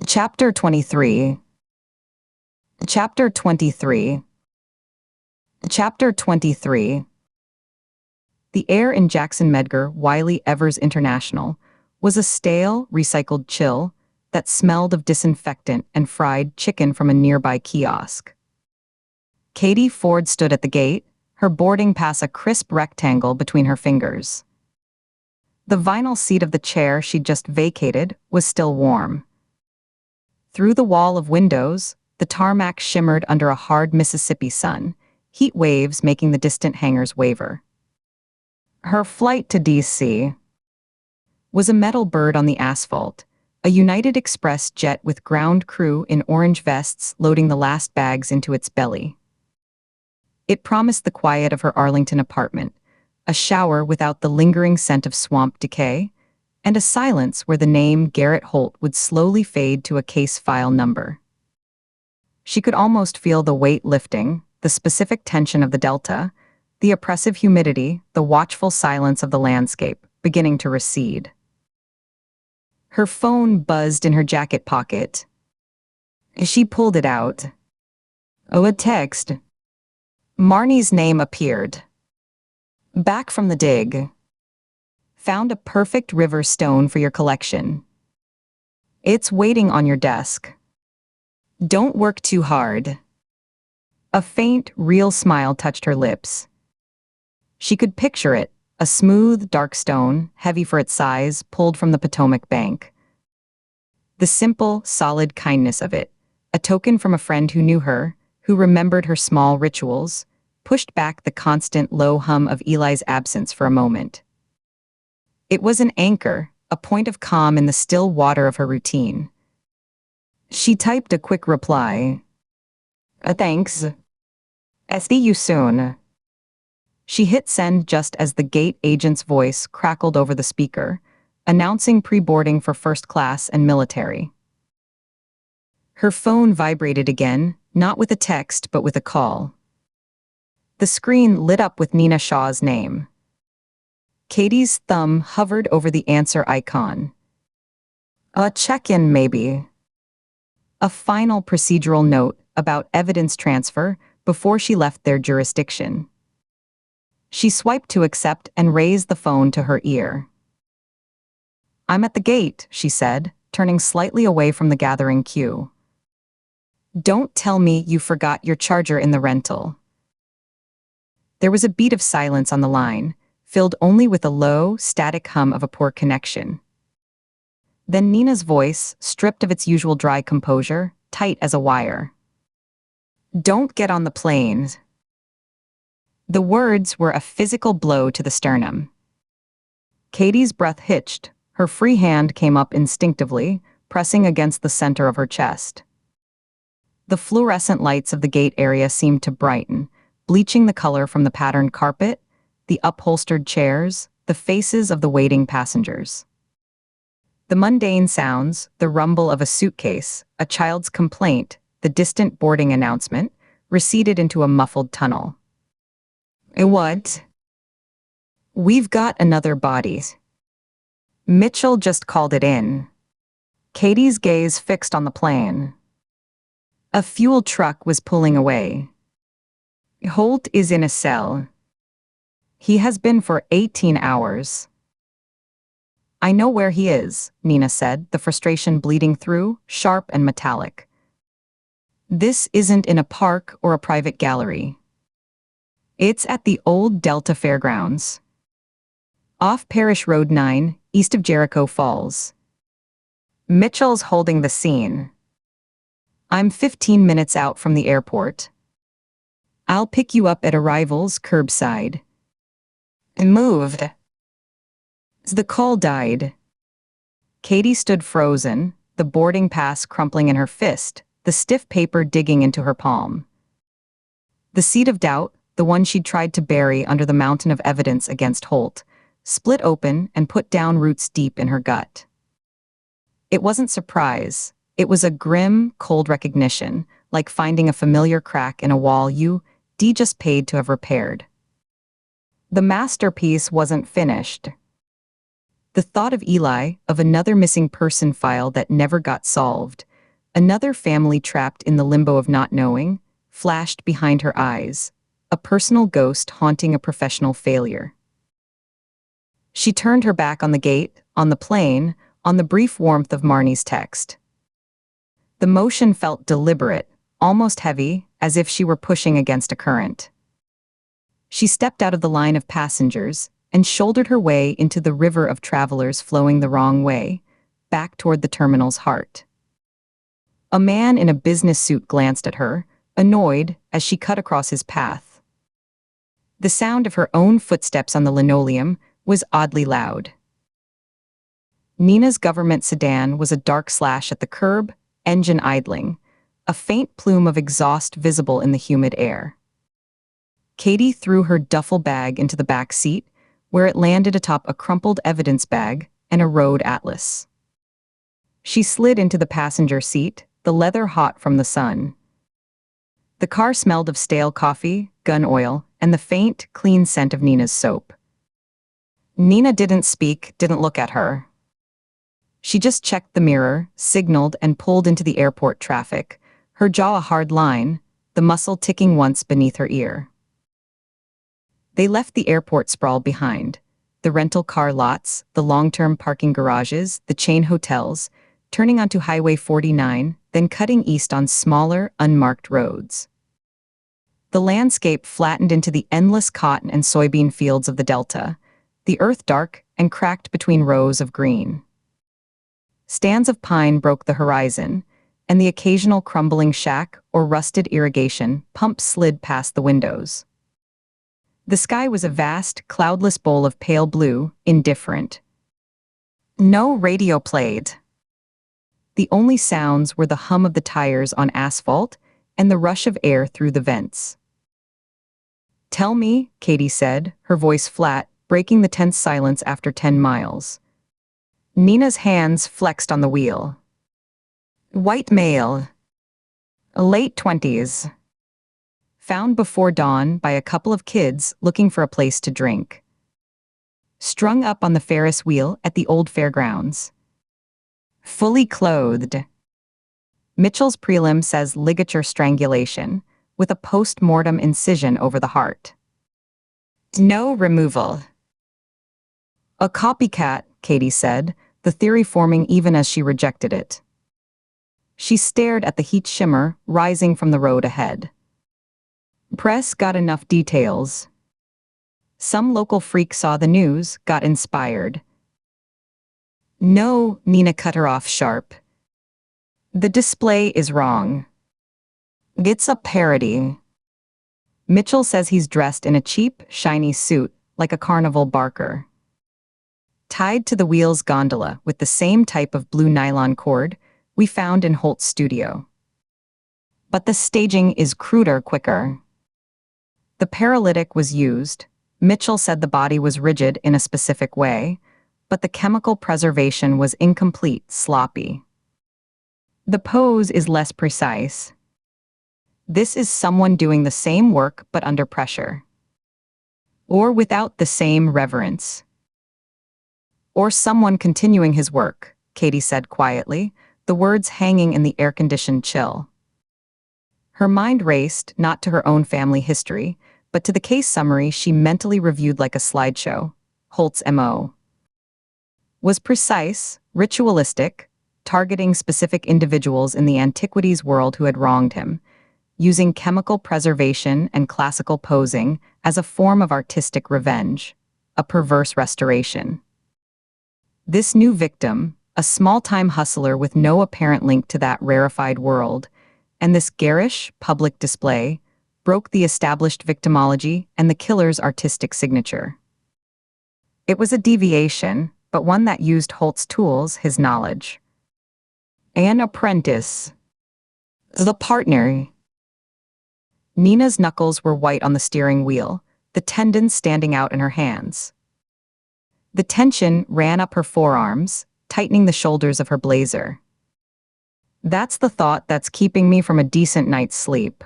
Chapter 23. Chapter 23. Chapter 23. The air in Jackson Medgar Wiley Evers International was a stale, recycled chill that smelled of disinfectant and fried chicken from a nearby kiosk. Katie Ford stood at the gate, her boarding pass a crisp rectangle between her fingers. The vinyl seat of the chair she'd just vacated was still warm. Through the wall of windows, the tarmac shimmered under a hard Mississippi sun, heat waves making the distant hangars waver. Her flight to D.C. was a metal bird on the asphalt, a United Express jet with ground crew in orange vests loading the last bags into its belly. It promised the quiet of her Arlington apartment, a shower without the lingering scent of swamp decay, and a silence where the name Garrett Holt would slowly fade to a case file number. She could almost feel the weight lifting, the specific tension of the delta, the oppressive humidity, the watchful silence of the landscape, beginning to recede. Her phone buzzed in her jacket pocket. She pulled it out. Oh, a text. Marnie's name appeared. Back from the dig. Found a perfect river stone for your collection. It's waiting on your desk. Don't work too hard. A faint, real smile touched her lips. She could picture it, a smooth, dark stone, heavy for its size, pulled from the Potomac bank. The simple, solid kindness of it, a token from a friend who knew her, who remembered her small rituals, pushed back the constant low hum of Eli's absence for a moment. It was an anchor, a point of calm in the still water of her routine. She typed a quick reply. Thanks. See you soon. She hit send just as the gate agent's voice crackled over the speaker, announcing pre-boarding for first class and military. Her phone vibrated again, not with a text but with a call. The screen lit up with Nina Shaw's name. Katie's thumb hovered over the answer icon. A check-in, maybe. A final procedural note about evidence transfer before she left their jurisdiction. She swiped to accept and raised the phone to her ear. I'm at the gate, she said, turning slightly away from the gathering queue. Don't tell me you forgot your charger in the rental. There was a beat of silence on the line, filled only with a low, static hum of a poor connection. Then Nina's voice, stripped of its usual dry composure, tight as a wire. Don't get on the plane. The words were a physical blow to the sternum. Katie's breath hitched, her free hand came up instinctively, pressing against the center of her chest. The fluorescent lights of the gate area seemed to brighten, bleaching the color from the patterned carpet, the upholstered chairs, the faces of the waiting passengers. The mundane sounds, the rumble of a suitcase, a child's complaint, the distant boarding announcement, receded into a muffled tunnel. What? We've got another body. Mitchell just called it in. Katie's gaze fixed on the plane. A fuel truck was pulling away. Holt is in a cell. He has been for 18 hours. I know where he is, Nina said, the frustration bleeding through, sharp and metallic. This isn't in a park or a private gallery. It's at the old Delta Fairgrounds. Off Parish Road 9, east of Jericho Falls. Mitchell's holding the scene. I'm 15 minutes out from the airport. I'll pick you up at arrivals curbside. Moved. The call died. Katie stood frozen, the boarding pass crumpling in her fist, the stiff paper digging into her palm. The seed of doubt, the one she'd tried to bury under the mountain of evidence against Holt, split open and put down roots deep in her gut. It wasn't surprise. It was a grim, cold recognition, like finding a familiar crack in a wall D just paid to have repaired. The masterpiece wasn't finished. The thought of Eli, of another missing person file that never got solved, Another family trapped in the limbo of not knowing flashed behind her eyes, a personal ghost haunting a professional failure. She turned her back on the gate, on the plane, on the brief warmth of Marnie's text. The motion felt deliberate, almost heavy, as if she were pushing against a current. She stepped out of the line of passengers and shouldered her way into the river of travelers flowing the wrong way, back toward the terminal's heart. A man in a business suit glanced at her, annoyed as she cut across his path. The sound of her own footsteps on the linoleum was oddly loud. Nina's government sedan was a dark slash at the curb, engine idling, a faint plume of exhaust visible in the humid air. Katie threw her duffel bag into the back seat, where it landed atop a crumpled evidence bag and a road atlas. She slid into the passenger seat, the leather hot from the sun. The car smelled of stale coffee, gun oil, and the faint, clean scent of Nina's soap. Nina didn't speak, didn't look at her. She just checked the mirror, signaled, and pulled into the airport traffic, her jaw a hard line, the muscle ticking once beneath her ear. They left the airport sprawl behind, the rental car lots, the long-term parking garages, the chain hotels, turning onto Highway 49, then cutting east on smaller, unmarked roads. The landscape flattened into the endless cotton and soybean fields of the Delta, the earth dark and cracked between rows of green. Stands of pine broke the horizon, and the occasional crumbling shack or rusted irrigation pump slid past the windows. The sky was a vast, cloudless bowl of pale blue, indifferent. No radio played. The only sounds were the hum of the tires on asphalt and the rush of air through the vents. "Tell me," Katie said, her voice flat, breaking the tense silence after 10 miles. Nina's hands flexed on the wheel. "White male. Late 20s. Found before dawn by a couple of kids looking for a place to drink. Strung up on the Ferris wheel at the old fairgrounds. Fully clothed. Mitchell's prelim says ligature strangulation, with a post-mortem incision over the heart. No removal." "A copycat," Katie said, the theory forming even as she rejected it. She stared at the heat shimmer rising from the road ahead. Press got enough details. Some local freak saw the news, got inspired. "No," Nina cut her off sharp. "The display is wrong. It's a parody. Mitchell says he's dressed in a cheap, shiny suit, like a carnival barker. Tied to the wheel's gondola with the same type of blue nylon cord we found in Holt's studio. But the staging is cruder, quicker. The paralytic was used. Mitchell said the body was rigid in a specific way, but the chemical preservation was incomplete, sloppy. The pose is less precise. This is someone doing the same work but under pressure. Or without the same reverence. Or someone continuing his work," Katie said quietly, the words hanging in the air-conditioned chill. Her mind raced, not to her own family history, but to the case summary she mentally reviewed like a slideshow. Holt's M.O. was precise, ritualistic, targeting specific individuals in the antiquities world who had wronged him, using chemical preservation and classical posing as a form of artistic revenge, a perverse restoration. This new victim, a small-time hustler with no apparent link to that rarefied world, and this garish, public display, broke the established victimology and the killer's artistic signature. It was a deviation, but one that used Holt's tools, his knowledge. An apprentice. The partner. Nina's knuckles were white on the steering wheel, the tendons standing out in her hands. The tension ran up her forearms, tightening the shoulders of her blazer. "That's the thought that's keeping me from a decent night's sleep."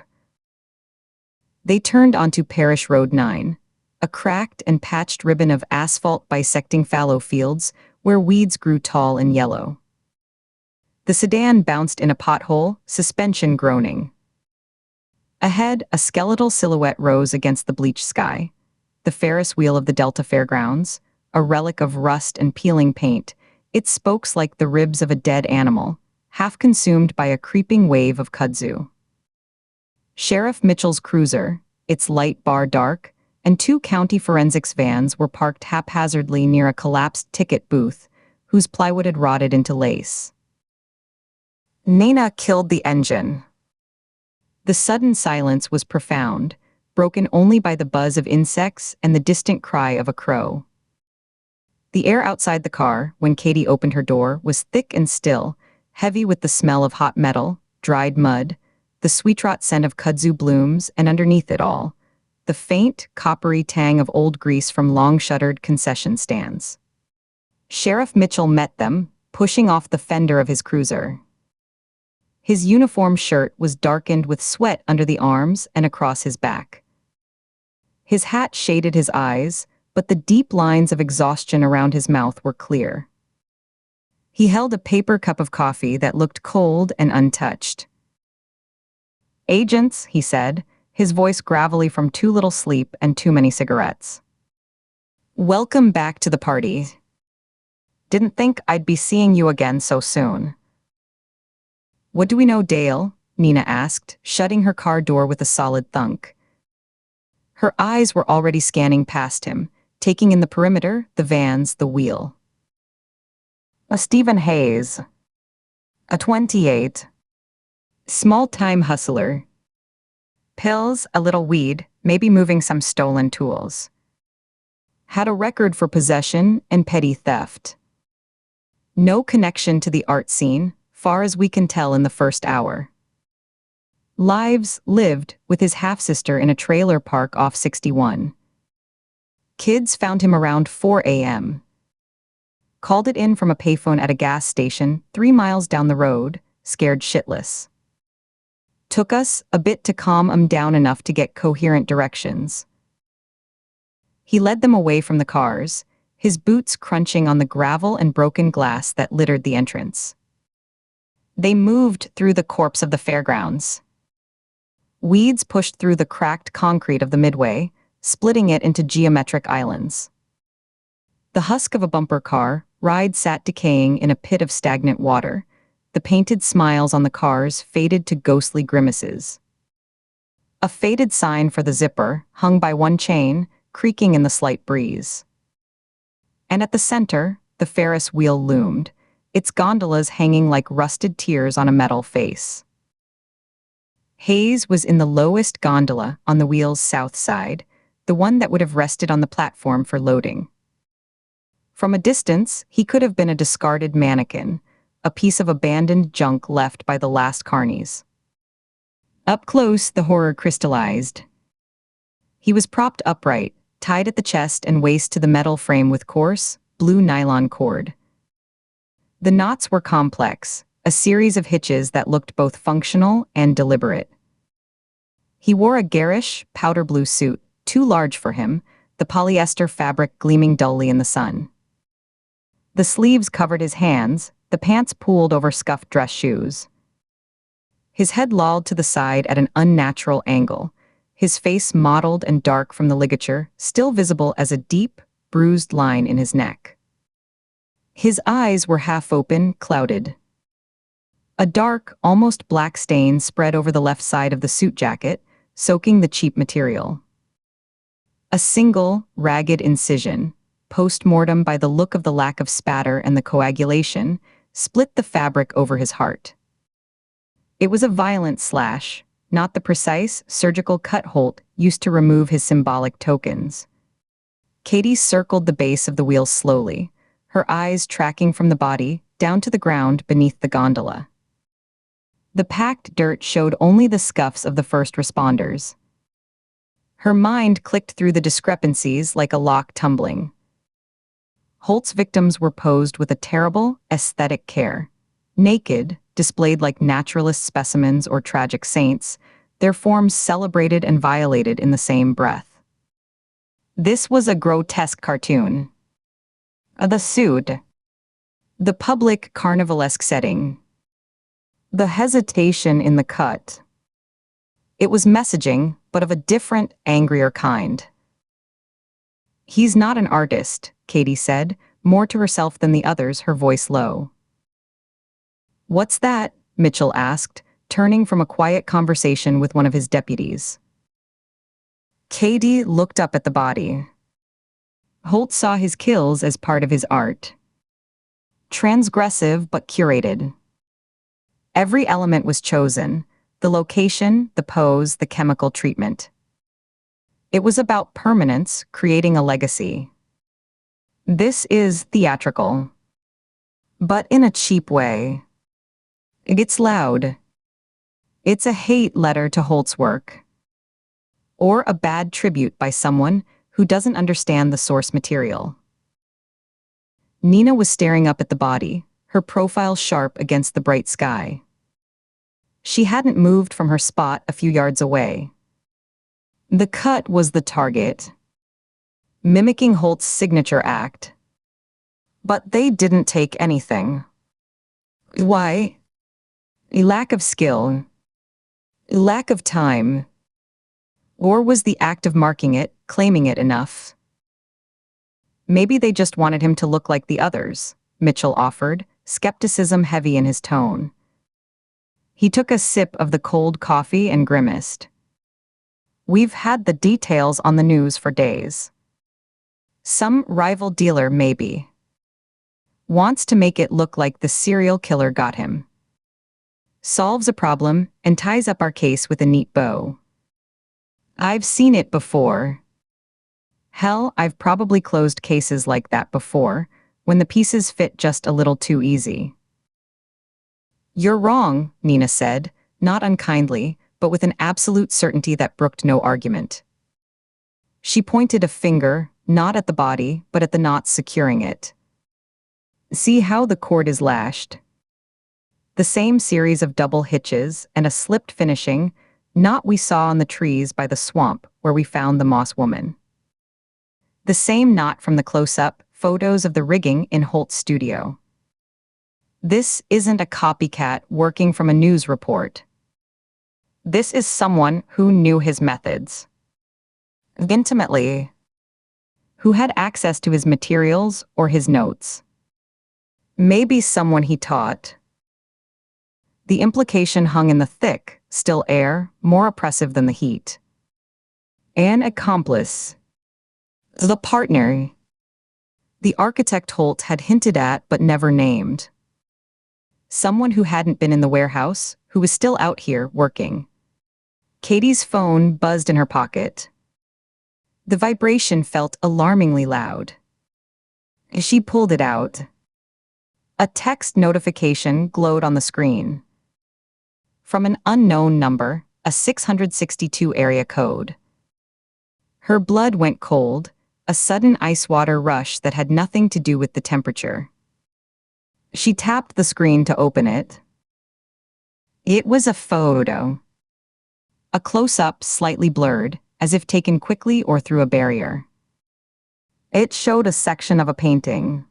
They turned onto Parish Road 9, a cracked and patched ribbon of asphalt bisecting fallow fields where weeds grew tall and yellow. The sedan bounced in a pothole, suspension groaning. Ahead, a skeletal silhouette rose against the bleached sky. The Ferris wheel of the Delta Fairgrounds, a relic of rust and peeling paint, its spokes like the ribs of a dead animal, half consumed by a creeping wave of kudzu. Sheriff Mitchell's cruiser, its light bar dark, and two county forensics vans were parked haphazardly near a collapsed ticket booth, whose plywood had rotted into lace. Nana killed the engine. The sudden silence was profound, broken only by the buzz of insects and the distant cry of a crow. The air outside the car, when Katie opened her door, was thick and still, heavy with the smell of hot metal, dried mud, the sweet-rot scent of kudzu blooms, and underneath it all, the faint, coppery tang of old grease from long-shuttered concession stands. Sheriff Mitchell met them, pushing off the fender of his cruiser. His uniform shirt was darkened with sweat under the arms and across his back. His hat shaded his eyes, but the deep lines of exhaustion around his mouth were clear. He held a paper cup of coffee that looked cold and untouched. "Agents," he said, his voice gravelly from too little sleep and too many cigarettes. "Welcome back to the party. Didn't think I'd be seeing you again so soon." "What do we know, Dale?" Nina asked, shutting her car door with a solid thunk. Her eyes were already scanning past him, taking in the perimeter, the vans, the wheel. "A Stephen Hayes. A 28. Small-time hustler. Pills, a little weed, maybe moving some stolen tools. Had a record for possession and petty theft. No connection to the art scene, far as we can tell in the first hour. Lives lived with his half-sister in a trailer park off 61. Kids found him around 4 a.m. Called it in from a payphone at a gas station 3 miles down the road, scared shitless. Took us a bit to calm 'em down enough to get coherent directions. He led them away from the cars, his boots crunching on the gravel and broken glass that littered the entrance. They moved through the corpse of the fairgrounds. Weeds pushed through the cracked concrete of the midway, splitting it into geometric islands. The husk of a bumper car ride sat decaying in a pit of stagnant water. The painted smiles on the cars faded to ghostly grimaces. A faded sign for the zipper, hung by one chain, creaking in the slight breeze. And at the center, the Ferris wheel loomed, its gondolas hanging like rusted tears on a metal face. Hayes was in the lowest gondola on the wheel's south side, the one that would have rested on the platform for loading. From a distance, he could have been a discarded mannequin, a piece of abandoned junk left by the last carnies. Up close, the horror crystallized. He was propped upright, tied at the chest and waist to the metal frame with coarse, blue nylon cord. The knots were complex, a series of hitches that looked both functional and deliberate. He wore a garish, powder blue suit, too large for him, the polyester fabric gleaming dully in the sun. The sleeves covered his hands, the pants pooled over scuffed dress shoes. His head lolled to the side at an unnatural angle, his face mottled and dark from the ligature, still visible as a deep, bruised line in his neck. His eyes were half open, clouded. A dark, almost black stain spread over the left side of the suit jacket, soaking the cheap material. A single, ragged incision, post-mortem by the look of the lack of spatter and the coagulation, split the fabric over his heart. It was a violent slash, not the precise, surgical cut Holt used to remove his symbolic tokens. Katie circled the base of the wheel slowly, her eyes tracking from the body down to the ground beneath the gondola. The packed dirt showed only the scuffs of the first responders. Her mind clicked through the discrepancies like a lock tumbling. Holt's victims were posed with a terrible, aesthetic care. Naked, displayed like naturalist specimens or tragic saints, their forms celebrated and violated in the same breath. This was a grotesque cartoon. The suit. The public carnivalesque setting. The hesitation in the cut. It was messaging, but of a different, angrier kind. He's not an artist, Katie said, more to herself than the others, her voice low. What's that? Mitchell asked, turning from a quiet conversation with one of his deputies. Katie looked up at the body. Holt saw his kills as part of his art. Transgressive but curated. Every element was chosen: the location, the pose, the chemical treatment. It was about permanence, creating a legacy. This is theatrical. But in a cheap way. It's loud. It's a hate letter to Holt's work. Or a bad tribute by someone who doesn't understand the source material. Nina was staring up at the body, her profile sharp against the bright sky. She hadn't moved from her spot a few yards away. The cut was the target, mimicking Holt's signature act. But they didn't take anything. Why? A lack of skill. A lack of time. Or was the act of marking it, claiming it, enough? Maybe they just wanted him to look like the others, Mitchell offered, skepticism heavy in his tone. He took a sip of the cold coffee and grimaced. We've had the details on the news for days. Some rival dealer, maybe. Wants to make it look like the serial killer got him. Solves a problem and ties up our case with a neat bow. I've seen it before. Hell, I've probably closed cases like that before, when the pieces fit just a little too easy. You're wrong, Nina said, not unkindly, but with an absolute certainty that brooked no argument. She pointed a finger, not at the body, but at the knots securing it. See how the cord is lashed? The same series of double hitches and a slipped finishing, knot we saw on the trees by the swamp where we found the moss woman. The same knot from the close-up photos of the rigging in Holt's studio. This isn't a copycat working from a news report. This is someone who knew his methods intimately, who had access to his materials or his notes. Maybe someone he taught. The implication hung in the thick, still air, more oppressive than the heat. An accomplice. The partner. The architect Holt had hinted at but never named. Someone who hadn't been in the warehouse, who was still out here working. Katie's phone buzzed in her pocket. The vibration felt alarmingly loud. She pulled it out. A text notification glowed on the screen. From an unknown number, a 662 area code. Her blood went cold, a sudden ice water rush that had nothing to do with the temperature. She tapped the screen to open it. It was a photo. A close-up, slightly blurred, as if taken quickly or through a barrier. It showed a section of a painting.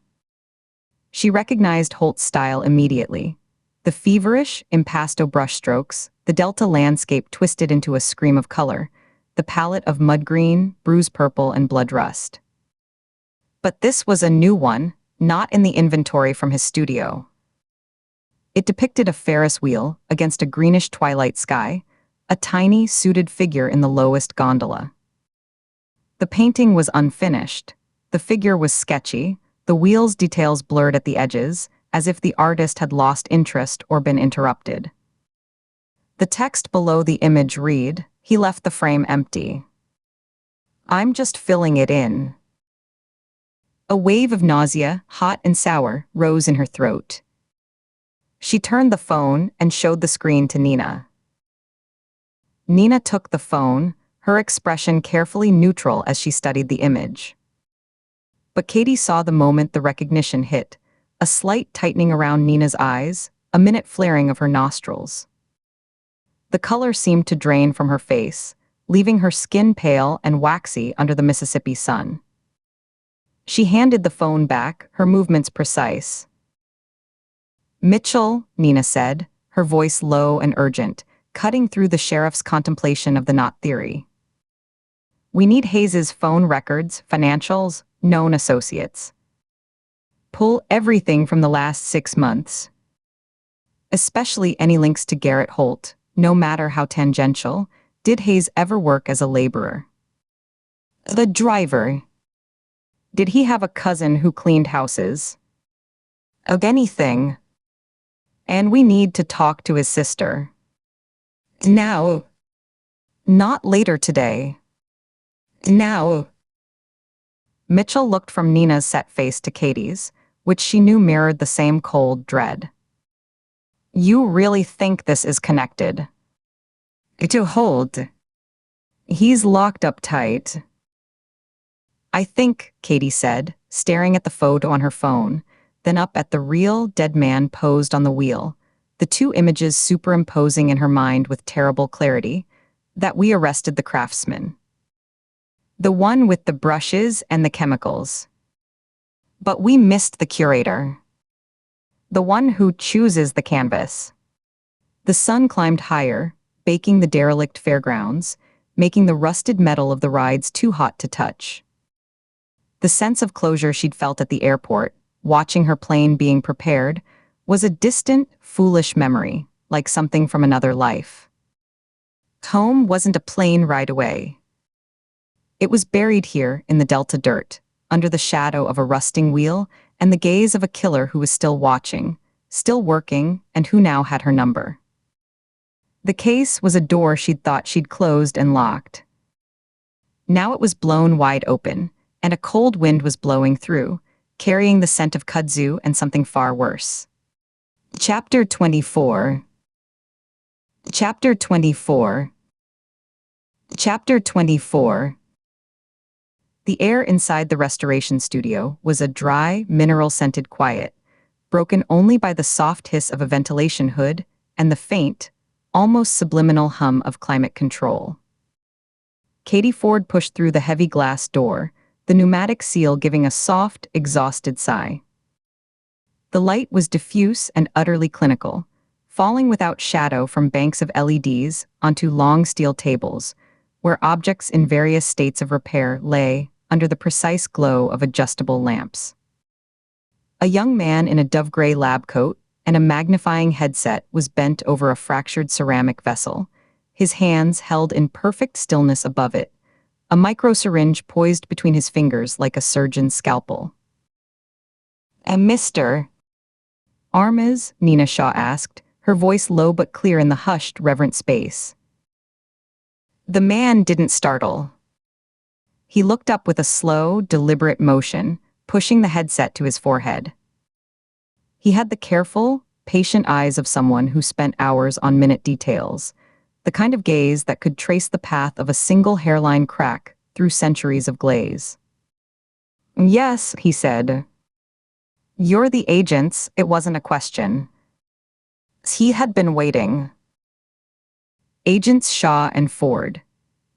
She recognized Holt's style immediately. The feverish, impasto brushstrokes, the delta landscape twisted into a scream of color, the palette of mud green, bruise purple, and blood rust. But this was a new one, not in the inventory from his studio. It depicted a Ferris wheel against a greenish twilight sky, a tiny, suited figure in the lowest gondola. The painting was unfinished. The figure was sketchy, the wheel's details blurred at the edges, as if the artist had lost interest or been interrupted. The text below the image read, "He left the frame empty. I'm just filling it in." A wave of nausea, hot and sour, rose in her throat. She turned the phone and showed the screen to Nina. Nina took the phone, her expression carefully neutral as she studied the image. But Katie saw the moment the recognition hit, a slight tightening around Nina's eyes, a minute flaring of her nostrils. The color seemed to drain from her face, leaving her skin pale and waxy under the Mississippi sun. She handed the phone back, her movements precise. "Mitchell," Nina said, her voice low and urgent, cutting through the sheriff's contemplation of the knot theory. We need Hayes's phone records, financials, known associates. Pull everything from the last 6 months. Especially any links to Garrett Holt, no matter how tangential. Did Hayes ever work as a laborer? The driver. Did he have a cousin who cleaned houses? Of anything. And we need to talk to his sister. Now. Not later today. Now. Mitchell looked from Nina's set face to Katie's, which she knew mirrored the same cold dread. You really think this is connected? To Holt. He's locked up tight. I think, Katie said, staring at the photo on her phone, then up at the real dead man posed on the wheel, the two images superimposing in her mind with terrible clarity, that we arrested the craftsman. The one with the brushes and the chemicals. But we missed the curator. The one who chooses the canvas. The sun climbed higher, baking the derelict fairgrounds, making the rusted metal of the rides too hot to touch. The sense of closure she'd felt at the airport, watching her plane being prepared, was a distant, foolish memory, like something from another life. Home wasn't a plane ride away. It was buried here in the Delta dirt, under the shadow of a rusting wheel and the gaze of a killer who was still watching, still working, and who now had her number. The case was a door she'd thought she'd closed and locked. Now it was blown wide open, and a cold wind was blowing through, carrying the scent of kudzu and something far worse. Chapter 24. Chapter 24. Chapter 24. The air inside the restoration studio was a dry, mineral-scented quiet, broken only by the soft hiss of a ventilation hood and the faint, almost subliminal hum of climate control. Katie Ford pushed through the heavy glass door, the pneumatic seal giving a soft, exhausted sigh. The light was diffuse and utterly clinical, falling without shadow from banks of LEDs onto long steel tables, where objects in various states of repair lay under the precise glow of adjustable lamps. A young man in a dove-gray lab coat and a magnifying headset was bent over a fractured ceramic vessel, his hands held in perfect stillness above it, a micro-syringe poised between his fingers like a surgeon's scalpel. Mr. Armas? Nina Shaw asked, her voice low but clear in the hushed, reverent space. The man didn't startle. He looked up with a slow, deliberate motion, pushing the headset to his forehead. He had the careful, patient eyes of someone who spent hours on minute details, the kind of gaze that could trace the path of a single hairline crack through centuries of glaze. Yes, he said. You're the agents, it wasn't a question. He had been waiting. Agents Shaw and Ford.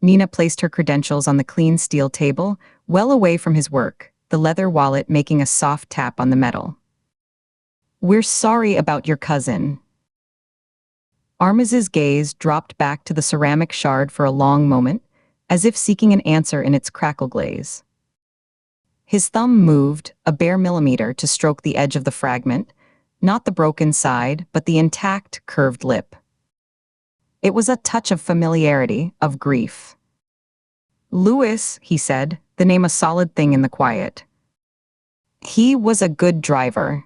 Nina placed her credentials on the clean steel table, well away from his work, the leather wallet making a soft tap on the metal. We're sorry about your cousin. Armas's gaze dropped back to the ceramic shard for a long moment, as if seeking an answer in its crackle glaze. His thumb moved, a bare millimeter, to stroke the edge of the fragment, not the broken side, but the intact, curved lip. It was a touch of familiarity, of grief. Lewis, he said, the name a solid thing in the quiet. He was a good driver.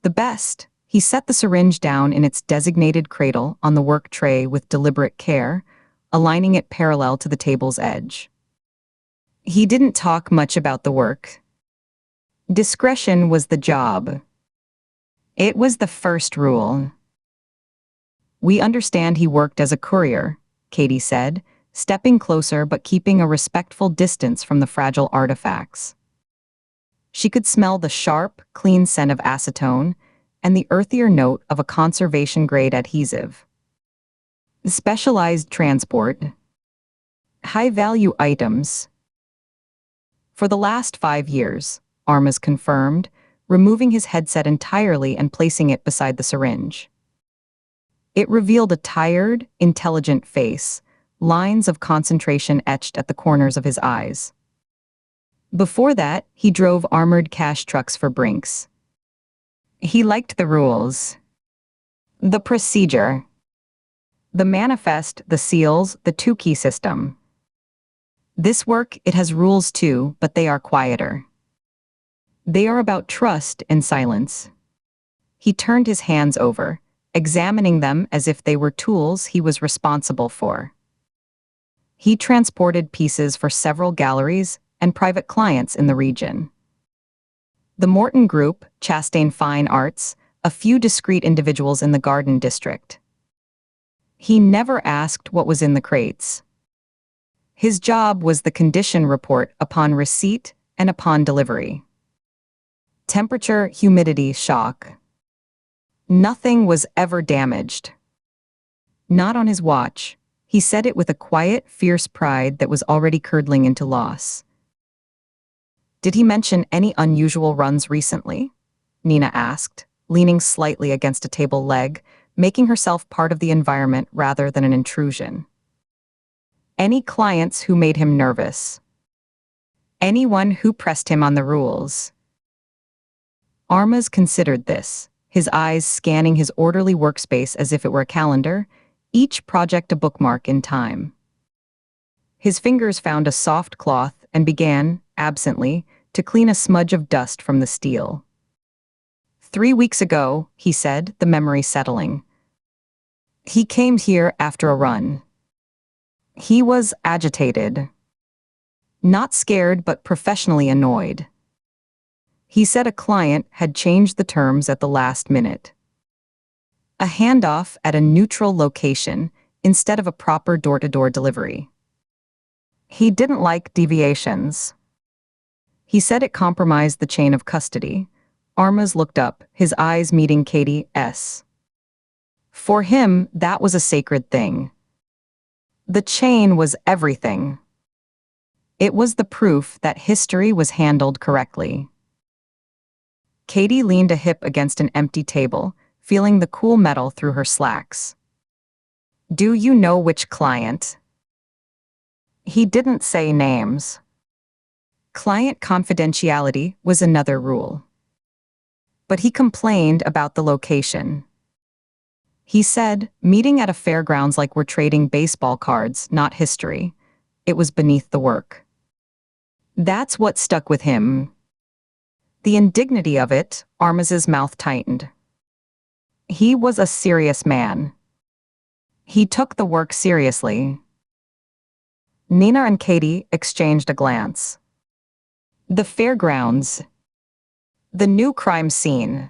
The best. He set the syringe down in its designated cradle on the work tray with deliberate care, aligning it parallel to the table's edge. He didn't talk much about the work. Discretion was the job. It was the first rule. We understand he worked as a courier, Katie said, stepping closer but keeping a respectful distance from the fragile artifacts. She could smell the sharp, clean scent of acetone and the earthier note of a conservation-grade adhesive. Specialized transport. High-value items. For the last 5 years, Armas confirmed, removing his headset entirely and placing it beside the syringe. It revealed a tired, intelligent face, lines of concentration etched at the corners of his eyes. Before that, he drove armored cash trucks for Brinks. He liked the rules. The procedure. The manifest, the seals, the two-key system. This work, it has rules too, but they are quieter. They are about trust and silence. He turned his hands over, examining them as if they were tools he was responsible for. He transported pieces for several galleries and private clients in the region. The Morton Group, Chastain Fine Arts, a few discreet individuals in the Garden District. He never asked what was in the crates. His job was the condition report upon receipt and upon delivery. Temperature, humidity, shock. Nothing was ever damaged. Not on his watch. He said it with a quiet, fierce pride that was already curdling into loss. Did he mention any unusual runs recently? Nina asked, leaning slightly against a table leg, making herself part of the environment rather than an intrusion. Any clients who made him nervous? Anyone who pressed him on the rules? Armas considered this, his eyes scanning his orderly workspace as if it were a calendar, each project a bookmark in time. His fingers found a soft cloth and began, absently, to clean a smudge of dust from the steel. 3 weeks ago, he said, the memory settling. He came here after a run. He was agitated. Not scared, but professionally annoyed. He said a client had changed the terms at the last minute. A handoff at a neutral location instead of a proper door-to-door delivery. He didn't like deviations. He said it compromised the chain of custody. Armas looked up, his eyes meeting Katie's. For him, that was a sacred thing. The chain was everything. It was the proof that history was handled correctly. Katie leaned a hip against an empty table, feeling the cool metal through her slacks. Do you know which client? He didn't say names. Client confidentiality was another rule. But he complained about the location. He said, meeting at a fairgrounds like we're trading baseball cards, not history. It was beneath the work. That's what stuck with him. The indignity of it, Armas's mouth tightened. He was a serious man. He took the work seriously. Nina and Katie exchanged a glance. The fairgrounds. The new crime scene.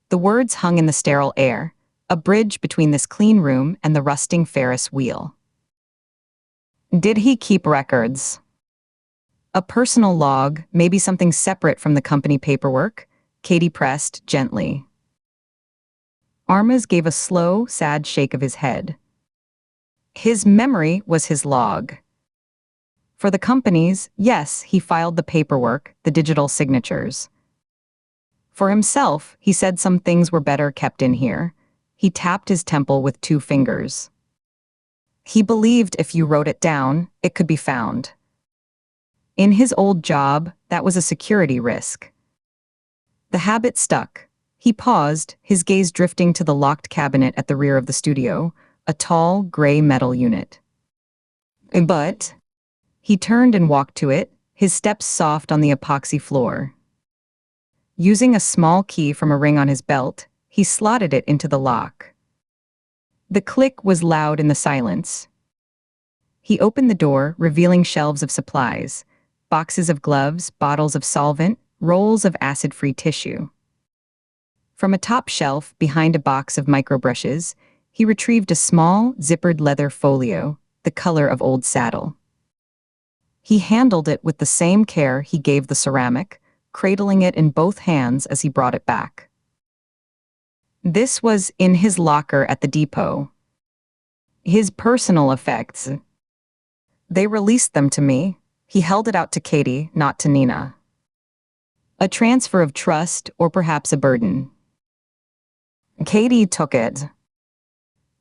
The words hung in the sterile air, a bridge between this clean room and the rusting Ferris wheel. Did he keep records? A personal log, maybe something separate from the company paperwork? Katie pressed gently. Armas gave a slow, sad shake of his head. His memory was his log. For the companies, yes, he filed the paperwork, the digital signatures. For himself, he said some things were better kept in here. He tapped his temple with 2 fingers. He believed if you wrote it down, it could be found. In his old job, that was a security risk. The habit stuck. He paused, his gaze drifting to the locked cabinet at the rear of the studio, a tall, gray metal unit. But he turned and walked to it, his steps soft on the epoxy floor. Using a small key from a ring on his belt, he slotted it into the lock. The click was loud in the silence. He opened the door, revealing shelves of supplies, boxes of gloves, bottles of solvent, rolls of acid-free tissue. From a top shelf, behind a box of microbrushes, he retrieved a small, zippered leather folio, the color of old saddle. He handled it with the same care he gave the ceramic, cradling it in both hands as he brought it back. This was in his locker at the depot. His personal effects. They released them to me. He held it out to Katie, not to Nina. A transfer of trust, or perhaps a burden. Katie took it.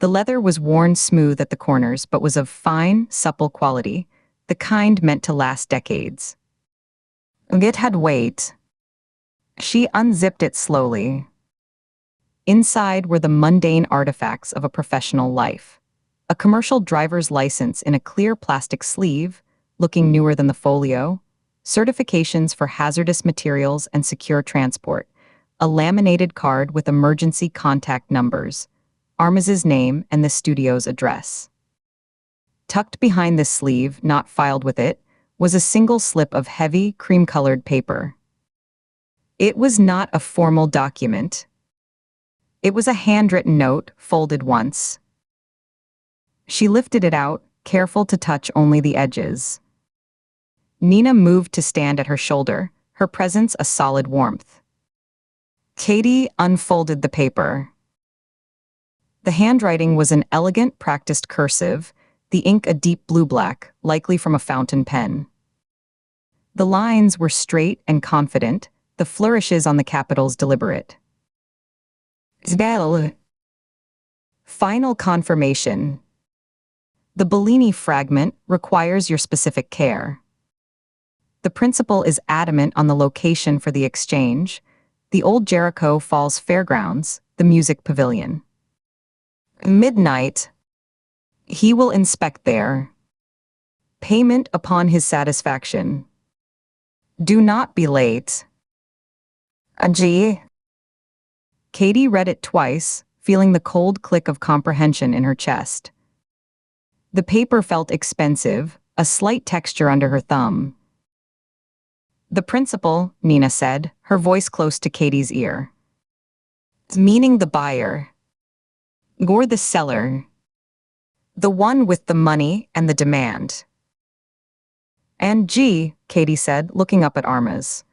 The leather was worn smooth at the corners but was of fine, supple quality, the kind meant to last decades. It had weight. She unzipped it slowly. Inside were the mundane artifacts of a professional life. A commercial driver's license in a clear plastic sleeve, looking newer than the folio, certifications for hazardous materials and secure transport, a laminated card with emergency contact numbers, Armaz's name and the studio's address. Tucked behind this sleeve, not filed with it, was a single slip of heavy, cream-colored paper. It was not a formal document. It was a handwritten note, folded once. She lifted it out, careful to touch only the edges. Nina moved to stand at her shoulder, her presence a solid warmth. Katie unfolded the paper. The handwriting was an elegant, practiced cursive, the ink a deep blue-black, likely from a fountain pen. The lines were straight and confident, the flourishes on the capitals deliberate. Zbel. Final confirmation. The Bellini fragment requires your specific care. The principal is adamant on the location for the exchange, the Old Jericho Falls Fairgrounds, the music pavilion. Midnight. He will inspect there. Payment upon his satisfaction. Do not be late. G. Katie read it twice, feeling the cold click of comprehension in her chest. The paper felt expensive, a slight texture under her thumb. The principal, Nina said, her voice close to Katie's ear. Meaning the buyer. Or the seller. The one with the money and the demand. And G, Katie said, looking up at Armaz.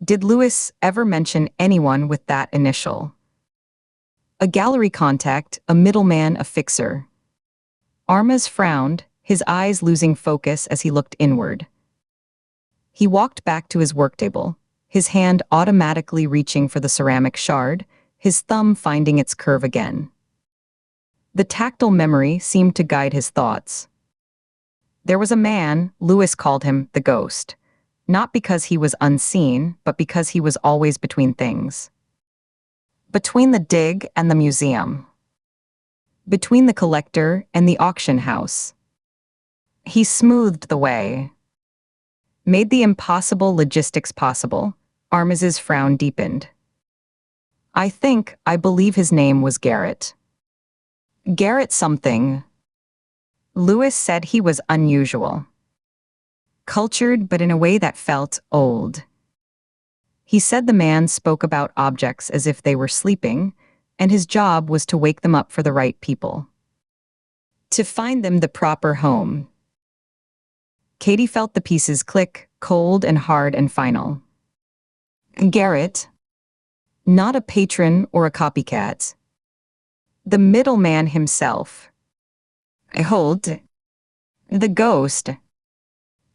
Did Lewis ever mention anyone with that initial? A gallery contact, a middleman, a fixer. Armaz frowned, his eyes losing focus as he looked inward. He walked back to his worktable, his hand automatically reaching for the ceramic shard, his thumb finding its curve again. The tactile memory seemed to guide his thoughts. There was a man, Lewis called him the ghost, not because he was unseen, but because he was always between things. Between the dig and the museum. Between the collector and the auction house. He smoothed the way. Made the impossible logistics possible. Armaz's frown deepened. I believe his name was Garrett. Garrett something. Lewis said he was unusual. Cultured, but in a way that felt old. He said the man spoke about objects as if they were sleeping, and his job was to wake them up for the right people. To find them the proper home. Katie felt the pieces click, cold and hard and final. Garrett. Not a patron or a copycat. The middleman himself. I hold. The ghost.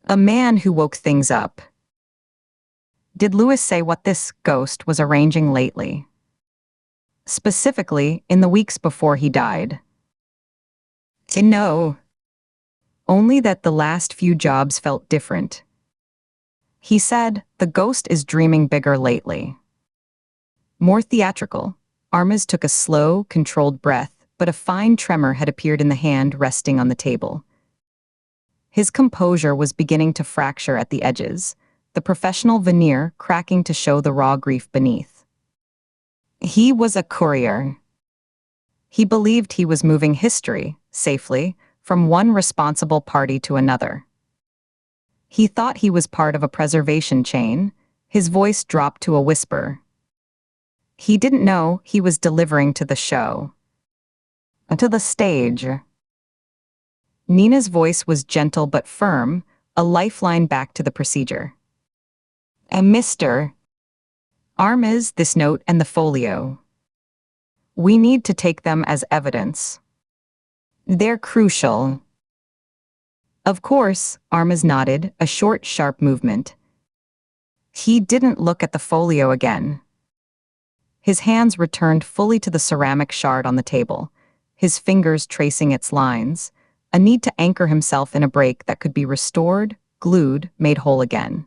A man who woke things up. Did Lewis say what this ghost was arranging lately? Specifically, in the weeks before he died. No. Only that the last few jobs felt different. He said, the ghost is dreaming bigger lately. More theatrical. Armaz took a slow, controlled breath, but a fine tremor had appeared in the hand resting on the table. His composure was beginning to fracture at the edges, the professional veneer cracking to show the raw grief beneath. He was a courier. He believed he was moving history, safely, from one responsible party to another. He thought he was part of a preservation chain. His voice dropped to a whisper. He didn't know he was delivering to the show. To the stage. Nina's voice was gentle but firm, a lifeline back to the procedure. Mr. Armaz, this note and the folio. We need to take them as evidence. They're crucial. Of course, Armaz nodded, a short, sharp movement. He didn't look at the folio again. His hands returned fully to the ceramic shard on the table, his fingers tracing its lines, a need to anchor himself in a break that could be restored, glued, made whole again.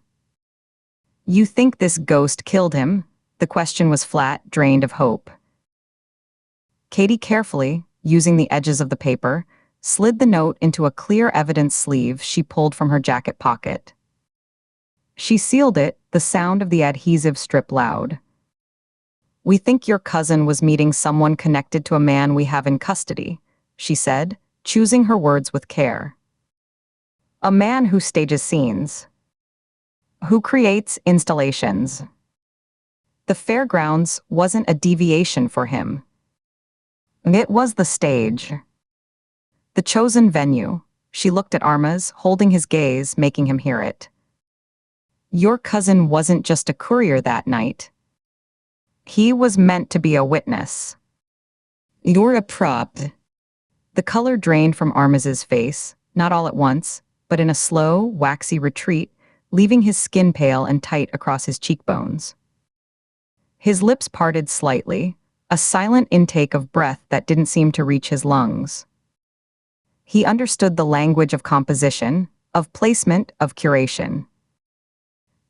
"You think this ghost killed him?" The question was flat, drained of hope. Katie carefully, using the edges of the paper, slid the note into a clear evidence sleeve she pulled from her jacket pocket. She sealed it, the sound of the adhesive strip loud. "We think your cousin was meeting someone connected to a man we have in custody," she said, choosing her words with care. "A man who stages scenes. Who creates installations. The fairgrounds wasn't a deviation for him. It was the stage. The chosen venue." She looked at Armas, holding his gaze, making him hear it. "Your cousin wasn't just a courier that night. He was meant to be a witness. You're a prop." The color drained from Armas's face, not all at once, but in a slow, waxy retreat, leaving his skin pale and tight across his cheekbones. His lips parted slightly, a silent intake of breath that didn't seem to reach his lungs. He understood the language of composition, of placement, of curation.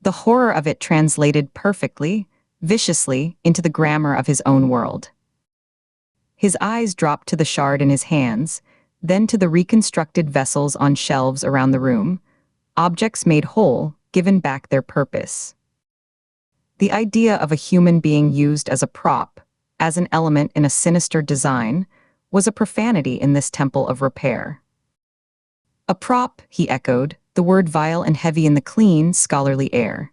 The horror of it translated perfectly, viciously, into the grammar of his own world. His eyes dropped to the shard in his hands, then to the reconstructed vessels on shelves around the room, objects made whole, given back their purpose. The idea of a human being used as a prop, as an element in a sinister design, was a profanity in this temple of repair. "A prop," he echoed, the word vile and heavy in the clean, scholarly air.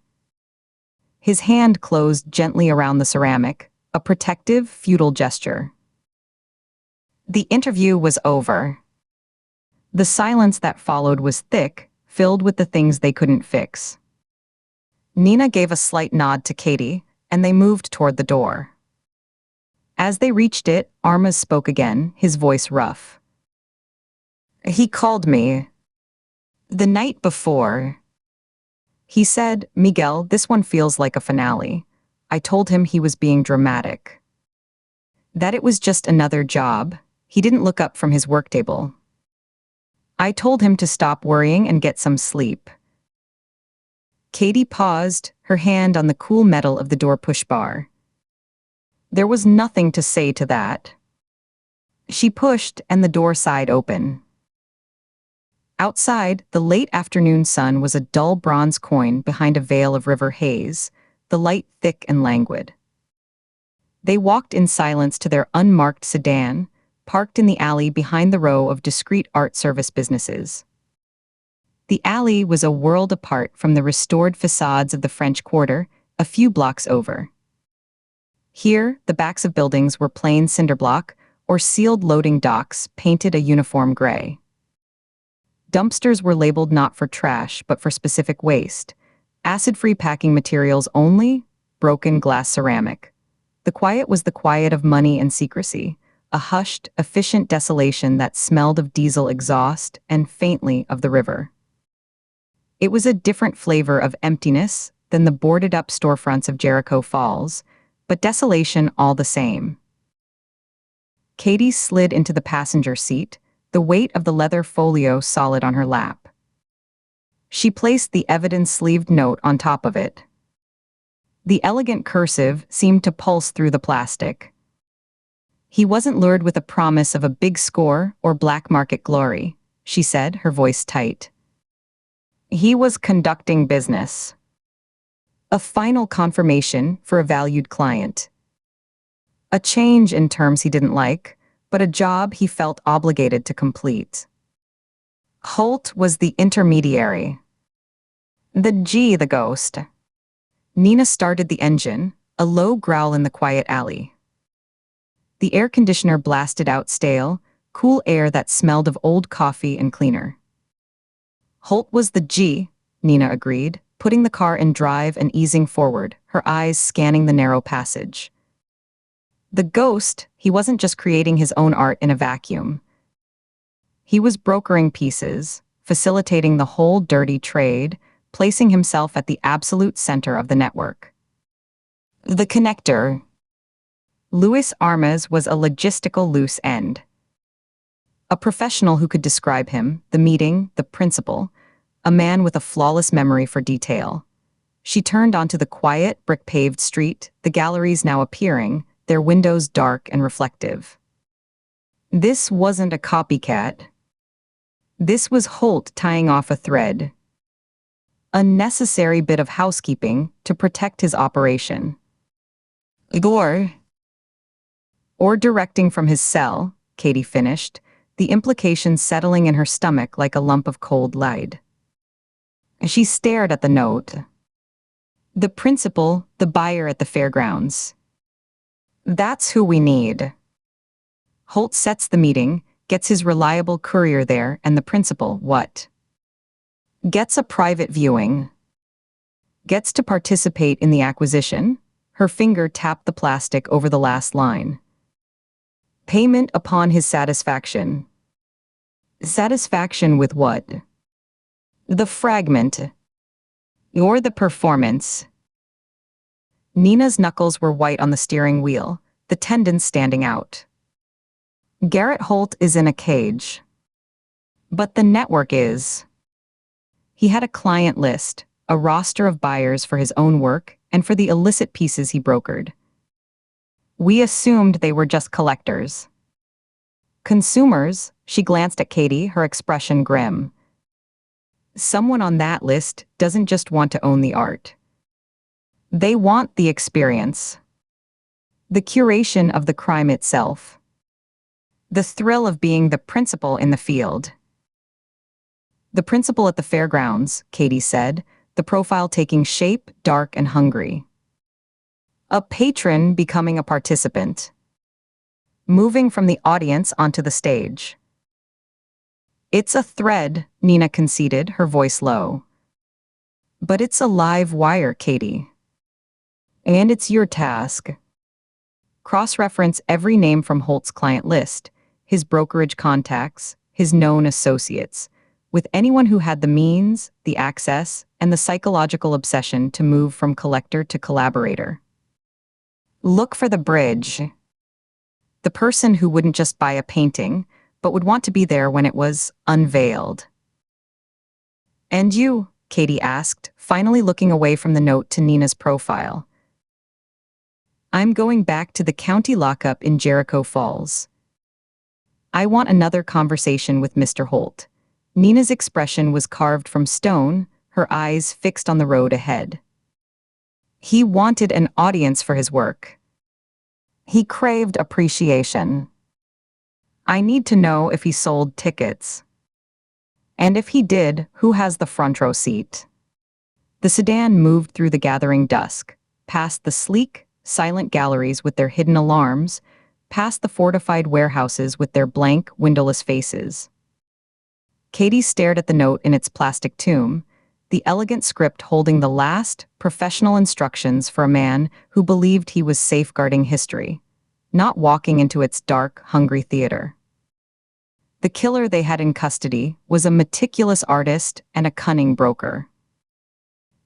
His hand closed gently around the ceramic, a protective, futile gesture. The interview was over. The silence that followed was thick, filled with the things they couldn't fix. Nina gave a slight nod to Katie, and they moved toward the door. As they reached it, Armas spoke again, his voice rough. "He called me the night before. He said, 'Miguel, this one feels like a finale.' I told him he was being dramatic. That it was just another job." He didn't look up from his work table. "I told him to stop worrying and get some sleep." Katie paused, her hand on the cool metal of the door push bar. There was nothing to say to that. She pushed, and the door sighed open. Outside, the late afternoon sun was a dull bronze coin behind a veil of river haze, the light thick and languid. They walked in silence to their unmarked sedan, parked in the alley behind the row of discreet art service businesses. The alley was a world apart from the restored facades of the French Quarter, a few blocks over. Here, the backs of buildings were plain cinderblock or sealed loading docks painted a uniform gray. Dumpsters were labeled not for trash but for specific waste, acid-free packing materials only, broken glass ceramic. The quiet was the quiet of money and secrecy, a hushed, efficient desolation that smelled of diesel exhaust and faintly of the river. It was a different flavor of emptiness than the boarded-up storefronts of Jericho Falls, but desolation all the same. Katie slid into the passenger seat, the weight of the leather folio solid on her lap. She placed the evidence-sleeved note on top of it. The elegant cursive seemed to pulse through the plastic. "He wasn't lured with a promise of a big score or black market glory," she said, her voice tight. "He was conducting business. A final confirmation for a valued client. A change in terms he didn't like, but a job he felt obligated to complete. Holt was the intermediary. The ghost." Nina started the engine, a low growl in the quiet alley. The air conditioner blasted out stale, cool air that smelled of old coffee and cleaner. "Holt was the G," Nina agreed, putting the car in drive and easing forward, her eyes scanning the narrow passage. "The ghost, he wasn't just creating his own art in a vacuum. He was brokering pieces, facilitating the whole dirty trade, placing himself at the absolute center of the network. The connector. Luis Armas was a logistical loose end. A professional who could describe him, the meeting, the principal, a man with a flawless memory for detail. She turned onto the quiet, brick-paved street, the galleries now appearing, their windows dark and reflective. This wasn't a copycat. This was Holt tying off a thread. A necessary bit of housekeeping to protect his operation. Or directing from his cell, Katie finished, the implication settling in her stomach like a lump of cold lead. She stared at the note. The principal, the buyer at the fairgrounds. That's who we need. Holt sets the meeting, gets his reliable courier there, and the principal, what? Gets a private viewing. Gets to participate in the acquisition. Her finger tapped the plastic over the last line. Payment upon his satisfaction. Satisfaction with what? The fragment. Or the performance. Nina's knuckles were white on the steering wheel, the tendons standing out. Garrett Holt is in a cage. But the network is. He had a client list, a roster of buyers for his own work and for the illicit pieces he brokered. We assumed they were just collectors. Consumers, she glanced at Katie, her expression grim. Someone on that list doesn't just want to own the art. They want the experience. The curation of the crime itself. The thrill of being the principal in the field. The principal at the fairgrounds, Katie said, the profile taking shape, dark and hungry. A patron becoming a participant. Moving from the audience onto the stage. It's a thread, Nina conceded, her voice low. But it's a live wire, Katie. And it's your task. Cross-reference every name from Holt's client list, his brokerage contacts, his known associates, with anyone who had the means, the access, and the psychological obsession to move from collector to collaborator. Look for the bridge. The person who wouldn't just buy a painting, but would want to be there when it was unveiled. And you? Katie asked, finally looking away from the note to Nina's profile. I'm going back to the county lockup in Jericho Falls. I want another conversation with Mr. Holt. Nina's expression was carved from stone, her eyes fixed on the road ahead. He wanted an audience for his work. He craved appreciation. I need to know if he sold tickets. And if he did, who has the front row seat? The sedan moved through the gathering dusk, past the sleek, silent galleries with their hidden alarms, past the fortified warehouses with their blank, windowless faces. Katie stared at the note in its plastic tomb, the elegant script holding the last, professional instructions for a man who believed he was safeguarding history, not walking into its dark, hungry theater. The killer they had in custody was a meticulous artist and a cunning broker.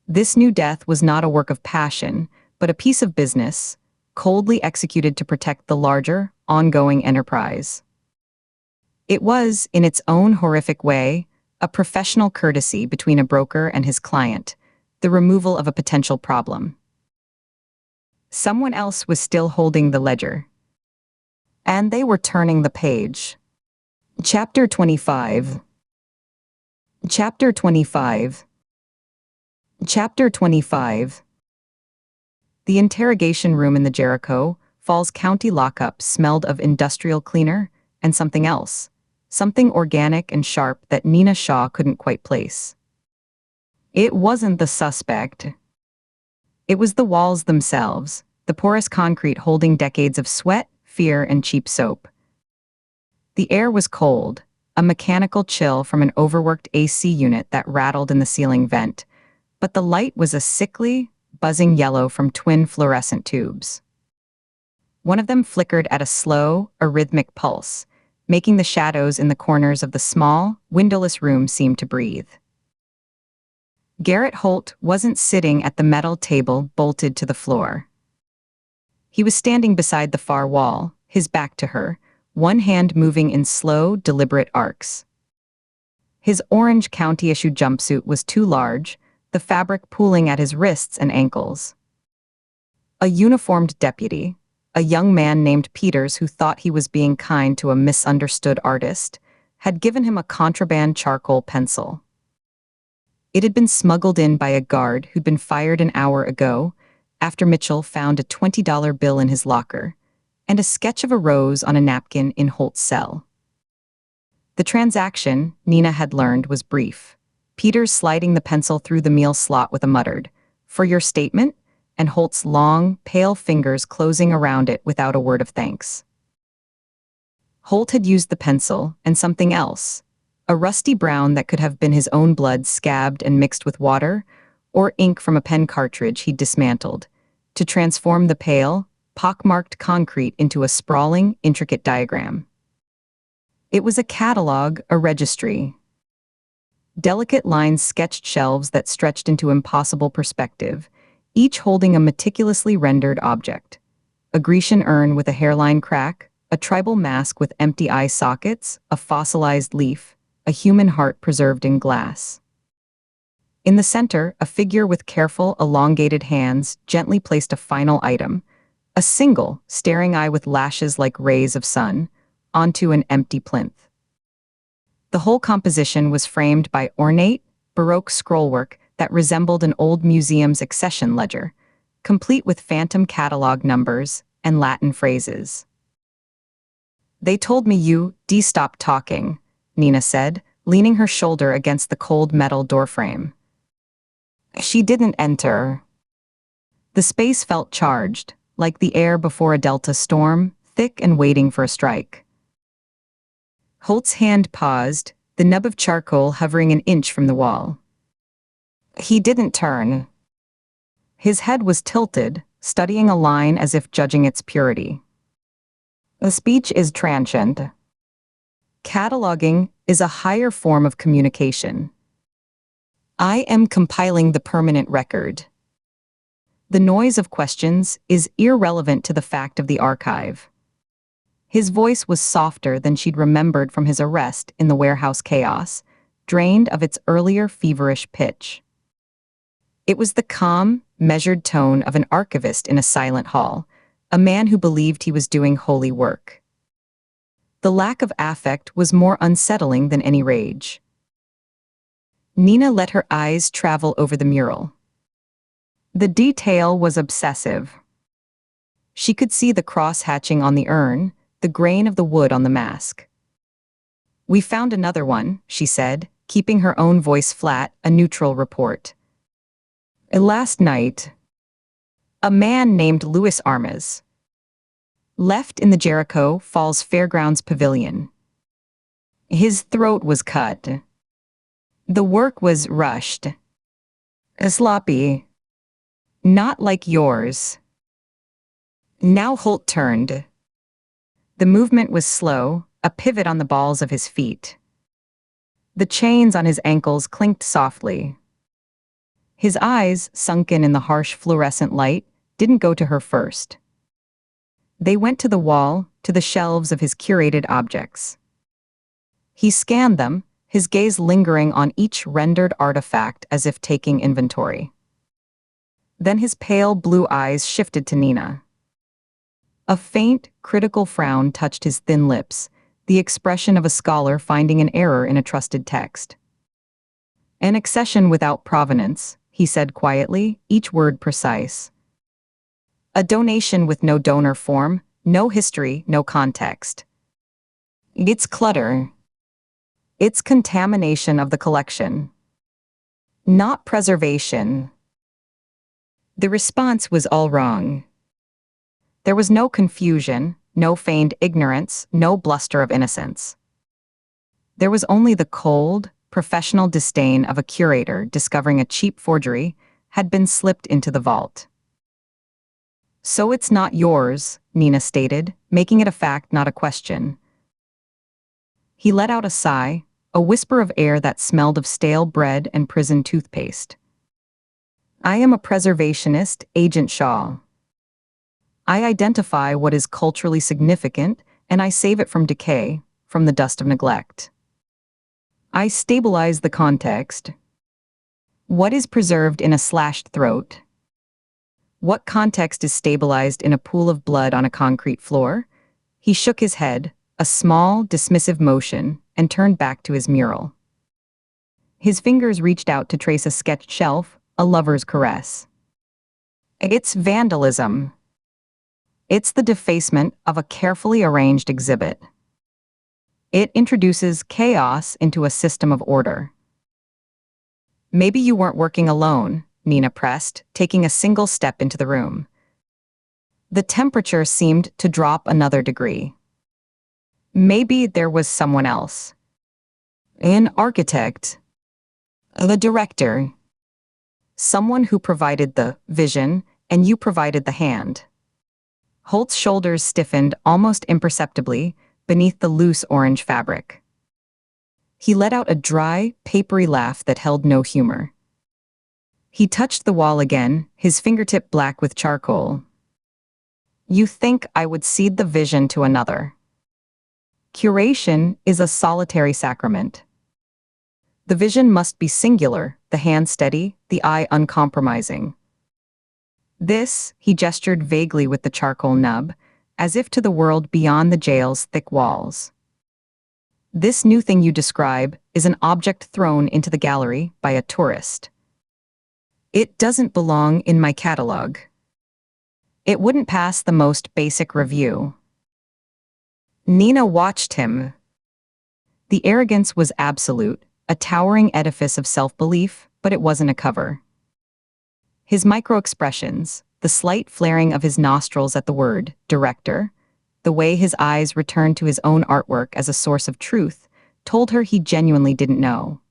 This new death was not a work of passion, but a piece of business, coldly executed to protect the larger, ongoing enterprise. It was, in its own horrific way, a professional courtesy between a broker and his client, the removal of a potential problem. Someone else was still holding the ledger. And they were turning the page. Chapter 25. Chapter 25. Chapter 25. The interrogation room in the Jericho Falls County lockup smelled of industrial cleaner and something else, something organic and sharp that Nina Shaw couldn't quite place. It wasn't the suspect. It was the walls themselves, the porous concrete holding decades of sweat, fear, and cheap soap. The air was cold, a mechanical chill from an overworked AC unit that rattled in the ceiling vent, but the light was a sickly, buzzing yellow from twin fluorescent tubes. One of them flickered at a slow, arrhythmic pulse, making the shadows in the corners of the small, windowless room seem to breathe. Garrett Holt wasn't sitting at the metal table bolted to the floor. He was standing beside the far wall, his back to her, one hand moving in slow, deliberate arcs. His orange county-issue jumpsuit was too large, the fabric pooling at his wrists and ankles. A uniformed deputy, a young man named Peters who thought he was being kind to a misunderstood artist, had given him a contraband charcoal pencil. It had been smuggled in by a guard who'd been fired an hour ago, after Mitchell found a $20 bill in his locker, and a sketch of a rose on a napkin in Holt's cell. The transaction, Nina had learned, was brief. Peters sliding the pencil through the meal slot with a muttered, "For your statement?" and Holt's long, pale fingers closing around it without a word of thanks. Holt had used the pencil and something else, a rusty brown that could have been his own blood scabbed and mixed with water, or ink from a pen cartridge he'd dismantled, to transform the pale, pockmarked concrete into a sprawling, intricate diagram. It was a catalog, a registry. Delicate lines sketched shelves that stretched into impossible perspective, each holding a meticulously rendered object. A Grecian urn with a hairline crack, a tribal mask with empty eye sockets, a fossilized leaf, a human heart preserved in glass. In the center, a figure with careful, elongated hands gently placed a final item, a single, staring eye with lashes like rays of sun, onto an empty plinth. The whole composition was framed by ornate, Baroque scrollwork that resembled an old museum's accession ledger, complete with phantom catalog numbers and Latin phrases. "They told me you stopped talking," Nina said, leaning her shoulder against the cold metal doorframe. She didn't enter. The space felt charged, like the air before a delta storm, thick and waiting for a strike. Holt's hand paused, the nub of charcoal hovering an inch from the wall. He didn't turn. His head was tilted, studying a line as if judging its purity. "The speech is transient. Cataloging is a higher form of communication. I am compiling the permanent record. The noise of questions is irrelevant to the fact of the archive." His voice was softer than she'd remembered from his arrest in the warehouse chaos, drained of its earlier feverish pitch. It was the calm, measured tone of an archivist in a silent hall, a man who believed he was doing holy work. The lack of affect was more unsettling than any rage. Nina let her eyes travel over the mural. The detail was obsessive. She could see the cross-hatching on the urn, the grain of the wood on the mask. "We found another one," she said, keeping her own voice flat, a neutral report. "Last night, a man named Louis Armas left in the Jericho Falls Fairgrounds Pavilion. His throat was cut. The work was rushed. Sloppy. Not like yours." Now Holt turned. The movement was slow, a pivot on the balls of his feet. The chains on his ankles clinked softly. His eyes, sunken in the harsh fluorescent light, didn't go to her first. They went to the wall, to the shelves of his curated objects. He scanned them, his gaze lingering on each rendered artifact as if taking inventory. Then his pale blue eyes shifted to Nina. A faint, critical frown touched his thin lips, the expression of a scholar finding an error in a trusted text. "An accession without provenance," he said quietly, each word precise. "A donation with no donor form, no history, no context. It's clutter. It's contamination of the collection. Not preservation." The response was all wrong. There was no confusion, no feigned ignorance, no bluster of innocence. There was only the cold, professional disdain of a curator discovering a cheap forgery had been slipped into the vault. "So it's not yours," Nina stated, making it a fact, not a question. He let out a sigh, a whisper of air that smelled of stale bread and prison toothpaste. "I am a preservationist, Agent Shaw. I identify what is culturally significant and I save it from decay, from the dust of neglect. I stabilize the context. What is preserved in a slashed throat? What context is stabilized in a pool of blood on a concrete floor? He shook his head, a small, dismissive motion, and turned back to his mural. His fingers reached out to trace a sketched shelf, a lover's caress. It's vandalism. It's the defacement of a carefully arranged exhibit. It introduces chaos into a system of order. Maybe you weren't working alone, Nina pressed, taking a single step into the room. The temperature seemed to drop another degree. Maybe there was someone else. An architect. The director. Someone who provided the vision, and you provided the hand. Holt's shoulders stiffened almost imperceptibly beneath the loose orange fabric. He let out a dry, papery laugh that held no humor. He touched the wall again, his fingertip black with charcoal. You think I would cede the vision to another? Curation is a solitary sacrament. The vision must be singular, the hand steady, the eye uncompromising. This, he gestured vaguely with the charcoal nub, as if to the world beyond the jail's thick walls. This new thing you describe is an object thrown into the gallery by a tourist. It doesn't belong in my catalog. It wouldn't pass the most basic review. Nina watched him. The arrogance was absolute, a towering edifice of self-belief, but it wasn't a cover. His micro-expressions, the slight flaring of his nostrils at the word director, the way his eyes returned to his own artwork as a source of truth, told her he genuinely didn't know.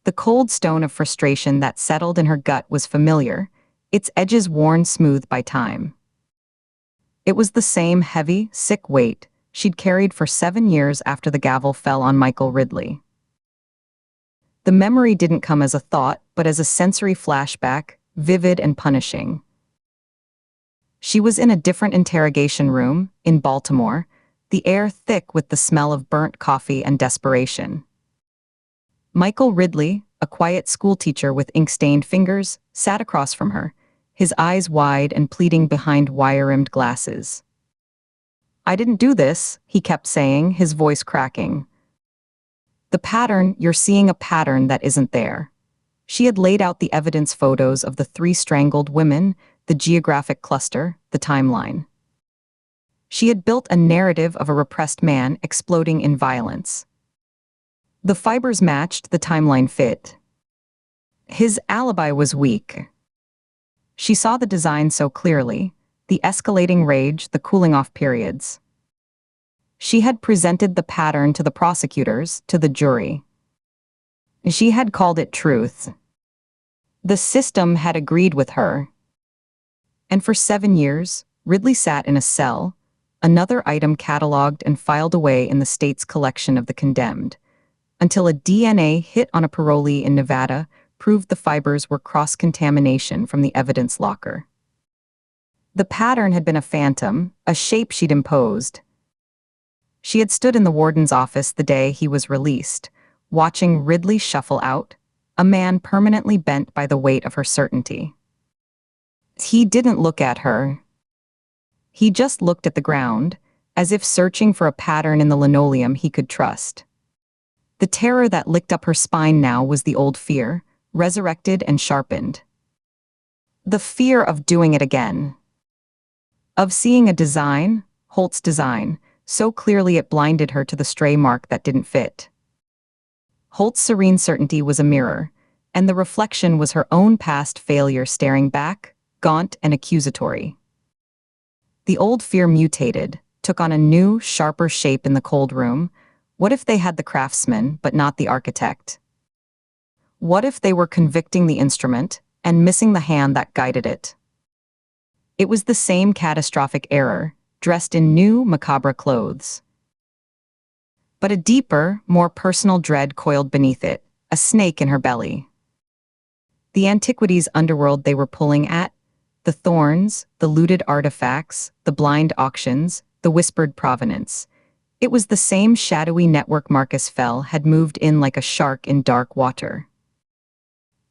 The cold stone of frustration that settled in her gut was familiar, its edges worn smooth by time. It was the same heavy, sick weight she'd carried for 7 years after the gavel fell on Michael Ridley. The memory didn't come as a thought, but as a sensory flashback, vivid and punishing. She was in a different interrogation room, in Baltimore, the air thick with the smell of burnt coffee and desperation. Michael Ridley, a quiet schoolteacher with ink-stained fingers, sat across from her, his eyes wide and pleading behind wire-rimmed glasses. I didn't do this, he kept saying, his voice cracking. The pattern, you're seeing a pattern that isn't there. She had laid out the evidence photos of the 3 strangled women, the geographic cluster, the timeline. She had built a narrative of a repressed man exploding in violence. The fibers matched, the timeline fit. His alibi was weak. She saw the design so clearly, the escalating rage, the cooling-off periods. She had presented the pattern to the prosecutors, to the jury. She had called it truth. The system had agreed with her. And for 7 years, Ridley sat in a cell, another item catalogued and filed away in the state's collection of the condemned, until a DNA hit on a parolee in Nevada proved the fibers were cross-contamination from the evidence locker. The pattern had been a phantom, a shape she'd imposed. She had stood in the warden's office the day he was released, watching Ridley shuffle out, a man permanently bent by the weight of her certainty. He didn't look at her. He just looked at the ground, as if searching for a pattern in the linoleum he could trust. The terror that licked up her spine now was the old fear, resurrected and sharpened. The fear of doing it again. Of seeing a design, Holt's design, so clearly it blinded her to the stray mark that didn't fit. Holt's serene certainty was a mirror, and the reflection was her own past failure staring back, gaunt and accusatory. The old fear mutated, took on a new, sharper shape in the cold room. What if they had the craftsman, but not the architect? What if they were convicting the instrument, and missing the hand that guided it? It was the same catastrophic error, dressed in new, macabre clothes. But a deeper, more personal dread coiled beneath it, a snake in her belly. The antiquities underworld they were pulling at, the thorns, the looted artifacts, the blind auctions, the whispered provenance. It was the same shadowy network Marcus Fell had moved in like a shark in dark water.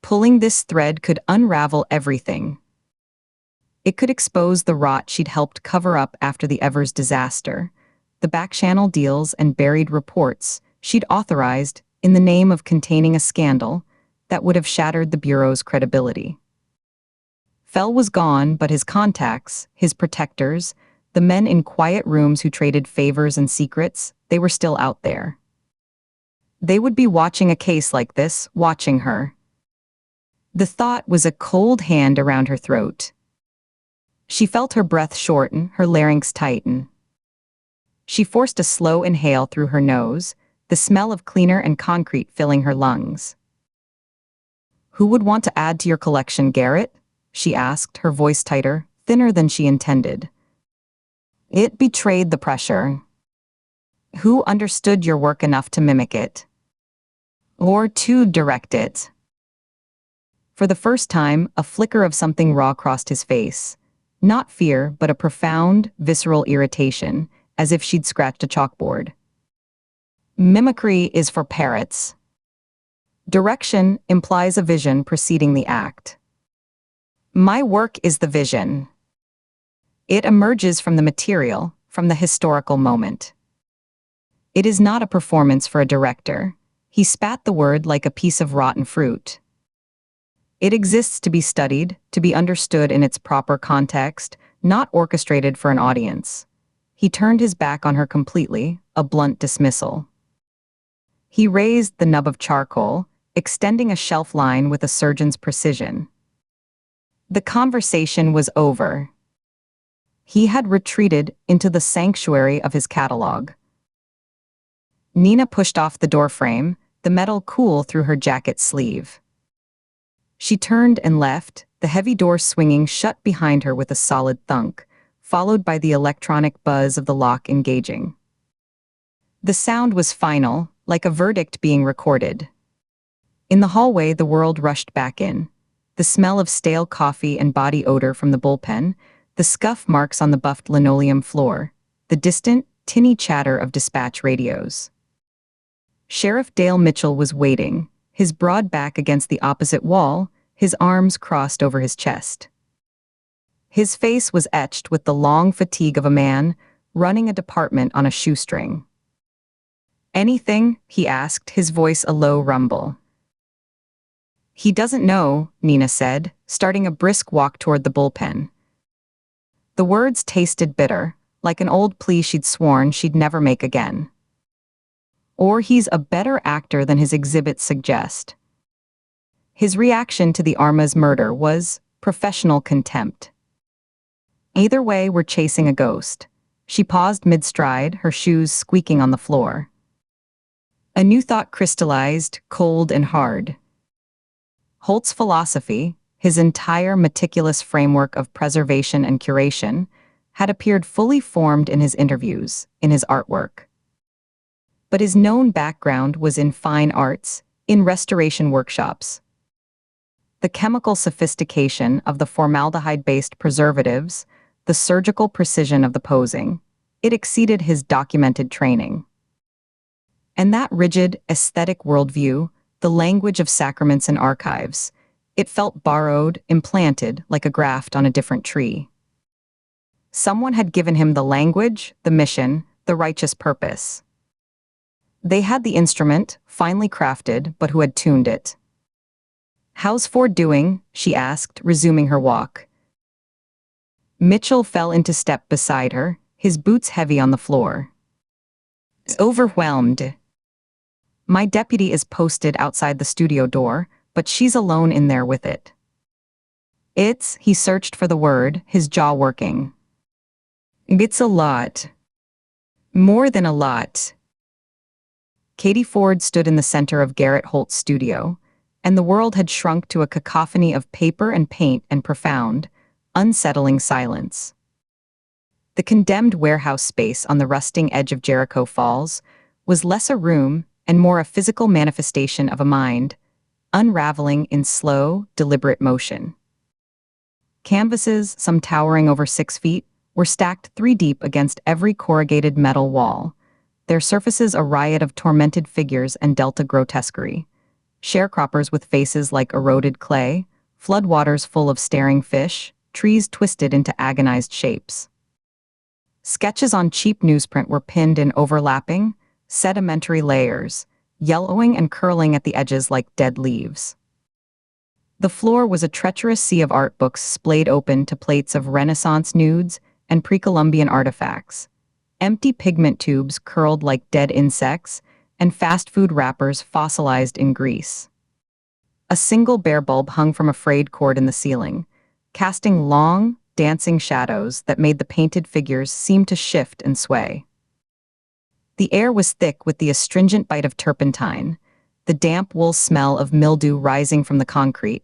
Pulling this thread could unravel everything. It could expose the rot she'd helped cover up after the Evers disaster, the back-channel deals and buried reports she'd authorized in the name of containing a scandal that would have shattered the Bureau's credibility. Fell was gone, but his contacts, his protectors, the men in quiet rooms who traded favors and secrets, they were still out there. They would be watching a case like this, watching her. The thought was a cold hand around her throat. She felt her breath shorten, her larynx tighten. She forced a slow inhale through her nose, the smell of cleaner and concrete filling her lungs. "Who would want to add to your collection, Garrett?" she asked, her voice tighter, thinner than she intended. It betrayed the pressure. Who understood your work enough to mimic it? Or to direct it? For the first time, a flicker of something raw crossed his face. Not fear, but a profound, visceral irritation, as if she'd scratched a chalkboard. Mimicry is for parrots. Direction implies a vision preceding the act. My work is the vision. It emerges from the material, from the historical moment. It is not a performance for a director. He spat the word like a piece of rotten fruit. It exists to be studied, to be understood in its proper context, not orchestrated for an audience. He turned his back on her completely, a blunt dismissal. He raised the nub of charcoal, extending a shelf line with a surgeon's precision. The conversation was over. He had retreated into the sanctuary of his catalog. Nina pushed off the doorframe, the metal cool through her jacket sleeve. She turned and left, the heavy door swinging shut behind her with a solid thunk, followed by the electronic buzz of the lock engaging. The sound was final, like a verdict being recorded. In the hallway, the world rushed back in. The smell of stale coffee and body odor from the bullpen, the scuff marks on the buffed linoleum floor, the distant, tinny chatter of dispatch radios. Sheriff Dale Mitchell was waiting, his broad back against the opposite wall, his arms crossed over his chest. His face was etched with the long fatigue of a man running a department on a shoestring. "Anything?" he asked, his voice a low rumble. "He doesn't know," Nina said, starting a brisk walk toward the bullpen. The words tasted bitter, like an old plea she'd sworn she'd never make again. Or he's a better actor than his exhibits suggest. His reaction to the Arma's murder was professional contempt. Either way, we're chasing a ghost. She paused mid-stride, her shoes squeaking on the floor. A new thought crystallized, cold and hard. Holt's philosophy, his entire meticulous framework of preservation and curation, had appeared fully formed in his interviews, in his artwork. But his known background was in fine arts, in restoration workshops. The chemical sophistication of the formaldehyde-based preservatives, the surgical precision of the posing, it exceeded his documented training. And that rigid, aesthetic worldview, the language of sacraments and archives, it felt borrowed, implanted, like a graft on a different tree. Someone had given him the language, the mission, the righteous purpose. They had the instrument, finely crafted, but who had tuned it. "How's Ford doing?" she asked, resuming her walk. Mitchell fell into step beside her, his boots heavy on the floor. "Overwhelmed. My deputy is posted outside the studio door, but she's alone in there with it." He searched for the word, his jaw working. "It's a lot. More than a lot." Katie Ford stood in the center of Garrett Holt's studio, and the world had shrunk to a cacophony of paper and paint and profound, unsettling silence. The condemned warehouse space on the rusting edge of Jericho Falls was less a room and more a physical manifestation of a mind, unraveling in slow, deliberate motion. Canvases, some towering over 6 feet, were stacked 3 deep against every corrugated metal wall, their surfaces a riot of tormented figures and delta grotesquerie. Sharecroppers with faces like eroded clay, floodwaters full of staring fish, trees twisted into agonized shapes. Sketches on cheap newsprint were pinned in overlapping, sedimentary layers, yellowing and curling at the edges like dead leaves. The floor was a treacherous sea of art books splayed open to plates of Renaissance nudes and pre-Columbian artifacts, empty pigment tubes curled like dead insects, and fast food wrappers fossilized in grease. A single bare bulb hung from a frayed cord in the ceiling, casting long, dancing shadows that made the painted figures seem to shift and sway. The air was thick with the astringent bite of turpentine, the damp wool smell of mildew rising from the concrete,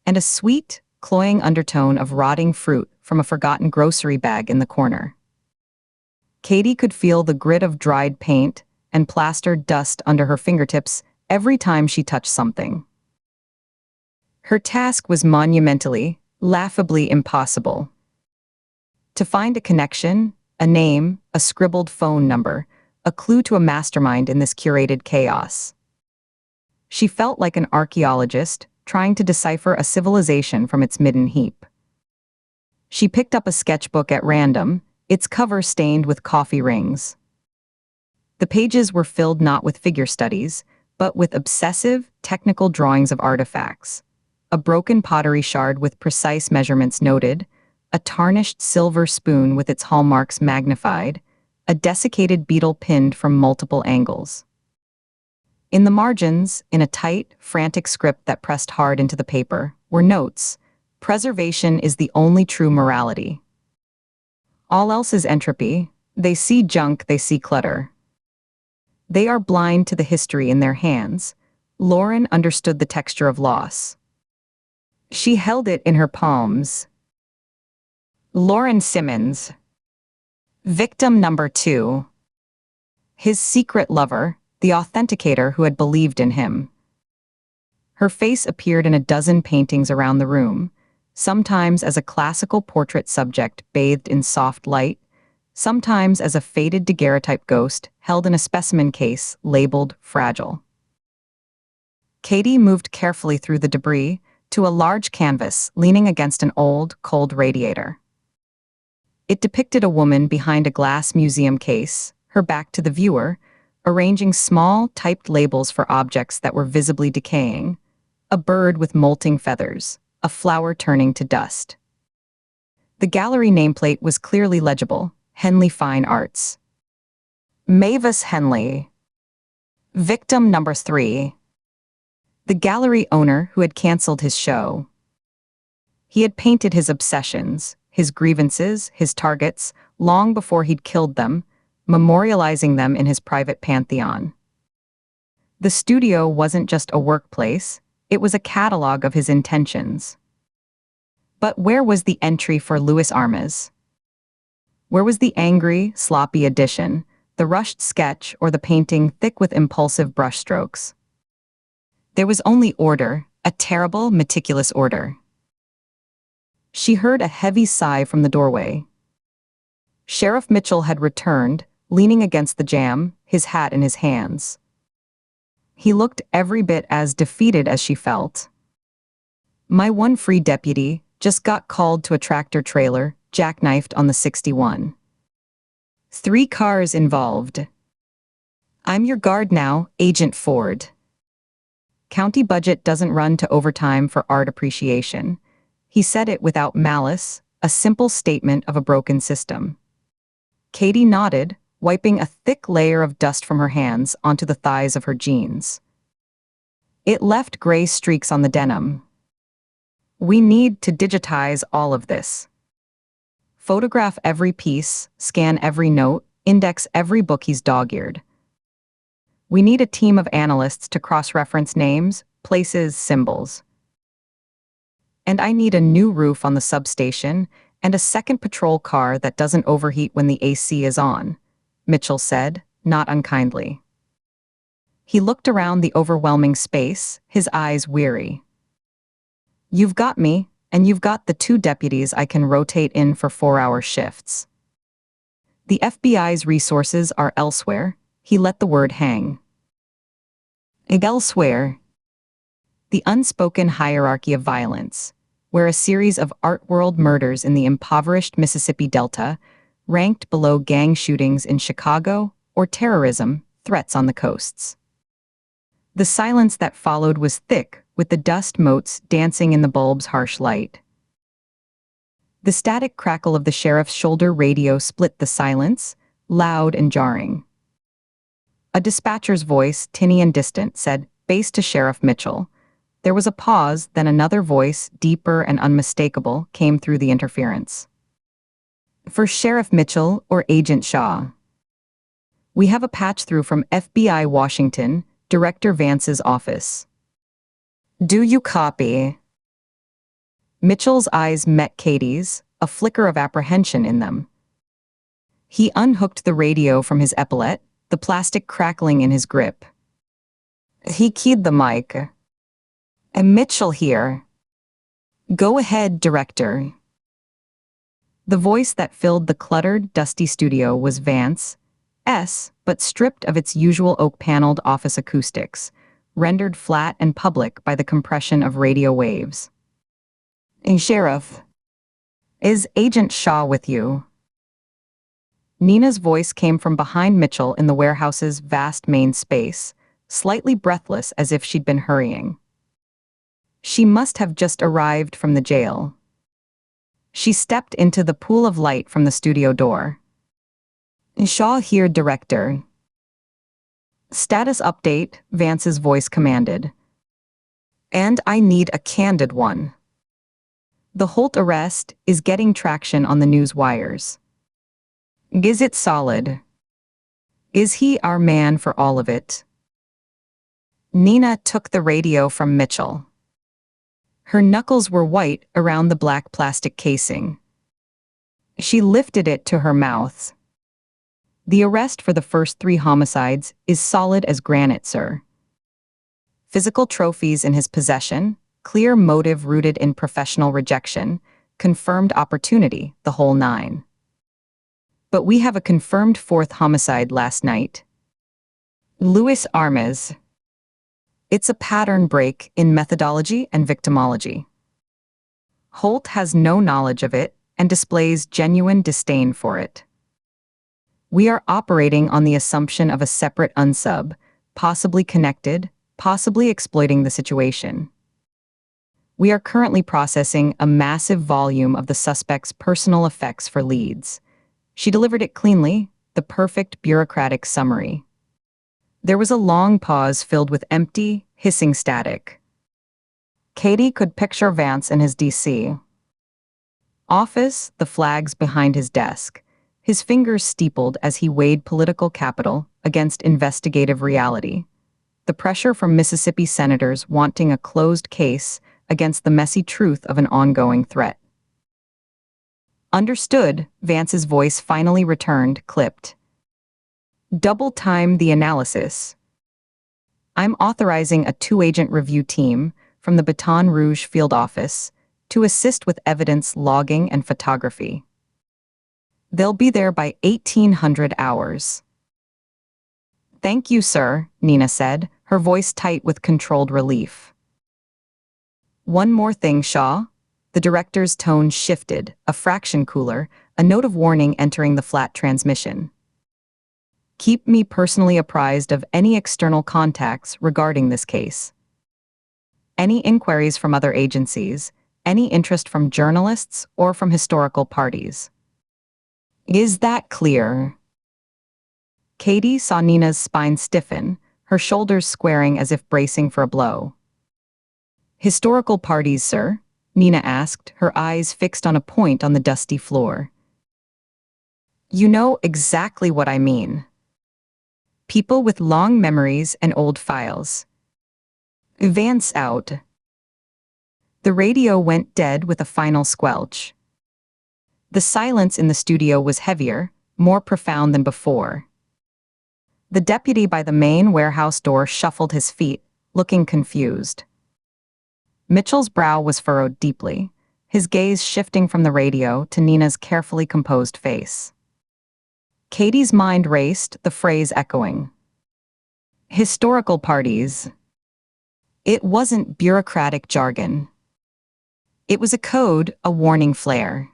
and a sweet, cloying undertone of rotting fruit from a forgotten grocery bag in the corner. Katie could feel the grit of dried paint and plastered dust under her fingertips every time she touched something. Her task was monumentally, laughably impossible. To find a connection, a name, a scribbled phone number, a clue to a mastermind in this curated chaos. She felt like an archaeologist trying to decipher a civilization from its midden heap. She picked up a sketchbook at random, its cover stained with coffee rings. The pages were filled not with figure studies, but with obsessive, technical drawings of artifacts. A broken pottery shard with precise measurements noted, a tarnished silver spoon with its hallmarks magnified, a desiccated beetle pinned from multiple angles. In the margins, in a tight, frantic script that pressed hard into the paper, were notes: "Preservation is the only true morality. All else is entropy. They see junk, they see clutter. They are blind to the history in their hands." Lauren understood the texture of loss. She held it in her palms. Lauren Simmons. Victim number 2. His secret lover, the authenticator who had believed in him. Her face appeared in a dozen paintings around the room, sometimes as a classical portrait subject bathed in soft light, sometimes as a faded daguerreotype ghost held in a specimen case labeled fragile. Katie moved carefully through the debris to a large canvas leaning against an old, cold radiator. It depicted a woman behind a glass museum case, her back to the viewer, arranging small, typed labels for objects that were visibly decaying: a bird with molting feathers, a flower turning to dust. The gallery nameplate was clearly legible: Henley Fine Arts. Mavis Henley. Victim number 3. The gallery owner who had canceled his show. He had painted his obsessions, his grievances, his targets, long before he'd killed them, memorializing them in his private pantheon. The studio wasn't just a workplace, it was a catalog of his intentions. But where was the entry for Louis Armas? Where was the angry, sloppy addition, the rushed sketch, or the painting thick with impulsive brushstrokes? There was only order, a terrible, meticulous order. She heard a heavy sigh from the doorway. Sheriff Mitchell had returned, leaning against the jamb, his hat in his hands. He looked every bit as defeated as she felt. "My one free deputy just got called to a tractor trailer, jackknifed on the 61. 3 cars involved. I'm your guard now, Agent Ford. County budget doesn't run to overtime for art appreciation." He said it without malice, a simple statement of a broken system. Katie nodded, wiping a thick layer of dust from her hands onto the thighs of her jeans. It left gray streaks on the denim. "We need to digitize all of this. Photograph every piece, scan every note, index every book he's dog-eared. We need a team of analysts to cross-reference names, places, symbols. And I need a new roof on the substation and a second patrol car that doesn't overheat when the AC is on," Mitchell said, not unkindly. He looked around the overwhelming space, his eyes weary. "You've got me, and you've got the 2 deputies I can rotate in for 4-hour shifts. The FBI's resources are elsewhere. He let the word hang. Elsewhere. The unspoken hierarchy of violence, where a series of art-world murders in the impoverished Mississippi Delta ranked below gang shootings in Chicago or terrorism threats on the coasts. The silence that followed was thick, with the dust motes dancing in the bulb's harsh light. The static crackle of the sheriff's shoulder radio split the silence, loud and jarring. A dispatcher's voice, tinny and distant, said, "Base to Sheriff Mitchell." There was a pause, then another voice, deeper and unmistakable, came through the interference. "For Sheriff Mitchell or Agent Shaw?" "We have a patch-through from FBI Washington, Director Vance's office." "Do you copy?" Mitchell's eyes met Katie's, a flicker of apprehension in them. He unhooked the radio from his epaulette, the plastic crackling in his grip. He keyed the mic. "Mitchell here." "Go ahead, Director." The voice that filled the cluttered, dusty studio was Vance's, but stripped of its usual oak-paneled office acoustics, rendered flat and public by the compression of radio waves. "Sheriff, is Agent Shaw with you?" Nina's voice came from behind Mitchell in the warehouse's vast main space, slightly breathless as if she'd been hurrying. She must have just arrived from the jail. She stepped into the pool of light from the studio door. "Shaw here, Director." "Status update," Vance's voice commanded. "And I need a candid one. The Holt arrest is getting traction on the news wires. Is it solid? Is he our man for all of it?" Nina took the radio from Mitchell. Her knuckles were white around the black plastic casing. She lifted it to her mouth. "The arrest for the first 3 homicides is solid as granite, sir. Physical trophies in his possession, clear motive rooted in professional rejection, confirmed opportunity, the whole 9. But we have a confirmed 4th homicide last night. Luis Armas. It's a pattern break in methodology and victimology. Holt has no knowledge of it and displays genuine disdain for it. We are operating on the assumption of a separate unsub, possibly connected, possibly exploiting the situation. We are currently processing a massive volume of the suspect's personal effects for leads." She delivered it cleanly, the perfect bureaucratic summary. There was a long pause filled with empty, hissing static. Katie could picture Vance in his DC office, the flags behind his desk, his fingers steepled as he weighed political capital against investigative reality, the pressure from Mississippi senators wanting a closed case against the messy truth of an ongoing threat. "Understood," Vance's voice finally returned, clipped. "Double time the analysis. I'm authorizing a 2-agent review team from the Baton Rouge field office to assist with evidence logging and photography. They'll be there by 1800 hours. "Thank you, sir," Nina said, her voice tight with controlled relief. "One more thing, Shaw." The director's tone shifted, a fraction cooler, a note of warning entering the flat transmission. "Keep me personally apprised of any external contacts regarding this case. Any inquiries from other agencies, any interest from journalists or from historical parties." "Is that clear?" Katie saw Nina's spine stiffen, her shoulders squaring as if bracing for a blow. "Historical parties, sir?" Nina asked, her eyes fixed on a point on the dusty floor. "You know exactly what I mean. People with long memories and old files." Vance out. The radio went dead with a final squelch. The silence in the studio was heavier, more profound than before. The deputy by the main warehouse door shuffled his feet, looking confused. Mitchell's brow was furrowed deeply, his gaze shifting from the radio to Nina's carefully composed face. Katie's mind raced, the phrase echoing. Historical parties. It wasn't bureaucratic jargon. It was a code, a warning flare.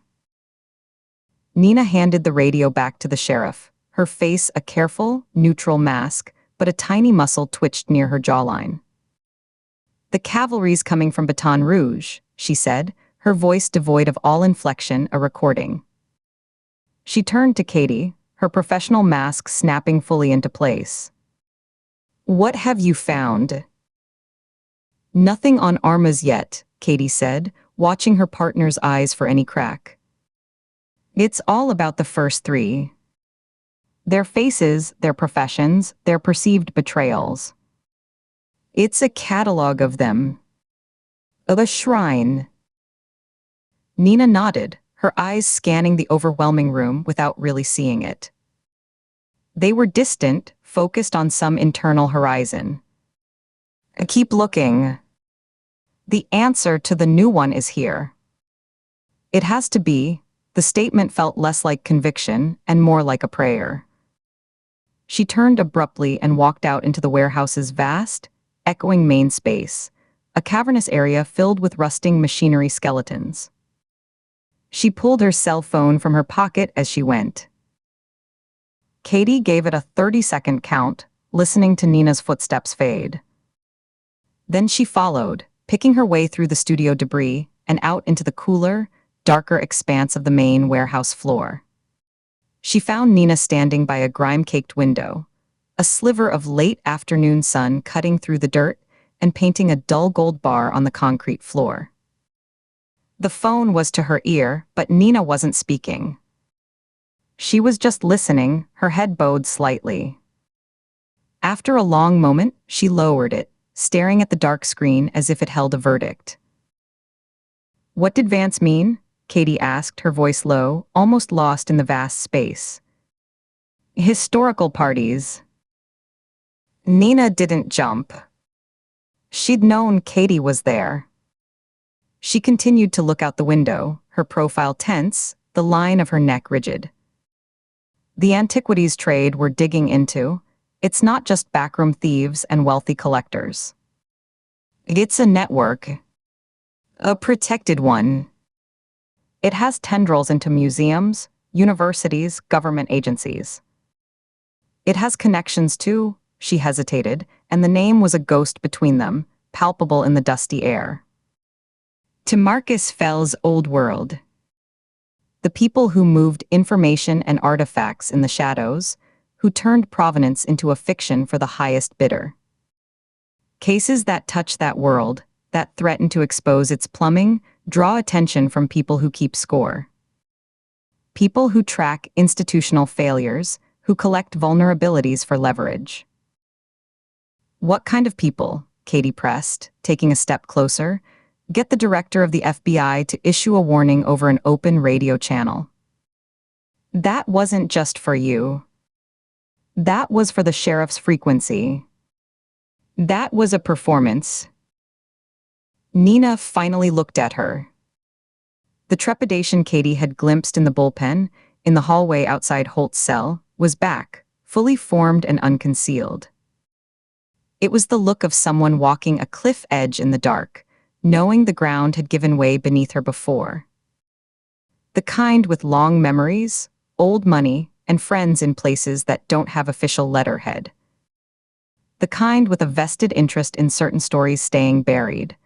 Nina handed the radio back to the sheriff, her face a careful, neutral mask, but a tiny muscle twitched near her jawline. The cavalry's coming from Baton Rouge, she said, her voice devoid of all inflection, a recording. She turned to Katie, her professional mask snapping fully into place. What have you found? Nothing on Armas yet, Katie said, watching her partner's eyes for any crack. It's all about the first three. Their faces, their professions, their perceived betrayals. It's a catalog of them. Of a shrine. Nina nodded, her eyes scanning the overwhelming room without really seeing it. They were distant, focused on some internal horizon. Keep looking. The answer to the new one is here. It has to be. The statement felt less like conviction and more like a prayer. She turned abruptly and walked out into the warehouse's vast, echoing main space, a cavernous area filled with rusting machinery skeletons. She pulled her cell phone from her pocket as she went. Katie gave it a 30-second count, listening to Nina's footsteps fade. Then she followed, picking her way through the studio debris and out into the cooler, darker expanse of the main warehouse floor. She found Nina standing by a grime-caked window, a sliver of late afternoon sun cutting through the dirt and painting a dull gold bar on the concrete floor. The phone was to her ear, but Nina wasn't speaking. She was just listening, her head bowed slightly. After a long moment, she lowered it, staring at the dark screen as if it held a verdict. What did Vance mean? Katie asked, her voice low, almost lost in the vast space. Historical parties. Nina didn't jump. She'd known Katie was there. She continued to look out the window, her profile tense, the line of her neck rigid. The antiquities trade we're digging into, it's not just backroom thieves and wealthy collectors. It's a network. A protected one. It has tendrils into museums, universities, government agencies. It has connections too, she hesitated, and the name was a ghost between them, palpable in the dusty air. To Marcus Fell's old world. The people who moved information and artifacts in the shadows, who turned provenance into a fiction for the highest bidder. Cases that touch that world, that threaten to expose its plumbing, draw attention from people who keep score. People who track institutional failures, who collect vulnerabilities for leverage. What kind of people? Katie pressed, taking a step closer. Get the director of the FBI to issue a warning over an open radio channel. That wasn't just for you. That was for the sheriff's frequency. That was a performance. Nina finally looked at her. The trepidation Katie had glimpsed in the bullpen, in the hallway outside Holt's cell, was back, fully formed and unconcealed. It was the look of someone walking a cliff edge in the dark, knowing the ground had given way beneath her before. The kind with long memories, old money, and friends in places that don't have official letterhead. The kind with a vested interest in certain stories staying buried.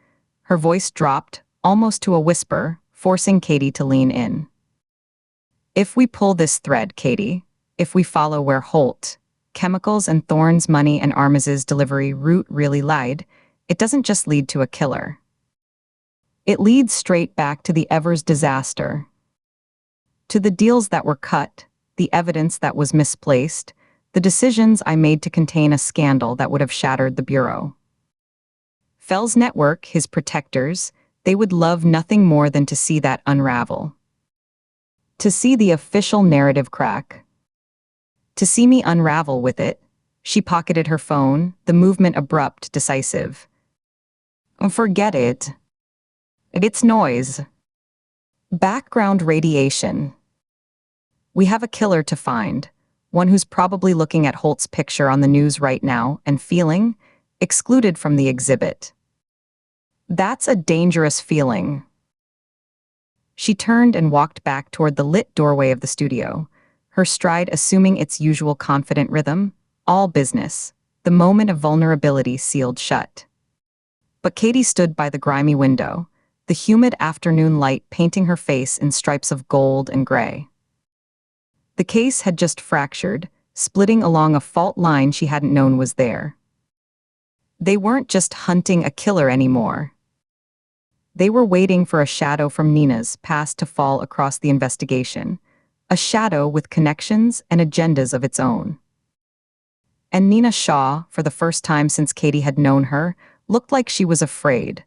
Her voice dropped, almost to a whisper, forcing Katie to lean in. If we pull this thread, Katie, if we follow where Holt, Chemicals and Thorne's money and Armas's delivery route really lied, it doesn't just lead to a killer. It leads straight back to the Evers disaster. To the deals that were cut, the evidence that was misplaced, the decisions I made to contain a scandal that would have shattered the Bureau. Fell's network, his protectors, they would love nothing more than to see that unravel. To see the official narrative crack. To see me unravel with it. She pocketed her phone, the movement abrupt, decisive. Forget it. It's noise. Background radiation. We have a killer to find. one who's probably looking at Holt's picture on the news right now and feeling excluded from the exhibit. That's a dangerous feeling. She turned and walked back toward the lit doorway of the studio, her stride assuming its usual confident rhythm, all business, the moment of vulnerability sealed shut. But Katie stood by the grimy window, the humid afternoon light painting her face in stripes of gold and gray. The case had just fractured, splitting along a fault line she hadn't known was there. They weren't just hunting a killer anymore. They were waiting for a shadow from Nina's past to fall across the investigation, a shadow with connections and agendas of its own. And Nina Shaw, for the first time since Katie had known her, looked like she was afraid,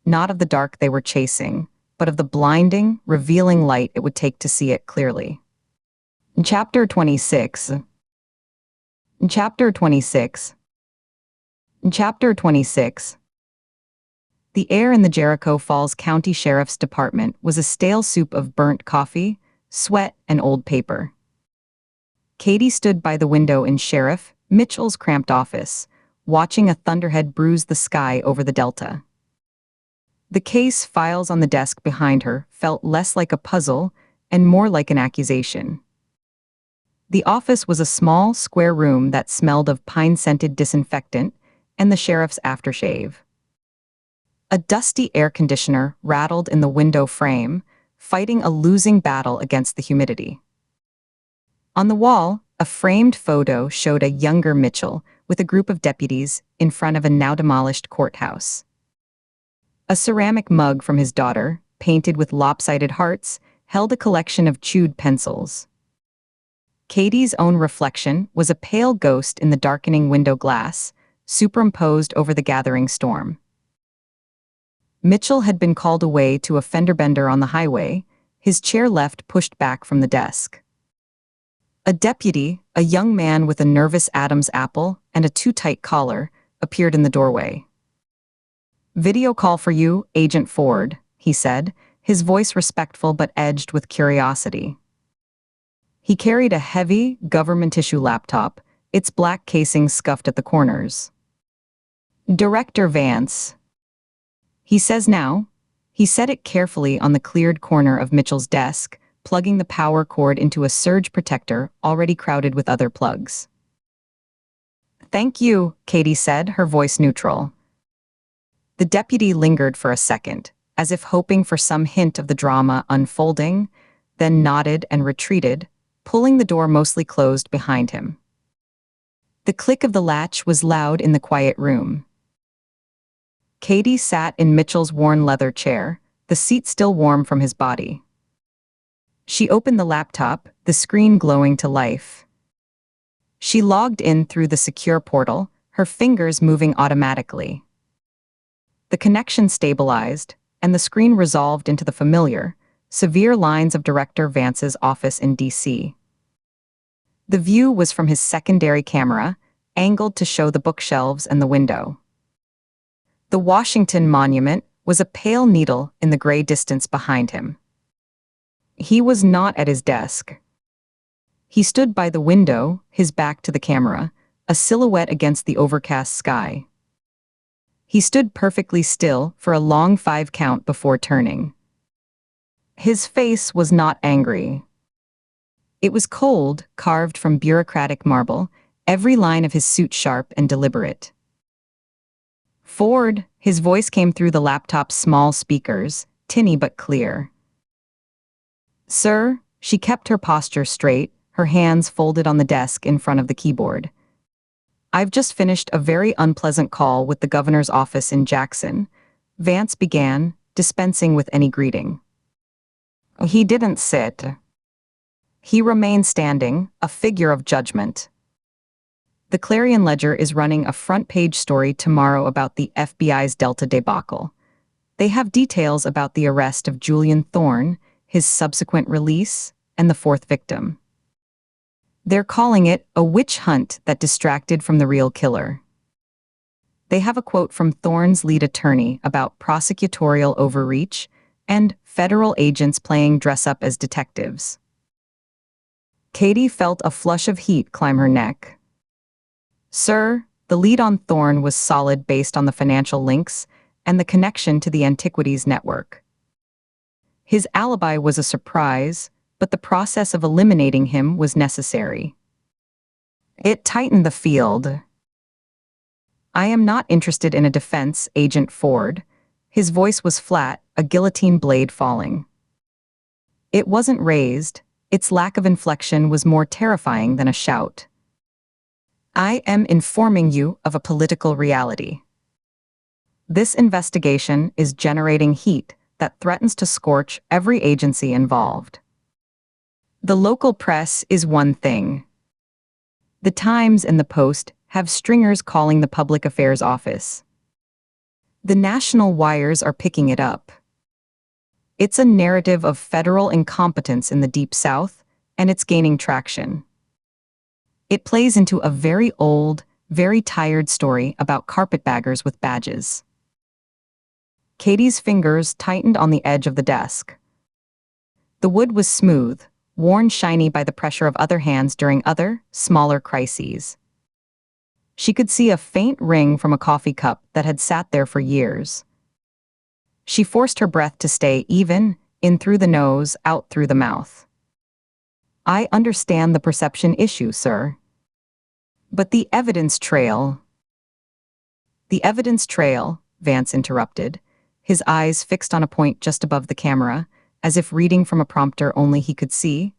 not of the dark they were chasing, but of the blinding, revealing light it would take to see it clearly. Chapter 26. Chapter 26. Chapter 26. The air in the Jericho Falls County Sheriff's Department was a stale soup of burnt coffee, sweat, and old paper. Katie stood by the window in Sheriff Mitchell's cramped office, watching a thunderhead bruise the sky over the delta. The case files on the desk behind her felt less like a puzzle and more like an accusation. The office was a small, square room that smelled of pine-scented disinfectant and the sheriff's aftershave. A dusty air conditioner rattled in the window frame, fighting a losing battle against the humidity. On the wall, a framed photo showed a younger Mitchell with a group of deputies in front of a now-demolished courthouse. A ceramic mug from his daughter, painted with lopsided hearts, held a collection of chewed pencils. Katie's own reflection was a pale ghost in the darkening window glass, superimposed over the gathering storm. Mitchell had been called away to a fender bender on the highway, his chair left pushed back from the desk. A deputy, a young man with a nervous Adam's apple and a too-tight collar, appeared in the doorway. "Video call for you, Agent Ford," he said, his voice respectful but edged with curiosity. He carried a heavy, government-issue laptop, its black casing scuffed at the corners. "Director Vance," he says now. He set it carefully on the cleared corner of Mitchell's desk, plugging the power cord into a surge protector already crowded with other plugs. "Thank you," Katie said, her voice neutral. The deputy lingered for a second, as if hoping for some hint of the drama unfolding, then nodded and retreated, pulling the door mostly closed behind him. The click of the latch was loud in the quiet room. Katie sat in Mitchell's worn leather chair, the seat still warm from his body. She opened the laptop, the screen glowing to life. She logged in through the secure portal, her fingers moving automatically. The connection stabilized, and the screen resolved into the familiar, severe lines of Director Vance's office in D.C. The view was from his secondary camera, angled to show the bookshelves and the window. The Washington Monument was a pale needle in the gray distance behind him. He was not at his desk. He stood by the window, his back to the camera, a silhouette against the overcast sky. He stood perfectly still for a long 5 count before turning. His face was not angry. It was cold, carved from bureaucratic marble, every line of his suit sharp and deliberate. "Ford," his voice came through the laptop's small speakers, tinny but clear. "Sir," she kept her posture straight, her hands folded on the desk in front of the keyboard. "I've just finished a very unpleasant call with the governor's office in Jackson," Vance began, dispensing with any greeting. He didn't sit. He remained standing, a figure of judgment. The Clarion Ledger is running a front-page story tomorrow about the FBI's Delta debacle. They have details about the arrest of Julian Thorne, his subsequent release, and the 4th victim. They're calling it a witch hunt that distracted from the real killer. They have a quote from Thorne's lead attorney about prosecutorial overreach and federal agents playing dress-up as detectives. Katie felt a flush of heat climb her neck. Sir, the lead on Thorne was solid based on the financial links and the connection to the antiquities network. His alibi was a surprise, but the process of eliminating him was necessary. It tightened the field. I am not interested in a defense, Agent Ford. His voice was flat, a guillotine blade falling. It wasn't raised. Its lack of inflection was more terrifying than a shout. I am informing you of a political reality. This investigation is generating heat that threatens to scorch every agency involved. The local press is one thing. The Times and the Post have stringers calling the Public Affairs Office. The national wires are picking it up. It's a narrative of federal incompetence in the Deep South, and it's gaining traction. It plays into a very old, very tired story about carpetbaggers with badges. Katie's fingers tightened on the edge of the desk. The wood was smooth, worn shiny by the pressure of other hands during other, smaller crises. She could see a faint ring from a coffee cup that had sat there for years. She forced her breath to stay even, in through the nose, out through the mouth. I understand the perception issue, sir. But the evidence trail... The evidence trail, Vance interrupted, his eyes fixed on a point just above the camera, as if reading from a prompter only he could see,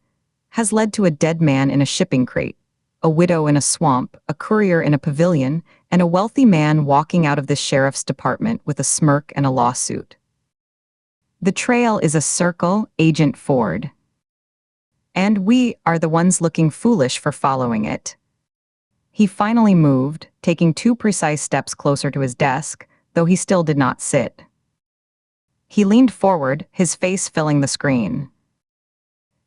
has led to a dead man in a shipping crate, a widow in a swamp, a courier in a pavilion, and a wealthy man walking out of the sheriff's department with a smirk and a lawsuit. The trail is a circle, Agent Ford. And we are the ones looking foolish for following it. He finally moved, taking 2 precise steps closer to his desk, though he still did not sit. He leaned forward, his face filling the screen.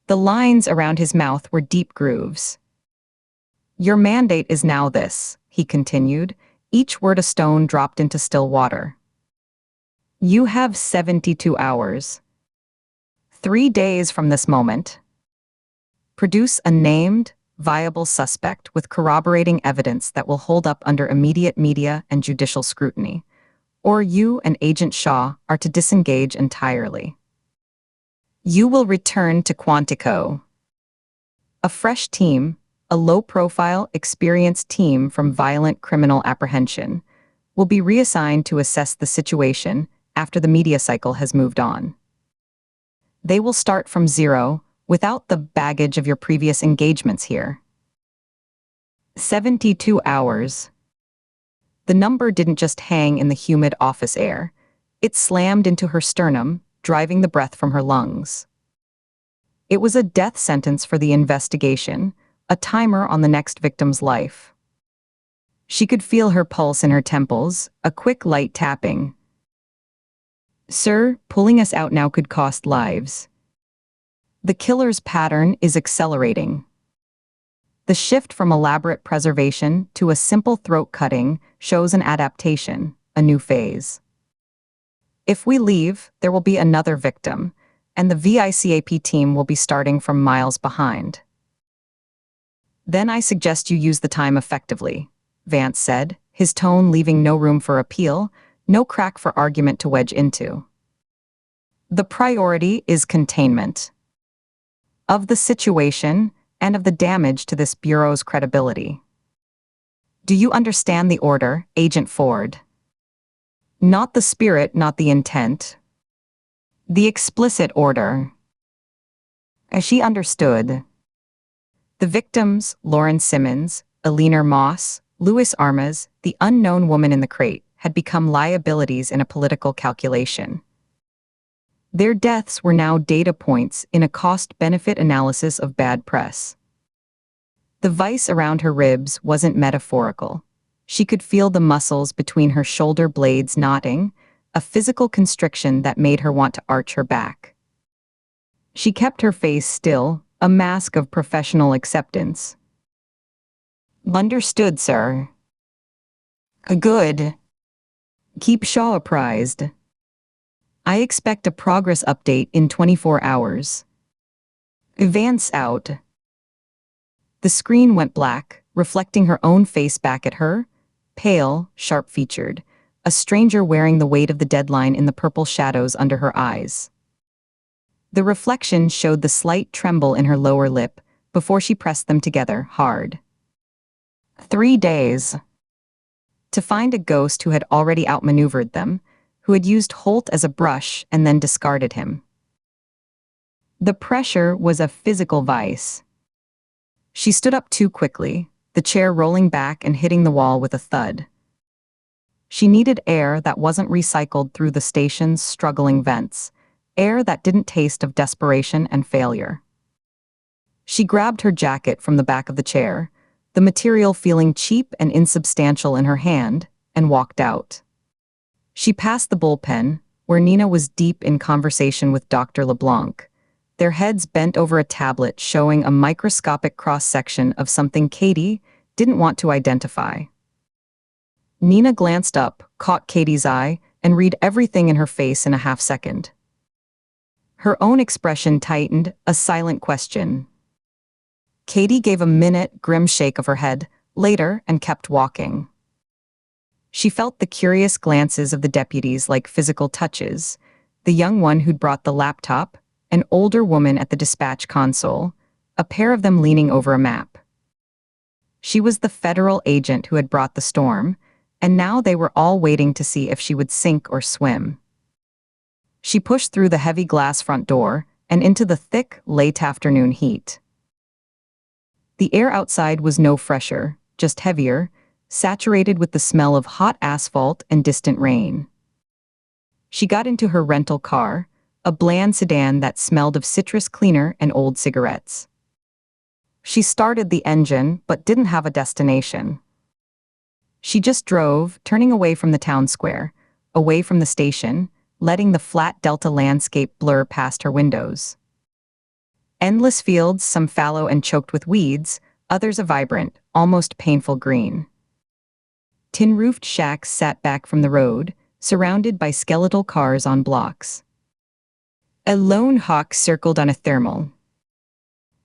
The lines around his mouth were deep grooves. Your mandate is now this, he continued, each word a stone dropped into still water. You have 72 hours. 3 days from this moment. Produce a named, viable suspect with corroborating evidence that will hold up under immediate media and judicial scrutiny, or you and Agent Shaw are to disengage entirely. You will return to Quantico. A fresh team, a low-profile, experienced team from Violent Criminal Apprehension, will be reassigned to assess the situation after the media cycle has moved on. They will start from zero, without the baggage of your previous engagements here. 72 hours. The number didn't just hang in the humid office air. It slammed into her sternum, driving the breath from her lungs. It was a death sentence for the investigation, a timer on the next victim's life. She could feel her pulse in her temples, a quick light tapping. Sir, pulling us out now could cost lives. The killer's pattern is accelerating. The shift from elaborate preservation to a simple throat cutting shows an adaptation, a new phase. If we leave, there will be another victim, and the VICAP team will be starting from miles behind. Then I suggest you use the time effectively, Vance said, his tone leaving no room for appeal, no crack for argument to wedge into. The priority is containment. Of the situation, and of the damage to this bureau's credibility. Do you understand the order, Agent Ford? Not the spirit, not the intent. The explicit order. As she understood. The victims, Lauren Simmons, Eleanor Moss, Louis Armas, the unknown woman in the crate, had become liabilities in a political calculation. Their deaths were now data points in a cost-benefit analysis of bad press. The vice around her ribs wasn't metaphorical. She could feel the muscles between her shoulder blades knotting, a physical constriction that made her want to arch her back. She kept her face still, a mask of professional acceptance. Understood, sir. Good. Keep Shaw apprised. I expect a progress update in 24 hours. Vance out. The screen went black, reflecting her own face back at her, pale, sharp-featured, a stranger wearing the weight of the deadline in the purple shadows under her eyes. The reflection showed the slight tremble in her lower lip before she pressed them together hard. 3 days. To find a ghost who had already outmaneuvered them, who had used Holt as a brush and then discarded him. The pressure was a physical vice. She stood up too quickly, the chair rolling back and hitting the wall with a thud. She needed air that wasn't recycled through the station's struggling vents, air that didn't taste of desperation and failure. She grabbed her jacket from the back of the chair, the material feeling cheap and insubstantial in her hand, and walked out. She passed the bullpen, where Nina was deep in conversation with Dr. LeBlanc, their heads bent over a tablet showing a microscopic cross-section of something Katie didn't want to identify. Nina glanced up, caught Katie's eye, and read everything in her face in a half-second. Her own expression tightened, a silent question. Katie gave a minute, grim shake of her head, later, and kept walking. She felt the curious glances of the deputies like physical touches, the young one who'd brought the laptop, an older woman at the dispatch console, a pair of them leaning over a map. She was the federal agent who had brought the storm, and now they were all waiting to see if she would sink or swim. She pushed through the heavy glass front door and into the thick, late afternoon heat. The air outside was no fresher, just heavier, saturated with the smell of hot asphalt and distant rain. She got into her rental car, a bland sedan that smelled of citrus cleaner and old cigarettes. She started the engine but didn't have a destination. She just drove, turning away from the town square, away from the station, letting the flat delta landscape blur past her windows. Endless fields, some fallow and choked with weeds, others a vibrant, almost painful green. Tin-roofed shacks sat back from the road, surrounded by skeletal cars on blocks. A lone hawk circled on a thermal.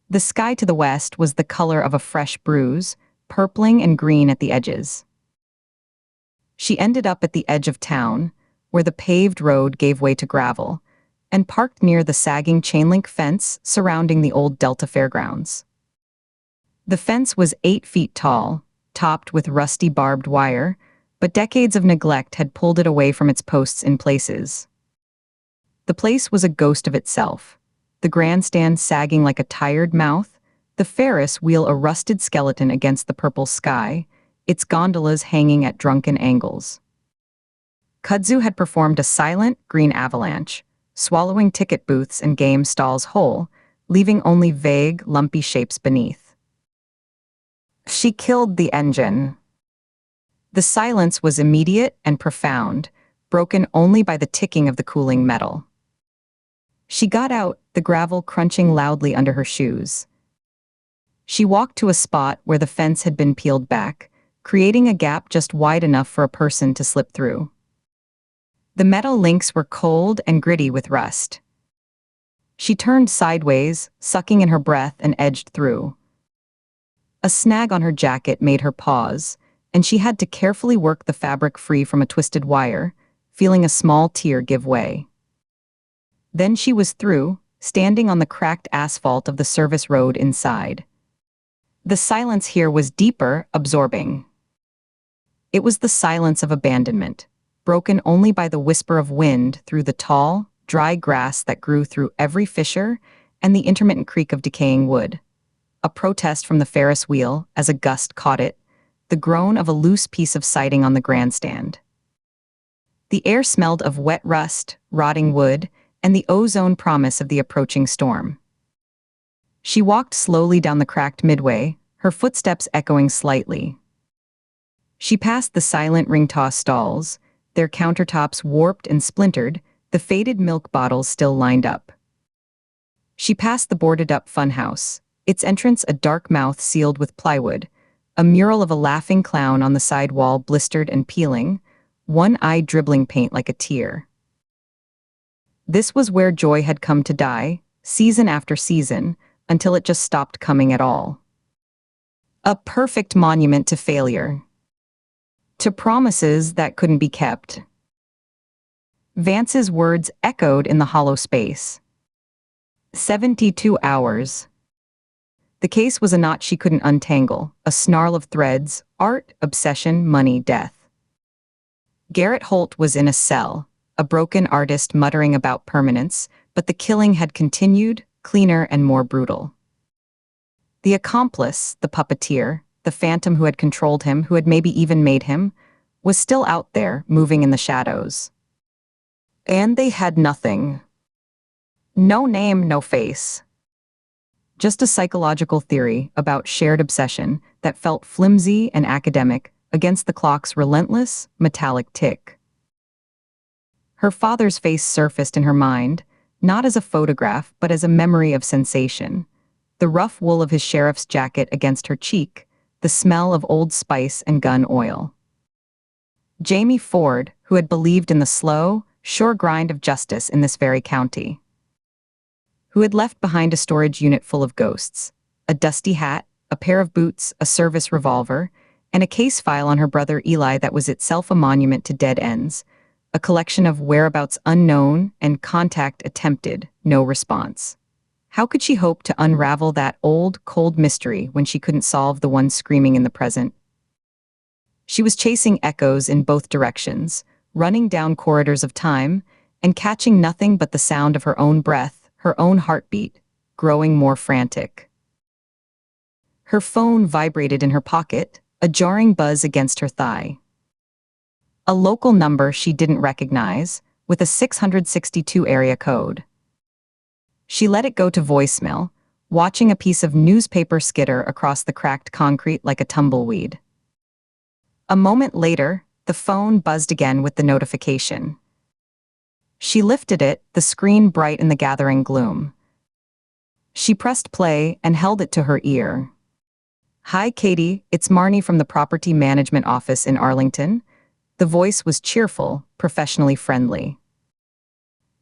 The sky to the west was the color of a fresh bruise, purpling and green at the edges. She ended up at the edge of town, where the paved road gave way to gravel, and parked near the sagging chain-link fence surrounding the old Delta Fairgrounds. The fence was 8 feet tall, topped with rusty barbed wire, but decades of neglect had pulled it away from its posts in places. The place was a ghost of itself, the grandstand sagging like a tired mouth, the Ferris wheel a rusted skeleton against the purple sky, its gondolas hanging at drunken angles. Kudzu had performed a silent, green avalanche, swallowing ticket booths and game stalls whole, leaving only vague, lumpy shapes beneath. She killed the engine. The silence was immediate and profound, broken only by the ticking of the cooling metal. She got out, the gravel crunching loudly under her shoes. She walked to a spot where the fence had been peeled back, creating a gap just wide enough for a person to slip through. The metal links were cold and gritty with rust. She turned sideways, sucking in her breath, and edged through. A snag on her jacket made her pause, and she had to carefully work the fabric free from a twisted wire, feeling a small tear give way. Then she was through, standing on the cracked asphalt of the service road inside. The silence here was deeper, absorbing. It was the silence of abandonment, broken only by the whisper of wind through the tall, dry grass that grew through every fissure and the intermittent creak of decaying wood. A protest from the Ferris wheel as a gust caught it, the groan of a loose piece of siding on the grandstand. The air smelled of wet rust, rotting wood, and the ozone promise of the approaching storm. She walked slowly down the cracked midway, her footsteps echoing slightly. She passed the silent ring-toss stalls, their countertops warped and splintered, the faded milk bottles still lined up. She passed the boarded-up funhouse, its entrance a dark mouth sealed with plywood, a mural of a laughing clown on the side wall blistered and peeling, one eye dribbling paint like a tear. This was where joy had come to die, season after season, until it just stopped coming at all. A perfect monument to failure. To promises that couldn't be kept. Vance's words echoed in the hollow space. 72 hours. The case was a knot she couldn't untangle, a snarl of threads: art, obsession, money, death. Garrett Holt was in a cell, a broken artist muttering about permanence, but the killing had continued, cleaner and more brutal. The accomplice, the puppeteer, the phantom who had controlled him, who had maybe even made him, was still out there, moving in the shadows. And they had nothing. No name, no face. Just a psychological theory about shared obsession that felt flimsy and academic against the clock's relentless, metallic tick. Her father's face surfaced in her mind, not as a photograph but as a memory of sensation. The rough wool of his sheriff's jacket against her cheek, the smell of Old Spice and gun oil. Jamie Ford, who had believed in the slow, sure grind of justice in this very county. Who had left behind a storage unit full of ghosts, a dusty hat, a pair of boots, a service revolver, and a case file on her brother Eli that was itself a monument to dead ends, a collection of whereabouts unknown and contact attempted, no response. How could she hope to unravel that old, cold mystery when she couldn't solve the one screaming in the present? She was chasing echoes in both directions, running down corridors of time, and catching nothing but the sound of her own breath, her own heartbeat, growing more frantic. Her phone vibrated in her pocket, a jarring buzz against her thigh. A local number she didn't recognize, with a 662 area code. She let it go to voicemail, watching a piece of newspaper skitter across the cracked concrete like a tumbleweed. A moment later, the phone buzzed again with the notification. She lifted it, the screen bright in the gathering gloom. She pressed play and held it to her ear. "Hi, Katie, it's Marnie from the Property Management Office in Arlington." The voice was cheerful, professionally friendly.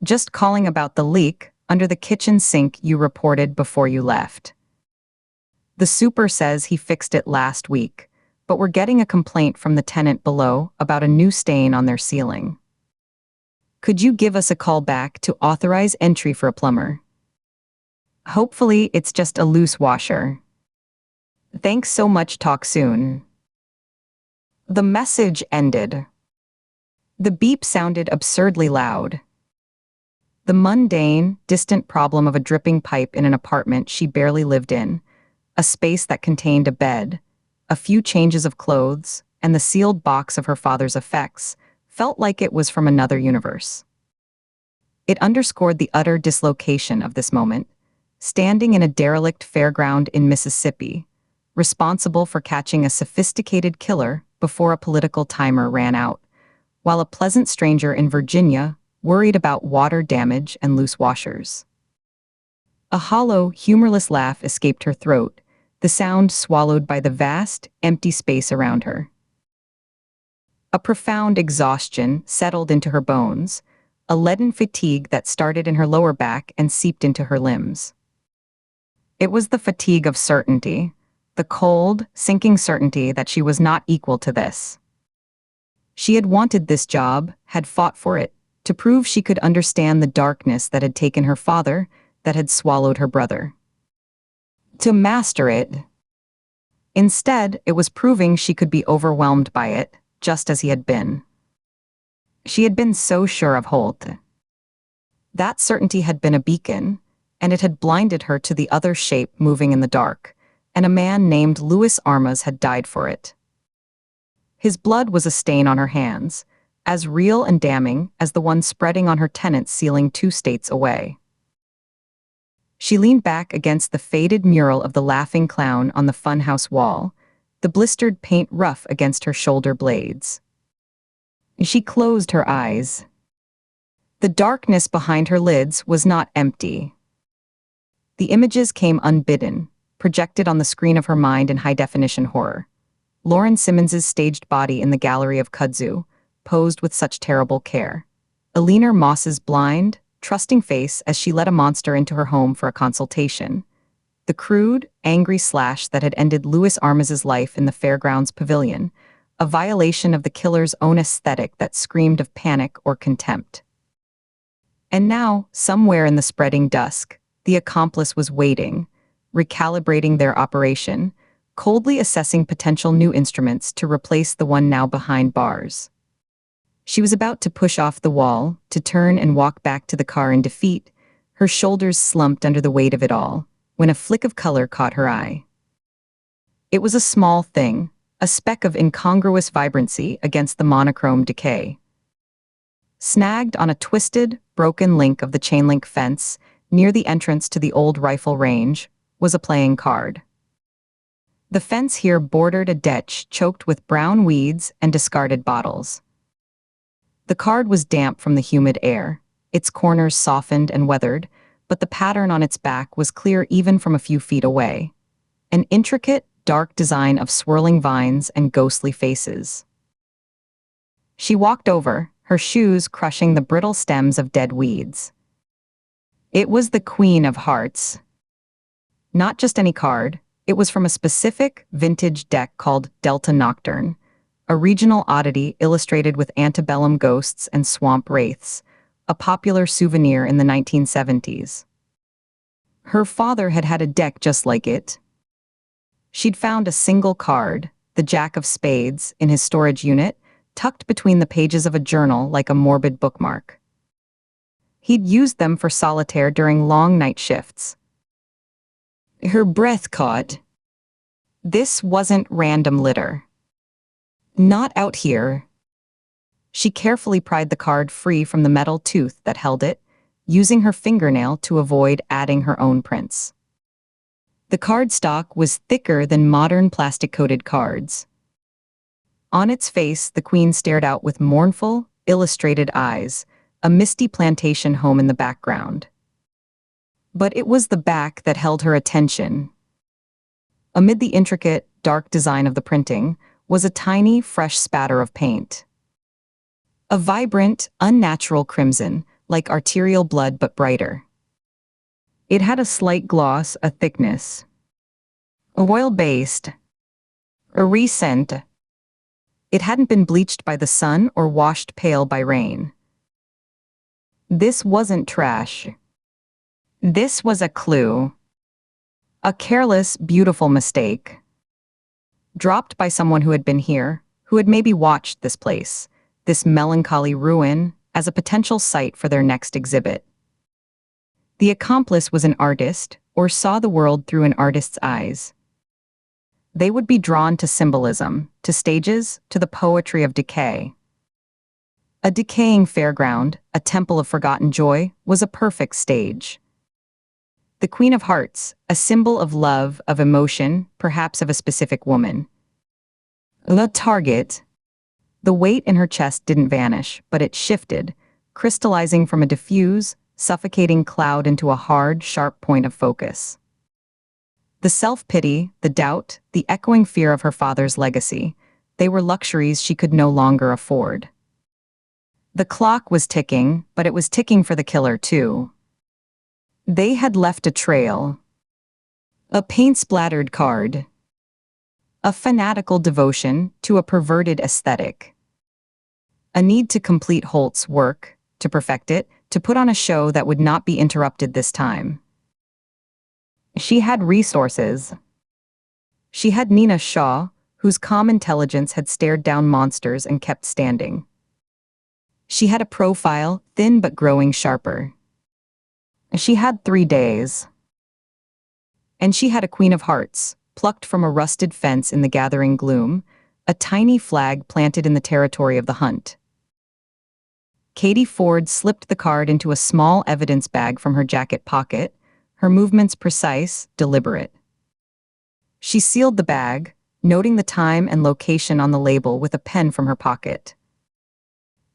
"Just calling about the leak under the kitchen sink you reported before you left. The super says he fixed it last week, but we're getting a complaint from the tenant below about a new stain on their ceiling. Could you give us a call back to authorize entry for a plumber? Hopefully it's just a loose washer. Thanks so much, talk soon." The message ended. The beep sounded absurdly loud. The mundane, distant problem of a dripping pipe in an apartment she barely lived in, a space that contained a bed, a few changes of clothes, and the sealed box of her father's effects, felt like it was from another universe. It underscored the utter dislocation of this moment, standing in a derelict fairground in Mississippi, responsible for catching a sophisticated killer before a political timer ran out, while a pleasant stranger in Virginia worried about water damage and loose washers. A hollow, humorless laugh escaped her throat, the sound swallowed by the vast, empty space around her. A profound exhaustion settled into her bones, a leaden fatigue that started in her lower back and seeped into her limbs. It was the fatigue of certainty, the cold, sinking certainty that she was not equal to this. She had wanted this job, had fought for it, to prove she could understand the darkness that had taken her father, that had swallowed her brother. To master it. Instead, it was proving she could be overwhelmed by it, just as he had been. She had been so sure of Holt. That certainty had been a beacon, and it had blinded her to the other shape moving in the dark, and a man named Louis Armas had died for it. His blood was a stain on her hands, as real and damning as the one spreading on her tenant's ceiling 2 states away. She leaned back against the faded mural of the laughing clown on the funhouse wall, the blistered paint rough against her shoulder blades. She closed her eyes. The darkness behind her lids was not empty. The images came unbidden, projected on the screen of her mind in high-definition horror. Lauren Simmons's staged body in the gallery of kudzu, posed with such terrible care. Eleanor Moss's blind, trusting face as she led a monster into her home for a consultation. the crude, angry slash that had ended Louis Armaz's life in the Fairgrounds Pavilion, a violation of the killer's own aesthetic that screamed of panic or contempt. And now, somewhere in the spreading dusk, the accomplice was waiting, recalibrating their operation, coldly assessing potential new instruments to replace the one now behind bars. She was about to push off the wall, to turn and walk back to the car in defeat, her shoulders slumped under the weight of it all, when a flick of color caught her eye. It was a small thing, a speck of incongruous vibrancy against the monochrome decay. Snagged on a twisted, broken link of the chain-link fence, near the entrance to the old rifle range, was a playing card. The fence here bordered a ditch choked with brown weeds and discarded bottles. The card was damp from the humid air, its corners softened and weathered, but the pattern on its back was clear even from a few feet away. An intricate, dark design of swirling vines and ghostly faces. She walked over, her shoes crushing the brittle stems of dead weeds. It was the Queen of Hearts. Not just any card, it was from a specific, vintage deck called Delta Nocturne, a regional oddity illustrated with antebellum ghosts and swamp wraiths, a popular souvenir in the 1970s. Her father had had a deck just like it. She'd found a single card, the Jack of Spades, in his storage unit, tucked between the pages of a journal like a morbid bookmark. He'd used them for solitaire during long night shifts. Her breath caught. This wasn't random litter. Not out here. She carefully pried the card free from the metal tooth that held it, using her fingernail to avoid adding her own prints. The cardstock was thicker than modern plastic-coated cards. On its face, the Queen stared out with mournful, illustrated eyes, a misty plantation home in the background. But it was the back that held her attention. Amid the intricate, dark design of the printing was a tiny, fresh spatter of paint. A vibrant, unnatural crimson, like arterial blood but brighter. It had a slight gloss, a thickness. Oil-based. A recent. It hadn't been bleached by the sun or washed pale by rain. This wasn't trash. This was a clue. A careless, beautiful mistake. Dropped by someone who had been here, who had maybe watched this place, this melancholy ruin, as a potential site for their next exhibit. The accomplice was an artist, or saw the world through an artist's eyes. They would be drawn to symbolism, to stages, to the poetry of decay. A decaying fairground, a temple of forgotten joy, was a perfect stage. The Queen of Hearts, a symbol of love, of emotion, perhaps of a specific woman. The target. The weight in her chest didn't vanish, but it shifted, crystallizing from a diffuse, suffocating cloud into a hard, sharp point of focus. The self-pity, the doubt, the echoing fear of her father's legacy, they were luxuries she could no longer afford. The clock was ticking, but it was ticking for the killer too. They had left a trail. A paint-splattered card. A fanatical devotion to a perverted aesthetic. A need to complete Holt's work, to perfect it, to put on a show that would not be interrupted this time. She had resources. She had Nina Shaw, whose calm intelligence had stared down monsters and kept standing. She had a profile, thin but growing sharper. She had 3 days. And she had a Queen of Hearts, plucked from a rusted fence in the gathering gloom, a tiny flag planted in the territory of the hunt. Katie Ford slipped the card into a small evidence bag from her jacket pocket, her movements precise, deliberate. She sealed the bag, noting the time and location on the label with a pen from her pocket.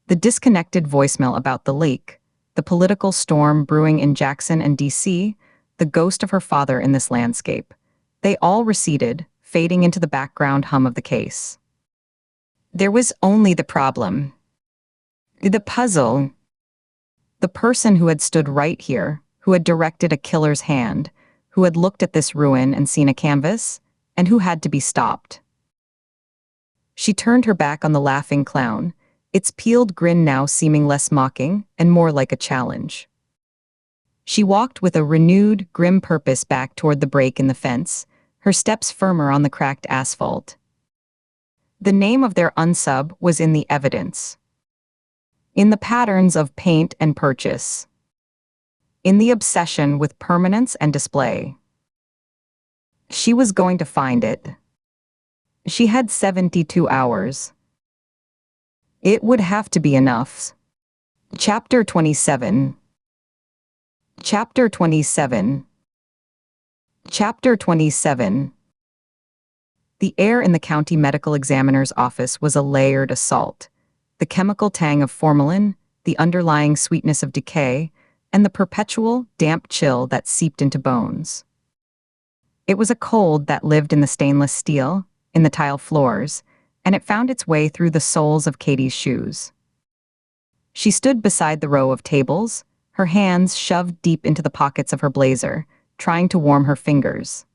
The disconnected voicemail about the leak, the political storm brewing in Jackson and D.C., the ghost of her father in this landscape, they all receded, fading into the background hum of the case. There was only the problem. The puzzle. The person who had stood right here, who had directed a killer's hand, who had looked at this ruin and seen a canvas, and who had to be stopped. She turned her back on the laughing clown, its peeled grin now seeming less mocking and more like a challenge. She walked with a renewed, grim purpose back toward the break in the fence, her steps firmer on the cracked asphalt. The name of their unsub was in the evidence. In the patterns of paint and purchase. In the obsession with permanence and display. She was going to find it. She had 72 hours. It would have to be enough. Chapter 27. Chapter 27. Chapter 27. The air in the county medical examiner's office was a layered assault. The chemical tang of formalin, the underlying sweetness of decay, and the perpetual, damp chill that seeped into bones. It was a cold that lived in the stainless steel, in the tile floors, and it found its way through the soles of Katie's shoes. She stood beside the row of tables, her hands shoved deep into the pockets of her blazer, trying to warm her fingers.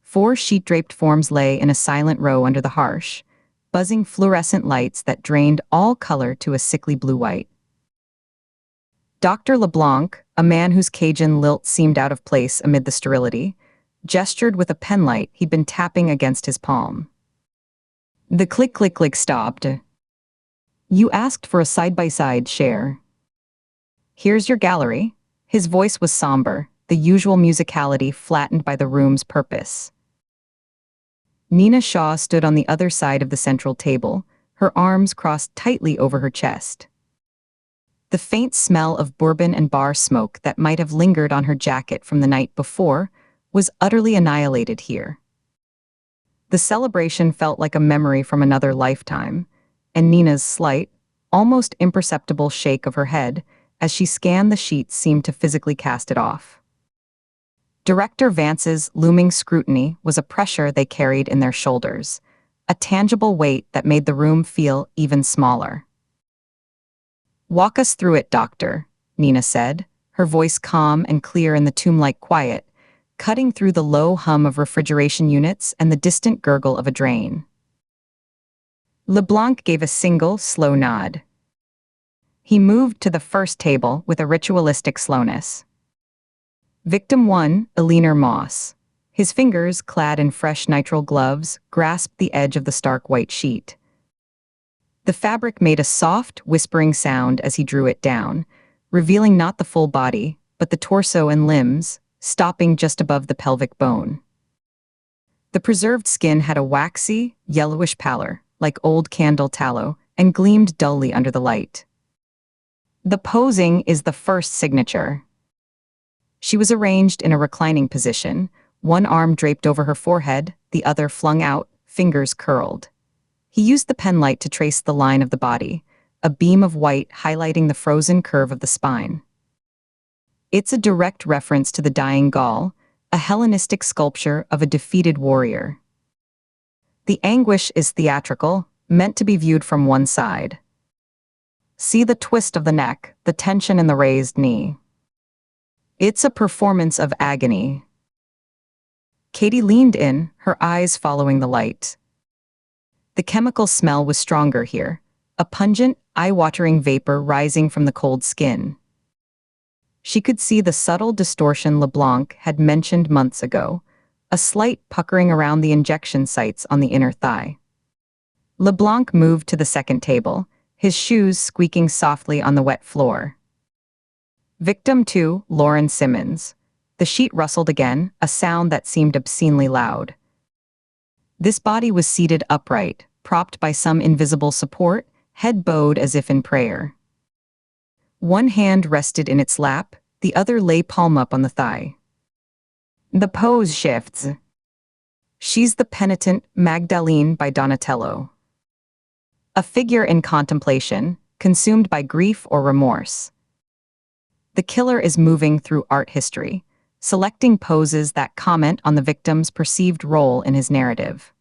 4 sheet-draped forms lay in a silent row under the harsh, buzzing fluorescent lights that drained all color to a sickly blue-white. Dr. LeBlanc, a man whose Cajun lilt seemed out of place amid the sterility, gestured with a penlight he'd been tapping against his palm. The click-click-click stopped. You asked for a side-by-side share. Here's your gallery. His voice was somber, the usual musicality flattened by the room's purpose. Nina Shaw stood on the other side of the central table, her arms crossed tightly over her chest. The faint smell of bourbon and bar smoke that might have lingered on her jacket from the night before was utterly annihilated here. The celebration felt like a memory from another lifetime, and Nina's slight, almost imperceptible shake of her head as she scanned the sheets seemed to physically cast it off. Director Vance's looming scrutiny was a pressure they carried in their shoulders, a tangible weight that made the room feel even smaller. Walk us through it, Doctor, Nina said, her voice calm and clear in the tomb-like quiet, cutting through the low hum of refrigeration units and the distant gurgle of a drain. LeBlanc gave a single, slow nod. He moved to the first table with a ritualistic slowness. Victim 1, Eleanor Moss. His fingers, clad in fresh nitrile gloves, grasped the edge of the stark white sheet. The fabric made a soft, whispering sound as he drew it down, revealing not the full body, but the torso and limbs, stopping just above the pelvic bone. The preserved skin had a waxy, yellowish pallor, like old candle tallow, and gleamed dully under the light. The posing is the first signature. She was arranged in a reclining position, one arm draped over her forehead, the other flung out, fingers curled. He used the penlight to trace the line of the body, a beam of white highlighting the frozen curve of the spine. It's a direct reference to the dying Gaul, a Hellenistic sculpture of a defeated warrior. The anguish is theatrical, meant to be viewed from one side. See the twist of the neck, the tension in the raised knee. It's a performance of agony. Katie leaned in, her eyes following the light. The chemical smell was stronger here, a pungent, eye-watering vapor rising from the cold skin. She could see the subtle distortion LeBlanc had mentioned months ago, a slight puckering around the injection sites on the inner thigh. LeBlanc moved to the second table, his shoes squeaking softly on the wet floor. Victim 2, Lauren Simmons. The sheet rustled again, a sound that seemed obscenely loud. This body was seated upright, propped by some invisible support, head bowed as if in prayer. One hand rested in its lap, the other lay palm up on the thigh. The pose shifts. She's the penitent Magdalene by Donatello. A figure in contemplation, consumed by grief or remorse. The killer is moving through art history, selecting poses that comment on the victim's perceived role in his narrative.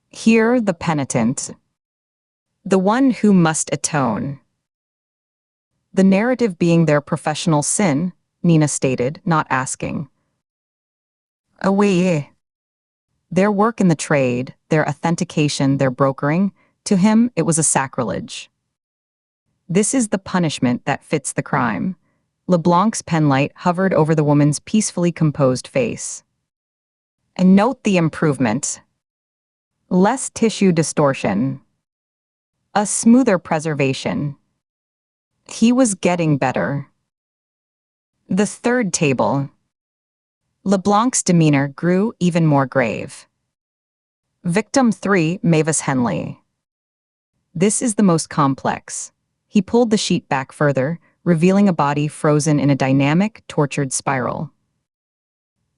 Here, the penitent. The one who must atone. The narrative being their professional sin, Nina stated, not asking. Away. Their work in the trade, their authentication, their brokering, to him it was a sacrilege. This is the punishment that fits the crime. LeBlanc's penlight hovered over the woman's peacefully composed face. And note the improvement. Less tissue distortion. A smoother preservation. He was getting better. The third table. LeBlanc's demeanor grew even more grave. Victim 3, Mavis Henley. This is the most complex. He pulled the sheet back further, revealing a body frozen in a dynamic, tortured spiral.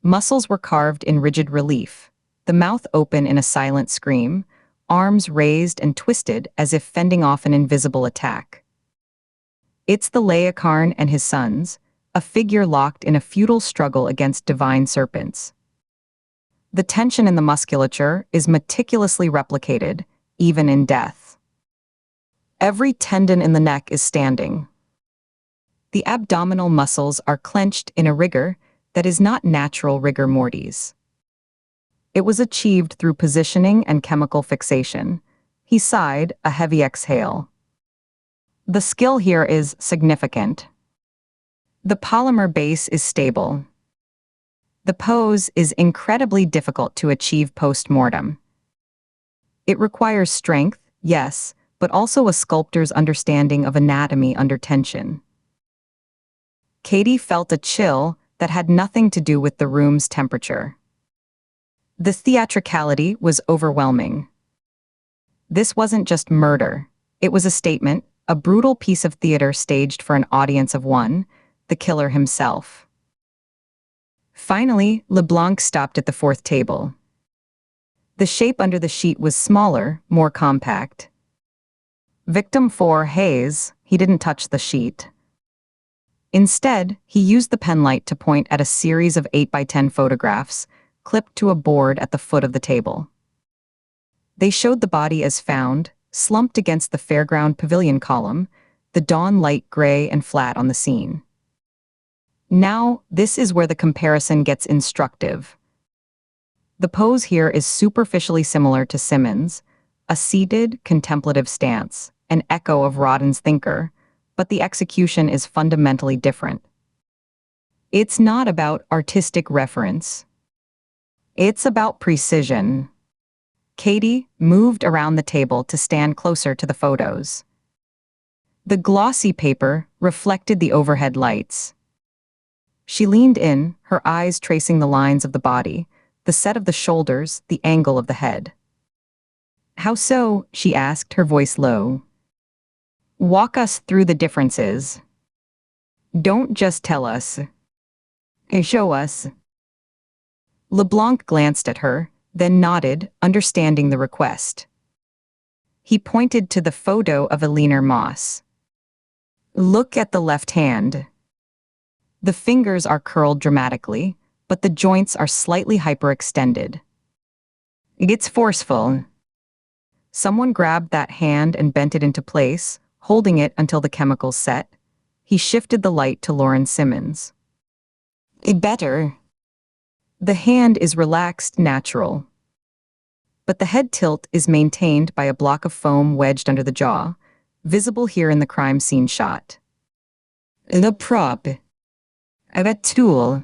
Muscles were carved in rigid relief, the mouth open in a silent scream, arms raised and twisted as if fending off an invisible attack. It's the Laocoon and his sons, a figure locked in a futile struggle against divine serpents. The tension in the musculature is meticulously replicated, even in death. Every tendon in the neck is standing. The abdominal muscles are clenched in a rigor that is not natural rigor mortis. It was achieved through positioning and chemical fixation. He sighed, a heavy exhale. The skill here is significant. The polymer base is stable. The pose is incredibly difficult to achieve post-mortem. It requires strength, yes, but also a sculptor's understanding of anatomy under tension. Katie felt a chill that had nothing to do with the room's temperature. The theatricality was overwhelming. This wasn't just murder. It was a statement, a brutal piece of theater staged for an audience of one, the killer himself. Finally, LeBlanc stopped at the fourth table. The shape under the sheet was smaller, more compact. Victim 4, Hayes, he didn't touch the sheet. Instead, he used the penlight to point at a series of 8x10 photographs, clipped to a board at the foot of the table. They showed the body as found, slumped against the fairground pavilion column, the dawn light gray and flat on the scene. Now, this is where the comparison gets instructive. The pose here is superficially similar to Simmons, a seated, contemplative stance, an echo of Rodin's Thinker, but the execution is fundamentally different. It's not about artistic reference. It's about precision. Katie moved around the table to stand closer to the photos. The glossy paper reflected the overhead lights. She leaned in, her eyes tracing the lines of the body, the set of the shoulders, the angle of the head. "How so?" she asked, her voice low. "Walk us through the differences. Don't just tell us. Show us." LeBlanc glanced at her, then nodded, understanding the request. He pointed to the photo of a leaner Moss. "Look at the left hand. The fingers are curled dramatically, but the joints are slightly hyperextended. It's forceful." Someone grabbed that hand and bent it into place, holding it until the chemicals set. He shifted the light to Lauren Simmons. "Better." The hand is relaxed, natural. But the head tilt is maintained by a block of foam wedged under the jaw, visible here in the crime scene shot. "The prop. A tool."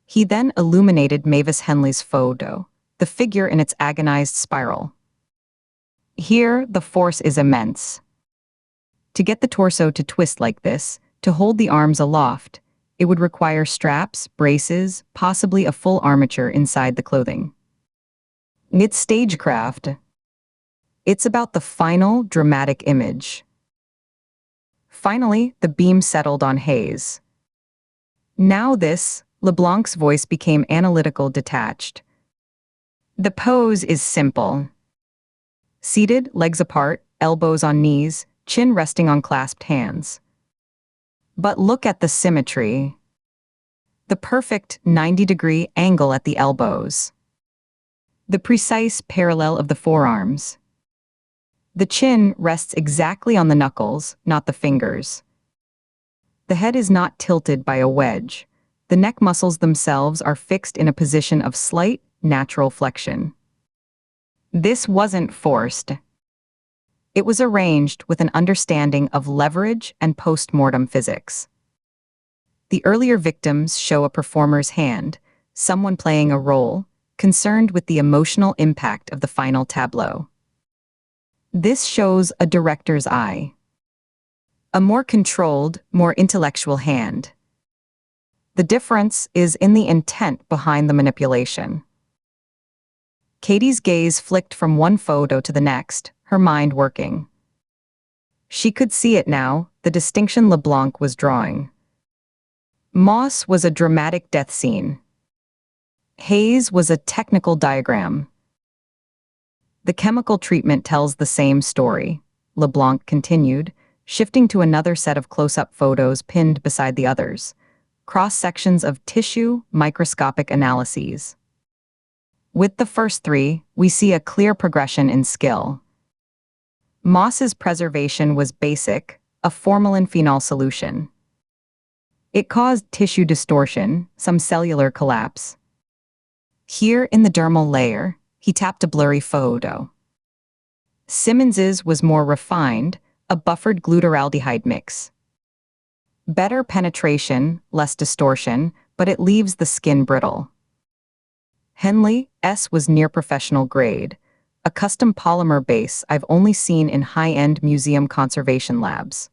He then illuminated Mavis Henley's photo, the figure in its agonized spiral. Here, the force is immense. To get the torso to twist like this, to hold the arms aloft, it would require straps, braces, possibly a full armature inside the clothing. It's stagecraft. It's about the final, dramatic image. Finally, the beam settled on Hayes. Now this, LeBlanc's voice became analytical, detached. The pose is simple. Seated, legs apart, elbows on knees, chin resting on clasped hands. But look at the symmetry. The perfect 90-degree angle at the elbows. The precise parallel of the forearms. The chin rests exactly on the knuckles, not the fingers. The head is not tilted by a wedge. The neck muscles themselves are fixed in a position of slight, natural flexion. This wasn't forced. It was arranged with an understanding of leverage and post-mortem physics. The earlier victims show a performer's hand, someone playing a role, concerned with the emotional impact of the final tableau. This shows a director's eye. A more controlled, more intellectual hand. The difference is in the intent behind the manipulation. Katie's gaze flicked from one photo to the next, her mind working. She could see it now, the distinction LeBlanc was drawing. Moss was a dramatic death scene. Hayes was a technical diagram. The chemical treatment tells the same story, LeBlanc continued, shifting to another set of close-up photos pinned beside the others. Cross-sections of tissue, microscopic analyses. With the first three, we see a clear progression in skill. Moss's preservation was basic, a formalin phenol solution. It caused tissue distortion, some cellular collapse. Here in the dermal layer, he tapped a blurry photo. Simmons's was more refined, a buffered glutaraldehyde mix. Better penetration, less distortion, but it leaves the skin brittle. Henley's was near professional grade, a custom polymer base I've only seen in high-end museum conservation labs.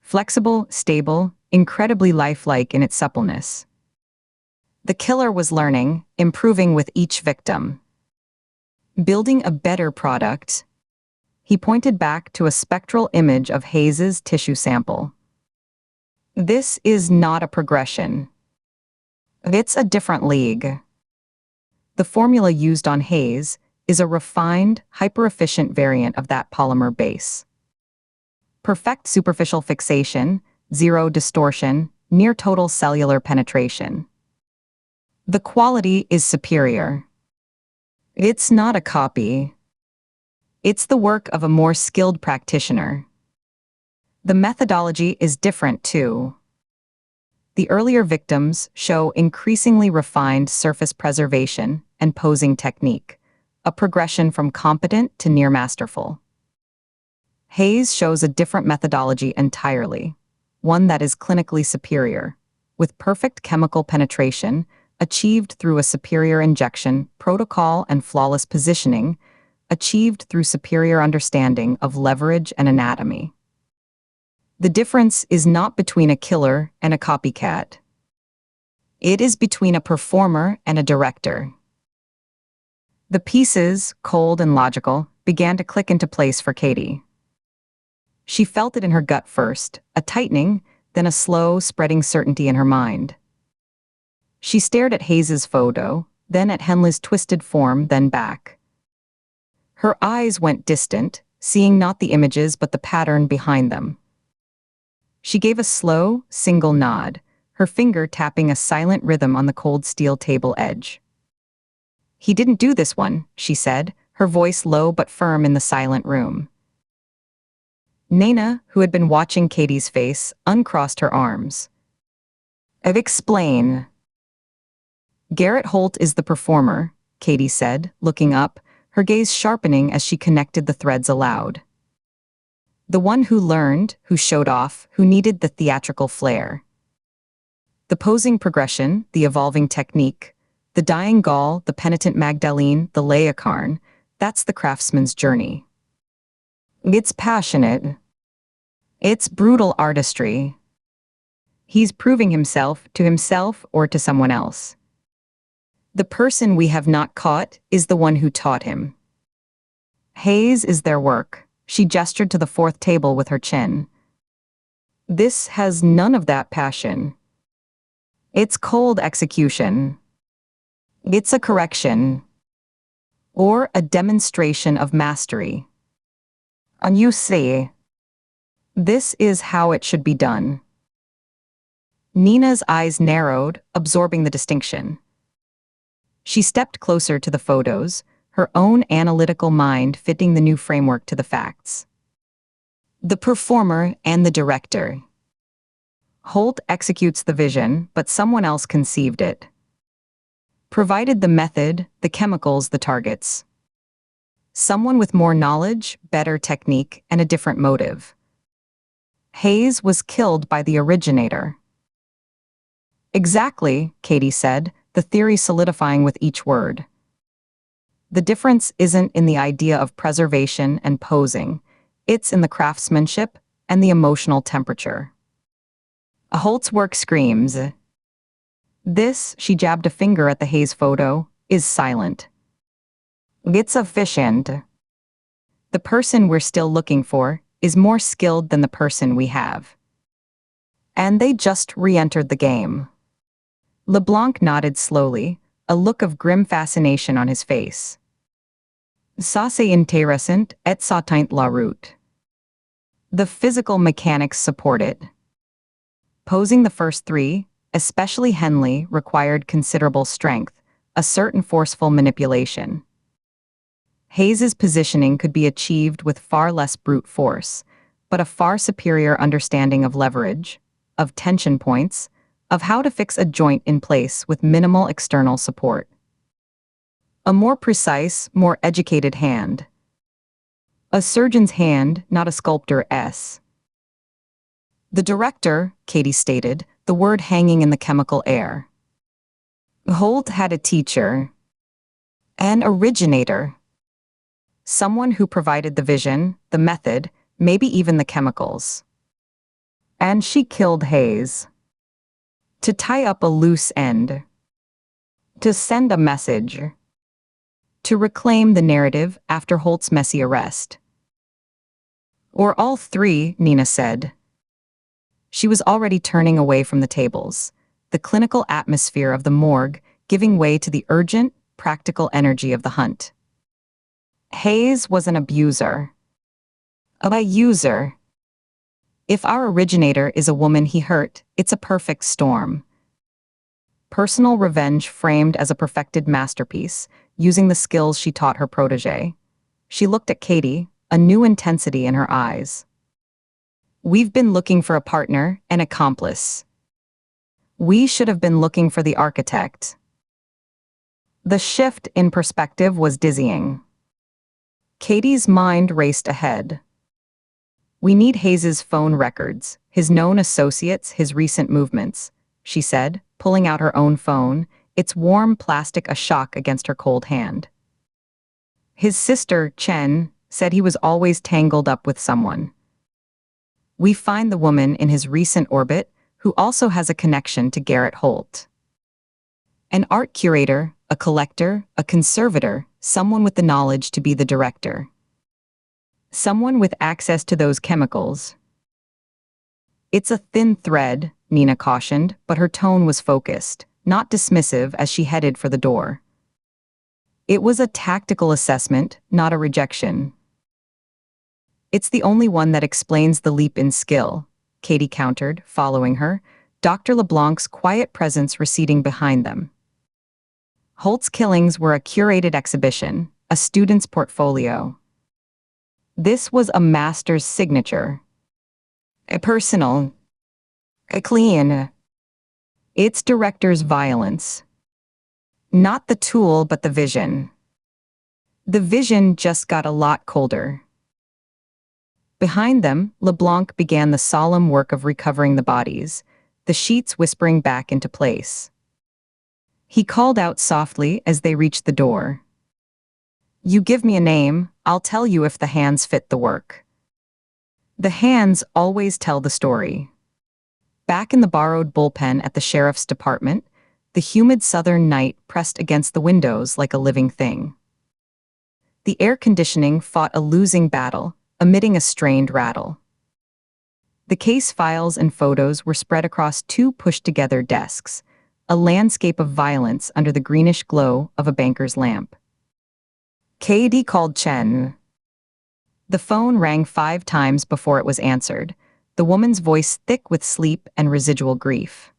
Flexible, stable, incredibly lifelike in its suppleness. The killer was learning, improving with each victim. Building a better product. He pointed back to a spectral image of Hayes's tissue sample. This is not a progression. It's a different league. The formula used on Hayes is a refined, hyper-efficient variant of that polymer base. Perfect superficial fixation, zero distortion, near total cellular penetration. The quality is superior. It's not a copy. It's the work of a more skilled practitioner. The methodology is different too. The earlier victims show increasingly refined surface preservation and posing technique, a progression from competent to near masterful. Hayes shows a different methodology entirely, one that is clinically superior, with perfect chemical penetration, achieved through a superior injection protocol and flawless positioning, achieved through superior understanding of leverage and anatomy. The difference is not between a killer and a copycat. It is between a performer and a director. The pieces, cold and logical, began to click into place for Katie. She felt it in her gut first, a tightening, then a slow, spreading certainty in her mind. She stared at Hayes's photo, then at Henley's twisted form, then back. Her eyes went distant, seeing not the images but the pattern behind them. She gave a slow, single nod, her finger tapping a silent rhythm on the cold steel table edge. "He didn't do this one," she said, her voice low but firm in the silent room. Nana, who had been watching Katie's face, uncrossed her arms. "Explain." "Garrett Holt is the performer," Katie said, looking up, her gaze sharpening as she connected the threads aloud. "The one who learned, who showed off, who needed the theatrical flair. The posing progression, the evolving technique, the dying Gaul, the penitent Magdalene, the Laocoon, that's the craftsman's journey. It's passionate. It's brutal artistry. He's proving himself to himself or to someone else. The person we have not caught is the one who taught him. Hayes is their work." She gestured to the fourth table with her chin. "This has none of that passion. It's cold execution. It's a correction. Or a demonstration of mastery. And you see, this is how it should be done." Nina's eyes narrowed, absorbing the distinction. She stepped closer to the photos, her own analytical mind fitting the new framework to the facts. The performer and the director. Holt executes the vision, but someone else conceived it. Provided the method, the chemicals, the targets. Someone with more knowledge, better technique, and a different motive. Hayes was killed by the originator. Exactly, Katie said, the theory solidifying with each word. The difference isn't in the idea of preservation and posing, it's in the craftsmanship and the emotional temperature. Holt's work screams. This, she jabbed a finger at the Hayes photo, is silent. It's efficient. The person we're still looking for is more skilled than the person we have. And they just re-entered the game. LeBlanc nodded slowly, a look of grim fascination on his face. Ça c'est intéressant et ça tient la route. The physical mechanics support it. Posing the first three, especially Henley, required considerable strength, a certain forceful manipulation. Hayes's positioning could be achieved with far less brute force, but a far superior understanding of leverage, of tension points, of how to fix a joint in place with minimal external support. A more precise, more educated hand. A surgeon's hand, not a sculptor's. The director, Katie stated, the word hanging in the chemical air. Holt had a teacher. An originator. Someone who provided the vision, the method, maybe even the chemicals. And she killed Hayes. To tie up a loose end. To send a message. To reclaim the narrative after Holt's messy arrest. Or all three, Nina said. She was already turning away from the tables, the clinical atmosphere of the morgue giving way to the urgent, practical energy of the hunt. Hayes was an abuser. A user. If our originator is a woman he hurt, it's a perfect storm. Personal revenge framed as a perfected masterpiece, using the skills she taught her protégé. She looked at Katie, a new intensity in her eyes. We've been looking for a partner, an accomplice. We should have been looking for the architect. The shift in perspective was dizzying. Katie's mind raced ahead. We need Hayes's phone records, his known associates, his recent movements, she said, pulling out her own phone, its warm plastic a shock against her cold hand. His sister, Chen, said he was always tangled up with someone. We find the woman in his recent orbit who also has a connection to Garrett Holt. An art curator, a collector, a conservator, someone with the knowledge to be the director. Someone with access to those chemicals. It's a thin thread, Nina cautioned, but her tone was focused, not dismissive as she headed for the door. It was a tactical assessment, not a rejection. It's the only one that explains the leap in skill, Katie countered, following her, Dr. LeBlanc's quiet presence receding behind them. Holt's killings were a curated exhibition, a student's portfolio. This was a master's signature. A personal. A clean. Its director's violence. Not the tool, but the vision. The vision just got a lot colder. Behind them, LeBlanc began the solemn work of recovering the bodies, the sheets whispering back into place. He called out softly as they reached the door. You give me a name, I'll tell you if the hands fit the work. The hands always tell the story. Back in the borrowed bullpen at the sheriff's department, the humid southern night pressed against the windows like a living thing. The air conditioning fought a losing battle, emitting a strained rattle. The case files and photos were spread across two pushed-together desks, a landscape of violence under the greenish glow of a banker's lamp. Katie called Chen. The phone rang 5 times before it was answered, the woman's voice thick with sleep and residual grief.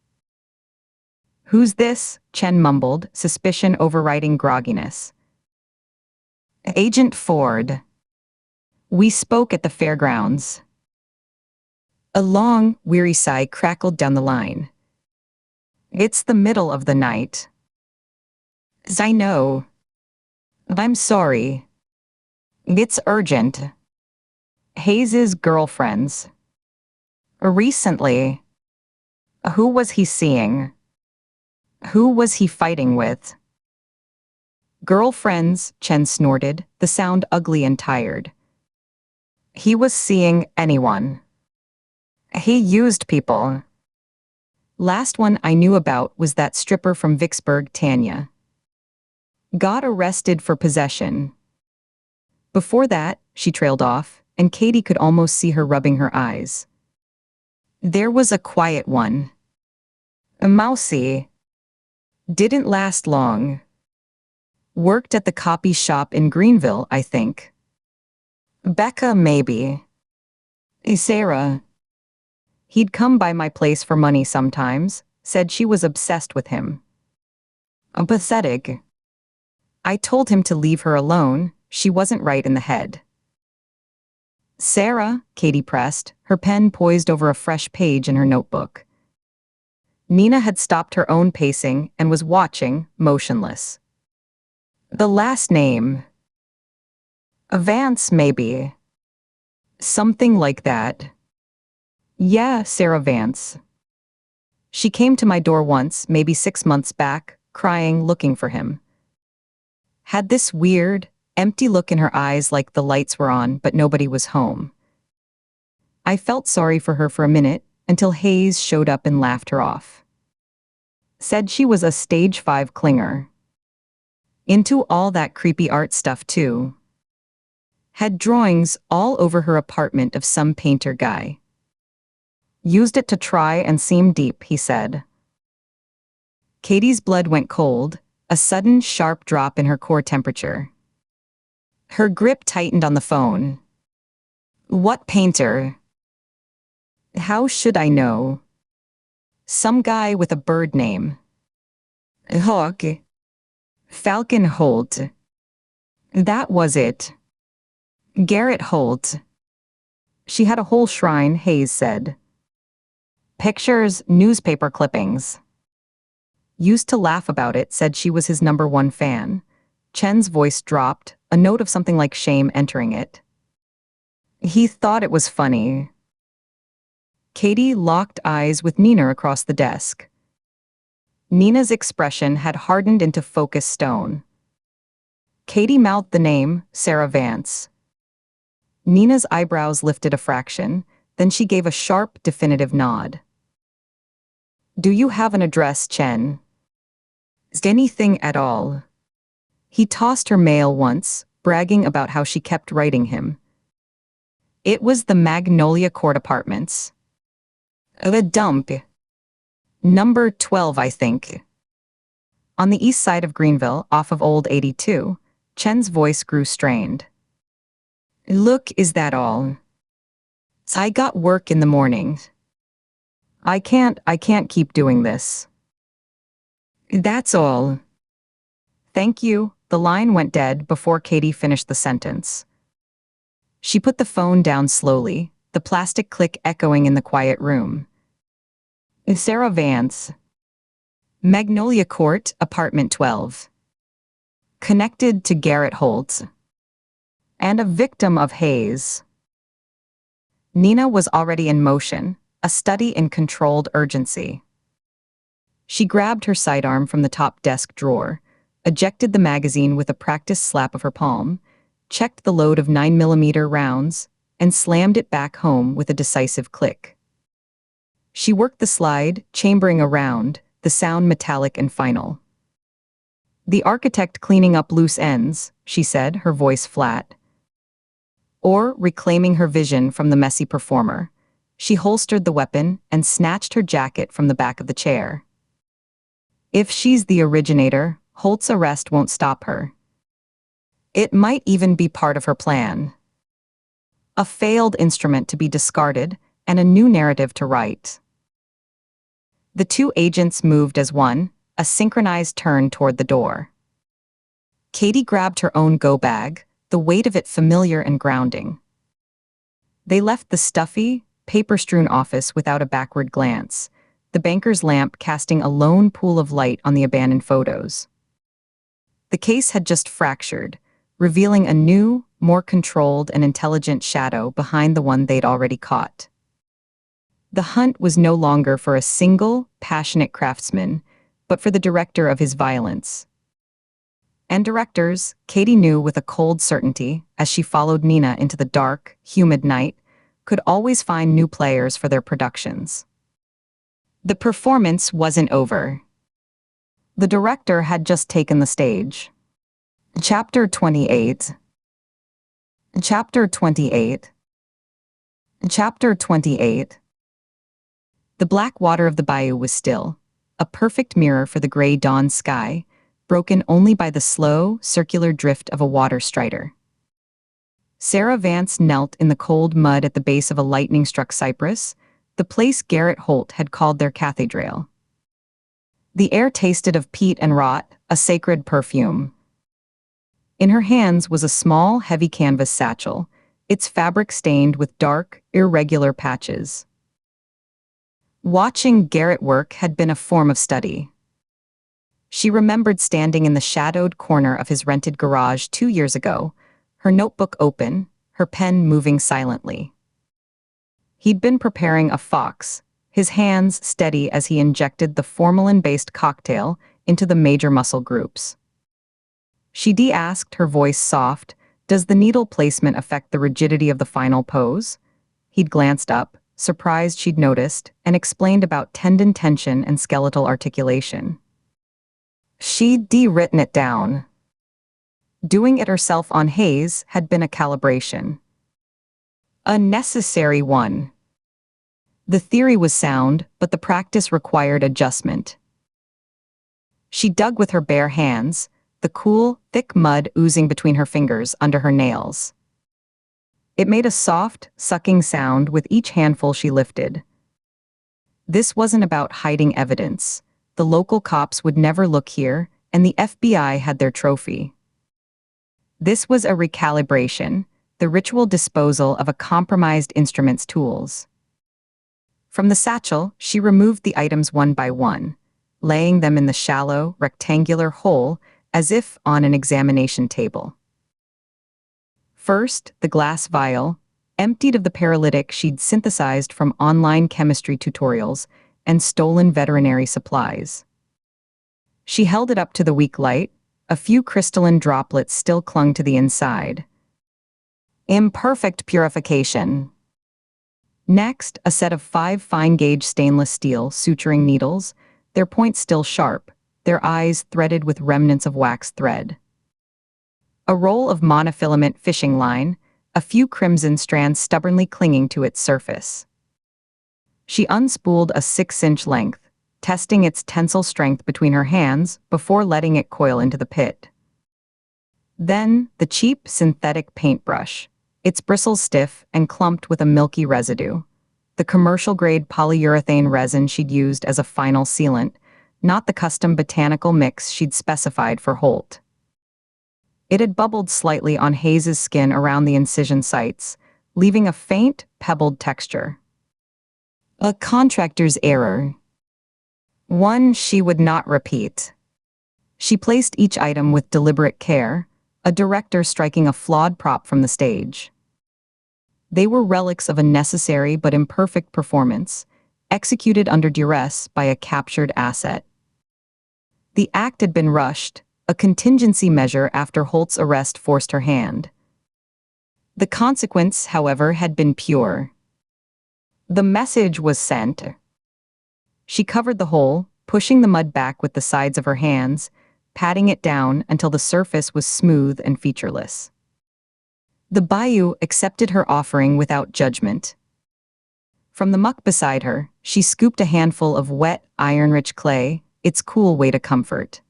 Who's this? Chen mumbled, suspicion overriding grogginess. Agent Ford. We spoke at the fairgrounds. A long, weary sigh crackled down the line. It's the middle of the night. I know. I'm sorry. It's urgent. Hayes's girlfriends. Recently. Who was he seeing? Who was he fighting with? Girlfriends, Chen snorted, the sound ugly and tired. He was seeing anyone. He used people. Last one I knew about was that stripper from Vicksburg, Tanya. Got arrested for possession. Before that, she trailed off, and Katie could almost see her rubbing her eyes. There was a quiet one. A mousy. Didn't last long. Worked at the copy shop in Greenville, I think. Becca, maybe. Sarah. He'd come by my place for money sometimes, said she was obsessed with him. Pathetic. I told him to leave her alone, she wasn't right in the head. Sarah, Katie pressed, her pen poised over a fresh page in her notebook. Nina had stopped her own pacing and was watching, motionless. The last name. Vance, maybe. Something like that. Yeah, Sarah Vance. She came to my door once, maybe 6 months back, crying, looking for him. Had this weird, empty look in her eyes like the lights were on but nobody was home. I felt sorry for her for a minute until Hayes showed up and laughed her off. Said she was a stage 5 clinger. Into all that creepy art stuff too. Had drawings all over her apartment of some painter guy. Used it to try and seem deep, he said. Katie's blood went cold, a sudden sharp drop in her core temperature. Her grip tightened on the phone. What painter? How should I know? Some guy with a bird name. Hawk. Falcon Holt. That was it. Garrett Holt. She had a whole shrine, Hayes said. Pictures, newspaper clippings. Used to laugh about it, said she was his #1 fan. Chen's voice dropped, a note of something like shame entering it. He thought it was funny. Katie locked eyes with Nina across the desk. Nina's expression had hardened into focused stone. Katie mouthed the name, Sarah Vance. Nina's eyebrows lifted a fraction, then she gave a sharp, definitive nod. Do you have an address, Chen? Anything at all? He tossed her mail once, bragging about how she kept writing him. It was the Magnolia Court Apartments. The dump. Number 12, I think. On the east side of Greenville, off of Old 82, Chen's voice grew strained. Look, is that all? I got work in the morning. I can't keep doing this. That's all. Thank you. The line went dead before Katie finished the sentence. She put the phone down slowly, the plastic click echoing in the quiet room. Sarah Vance. Magnolia Court, Apartment 12. Connected to Garrett Holt. And a victim of Hayes. Nina was already in motion, a study in controlled urgency. She grabbed her sidearm from the top desk drawer, ejected the magazine with a practiced slap of her palm, checked the load of 9mm rounds, and slammed it back home with a decisive click. She worked the slide, chambering a round, the sound metallic and final. The architect cleaning up loose ends, she said, her voice flat. Or reclaiming her vision from the messy performer. She holstered the weapon and snatched her jacket from the back of the chair. If she's the originator, Holt's arrest won't stop her. It might even be part of her plan. A failed instrument to be discarded and a new narrative to write. The two agents moved as one, a synchronized turn toward the door. Katie grabbed her own go bag, the weight of it familiar and grounding. They left the stuffy, paper-strewn office without a backward glance, the banker's lamp casting a lone pool of light on the abandoned photos. The case had just fractured, revealing a new, more controlled and intelligent shadow behind the one they'd already caught. The hunt was no longer for a single, passionate craftsman, but for the director of his violence. And directors, Katie knew with a cold certainty, as she followed Nina into the dark, humid night, could always find new players for their productions. The performance wasn't over. The director had just taken the stage. Chapter 28. Chapter 28. Chapter 28. The black water of the bayou was still, a perfect mirror for the gray dawn sky, broken only by the slow, circular drift of a water strider. Sarah Vance knelt in the cold mud at the base of a lightning-struck cypress, the place Garrett Holt had called their cathedral. The air tasted of peat and rot, a sacred perfume. In her hands was a small, heavy canvas satchel, its fabric stained with dark, irregular patches. Watching Garrett work had been a form of study. She remembered standing in the shadowed corner of his rented garage 2 years ago, her notebook open, her pen moving silently. He'd been preparing a fox, his hands steady as he injected the formalin-based cocktail into the major muscle groups. She asked, her voice soft, "Does the needle placement affect the rigidity of the final pose?" He'd glanced up, surprised she'd noticed, and explained about tendon tension and skeletal articulation. She'd written it down. Doing it herself on Hayes had been a calibration. A necessary one. The theory was sound, but the practice required adjustment. She dug with her bare hands, the cool, thick mud oozing between her fingers under her nails. It made a soft, sucking sound with each handful she lifted. This wasn't about hiding evidence. The local cops would never look here, and the FBI had their trophy. This was a recalibration, the ritual disposal of a compromised instrument's tools. From the satchel, she removed the items one by one, laying them in the shallow, rectangular hole as if on an examination table. First, the glass vial, emptied of the paralytic she'd synthesized from online chemistry tutorials and stolen veterinary supplies. She held it up to the weak light. A few crystalline droplets still clung to the inside. Imperfect purification. Next, a set of 5 fine-gauge stainless steel suturing needles, their points still sharp, their eyes threaded with remnants of wax thread. A roll of monofilament fishing line, a few crimson strands stubbornly clinging to its surface. She unspooled a 6-inch length, testing its tensile strength between her hands before letting it coil into the pit. Then, the cheap synthetic paintbrush, its bristles stiff and clumped with a milky residue. The commercial-grade polyurethane resin she'd used as a final sealant, not the custom botanical mix she'd specified for Holt. It had bubbled slightly on Hayes's skin around the incision sites, leaving a faint, pebbled texture. A contractor's error. One she would not repeat. She placed each item with deliberate care, a director striking a flawed prop from the stage. They were relics of a necessary but imperfect performance, executed under duress by a captured asset. The act had been rushed, a contingency measure after Holt's arrest forced her hand. The consequence, however, had been pure. The message was sent. She covered the hole, pushing the mud back with the sides of her hands, patting it down until the surface was smooth and featureless. The bayou accepted her offering without judgment. From the muck beside her, she scooped a handful of wet, iron-rich clay, its cool way to comfort.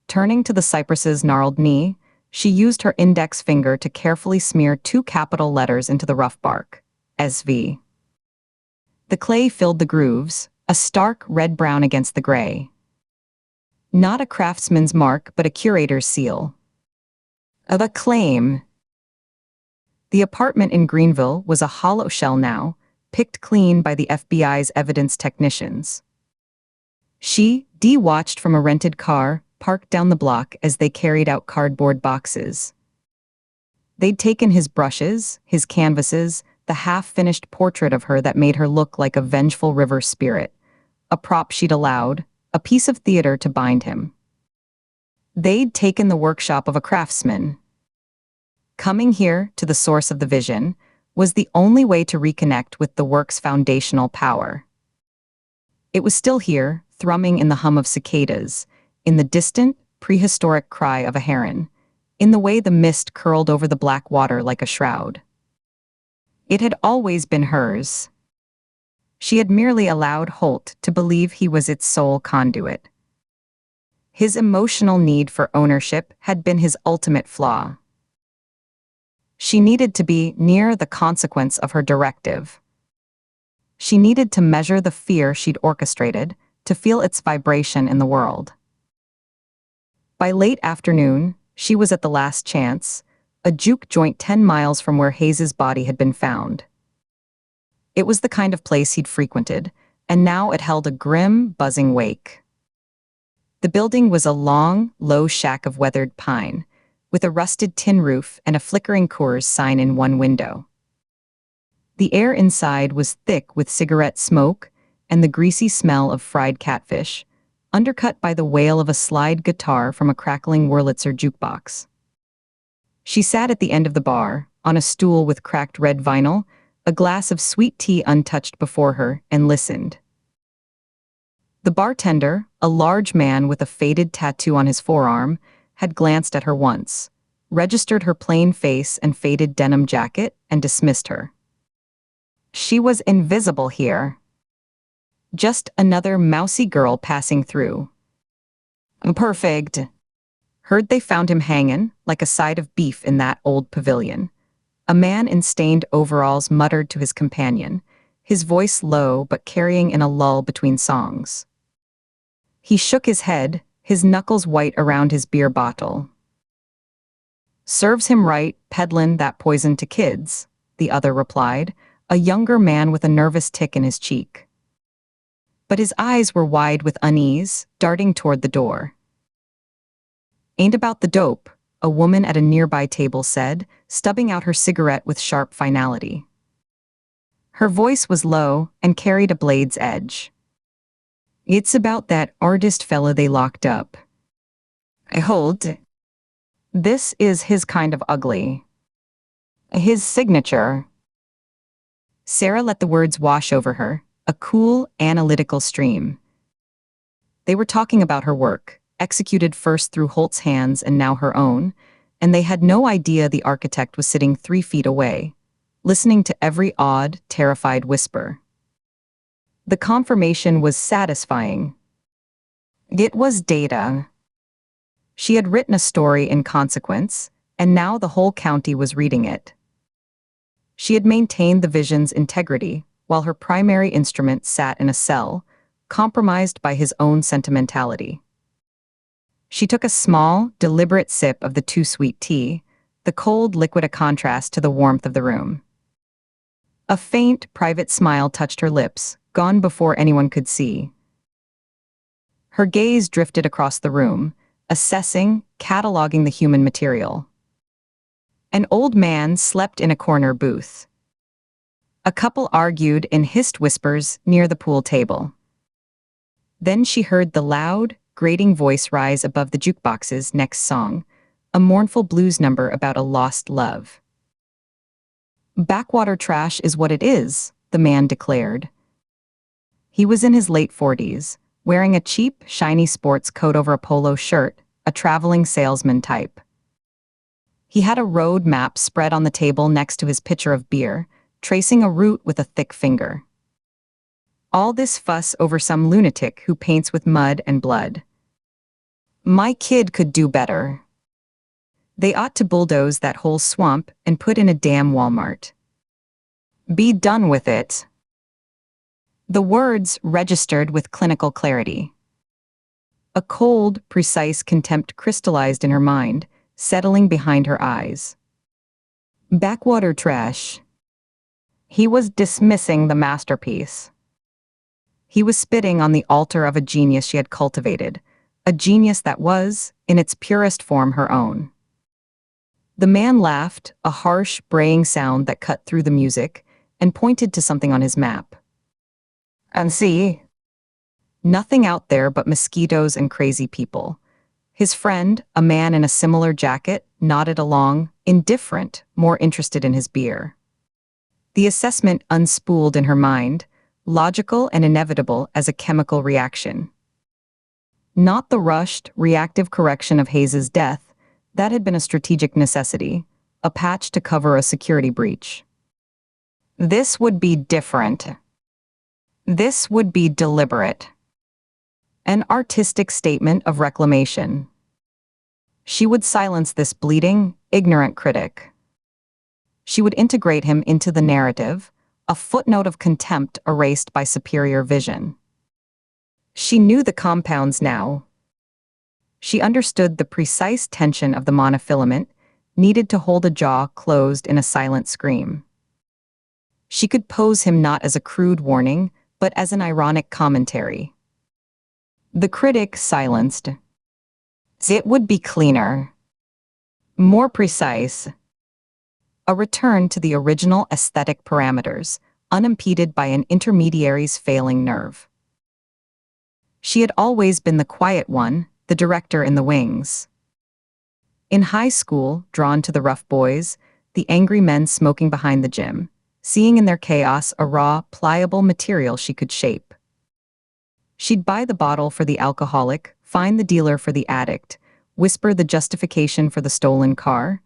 Turning to the cypress's gnarled knee, she used her index finger to carefully smear 2 capital letters into the rough bark, SV. The clay filled the grooves, a stark red-brown against the gray. Not a craftsman's mark, but a curator's seal. Of acclaim. The apartment in Greenville was a hollow shell now, picked clean by the FBI's evidence technicians. Dee watched from a rented car, parked down the block as they carried out cardboard boxes. They'd taken his brushes, his canvases, the half-finished portrait of her that made her look like a vengeful river spirit, a prop she'd allowed, a piece of theater to bind him. They'd taken the workshop of a craftsman. Coming here, to the source of the vision, was the only way to reconnect with the work's foundational power. It was still here, thrumming in the hum of cicadas, in the distant, prehistoric cry of a heron, in the way the mist curled over the black water like a shroud. It had always been hers. She had merely allowed Holt to believe he was its sole conduit. His emotional need for ownership had been his ultimate flaw. She needed to be near the consequence of her directive. She needed to measure the fear she'd orchestrated, to feel its vibration in the world. By late afternoon, she was at the last chance, a juke joint 10 miles from where Hayes's body had been found. It was the kind of place he'd frequented, and now it held a grim, buzzing wake. The building was a long, low shack of weathered pine, with a rusted tin roof and a flickering Coors sign in one window. The air inside was thick with cigarette smoke and the greasy smell of fried catfish, undercut by the wail of a slide guitar from a crackling Wurlitzer jukebox. She sat at the end of the bar, on a stool with cracked red vinyl, a glass of sweet tea untouched before her, and listened. The bartender, a large man with a faded tattoo on his forearm, had glanced at her once, registered her plain face and faded denim jacket, and dismissed her. She was invisible here. Just another mousy girl passing through. Perfect. Heard they found him hangin', like a side of beef in that old pavilion. A man in stained overalls muttered to his companion, his voice low but carrying in a lull between songs. He shook his head, his knuckles white around his beer bottle. Serves him right, peddlin' that poison to kids, the other replied, a younger man with a nervous tick in his cheek. But his eyes were wide with unease, darting toward the door. Ain't about the dope, a woman at a nearby table said, stubbing out her cigarette with sharp finality. Her voice was low and carried a blade's edge. It's about that artist fella they locked up. I hold. This is his kind of ugly. His signature. Sarah let the words wash over her, a cool, analytical stream. They were talking about her work, executed first through Holt's hands and now her own, and they had no idea the architect was sitting 3 feet away, listening to every odd, terrified whisper. The confirmation was satisfying. It was data. She had written a story in consequence, and now the whole county was reading it. She had maintained the vision's integrity, while her primary instrument sat in a cell, compromised by his own sentimentality. She took a small, deliberate sip of the too-sweet tea, the cold liquid a contrast to the warmth of the room. A faint, private smile touched her lips, gone before anyone could see. Her gaze drifted across the room, assessing, cataloging the human material. An old man slept in a corner booth. A couple argued in hissed whispers near the pool table. Then she heard the loud, grating voice rise above the jukebox's next song, a mournful blues number about a lost love. Backwater trash is what it is, the man declared. He was in his late 40s, wearing a cheap, shiny sports coat over a polo shirt, a traveling salesman type. He had a road map spread on the table next to his pitcher of beer, tracing a route with a thick finger. All this fuss over some lunatic who paints with mud and blood. My kid could do better. They ought to bulldoze that whole swamp and put in a damn Walmart. Be done with it. The words registered with clinical clarity. A cold, precise contempt crystallized in her mind, settling behind her eyes. Backwater trash. He was dismissing the masterpiece. He was spitting on the altar of a genius she had cultivated, a genius that was, in its purest form, her own. The man laughed, a harsh, braying sound that cut through the music, and pointed to something on his map. And see? Nothing out there but mosquitoes and crazy people. His friend, a man in a similar jacket, nodded along, indifferent, more interested in his beer. The assessment unspooled in her mind, logical and inevitable as a chemical reaction. Not the rushed, reactive correction of Hayes's death, that had been a strategic necessity, a patch to cover a security breach. This would be different. This would be deliberate. An artistic statement of reclamation. She would silence this bleeding, ignorant critic. She would integrate him into the narrative, a footnote of contempt erased by superior vision. She knew the compounds now. She understood the precise tension of the monofilament, needed to hold a jaw closed in a silent scream. She could pose him not as a crude warning, but as an ironic commentary. The critic silenced. It would be cleaner. More precise. A return to the original aesthetic parameters, unimpeded by an intermediary's failing nerve. She had always been the quiet one, the director in the wings. In high school, drawn to the rough boys, the angry men smoking behind the gym, seeing in their chaos a raw, pliable material she could shape. She'd buy the bottle for the alcoholic, find the dealer for the addict, whisper the justification for the stolen car.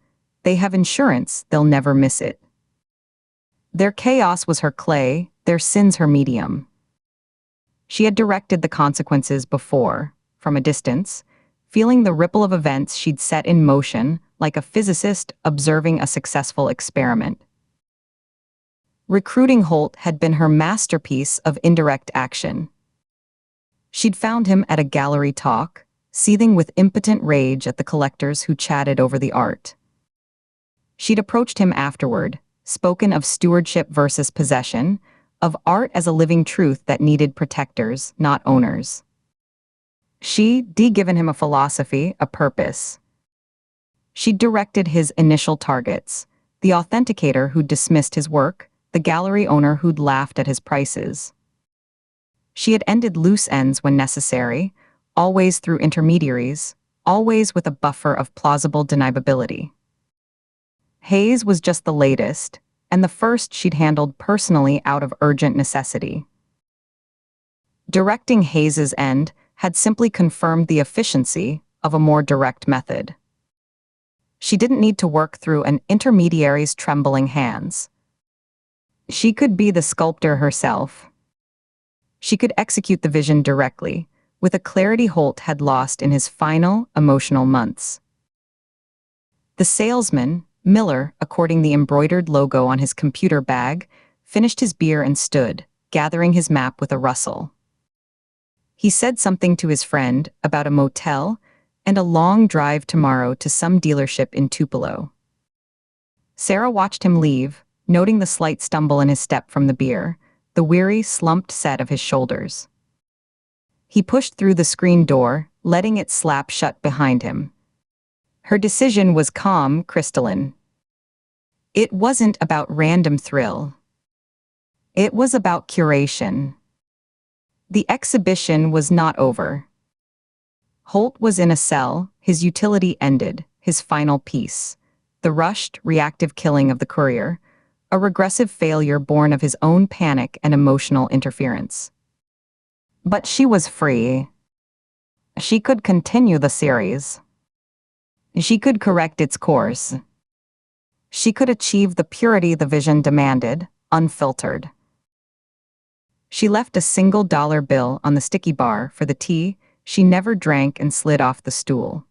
They have insurance, they'll never miss it. Their chaos was her clay, their sins her medium. She had directed the consequences before, from a distance, feeling the ripple of events she'd set in motion like a physicist observing a successful experiment. Recruiting Holt had been her masterpiece of indirect action. She'd found him at a gallery talk, seething with impotent rage at the collectors who chatted over the art. She'd approached him afterward, spoken of stewardship versus possession, of art as a living truth that needed protectors, not owners. She'd given him a philosophy, a purpose. She'd directed his initial targets, the authenticator who'd dismissed his work, the gallery owner who'd laughed at his prices. She had ended loose ends when necessary, always through intermediaries, always with a buffer of plausible deniability. Hayes was just the latest, and the first she'd handled personally out of urgent necessity. Directing Hayes's end had simply confirmed the efficiency of a more direct method. She didn't need to work through an intermediary's trembling hands. She could be the sculptor herself. She could execute the vision directly, with a clarity Holt had lost in his final, emotional months. The salesman, Miller, according the embroidered logo on his computer bag, finished his beer and stood, gathering his map with a rustle. He said something to his friend about a motel and a long drive tomorrow to some dealership in Tupelo. Sarah watched him leave, noting the slight stumble in his step from the beer, the weary, slumped set of his shoulders. He pushed through the screen door, letting it slap shut behind him. Her decision was calm, crystalline. It wasn't about random thrill. It was about curation. The exhibition was not over. Holt was in a cell, his utility ended, his final piece. The rushed, reactive killing of the courier, a regressive failure born of his own panic and emotional interference. But she was free. She could continue the series. She could correct its course. She could achieve the purity the vision demanded, unfiltered. She left a $1 bill on the sticky bar for the tea she never drank and slid off the stool.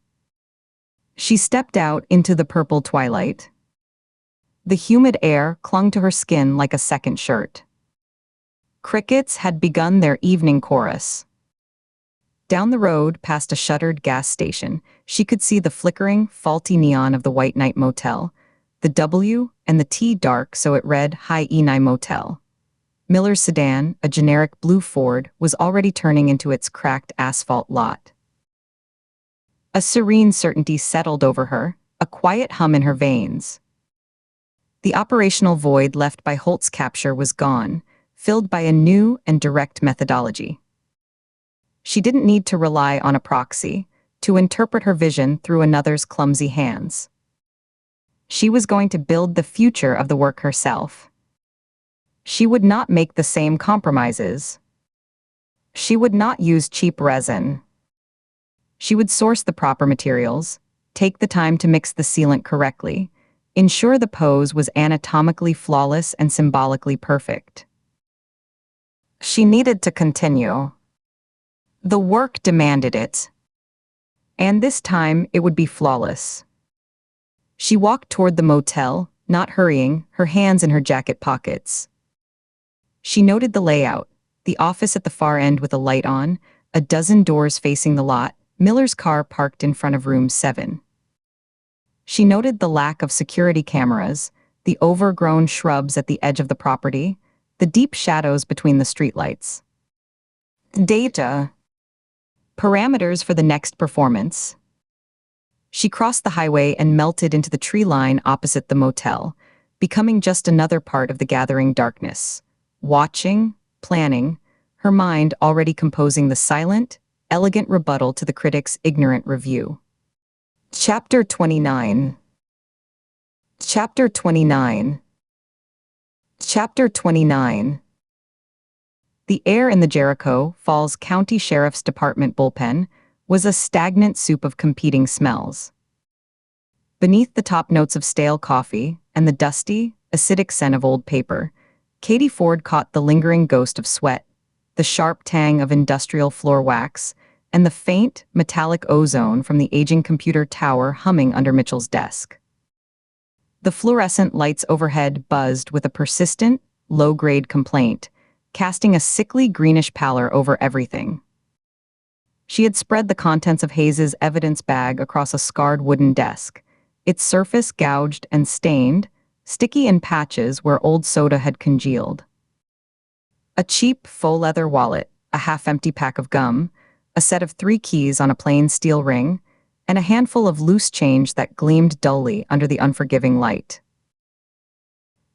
She stepped out into the purple twilight. The humid air clung to her skin like a second shirt. Crickets had begun their evening chorus. Down the road, past a shuttered gas station, she could see the flickering, faulty neon of the White Knight Motel, the W, and the T dark so it read High Enai Motel. Miller's sedan, a generic blue Ford, was already turning into its cracked asphalt lot. A serene certainty settled over her, a quiet hum in her veins. The operational void left by Holt's capture was gone, filled by a new and direct methodology. She didn't need to rely on a proxy to interpret her vision through another's clumsy hands. She was going to build the future of the work herself. She would not make the same compromises. She would not use cheap resin. She would source the proper materials, take the time to mix the sealant correctly, ensure the pose was anatomically flawless and symbolically perfect. She needed to continue. The work demanded it. And this time it would be flawless. She walked toward the motel, not hurrying, her hands in her jacket pockets. She noted the layout, the office at the far end with a light on, a dozen doors facing the lot, Miller's car parked in front of room 7. She noted the lack of security cameras, the overgrown shrubs at the edge of the property, the deep shadows between the streetlights. Data. Parameters for the next performance. She crossed the highway and melted into the tree line opposite the motel, becoming just another part of the gathering darkness. Watching, planning, her mind already composing the silent, elegant rebuttal to the critic's ignorant review. Chapter 29. Chapter 29. Chapter 29. The air in the Jericho Falls County Sheriff's Department bullpen was a stagnant soup of competing smells. Beneath the top notes of stale coffee and the dusty, acidic scent of old paper, Katie Ford caught the lingering ghost of sweat, the sharp tang of industrial floor wax, and the faint, metallic ozone from the aging computer tower humming under Mitchell's desk. The fluorescent lights overhead buzzed with a persistent, low-grade complaint, casting a sickly greenish pallor over everything. She had spread the contents of Hayes's evidence bag across a scarred wooden desk, its surface gouged and stained, sticky in patches where old soda had congealed. A cheap faux leather wallet, a half-empty pack of gum, a set of 3 keys on a plain steel ring, and a handful of loose change that gleamed dully under the unforgiving light.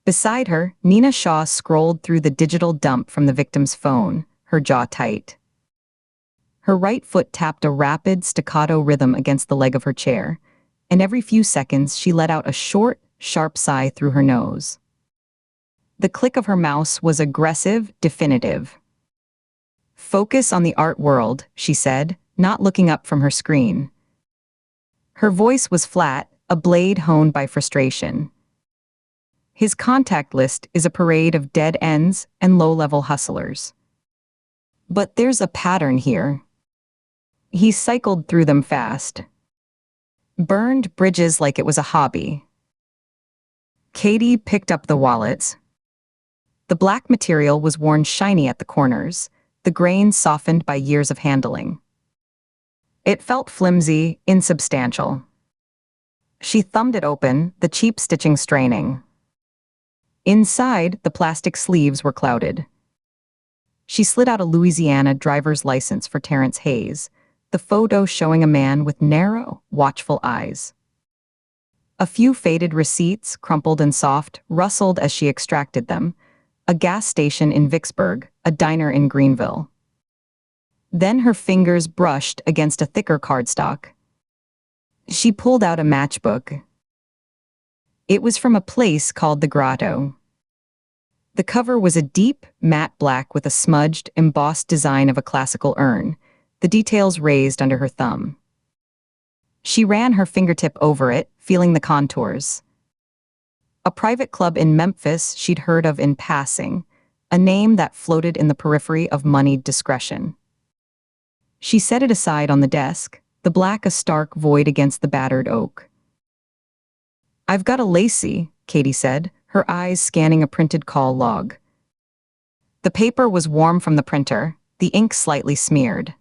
Beside her, Nina Shaw scrolled through the digital dump from the victim's phone, her jaw tight. Her right foot tapped a rapid, staccato rhythm against the leg of her chair, and every few seconds she let out a short, sharp sigh through her nose. The click of her mouse was aggressive, definitive. "Focus on the art world," she said, not looking up from her screen. Her voice was flat, a blade honed by frustration. His contact list is a parade of dead ends and low-level hustlers. But there's a pattern here. He cycled through them fast. Burned bridges like it was a hobby. Katie picked up the wallet. The black material was worn shiny at the corners, the grain softened by years of handling. It felt flimsy, insubstantial. She thumbed it open, the cheap stitching straining. Inside, the plastic sleeves were clouded. She slid out a Louisiana driver's license for Terrence Hayes, the photo showing a man with narrow, watchful eyes. A few faded receipts, crumpled and soft, rustled as she extracted them. A gas station in Vicksburg, a diner in Greenville. Then her fingers brushed against a thicker cardstock. She pulled out a matchbook. It was from a place called the Grotto. The cover was a deep, matte black with a smudged, embossed design of a classical urn, the details raised under her thumb. She ran her fingertip over it, feeling the contours. A private club in Memphis she'd heard of in passing, a name that floated in the periphery of moneyed discretion. She set it aside on the desk, the black a stark void against the battered oak. "I've got a Lacey," Katie said, her eyes scanning a printed call log. The paper was warm from the printer, the ink slightly smeared.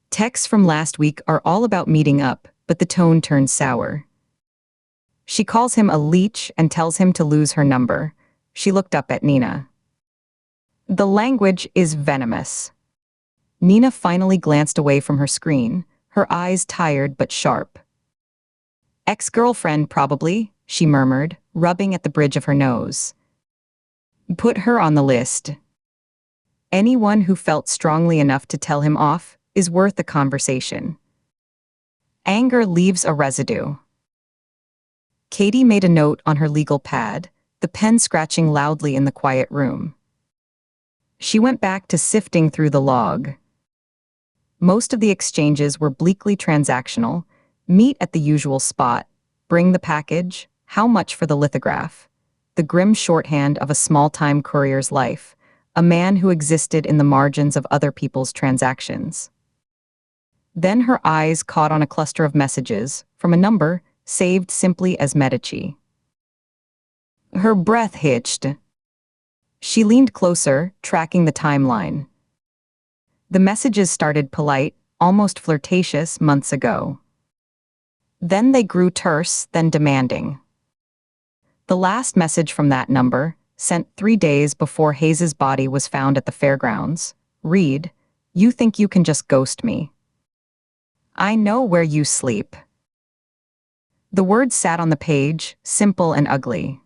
Texts from last week are all about meeting up, but the tone turned sour. She calls him a leech and tells him to lose her number. She looked up at Nina. The language is venomous. Nina finally glanced away from her screen, her eyes tired but sharp. Ex-girlfriend, probably, she murmured, rubbing at the bridge of her nose. Put her on the list. Anyone who felt strongly enough to tell him off is worth a conversation. Anger leaves a residue. Katie made a note on her legal pad, the pen scratching loudly in the quiet room. She went back to sifting through the log. Most of the exchanges were bleakly transactional. Meet at the usual spot. Bring the package. How much for the lithograph? The grim shorthand of a small-time courier's life, a man who existed in the margins of other people's transactions. Then her eyes caught on a cluster of messages from a number saved simply as Medici. Her breath hitched. She leaned closer, tracking the timeline. The messages started polite, almost flirtatious months ago. Then they grew terse, then demanding. The last message from that number, sent 3 days before Hayes's body was found at the fairgrounds, read, "You think you can just ghost me? I know where you sleep." The words sat on the page, simple and ugly.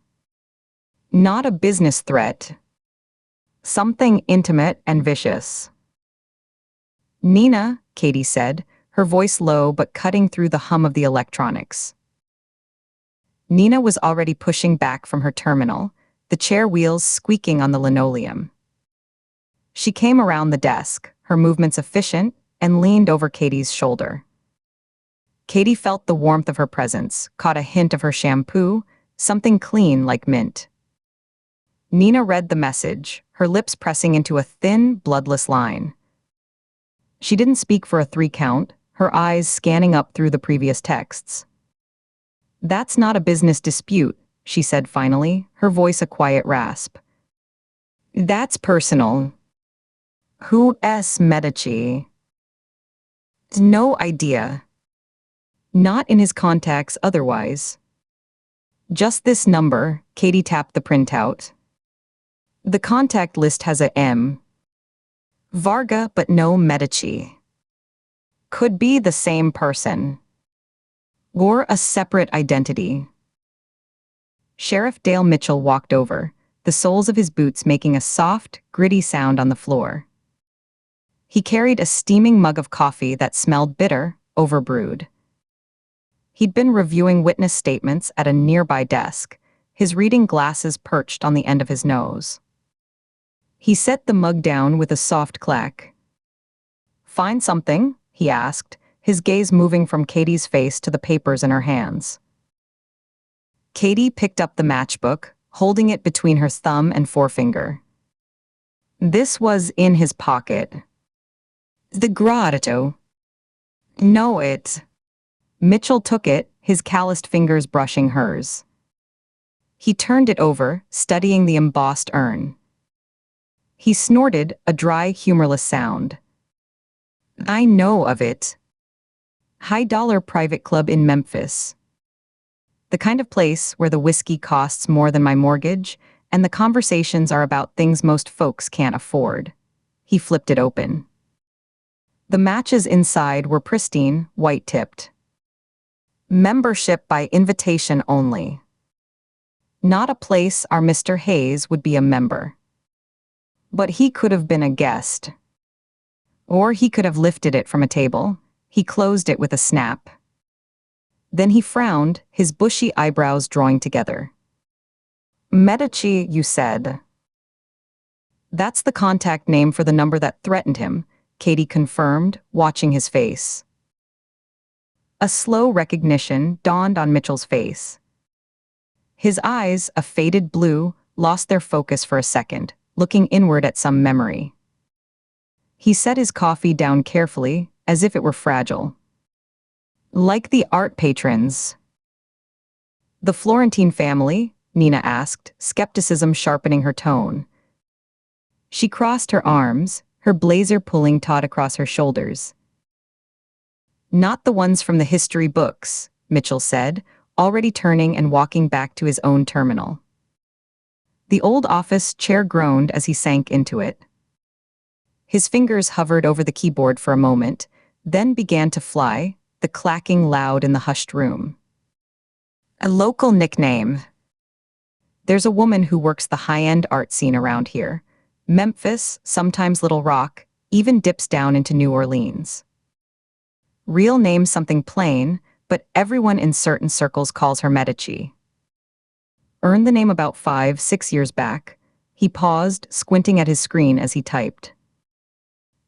Not a business threat. Something intimate and vicious. Nina, Katie said, her voice low but cutting through the hum of the electronics. Nina was already pushing back from her terminal, the chair wheels squeaking on the linoleum. She came around the desk, her movements efficient, and leaned over Katie's shoulder. Katie felt the warmth of her presence, caught a hint of her shampoo, something clean like mint. Nina read the message, her lips pressing into a thin, bloodless line. She didn't speak for a 3 count, her eyes scanning up through the previous texts. "That's not a business dispute," she said finally, her voice a quiet rasp. "That's personal." Who's Medici? No idea. Not in his contacts otherwise. Just this number, Katie tapped the printout. The contact list has a M. Varga but no Medici. Could be the same person. Or a separate identity. Sheriff Dale Mitchell walked over, the soles of his boots making a soft, gritty sound on the floor. He carried a steaming mug of coffee that smelled bitter, overbrewed. He'd been reviewing witness statements at a nearby desk, his reading glasses perched on the end of his nose. He set the mug down with a soft clack. "Find something?" he asked, his gaze moving from Katie's face to the papers in her hands. Katie picked up the matchbook, holding it between her thumb and forefinger. This was in his pocket. The grotto. No, it. Mitchell took it, his calloused fingers brushing hers. He turned it over, studying the embossed urn. He snorted, a dry, humorless sound. "I know of it. High-dollar private club in Memphis. The kind of place where the whiskey costs more than my mortgage, and the conversations are about things most folks can't afford." He flipped it open. The matches inside were pristine, white-tipped. Membership by invitation only. Not a place our Mr. Hayes would be a member. But he could have been a guest. Or he could have lifted it from a table. He closed it with a snap. Then he frowned, his bushy eyebrows drawing together. "Medici, you said." "That's the contact name for the number that threatened him," Katie confirmed, watching his face. A slow recognition dawned on Mitchell's face. His eyes, a faded blue, lost their focus for a second, looking inward at some memory. He set his coffee down carefully, as if it were fragile. "Like the art patrons." "The Florentine family?" Nina asked, skepticism sharpening her tone. She crossed her arms, her blazer pulling taut across her shoulders. "Not the ones from the history books," Mitchell said, already turning and walking back to his own terminal. The old office chair groaned as he sank into it. His fingers hovered over the keyboard for a moment, then began to fly, the clacking loud in the hushed room. A local nickname. There's a woman who works the high-end art scene around here. Memphis, sometimes Little Rock, even dips down into New Orleans. Real name something plain, but everyone in certain circles calls her Medici. Earned the name about 5-6 years back. He paused, squinting at his screen as he typed.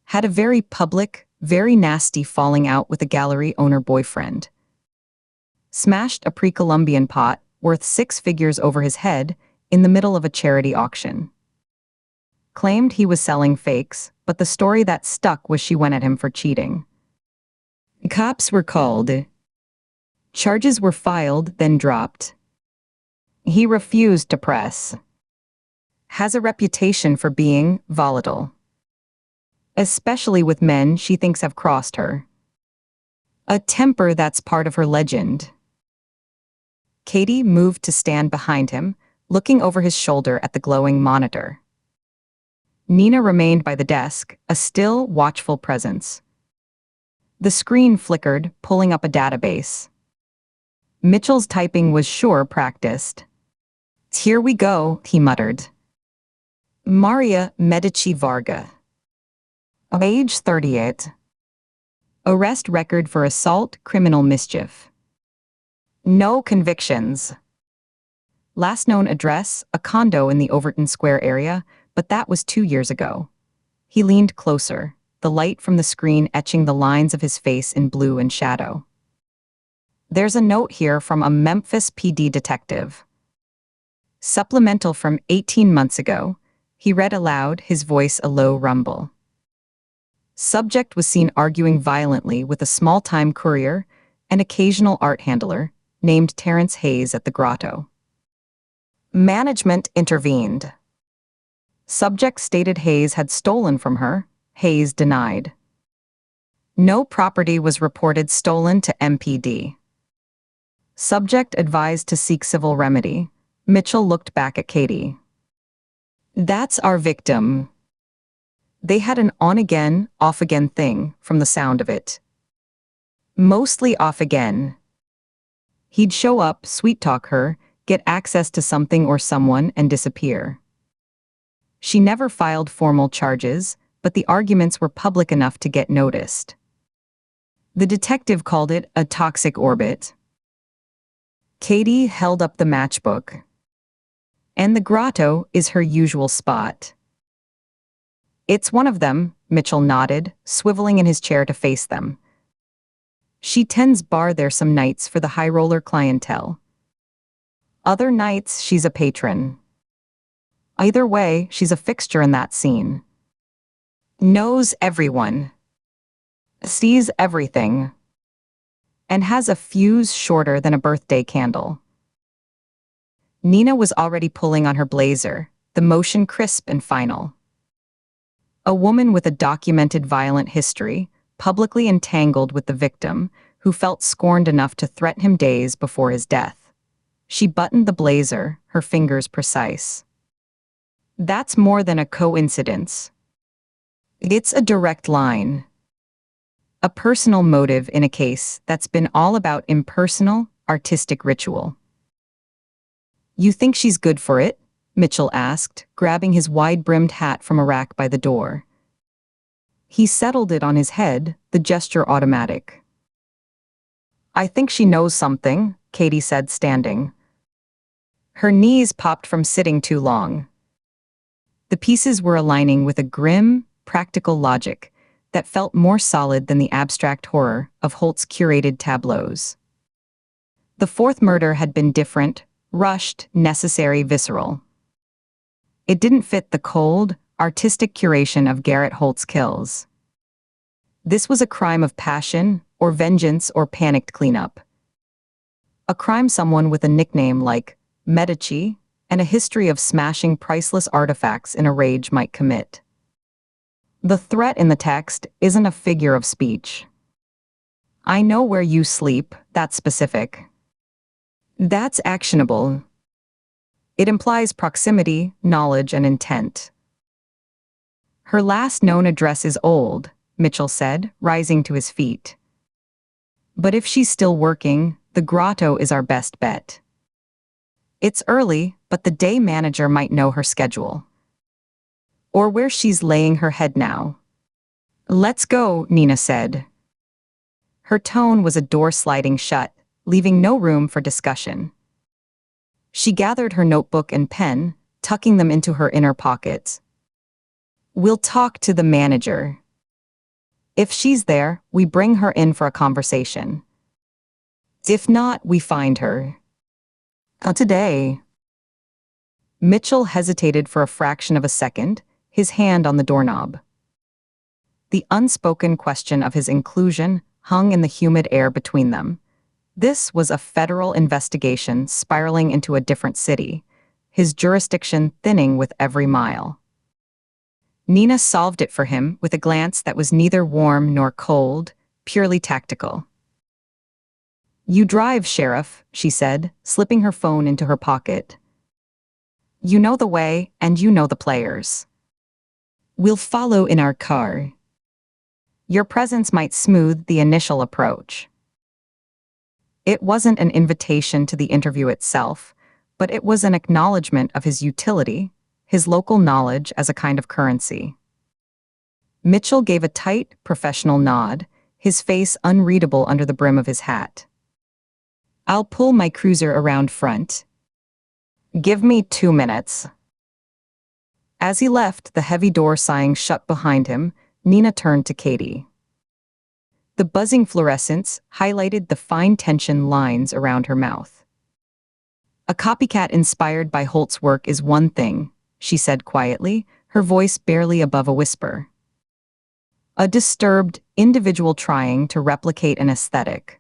Had a very public, very nasty falling out with a gallery owner boyfriend. Smashed a pre-Columbian pot, worth 6 figures over his head, in the middle of a charity auction. Claimed he was selling fakes, but the story that stuck was she went at him for cheating. Cops were called. Charges were filed, then dropped. He refused to press. Has a reputation for being volatile. Especially with men she thinks have crossed her. A temper that's part of her legend. Katie moved to stand behind him, looking over his shoulder at the glowing monitor. Nina remained by the desk, a still, watchful presence. The screen flickered, pulling up a database. Mitchell's typing was sure practiced. Here we go, he muttered. Maria Medici Varga. Age 38. Arrest record for assault, criminal mischief. No convictions. Last known address, a condo in the Overton Square area, but that was 2 years ago. He leaned closer, the light from the screen etching the lines of his face in blue and shadow. There's a note here from a Memphis PD detective. Supplemental from 18 months ago, he read aloud, his voice a low rumble. Subject was seen arguing violently with a small-time courier, an occasional art handler, named Terrence Hayes at the Grotto. Management intervened. Subject stated Hayes had stolen from her. Hayes denied. No property was reported stolen to MPD. Subject advised to seek civil remedy. Mitchell looked back at Katie. That's our victim. They had an on-again, off-again thing, from the sound of it. Mostly off-again. He'd show up, sweet-talk her, get access to something or someone, and disappear. She never filed formal charges, but the arguments were public enough to get noticed. The detective called it a toxic orbit. Katie held up the matchbook. And the Grotto is her usual spot. It's one of them, Mitchell nodded, swiveling in his chair to face them. She tends bar there some nights for the high-roller clientele. Other nights, she's a patron. Either way, she's a fixture in that scene. Knows everyone. Sees everything. And has a fuse shorter than a birthday candle. Nina was already pulling on her blazer, the motion crisp and final. A woman with a documented violent history, publicly entangled with the victim, who felt scorned enough to threaten him days before his death. She buttoned the blazer, her fingers precise. That's more than a coincidence. It's a direct line. A personal motive in a case that's been all about impersonal, artistic ritual. You think she's good for it? Mitchell asked, grabbing his wide-brimmed hat from a rack by the door. He settled it on his head, the gesture automatic. I think she knows something, Katie said, standing. Her knees popped from sitting too long. The pieces were aligning with a grim, practical logic that felt more solid than the abstract horror of Holt's curated tableaus. The fourth murder had been different, rushed, necessary, visceral. It didn't fit the cold, artistic curation of Garrett Holt's kills. This was a crime of passion, or vengeance, or panicked cleanup. A crime someone with a nickname like Medici and a history of smashing priceless artifacts in a rage might commit. The threat in the text isn't a figure of speech. I know where you sleep, that's specific. That's actionable. It implies proximity, knowledge, and intent. Her last known address is old, Mitchell said, rising to his feet. But if she's still working, the grotto is our best bet. It's early, but the day manager might know her schedule. Or where she's laying her head now. Let's go, Nina said. Her tone was a door sliding shut, leaving no room for discussion. She gathered her notebook and pen, tucking them into her inner pockets. We'll talk to the manager. If she's there, we bring her in for a conversation. If not, we find her. Today. Mitchell hesitated for a fraction of a second, his hand on the doorknob. The unspoken question of his inclusion hung in the humid air between them. This was a federal investigation spiraling into a different city, his jurisdiction thinning with every mile. Nina solved it for him with a glance that was neither warm nor cold, purely tactical. You drive, Sheriff, she said, slipping her phone into her pocket. You know the way, and you know the players. We'll follow in our car. Your presence might smooth the initial approach. It wasn't an invitation to the interview itself, but it was an acknowledgement of his utility, his local knowledge as a kind of currency. Mitchell gave a tight, professional nod, his face unreadable under the brim of his hat. I'll pull my cruiser around front. Give me 2 minutes. As he left, the heavy door sighing shut behind him, Nina turned to Katie. The buzzing fluorescence highlighted the fine tension lines around her mouth. A copycat inspired by Holt's work is one thing, she said quietly, her voice barely above a whisper. A disturbed individual trying to replicate an aesthetic.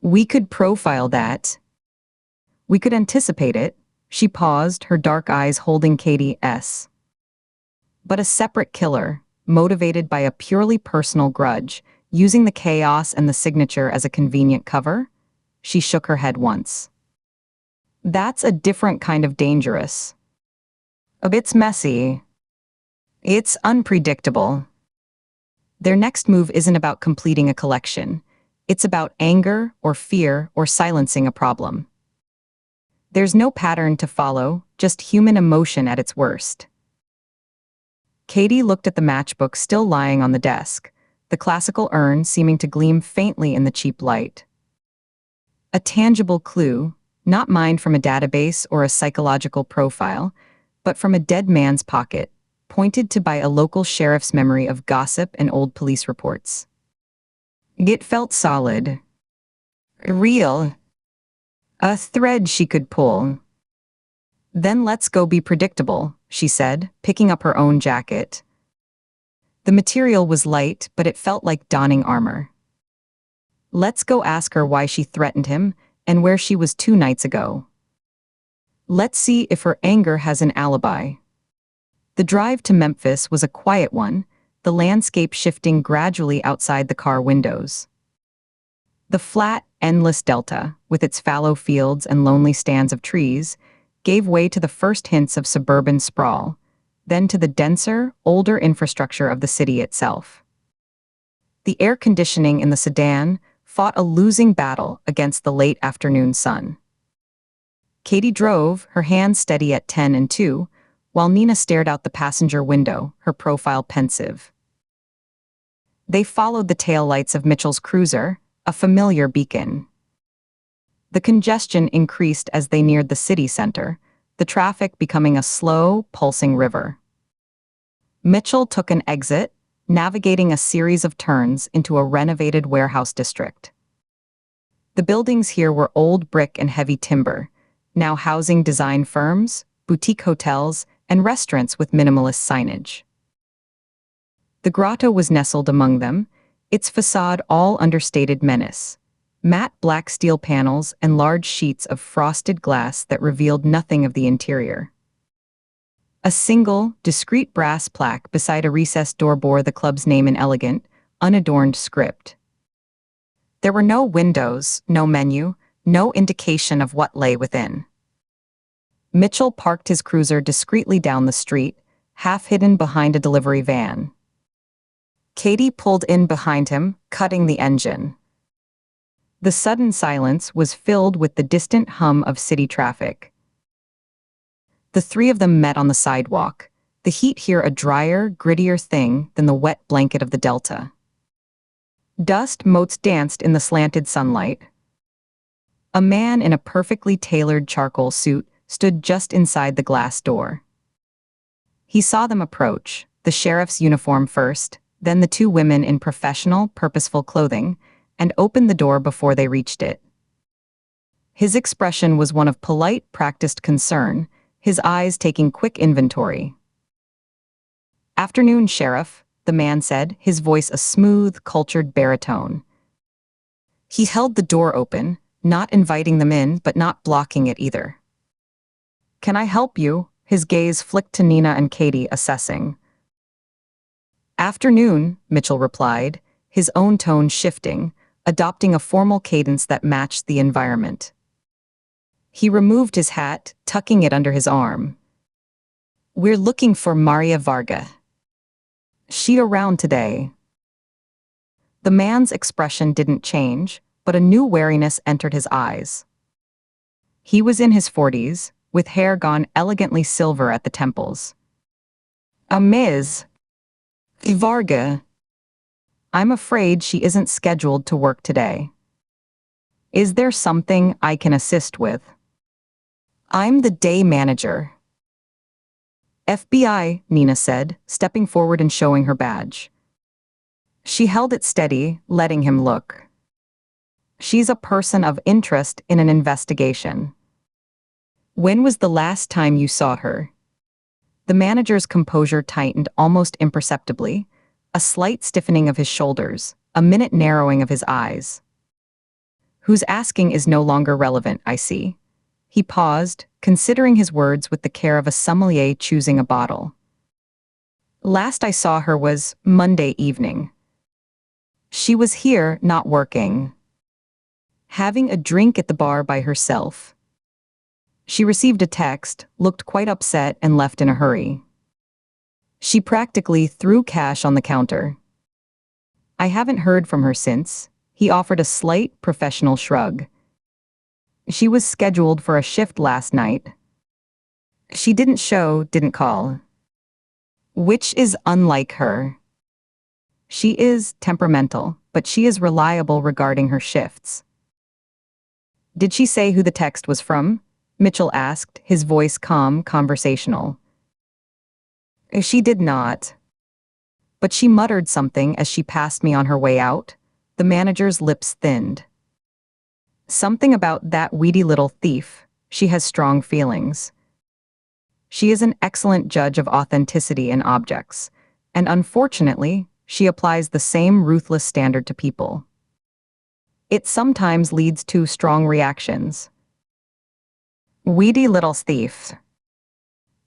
We could profile that. We could anticipate it. She paused, her dark eyes holding Katie's. But a separate killer, motivated by a purely personal grudge, using the chaos and the signature as a convenient cover? She shook her head once. That's a different kind of dangerous. It's messy. It's unpredictable. Their next move isn't about completing a collection. It's about anger or fear or silencing a problem. There's no pattern to follow, just human emotion at its worst. Katie looked at the matchbook still lying on the desk, the classical urn seeming to gleam faintly in the cheap light. A tangible clue, not mined from a database or a psychological profile, but from a dead man's pocket, pointed to by a local sheriff's memory of gossip and old police reports. It felt solid. Real. A thread she could pull. Then let's go be predictable, she said, picking up her own jacket. The material was light, but it felt like donning armor. Let's go ask her why she threatened him and where she was 2 nights ago. Let's see if her anger has an alibi. The drive to Memphis was a quiet one, the landscape shifting gradually outside the car windows. The flat, endless delta, with its fallow fields and lonely stands of trees, gave way to the first hints of suburban sprawl, then to the denser, older infrastructure of the city itself. The air conditioning in the sedan fought a losing battle against the late afternoon sun. Katie drove, her hands steady at 10 and 2, while Nina stared out the passenger window, her profile pensive. They followed the taillights of Mitchell's cruiser, a familiar beacon. The congestion increased as they neared the city center, the traffic becoming a slow, pulsing river. Mitchell took an exit, navigating a series of turns into a renovated warehouse district. The buildings here were old brick and heavy timber, now housing design firms, boutique hotels, and restaurants with minimalist signage. The grotto was nestled among them, its facade all understated menace. Matte black steel panels and large sheets of frosted glass that revealed nothing of the interior. A single, discreet brass plaque beside a recessed door bore the club's name in elegant, unadorned script. There were no windows, no menu, no indication of what lay within. Mitchell parked his cruiser discreetly down the street, half hidden behind a delivery van. Katie pulled in behind him, cutting the engine. The sudden silence was filled with the distant hum of city traffic. The three of them met on the sidewalk, the heat here a drier, grittier thing than the wet blanket of the Delta. Dust motes danced in the slanted sunlight. A man in a perfectly tailored charcoal suit stood just inside the glass door. He saw them approach, the sheriff's uniform first, then the two women in professional, purposeful clothing, and opened the door before they reached it. His expression was one of polite, practiced concern, his eyes taking quick inventory. "Afternoon, Sheriff," the man said, his voice a smooth, cultured baritone. He held the door open, not inviting them in but not blocking it either. "Can I help you?" His gaze flicked to Nina and Katie, assessing. "Afternoon," Mitchell replied, his own tone shifting, adopting a formal cadence that matched the environment. He removed his hat, tucking it under his arm. "We're looking for Maria Varga. She around today?" The man's expression didn't change, but a new wariness entered his eyes. He was in his 40s, with hair gone elegantly silver at the temples. "A Ms. Varga. I'm afraid she isn't scheduled to work today. Is there something I can assist with?" "I'm the day manager." "FBI," Nina said, stepping forward and showing her badge. She held it steady, letting him look. "She's a person of interest in an investigation." "When was the last time you saw her?" The manager's composure tightened almost imperceptibly, a slight stiffening of his shoulders, a minute narrowing of his eyes. "Who's asking is no longer relevant, I see." He paused, considering his words with the care of a sommelier choosing a bottle. "Last I saw her was Monday evening. She was here, not working. Having a drink at the bar by herself. She received a text, looked quite upset and left in a hurry. She practically threw cash on the counter. I haven't heard from her since." He offered a slight, professional shrug. "She was scheduled for a shift last night. She didn't show, didn't call. Which is unlike her. She is temperamental, but she is reliable regarding her shifts." "Did she say who the text was from?" Mitchell asked, his voice calm, conversational. "She did not. But she muttered something as she passed me on her way out." The manager's lips thinned. "Something about that weedy little thief. She has strong feelings. She is an excellent judge of authenticity in objects, and unfortunately, she applies the same ruthless standard to people. It sometimes leads to strong reactions." "Weedy little thief."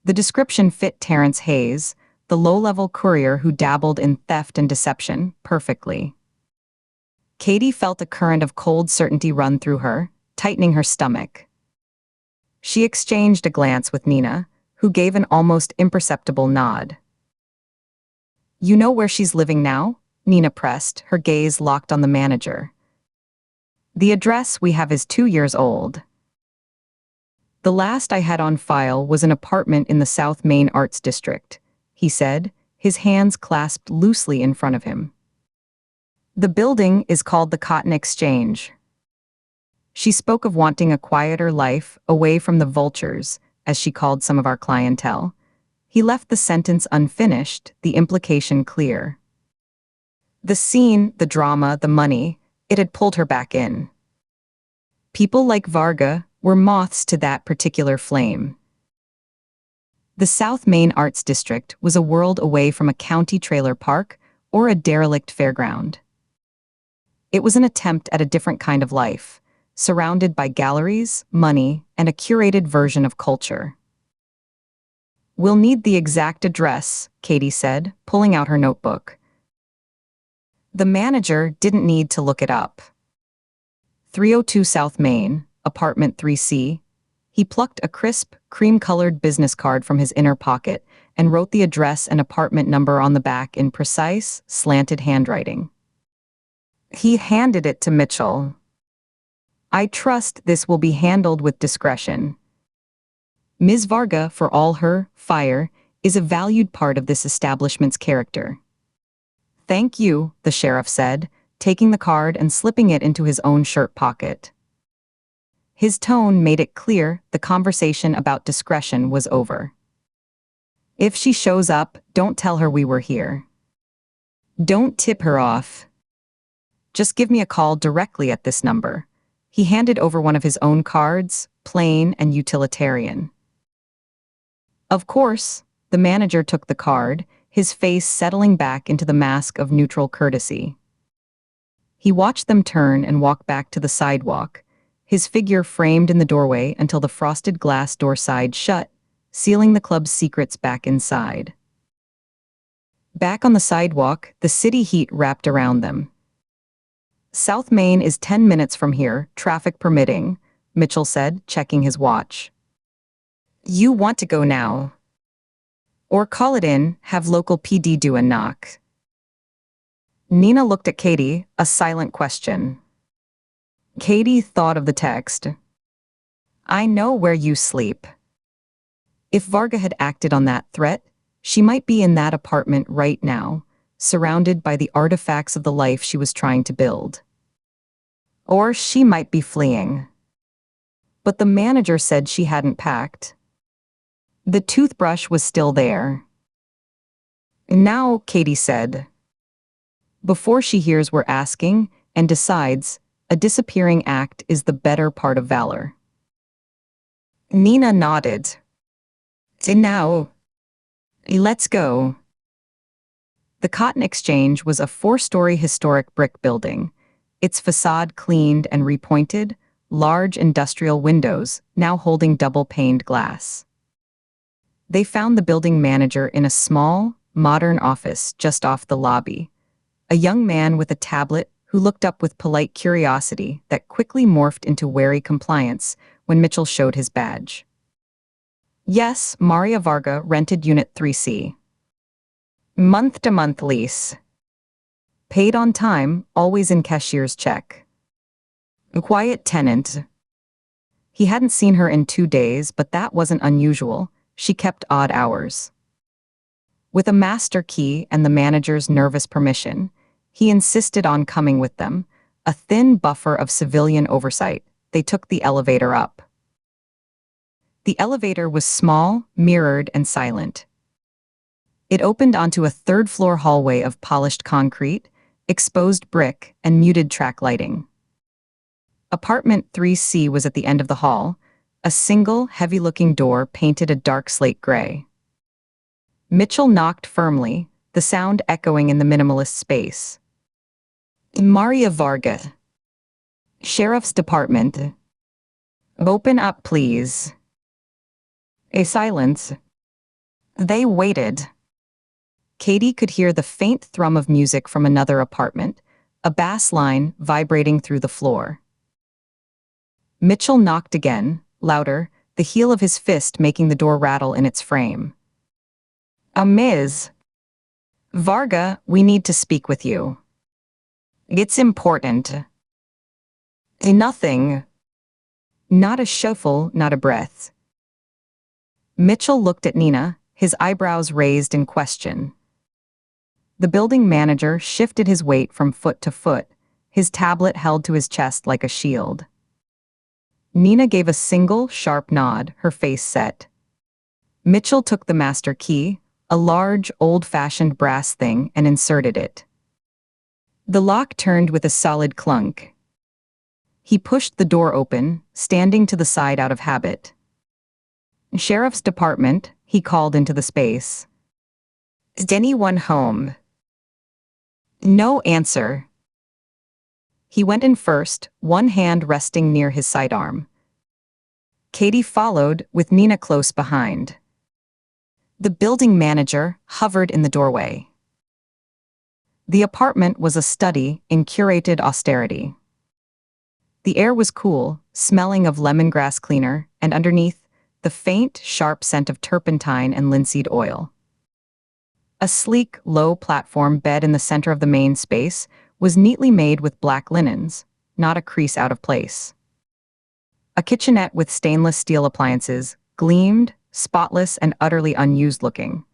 The description fit Terrence Hayes, the low-level courier who dabbled in theft and deception, perfectly. Katie felt a current of cold certainty run through her, tightening her stomach. She exchanged a glance with Nina, who gave an almost imperceptible nod. "You know where she's living now?" Nina pressed, her gaze locked on the manager. "The address we have is 2 years old. The last I had on file was an apartment in the South Main Arts District," he said, his hands clasped loosely in front of him. "The building is called the Cotton Exchange." She spoke of wanting a quieter life, away from the vultures, as she called some of our clientele. He left the sentence unfinished, the implication clear. The scene, the drama, the money, it had pulled her back in. People like Varga were moths to that particular flame. The South Main Arts District was a world away from a county trailer park or a derelict fairground. It was an attempt at a different kind of life, surrounded by galleries, money, and a curated version of culture. "We'll need the exact address," Katie said, pulling out her notebook. The manager didn't need to look it up. 302 South Main, apartment 3C. He plucked a crisp, cream-colored business card from his inner pocket and wrote the address and apartment number on the back in precise, slanted handwriting. He handed it to Mitchell. "I trust this will be handled with discretion. Ms. Varga, for all her fire, is a valued part of this establishment's character." "Thank you," the sheriff said, taking the card and slipping it into his own shirt pocket. His tone made it clear the conversation about discretion was over. "If she shows up, don't tell her we were here. Don't tip her off. Just give me a call directly at this number." He handed over one of his own cards, plain and utilitarian. Of course, the manager took the card, his face settling back into the mask of neutral courtesy. He watched them turn and walk back to the sidewalk, his figure framed in the doorway until the frosted glass door side shut, sealing the club's secrets back inside. Back on the sidewalk, the city heat wrapped around them. "South Main is 10 minutes from here, traffic permitting," Mitchell said, checking his watch. "You want to go now? Or call it in, have local PD do a knock?" Nina looked at Katie, a silent question. Katie thought of the text. "I know where you sleep." If Varga had acted on that threat, she might be in that apartment right now, surrounded by the artifacts of the life she was trying to build. Or she might be fleeing. But the manager said she hadn't packed. The toothbrush was still there. "Now," Katie said. Before she hears we're asking and decides, a disappearing act is the better part of valor. Nina nodded. "And now, let's go." The Cotton Exchange was a 4-story historic brick building, its facade cleaned and repointed, large industrial windows now holding double-paned glass. They found the building manager in a small, modern office just off the lobby, a young man with a tablet who looked up with polite curiosity that quickly morphed into wary compliance when Mitchell showed his badge. "Yes, Maria Varga rented Unit 3C. Month-to-month lease. Paid on time, always in cashier's check. A quiet tenant." He hadn't seen her in 2 days, but that wasn't unusual. She kept odd hours. With a master key and the manager's nervous permission, he insisted on coming with them, a thin buffer of civilian oversight. They took the elevator up. The elevator was small, mirrored, and silent. It opened onto a third-floor hallway of polished concrete, exposed brick, and muted track lighting. Apartment 3C was at the end of the hall, a single, heavy-looking door painted a dark slate gray. Mitchell knocked firmly, the sound echoing in the minimalist space. "Maria Varga. Sheriff's Department. Open up, please." A silence. They waited. Katie could hear the faint thrum of music from another apartment, a bass line vibrating through the floor. Mitchell knocked again, louder, the heel of his fist making the door rattle in its frame. "Ms. Varga, we need to speak with you. It's important." "Nothing." Not a shuffle, not a breath. Mitchell looked at Nina, his eyebrows raised in question. The building manager shifted his weight from foot to foot, his tablet held to his chest like a shield. Nina gave a single, sharp nod, her face set. Mitchell took the master key, a large, old-fashioned brass thing, and inserted it. The lock turned with a solid clunk. He pushed the door open, standing to the side out of habit. "Sheriff's Department," he called into the space. "Is anyone home?" No answer. He went in first, one hand resting near his sidearm. Katie followed, with Nina close behind. The building manager hovered in the doorway. The apartment was a study in curated austerity. The air was cool, smelling of lemongrass cleaner, and underneath, the faint, sharp scent of turpentine and linseed oil. A sleek, low platform bed in the center of the main space was neatly made with black linens, not a crease out of place. A kitchenette with stainless steel appliances gleamed, spotless and utterly unused looking.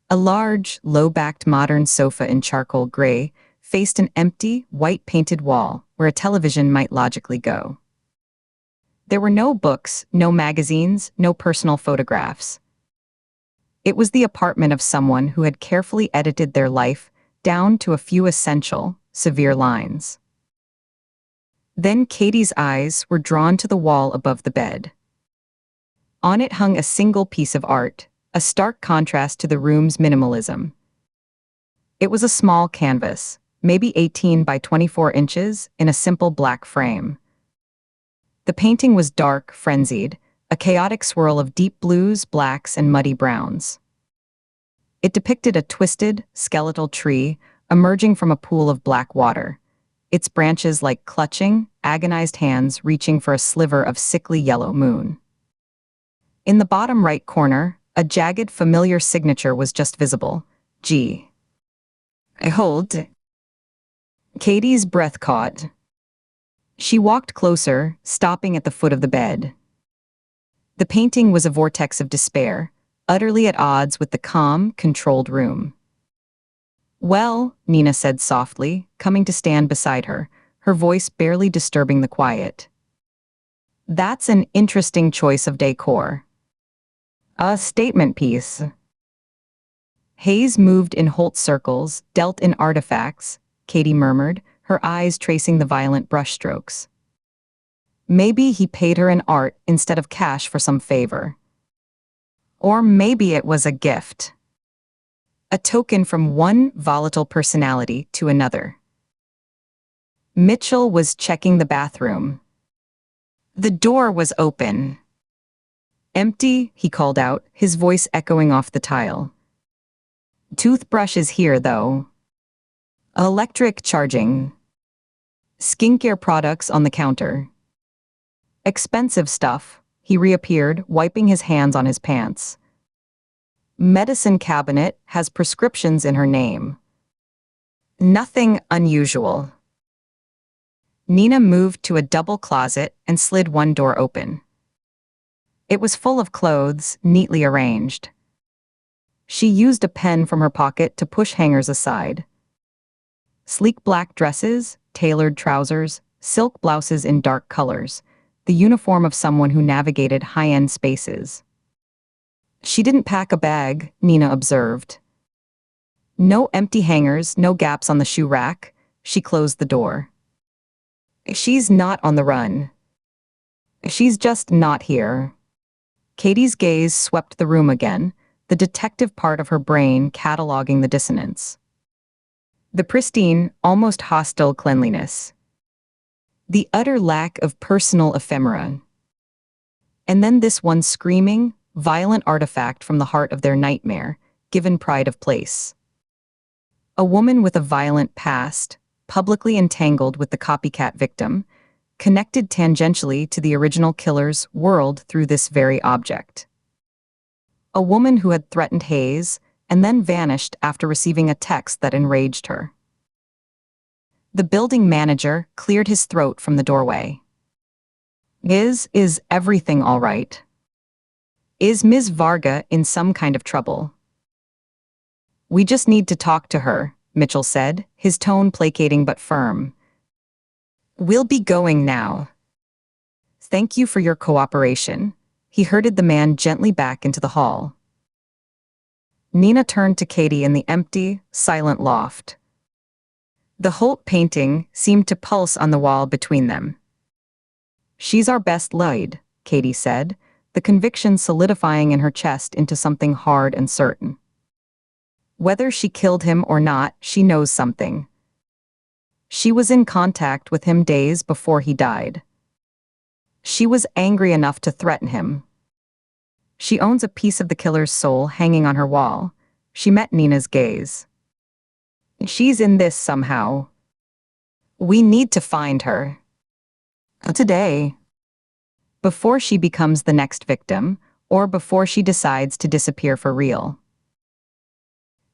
A large, low-backed modern sofa in charcoal gray faced an empty, white-painted wall where a television might logically go. There were no books, no magazines, no personal photographs. It was the apartment of someone who had carefully edited their life down to a few essential, severe lines. Then Katie's eyes were drawn to the wall above the bed. On it hung a single piece of art, a stark contrast to the room's minimalism. It was a small canvas, maybe 18 by 24 inches, in a simple black frame. The painting was dark, frenzied, a chaotic swirl of deep blues, blacks, and muddy browns. It depicted a twisted, skeletal tree emerging from a pool of black water, its branches like clutching, agonized hands reaching for a sliver of sickly yellow moon. In the bottom right corner, a jagged, familiar signature was just visible. G. I hold. Katie's breath caught. She walked closer, stopping at the foot of the bed. The painting was a vortex of despair, utterly at odds with the calm, controlled room. Well, Nina said softly, coming to stand beside her, her voice barely disturbing the quiet. That's an interesting choice of decor. A statement piece. Hayes moved in Holt circles, dealt in artifacts, Katie murmured, her eyes tracing the violent brushstrokes. Maybe he paid her in art instead of cash for some favor. Or maybe it was a gift. A token from one volatile personality to another. Mitchell was checking the bathroom. The door was open. Empty, he called out, his voice echoing off the tile. Toothbrush is here, though. Electric charging. Skincare products on the counter. Expensive stuff. He reappeared, wiping his hands on his pants. Medicine cabinet has prescriptions in her name. Nothing unusual. Nina moved to a double closet and slid one door open. It was full of clothes, neatly arranged. She used a pen from her pocket to push hangers aside. Sleek black dresses, tailored trousers, silk blouses in dark colors, the uniform of someone who navigated high-end spaces. She didn't pack a bag, Nina observed. No empty hangers, no gaps on the shoe rack. She closed the door. She's not on the run. She's just not here. Katie's gaze swept the room again, the detective part of her brain cataloging the dissonance. The pristine, almost hostile cleanliness. The utter lack of personal ephemera. And then this one screaming, violent artifact from the heart of their nightmare, given pride of place. A woman with a violent past, publicly entangled with the copycat victim, connected tangentially to the original killer's world through this very object. A woman who had threatened Hayes and then vanished after receiving a text that enraged her. The building manager cleared his throat from the doorway. Is everything all right? Is Ms. Varga in some kind of trouble? We just need to talk to her, Mitchell said, his tone placating but firm. We'll be going now. Thank you for your cooperation. He herded the man gently back into the hall. Nina turned to Katie in the empty, silent loft. The Holt painting seemed to pulse on the wall between them. She's our best lead, Katie said, the conviction solidifying in her chest into something hard and certain. Whether she killed him or not, she knows something. She was in contact with him days before he died. She was angry enough to threaten him. She owns a piece of the killer's soul hanging on her wall. She met Nina's gaze. She's in this somehow. We need to find her. Today, before she becomes the next victim, or before she decides to disappear for real.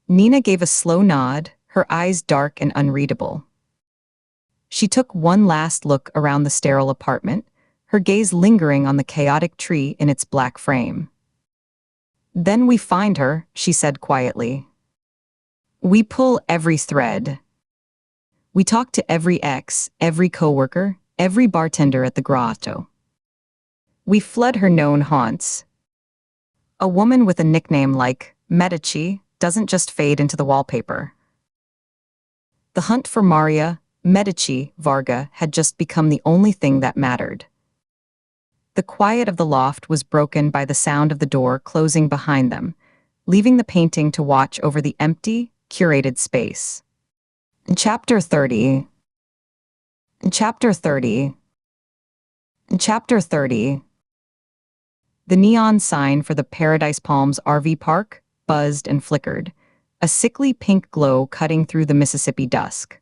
Nina gave a slow nod, her eyes dark and unreadable. She took one last look around the sterile apartment, her gaze lingering on the chaotic tree in its black frame. Then we find her, she said quietly. We pull every thread. We talk to every ex, every coworker, every bartender at the grotto. We flood her known haunts. A woman with a nickname like Medici doesn't just fade into the wallpaper. The hunt for Maria Medici Varga had just become the only thing that mattered. The quiet of the loft was broken by the sound of the door closing behind them, leaving the painting to watch over the empty, curated space. Chapter 30. Chapter 30. Chapter 30. The neon sign for the Paradise Palms RV park buzzed and flickered, a sickly pink glow cutting through the Mississippi dusk.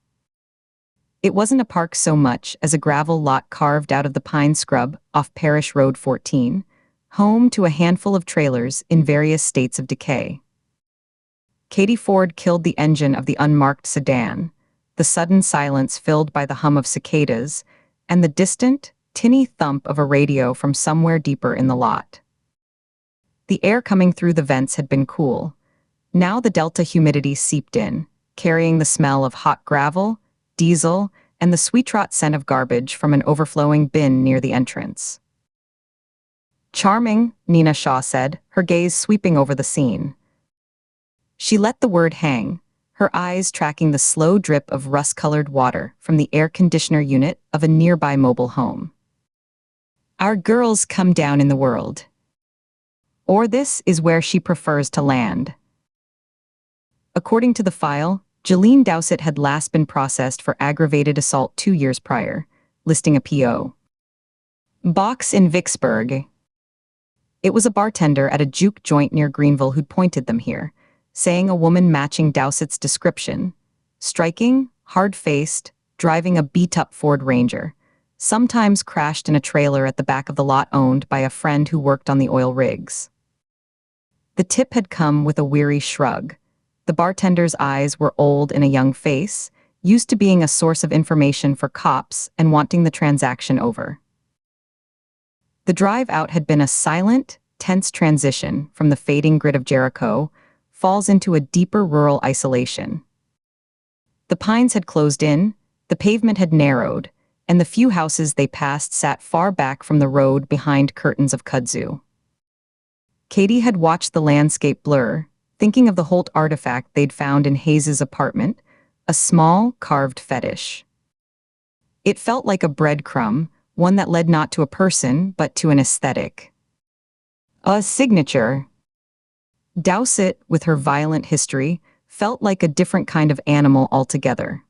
It wasn't a park so much as a gravel lot carved out of the pine scrub off Parish Road 14, home to a handful of trailers in various states of decay. Katie Ford killed the engine of the unmarked sedan, the sudden silence filled by the hum of cicadas, and the distant, tinny thump of a radio from somewhere deeper in the lot. The air coming through the vents had been cool. Now the delta humidity seeped in, carrying the smell of hot gravel, diesel, and the sweet-rot scent of garbage from an overflowing bin near the entrance. Charming, Nina Shaw said, her gaze sweeping over the scene. She let the word hang, her eyes tracking the slow drip of rust-colored water from the air conditioner unit of a nearby mobile home. Our girls come down in the world. Or this is where she prefers to land. According to the file, Jolene Dowsett had last been processed for aggravated assault 2 years prior, listing a P.O. box in Vicksburg. It was a bartender at a juke joint near Greenville who'd pointed them here, saying a woman matching Dowsett's description. Striking, hard-faced, driving a beat-up Ford Ranger, sometimes crashed in a trailer at the back of the lot owned by a friend who worked on the oil rigs. The tip had come with a weary shrug. The bartender's eyes were old in a young face, used to being a source of information for cops and wanting the transaction over. The drive out had been a silent, tense transition from the fading grid of Jericho, falls into a deeper rural isolation. The pines had closed in, the pavement had narrowed, and the few houses they passed sat far back from the road behind curtains of kudzu. Katie had watched the landscape blur, thinking of the Holt artifact they'd found in Hayes's apartment, a small, carved fetish. It felt like a breadcrumb, one that led not to a person, but to an aesthetic. A signature. Dowsett, with her violent history, felt like a different kind of animal altogether.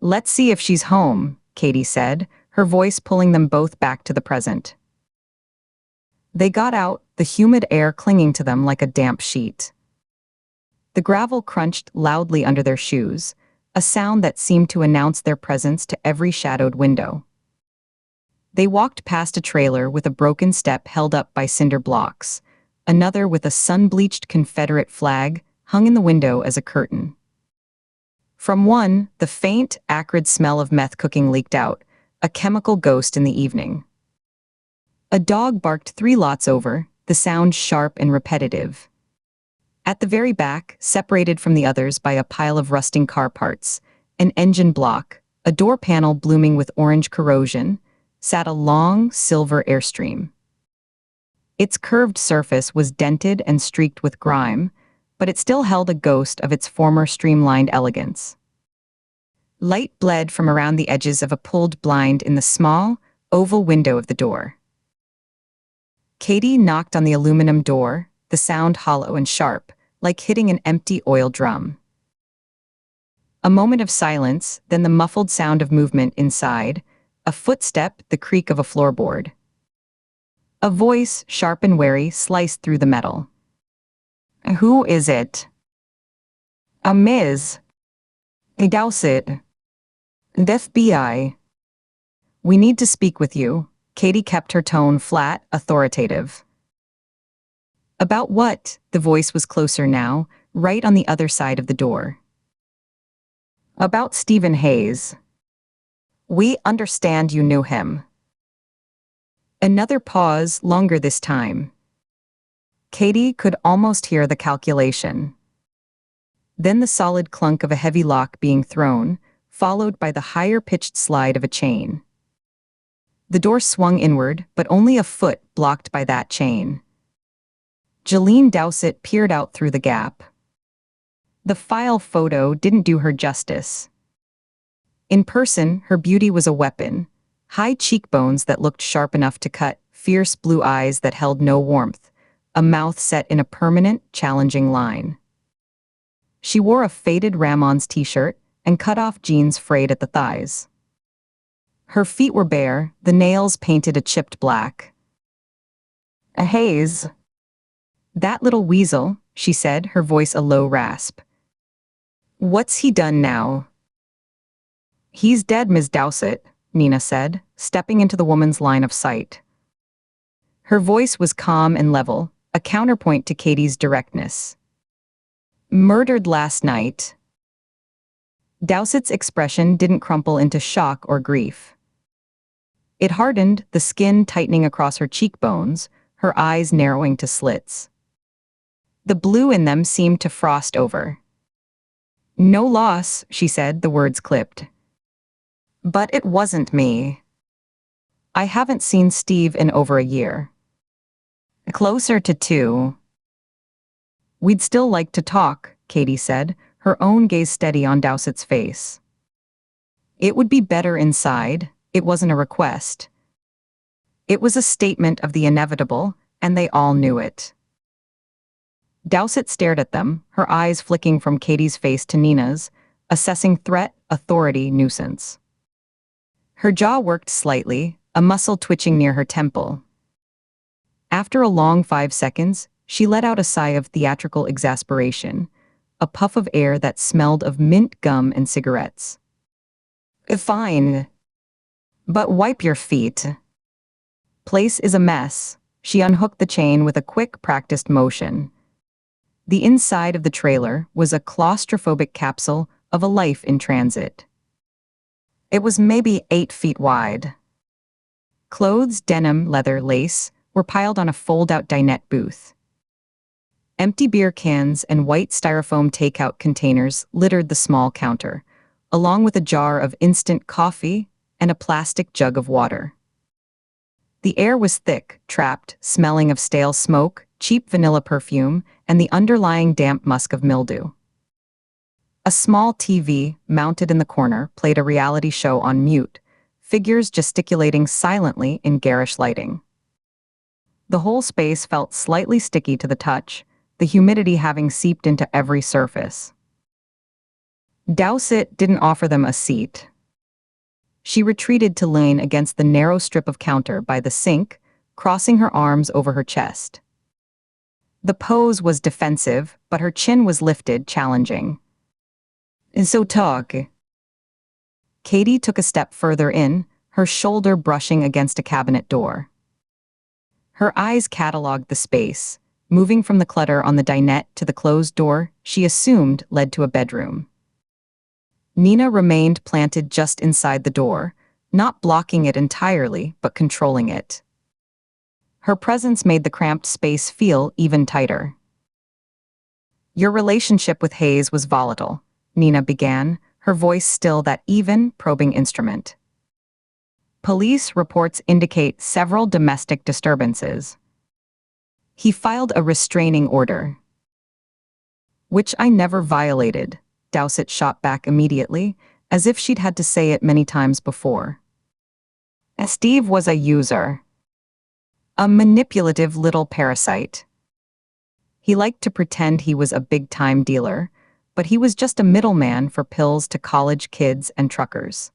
Let's see if she's home, Katie said, her voice pulling them both back to the present. They got out, the humid air clinging to them like a damp sheet. The gravel crunched loudly under their shoes, a sound that seemed to announce their presence to every shadowed window. They walked past a trailer with a broken step held up by cinder blocks, another with a sun-bleached Confederate flag hung in the window as a curtain. From one, the faint, acrid smell of meth cooking leaked out, a chemical ghost in the evening. A dog barked 3 lots over, the sound sharp and repetitive. At the very back, separated from the others by a pile of rusting car parts, an engine block, a door panel blooming with orange corrosion, sat a long, silver airstream. Its curved surface was dented and streaked with grime, but it still held a ghost of its former streamlined elegance. Light bled from around the edges of a pulled blind in the small, oval window of the door. Katie knocked on the aluminum door, the sound hollow and sharp, like hitting an empty oil drum. A moment of silence, then the muffled sound of movement inside, a footstep, the creak of a floorboard. A voice, sharp and wary, sliced through the metal. Who is it? A Ms. Dowsett. The FBI. We need to speak with you. Katie kept her tone flat, authoritative. About what? The voice was closer now, right on the other side of the door. About Stephen Hayes. We understand you knew him. Another pause, longer this time. Katie could almost hear the calculation. Then the solid clunk of a heavy lock being thrown, followed by the higher-pitched slide of a chain. The door swung inward, but only a foot blocked by that chain. Jeline Dowsett peered out through the gap. The file photo didn't do her justice. In person, her beauty was a weapon. High cheekbones that looked sharp enough to cut, fierce blue eyes that held no warmth, a mouth set in a permanent, challenging line. She wore a faded Ramones t-shirt and cut-off jeans frayed at the thighs. Her feet were bare, the nails painted a chipped black. Hayes. That little weasel, she said, her voice a low rasp. What's he done now? He's dead, Ms. Dowsett, Nina said, stepping into the woman's line of sight. Her voice was calm and level, a counterpoint to Katie's directness. Murdered last night. Dowsett's expression didn't crumple into shock or grief. It hardened, the skin tightening across her cheekbones, her eyes narrowing to slits. The blue in them seemed to frost over. No loss, she said, the words clipped. But it wasn't me. I haven't seen Steve in over a year. Closer to 2. We'd still like to talk, Katie said, her own gaze steady on Dowsett's face. It would be better inside. It wasn't a request. It was a statement of the inevitable, and they all knew it. Dowsett stared at them, her eyes flicking from Katie's face to Nina's, assessing threat, authority, nuisance. Her jaw worked slightly, a muscle twitching near her temple. After a long 5 seconds, she let out a sigh of theatrical exasperation, a puff of air that smelled of mint gum and cigarettes. Fine. But wipe your feet. Place is a mess. She unhooked the chain with a quick, practiced motion. The inside of the trailer was a claustrophobic capsule of a life in transit. It was maybe 8 feet wide. Clothes, denim, leather, lace were piled on a fold-out dinette booth. Empty beer cans and white styrofoam takeout containers littered the small counter, along with a jar of instant coffee and a plastic jug of water. The air was thick, trapped, smelling of stale smoke, cheap vanilla perfume, and the underlying damp musk of mildew. A small TV, mounted in the corner, played a reality show on mute, figures gesticulating silently in garish lighting. The whole space felt slightly sticky to the touch, the humidity having seeped into every surface. Dowsett didn't offer them a seat. She retreated to lean against the narrow strip of counter by the sink, crossing her arms over her chest. The pose was defensive, but her chin was lifted, challenging. So talk. Katie took a step further in, her shoulder brushing against a cabinet door. Her eyes catalogued the space, moving from the clutter on the dinette to the closed door she assumed led to a bedroom. Nina remained planted just inside the door, not blocking it entirely, but controlling it. Her presence made the cramped space feel even tighter. Your relationship with Hayes was volatile, Nina began, her voice still that even, probing instrument. Police reports indicate several domestic disturbances. He filed a restraining order. Which I never violated, Dowsett shot back immediately, as if she'd had to say it many times before. Steve was a user. A manipulative little parasite. He liked to pretend he was a big-time dealer, but he was just a middleman for pills to college kids and truckers.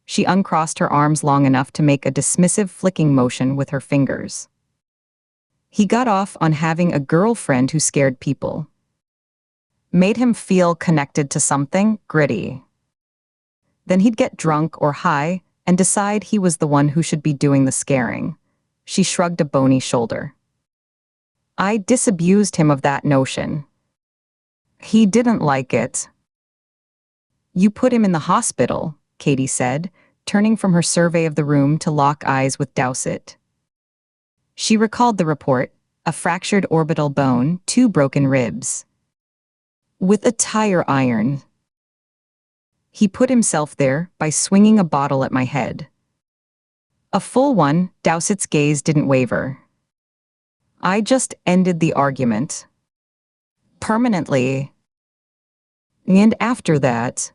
She uncrossed her arms long enough to make a dismissive flicking motion with her fingers. He got off on having a girlfriend who scared people. Made him feel connected to something gritty. Then he'd get drunk or high, and decide he was the one who should be doing the scaring. She shrugged a bony shoulder. I disabused him of that notion. He didn't like it. You put him in the hospital, Katie said, turning from her survey of the room to lock eyes with Dowsett. She recalled the report, a fractured orbital bone, 2 broken ribs. With a tire iron. He put himself there by swinging a bottle at my head. A full one. Dowsett's gaze didn't waver. I just ended the argument. Permanently. And after that,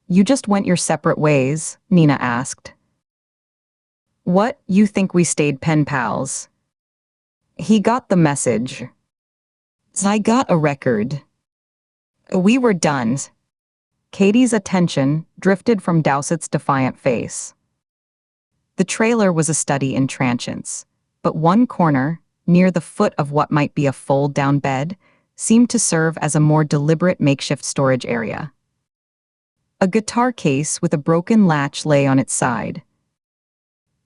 you just went your separate ways, Nina asked. What, you think we stayed pen pals? He got the message. I got a record. We were done. Katie's attention drifted from Dowsett's defiant face. The trailer was a study in transience, but one corner, near the foot of what might be a fold-down bed, seemed to serve as a more deliberate makeshift storage area. A guitar case with a broken latch lay on its side.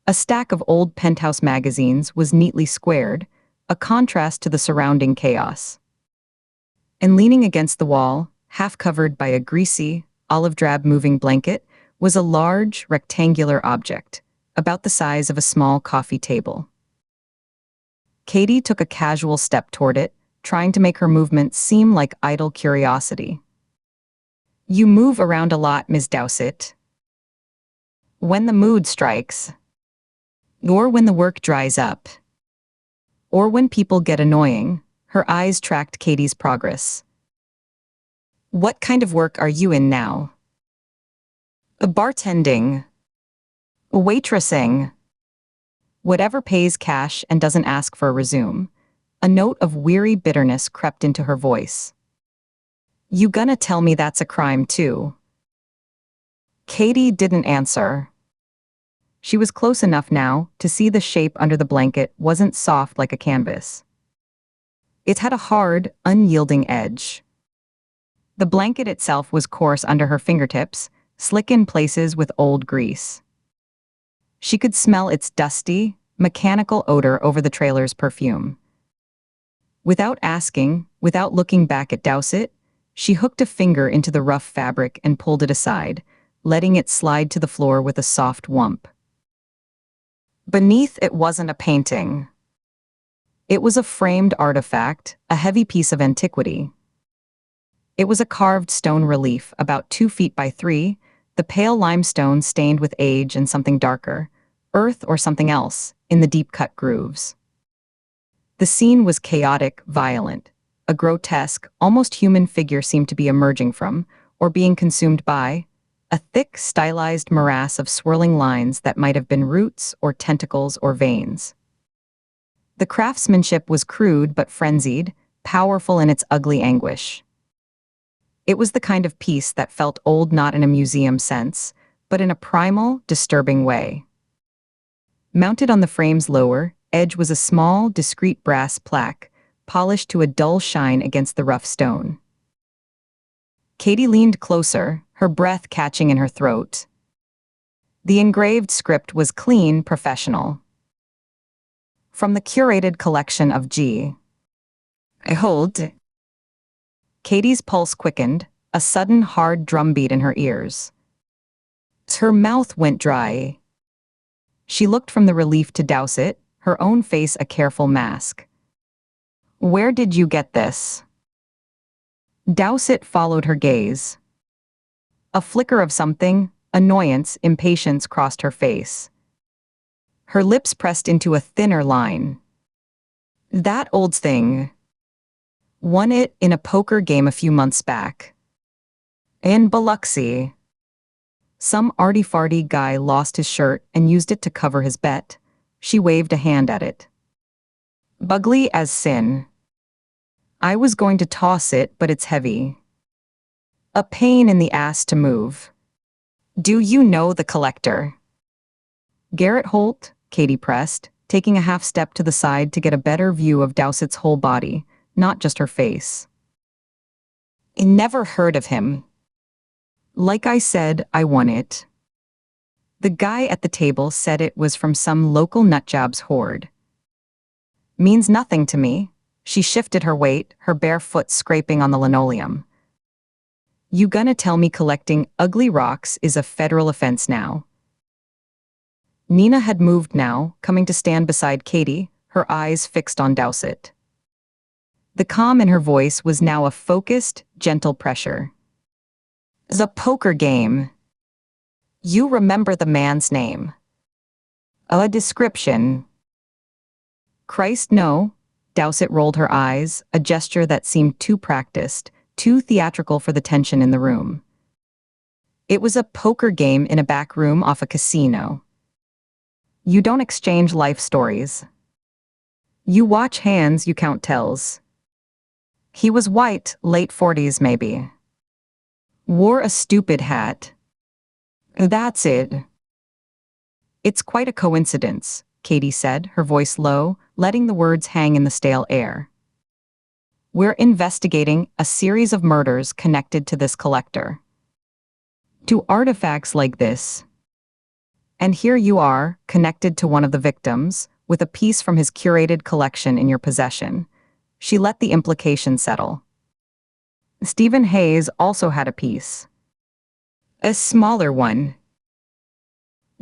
A stack of old Penthouse magazines was neatly squared, a contrast to the surrounding chaos. And leaning against the wall, half covered by a greasy, olive-drab moving blanket, was a large, rectangular object, about the size of a small coffee table. Katie took a casual step toward it, trying to make her movements seem like idle curiosity. You move around a lot, Ms. Dowsett. When the mood strikes. Or when the work dries up. Or when people get annoying. Her eyes tracked Katie's progress. What kind of work are you in now? Bartending. Waitressing. Whatever pays cash and doesn't ask for a resume. A note of weary bitterness crept into her voice. You gonna tell me that's a crime too? Katie didn't answer. She was close enough now to see the shape under the blanket wasn't soft like a canvas. It had a hard, unyielding edge. The blanket itself was coarse under her fingertips, slick in places with old grease. She could smell its dusty, mechanical odor over the trailer's perfume. Without asking, without looking back at Dowsett, she hooked a finger into the rough fabric and pulled it aside, letting it slide to the floor with a soft whump. Beneath it wasn't a painting. It was a framed artifact, a heavy piece of antiquity. It was a carved stone relief about 2 feet by 3, the pale limestone stained with age and something darker, earth or something else, in the deep-cut grooves. The scene was chaotic, violent. A grotesque, almost human figure seemed to be emerging from, or being consumed by, a thick, stylized morass of swirling lines that might have been roots or tentacles or veins. The craftsmanship was crude but frenzied, powerful in its ugly anguish. It was the kind of piece that felt old not in a museum sense, but in a primal, disturbing way. Mounted on the frame's lower edge was a small, discreet brass plaque, polished to a dull shine against the rough stone. Katie leaned closer, her breath catching in her throat. The engraved script was clean, professional. From the curated collection of G. I hold. Katie's pulse quickened, a sudden hard drumbeat in her ears. Her mouth went dry. She looked from the relief to Dowsett, her own face a careful mask. Where did you get this? Dowsett followed her gaze. A flicker of something, annoyance, impatience crossed her face. Her lips pressed into a thinner line. That old thing. Won it in a poker game a few months back. In Biloxi. Some arty-farty guy lost his shirt and used it to cover his bet. She waved a hand at it. Bugly as sin. I was going to toss it, but it's heavy. A pain in the ass to move. Do you know the collector? Garrett Holt, Katie pressed, taking a half step to the side to get a better view of Dowsett's whole body, not just her face. I never heard of him. Like I said, I won it. The guy at the table said it was from some local nutjob's horde. Means nothing to me. She shifted her weight, her bare foot scraping on the linoleum. You gonna tell me collecting ugly rocks is a federal offense now? Nina had moved now, coming to stand beside Katie, her eyes fixed on Dowsett. The calm in her voice was now a focused, gentle pressure. The poker game. You remember the man's name? A description. Christ, no. Dowsett rolled her eyes, a gesture that seemed too practiced, too theatrical for the tension in the room. It was a poker game in a back room off a casino. You don't exchange life stories. You watch hands, you count tells. He was white, late 40s maybe. Wore a stupid hat. That's it. It's quite a coincidence, Katie said, her voice low, letting the words hang in the stale air. We're investigating a series of murders connected to this collector. To artifacts like this. And here you are, connected to one of the victims, with a piece from his curated collection in your possession. She let the implication settle. Stephen Hayes also had a piece. A smaller one.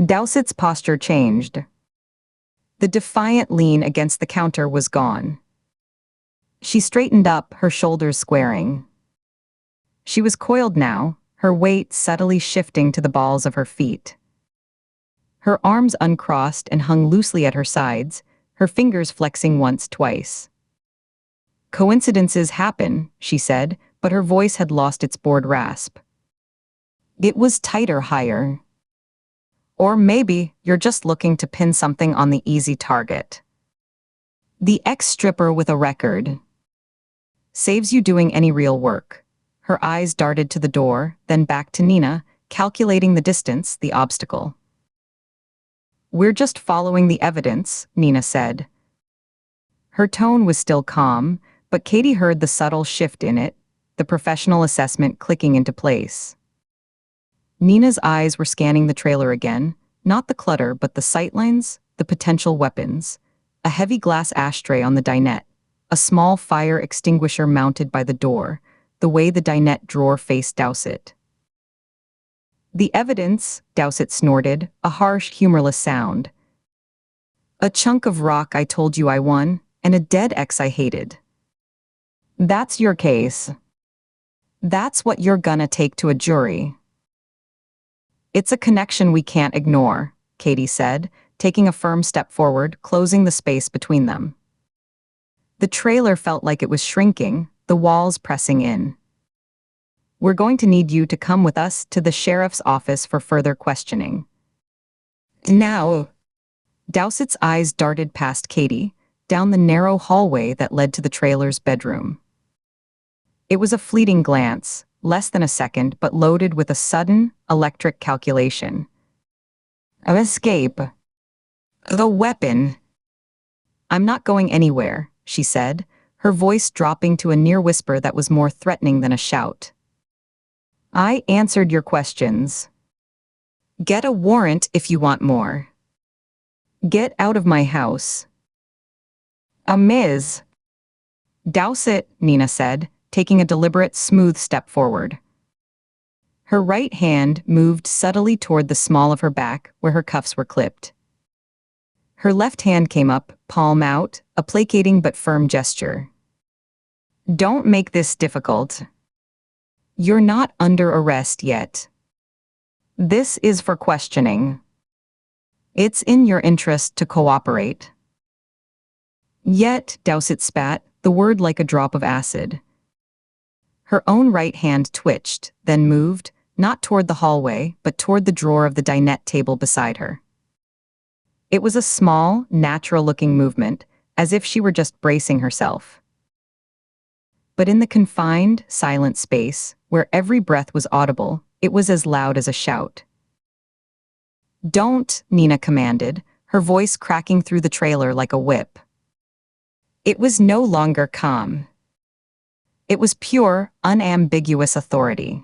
Dowsett's posture changed. The defiant lean against the counter was gone. She straightened up, her shoulders squaring. She was coiled now, her weight subtly shifting to the balls of her feet. Her arms uncrossed and hung loosely at her sides, her fingers flexing once, twice. Coincidences happen, she said, but her voice had lost its bored rasp. It was tighter, higher. Or maybe you're just looking to pin something on the easy target. The ex-stripper with a record. Saves you doing any real work. Her eyes darted to the door, then back to Nina, calculating the distance, the obstacle. We're just following the evidence, Nina said. Her tone was still calm, but Katie heard the subtle shift in it, the professional assessment clicking into place. Nina's eyes were scanning the trailer again, not the clutter but the sightlines, the potential weapons. A heavy glass ashtray on the dinette, a small fire extinguisher mounted by the door, the way the dinette drawer faced Dowsett. The evidence, Dowsett snorted, a harsh, humorless sound. A chunk of rock I told you I won, and a dead ex I hated. That's your case. That's what you're gonna take to a jury. It's a connection we can't ignore, Katie said, taking a firm step forward, closing the space between them. The trailer felt like it was shrinking, the walls pressing in. We're going to need you to come with us to the sheriff's office for further questioning. Now. Dowsett's eyes darted past Katie, down the narrow hallway that led to the trailer's bedroom. It was a fleeting glance, less than a second, but loaded with a sudden, electric calculation. Of escape. The weapon. I'm not going anywhere, she said, her voice dropping to a near whisper that was more threatening than a shout. I answered your questions. Get a warrant if you want more. Get out of my house. Ms. Dowsett, Nina said, taking a deliberate, smooth step forward. Her right hand moved subtly toward the small of her back, where her cuffs were clipped. Her left hand came up, palm out, a placating but firm gesture. Don't make this difficult. You're not under arrest yet. This is for questioning. It's in your interest to cooperate. Yet, Dowsett spat, the word like a drop of acid. Her own right hand twitched, then moved, not toward the hallway, but toward the drawer of the dinette table beside her. It was a small, natural-looking movement, as if she were just bracing herself. But in the confined, silent space, where every breath was audible, it was as loud as a shout. Don't, Nina commanded, her voice cracking through the trailer like a whip. It was no longer calm. It was pure, unambiguous authority.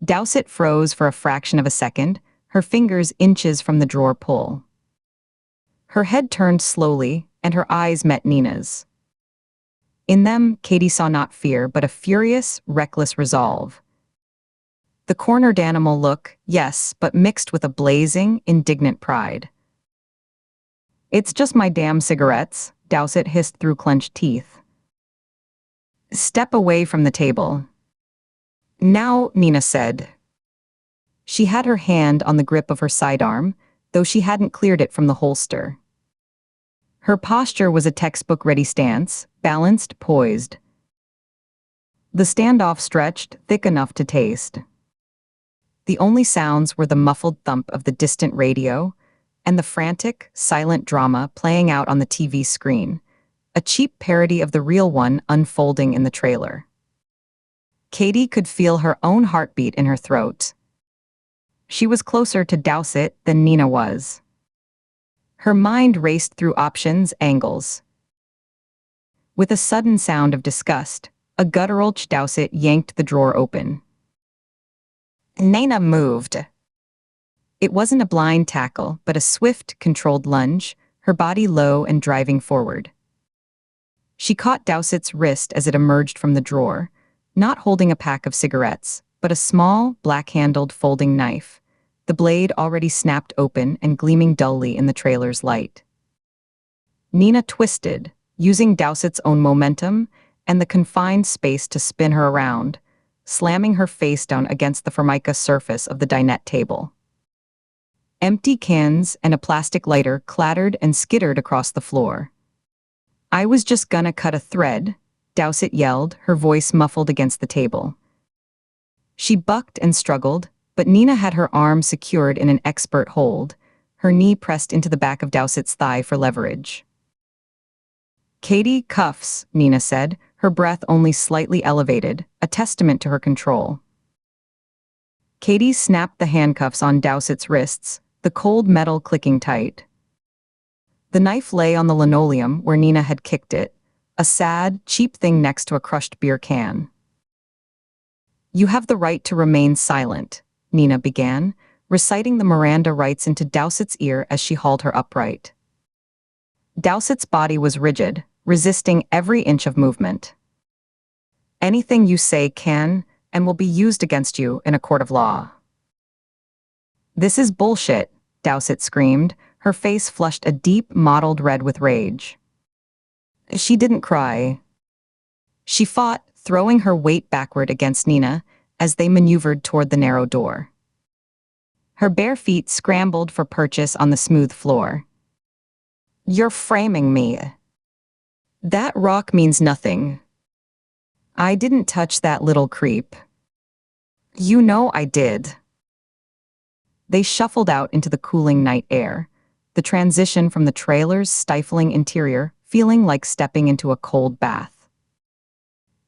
Dowsett froze for a fraction of a second, her fingers inches from the drawer pull. Her head turned slowly, and her eyes met Nina's. In them, Katie saw not fear, but a furious, reckless resolve. The cornered animal look, yes, but mixed with a blazing, indignant pride. "It's just my damn cigarettes," Dowsett hissed through clenched teeth. "Step away from the table." "Now," Nina said. She had her hand on the grip of her sidearm, though she hadn't cleared it from the holster. Her posture was a textbook-ready stance, balanced, poised. The standoff stretched, thick enough to taste. The only sounds were the muffled thump of the distant radio and the frantic, silent drama playing out on the TV screen, a cheap parody of the real one unfolding in the trailer. Katie could feel her own heartbeat in her throat. She was closer to Dowsett than Nina was. Her mind raced through options, angles. With a sudden sound of disgust, a guttural Dowsett yanked the drawer open. Nina moved. It wasn't a blind tackle, but a swift, controlled lunge, her body low and driving forward. She caught Dowsett's wrist as it emerged from the drawer, not holding a pack of cigarettes, but a small, black-handled folding knife, the blade already snapped open and gleaming dully in the trailer's light. Nina twisted, using Dowsett's own momentum and the confined space to spin her around, slamming her face down against the formica surface of the dinette table. Empty cans and a plastic lighter clattered and skittered across the floor. "I was just gonna cut a thread," Dowsett yelled, her voice muffled against the table. She bucked and struggled, but Nina had her arm secured in an expert hold, her knee pressed into the back of Dowsett's thigh for leverage. "Katie, cuffs," Nina said, her breath only slightly elevated, a testament to her control. Katie snapped the handcuffs on Dowsett's wrists, the cold metal clicking tight. The knife lay on the linoleum where Nina had kicked it, a sad, cheap thing next to a crushed beer can. "You have the right to remain silent," Nina began, reciting the Miranda rights into Dowsett's ear as she hauled her upright. Dowsett's body was rigid, resisting every inch of movement. "Anything you say can and will be used against you in a court of law." "This is bullshit," Dowsett screamed, her face flushed a deep, mottled red with rage. She didn't cry. She fought, throwing her weight backward against Nina as they maneuvered toward the narrow door. Her bare feet scrambled for purchase on the smooth floor. "You're framing me." "That rock means nothing." "I didn't touch that little creep." "You know I did." They shuffled out into the cooling night air, the transition from the trailer's stifling interior feeling like stepping into a cold bath.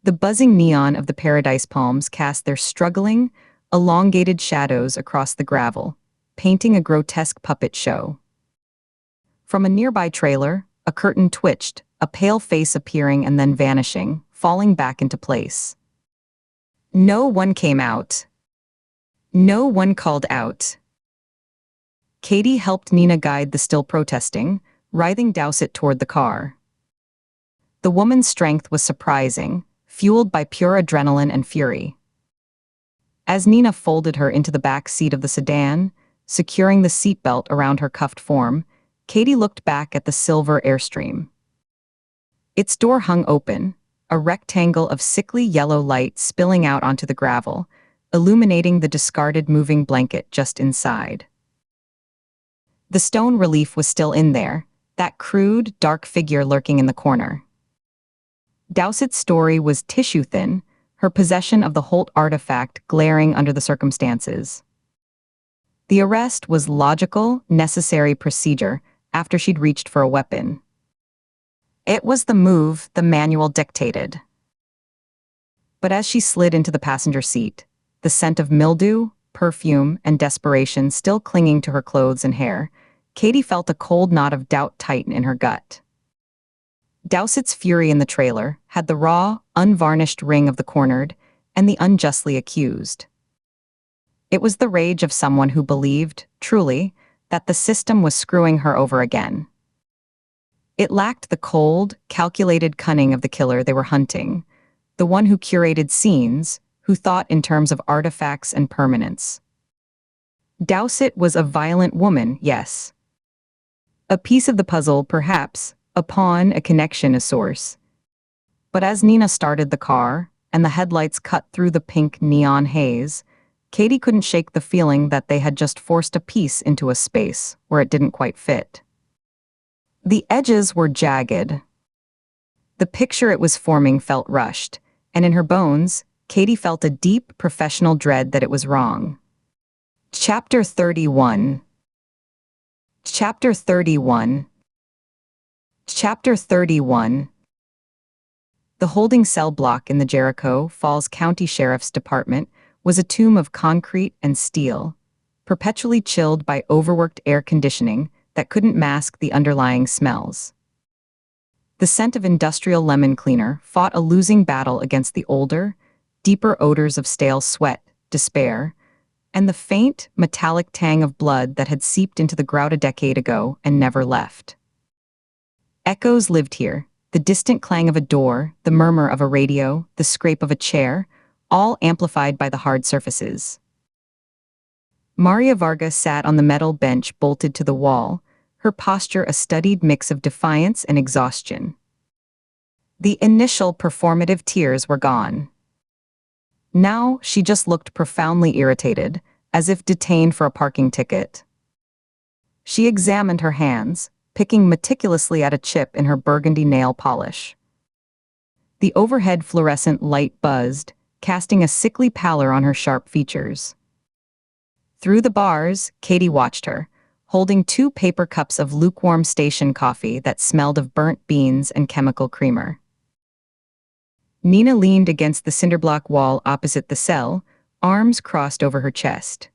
The buzzing neon of the paradise palms cast their struggling, elongated shadows across the gravel, painting a grotesque puppet show. From a nearby trailer, a curtain twitched, a pale face appearing and then vanishing, falling back into place. No one came out. No one called out. Katie helped Nina guide the still protesting, writhing Dowsett toward the car. The woman's strength was surprising, fueled by pure adrenaline and fury. As Nina folded her into the back seat of the sedan, securing the seatbelt around her cuffed form, Katie looked back at the silver Airstream. Its door hung open, a rectangle of sickly yellow light spilling out onto the gravel, illuminating the discarded moving blanket just inside. The stone relief was still in there, that crude, dark figure lurking in the corner. Dowsett's story was tissue-thin, her possession of the Holt artifact glaring under the circumstances. The arrest was logical, necessary procedure after she'd reached for a weapon. It was the move the manual dictated. But as she slid into the passenger seat, the scent of mildew, perfume, and desperation still clinging to her clothes and hair, Katie felt a cold knot of doubt tighten in her gut. Dowsett's fury in the trailer had the raw, unvarnished ring of the cornered and the unjustly accused. It was the rage of someone who believed, truly, that the system was screwing her over again. It lacked the cold, calculated cunning of the killer they were hunting, the one who curated scenes, who thought in terms of artifacts and permanence. Dowsett was a violent woman, yes. A piece of the puzzle, perhaps, a pawn, a connection, a source. But as Nina started the car, and the headlights cut through the pink neon haze, Katie couldn't shake the feeling that they had just forced a piece into a space where it didn't quite fit. The edges were jagged. The picture it was forming felt rushed, and in her bones, Katie felt a deep professional dread that it was wrong. Chapter 31. Chapter 31. Chapter 31. The holding cell block in the Jericho Falls County Sheriff's Department was a tomb of concrete and steel, perpetually chilled by overworked air conditioning that couldn't mask the underlying smells. The scent of industrial lemon cleaner fought a losing battle against the older, deeper odors of stale sweat, despair, and the faint, metallic tang of blood that had seeped into the grout a decade ago and never left. Echoes lived here, the distant clang of a door, the murmur of a radio, the scrape of a chair, all amplified by the hard surfaces. Maria Varga sat on the metal bench bolted to the wall, her posture a studied mix of defiance and exhaustion. The initial performative tears were gone. Now she just looked profoundly irritated, as if detained for a parking ticket. She examined her hands, picking meticulously at a chip in her burgundy nail polish. The overhead fluorescent light buzzed, casting a sickly pallor on her sharp features. Through the bars, Katie watched her, holding 2 paper cups of lukewarm station coffee that smelled of burnt beans and chemical creamer. Nina leaned against the cinderblock wall opposite the cell, arms crossed over her chest.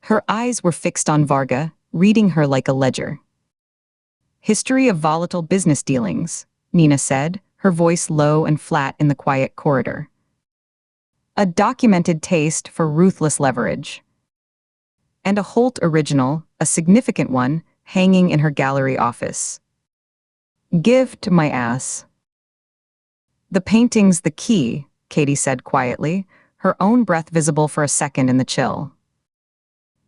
Her eyes were fixed on Varga, reading her like a ledger. "History of volatile business dealings," Nina said, her voice low and flat in the quiet corridor. "A documented taste for ruthless leverage. And a Holt original, a significant one, hanging in her gallery office. Gift, my ass." "The painting's the key," Katie said quietly, her own breath visible for a second in the chill.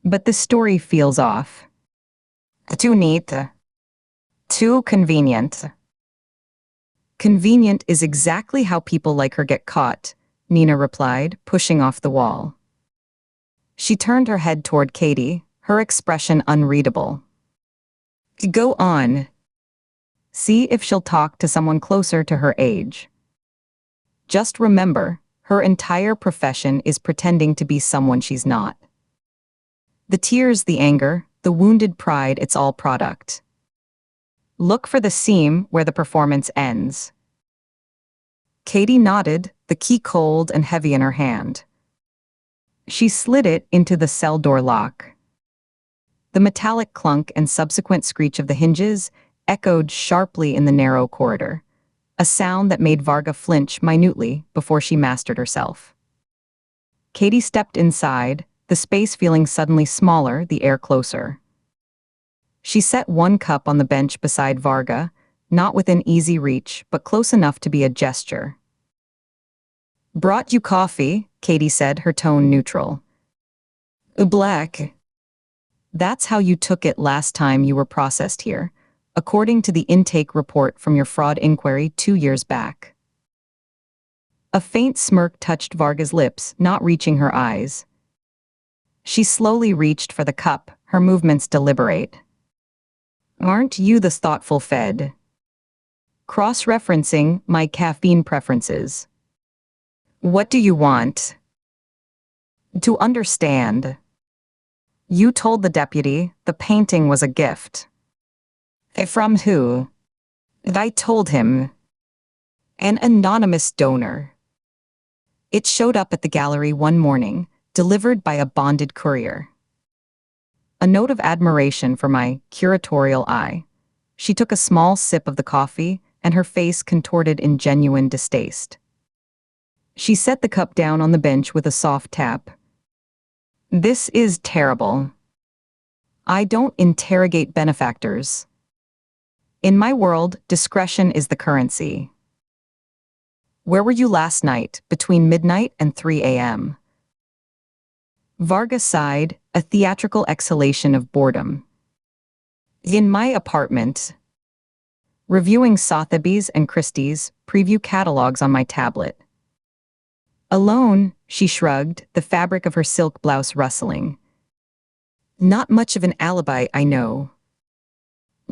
"But this story feels off. Too neat. Too convenient." "Convenient is exactly how people like her get caught," Nina replied, pushing off the wall. She turned her head toward Katie, her expression unreadable. "Go on. See if she'll talk to someone closer to her age. Just remember, her entire profession is pretending to be someone she's not. The tears, the anger, the wounded pride, it's all product. Look for the seam where the performance ends." Katie nodded, the key cold and heavy in her hand. She slid it into the cell door lock. The metallic clunk and subsequent screech of the hinges echoed sharply in the narrow corridor, a sound that made Varga flinch minutely before she mastered herself. Katie stepped inside, the space feeling suddenly smaller, the air closer. She set 1 cup on the bench beside Varga, not within easy reach, but close enough to be a gesture. "Brought you coffee," Katie said, her tone neutral. "Black. That's how you took it last time you were processed here, according to the intake report from your fraud inquiry 2 years back." A faint smirk touched Varga's lips, not reaching her eyes. She slowly reached for the cup, her movements deliberate. "Aren't you the thoughtful fed? Cross-referencing my caffeine preferences. What do you want?" "To understand. You told the deputy the painting was a gift." "From who?" "I told him. An anonymous donor. It showed up at the gallery one morning, delivered by a bonded courier. A note of admiration for my curatorial eye." She took a small sip of the coffee, and her face contorted in genuine distaste. She set the cup down on the bench with a soft tap. This is terrible. I don't interrogate benefactors. In my world, discretion is the currency. Where were you last night, between midnight and 3 a.m.? Varga sighed, a theatrical exhalation of boredom. In my apartment. Reviewing Sotheby's and Christie's preview catalogs on my tablet. Alone, she shrugged, the fabric of her silk blouse rustling. Not much of an alibi, I know.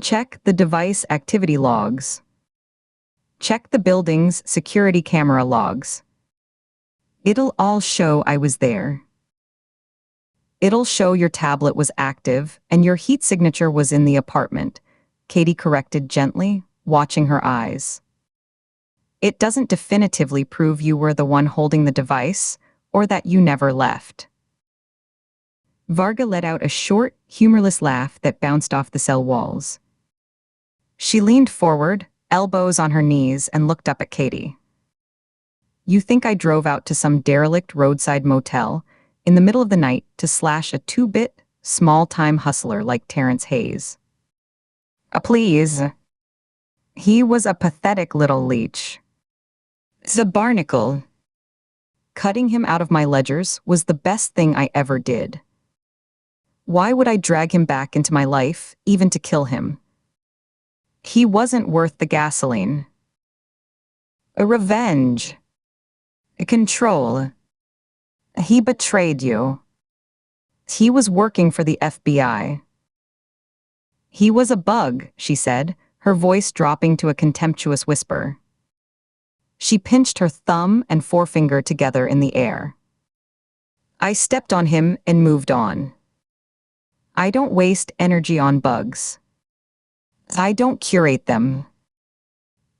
Check the device activity logs. Check the building's security camera logs. It'll all show I was there. It'll show your tablet was active and your heat signature was in the apartment, Katie corrected gently, watching her eyes. It doesn't definitively prove you were the one holding the device or that you never left. Varga let out a short, humorless laugh that bounced off the cell walls. She leaned forward, elbows on her knees, and looked up at Katie. You think I drove out to some derelict roadside motel in the middle of the night to slash a two-bit, small-time hustler like Terrence Hayes? Please. He was a pathetic little leech. The barnacle. Cutting him out of my ledgers was the best thing I ever did. Why would I drag him back into my life, even to kill him? He wasn't worth the gasoline. A revenge. A control. He betrayed you. He was working for the FBI. He was a bug, she said, her voice dropping to a contemptuous whisper. She pinched her thumb and forefinger together in the air. I stepped on him and moved on. I don't waste energy on bugs. I don't curate them.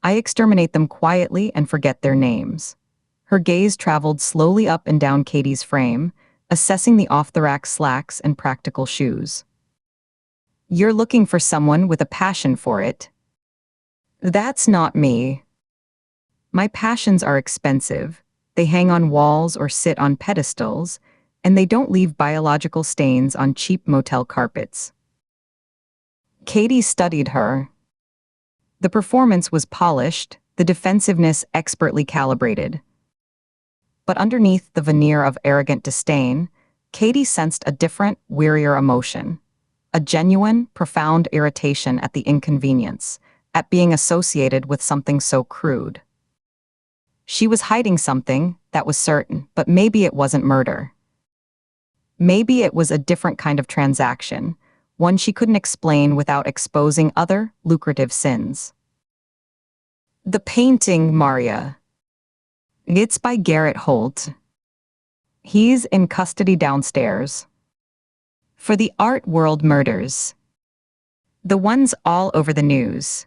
I exterminate them quietly and forget their names. Her gaze traveled slowly up and down Katie's frame, assessing the off-the-rack slacks and practical shoes. You're looking for someone with a passion for it. That's not me. My passions are expensive. They hang on walls or sit on pedestals, and they don't leave biological stains on cheap motel carpets. Katie studied her. The performance was polished, the defensiveness expertly calibrated. But underneath the veneer of arrogant disdain, Katie sensed a different, wearier emotion. A genuine, profound irritation at the inconvenience, at being associated with something so crude. She was hiding something, that was certain, but maybe it wasn't murder. Maybe it was a different kind of transaction, one she couldn't explain without exposing other, lucrative sins. The painting, Maria. It's by Garrett Holt. He's in custody downstairs. For the Art World murders. The ones all over the news.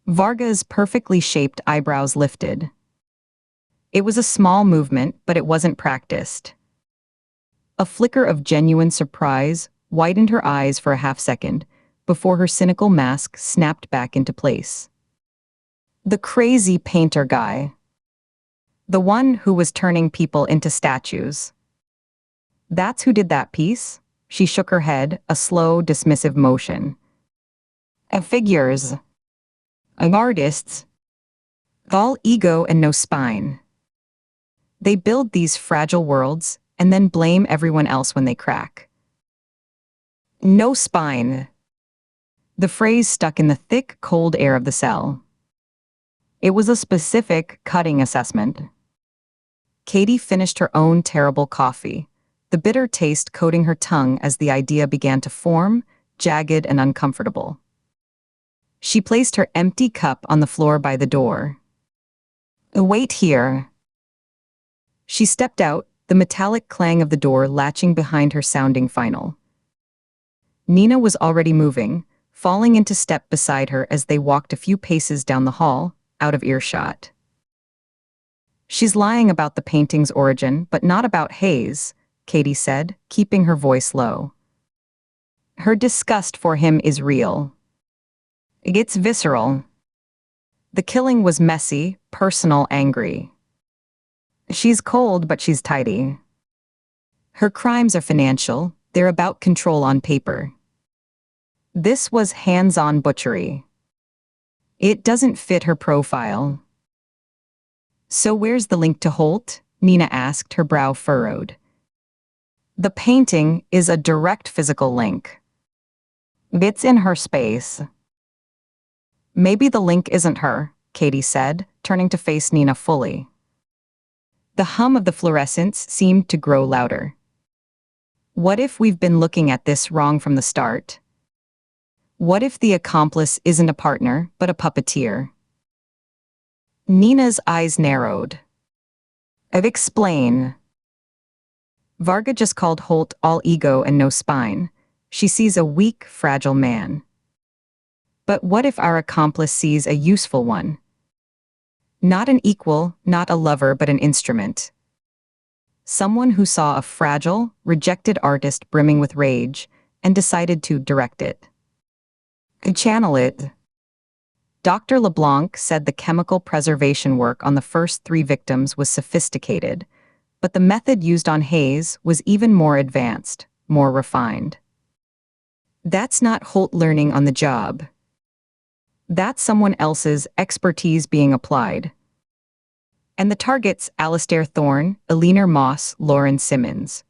Varga's perfectly shaped eyebrows lifted. It was a small movement, but it wasn't practiced. A flicker of genuine surprise widened her eyes for a half-second before her cynical mask snapped back into place. The crazy painter guy. The one who was turning people into statues. That's who did that piece? She shook her head, a slow, dismissive motion. Figures. Artists. All ego and no spine. They build these fragile worlds and then blame everyone else when they crack. No spine. The phrase stuck in the thick, cold air of the cell. It was a specific, cutting assessment. Katie finished her own terrible coffee, the bitter taste coating her tongue as the idea began to form, jagged and uncomfortable. She placed her empty cup on the floor by the door. Wait here. She stepped out, the metallic clang of the door latching behind her sounding final. Nina was already moving, falling into step beside her as they walked a few paces down the hall, out of earshot. She's lying about the painting's origin, but not about Hayes, Katie said, keeping her voice low. Her disgust for him is real. It's visceral. The killing was messy, personal, angry. She's cold, but she's tidy. Her crimes are financial, they're about control on paper. This was hands-on butchery. It doesn't fit her profile. So where's the link to Holt? Nina asked, her brow furrowed. The painting is a direct physical link. It's in her space. Maybe the link isn't her, Katie said, turning to face Nina fully. The hum of the fluorescence seemed to grow louder. What if we've been looking at this wrong from the start? What if the accomplice isn't a partner, but a puppeteer? Nina's eyes narrowed. Explain. Varga just called Holt all ego and no spine. She sees a weak, fragile man. But what if our accomplice sees a useful one? Not an equal, not a lover, but an instrument. Someone who saw a fragile, rejected artist brimming with rage and decided to direct it. Channel it. Dr. LeBlanc said the chemical preservation work on the first 3 victims was sophisticated, but the method used on Hayes was even more advanced, more refined. That's not Holt learning on the job. That's someone else's expertise being applied. And the targets Alastair Thorne, Eleanor Moss, Lauren Simmons.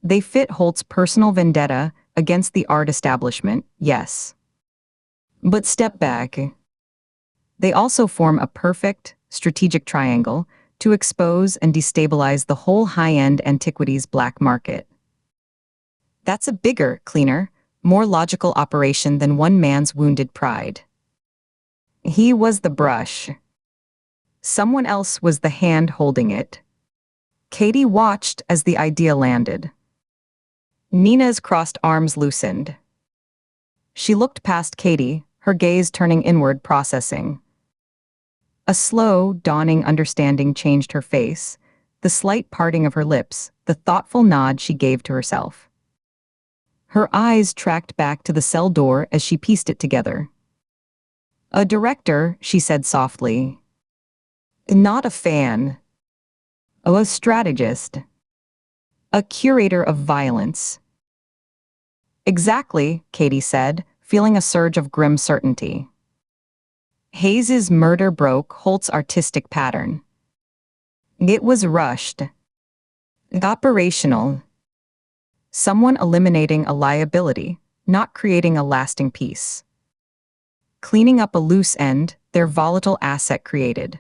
They fit Holt's personal vendetta against the art establishment, yes. But step back. They also form a perfect, strategic triangle to expose and destabilize the whole high-end antiquities black market. That's a bigger, cleaner, more logical operation than one man's wounded pride. He was the brush. Someone else was the hand holding it. Katie watched as the idea landed. Nina's crossed arms loosened. She looked past Katie, her gaze turning inward, processing. A slow, dawning understanding changed her face, the slight parting of her lips, the thoughtful nod she gave to herself. Her eyes tracked back to the cell door as she pieced it together. A director, she said softly. Not a fan. A strategist. A curator of violence. Exactly, Katie said, feeling a surge of grim certainty. Hayes's murder broke Holt's artistic pattern. It was rushed. Operational. Someone eliminating a liability, not creating a lasting piece. Cleaning up a loose end, their volatile asset created.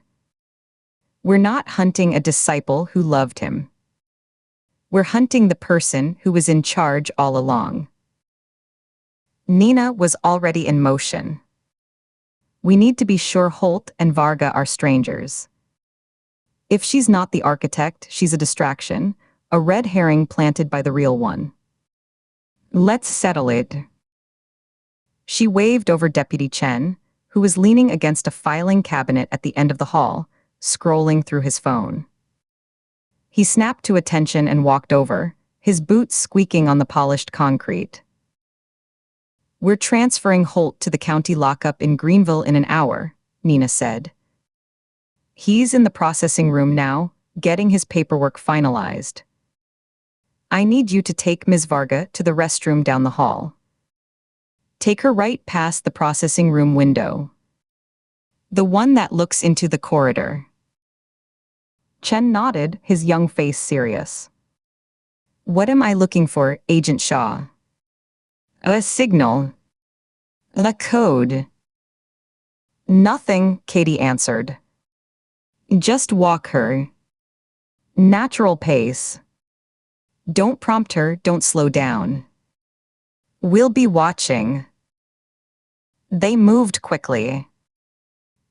We're not hunting a disciple who loved him. We're hunting the person who was in charge all along. Nina was already in motion. We need to be sure Holt and Varga are strangers. If she's not the architect, she's a distraction, a red herring planted by the real one. Let's settle it. She waved over Deputy Chen, who was leaning against a filing cabinet at the end of the hall, scrolling through his phone. He snapped to attention and walked over, his boots squeaking on the polished concrete. We're transferring Holt to the county lockup in Greenville in an hour, Nina said. He's in the processing room now, getting his paperwork finalized. I need you to take Ms. Varga to the restroom down the hall. Take her right past the processing room window. The one that looks into the corridor. Chen nodded, his young face serious. What am I looking for, Agent Shaw? A signal. A code. Nothing, Katie answered. Just walk her. Natural pace. Don't prompt her, don't slow down. We'll be watching. They moved quickly.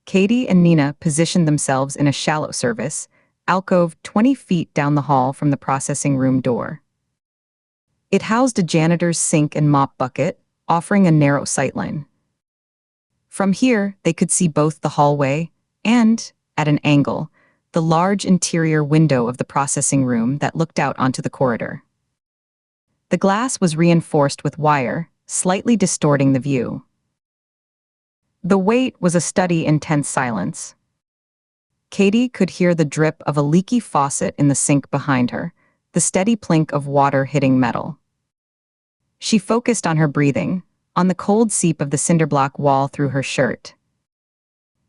Katie and Nina positioned themselves in a shallow service, alcove 20 feet down the hall from the processing room door. It housed a janitor's sink and mop bucket, offering a narrow sightline. From here, they could see both the hallway and, at an angle, the large interior window of the processing room that looked out onto the corridor. The glass was reinforced with wire, slightly distorting the view. The wait was a study in tense silence. Katie could hear the drip of a leaky faucet in the sink behind her, the steady plink of water hitting metal. She focused on her breathing, on the cold seep of the cinderblock wall through her shirt.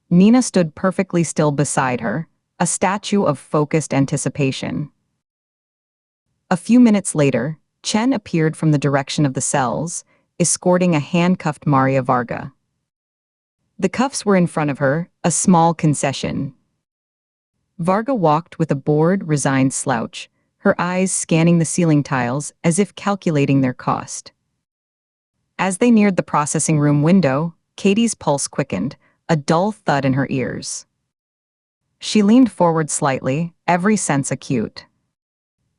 Nina stood perfectly still beside her, a statue of focused anticipation. A few minutes later, Chen appeared from the direction of the cells, escorting a handcuffed Maria Varga. The cuffs were in front of her, a small concession. Varga walked with a bored, resigned slouch, her eyes scanning the ceiling tiles as if calculating their cost. As they neared the processing room window, Katie's pulse quickened, a dull thud in her ears. She leaned forward slightly, every sense acute.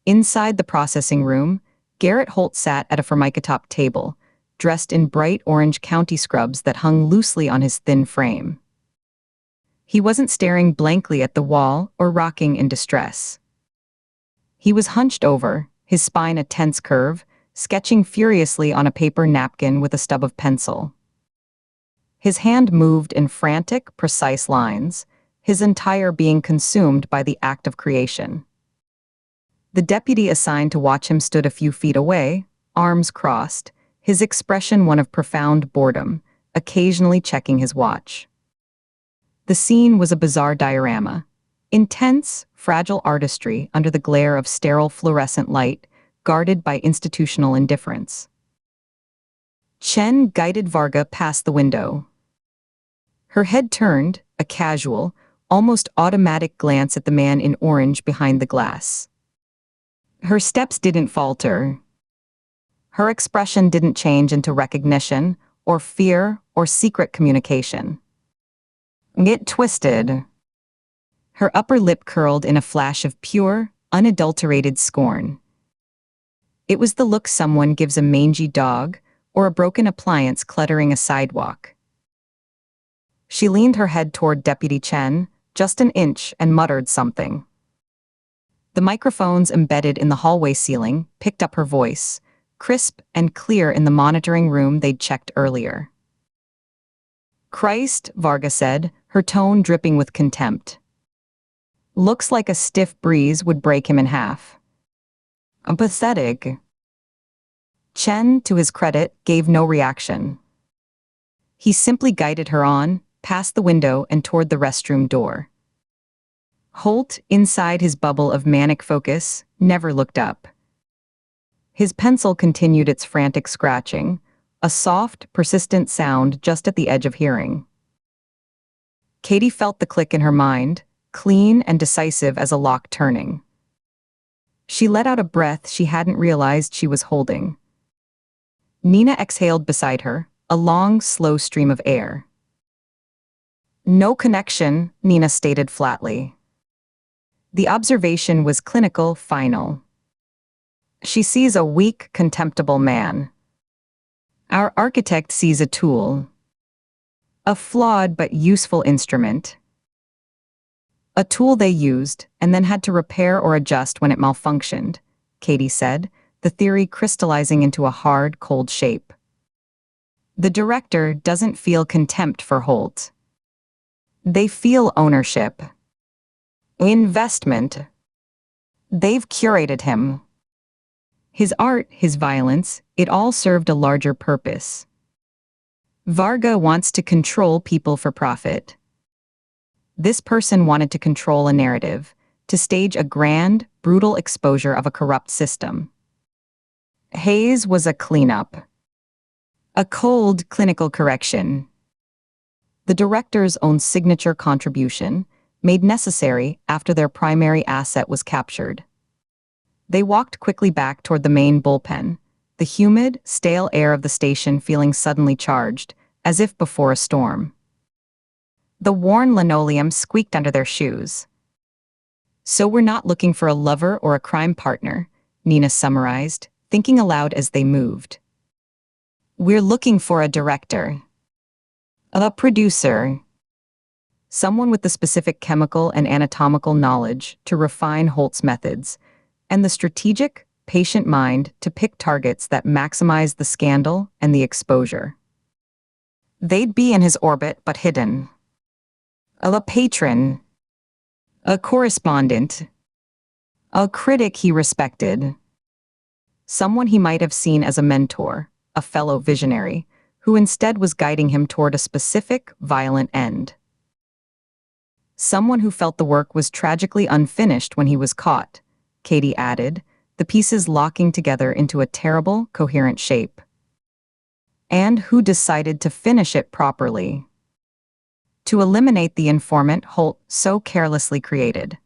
Inside the processing room, Garrett Holt sat at a formica-top table, dressed in bright orange county scrubs that hung loosely on his thin frame. He wasn't staring blankly at the wall or rocking in distress. He was hunched over, his spine a tense curve, sketching furiously on a paper napkin with a stub of pencil. His hand moved in frantic, precise lines, his entire being consumed by the act of creation. The deputy assigned to watch him stood a few feet away, arms crossed, his expression one of profound boredom, occasionally checking his watch. The scene was a bizarre diorama. Intense, fragile artistry under the glare of sterile fluorescent light, guarded by institutional indifference. Chen guided Varga past the window. Her head turned, a casual, almost automatic glance at the man in orange behind the glass. Her steps didn't falter. Her expression didn't change into recognition, or fear, or secret communication. It twisted. Her upper lip curled in a flash of pure, unadulterated scorn. It was the look someone gives a mangy dog, or a broken appliance cluttering a sidewalk. She leaned her head toward Deputy Chen, just an inch, and muttered something. The microphones embedded in the hallway ceiling picked up her voice, crisp and clear in the monitoring room they'd checked earlier. "Christ," Varga said, her tone dripping with contempt. "Looks like a stiff breeze would break him in half." Pathetic. Chen, to his credit, gave no reaction. He simply guided her on, past the window and toward the restroom door. Holt, inside his bubble of manic focus, never looked up. His pencil continued its frantic scratching, a soft, persistent sound just at the edge of hearing. Katie felt the click in her mind, clean and decisive as a lock turning. She let out a breath she hadn't realized she was holding. Nina exhaled beside her, a long, slow stream of air. "No connection," Nina stated flatly. The observation was clinical, final. She sees a weak, contemptible man. Our architect sees a tool. A flawed but useful instrument. A tool they used, and then had to repair or adjust when it malfunctioned, Katie said, the theory crystallizing into a hard, cold shape. The director doesn't feel contempt for Holt. They feel ownership. Investment. They've curated him. His art, his violence, it all served a larger purpose. Varga wants to control people for profit. This person wanted to control a narrative, to stage a grand, brutal exposure of a corrupt system. Hayes was a cleanup. A cold, clinical correction. The director's own signature contribution, made necessary after their primary asset was captured. They walked quickly back toward the main bullpen, the humid, stale air of the station feeling suddenly charged, as if before a storm. The worn linoleum squeaked under their shoes. "So we're not looking for a lover or a crime partner," Nina summarized, thinking aloud as they moved. "We're looking for a director. A producer. Someone with the specific chemical and anatomical knowledge to refine Holt's methods, and the strategic, patient mind to pick targets that maximize the scandal and the exposure. They'd be in his orbit but hidden. A patron. A correspondent. A critic he respected. Someone he might have seen as a mentor, a fellow visionary, who instead was guiding him toward a specific, violent end. Someone who felt the work was tragically unfinished when he was caught, Katie added, the pieces locking together into a terrible, coherent shape. And who decided to finish it properly. To eliminate the informant Holt so carelessly created.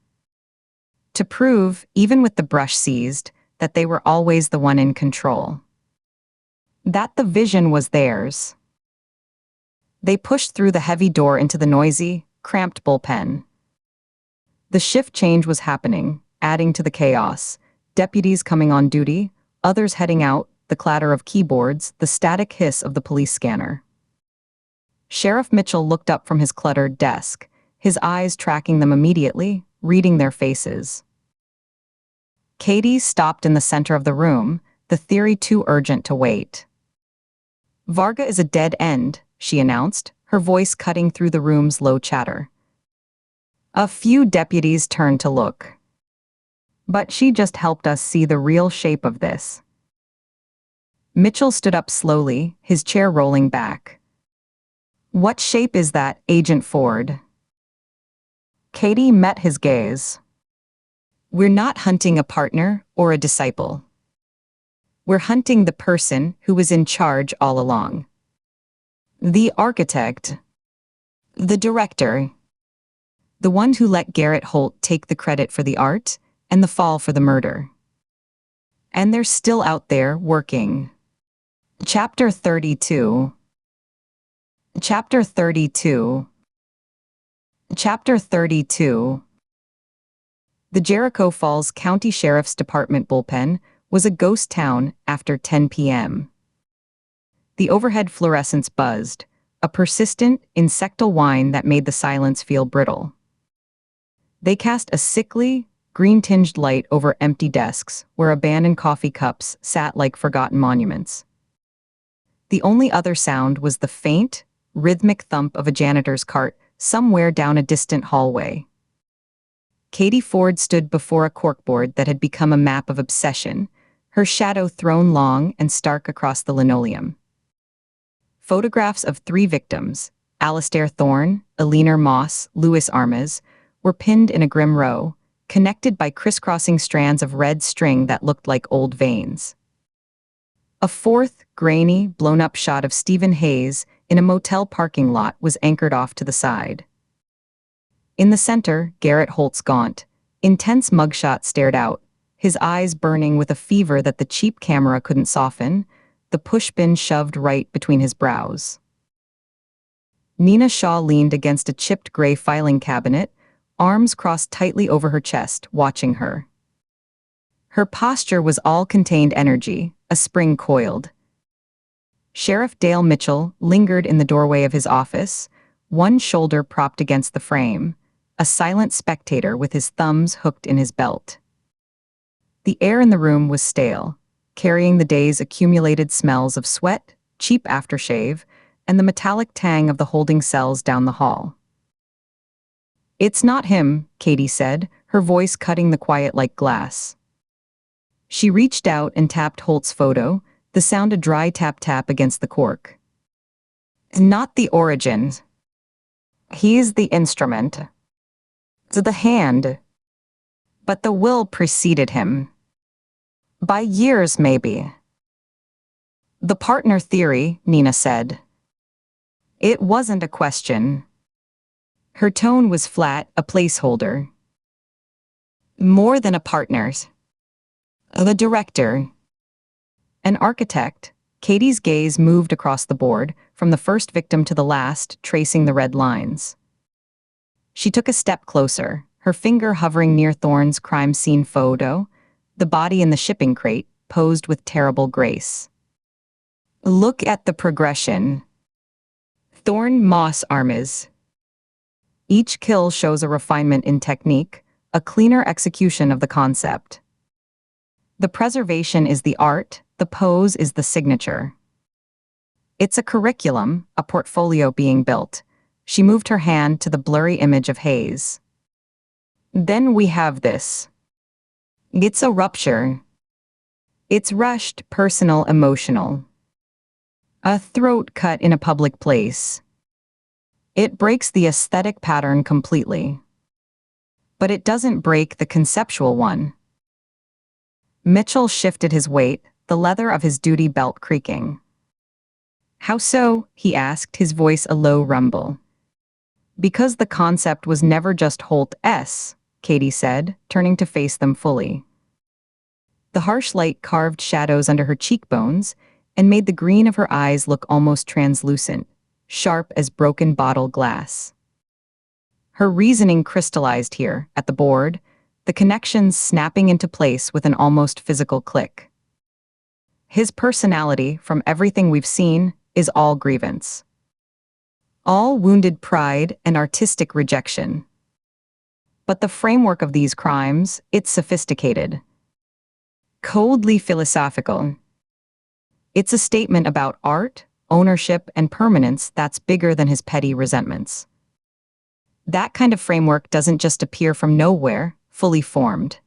To prove, even with the brush seized, that they were always the one in control. That the vision was theirs. They pushed through the heavy door into the noisy, cramped bullpen. The shift change was happening, adding to the chaos. Deputies coming on duty, others heading out, the clatter of keyboards, the static hiss of the police scanner. Sheriff Mitchell looked up from his cluttered desk, his eyes tracking them immediately, reading their faces. Katie stopped in the center of the room, the theory too urgent to wait. Varga is a dead end, she announced, her voice cutting through the room's low chatter. A few deputies turned to look. But she just helped us see the real shape of this. Mitchell stood up slowly, his chair rolling back. What shape is that, Agent Ford? Katie met his gaze. We're not hunting a partner or a disciple. We're hunting the person who was in charge all along. The architect. The director. The one who let Garrett Holt take the credit for the art and the fall for the murder. And they're still out there working. Chapter 32. Chapter 32. Chapter 32. The Jericho Falls County Sheriff's Department bullpen was a ghost town after 10 p.m. The overhead fluorescents buzzed, a persistent, insectal whine that made the silence feel brittle. They cast a sickly, green-tinged light over empty desks where abandoned coffee cups sat like forgotten monuments. The only other sound was the faint, rhythmic thump of a janitor's cart somewhere down a distant hallway. Katie Ford stood before a corkboard that had become a map of obsession, her shadow thrown long and stark across the linoleum. Photographs of 3 victims, Alastair Thorne, Eleanor Moss, Louis Armas, were pinned in a grim row, connected by crisscrossing strands of red string that looked like old veins. A 4th, grainy, blown-up shot of Stephen Hayes in a motel parking lot was anchored off to the side. In the center, Garrett Holt's gaunt, intense mugshot stared out, his eyes burning with a fever that the cheap camera couldn't soften, the pushpin shoved right between his brows. Nina Shaw leaned against a chipped gray filing cabinet, arms crossed tightly over her chest, watching her. Her posture was all contained energy, a spring coiled. Sheriff Dale Mitchell lingered in the doorway of his office, one shoulder propped against the frame, a silent spectator with his thumbs hooked in his belt. The air in the room was stale, carrying the day's accumulated smells of sweat, cheap aftershave, and the metallic tang of the holding cells down the hall. It's not him, Katie said, her voice cutting the quiet like glass. She reached out and tapped Holt's photo, the sound a dry tap-tap against the cork. Not the origin. He's the instrument. The hand. But the will preceded him. By years, maybe. The partner theory, Nina said. It wasn't a question. Her tone was flat, a placeholder. More than a partner's. The director. An architect. Katie's gaze moved across the board, from the first victim to the last, tracing the red lines. She took a step closer, her finger hovering near Thorne's crime scene photo, the body in the shipping crate, posed with terrible grace. Look at the progression. Thorne, Moss, Armas. Each kill shows a refinement in technique, a cleaner execution of the concept. The preservation is the art, the pose is the signature. It's a curriculum, a portfolio being built. She moved her hand to the blurry image of Hayes. Then we have this. It's a rupture. It's rushed, personal, emotional. A throat cut in a public place. It breaks the aesthetic pattern completely. But it doesn't break the conceptual one. Mitchell shifted his weight, the leather of his duty belt creaking. How so? He asked, his voice a low rumble. Because the concept was never just Holt-S, Katie said, turning to face them fully. The harsh light carved shadows under her cheekbones and made the green of her eyes look almost translucent, sharp as broken bottle glass. Her reasoning crystallized here, at the board, the connections snapping into place with an almost physical click. His personality, from everything we've seen, is all grievance. All wounded pride and artistic rejection. But the framework of these crimes, it's sophisticated. Coldly philosophical. It's a statement about art, ownership, and permanence that's bigger than his petty resentments. That kind of framework doesn't just appear from nowhere, fully formed.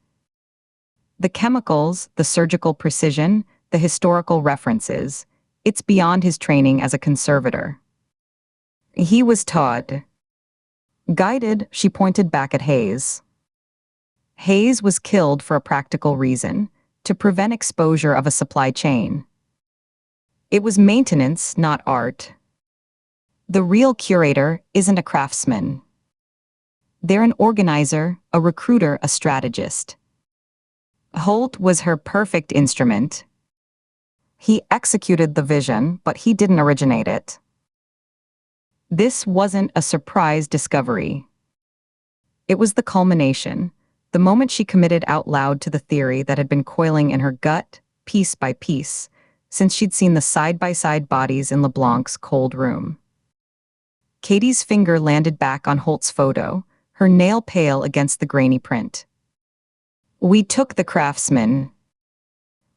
The chemicals, the surgical precision, the historical references, it's beyond his training as a conservator. He was taught. Guided, she pointed back at Hayes. Hayes was killed for a practical reason, to prevent exposure of a supply chain. It was maintenance, not art. The real curator isn't a craftsman. They're an organizer, a recruiter, a strategist. Holt was her perfect instrument. He executed the vision, but he didn't originate it. This wasn't a surprise discovery. It was the culmination, the moment she committed out loud to the theory that had been coiling in her gut, piece by piece, since she'd seen the side-by-side bodies in LeBlanc's cold room. Katie's finger landed back on Holt's photo, her nail pale against the grainy print. We took the craftsman.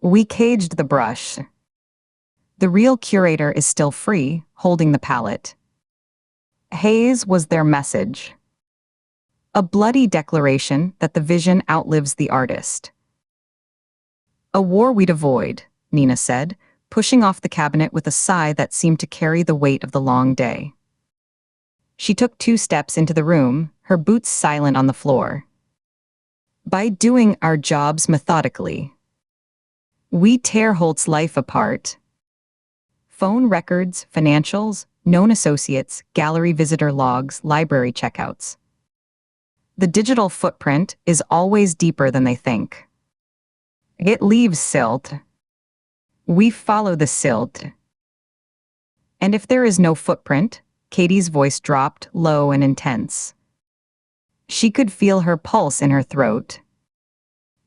We caged the brush. The real curator is still free, holding the palette. Hayes was their message. A bloody declaration that the vision outlives the artist. A war we'd avoid, Nina said, pushing off the cabinet with a sigh that seemed to carry the weight of the long day. She took 2 steps into the room, her boots silent on the floor. By doing our jobs methodically, we tear Holt's life apart. Phone records, financials, known associates, gallery visitor logs, library checkouts. The digital footprint is always deeper than they think. It leaves silt. We follow the silt. And if there is no footprint, Katie's voice dropped, low and intense. She could feel her pulse in her throat.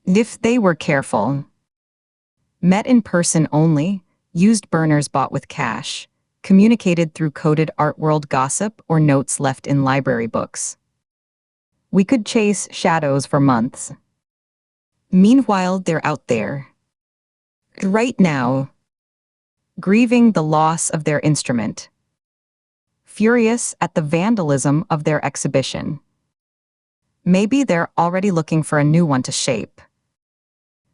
If they were careful. Met in person only, used burners bought with cash, communicated through coded art world gossip or notes left in library books. We could chase shadows for months. Meanwhile, they're out there. Right now. Grieving the loss of their instrument. Furious at the vandalism of their exhibition. Maybe they're already looking for a new one to shape.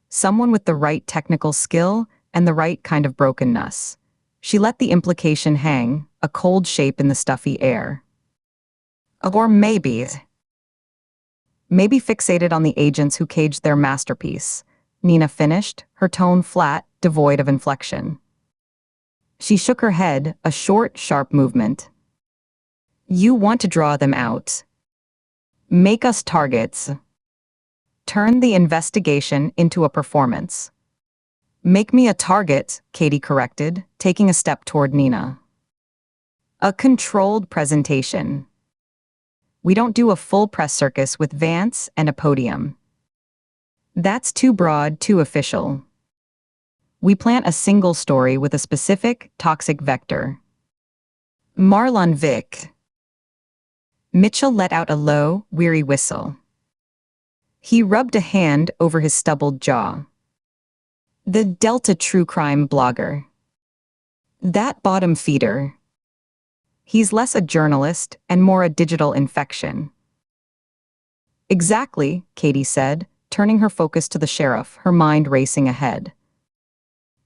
Someone with the right technical skill and the right kind of brokenness. She let the implication hang, a cold shape in the stuffy air. Or maybe fixated on the agents who caged their masterpiece, Nina finished, her tone flat, devoid of inflection. She shook her head, a short, sharp movement. You want to draw them out. Make us targets. Turn the investigation into a performance. Make me a target, Katie corrected, taking a step toward Nina. A controlled presentation. We don't do a full press circus with Vance and a podium. That's too broad, too official. We plant a single story with a specific, toxic vector. Marlon Vick. Mitchell let out a low, weary whistle. He rubbed a hand over his stubbled jaw. The Delta true crime blogger. That bottom feeder. He's less a journalist and more a digital infection. Exactly, Katie said, turning her focus to the sheriff, her mind racing ahead.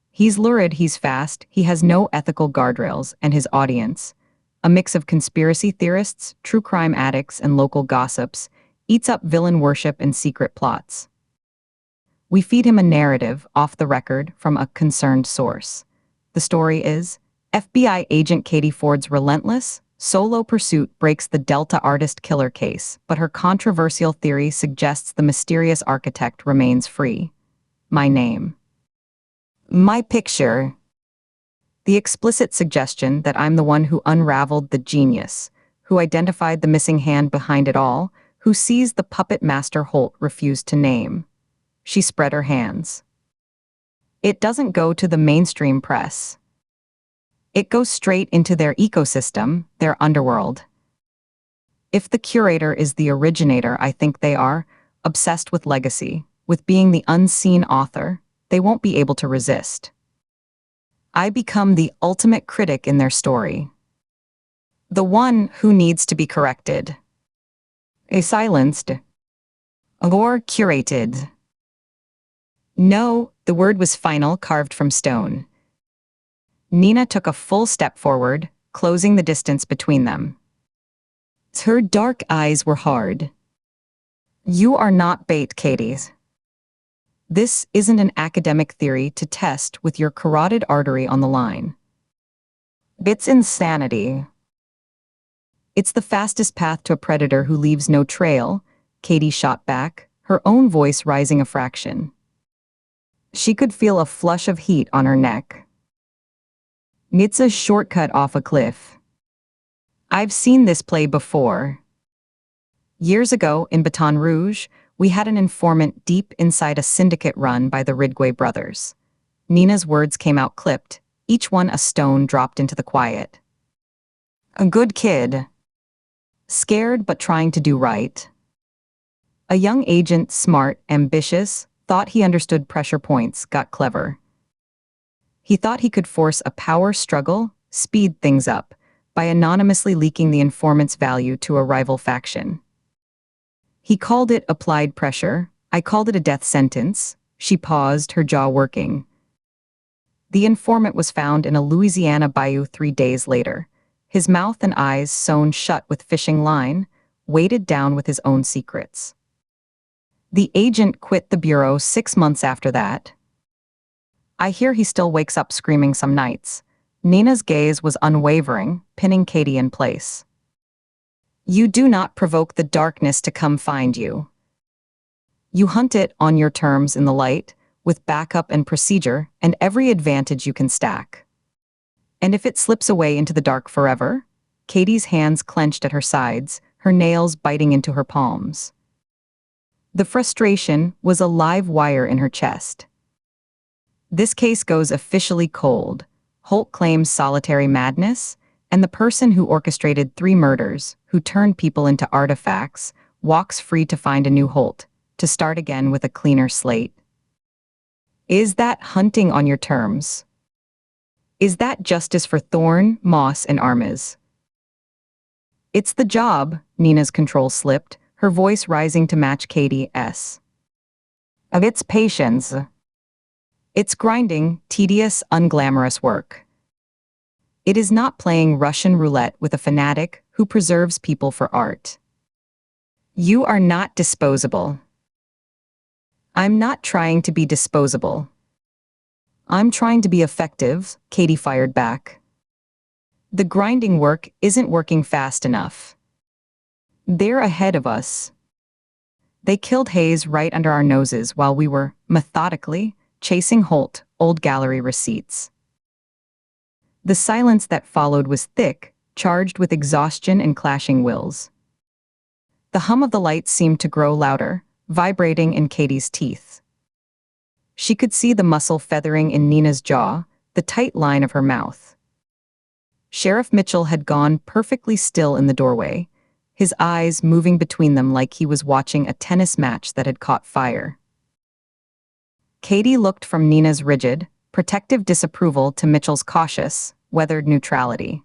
He's lurid, he's fast, he has no ethical guardrails, and his audience, a mix of conspiracy theorists, true crime addicts, and local gossips, eats up villain worship and secret plots. We feed him a narrative, off the record, from a concerned source. The story is, FBI agent Katie Ford's relentless, solo pursuit breaks the Delta artist killer case, but her controversial theory suggests the mysterious architect remains free. My name. My picture. The explicit suggestion that I'm the one who unraveled the genius, who identified the missing hand behind it all, who seized the puppet master Holt refused to name. She spread her hands. It doesn't go to the mainstream press. It goes straight into their ecosystem, their underworld. If the curator is the originator, I think they are, obsessed with legacy, with being the unseen author, they won't be able to resist. I become the ultimate critic in their story. The one who needs to be corrected. Silenced. Or curated. No, the word was final, carved from stone. Nina took a full step forward, closing the distance between them. Her dark eyes were hard. You are not bait, Katie. This isn't an academic theory to test with your carotid artery on the line. It's insanity. It's the fastest path to a predator who leaves no trail, Katie shot back, her own voice rising a fraction. She could feel a flush of heat on her neck. It's a shortcut off a cliff. I've seen this play before. Years ago, in Baton Rouge, we had an informant deep inside a syndicate run by the Ridgway brothers. Nina's words came out clipped, each one a stone dropped into the quiet. A good kid. Scared but trying to do right. A young agent, smart, ambitious, thought he understood pressure points, got clever. He thought he could force a power struggle, speed things up, by anonymously leaking the informant's value to a rival faction. He called it applied pressure, I called it a death sentence. She paused, her jaw working. The informant was found in a Louisiana bayou 3 days later, his mouth and eyes sewn shut with fishing line, weighted down with his own secrets. The agent quit the bureau 6 months after that. I hear he still wakes up screaming some nights. Nina's gaze was unwavering, pinning Katie in place. You do not provoke the darkness to come find you. You hunt it on your terms in the light, with backup and procedure, and every advantage you can stack. And if it slips away into the dark forever? Katie's hands clenched at her sides, her nails biting into her palms. The frustration was a live wire in her chest. This case goes officially cold. Holt claims solitary madness, and the person who orchestrated 3 murders, who turned people into artifacts, walks free to find a new Holt, to start again with a cleaner slate. Is that hunting on your terms? Is that justice for Thorne, Moss, and Armiz? It's the job, Nina's control slipped, her voice rising to match Katie's. Of its patience. It's grinding, tedious, unglamorous work. It is not playing Russian roulette with a fanatic who preserves people for art. You are not disposable. I'm not trying to be disposable. I'm trying to be effective, Katie fired back. The grinding work isn't working fast enough. They're ahead of us. They killed Hayes right under our noses while we were, methodically, chasing Holt, old gallery receipts. The silence that followed was thick, charged with exhaustion and clashing wills. The hum of the lights seemed to grow louder, vibrating in Katie's teeth. She could see the muscle feathering in Nina's jaw, the tight line of her mouth. Sheriff Mitchell had gone perfectly still in the doorway, his eyes moving between them like he was watching a tennis match that had caught fire. Katie looked from Nina's rigid, protective disapproval to Mitchell's cautious, weathered neutrality.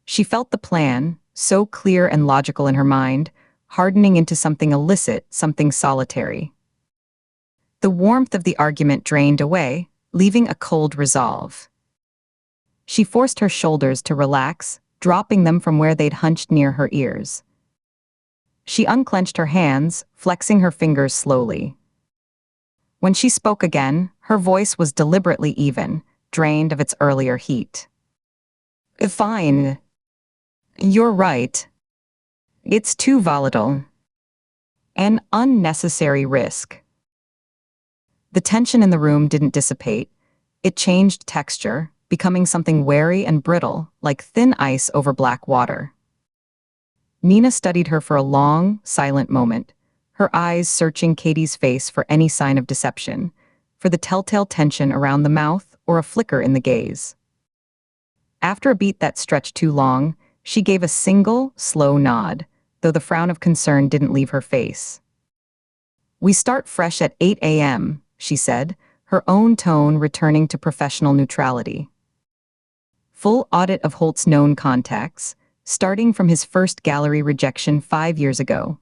She felt the plan, so clear and logical in her mind, hardening into something illicit, something solitary. The warmth of the argument drained away, leaving a cold resolve. She forced her shoulders to relax, dropping them from where they'd hunched near her ears. She unclenched her hands, flexing her fingers slowly. When she spoke again, her voice was deliberately even, drained of its earlier heat. Fine. You're right. It's too volatile. An unnecessary risk. The tension in the room didn't dissipate. It changed texture, becoming something wary and brittle, like thin ice over black water. Nina studied her for a long, silent moment, her eyes searching Katie's face for any sign of deception, for the telltale tension around the mouth or a flicker in the gaze. After a beat that stretched too long, she gave a single, slow nod, though the frown of concern didn't leave her face. "We start fresh at 8 a.m., she said, her own tone returning to professional neutrality. Full audit of Holt's known contacts, starting from his first gallery rejection 5 years ago.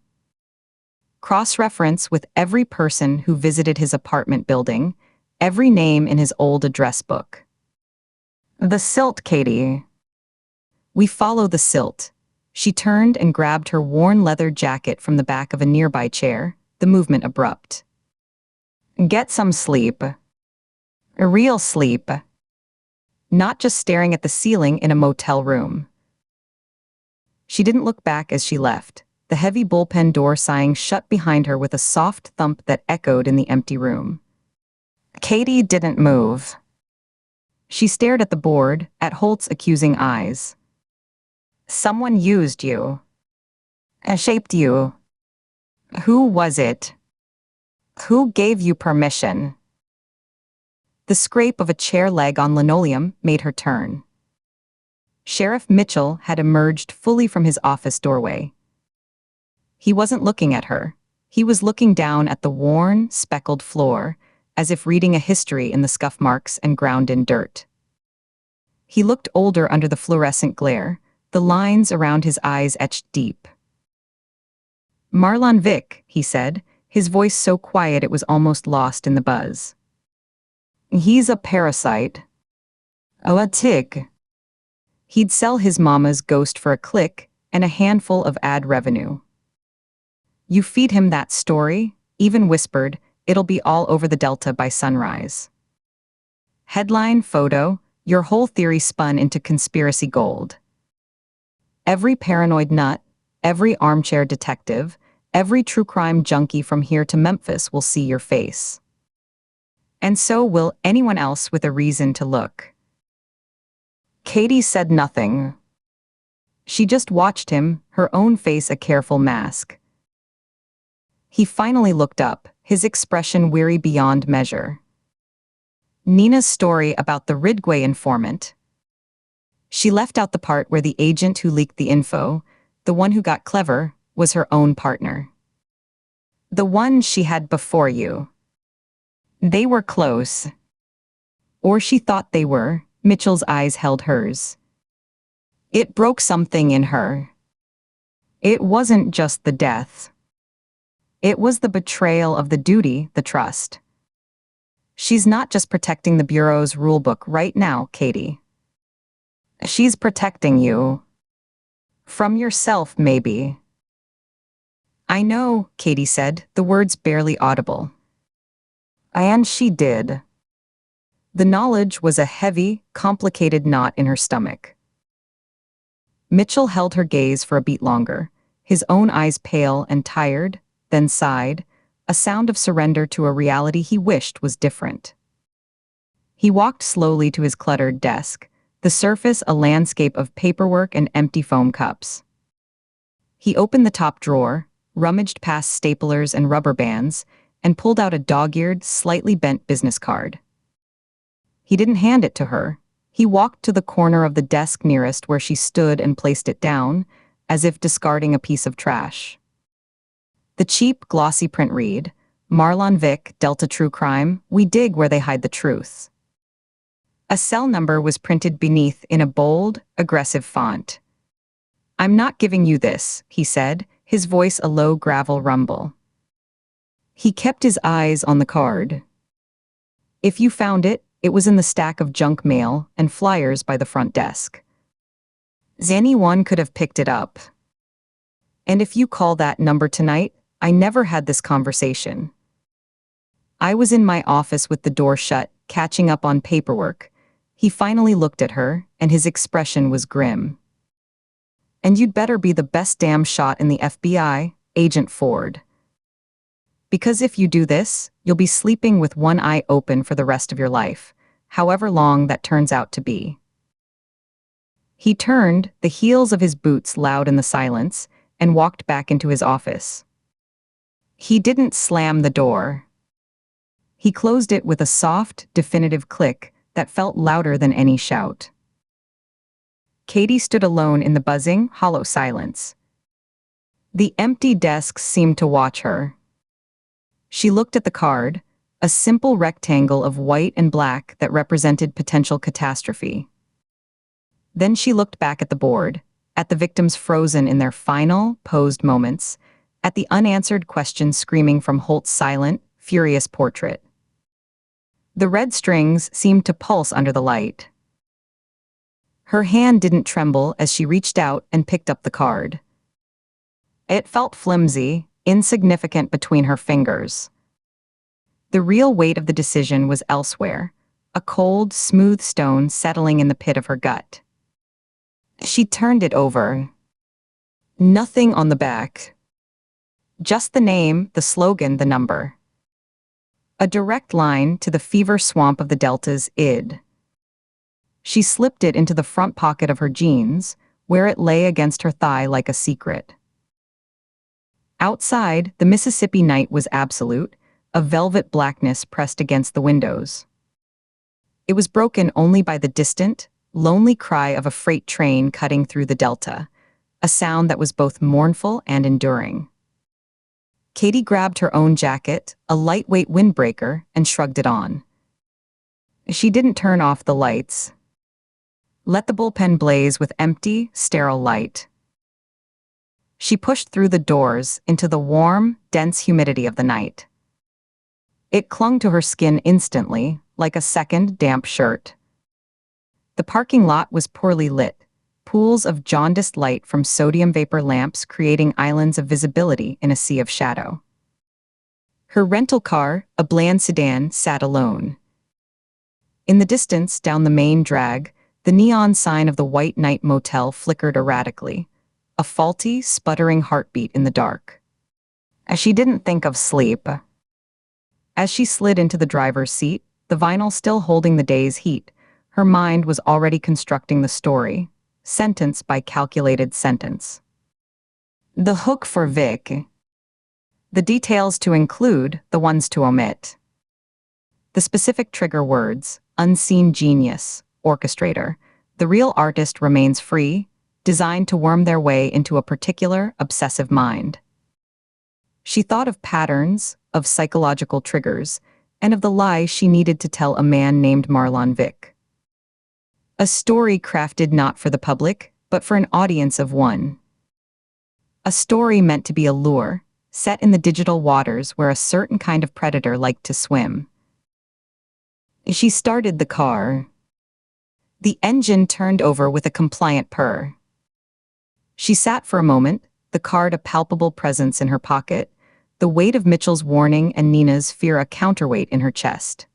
Cross-reference with every person who visited his apartment building, every name in his old address book. The silt, Katie. We follow the silt." She turned and grabbed her worn leather jacket from the back of a nearby chair, the movement abrupt. "Get some sleep. A real sleep. Not just staring at the ceiling in a motel room." She didn't look back as she left, the heavy bullpen door sighing shut behind her with a soft thump that echoed in the empty room. Katie didn't move. She stared at the board, at Holt's accusing eyes. "Someone used you. Shaped you. Who was it? Who gave you permission?" The scrape of a chair leg on linoleum made her turn. Sheriff Mitchell had emerged fully from his office doorway. He wasn't looking at her. He was looking down at the worn, speckled floor, as if reading a history in the scuff marks and ground in dirt. He looked older under the fluorescent glare, the lines around his eyes etched deep. "Marlon Vick," he said, his voice so quiet it was almost lost in the buzz. "He's a parasite. Oh, a tick. He'd sell his mama's ghost for a click and a handful of ad revenue. You feed him that story, even whispered, it'll be all over the Delta by sunrise. Headline, photo, your whole theory spun into conspiracy gold. Every paranoid nut, every armchair detective, every true crime junkie from here to Memphis will see your face. And so will anyone else with a reason to look." Katie said nothing. She just watched him, her own face a careful mask. He finally looked up, his expression weary beyond measure. "Nina's story about the Ridgway informant." She left out the part where the agent who leaked the info, the one who got clever, was her own partner. "The one she had before you. They were close. Or she thought they were." Mitchell's eyes held hers. "It broke something in her. It wasn't just the death. It was the betrayal of the duty, the trust. She's not just protecting the Bureau's rulebook right now, Katie. She's protecting you. From yourself, maybe." "I know," Katie said, the words barely audible. And she did. The knowledge was a heavy, complicated knot in her stomach. Mitchell held her gaze for a beat longer, his own eyes pale and tired, then sighed, a sound of surrender to a reality he wished was different. He walked slowly to his cluttered desk, the surface a landscape of paperwork and empty foam cups. He opened the top drawer, rummaged past staplers and rubber bands, and pulled out a dog-eared, slightly bent business card. He didn't hand it to her. He walked to the corner of the desk nearest where she stood and placed it down, as if discarding a piece of trash. The cheap, glossy print read, "Marlon Vick, Delta True Crime, we dig where they hide the truth." A cell number was printed beneath in a bold, aggressive font. "I'm not giving you this," he said, his voice a low gravel rumble. He kept his eyes on the card. If you found it, it was in the stack of junk mail and flyers by the front desk. Anyone could have picked it up. And if you call that number tonight, I never had this conversation. I was in my office with the door shut, catching up on paperwork. He finally looked at her, and his expression was grim. And you'd better be the best damn shot in the FBI, Agent Ford. Because if you do this, you'll be sleeping with one eye open for the rest of your life, however long that turns out to be. He turned, the heels of his boots loud in the silence, and walked back into his office. He didn't slam the door. He closed it with a soft, definitive click that felt louder than any shout. Katie stood alone in the buzzing, hollow silence. The empty desks seemed to watch her. She looked at the card, a simple rectangle of white and black that represented potential catastrophe. Then she looked back at the board, at the victims frozen in their final, posed moments, at the unanswered questions screaming from Holt's silent, furious portrait. The red strings seemed to pulse under the light. Her hand didn't tremble as she reached out and picked up the card. It felt flimsy, insignificant between her fingers. The real weight of the decision was elsewhere, a cold, smooth stone settling in the pit of her gut. She turned it over. Nothing on the back. Just the name, the slogan, the number. A direct line to the fever swamp of the Delta's id. She slipped it into the front pocket of her jeans, where it lay against her thigh like a secret. Outside, the Mississippi night was absolute, a velvet blackness pressed against the windows. It was broken only by the distant, lonely cry of a freight train cutting through the Delta, a sound that was both mournful and enduring. Katie grabbed her own jacket, a lightweight windbreaker, and shrugged it on. She didn't turn off the lights. Let the bullpen blaze with empty, sterile light. She pushed through the doors into the warm, dense humidity of the night. It clung to her skin instantly, like a second, damp shirt. The parking lot was poorly lit, pools of jaundiced light from sodium vapor lamps creating islands of visibility in a sea of shadow. Her rental car, a bland sedan, sat alone. In the distance, down the main drag, the neon sign of the White Knight Motel flickered erratically, a faulty, sputtering heartbeat in the dark. As she didn't think of sleep. As she slid into the driver's seat, the vinyl still holding the day's heat, her mind was already constructing the story, sentence by calculated sentence. The hook for Vic. The details to include, the ones to omit. The specific trigger words, unseen genius, orchestrator. The real artist remains free, designed to worm their way into a particular, obsessive mind. She thought of patterns, of psychological triggers, and of the lie she needed to tell a man named Marlon Vic. A story crafted not for the public, but for an audience of one. A story meant to be a lure, set in the digital waters where a certain kind of predator liked to swim. She started the car. The engine turned over with a compliant purr. She sat for a moment, the card a palpable presence in her pocket, the weight of Mitchell's warning and Nina's fear a counterweight in her chest.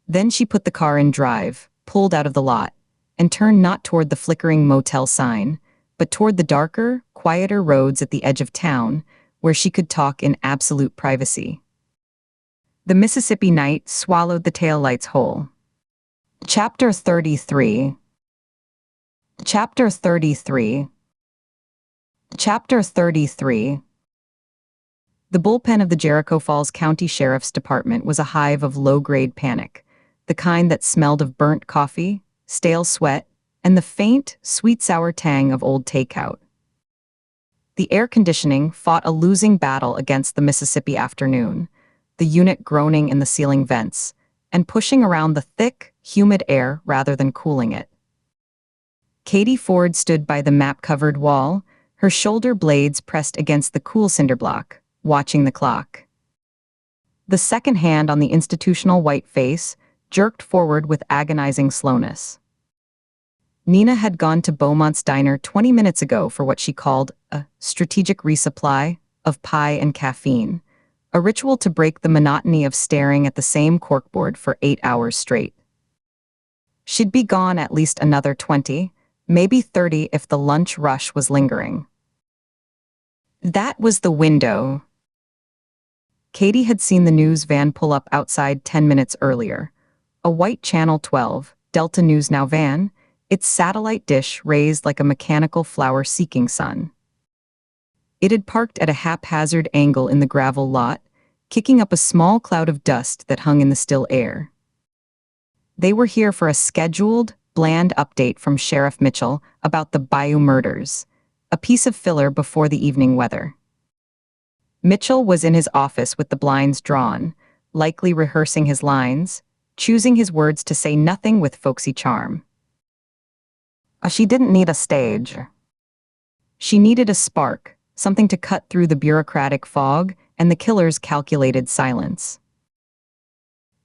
Then she put the car in drive, pulled out of the lot, and turned not toward the flickering motel sign, but toward the darker, quieter roads at the edge of town, where she could talk in absolute privacy. The Mississippi night swallowed the taillights whole. Chapter 33. Chapter 33. Chapter 33. The bullpen of the Jericho Falls County Sheriff's Department was a hive of low-grade panic, the kind that smelled of burnt coffee, stale sweat, and the faint, sweet-sour tang of old takeout. The air conditioning fought a losing battle against the Mississippi afternoon, the unit groaning in the ceiling vents, and pushing around the thick, humid air rather than cooling it. Katie Ford stood by the map-covered wall, her shoulder blades pressed against the cool cinder block, watching the clock. The second hand on the institutional white face jerked forward with agonizing slowness. Nina had gone to Beaumont's diner 20 minutes ago for what she called a strategic resupply of pie and caffeine, a ritual to break the monotony of staring at the same corkboard for 8 hours straight. She'd be gone at least another 20, maybe 30 if the lunch rush was lingering. That was the window. Katie had seen the news van pull up outside 10 minutes earlier. A white Channel 12, Delta News Now van, its satellite dish raised like a mechanical flower-seeking sun. It had parked at a haphazard angle in the gravel lot, kicking up a small cloud of dust that hung in the still air. They were here for a scheduled, bland update from Sheriff Mitchell about the Bayou murders, a piece of filler before the evening weather. Mitchell was in his office with the blinds drawn, likely rehearsing his lines, choosing his words to say nothing with folksy charm. She didn't need a stage. She needed a spark, something to cut through the bureaucratic fog and the killer's calculated silence.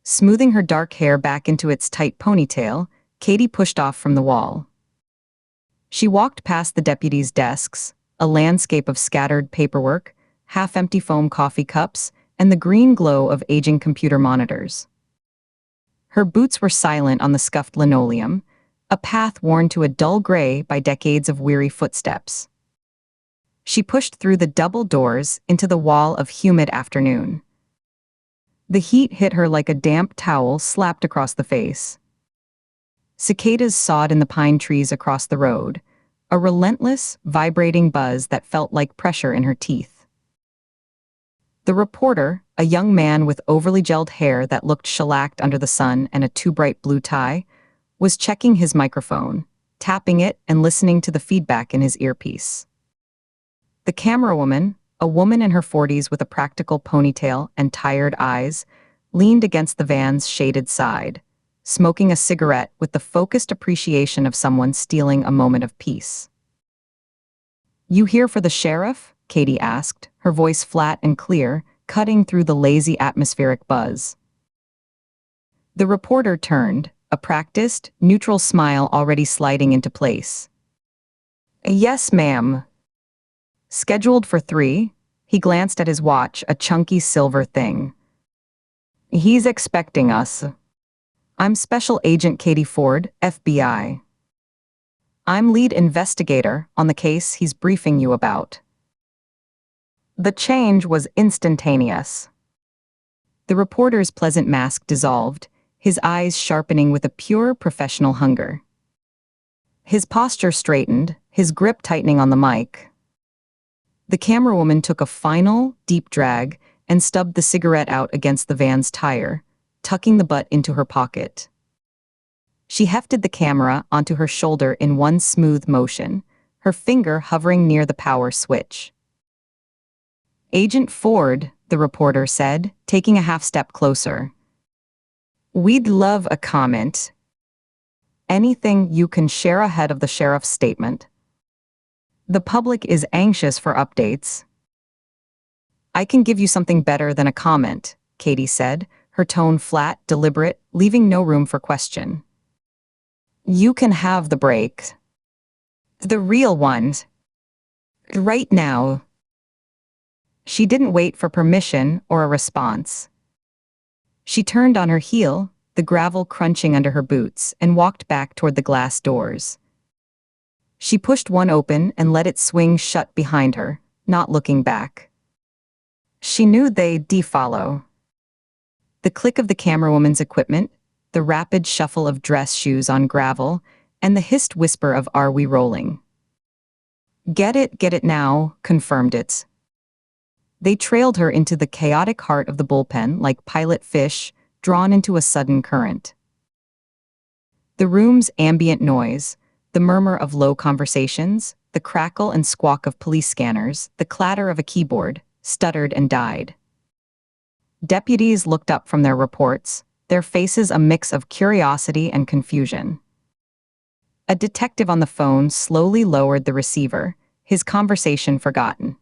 Smoothing her dark hair back into its tight ponytail, Katie pushed off from the wall. She walked past the deputies' desks, a landscape of scattered paperwork, half-empty foam coffee cups, and the green glow of aging computer monitors. Her boots were silent on the scuffed linoleum, a path worn to a dull gray by decades of weary footsteps. She pushed through the double doors into the wall of humid afternoon. The heat hit her like a damp towel slapped across the face. Cicadas sawed in the pine trees across the road, a relentless, vibrating buzz that felt like pressure in her teeth. The reporter, a young man with overly gelled hair that looked shellacked under the sun and a too bright blue tie, was checking his microphone, tapping it and listening to the feedback in his earpiece. The camerawoman, a woman in her 40s with a practical ponytail and tired eyes, leaned against the van's shaded side, smoking a cigarette with the focused appreciation of someone stealing a moment of peace. "You here for the sheriff?" Katie asked, her voice flat and clear, cutting through the lazy atmospheric buzz. The reporter turned, a practiced, neutral smile already sliding into place. "Yes, ma'am." "Scheduled for 3?" He glanced at his watch, a chunky silver thing. "He's expecting us." "I'm Special Agent Katie Ford, FBI. I'm lead investigator on the case he's briefing you about." The change was instantaneous. The reporter's pleasant mask dissolved, his eyes sharpening with a pure professional hunger. His posture straightened, his grip tightening on the mic. The camerawoman took a final, deep drag and stubbed the cigarette out against the van's tire, tucking the butt into her pocket. She hefted the camera onto her shoulder in one smooth motion, her finger hovering near the power switch. "Agent Ford," the reporter said, taking a half step closer. "We'd love a comment. Anything you can share ahead of the sheriff's statement. The public is anxious for updates." "I can give you something better than a comment," Katie said, her tone flat, deliberate, leaving no room for question. "You can have the break. The real one. Right now." She didn't wait for permission or a response. She turned on her heel, the gravel crunching under her boots, and walked back toward the glass doors. She pushed one open and let it swing shut behind her, not looking back. She knew they'd follow. The click of the camerawoman's equipment, the rapid shuffle of dress shoes on gravel, and the hissed whisper of "Are we rolling?" Get it now," confirmed it. They trailed her into the chaotic heart of the bullpen like pilot fish drawn into a sudden current. The room's ambient noise, the murmur of low conversations, the crackle and squawk of police scanners, the clatter of a keyboard, stuttered and died. Deputies looked up from their reports, their faces a mix of curiosity and confusion. A detective on the phone slowly lowered the receiver, his conversation forgotten.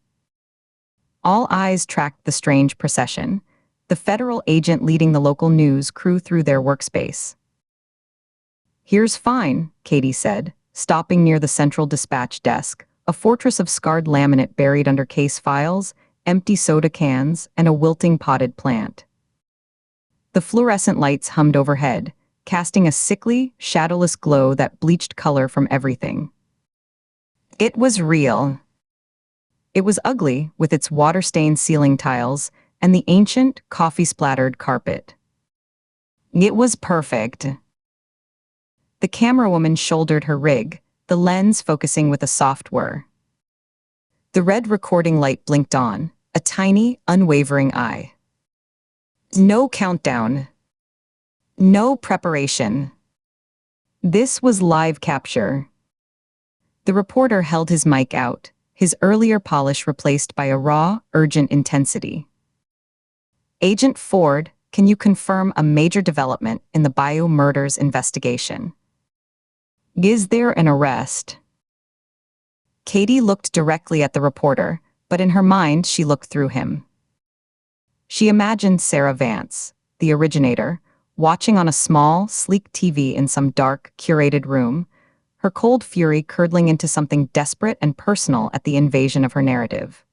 All eyes tracked the strange procession, the federal agent leading the local news crew through their workspace. "Here's fine," Katie said, stopping near the central dispatch desk, a fortress of scarred laminate buried under case files, empty soda cans, and a wilting potted plant. The fluorescent lights hummed overhead, casting a sickly, shadowless glow that bleached color from everything. It was real. It was ugly, with its water-stained ceiling tiles and the ancient, coffee-splattered carpet. It was perfect. The camerawoman shouldered her rig, the lens focusing with a soft whir. The red recording light blinked on, a tiny, unwavering eye. No countdown. No preparation. This was live capture. The reporter held his mic out, his earlier polish replaced by a raw, urgent intensity. "Agent Ford, can you confirm a major development in the Bayou murders investigation? Is there an arrest?" Katie looked directly at the reporter, but in her mind she looked through him. She imagined Sarah Vance, the originator, watching on a small, sleek TV in some dark, curated room, her cold fury curdling into something desperate and personal at the invasion of her narrative.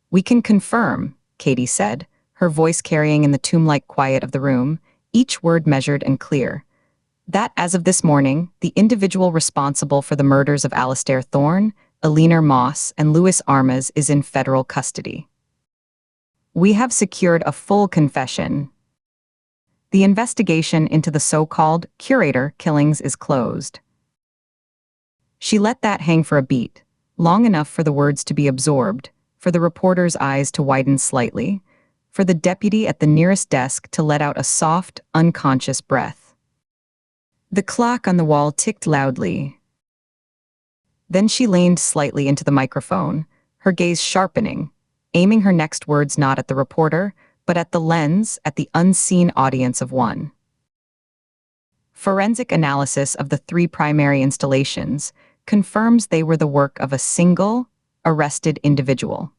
"We can confirm," Katie said, her voice carrying in the tomb-like quiet of the room, each word measured and clear, "that as of this morning, the individual responsible for the murders of Alastair Thorne, Eleanor Moss, and Louis Armas is in federal custody. We have secured a full confession. The investigation into the so-called Curator killings is closed." She let that hang for a beat, long enough for the words to be absorbed, for the reporter's eyes to widen slightly, for the deputy at the nearest desk to let out a soft, unconscious breath. The clock on the wall ticked loudly. Then she leaned slightly into the microphone, her gaze sharpening, aiming her next words not at the reporter, but at the lens, at the unseen audience of one. Forensic analysis of the 3 primary installations confirms they were the work of a single, arrested individual.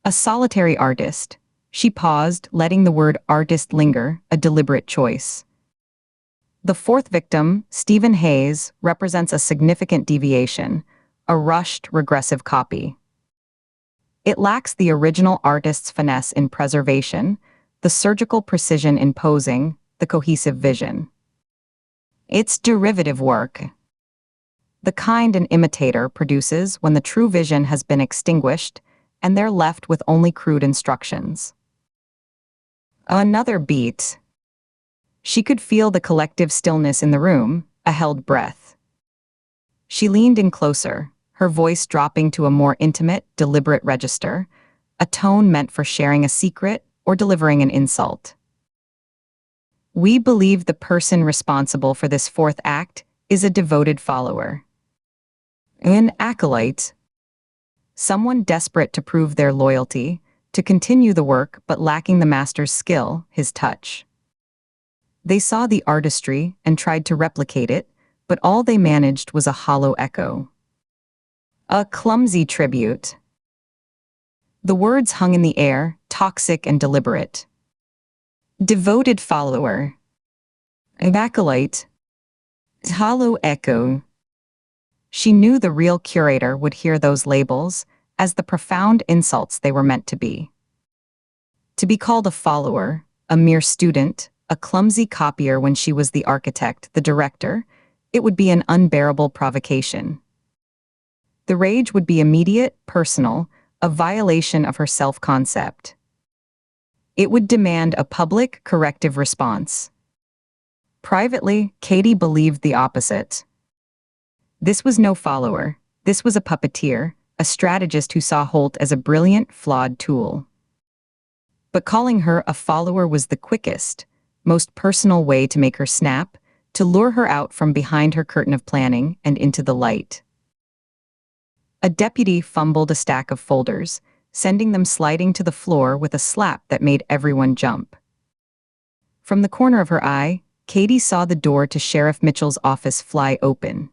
A solitary artist. She paused, letting the word artist linger, a deliberate choice. The 4th victim, Stephen Hayes, represents a significant deviation, a rushed, regressive copy. It lacks the original artist's finesse in preservation, the surgical precision in posing, the cohesive vision. It's derivative work. The kind an imitator produces when the true vision has been extinguished and they're left with only crude instructions. Another beat. She could feel the collective stillness in the room, a held breath. She leaned in closer, her voice dropping to a more intimate, deliberate register, a tone meant for sharing a secret or delivering an insult. "We believe the person responsible for this 4th act is a devoted follower. An acolyte. Someone desperate to prove their loyalty, to continue the work but lacking the master's skill, his touch. They saw the artistry and tried to replicate it, but all they managed was a hollow echo. A clumsy tribute." The words hung in the air, toxic and deliberate. Devoted follower. Acolyte. Hollow echo. She knew the real curator would hear those labels as the profound insults they were meant to be. To be called a follower, a mere student, a clumsy copier when she was the architect, the director, it would be an unbearable provocation. The rage would be immediate, personal, a violation of her self-concept. It would demand a public, corrective response. Privately, Katie believed the opposite. This was no follower. This was a puppeteer, a strategist who saw Holt as a brilliant, flawed tool. But calling her a follower was the quickest, most personal way to make her snap, to lure her out from behind her curtain of planning and into the light. A deputy fumbled a stack of folders, sending them sliding to the floor with a slap that made everyone jump. From the corner of her eye, Katie saw the door to Sheriff Mitchell's office fly open.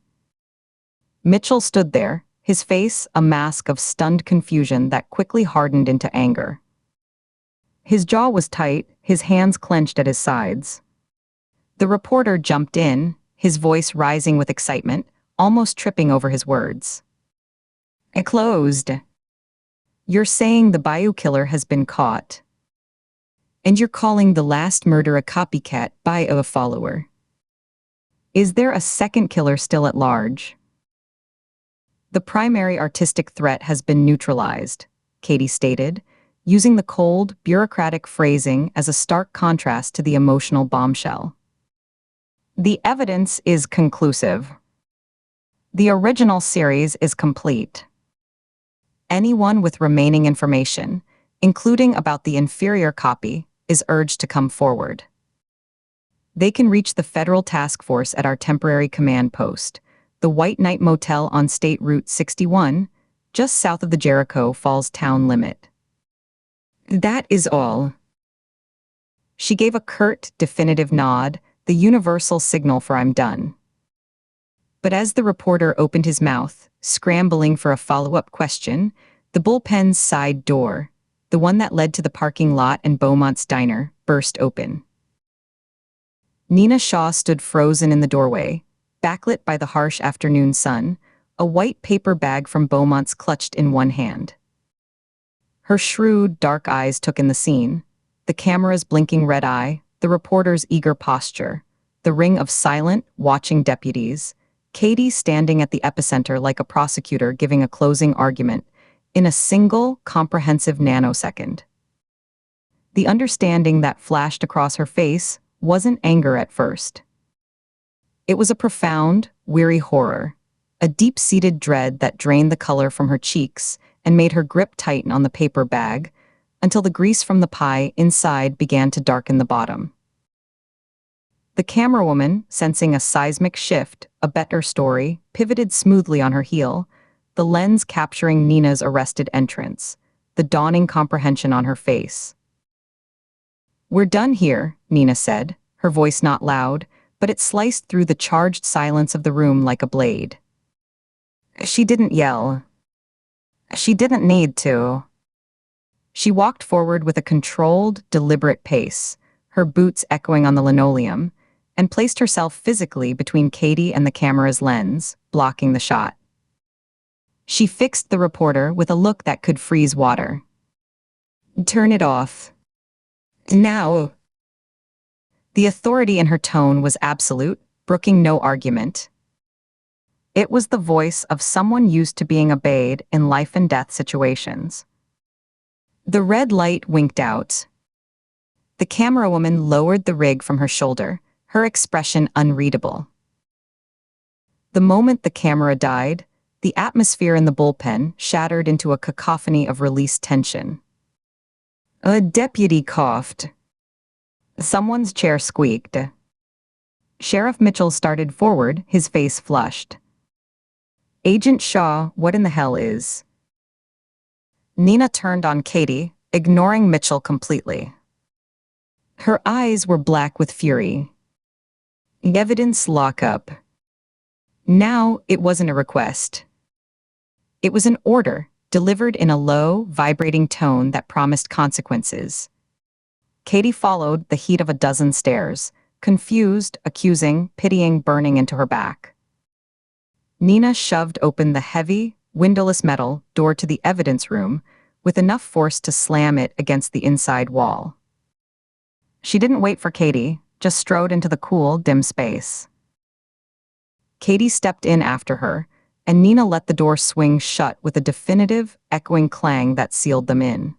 Mitchell stood there, his face a mask of stunned confusion that quickly hardened into anger. His jaw was tight, his hands clenched at his sides. The reporter jumped in, his voice rising with excitement, almost tripping over his words. "It closed. You're saying the Bayou killer has been caught. And you're calling the last murder a copycat by a follower. Is there a second killer still at large?" "The primary artistic threat has been neutralized," Katie stated, using the cold, bureaucratic phrasing as a stark contrast to the emotional bombshell. "The evidence is conclusive. The original series is complete. Anyone with remaining information, including about the inferior copy, is urged to come forward. They can reach the federal task force at our temporary command post, the White Knight Motel on State Route 61, just south of the Jericho Falls town limit." "That is all." She gave a curt, definitive nod, the universal signal for "I'm done." But as the reporter opened his mouth, scrambling for a follow-up question, the bullpen's side door, the one that led to the parking lot and Beaumont's diner, burst open. Nina Shaw stood frozen in the doorway, backlit by the harsh afternoon sun, a white paper bag from Beaumont's clutched in one hand. Her shrewd, dark eyes took in the scene, the camera's blinking red eye, the reporter's eager posture, the ring of silent, watching deputies, Katie standing at the epicenter like a prosecutor giving a closing argument, in a single, comprehensive nanosecond. The understanding that flashed across her face wasn't anger at first. It was a profound, weary horror, a deep-seated dread that drained the color from her cheeks and made her grip tighten on the paper bag until the grease from the pie inside began to darken the bottom. The camerawoman, sensing a seismic shift, a better story, pivoted smoothly on her heel, the lens capturing Nina's arrested entrance, the dawning comprehension on her face. "We're done here," Nina said, her voice not loud, but it sliced through the charged silence of the room like a blade. She didn't yell. She didn't need to. She walked forward with a controlled, deliberate pace, her boots echoing on the linoleum, and placed herself physically between Katie and the camera's lens, blocking the shot. She fixed the reporter with a look that could freeze water. "Turn it off. Now." The authority in her tone was absolute, brooking no argument. It was the voice of someone used to being obeyed in life-and-death situations. The red light winked out. The camerawoman lowered the rig from her shoulder, her expression unreadable. The moment the camera died, the atmosphere in the bullpen shattered into a cacophony of released tension. A deputy coughed. Someone's chair squeaked. Sheriff Mitchell started forward, his face flushed. "Agent Shaw, what in the hell is?" Nina turned on Katie, ignoring Mitchell completely. Her eyes were black with fury. "Evidence lockup." Now it wasn't a request. It was an order, delivered in a low, vibrating tone that promised consequences. Katie followed the heat of a dozen stares, confused, accusing, pitying burning into her back. Nina shoved open the heavy, windowless metal door to the evidence room with enough force to slam it against the inside wall. She didn't wait for Katie, just strode into the cool, dim space. Katie stepped in after her, and Nina let the door swing shut with a definitive, echoing clang that sealed them in.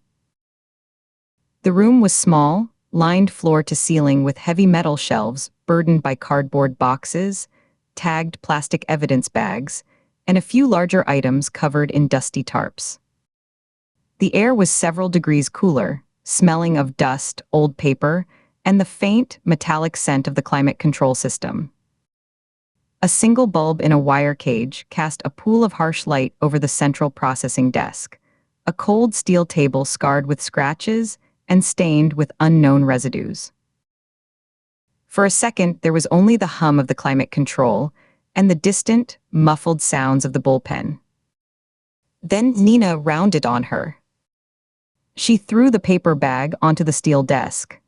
The room was small, lined floor to ceiling with heavy metal shelves burdened by cardboard boxes, tagged plastic evidence bags, and a few larger items covered in dusty tarps. The air was several degrees cooler, smelling of dust, old paper, and the faint, metallic scent of the climate control system. A single bulb in a wire cage cast a pool of harsh light over the central processing desk, a cold steel table scarred with scratches and stained with unknown residues. For a second, there was only the hum of the climate control and the distant, muffled sounds of the bullpen. Then Nina rounded on her. She threw the paper bag onto the steel desk.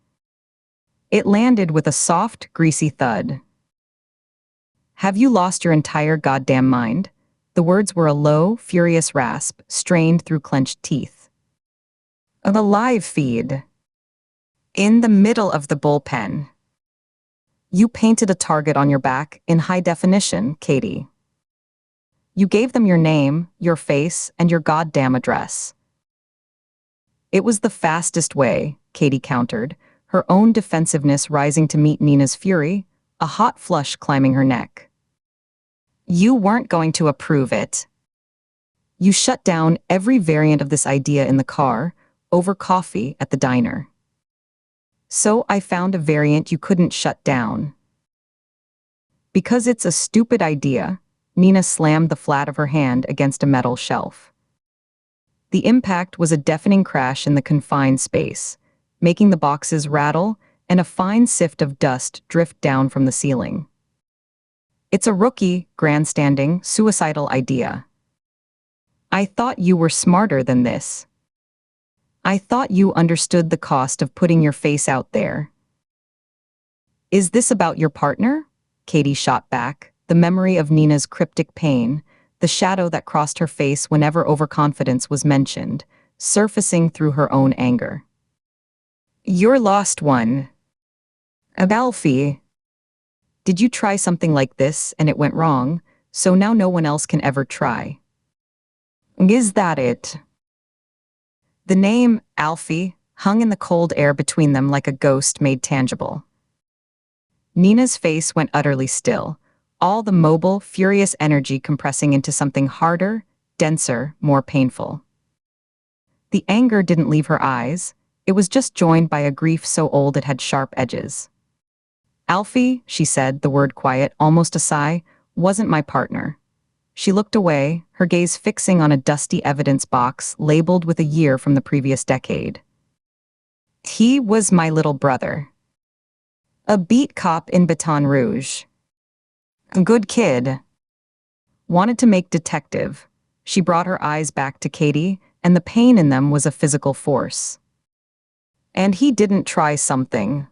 It landed with a soft, greasy thud. "Have you lost your entire goddamn mind?" The words were a low, furious rasp, strained through clenched teeth. A live feed. In the middle of the bullpen. You painted a target on your back in high definition, Katie. You gave them your name, your face, and your goddamn address. It was the fastest way, Katie countered, her own defensiveness rising to meet Nina's fury, a hot flush climbing her neck. You weren't going to approve it. You shut down every variant of this idea in the car, over coffee at the diner. So I found a variant you couldn't shut down. Because it's a stupid idea, Nina slammed the flat of her hand against a metal shelf. The impact was a deafening crash in the confined space, making the boxes rattle and a fine sift of dust drift down from the ceiling. It's a rookie, grandstanding, suicidal idea. I thought you were smarter than this. I thought you understood the cost of putting your face out there. Is this about your partner? Katie shot back, the memory of Nina's cryptic pain, the shadow that crossed her face whenever overconfidence was mentioned, surfacing through her own anger. You're lost one. Abalfi. Did you try something like this and it went wrong, so now no one else can ever try? Is that it? The name, Alfie, hung in the cold air between them like a ghost made tangible. Nina's face went utterly still, all the mobile, furious energy compressing into something harder, denser, more painful. The anger didn't leave her eyes, it was just joined by a grief so old it had sharp edges. Alfie, she said, the word quiet, almost a sigh, wasn't my partner. She looked away, her gaze fixing on a dusty evidence box labeled with a year from the previous decade. He was my little brother. A beat cop in Baton Rouge. A good kid. Wanted to make detective. She brought her eyes back to Katie, and the pain in them was a physical force. And he didn't try something.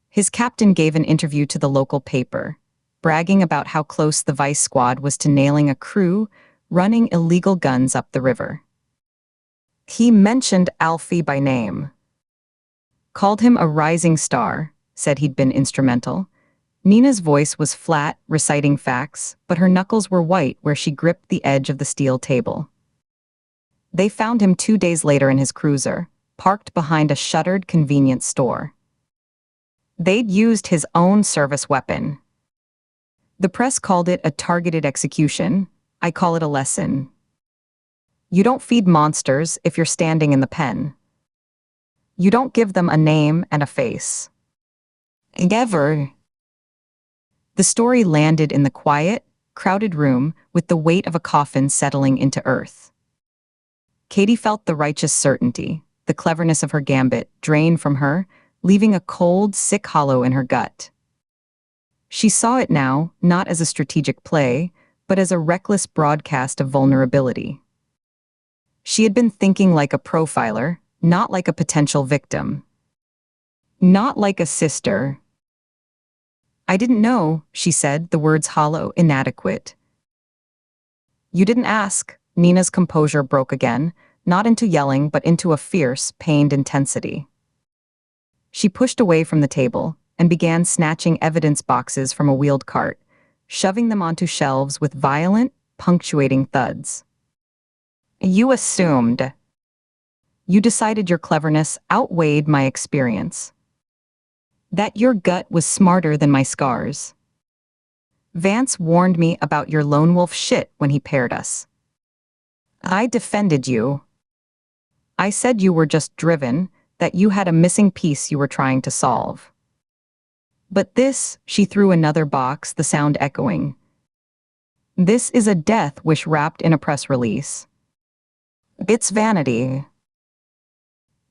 His captain gave an interview to the local paper, bragging about how close the vice squad was to nailing a crew running illegal guns up the river. He mentioned Alfie by name. Called him a rising star, said he'd been instrumental. Nina's voice was flat, reciting facts, but her knuckles were white where she gripped the edge of the steel table. They found him 2 days later in his cruiser, parked behind a shuttered convenience store. They'd used his own service weapon. The press called it a targeted execution. I call it a lesson. You don't feed monsters if you're standing in the pen. You don't give them a name and a face. Ever. The story landed in the quiet, crowded room with the weight of a coffin settling into earth. Katie felt the righteous certainty, the cleverness of her gambit, drain from her, leaving a cold, sick hollow in her gut. She saw it now, not as a strategic play, but as a reckless broadcast of vulnerability. She had been thinking like a profiler, not like a potential victim. Not like a sister. I didn't know, she said, the words hollow, inadequate. You didn't ask. Nina's composure broke again, not into yelling but into a fierce, pained intensity. She pushed away from the table and began snatching evidence boxes from a wheeled cart, shoving them onto shelves with violent, punctuating thuds. You assumed. You decided your cleverness outweighed my experience. That your gut was smarter than my scars. Vance warned me about your lone wolf shit when he paired us. I defended you. I said you were just driven, that you had a missing piece you were trying to solve. But this, she threw another box, the sound echoing. This is a death wish wrapped in a press release. It's vanity.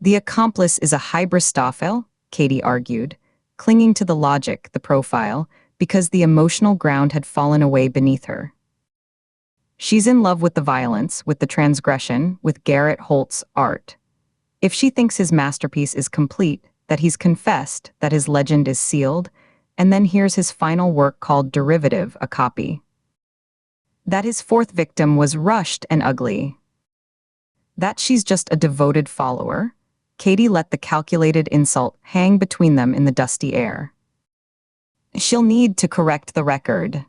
The accomplice is a hybristophile, Katie argued, clinging to the logic, the profile, because the emotional ground had fallen away beneath her. She's in love with the violence, with the transgression, with Garrett Holt's art. If she thinks his masterpiece is complete, that he's confessed, that his legend is sealed, and then here's his final work called Derivative, a copy. That his fourth victim was rushed and ugly. That she's just a devoted follower. Katie let the calculated insult hang between them in the dusty air. She'll need to correct the record.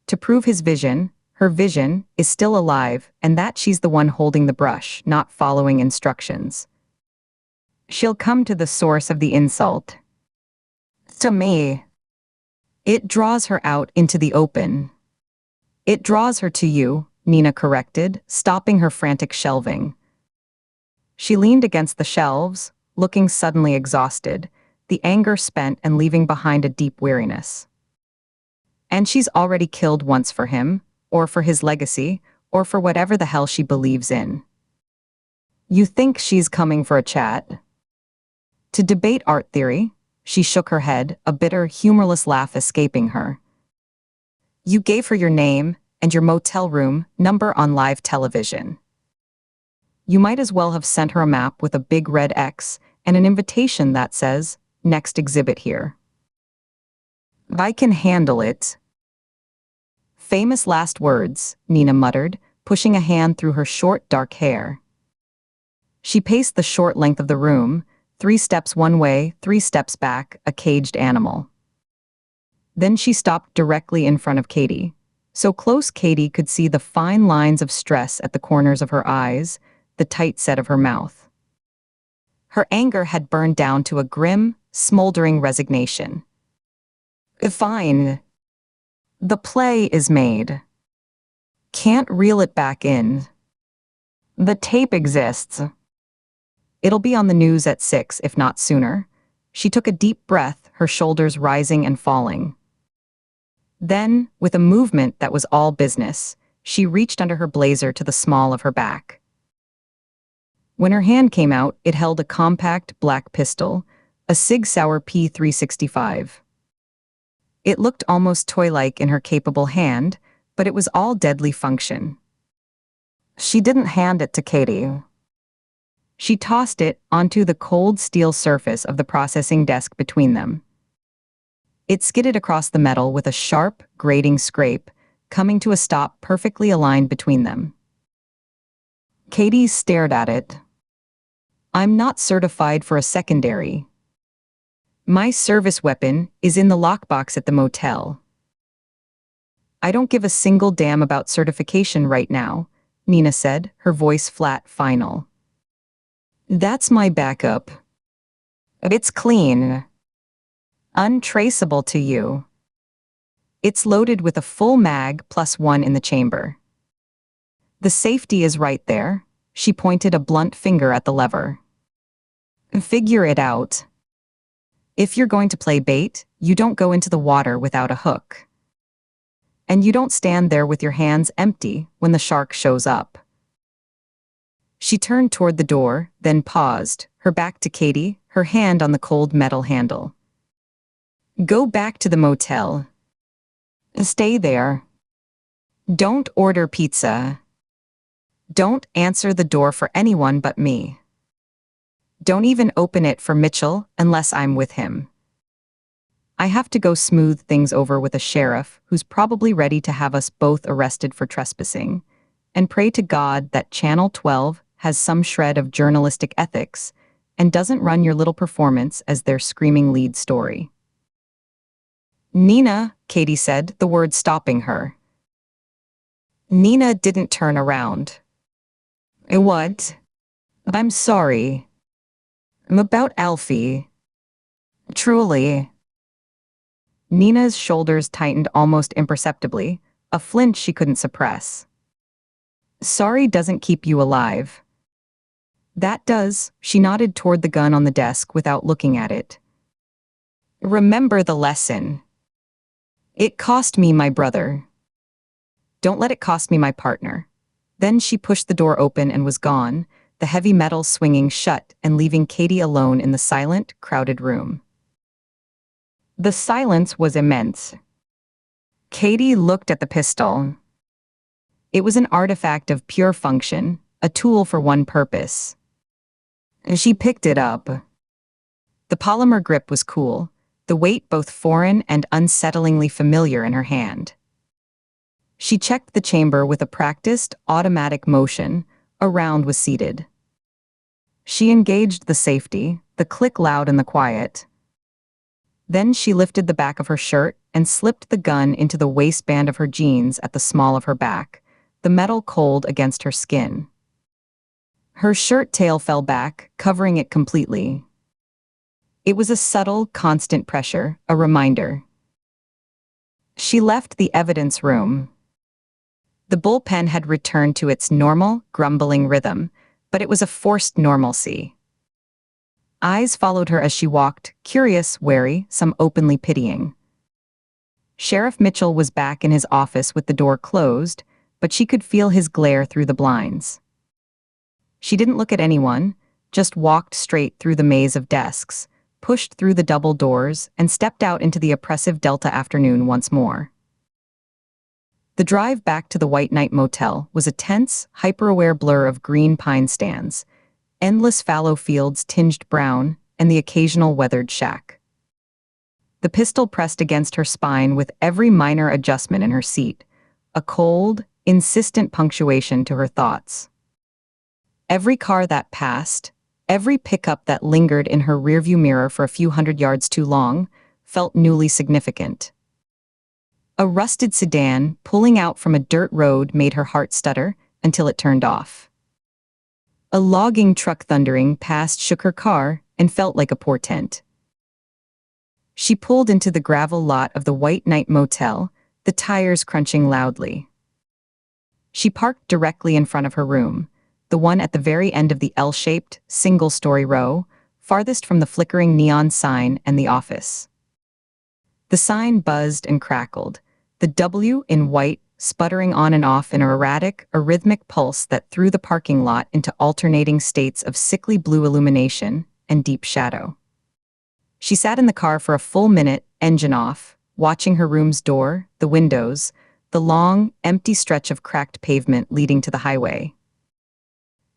To prove his vision, her vision, is still alive, and that she's the one holding the brush, not following instructions. She'll come to the source of the insult. To me. It draws her out into the open. It draws her to you, Nina corrected, stopping her frantic shelving. She leaned against the shelves, looking suddenly exhausted, the anger spent and leaving behind a deep weariness. And she's already killed once for him, or for his legacy, or for whatever the hell she believes in. You think she's coming for a chat? To debate art theory? She shook her head, a bitter, humorless laugh escaping her. You gave her your name and your motel room number on live television. You might as well have sent her a map with a big red X and an invitation that says, "Next exhibit here." I can handle it. Famous last words, Nina muttered, pushing a hand through her short, dark hair. She paced the short length of the room, 3 steps one way, 3 steps back, a caged animal. Then she stopped directly in front of Katie, so close Katie could see the fine lines of stress at the corners of her eyes, the tight set of her mouth. Her anger had burned down to a grim, smoldering resignation. Fine. The play is made. Can't reel it back in. The tape exists. It'll be on the news at 6, if not sooner. She took a deep breath, her shoulders rising and falling. Then, with a movement that was all business, she reached under her blazer to the small of her back. When her hand came out, it held a compact black pistol, a Sig Sauer P365. It looked almost toy-like in her capable hand, but it was all deadly function. She didn't hand it to Katie. She tossed it onto the cold steel surface of the processing desk between them. It skidded across the metal with a sharp, grating scrape, coming to a stop perfectly aligned between them. Katie stared at it. I'm not certified for a secondary. My service weapon is in the lockbox at the motel. I don't give a single damn about certification right now, Nina said, her voice flat, final. That's my backup. It's clean. Untraceable to you. It's loaded with a full mag plus 1 in the chamber. The safety is right there. She pointed a blunt finger at the lever. Figure it out. If you're going to play bait, you don't go into the water without a hook. And you don't stand there with your hands empty when the shark shows up. She turned toward the door, then paused, her back to Katie, her hand on the cold metal handle. Go back to the motel. Stay there. Don't order pizza. Don't answer the door for anyone but me. Don't even open it for Mitchell unless I'm with him. I have to go smooth things over with a sheriff who's probably ready to have us both arrested for trespassing, and pray to God that Channel 12 has some shred of journalistic ethics and doesn't run your little performance as their screaming lead story. Nina, Katie said, the word stopping her. Nina didn't turn around. What? I'm sorry. I'm about Alfie. Truly. Nina's shoulders tightened almost imperceptibly, a flinch she couldn't suppress. Sorry doesn't keep you alive. That does, she nodded toward the gun on the desk without looking at it. Remember the lesson. It cost me my brother. Don't let it cost me my partner. Then she pushed the door open and was gone, the heavy metal swinging shut and leaving Katie alone in the silent, crowded room. The silence was immense. Katie looked at the pistol. It was an artifact of pure function, a tool for one purpose. She picked it up. The polymer grip was cool, the weight both foreign and unsettlingly familiar in her hand. She checked the chamber with a practiced, automatic motion. A round was seated. She engaged the safety, the click loud in the quiet. Then she lifted the back of her shirt and slipped the gun into the waistband of her jeans at the small of her back, the metal cold against her skin. Her shirt tail fell back, covering it completely. It was a subtle, constant pressure, a reminder. She left the evidence room. The bullpen had returned to its normal, grumbling rhythm, but it was a forced normalcy. Eyes followed her as she walked, curious, wary, some openly pitying. Sheriff Mitchell was back in his office with the door closed, but she could feel his glare through the blinds. She didn't look at anyone, just walked straight through the maze of desks, pushed through the double doors, and stepped out into the oppressive Delta afternoon once more. The drive back to the White Knight Motel was a tense, hyper-aware blur of green pine stands, endless fallow fields tinged brown, and the occasional weathered shack. The pistol pressed against her spine with every minor adjustment in her seat, a cold, insistent punctuation to her thoughts. Every car that passed, every pickup that lingered in her rearview mirror for a few hundred yards too long, felt newly significant. A rusted sedan pulling out from a dirt road made her heart stutter until it turned off. A logging truck thundering past shook her car and felt like a portent. She pulled into the gravel lot of the White Knight Motel, the tires crunching loudly. She parked directly in front of her room, the one at the very end of the L-shaped, single-story row, farthest from the flickering neon sign and the office. The sign buzzed and crackled, the W in white sputtering on and off in an erratic, arrhythmic pulse that threw the parking lot into alternating states of sickly blue illumination and deep shadow. She sat in the car for a full minute, engine off, watching her room's door, the windows, the long, empty stretch of cracked pavement leading to the highway.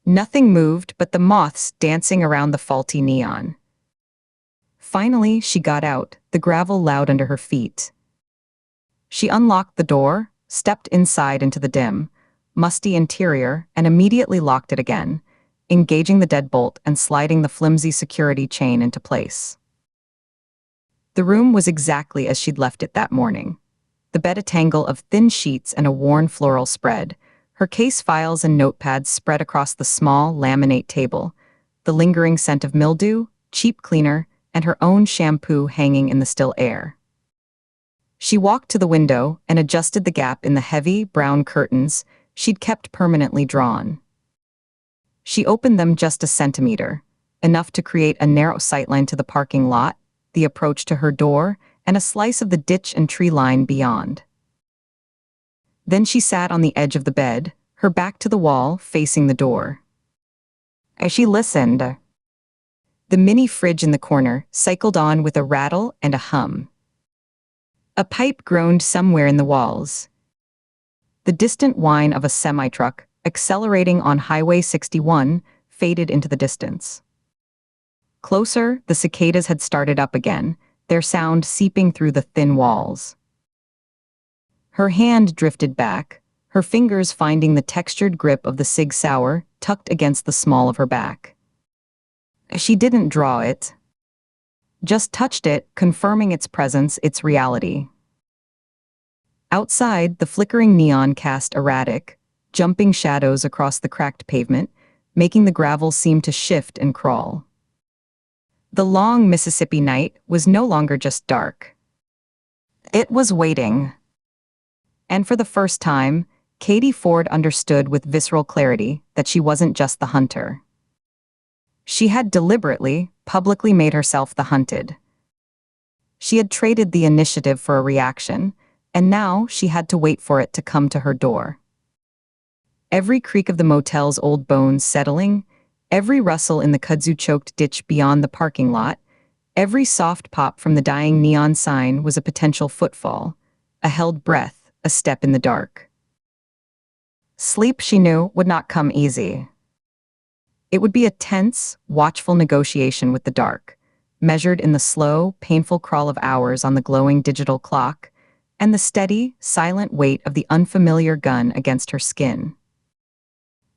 Nothing moved but the moths dancing around the faulty neon. Finally, she got out, the gravel loud under her feet. She unlocked the door, stepped inside into the dim, musty interior, and immediately locked it again, engaging the deadbolt and sliding the flimsy security chain into place. The room was exactly as she'd left it that morning. The bed a tangle of thin sheets and a worn floral spread, her case files and notepads spread across the small, laminate table, the lingering scent of mildew, cheap cleaner, and her own shampoo hanging in the still air. She walked to the window and adjusted the gap in the heavy, brown curtains she'd kept permanently drawn. She opened them just a centimeter, enough to create a narrow sightline to the parking lot, the approach to her door, and a slice of the ditch and tree line beyond. Then she sat on the edge of the bed, her back to the wall, facing the door. As she listened, the mini fridge in the corner cycled on with a rattle and a hum. A pipe groaned somewhere in the walls. The distant whine of a semi-truck, accelerating on Highway 61, faded into the distance. Closer, the cicadas had started up again, their sound seeping through the thin walls. Her hand drifted back, her fingers finding the textured grip of the Sig Sauer tucked against the small of her back. She didn't draw it, just touched it, confirming its presence, its reality. Outside, the flickering neon cast erratic, jumping shadows across the cracked pavement, making the gravel seem to shift and crawl. The long Mississippi night was no longer just dark. It was waiting. And for the first time, Katie Ford understood with visceral clarity that she wasn't just the hunter. She had deliberately, publicly made herself the hunted. She had traded the initiative for a reaction, and now she had to wait for it to come to her door. Every creak of the motel's old bones settling, every rustle in the kudzu-choked ditch beyond the parking lot, every soft pop from the dying neon sign was a potential footfall, a held breath, a step in the dark. Sleep, she knew, would not come easy. It would be a tense, watchful negotiation with the dark, measured in the slow, painful crawl of hours on the glowing digital clock, and the steady, silent weight of the unfamiliar gun against her skin.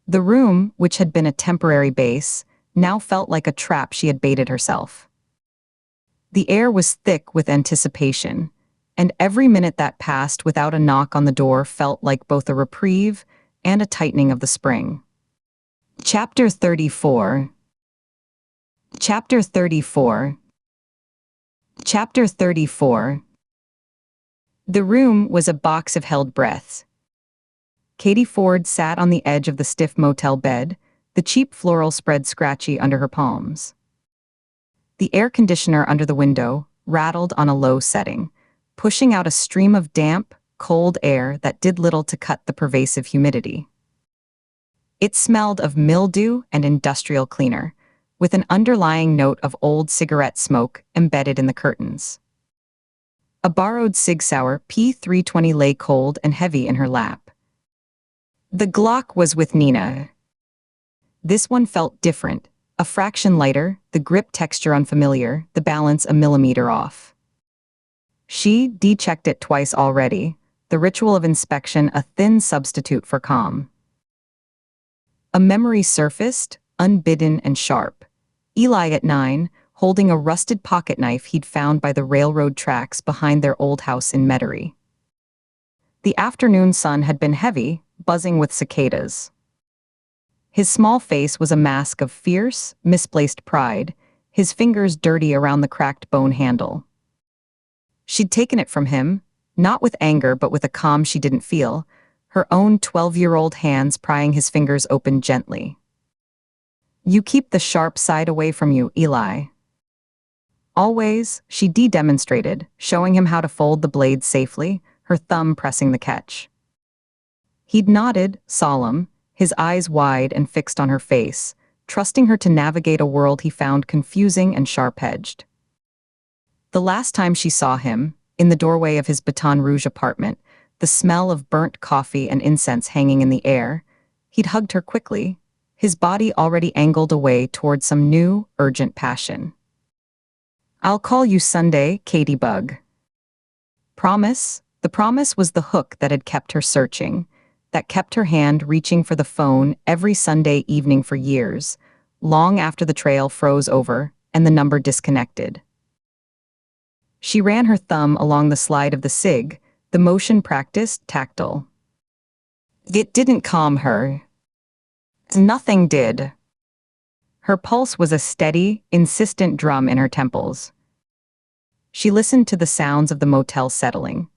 The room, which had been a temporary base, now felt like a trap she had baited herself. The air was thick with anticipation, and every minute that passed without a knock on the door felt like both a reprieve and a tightening of the spring. Chapter 34. Chapter 34. Chapter 34. The room was a box of held breaths. Katie Ford sat on the edge of the stiff motel bed, the cheap floral spread scratchy under her palms. The air conditioner under the window rattled on a low setting, pushing out a stream of damp, cold air that did little to cut the pervasive humidity. It smelled of mildew and industrial cleaner, with an underlying note of old cigarette smoke embedded in the curtains. A borrowed Sig Sauer P320 lay cold and heavy in her lap. The Glock was with Nina. This one felt different, a fraction lighter, the grip texture unfamiliar, the balance a millimeter off. She de-checked it twice already, the ritual of inspection a thin substitute for calm. A memory surfaced, unbidden and sharp. Eli at 9, holding a rusted pocket knife he'd found by the railroad tracks behind their old house in Metairie. The afternoon sun had been heavy, buzzing with cicadas. His small face was a mask of fierce, misplaced pride, his fingers dirty around the cracked bone handle. She'd taken it from him, not with anger but with a calm she didn't feel, her own 12-year-old hands prying his fingers open gently. "You keep the sharp side away from you, Eli." Always, she demonstrated, showing him how to fold the blade safely, her thumb pressing the catch. He'd nodded, solemn, his eyes wide and fixed on her face, trusting her to navigate a world he found confusing and sharp-edged. The last time she saw him, in the doorway of his Baton Rouge apartment, the smell of burnt coffee and incense hanging in the air, he'd hugged her quickly, his body already angled away toward some new, urgent passion. "I'll call you Sunday, Katie Bug." Promise? The promise was the hook that had kept her searching, that kept her hand reaching for the phone every Sunday evening for years, long after the trail froze over and the number disconnected. She ran her thumb along the slide of the SIG, the motion practiced, tactile. It didn't calm her. Nothing did. Her pulse was a steady, insistent drum in her temples. She listened to the sounds of the motel settling,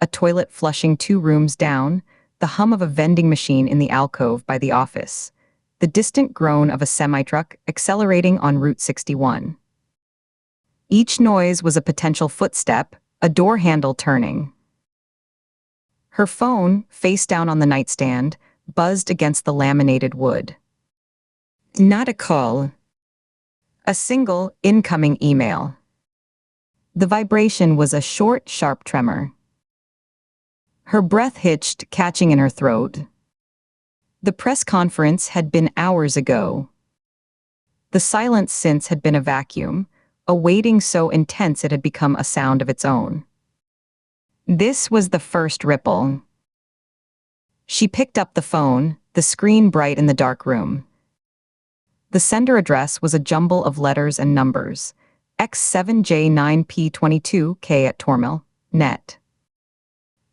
a toilet flushing 2 rooms down, the hum of a vending machine in the alcove by the office, the distant groan of a semi-truck accelerating on Route 61. Each noise was a potential footstep, a door handle turning. Her phone, face down on the nightstand, buzzed against the laminated wood. Not a call. A single, incoming email. The vibration was a short, sharp tremor. Her breath hitched, catching in her throat. The press conference had been hours ago. The silence since had been a vacuum, a waiting so intense it had become a sound of its own. This was the first ripple. She picked up the phone, the screen bright in the dark room. The sender address was a jumble of letters and numbers, X7J9P22K@Tormel.net.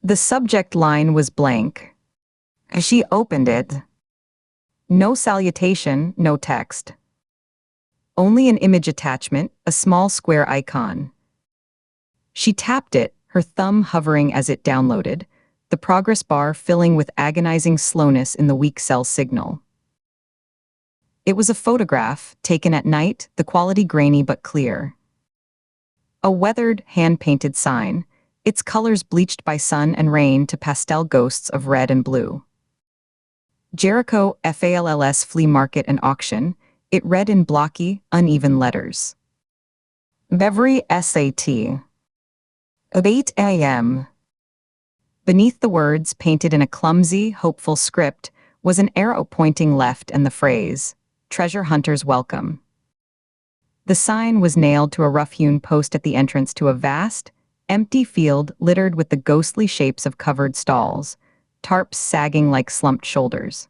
The subject line was blank. She opened it. No salutation, no text. Only an image attachment, a small square icon. She tapped it, her thumb hovering as it downloaded, the progress bar filling with agonizing slowness in the weak cell signal. It was a photograph, taken at night, the quality grainy but clear. A weathered, hand-painted sign, its colors bleached by sun and rain to pastel ghosts of red and blue. Jericho FALLS Flea Market and Auction, it read in blocky, uneven letters. Beverly SAT. At 8 a.m. Beneath the words, painted in a clumsy, hopeful script, was an arrow pointing left and the phrase, Treasure Hunters Welcome. The sign was nailed to a rough-hewn post at the entrance to a vast, empty field littered with the ghostly shapes of covered stalls, tarps sagging like slumped shoulders.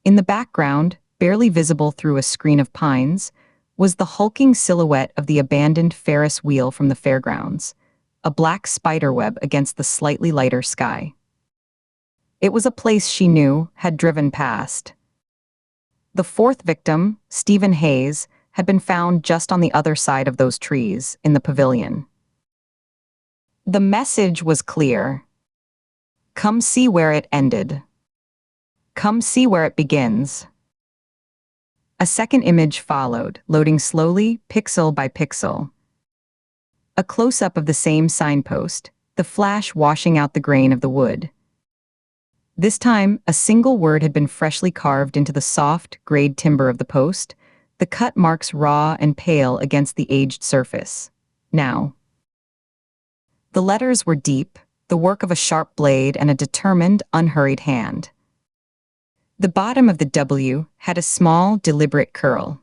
In the background, barely visible through a screen of pines, was the hulking silhouette of the abandoned Ferris wheel from the fairgrounds, a black spiderweb against the slightly lighter sky. It was a place she knew, had driven past. The fourth victim, Stephen Hayes, had been found just on the other side of those trees, in the pavilion. The message was clear. Come see where it ended. Come see where it begins. A second image followed, loading slowly, pixel by pixel. A close-up of the same signpost, the flash washing out the grain of the wood. This time, a single word had been freshly carved into the soft, grayed timber of the post, the cut marks raw and pale against the aged surface. Now. The letters were deep, the work of a sharp blade and a determined, unhurried hand. The bottom of the W had a small, deliberate curl.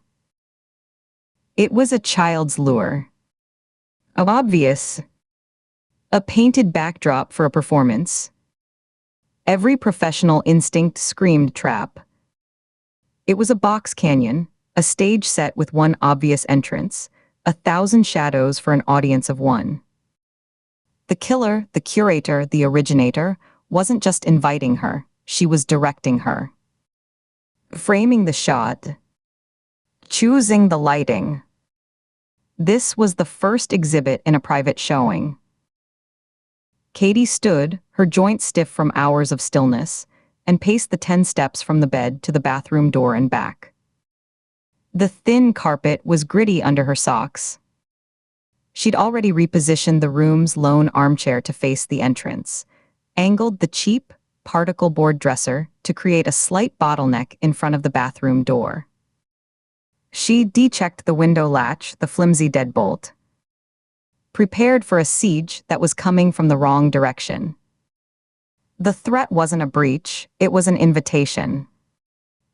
It was a child's lure. Obvious. A painted backdrop for a performance. Every professional instinct screamed trap. It was a box canyon, a stage set with one obvious entrance, 1,000 shadows for an audience of one. The killer, the curator, the originator, wasn't just inviting her, she was directing her. Framing the shot. Choosing the lighting. This was the first exhibit in a private showing. Katie stood, her joints stiff from hours of stillness, and paced the 10 steps from the bed to the bathroom door and back. The thin carpet was gritty under her socks. She'd already repositioned the room's lone armchair to face the entrance, angled the cheap, particle board dresser to create a slight bottleneck in front of the bathroom door. She de-checked the window latch, the flimsy deadbolt. Prepared for a siege that was coming from the wrong direction. The threat wasn't a breach, it was an invitation.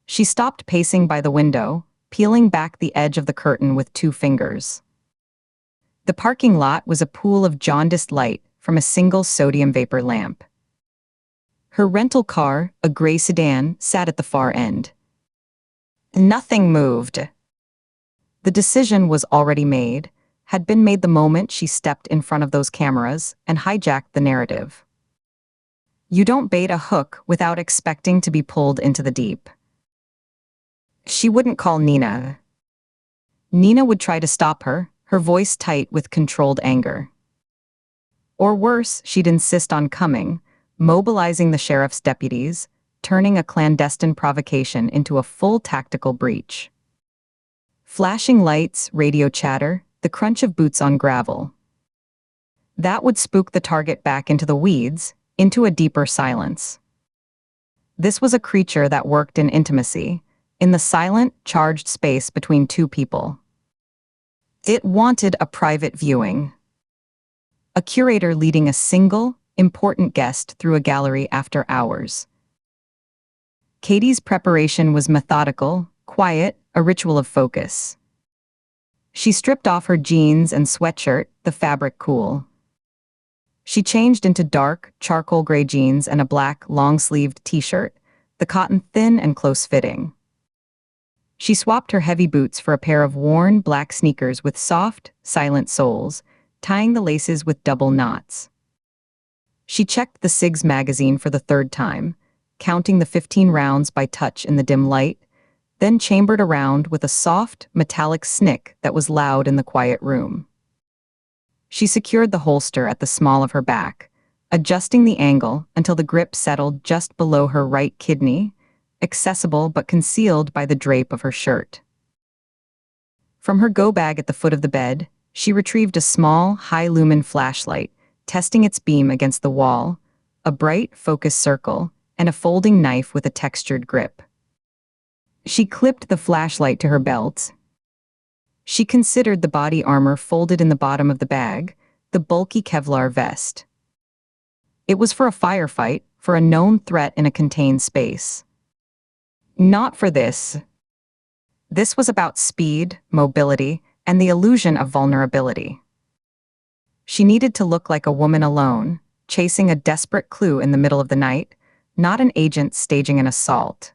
She stopped pacing by the window, peeling back the edge of the curtain with 2 fingers. The parking lot was a pool of jaundiced light from a single sodium vapor lamp. Her rental car, a gray sedan, sat at the far end. Nothing moved. The decision was already made, had been made the moment she stepped in front of those cameras and hijacked the narrative. You don't bait a hook without expecting to be pulled into the deep. She wouldn't call Nina. Nina would try to stop her, her voice tight with controlled anger. Or worse, she'd insist on coming, mobilizing the sheriff's deputies, turning a clandestine provocation into a full tactical breach. Flashing lights, radio chatter, the crunch of boots on gravel. That would spook the target back into the weeds, into a deeper silence. This was a creature that worked in intimacy, in the silent, charged space between 2 people. It wanted a private viewing. A curator leading a single, important guest through a gallery after hours. Katie's preparation was methodical, quiet, a ritual of focus. She stripped off her jeans and sweatshirt, the fabric cool. She changed into dark, charcoal gray jeans and a black, long-sleeved t-shirt, the cotton thin and close-fitting. She swapped her heavy boots for a pair of worn, black sneakers with soft, silent soles, tying the laces with double knots. She checked the SIGS magazine for the 3rd time, counting the 15 rounds by touch in the dim light, then chambered around with a soft, metallic snick that was loud in the quiet room. She secured the holster at the small of her back, adjusting the angle until the grip settled just below her right kidney, accessible but concealed by the drape of her shirt. From her go-bag at the foot of the bed, she retrieved a small, high-lumen flashlight, testing its beam against the wall, a bright, focused circle, and a folding knife with a textured grip. She clipped the flashlight to her belt. She considered the body armor folded in the bottom of the bag, the bulky Kevlar vest. It was for a firefight, for a known threat in a contained space. Not for this. This was about speed, mobility, and the illusion of vulnerability. She needed to look like a woman alone, chasing a desperate clue in the middle of the night, not an agent staging an assault.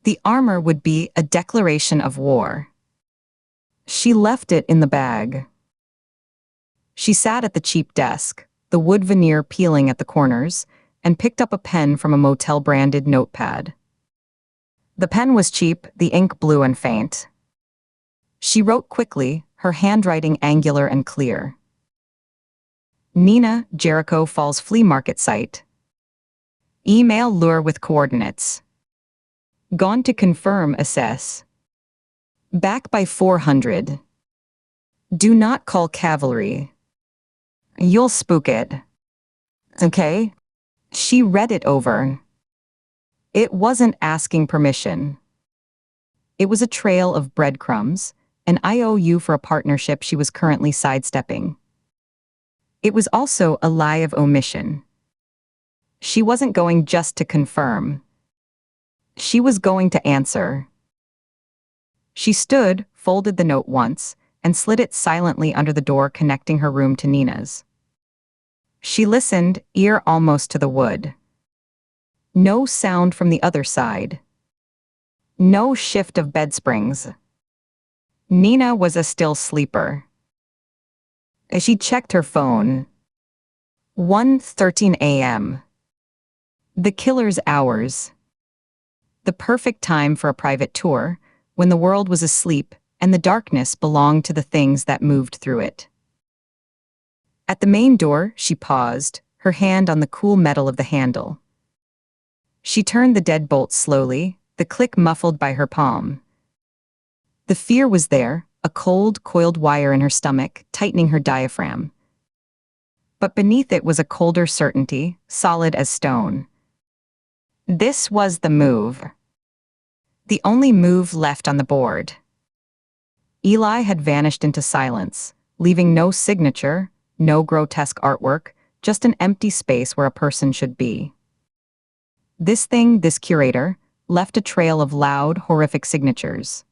The armor would be a declaration of war. She left it in the bag. She sat at the cheap desk, the wood veneer peeling at the corners, and picked up a pen from a motel-branded notepad. The pen was cheap, the ink blue and faint. She wrote quickly, her handwriting angular and clear. Nina, Jericho Falls Flea Market site. Email lure with coordinates. Gone to confirm assess. Back by 400. Do not call cavalry. You'll spook it. Okay? She read it over. It wasn't asking permission. It was a trail of breadcrumbs, an IOU for a partnership she was currently sidestepping. It was also a lie of omission. She wasn't going just to confirm. She was going to answer. She stood, folded the note once, and slid it silently under the door connecting her room to Nina's. She listened, ear almost to the wood. No sound from the other side. No shift of bed springs. Nina was a still sleeper. As she checked her phone. 1:13 a.m. The killer's hours. The perfect time for a private tour, when the world was asleep and the darkness belonged to the things that moved through it. At the main door, she paused, her hand on the cool metal of the handle. She turned the deadbolt slowly, the click muffled by her palm. The fear was there, a cold, coiled wire in her stomach, tightening her diaphragm. But beneath it was a colder certainty, solid as stone. This was the move. The only move left on the board. Eli had vanished into silence, leaving no signature, no grotesque artwork, just an empty space where a person should be. This thing, this curator, left a trail of loud, horrific signatures.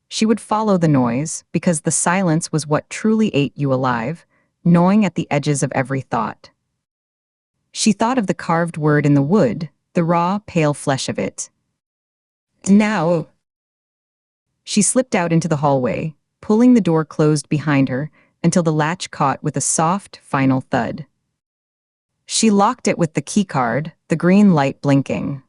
She would follow the noise, because the silence was what truly ate you alive, gnawing at the edges of every thought. She thought of the carved word in the wood, the raw, pale flesh of it. Now. She slipped out into the hallway, pulling the door closed behind her until the latch caught with a soft, final thud. She locked it with the keycard, the green light blinking.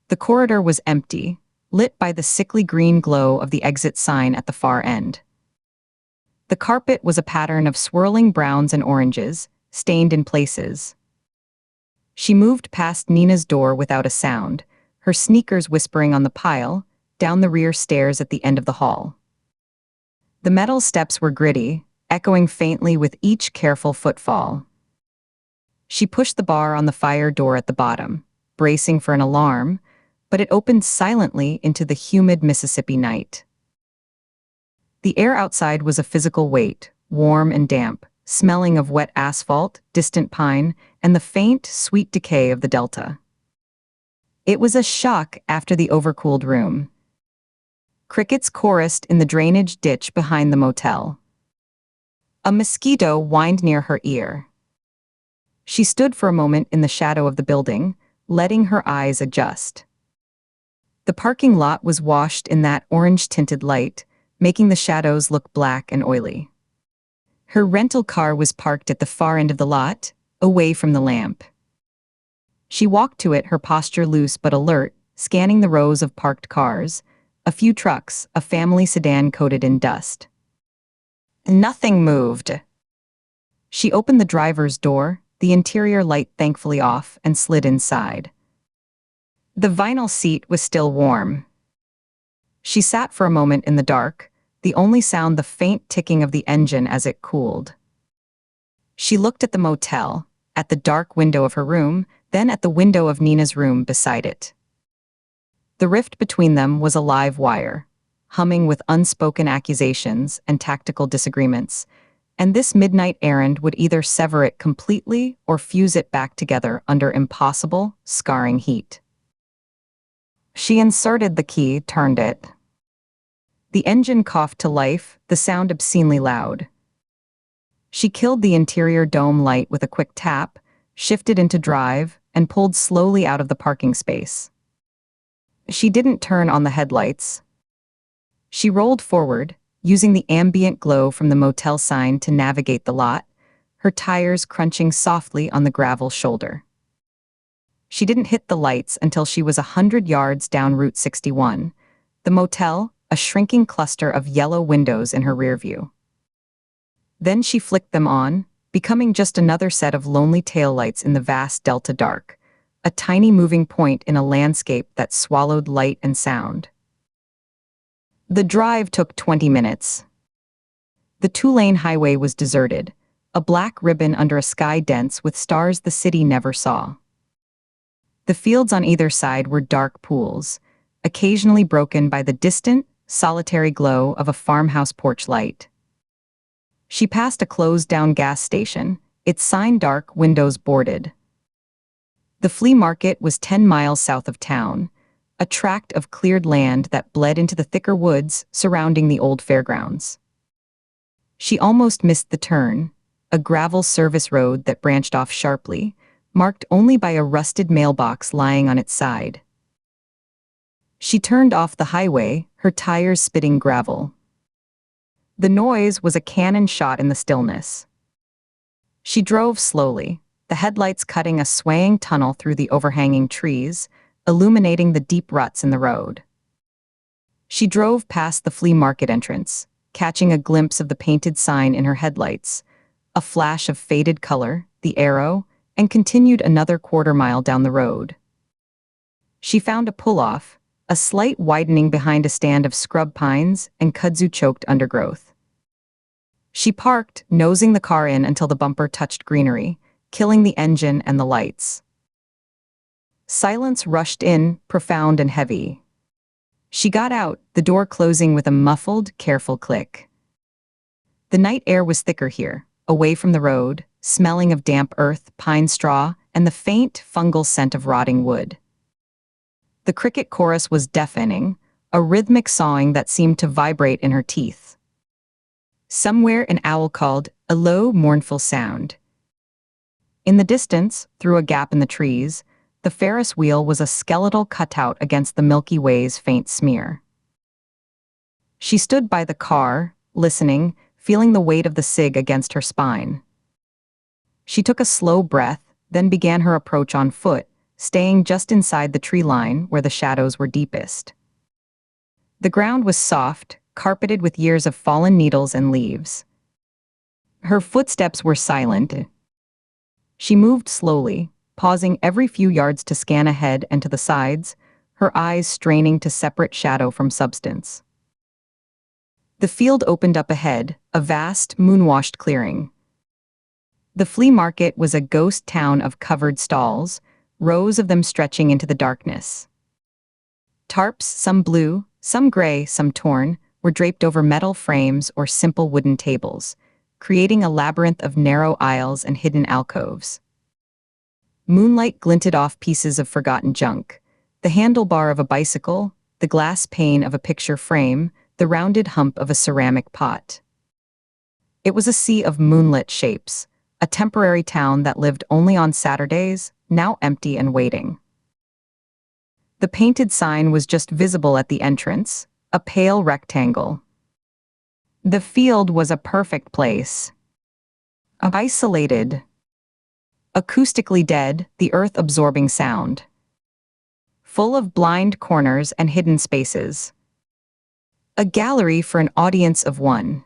The corridor was empty, lit by the sickly green glow of the exit sign at the far end. The carpet was a pattern of swirling browns and oranges, stained in places. She moved past Nina's door without a sound, her sneakers whispering on the pile, down the rear stairs at the end of the hall. The metal steps were gritty, echoing faintly with each careful footfall. She pushed the bar on the fire door at the bottom, bracing for an alarm, but it opened silently into the humid Mississippi night. The air outside was a physical weight, warm and damp, smelling of wet asphalt, distant pine, and the faint, sweet decay of the delta. It was a shock after the overcooled room. Crickets chorused in the drainage ditch behind the motel. A mosquito whined near her ear. She stood for a moment in the shadow of the building, letting her eyes adjust. The parking lot was washed in that orange-tinted light, making the shadows look black and oily. Her rental car was parked at the far end of the lot, away from the lamp. She walked to it, her posture loose but alert, scanning the rows of parked cars, a few trucks, a family sedan coated in dust. Nothing moved. She opened the driver's door, the interior light thankfully off, and slid inside. The vinyl seat was still warm. She sat for a moment in the dark, the only sound the faint ticking of the engine as it cooled. She looked at the motel, at the dark window of her room, then at the window of Nina's room beside it. The rift between them was a live wire, humming with unspoken accusations and tactical disagreements, and this midnight errand would either sever it completely or fuse it back together under impossible, scarring heat. She inserted the key, turned it. The engine coughed to life, the sound obscenely loud. She killed the interior dome light with a quick tap, shifted into drive, and pulled slowly out of the parking space. She didn't turn on the headlights. She rolled forward, using the ambient glow from the motel sign to navigate the lot, her tires crunching softly on the gravel shoulder. She didn't hit the lights until she was 100 yards down Route 61, the motel, a shrinking cluster of yellow windows in her rearview. Then she flicked them on, becoming just another set of lonely taillights in the vast Delta dark, a tiny moving point in a landscape that swallowed light and sound. The drive took 20 minutes. The two-lane highway was deserted, a black ribbon under a sky dense with stars the city never saw. The fields on either side were dark pools, occasionally broken by the distant, solitary glow of a farmhouse porch light. She passed a closed-down gas station, its sign dark, windows boarded. The flea market was 10 miles south of town, a tract of cleared land that bled into the thicker woods surrounding the old fairgrounds. She almost missed the turn, a gravel service road that branched off sharply, marked only by a rusted mailbox lying on its side. She turned off the highway, her tires spitting gravel. The noise was a cannon shot in the stillness. She drove slowly, the headlights cutting a swaying tunnel through the overhanging trees, illuminating the deep ruts in the road. She drove past the flea market entrance, catching a glimpse of the painted sign in her headlights, a flash of faded color, the arrow, and continued another quarter-mile down the road. She found a pull-off, a slight widening behind a stand of scrub pines and kudzu-choked undergrowth. She parked, nosing the car in until the bumper touched greenery, killing the engine and the lights. Silence rushed in, profound and heavy. She got out, the door closing with a muffled, careful click. The night air was thicker here, away from the road, smelling of damp earth, pine straw, and the faint, fungal scent of rotting wood. The cricket chorus was deafening, a rhythmic sawing that seemed to vibrate in her teeth. Somewhere an owl called, a low, mournful sound. In the distance, through a gap in the trees, the Ferris wheel was a skeletal cutout against the Milky Way's faint smear. She stood by the car, listening, feeling the weight of the cig against her spine. She took a slow breath, then began her approach on foot, staying just inside the tree line where the shadows were deepest. The ground was soft, carpeted with years of fallen needles and leaves. Her footsteps were silent. She moved slowly, pausing every few yards to scan ahead and to the sides, her eyes straining to separate shadow from substance. The field opened up ahead, a vast, moon-washed clearing. The flea market was a ghost town of covered stalls, rows of them stretching into the darkness. Tarps, some blue, some gray, some torn, were draped over metal frames or simple wooden tables, creating a labyrinth of narrow aisles and hidden alcoves. Moonlight glinted off pieces of forgotten junk, the handlebar of a bicycle, the glass pane of a picture frame, the rounded hump of a ceramic pot. It was a sea of moonlit shapes, a temporary town that lived only on Saturdays, now empty and waiting. The painted sign was just visible at the entrance, a pale rectangle. The field was a perfect place. Isolated. Acoustically dead, the earth-absorbing sound. Full of blind corners and hidden spaces. A gallery for an audience of one.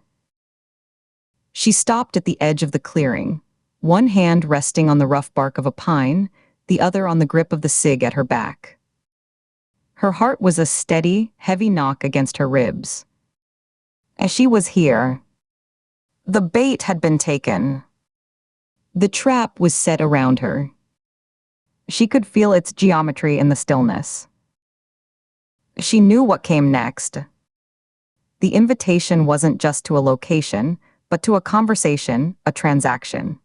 She stopped at the edge of the clearing, one hand resting on the rough bark of a pine, the other on the grip of the cig at her back. Her heart was a steady, heavy knock against her ribs. As she was here, the bait had been taken. The trap was set around her. She could feel its geometry in the stillness. She knew what came next. The invitation wasn't just to a location, but to a conversation, a transaction.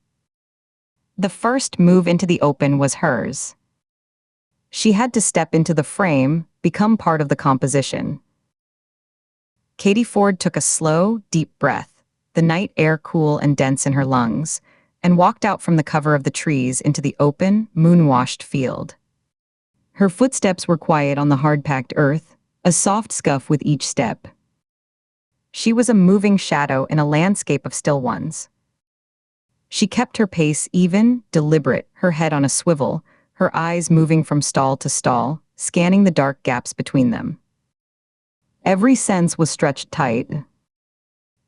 The first move into the open was hers. She had to step into the frame, become part of the composition. Katie Ford took a slow, deep breath, the night air cool and dense in her lungs, and walked out from the cover of the trees into the open, moon-washed field. Her footsteps were quiet on the hard-packed earth, a soft scuff with each step. She was a moving shadow in a landscape of still ones. She kept her pace even, deliberate, her head on a swivel, her eyes moving from stall to stall, scanning the dark gaps between them. Every sense was stretched tight.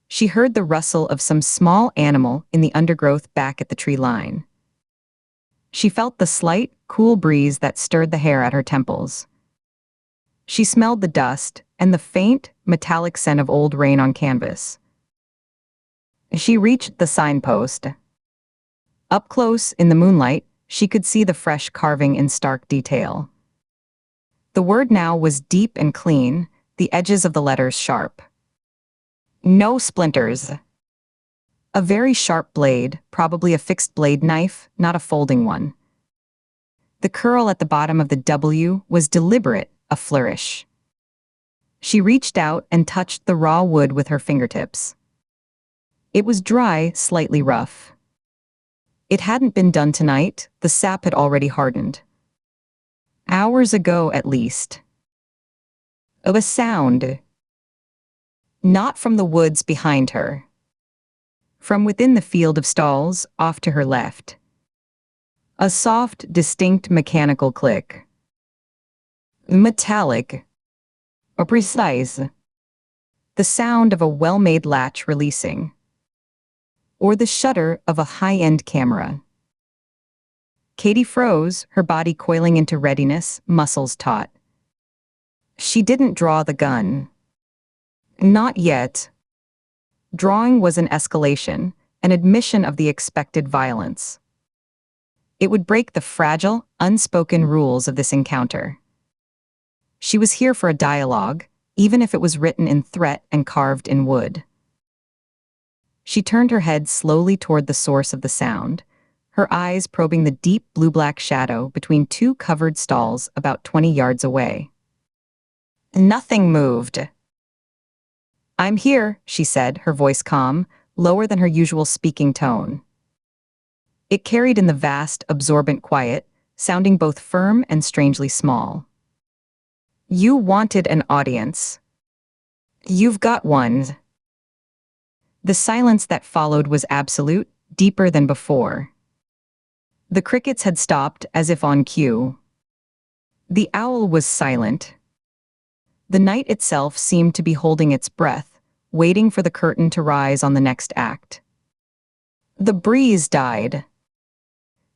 She heard the rustle of some small animal in the undergrowth back at the tree line. She felt the slight, cool breeze that stirred the hair at her temples. She smelled the dust and the faint, metallic scent of old rain on canvas. She reached the signpost. Up close, in the moonlight, she could see the fresh carving in stark detail. The word now was deep and clean, the edges of the letters sharp. No splinters. A very sharp blade, probably a fixed blade knife, not a folding one. The curl at the bottom of the W was deliberate, a flourish. She reached out and touched the raw wood with her fingertips. It was dry, slightly rough. It hadn't been done tonight, the sap had already hardened. Hours ago, at least. Of a sound. Not from the woods behind her. From within the field of stalls, off to her left. A soft, distinct mechanical click. Metallic. Or precise. The sound of a well-made latch releasing. Or the shutter of a high-end camera. Katie froze, her body coiling into readiness, muscles taut. She didn't draw the gun. Not yet. Drawing was an escalation, an admission of the expected violence. It would break the fragile, unspoken rules of this encounter. She was here for a dialogue, even if it was written in threat and carved in wood. She turned her head slowly toward the source of the sound, her eyes probing the deep blue-black shadow between two covered stalls about 20 yards away. Nothing moved. "I'm here," she said, her voice calm, lower than her usual speaking tone. It carried in the vast, absorbent quiet, sounding both firm and strangely small. "You wanted an audience. You've got one." The silence that followed was absolute, deeper than before. The crickets had stopped as if on cue. The owl was silent. The night itself seemed to be holding its breath, waiting for the curtain to rise on the next act. The breeze died.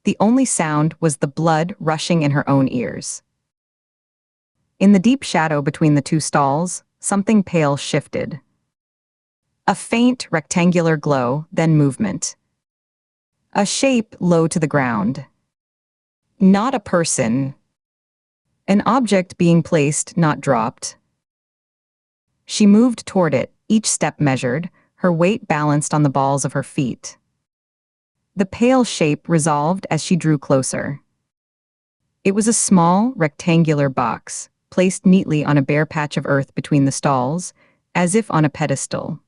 The only sound was the blood rushing in her own ears. In the deep shadow between the two stalls, something pale shifted. A faint, rectangular glow, then movement. A shape low to the ground. Not a person. An object being placed, not dropped. She moved toward it, each step measured, her weight balanced on the balls of her feet. The pale shape resolved as she drew closer. It was a small, rectangular box, placed neatly on a bare patch of earth between the stalls, as if on a pedestal.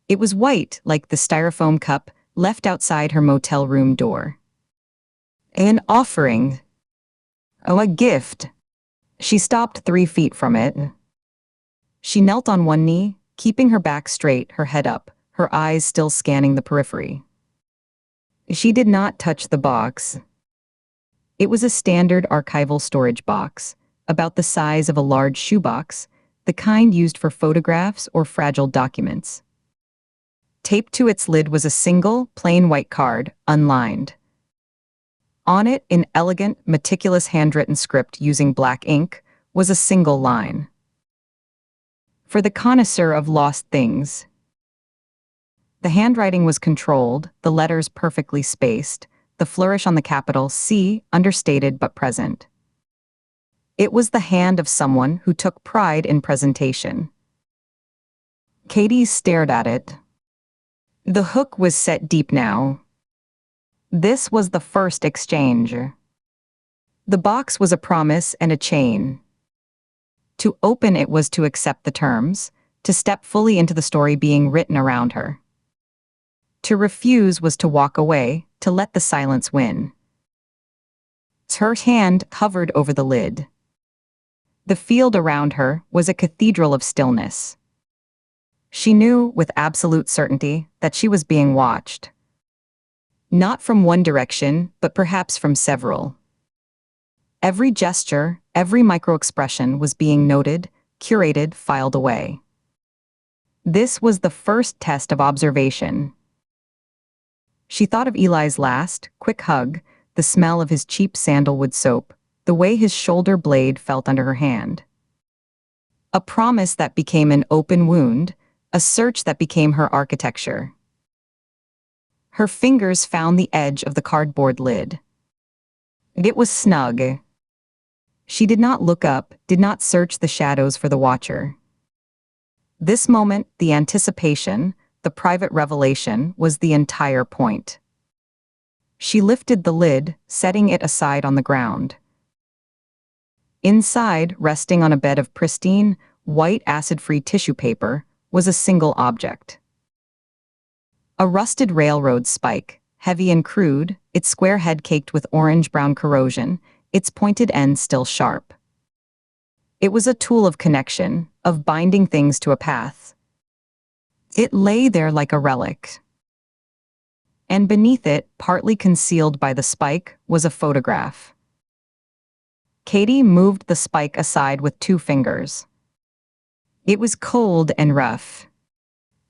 It was white, like the styrofoam cup left outside her motel room door. An offering. Oh, a gift. She stopped 3 feet from it. She knelt on one knee, keeping her back straight, her head up, her eyes still scanning the periphery. She did not touch the box. It was a standard archival storage box, about the size of a large shoebox, the kind used for photographs or fragile documents. Taped to its lid was a single, plain white card, unlined. On it, in elegant, meticulous handwritten script using black ink, was a single line. For the connoisseur of lost things. The handwriting was controlled, the letters perfectly spaced, the flourish on the capital C understated but present. It was the hand of someone who took pride in presentation. Katie stared at it. The hook was set deep now. This was the first exchange. The box was a promise and a chain. To open it was to accept the terms, to step fully into the story being written around her. To refuse was to walk away, to let the silence win. Her hand hovered over the lid. The field around her was a cathedral of stillness. She knew with absolute certainty that she was being watched. Not from one direction, but perhaps from several. Every gesture, every micro-expression was being noted, curated, filed away. This was the first test of observation. She thought of Eli's last, quick hug, the smell of his cheap sandalwood soap, the way his shoulder blade felt under her hand. A promise that became an open wound, a search that became her architecture. Her fingers found the edge of the cardboard lid. It was snug. She did not look up, did not search the shadows for the watcher. This moment, the anticipation, the private revelation, was the entire point. She lifted the lid, setting it aside on the ground. Inside, resting on a bed of pristine, white acid-free tissue paper, was a single object. A rusted railroad spike, heavy and crude, its square head caked with orange-brown corrosion, its pointed end still sharp. It was a tool of connection, of binding things to a path. It lay there like a relic. And beneath it, partly concealed by the spike, was a photograph. Katie moved the spike aside with 2 fingers. It was cold and rough.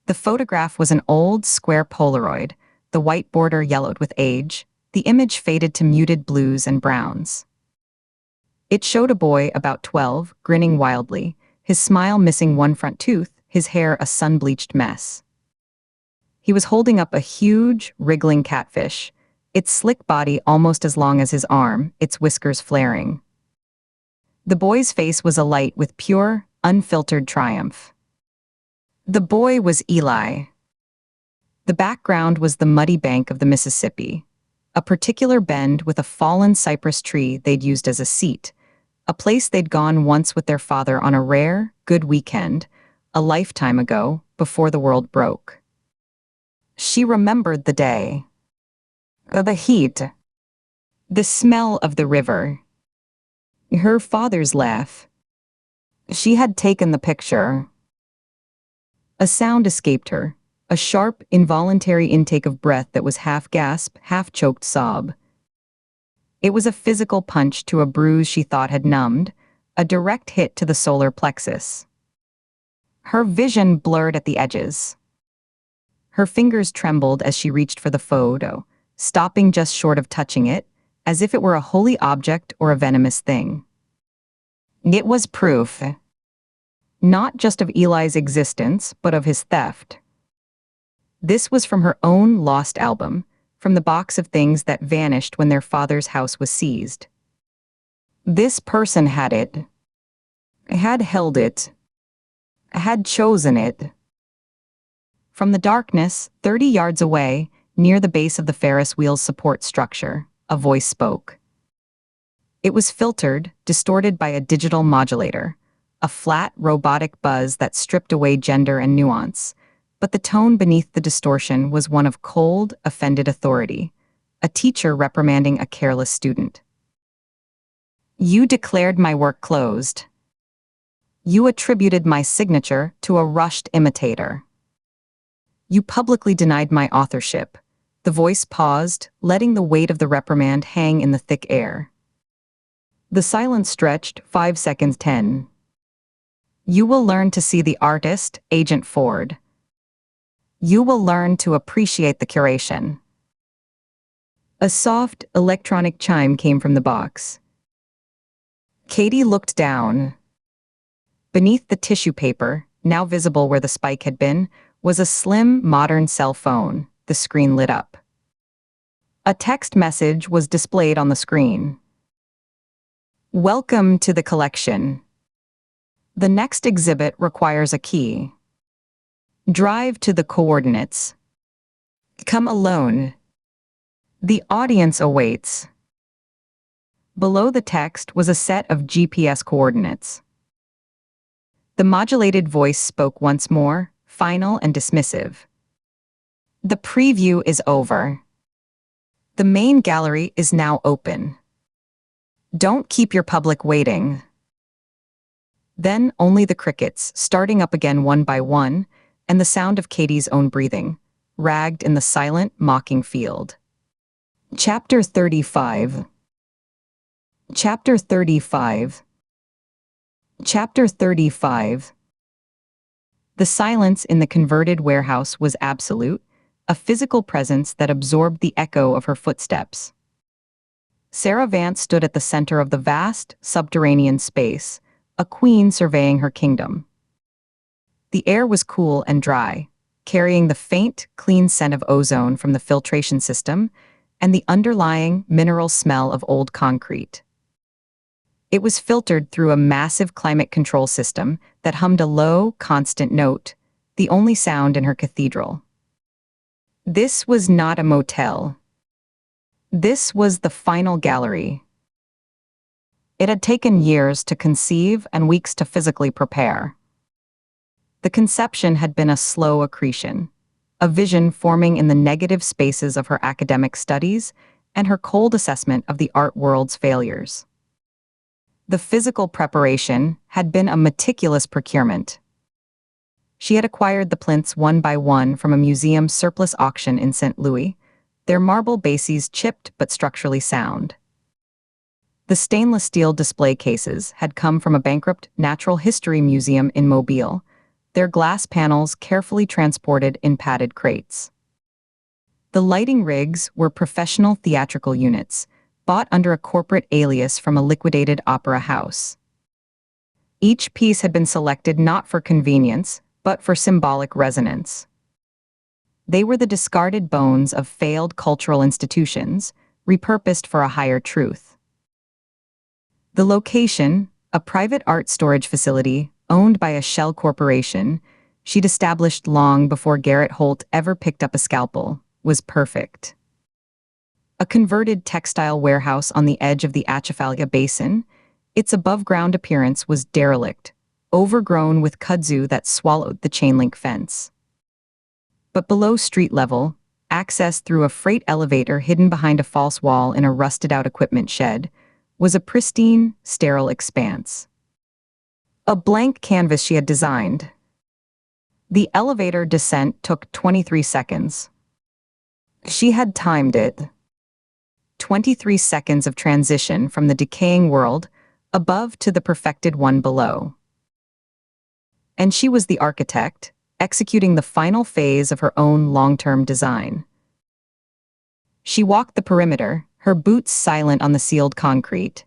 The photograph was an old, square Polaroid, the white border yellowed with age, the image faded to muted blues and browns. It showed a boy about 12, grinning wildly, his smile missing one front tooth, his hair a sun-bleached mess. He was holding up a huge, wriggling catfish, its slick body almost as long as his arm, its whiskers flaring. The boy's face was alight with pure, unfiltered triumph. The boy was Eli. The background was the muddy bank of the Mississippi, a particular bend with a fallen cypress tree they'd used as a seat, a place they'd gone once with their father on a rare, good weekend, a lifetime ago, before the world broke. She remembered the day. The heat. The smell of the river. Her father's laugh. She had taken the picture. A sound escaped her, a sharp, involuntary intake of breath that was half gasp, half choked sob. It was a physical punch to a bruise she thought had numbed, a direct hit to the solar plexus. Her vision blurred at the edges. Her fingers trembled as she reached for the photo, stopping just short of touching it, as if it were a holy object or a venomous thing. It was proof. Not just of Eli's existence, but of his theft. This was from her own lost album, from the box of things that vanished when their father's house was seized. This person had it. Had held it. Had chosen it. From the darkness, 30 yards away, near the base of the Ferris wheel's support structure, a voice spoke. It was filtered, distorted by a digital modulator, a flat, robotic buzz that stripped away gender and nuance, but the tone beneath the distortion was one of cold, offended authority, a teacher reprimanding a careless student. You declared my work closed. You attributed my signature to a rushed imitator. You publicly denied my authorship. The voice paused, letting the weight of the reprimand hang in the thick air. The silence stretched, 5 seconds 10. You will learn to see the artist, Agent Ford. You will learn to appreciate the curation. A soft, electronic chime came from the box. Katie looked down. Beneath the tissue paper, now visible where the spike had been, was a slim, modern cell phone. The screen lit up. A text message was displayed on the screen. Welcome to the collection. The next exhibit requires a key. Drive to the coordinates. Come alone. The audience awaits. Below the text was a set of GPS coordinates. The modulated voice spoke once more, final and dismissive. The preview is over. The main gallery is now open. Don't keep your public waiting. Then only the crickets, starting up again one by one, and the sound of Katie's own breathing, ragged in the silent, mocking field. Chapter 35. Chapter 35. Chapter 35. The silence in the converted warehouse was absolute, a physical presence that absorbed the echo of her footsteps. Sarah Vance stood at the center of the vast, subterranean space, a queen surveying her kingdom. The air was cool and dry, carrying the faint, clean scent of ozone from the filtration system and the underlying mineral smell of old concrete. It was filtered through a massive climate control system that hummed a low, constant note, the only sound in her cathedral. This was not a motel. This was the final gallery. It had taken years to conceive and weeks to physically prepare. The conception had been a slow accretion, a vision forming in the negative spaces of her academic studies and her cold assessment of the art world's failures. The physical preparation had been a meticulous procurement. She had acquired the plinths one by one from a museum surplus auction in St. Louis, their marble bases chipped but structurally sound. The stainless steel display cases had come from a bankrupt natural history museum in Mobile, their glass panels carefully transported in padded crates. The lighting rigs were professional theatrical units, bought under a corporate alias from a liquidated opera house. Each piece had been selected not for convenience, but for symbolic resonance. They were the discarded bones of failed cultural institutions, repurposed for a higher truth. The location, a private art storage facility owned by a shell corporation she'd established long before Garrett Holt ever picked up a scalpel, was perfect. A converted textile warehouse on the edge of the Atchafalaya Basin, its above-ground appearance was derelict, overgrown with kudzu that swallowed the chain-link fence. But below street level, access through a freight elevator hidden behind a false wall in a rusted-out equipment shed, was a pristine, sterile expanse. A blank canvas she had designed. The elevator descent took 23 seconds. She had timed it. 23 seconds of transition from the decaying world above to the perfected one below. And she was the architect, executing the final phase of her own long-term design. She walked the perimeter, her boots silent on the sealed concrete.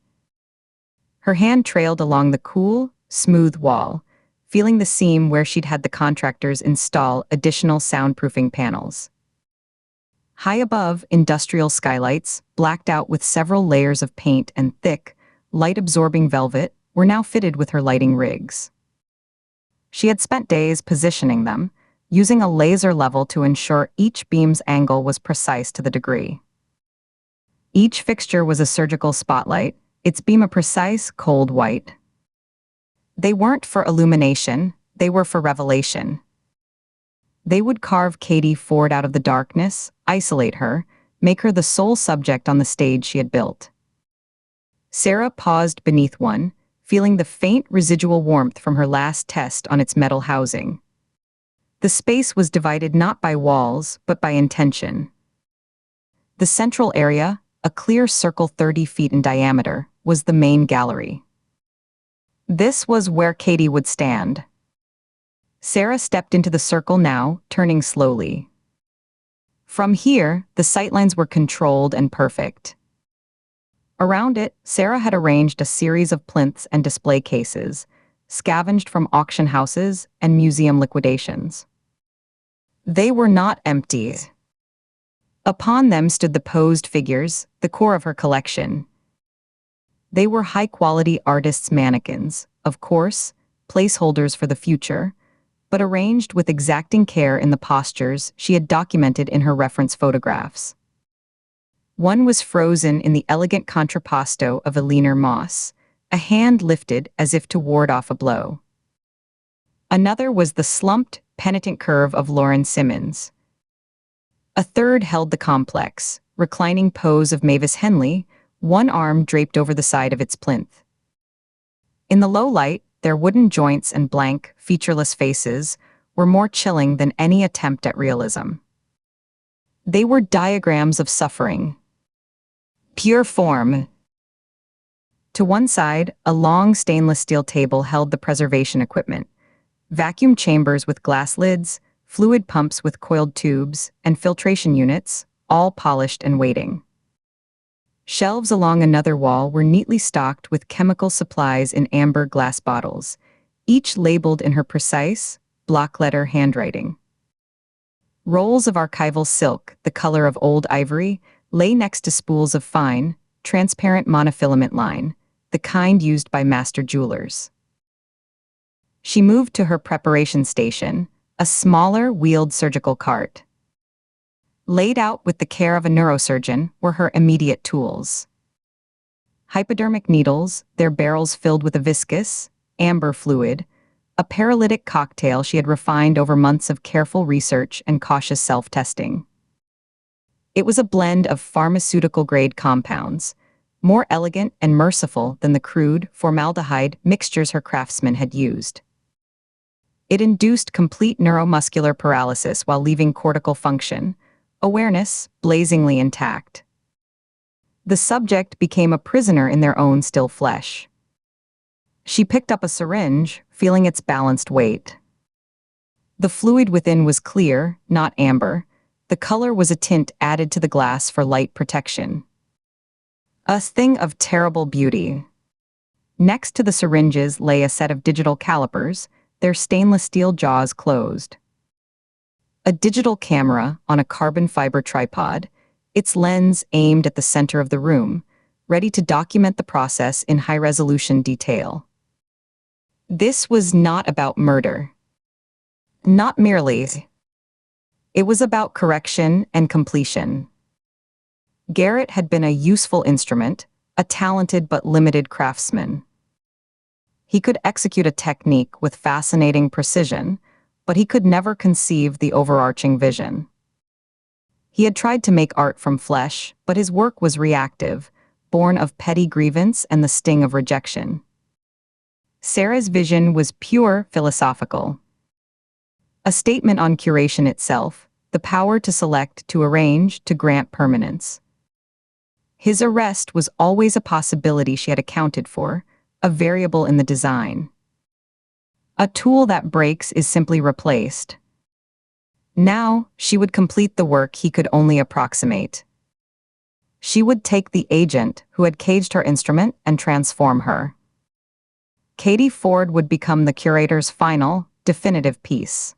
Her hand trailed along the cool, smooth wall, feeling the seam where she'd had the contractors install additional soundproofing panels. High above, industrial skylights, blacked out with several layers of paint and thick, light-absorbing velvet, were now fitted with her lighting rigs. She had spent days positioning them, using a laser level to ensure each beam's angle was precise to the degree. Each fixture was a surgical spotlight, its beam a precise, cold white. They weren't for illumination, they were for revelation. They would carve Katie Ford out of the darkness, isolate her, make her the sole subject on the stage she had built. Sarah paused beneath one, feeling the faint residual warmth from her last test on its metal housing. The space was divided not by walls, but by intention. The central area, a clear circle 30 feet in diameter, was the main gallery. This was where Katie would stand. Sarah stepped into the circle now, turning slowly. From here, the sightlines were controlled and perfect. Around it, Sarah had arranged a series of plinths and display cases, scavenged from auction houses and museum liquidations. They were not empty. Upon them stood the posed figures, the core of her collection. They were high-quality artists' mannequins, of course, placeholders for the future, but arranged with exacting care in the postures she had documented in her reference photographs. One was frozen in the elegant contrapposto of a leaner moss, a hand lifted as if to ward off a blow. Another was the slumped, penitent curve of Lauren Simmons. A third held the complex, reclining pose of Mavis Henley, one arm draped over the side of its plinth. In the low light, their wooden joints and blank, featureless faces were more chilling than any attempt at realism. They were diagrams of suffering. Pure form. To one side, a long stainless steel table held the preservation equipment. Vacuum chambers with glass lids, fluid pumps with coiled tubes, and filtration units, all polished and waiting. Shelves along another wall were neatly stocked with chemical supplies in amber glass bottles, each labeled in her precise, block-letter handwriting. Rolls of archival silk, the color of old ivory, lay next to spools of fine, transparent monofilament line, the kind used by master jewelers. She moved to her preparation station, a smaller, wheeled surgical cart. Laid out with the care of a neurosurgeon were her immediate tools. Hypodermic needles, their barrels filled with a viscous, amber fluid, a paralytic cocktail she had refined over months of careful research and cautious self-testing. It was a blend of pharmaceutical-grade compounds, more elegant and merciful than the crude, formaldehyde mixtures her craftsmen had used. It induced complete neuromuscular paralysis while leaving cortical function, awareness blazingly intact. The subject became a prisoner in their own still flesh. She picked up a syringe, feeling its balanced weight. The fluid within was clear, not amber. The color was a tint added to the glass for light protection. A thing of terrible beauty. Next to the syringes lay a set of digital calipers, their stainless steel jaws closed. A digital camera on a carbon fiber tripod, its lens aimed at the center of the room, ready to document the process in high-resolution detail. This was not about murder. Not merely. It was about correction and completion. Garrett had been a useful instrument, a talented but limited craftsman. He could execute a technique with fascinating precision, but he could never conceive the overarching vision. He had tried to make art from flesh, but his work was reactive, born of petty grievance and the sting of rejection. Sarah's vision was pure philosophical. A statement on curation itself, the power to select, to arrange, to grant permanence. His arrest was always a possibility she had accounted for, a variable in the design. A tool that breaks is simply replaced. Now, she would complete the work he could only approximate. She would take the agent who had caged her instrument and transform her. Katie Ford would become the curator's final, definitive piece.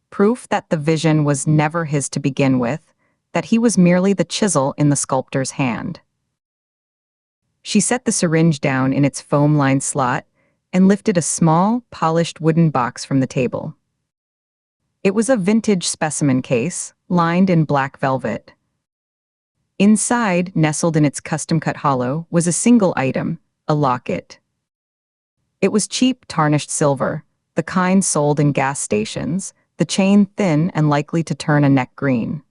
Proof that the vision was never his to begin with, that he was merely the chisel in the sculptor's hand. She set the syringe down in its foam-lined slot and lifted a small, polished wooden box from the table. It was a vintage specimen case, lined in black velvet. Inside, nestled in its custom-cut hollow, was a single item, a locket. It was cheap, tarnished silver, the kind sold in gas stations, the chain thin and likely to turn a neck green.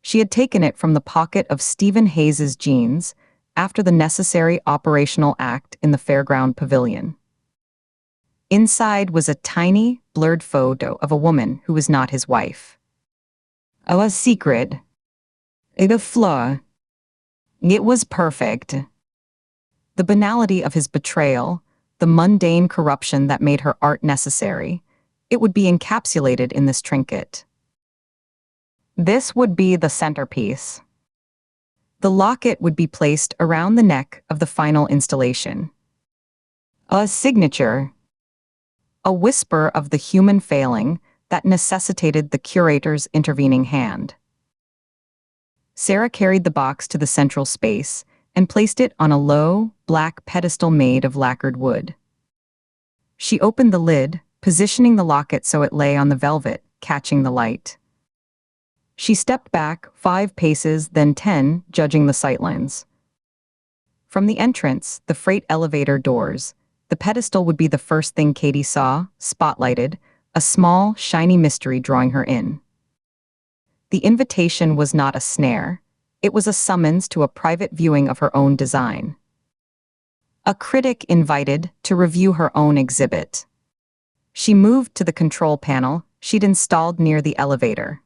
She had taken it from the pocket of Stephen Hayes's jeans, after the necessary operational act in the fairground pavilion. Inside was a tiny, blurred photo of a woman who was not his wife. A secret. A flaw. It was perfect. The banality of his betrayal, the mundane corruption that made her art necessary, it would be encapsulated in this trinket. This would be the centerpiece. The locket would be placed around the neck of the final installation. A signature. A whisper of the human failing that necessitated the curator's intervening hand. Sarah carried the box to the central space and placed it on a low, black pedestal made of lacquered wood. She opened the lid, positioning the locket so it lay on the velvet, catching the light. She stepped back 5 paces, then 10, judging the sightlines. From the entrance, the freight elevator doors, the pedestal would be the first thing Katie saw, spotlighted, a small, shiny mystery drawing her in. The invitation was not a snare. It was a summons to a private viewing of her own design. A critic invited to review her own exhibit. She moved to the control panel she'd installed near the elevator.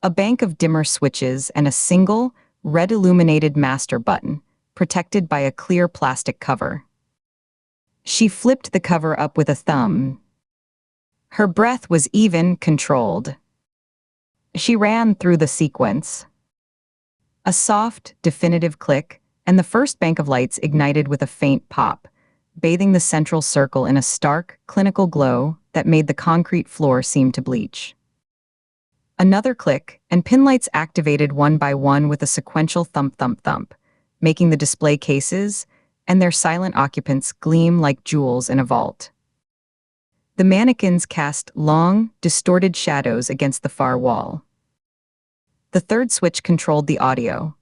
A bank of dimmer switches and a single, red-illuminated master button, protected by a clear plastic cover. She flipped the cover up with a thumb. Her breath was even, controlled. She ran through the sequence. A soft, definitive click, and the first bank of lights ignited with a faint pop, bathing the central circle in a stark, clinical glow that made the concrete floor seem to bleach. Another click, and pin lights activated one by one with a sequential thump-thump-thump, making the display cases and their silent occupants gleam like jewels in a vault. The mannequins cast long, distorted shadows against the far wall. The third switch controlled the audio.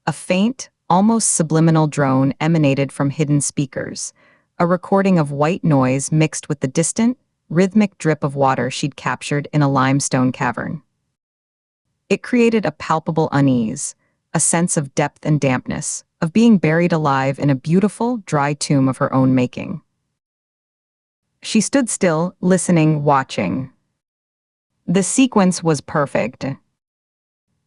A faint, almost subliminal drone emanated from hidden speakers, a recording of white noise mixed with the distant, rhythmic drip of water she'd captured in a limestone cavern. It created a palpable unease, a sense of depth and dampness, of being buried alive in a beautiful, dry tomb of her own making. She stood still, listening, watching. The sequence was perfect.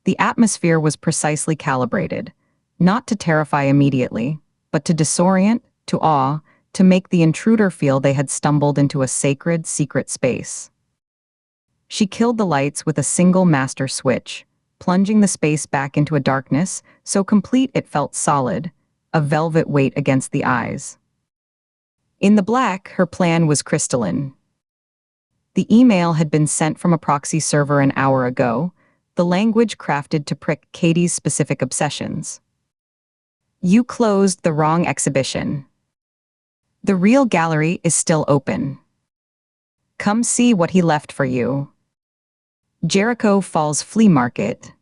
The atmosphere was precisely calibrated, not to terrify immediately, but to disorient, to awe, to make the intruder feel they had stumbled into a sacred, secret space. She killed the lights with a single master switch, plunging the space back into a darkness so complete it felt solid, a velvet weight against the eyes. In the black, her plan was crystalline. The email had been sent from a proxy server an hour ago, the language crafted to prick Katie's specific obsessions. You closed the wrong exhibition. The real gallery is still open. Come see what he left for you. Jericho Falls Flea Market.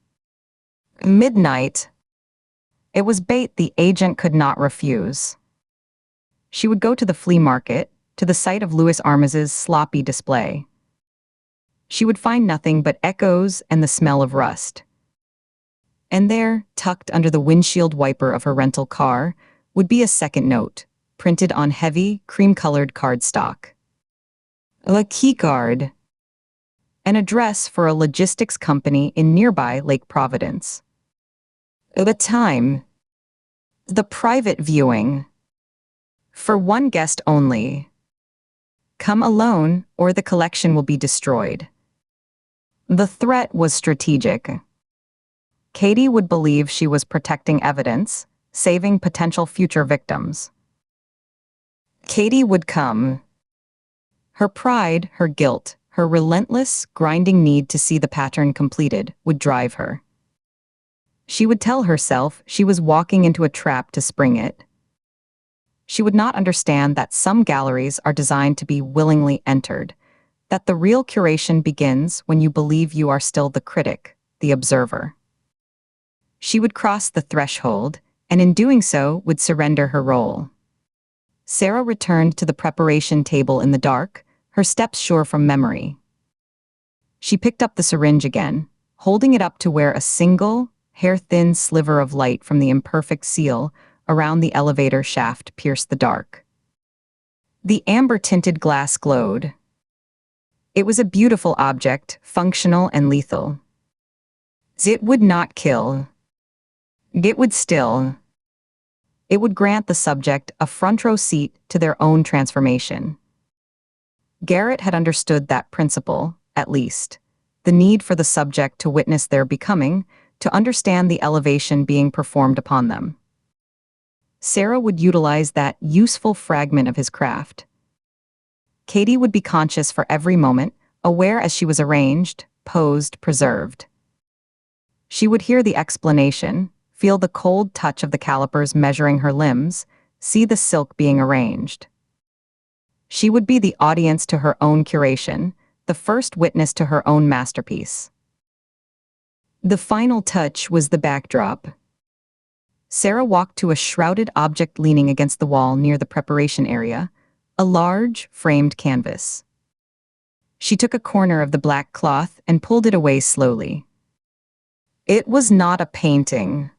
Midnight. It was bait the agent could not refuse. She would go to the flea market, to the site of Louis Armaz's sloppy display. She would find nothing but echoes and the smell of rust. And there, tucked under the windshield wiper of her rental car, would be a second note, printed on heavy, cream-colored cardstock. A keycard. An address for a logistics company in nearby Lake Providence. The time. The private viewing. For one guest only. Come alone, or the collection will be destroyed. The threat was strategic. Katie would believe she was protecting evidence, saving potential future victims. Katie would come. Her pride, her guilt, her relentless, grinding need to see the pattern completed would drive her. She would tell herself she was walking into a trap to spring it. She would not understand that some galleries are designed to be willingly entered, that the real curation begins when you believe you are still the critic, the observer. She would cross the threshold, and in doing so would surrender her role. Sarah returned to the preparation table in the dark, her steps sure from memory. She picked up the syringe again, holding it up to where a single, hair-thin sliver of light from the imperfect seal around the elevator shaft pierced the dark. The amber-tinted glass glowed. It was a beautiful object, functional and lethal. It would not kill. It would still. It would grant the subject a front-row seat to their own transformation. Garrett had understood that principle, at least, the need for the subject to witness their becoming, to understand the elevation being performed upon them. Sarah would utilize that useful fragment of his craft. Katie would be conscious for every moment, aware as she was arranged, posed, preserved. She would hear the explanation, feel the cold touch of the calipers measuring her limbs, see the silk being arranged. She would be the audience to her own curation, the first witness to her own masterpiece. The final touch was the backdrop. Sarah walked to a shrouded object leaning against the wall near the preparation area, a large, framed canvas. She took a corner of the black cloth and pulled it away slowly. It was not a painting.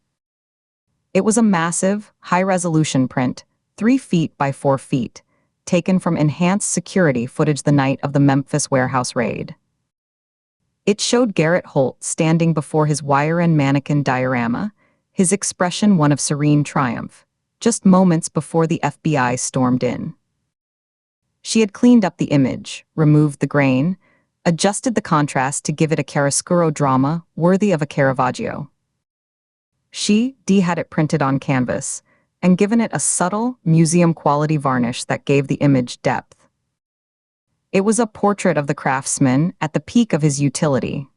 It was a massive, high-resolution print, 3 feet by 4 feet, taken from enhanced security footage the night of the Memphis warehouse raid. It showed Garrett Holt standing before his wire and mannequin diorama, his expression one of serene triumph, just moments before the FBI stormed in. She had cleaned up the image, removed the grain, adjusted the contrast to give it a chiaroscuro drama worthy of a Caravaggio. She had it printed on canvas, and given it a subtle, museum-quality varnish that gave the image depth. It was a portrait of the craftsman at the peak of his utility.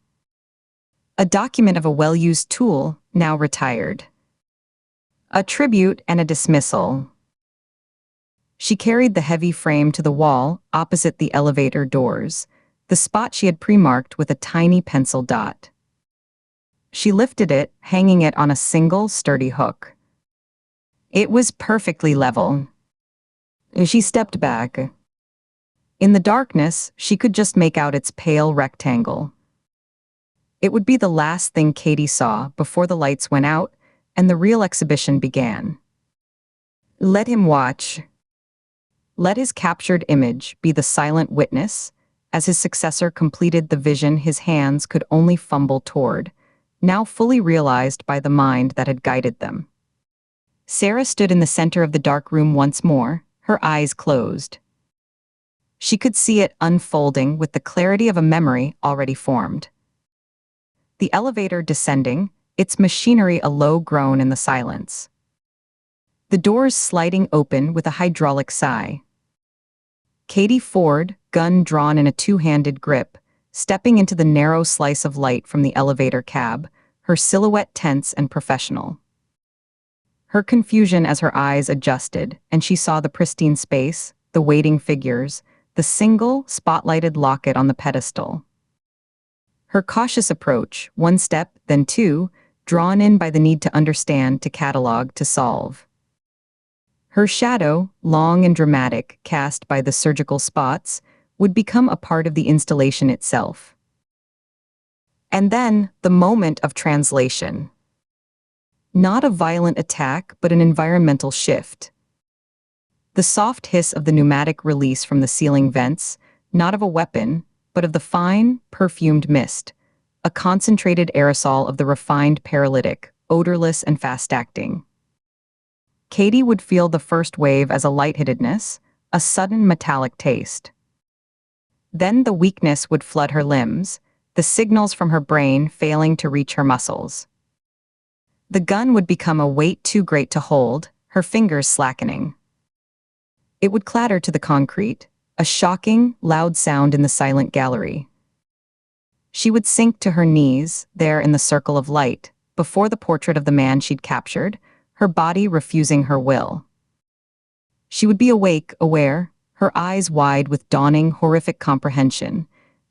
A document of a well-used tool, now retired. A tribute and a dismissal. She carried the heavy frame to the wall opposite the elevator doors, the spot she had pre-marked with a tiny pencil dot. She lifted it, hanging it on a single, sturdy hook. It was perfectly level. She stepped back. In the darkness, she could just make out its pale rectangle. It would be the last thing Katie saw before the lights went out and the real exhibition began. Let him watch. Let his captured image be the silent witness, as his successor completed the vision his hands could only fumble toward, now fully realized by the mind that had guided them. Sarah stood in the center of the dark room once more, her eyes closed. She could see it unfolding with the clarity of a memory already formed. The elevator descending, its machinery a low groan in the silence. The doors sliding open with a hydraulic sigh. Katie Ford, gun drawn in a two-handed grip, stepping into the narrow slice of light from the elevator cab, her silhouette tense and professional. Her confusion as her eyes adjusted, and she saw the pristine space, the waiting figures, the single, spotlighted locket on the pedestal. Her cautious approach, 1 step, then 2, drawn in by the need to understand, to catalog, to solve. Her shadow, long and dramatic, cast by the surgical spots, would become a part of the installation itself. And then, the moment of translation. Not a violent attack, but an environmental shift. The soft hiss of the pneumatic release from the ceiling vents, not of a weapon, but of the fine, perfumed mist, a concentrated aerosol of the refined paralytic, odorless and fast-acting. Katie would feel the first wave as a lightheadedness, a sudden metallic taste. Then the weakness would flood her limbs, the signals from her brain failing to reach her muscles. The gun would become a weight too great to hold, her fingers slackening. It would clatter to the concrete, a shocking, loud sound in the silent gallery. She would sink to her knees, there in the circle of light, before the portrait of the man she'd captured, her body refusing her will. She would be awake, aware, her eyes wide with dawning, horrific comprehension,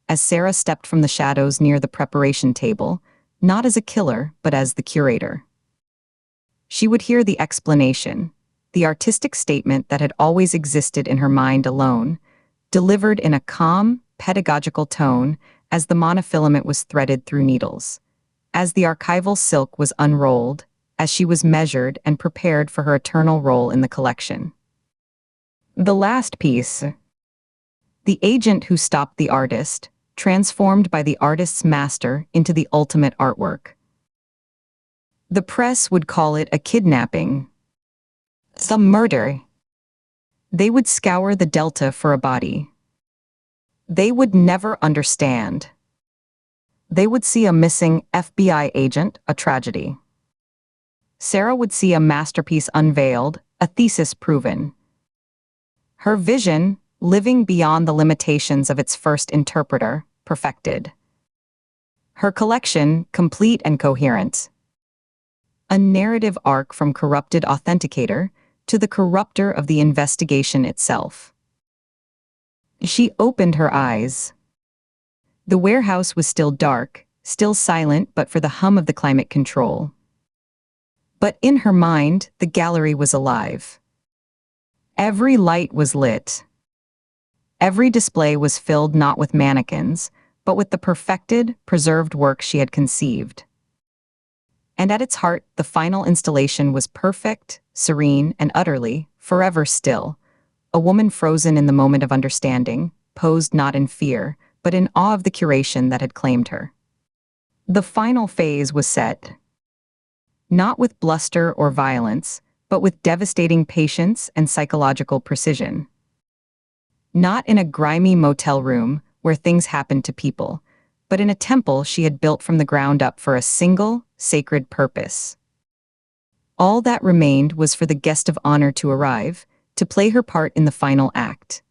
as Sarah stepped from the shadows near the preparation table, not as a killer, but as the curator. She would hear the explanation, the artistic statement that had always existed in her mind alone, delivered in a calm, pedagogical tone as the monofilament was threaded through needles, as the archival silk was unrolled, as she was measured and prepared for her eternal role in the collection. The last piece. The agent who stopped the artist, transformed by the artist's master into the ultimate artwork. The press would call it a kidnapping. Some murder. They would scour the Delta for a body. They would never understand. They would see a missing FBI agent, a tragedy. Sarah would see a masterpiece unveiled, a thesis proven. Her vision, living beyond the limitations of its first interpreter, perfected. Her collection, complete and coherent. A narrative arc from corrupted authenticator to the corrupter of the investigation itself. She opened her eyes. The warehouse was still dark, still silent but for the hum of the climate control. But in her mind, the gallery was alive. Every light was lit. Every display was filled not with mannequins, but with the perfected, preserved work she had conceived. And at its heart, the final installation was perfect, serene, and utterly, forever still. A woman frozen in the moment of understanding, posed not in fear, but in awe of the curation that had claimed her. The final phase was set. Not with bluster or violence, but with devastating patience and psychological precision. Not in a grimy motel room where things happened to people, but in a temple she had built from the ground up for a single, sacred purpose. All that remained was for the guest of honor to arrive, to play her part in the final act.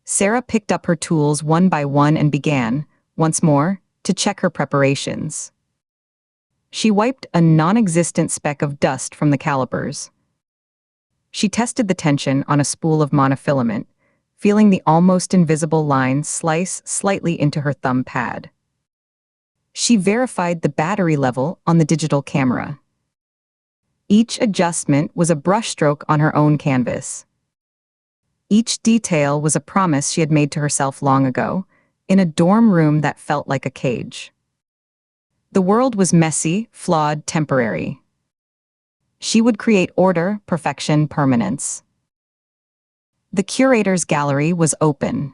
Sarah picked up her tools one by one and began, once more, to check her preparations. She wiped a non-existent speck of dust from the calipers. She tested the tension on a spool of monofilament, feeling the almost invisible line slice slightly into her thumb pad. She verified the battery level on the digital camera. Each adjustment was a brushstroke on her own canvas. Each detail was a promise she had made to herself long ago, in a dorm room that felt like a cage. The world was messy, flawed, temporary. She would create order, perfection, permanence. The curator's gallery was open.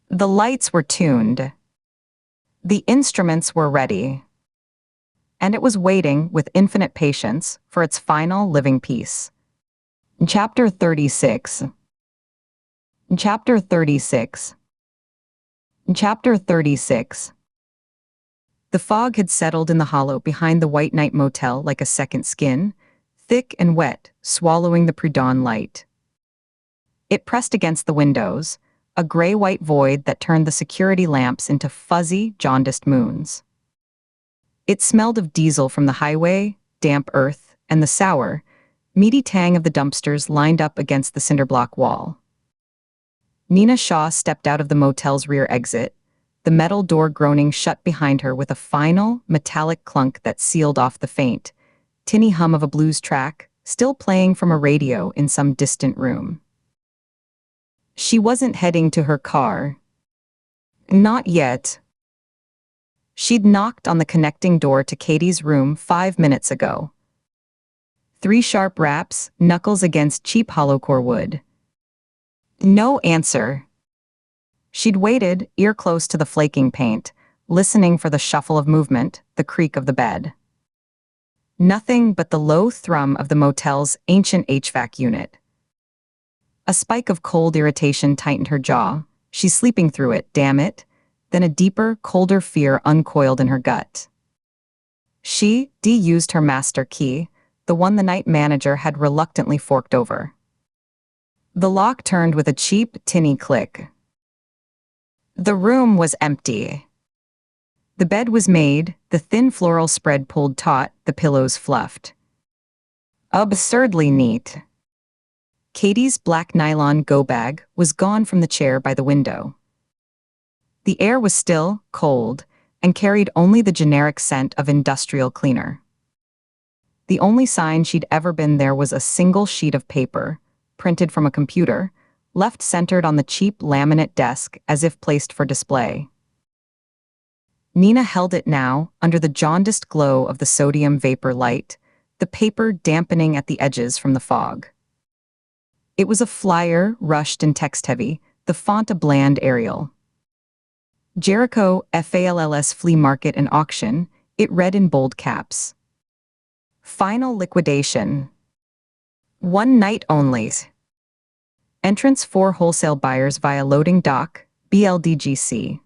The lights were tuned. The instruments were ready. And it was waiting with infinite patience for its final living piece. Chapter 36. Chapter 36. Chapter 36. The fog had settled in the hollow behind the White Knight Motel like a second skin, thick and wet, swallowing the pre-dawn light. It pressed against the windows, a gray-white void that turned the security lamps into fuzzy, jaundiced moons. It smelled of diesel from the highway, damp earth, and the sour, meaty tang of the dumpsters lined up against the cinderblock wall. Nina Shaw stepped out of the motel's rear exit, the metal door groaning shut behind her with a final, metallic clunk that sealed off the faint, tinny hum of a blues track, still playing from a radio in some distant room. She wasn't heading to her car. Not yet. She'd knocked on the connecting door to Katie's room 5 minutes ago. 3 sharp raps, knuckles against cheap hollow-core wood. No answer. She'd waited, ear close to the flaking paint, listening for the shuffle of movement, the creak of the bed. Nothing but the low thrum of the motel's ancient HVAC unit. A spike of cold irritation tightened her jaw. She's sleeping through it, damn it. Then a deeper, colder fear uncoiled in her gut. She used her master key, the one the night manager had reluctantly forked over. The lock turned with a cheap, tinny click. The room was empty. The bed was made, the thin floral spread pulled taut, the pillows fluffed. Absurdly neat. Katie's black nylon go-bag was gone from the chair by the window. The air was still, cold, and carried only the generic scent of industrial cleaner. The only sign she'd ever been there was a single sheet of paper, printed from a computer, left centered on the cheap laminate desk as if placed for display. Nina held it now, under the jaundiced glow of the sodium vapor light, the paper dampening at the edges from the fog. It was a flyer, rushed and text-heavy, the font a bland Arial. Jericho FALLS Flea Market and Auction, it read in bold caps. Final liquidation. 1 night only. Entrance 4 wholesale buyers via loading dock, BLDGC.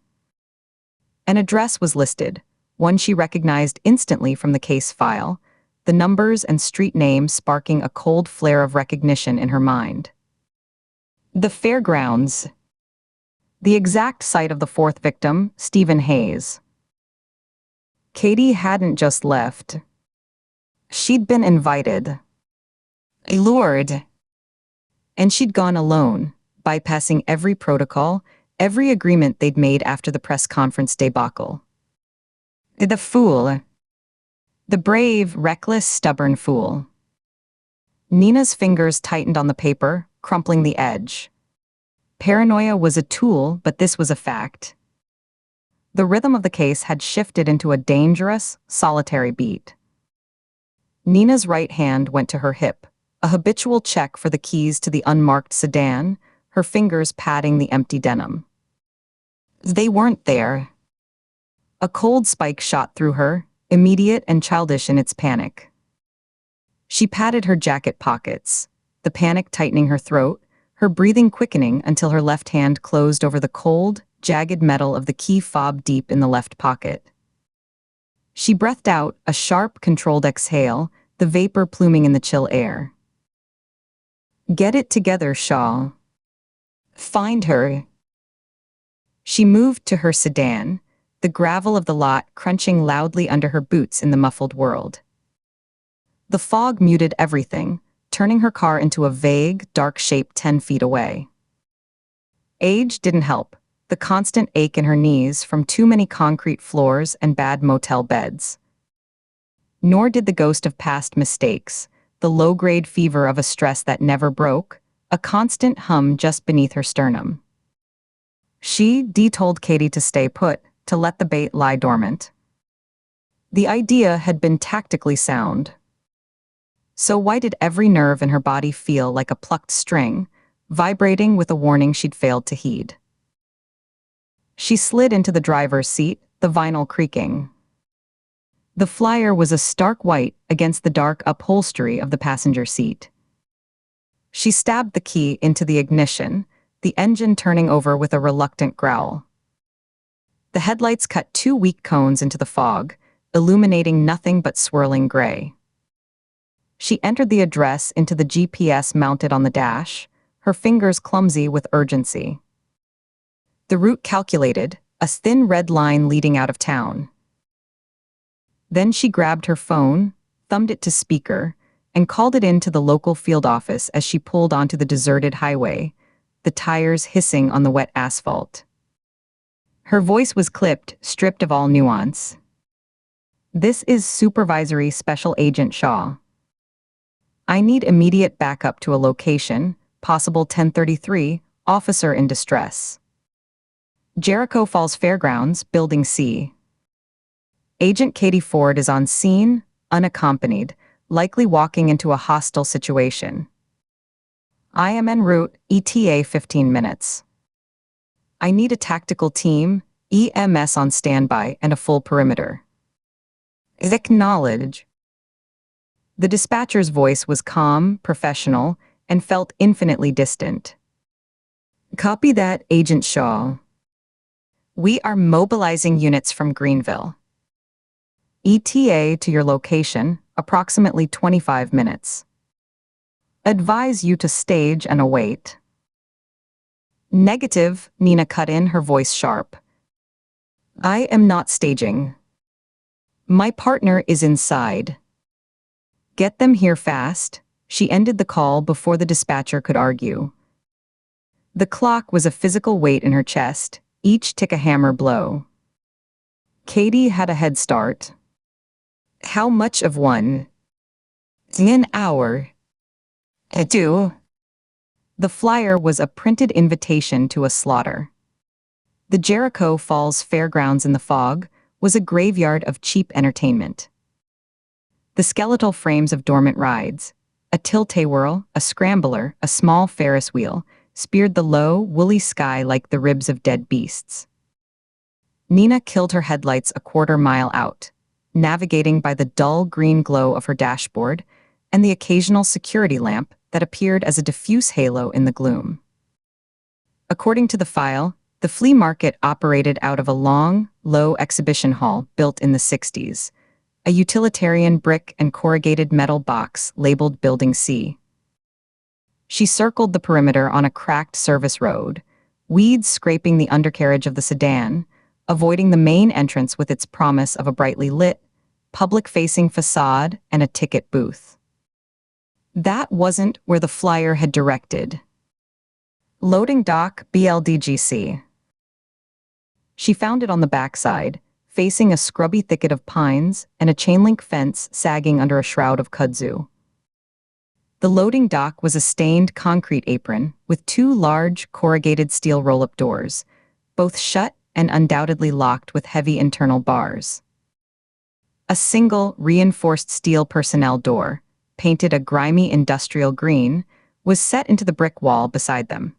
An address was listed, one she recognized instantly from the case file, the numbers and street names sparking a cold flare of recognition in her mind. The fairgrounds. The exact site of the 4th victim, Stephen Hayes. Katie hadn't just left. She'd been invited. Lured. And she'd gone alone, bypassing every protocol, every agreement they'd made after the press conference debacle. The fool. The brave, reckless, stubborn fool. Nina's fingers tightened on the paper, crumpling the edge. Paranoia was a tool, but this was a fact. The rhythm of the case had shifted into a dangerous, solitary beat. Nina's right hand went to her hip, a habitual check for the keys to the unmarked sedan, her fingers patting the empty denim. They weren't there. A cold spike shot through her, immediate and childish in its panic. She patted her jacket pockets, the panic tightening her throat, her breathing quickening until her left hand closed over the cold, jagged metal of the key fob deep in the left pocket. She breathed out, a sharp, controlled exhale, the vapor pluming in the chill air. Get it together, Shaw. Find her. She moved to her sedan, the gravel of the lot crunching loudly under her boots in the muffled world. The fog muted everything, turning her car into a vague, dark shape 10 feet away. Age didn't help, the constant ache in her knees from too many concrete floors and bad motel beds. Nor did the ghost of past mistakes, the low-grade fever of a stress that never broke, a constant hum just beneath her sternum. She told Katie to stay put, to let the bait lie dormant. The idea had been tactically sound. So why did every nerve in her body feel like a plucked string, vibrating with a warning she'd failed to heed? She slid into the driver's seat, the vinyl creaking. The flyer was a stark white against the dark upholstery of the passenger seat. She stabbed the key into the ignition, the engine turning over with a reluctant growl. The headlights cut 2 weak cones into the fog, illuminating nothing but swirling gray. She entered the address into the GPS mounted on the dash, her fingers clumsy with urgency. The route calculated, a thin red line leading out of town. Then she grabbed her phone, thumbed it to speaker, and called it in to the local field office as she pulled onto the deserted highway, the tires hissing on the wet asphalt. Her voice was clipped, stripped of all nuance. This is Supervisory Special Agent Shaw. I need immediate backup to a location, possible 1033, officer in distress. Jericho Falls Fairgrounds, Building C. Agent Katie Ford is on scene, unaccompanied, likely walking into a hostile situation. I am en route, ETA 15 minutes. I need a tactical team, EMS on standby, and a full perimeter. Acknowledge. The dispatcher's voice was calm, professional, and felt infinitely distant. Copy that, Agent Shaw. We are mobilizing units from Greenville. ETA to your location, approximately 25 minutes. Advise you to stage and await. Negative, Nina cut in, her voice sharp. I am not staging. My partner is inside. Get them here fast. She ended the call before the dispatcher could argue. The clock was a physical weight in her chest, each tick a hammer blow. Katie had a head start. How much of one? An hour. 2. The flyer was a printed invitation to a slaughter. The Jericho Falls Fairgrounds in the fog was a graveyard of cheap entertainment. The skeletal frames of dormant rides, a tilt-a-whirl, a scrambler, a small Ferris wheel, speared the low, woolly sky like the ribs of dead beasts. Nina killed her headlights a quarter-mile out, navigating by the dull green glow of her dashboard and the occasional security lamp that appeared as a diffuse halo in the gloom. According to the file, the flea market operated out of a long, low exhibition hall built in the 60s, a utilitarian brick and corrugated metal box labeled Building C. She circled the perimeter on a cracked service road, weeds scraping the undercarriage of the sedan, avoiding the main entrance with its promise of a brightly lit, public-facing facade and a ticket booth. That wasn't where the flyer had directed. Loading dock, BLDGC. She found it on the backside, facing a scrubby thicket of pines and a chain-link fence sagging under a shroud of kudzu. The loading dock was a stained concrete apron with two large, corrugated steel roll-up doors, both shut and undoubtedly locked with heavy internal bars. A single, reinforced steel personnel door, painted a grimy industrial green, was set into the brick wall beside them.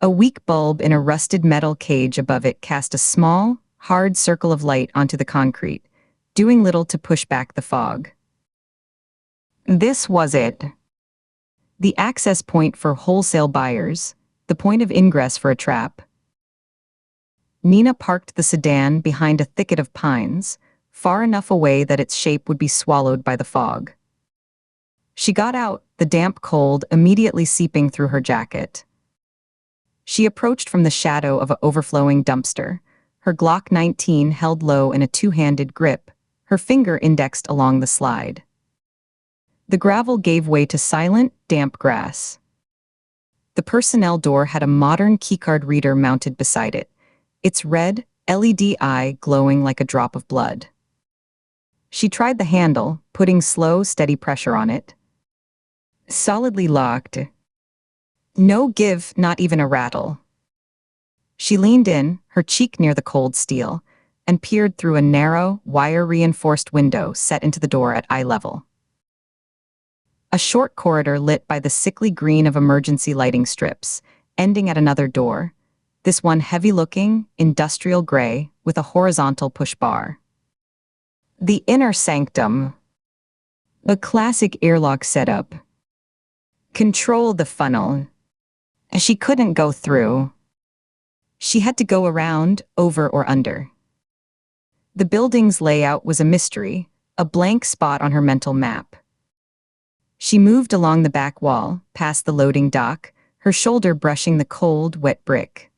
A weak bulb in a rusted metal cage above it cast a small, hard circle of light onto the concrete, doing little to push back the fog. This was it. The access point for wholesale buyers, the point of ingress for a trap. Nina parked the sedan behind a thicket of pines, far enough away that its shape would be swallowed by the fog. She got out, the damp cold immediately seeping through her jacket. She approached from the shadow of an overflowing dumpster, her Glock 19 held low in a two-handed grip, her finger indexed along the slide. The gravel gave way to silent, damp grass. The personnel door had a modern keycard reader mounted beside it, its red, LED eye glowing like a drop of blood. She tried the handle, putting slow, steady pressure on it. Solidly locked. No give, not even a rattle. She leaned in, her cheek near the cold steel, and peered through a narrow, wire-reinforced window set into the door at eye level. A short corridor lit by the sickly green of emergency lighting strips, ending at another door, this one heavy-looking, industrial gray, with a horizontal push bar. The inner sanctum. A classic airlock setup. Control the funnel. She couldn't go through. She had to go around, over or under. The building's layout was a mystery, a blank spot on her mental map. She moved along the back wall, past the loading dock, her shoulder brushing the cold, wet brick.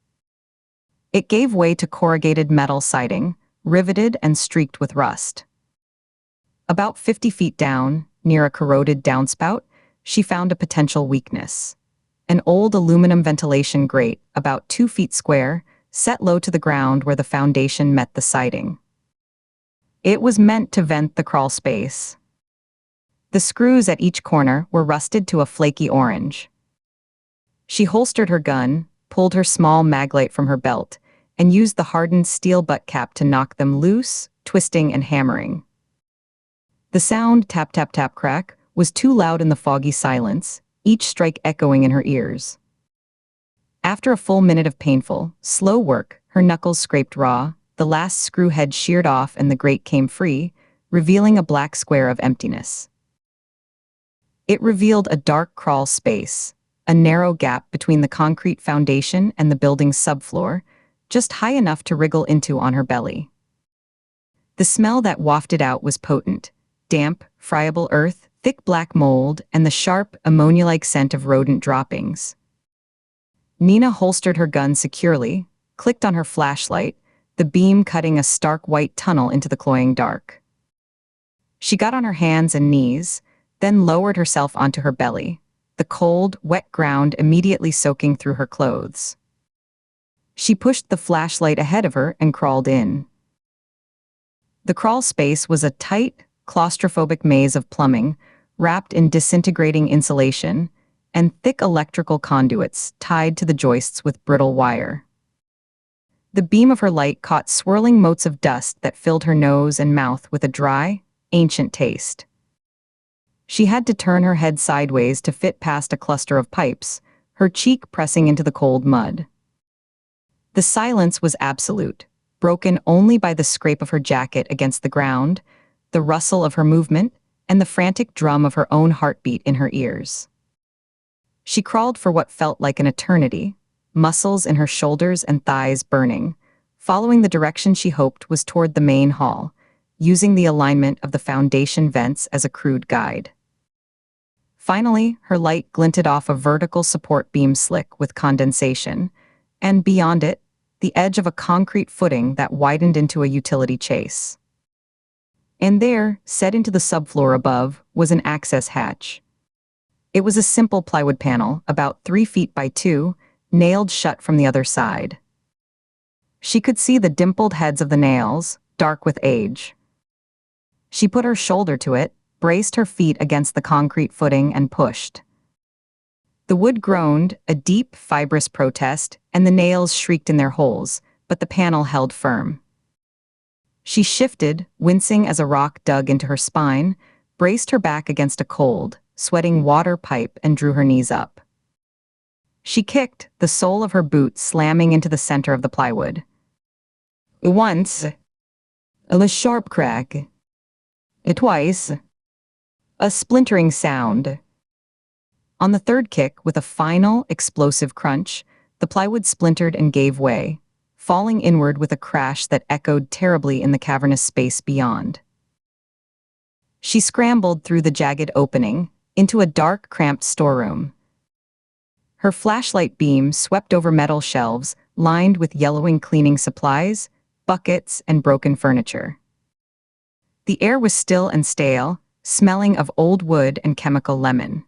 It gave way to corrugated metal siding, riveted and streaked with rust. About 50 feet down, near a corroded downspout, she found a potential weakness. An old aluminum ventilation grate, about 2 feet square, set low to the ground where the foundation met the siding. It was meant to vent the crawl space. The screws at each corner were rusted to a flaky orange. She holstered her gun, pulled her small maglite from her belt, and used the hardened steel butt cap to knock them loose, twisting and hammering. The sound, tap tap tap crack, was too loud in the foggy silence, each strike echoing in her ears. After a full minute of painful, slow work, her knuckles scraped raw, the last screw head sheared off and the grate came free, revealing a black square of emptiness. It revealed a dark crawl space, a narrow gap between the concrete foundation and the building's subfloor, just high enough to wriggle into on her belly. The smell that wafted out was potent, damp, friable earth, thick black mold, and the sharp, ammonia-like scent of rodent droppings. Nina holstered her gun securely, clicked on her flashlight, the beam cutting a stark white tunnel into the cloying dark. She got on her hands and knees, then lowered herself onto her belly, the cold, wet ground immediately soaking through her clothes. She pushed the flashlight ahead of her and crawled in. The crawl space was a tight, claustrophobic maze of plumbing, wrapped in disintegrating insulation, and thick electrical conduits tied to the joists with brittle wire. The beam of her light caught swirling motes of dust that filled her nose and mouth with a dry, ancient taste. She had to turn her head sideways to fit past a cluster of pipes, her cheek pressing into the cold mud. The silence was absolute, broken only by the scrape of her jacket against the ground, the rustle of her movement, and the frantic drum of her own heartbeat in her ears. She crawled for what felt like an eternity, muscles in her shoulders and thighs burning, following the direction she hoped was toward the main hall, using the alignment of the foundation vents as a crude guide. Finally, her light glinted off a vertical support beam slick with condensation, and beyond it, the edge of a concrete footing that widened into a utility chase. And there, set into the subfloor above, was an access hatch. It was a simple plywood panel, about 3 feet by 2, nailed shut from the other side. She could see the dimpled heads of the nails, dark with age. She put her shoulder to it, braced her feet against the concrete footing and pushed. The wood groaned, a deep, fibrous protest, and the nails shrieked in their holes, but the panel held firm. She shifted, wincing as a rock dug into her spine, braced her back against a cold, sweating water pipe and drew her knees up. She kicked, the sole of her boot slamming into the center of the plywood. Once, a sharp crack. Twice, a splintering sound. On the third kick, with a final, explosive crunch, the plywood splintered and gave way, falling inward with a crash that echoed terribly in the cavernous space beyond. She scrambled through the jagged opening, into a dark, cramped storeroom. Her flashlight beam swept over metal shelves lined with yellowing cleaning supplies, buckets, and broken furniture. The air was still and stale, smelling of old wood and chemical lemon.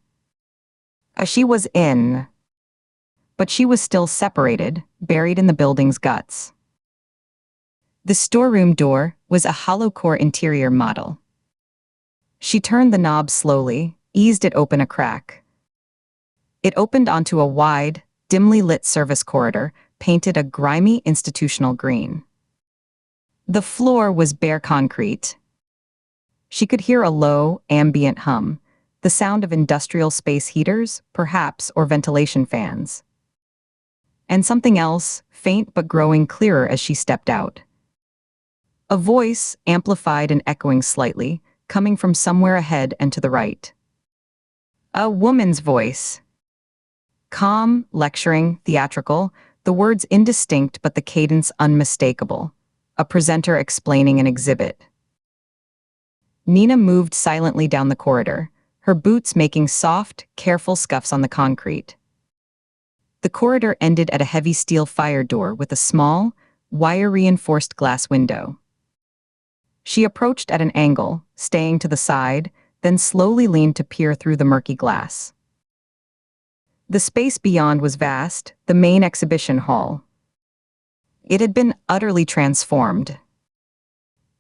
She was in, but she was still separated, buried in the building's guts. The storeroom door was a hollow-core interior model. She turned the knob slowly, eased it open a crack. It opened onto a wide, dimly lit service corridor, painted a grimy institutional green. The floor was bare concrete. She could hear a low, ambient hum, the sound of industrial space heaters, perhaps, or ventilation fans. And something else, faint but growing clearer as she stepped out. A voice, amplified and echoing slightly, coming from somewhere ahead and to the right. A woman's voice. Calm, lecturing, theatrical, the words indistinct but the cadence unmistakable. A presenter explaining an exhibit. Nina moved silently down the corridor, her boots making soft, careful scuffs on the concrete. The corridor ended at a heavy steel fire door with a small, wire-reinforced glass window. She approached at an angle, staying to the side, then slowly leaned to peer through the murky glass. The space beyond was vast, the main exhibition hall. It had been utterly transformed.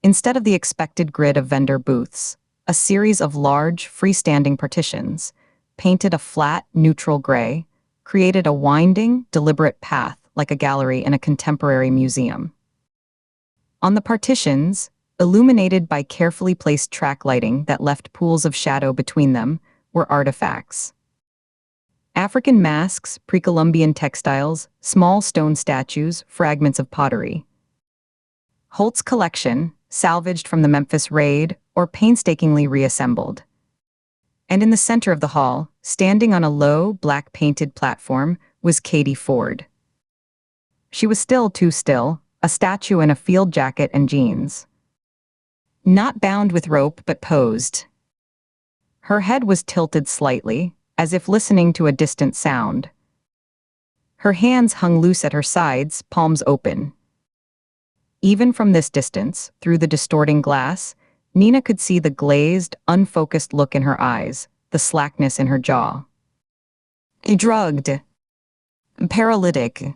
Instead of the expected grid of vendor booths, a series of large, freestanding partitions, painted a flat, neutral gray, created a winding, deliberate path like a gallery in a contemporary museum. On the partitions, illuminated by carefully placed track lighting that left pools of shadow between them, were artifacts. African masks, pre-Columbian textiles, small stone statues, fragments of pottery. Holt's collection, salvaged from the Memphis raid or painstakingly reassembled. And in the center of the hall, standing on a low, black-painted platform, was Katie Ford. She was still too still, a statue in a field jacket and jeans. Not bound with rope but posed. Her head was tilted slightly, as if listening to a distant sound. Her hands hung loose at her sides, palms open. Even from this distance, through the distorting glass, Nina could see the glazed, unfocused look in her eyes, the slackness in her jaw. Drugged. Paralytic.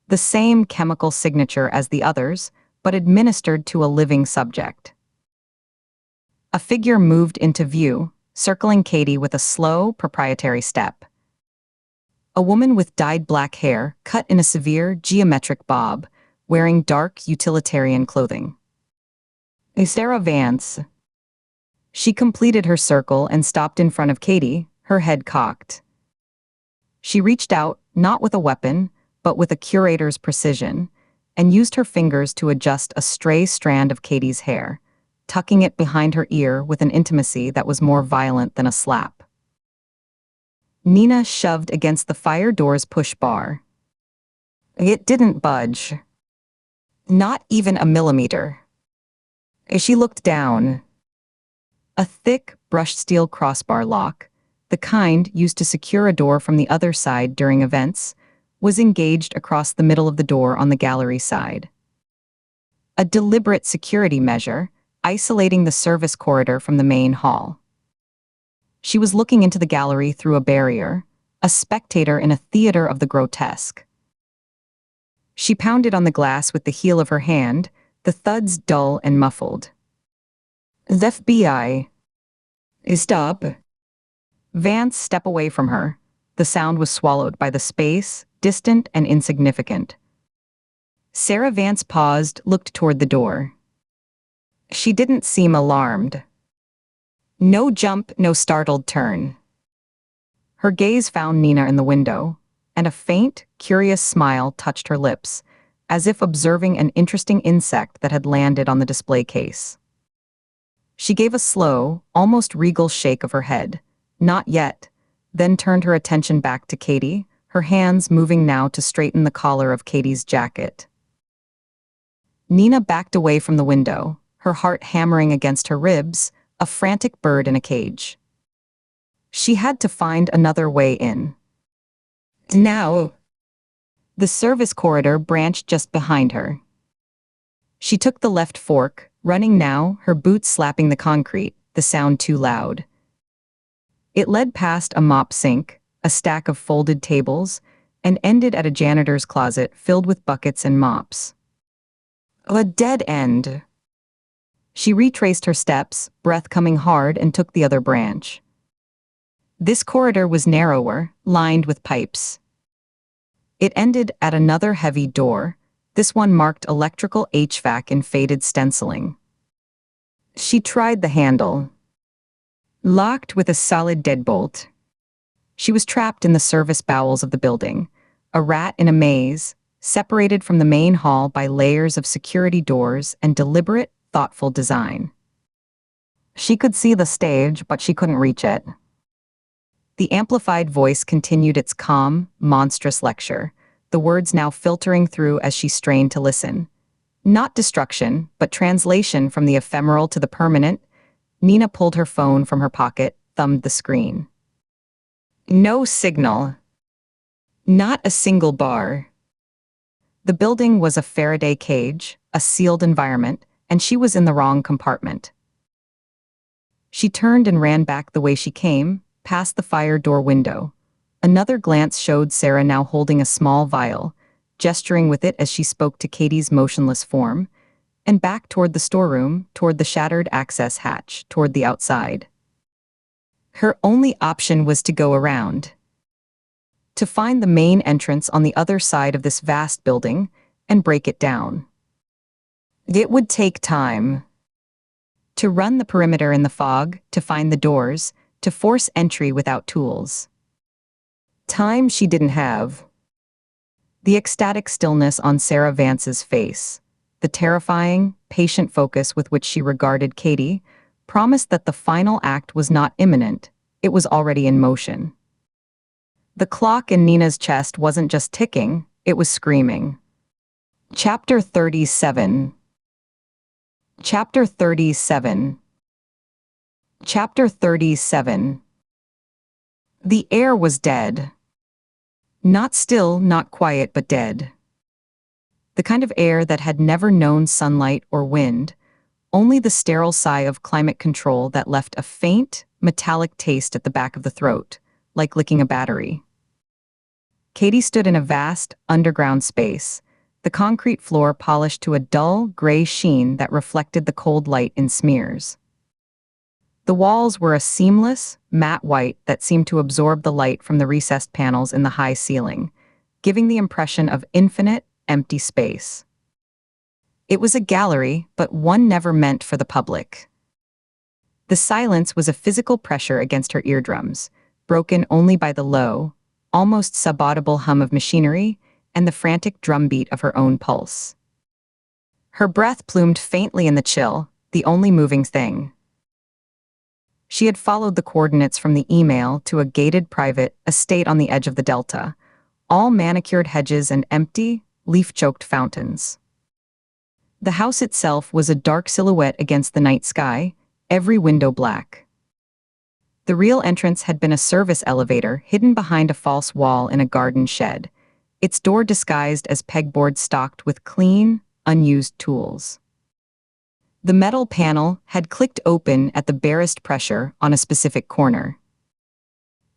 The same chemical signature as the others, but administered to a living subject. A figure moved into view, circling Katie with a slow, proprietary step. A woman with dyed black hair, cut in a severe, geometric bob, wearing dark, utilitarian clothing. Sarah Vance. She completed her circle and stopped in front of Katie, her head cocked. She reached out, not with a weapon, but with a curator's precision, and used her fingers to adjust a stray strand of Katie's hair, tucking it behind her ear with an intimacy that was more violent than a slap. Nina shoved against the fire door's push bar. It didn't budge. Not even a millimeter. She looked down. A thick, brushed steel crossbar lock, the kind used to secure a door from the other side during events, was engaged across the middle of the door on the gallery side. A deliberate security measure, isolating the service corridor from the main hall. She was looking into the gallery through a barrier, a spectator in a theater of the grotesque. She pounded on the glass with the heel of her hand, the thuds dull and muffled. "The FBI." "Stop." Vance, step away from her. The sound was swallowed by the space, distant and insignificant. Sarah Vance paused, looked toward the door. She didn't seem alarmed. No jump, no startled turn. Her gaze found Nina in the window, and a faint, curious smile touched her lips, as if observing an interesting insect that had landed on the display case. She gave a slow, almost regal shake of her head. Not yet, then turned her attention back to Katie, her hands moving now to straighten the collar of Katie's jacket. Nina backed away from the window, her heart hammering against her ribs, a frantic bird in a cage. She had to find another way in. Now. The service corridor branched just behind her. She took the left fork, running now, her boots slapping the concrete, the sound too loud. It led past a mop sink, a stack of folded tables, and ended at a janitor's closet filled with buckets and mops. A dead end. She retraced her steps, breath coming hard, and took the other branch. This corridor was narrower, lined with pipes. It ended at another heavy door, this one marked electrical HVAC in faded stenciling. She tried the handle. Locked with a solid deadbolt. She was trapped in the service bowels of the building, a rat in a maze, separated from the main hall by layers of security doors and deliberate, thoughtful design. She could see the stage, but she couldn't reach it. The amplified voice continued its calm, monstrous lecture, the words now filtering through as she strained to listen. Not destruction, but translation from the ephemeral to the permanent. Nina pulled her phone from her pocket, thumbed the screen. No signal. Not a single bar. The building was a Faraday cage, a sealed environment, and she was in the wrong compartment. She turned and ran back the way she came, past the fire door window. Another glance showed Sarah now holding a small vial, gesturing with it as she spoke to Katie's motionless form, and back toward the storeroom, toward the shattered access hatch, toward the outside. Her only option was to go around. To find the main entrance on the other side of this vast building and break it down. It would take time. To run the perimeter in the fog, to find the doors, to force entry without tools. Time she didn't have. The ecstatic stillness on Sarah Vance's face, the terrifying, patient focus with which she regarded Katie, promised that the final act was not imminent, it was already in motion. The clock in Nina's chest wasn't just ticking, it was screaming. Chapter 37. Chapter 37. Chapter 37. The air was dead. Not still, not quiet, but dead. The kind of air that had never known sunlight or wind, only the sterile sigh of climate control that left a faint, metallic taste at the back of the throat, like licking a battery. Katie stood in a vast, underground space, the concrete floor polished to a dull, gray sheen that reflected the cold light in smears. The walls were a seamless, matte white that seemed to absorb the light from the recessed panels in the high ceiling, giving the impression of infinite, empty space. It was a gallery, but one never meant for the public. The silence was a physical pressure against her eardrums, broken only by the low, almost subaudible hum of machinery and the frantic drumbeat of her own pulse. Her breath plumed faintly in the chill, the only moving thing. She had followed the coordinates from the email to a gated private estate on the edge of the delta, all manicured hedges and empty, leaf-choked fountains. The house itself was a dark silhouette against the night sky, every window black. The real entrance had been a service elevator hidden behind a false wall in a garden shed, its door disguised as pegboard stocked with clean, unused tools. The metal panel had clicked open at the barest pressure on a specific corner.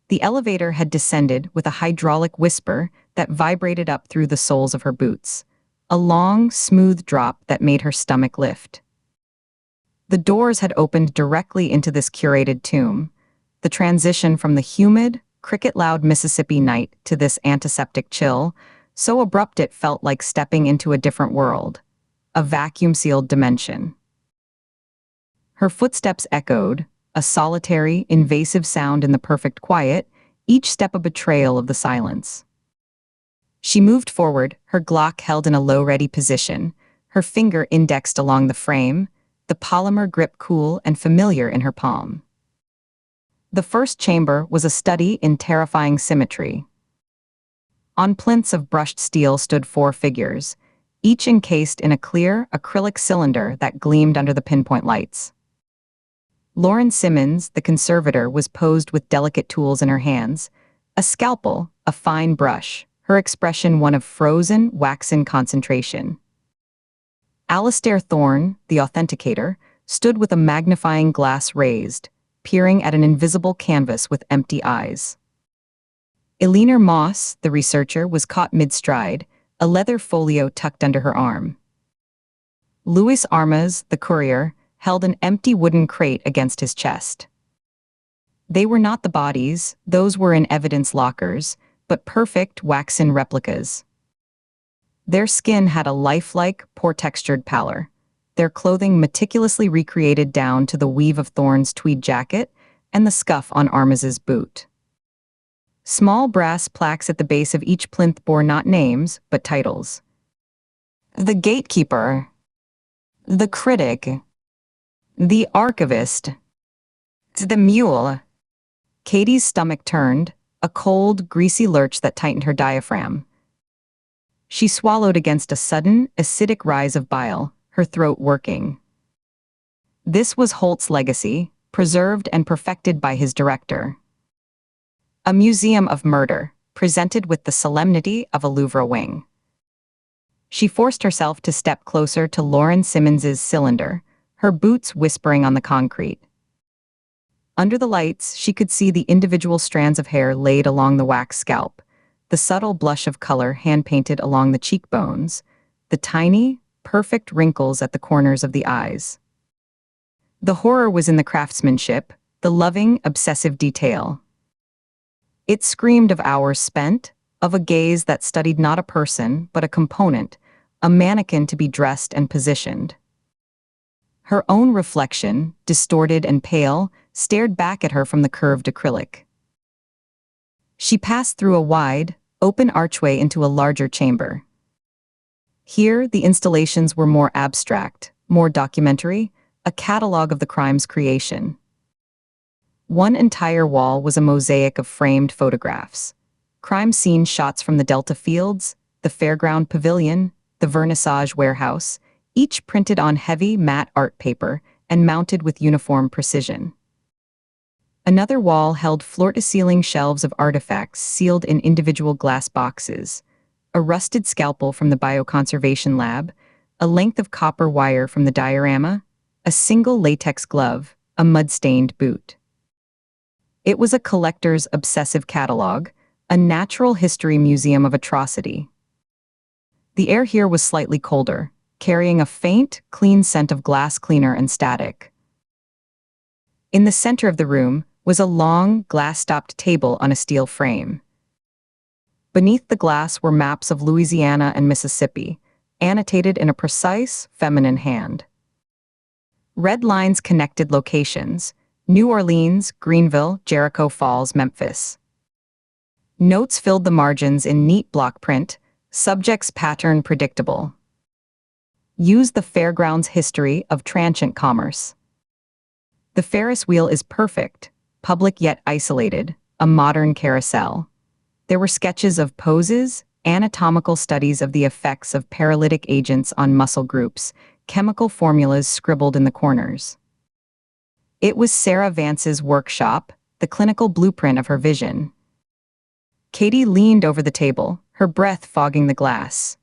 The elevator had descended with a hydraulic whisper that vibrated up through the soles of her boots, a long, smooth drop that made her stomach lift. The doors had opened directly into this curated tomb. The transition from the humid, cricket-loud Mississippi night to this antiseptic chill, so abrupt it felt like stepping into a different world, a vacuum-sealed dimension. Her footsteps echoed, a solitary, invasive sound in the perfect quiet, each step a betrayal of the silence. She moved forward, her Glock held in a low-ready position, her finger indexed along the frame, the polymer grip cool and familiar in her palm. The first chamber was a study in terrifying symmetry. On plinths of brushed steel stood 4 figures, each encased in a clear, acrylic cylinder that gleamed under the pinpoint lights. Lauren Simmons, the conservator, was posed with delicate tools in her hands, a scalpel, a fine brush, her expression one of frozen, waxen concentration. Alastair Thorne, the authenticator, stood with a magnifying glass raised, peering at an invisible canvas with empty eyes. Eleanor Moss, the researcher, was caught mid-stride, a leather folio tucked under her arm. Louis Armas, the courier, held an empty wooden crate against his chest. They were not the bodies, those were in evidence lockers, but perfect waxen replicas. Their skin had a lifelike, poor-textured pallor, their clothing meticulously recreated down to the weave of Thorne's tweed jacket and the scuff on Armas's boot. Small brass plaques at the base of each plinth bore not names, but titles. The Gatekeeper, the Critic, the Archivist, the Mule. Katie's stomach turned, a cold, greasy lurch that tightened her diaphragm. She swallowed against a sudden, acidic rise of bile, her throat working. This was Holt's legacy, preserved and perfected by his director. A museum of murder, presented with the solemnity of a Louvre wing. She forced herself to step closer to Lauren Simmons's cylinder, her boots whispering on the concrete. Under the lights, she could see the individual strands of hair laid along the wax scalp, the subtle blush of color hand-painted along the cheekbones, the tiny, perfect wrinkles at the corners of the eyes. The horror was in the craftsmanship, the loving, obsessive detail. It screamed of hours spent, of a gaze that studied not a person, but a component, a mannequin to be dressed and positioned. Her own reflection, distorted and pale, stared back at her from the curved acrylic. She passed through a wide, open archway into a larger chamber. Here, the installations were more abstract, more documentary, a catalog of the crime's creation. One entire wall was a mosaic of framed photographs. Crime scene shots from the Delta Fields, the Fairground Pavilion, the Vernissage Warehouse, each printed on heavy, matte art paper and mounted with uniform precision. Another wall held floor-to-ceiling shelves of artifacts sealed in individual glass boxes, a rusted scalpel from the bioconservation lab, a length of copper wire from the diorama, a single latex glove, a mud-stained boot. It was a collector's obsessive catalog, a natural history museum of atrocity. The air here was slightly colder, carrying a faint, clean scent of glass cleaner and static. In the center of the room was a long, glass-topped table on a steel frame. Beneath the glass were maps of Louisiana and Mississippi, annotated in a precise, feminine hand. Red lines connected locations: New Orleans, Greenville, Jericho Falls, Memphis. Notes filled the margins in neat block print, subjects pattern predictable. Use the fairground's history of transient commerce. The Ferris wheel is perfect, public yet isolated, a modern carousel. There were sketches of poses, anatomical studies of the effects of paralytic agents on muscle groups, chemical formulas scribbled in the corners. It was Sarah Vance's workshop, the clinical blueprint of her vision. Katie leaned over the table, her breath fogging the glass.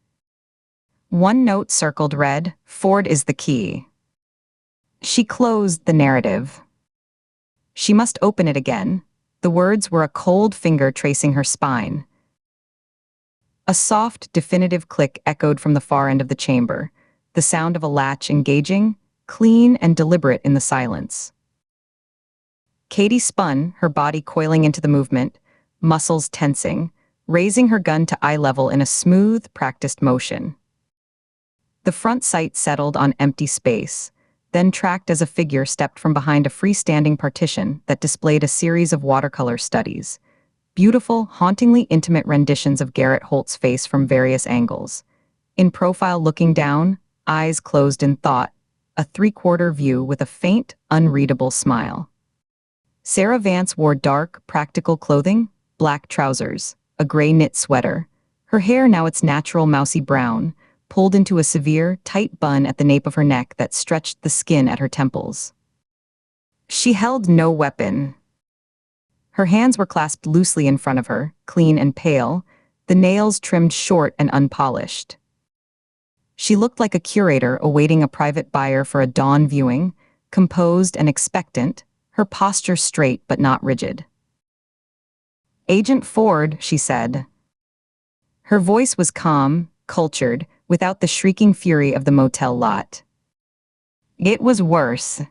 One note circled read, "Ford is the key." She closed the narrative. She must open it again. The words were a cold finger tracing her spine. A soft, definitive click echoed from the far end of the chamber, the sound of a latch engaging, clean and deliberate in the silence. Katie spun, her body coiling into the movement, muscles tensing, raising her gun to eye level in a smooth, practiced motion. The front sight settled on empty space, then tracked as a figure stepped from behind a freestanding partition that displayed a series of watercolor studies, beautiful, hauntingly intimate renditions of Garrett Holt's face from various angles. In profile looking down, eyes closed in thought, a three-quarter view with a faint, unreadable smile. Sarah Vance wore dark, practical clothing, black trousers, a gray knit sweater, her hair now its natural mousy brown, pulled into a severe, tight bun at the nape of her neck that stretched the skin at her temples. She held no weapon. Her hands were clasped loosely in front of her, clean and pale, the nails trimmed short and unpolished. She looked like a curator awaiting a private buyer for a dawn viewing, composed and expectant, her posture straight but not rigid. "Agent Ford," she said. Her voice was calm, cultured, without the shrieking fury of the motel lot. It was worse.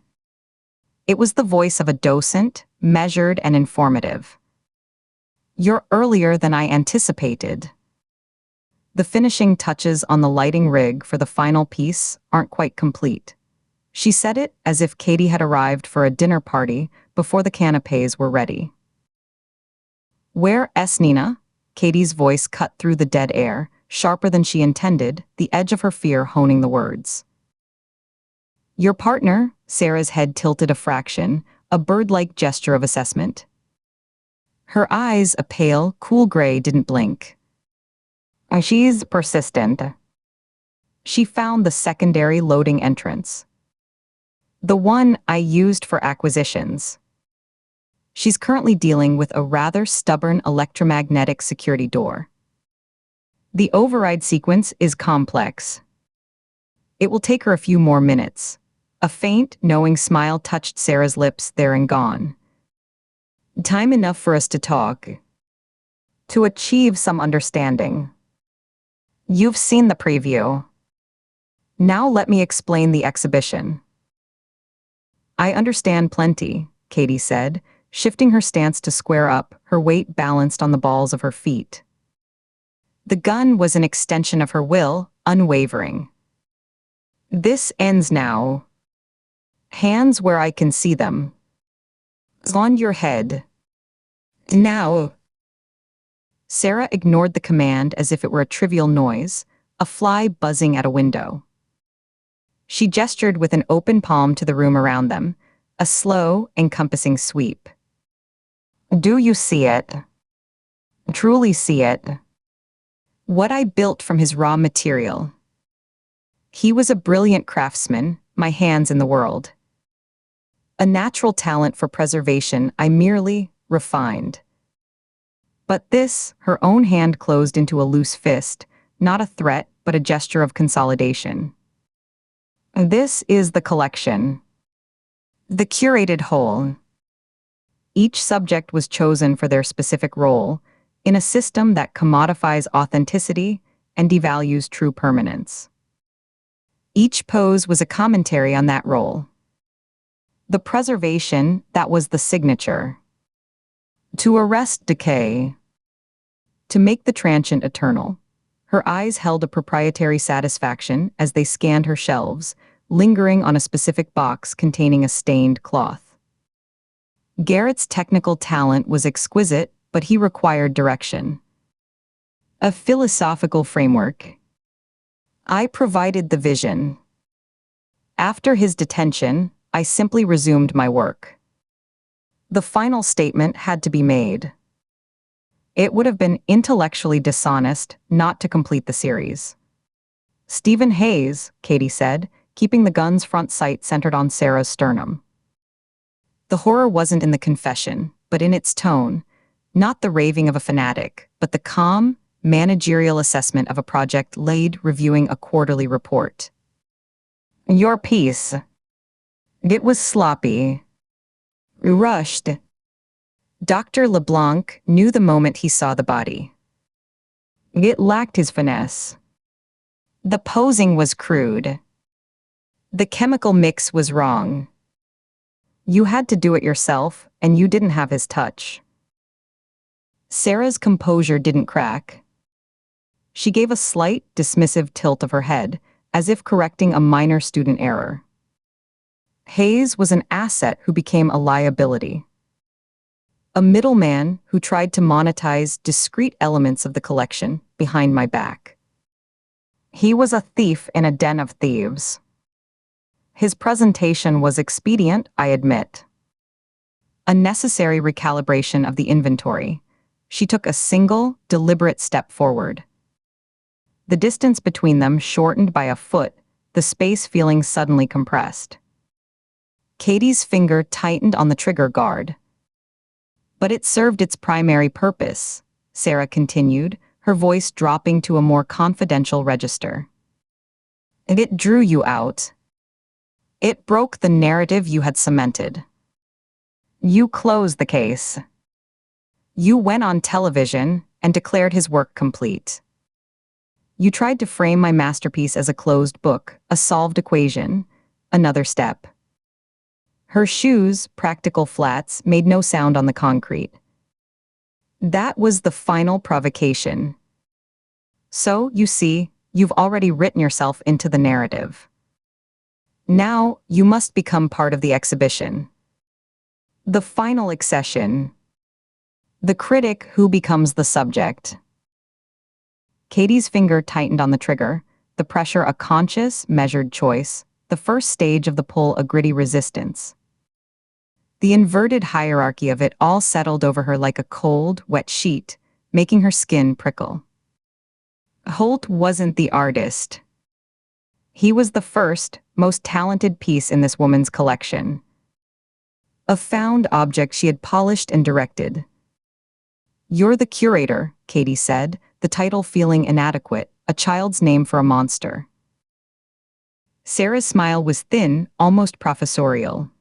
It was the voice of a docent, measured and informative. "You're earlier than I anticipated." The finishing touches on the lighting rig for the final piece aren't quite complete. She said it as if Katie had arrived for a dinner party before the canapes were ready. "Where's Nina?" Katie's voice cut through the dead air, sharper than she intended, the edge of her fear honing the words. "Your partner," Sarah's head tilted a fraction, a bird-like gesture of assessment. Her eyes, a pale, cool gray, didn't blink. "She's persistent." She found the secondary loading entrance. "The one I used for acquisitions. She's currently dealing with a rather stubborn electromagnetic security door. The override sequence is complex. It will take her a few more minutes." A faint, knowing smile touched Sarah's lips there and gone. "Time enough for us to talk. To achieve some understanding. You've seen the preview. Now let me explain the exhibition." "I understand plenty," Katie said, shifting her stance to square up, her weight balanced on the balls of her feet. The gun was an extension of her will, unwavering. "This ends now. Hands where I can see them. On your head. Now." Sarah ignored the command as if it were a trivial noise, a fly buzzing at a window. She gestured with an open palm to the room around them, a slow, encompassing sweep. "Do you see it? Truly see it? What I built from his raw material. He was a brilliant craftsman, my hands in the world. A natural talent for preservation I merely refined. But this," her own hand closed into a loose fist, not a threat but a gesture of consolidation. "This is the collection. The curated whole." Each subject was chosen for their specific role, in a system that commodifies authenticity and devalues true permanence. Each pose was a commentary on that role. The preservation, that was the signature. To arrest decay. To make the transient eternal. Her eyes held a proprietary satisfaction as they scanned her shelves, lingering on a specific box containing a stained cloth. Garrett's technical talent was exquisite, but he required direction. A philosophical framework. I provided the vision. After his detention, I simply resumed my work. The final statement had to be made. It would have been intellectually dishonest not to complete the series. "Stephen Hayes," Katie said, keeping the gun's front sight centered on Sarah's sternum. The horror wasn't in the confession, but in its tone, not the raving of a fanatic, but the calm, managerial assessment of a project lead reviewing a quarterly report. "Your piece. It was sloppy. Rushed." Dr. LeBlanc knew the moment he saw the body. It lacked his finesse. The posing was crude. The chemical mix was wrong. You had to do it yourself, and you didn't have his touch. Sarah's composure didn't crack. She gave a slight, dismissive tilt of her head, as if correcting a minor student error. Hayes was an asset who became a liability. A middleman who tried to monetize discrete elements of the collection behind my back. He was a thief in a den of thieves. His presentation was expedient, I admit. A necessary recalibration of the inventory. She took a single, deliberate step forward. The distance between them shortened by a foot, the space feeling suddenly compressed. Katie's finger tightened on the trigger guard. But it served its primary purpose, Sarah continued, her voice dropping to a more confidential register. It drew you out. It broke the narrative you had cemented. You closed the case. You went on television and declared his work complete. You tried to frame my masterpiece as a closed book, a solved equation, another step. Her shoes, practical flats, made no sound on the concrete. That was the final provocation. So, you see, you've already written yourself into the narrative. Now, you must become part of the exhibition. The final accession. The critic who becomes the subject. Katie's finger tightened on the trigger, the pressure a conscious, measured choice, the first stage of the pull a gritty resistance. The inverted hierarchy of it all settled over her like a cold, wet sheet, making her skin prickle. Holt wasn't the artist. He was the first, most talented piece in this woman's collection. A found object she had polished and directed. You're the curator, Katie said, the title feeling inadequate, a child's name for a monster. Sarah's smile was thin, almost professorial.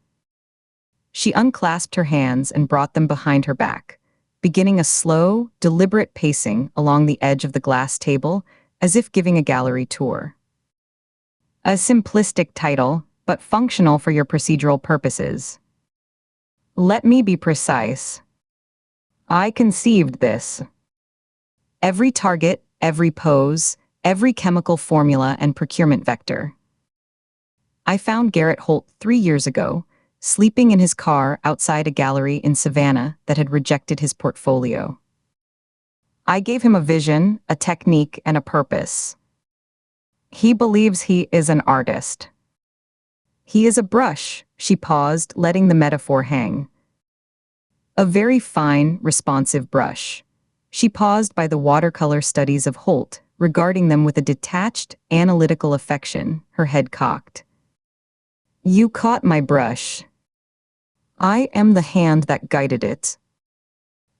She unclasped her hands and brought them behind her back, beginning a slow, deliberate pacing along the edge of the glass table, as if giving a gallery tour. A simplistic title, but functional for your procedural purposes. Let me be precise. I conceived this. Every target, every pose, every chemical formula and procurement vector. I found Garrett Holt 3 years ago, sleeping in his car outside a gallery in Savannah that had rejected his portfolio. I gave him a vision, a technique, and a purpose. He believes he is an artist. He is a brush, she paused, letting the metaphor hang. A very fine, responsive brush. She paused by the watercolor studies of Holt, regarding them with a detached, analytical affection, her head cocked. You caught my brush. I am the hand that guided it.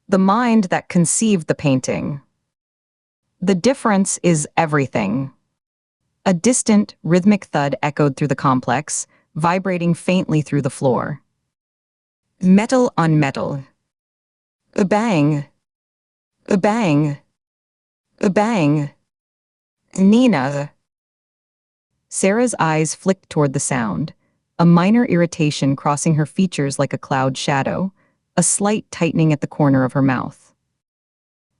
The mind that conceived the painting. The difference is everything. A distant, rhythmic thud echoed through the complex, vibrating faintly through the floor. Metal on metal. A bang. A bang. A bang. Nina. Sarah's eyes flicked toward the sound, a minor irritation crossing her features like a cloud shadow, a slight tightening at the corner of her mouth.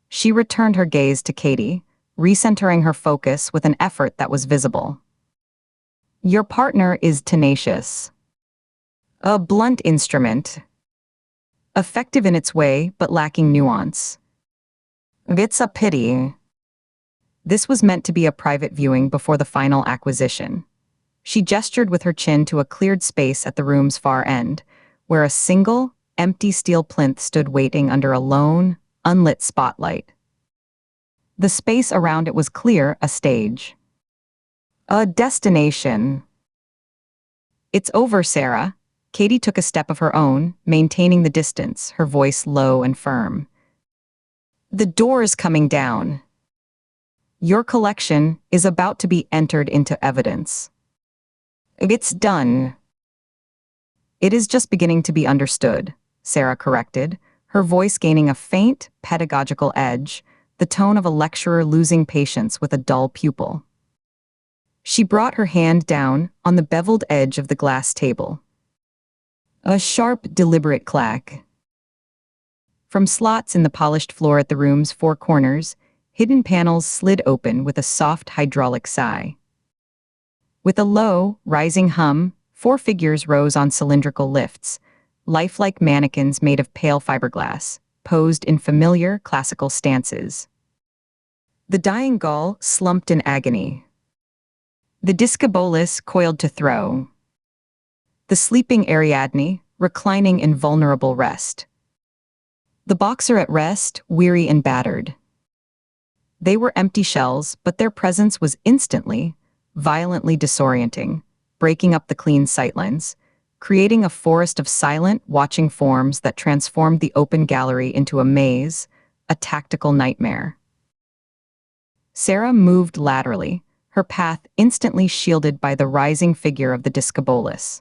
She returned her gaze to Katie, recentering her focus with an effort that was visible. Your partner is tenacious. A blunt instrument. Effective in its way, but lacking nuance. It's a pity. This was meant to be a private viewing before the final acquisition. She gestured with her chin to a cleared space at the room's far end, where a single, empty steel plinth stood waiting under a lone, unlit spotlight. The space around it was clear, a stage. A destination. It's over, Sarah. Katie took a step of her own, maintaining the distance, her voice low and firm. The door is coming down. Your collection is about to be entered into evidence. It's done. It is just beginning to be understood, Sarah corrected, her voice gaining a faint, pedagogical edge, the tone of a lecturer losing patience with a dull pupil. She brought her hand down on the beveled edge of the glass table. A sharp, deliberate clack. From slots in the polished floor at the room's four corners, hidden panels slid open with a soft hydraulic sigh. With a low, rising hum, four figures rose on cylindrical lifts, lifelike mannequins made of pale fiberglass, posed in familiar, classical stances. The dying gull slumped in agony. The discobolus coiled to throw. The sleeping Ariadne, reclining in vulnerable rest. The boxer at rest, weary and battered. They were empty shells, but their presence was instantly, violently disorienting, breaking up the clean sightlines, creating a forest of silent, watching forms that transformed the open gallery into a maze, a tactical nightmare. Sarah moved laterally, her path instantly shielded by the rising figure of the discobolus.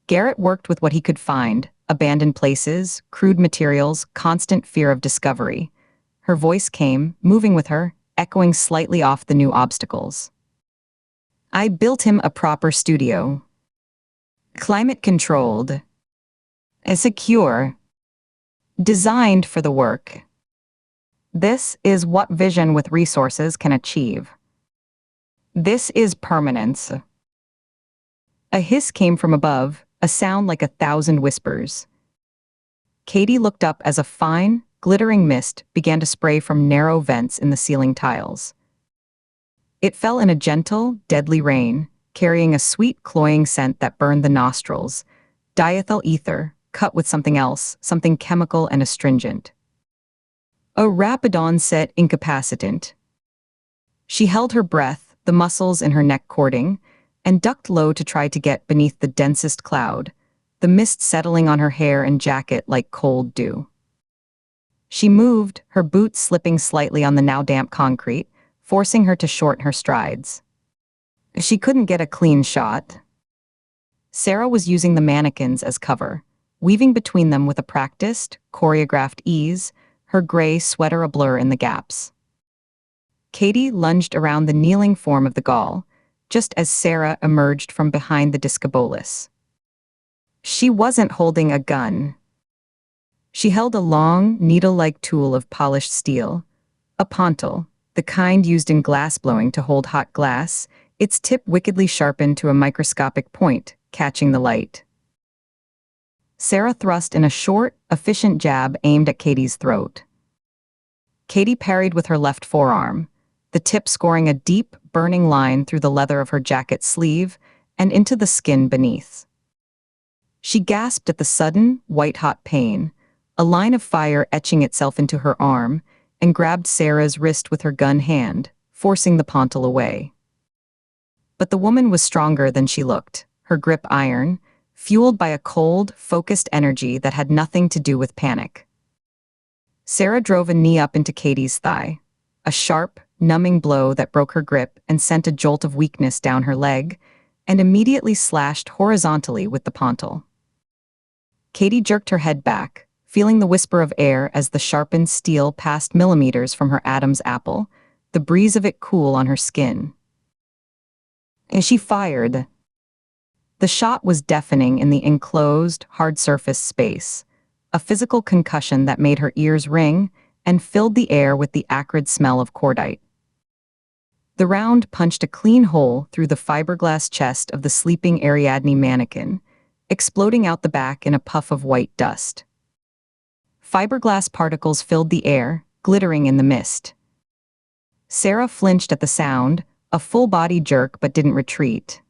Garrett worked with what he could find: abandoned places, crude materials, constant fear of discovery. Her voice came, moving with her, echoing slightly off the new obstacles. I built him a proper studio. Climate-controlled. Secure. Designed for the work. This is what vision with resources can achieve. This is permanence. A hiss came from above, a sound like 1,000 whispers. Katie looked up as a fine, glittering mist began to spray from narrow vents in the ceiling tiles. It fell in a gentle, deadly rain, carrying a sweet, cloying scent that burned the nostrils, diethyl ether, cut with something else, something chemical and astringent. A rapid-onset incapacitant. She held her breath, the muscles in her neck cording, and ducked low to try to get beneath the densest cloud, the mist settling on her hair and jacket like cold dew. She moved, her boots slipping slightly on the now damp concrete, forcing her to shorten her strides. She couldn't get a clean shot. Sarah was using the mannequins as cover, weaving between them with a practiced, choreographed ease, her gray sweater a blur in the gaps. Katie lunged around the kneeling form of the Gaul, just as Sarah emerged from behind the discobolus. She wasn't holding a gun. She held a long, needle-like tool of polished steel, a pontil, the kind used in glassblowing to hold hot glass, its tip wickedly sharpened to a microscopic point, catching the light. Sarah thrust in a short, efficient jab aimed at Katie's throat. Katie parried with her left forearm, the tip scoring a deep, burning line through the leather of her jacket sleeve and into the skin beneath. She gasped at the sudden, white-hot pain, a line of fire etching itself into her arm, and grabbed Sarah's wrist with her gun hand, forcing the pontil away. But the woman was stronger than she looked, her grip iron, fueled by a cold, focused energy that had nothing to do with panic. Sarah drove a knee up into Katie's thigh, a sharp, numbing blow that broke her grip and sent a jolt of weakness down her leg, and immediately slashed horizontally with the pontil. Katie jerked her head back, feeling the whisper of air as the sharpened steel passed millimeters from her Adam's apple, the breeze of it cool on her skin. And she fired. The shot was deafening in the enclosed, hard-surfaced space, a physical concussion that made her ears ring and filled the air with the acrid smell of cordite. The round punched a clean hole through the fiberglass chest of the sleeping Ariadne mannequin, exploding out the back in a puff of white dust. Fiberglass particles filled the air, glittering in the mist. Sarah flinched at the sound, a full-body jerk but didn't retreat.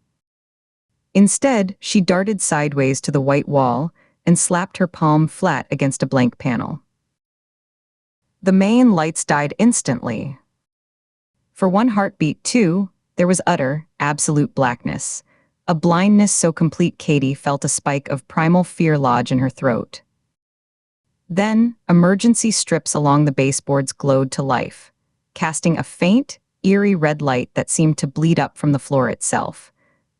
Instead, she darted sideways to the white wall and slapped her palm flat against a blank panel. The main lights died instantly. For one heartbeat, too, there was utter, absolute blackness, a blindness so complete Katie felt a spike of primal fear lodge in her throat. Then, emergency strips along the baseboards glowed to life, casting a faint, eerie red light that seemed to bleed up from the floor itself,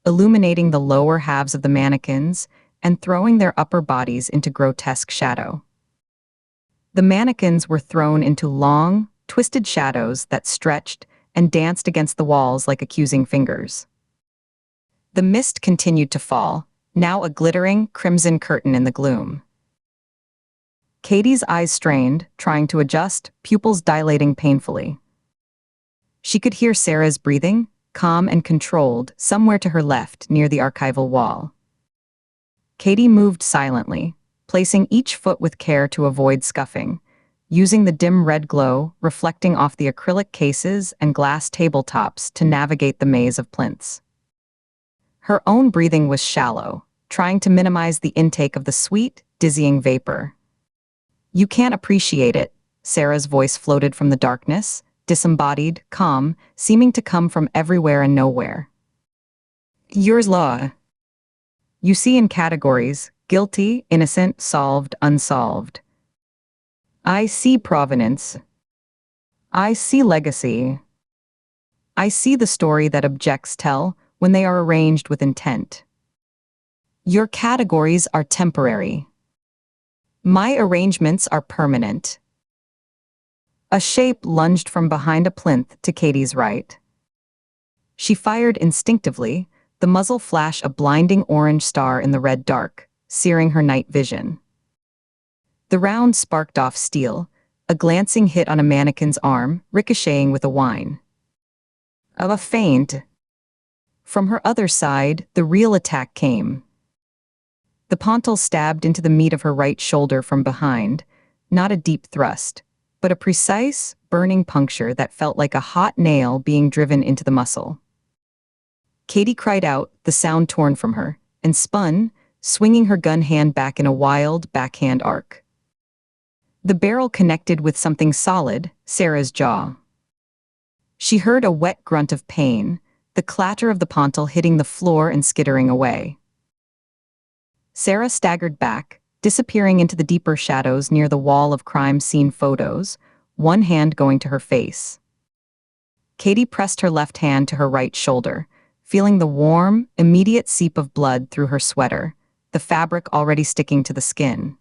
illuminating the lower halves of the mannequins and throwing their upper bodies into grotesque shadow. The mannequins were thrown into long, twisted shadows that stretched and danced against the walls like accusing fingers. The mist continued to fall, now a glittering, crimson curtain in the gloom. Katie's eyes strained, trying to adjust, pupils dilating painfully. She could hear Sarah's breathing, calm and controlled, somewhere to her left near the archival wall. Katie moved silently, placing each foot with care to avoid scuffing, using the dim red glow reflecting off the acrylic cases and glass tabletops to navigate the maze of plinths. Her own breathing was shallow, trying to minimize the intake of the sweet, dizzying vapor. "You can't appreciate it," Sarah's voice floated from the darkness, disembodied, calm, seeming to come from everywhere and nowhere. "Yours law. You see in categories, guilty, innocent, solved, unsolved. I see provenance. I see legacy. I see the story that objects tell when they are arranged with intent. Your categories are temporary. My arrangements are permanent." A shape lunged from behind a plinth to Katie's right. She fired instinctively, the muzzle flash a blinding orange star in the red dark, searing her night vision. The round sparked off steel, a glancing hit on a mannequin's arm, ricocheting with a whine. Of a feint. From her other side, the real attack came. The pontal stabbed into the meat of her right shoulder from behind, not a deep thrust, but a precise, burning puncture that felt like a hot nail being driven into the muscle. Katie cried out, the sound torn from her, and spun, swinging her gun hand back in a wild, backhand arc. The barrel connected with something solid, Sarah's jaw. She heard a wet grunt of pain, the clatter of the pontal hitting the floor and skittering away. Sarah staggered back, disappearing into the deeper shadows near the wall of crime scene photos, one hand going to her face. Katie pressed her left hand to her right shoulder, feeling the warm, immediate seep of blood through her sweater, the fabric already sticking to the skin.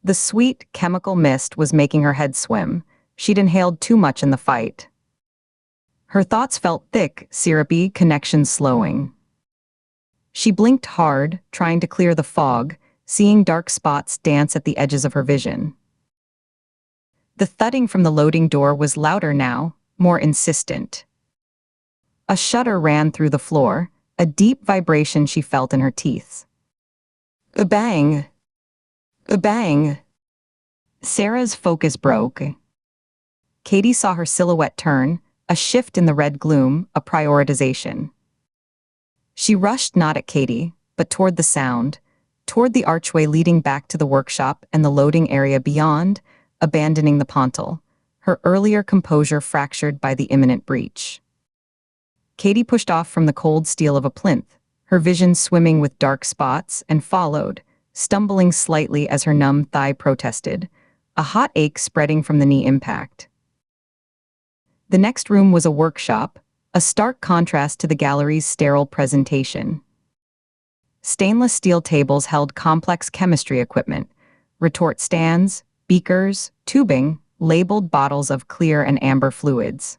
The sweet, chemical mist was making her head swim. She'd inhaled too much in the fight. Her thoughts felt thick, syrupy, connections slowing. She blinked hard, trying to clear the fog, seeing dark spots dance at the edges of her vision. The thudding from the loading door was louder now, more insistent. A shudder ran through the floor, a deep vibration she felt in her teeth. A bang! A bang! Sarah's focus broke. Katie saw her silhouette turn, a shift in the red gloom, a prioritization. She rushed not at Katie, but toward the sound, toward the archway leading back to the workshop and the loading area beyond, abandoning the pontal, her earlier composure fractured by the imminent breach. Katie pushed off from the cold steel of a plinth, her vision swimming with dark spots, and followed, stumbling slightly as her numb thigh protested, a hot ache spreading from the knee impact. The next room was a workshop, a stark contrast to the gallery's sterile presentation. Stainless steel tables held complex chemistry equipment, retort stands, beakers, tubing, labeled bottles of clear and amber fluids.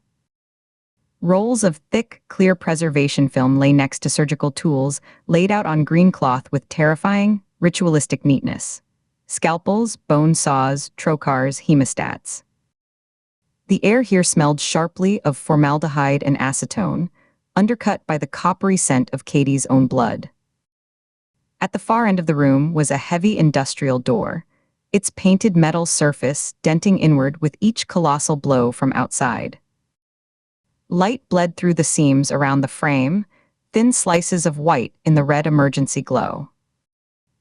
Rolls of thick, clear preservation film lay next to surgical tools laid out on green cloth with terrifying, ritualistic neatness. Scalpels, bone saws, trocars, hemostats. The air here smelled sharply of formaldehyde and acetone, undercut by the coppery scent of Katie's own blood. At the far end of the room was a heavy industrial door, its painted metal surface denting inward with each colossal blow from outside. Light bled through the seams around the frame, thin slices of white in the red emergency glow.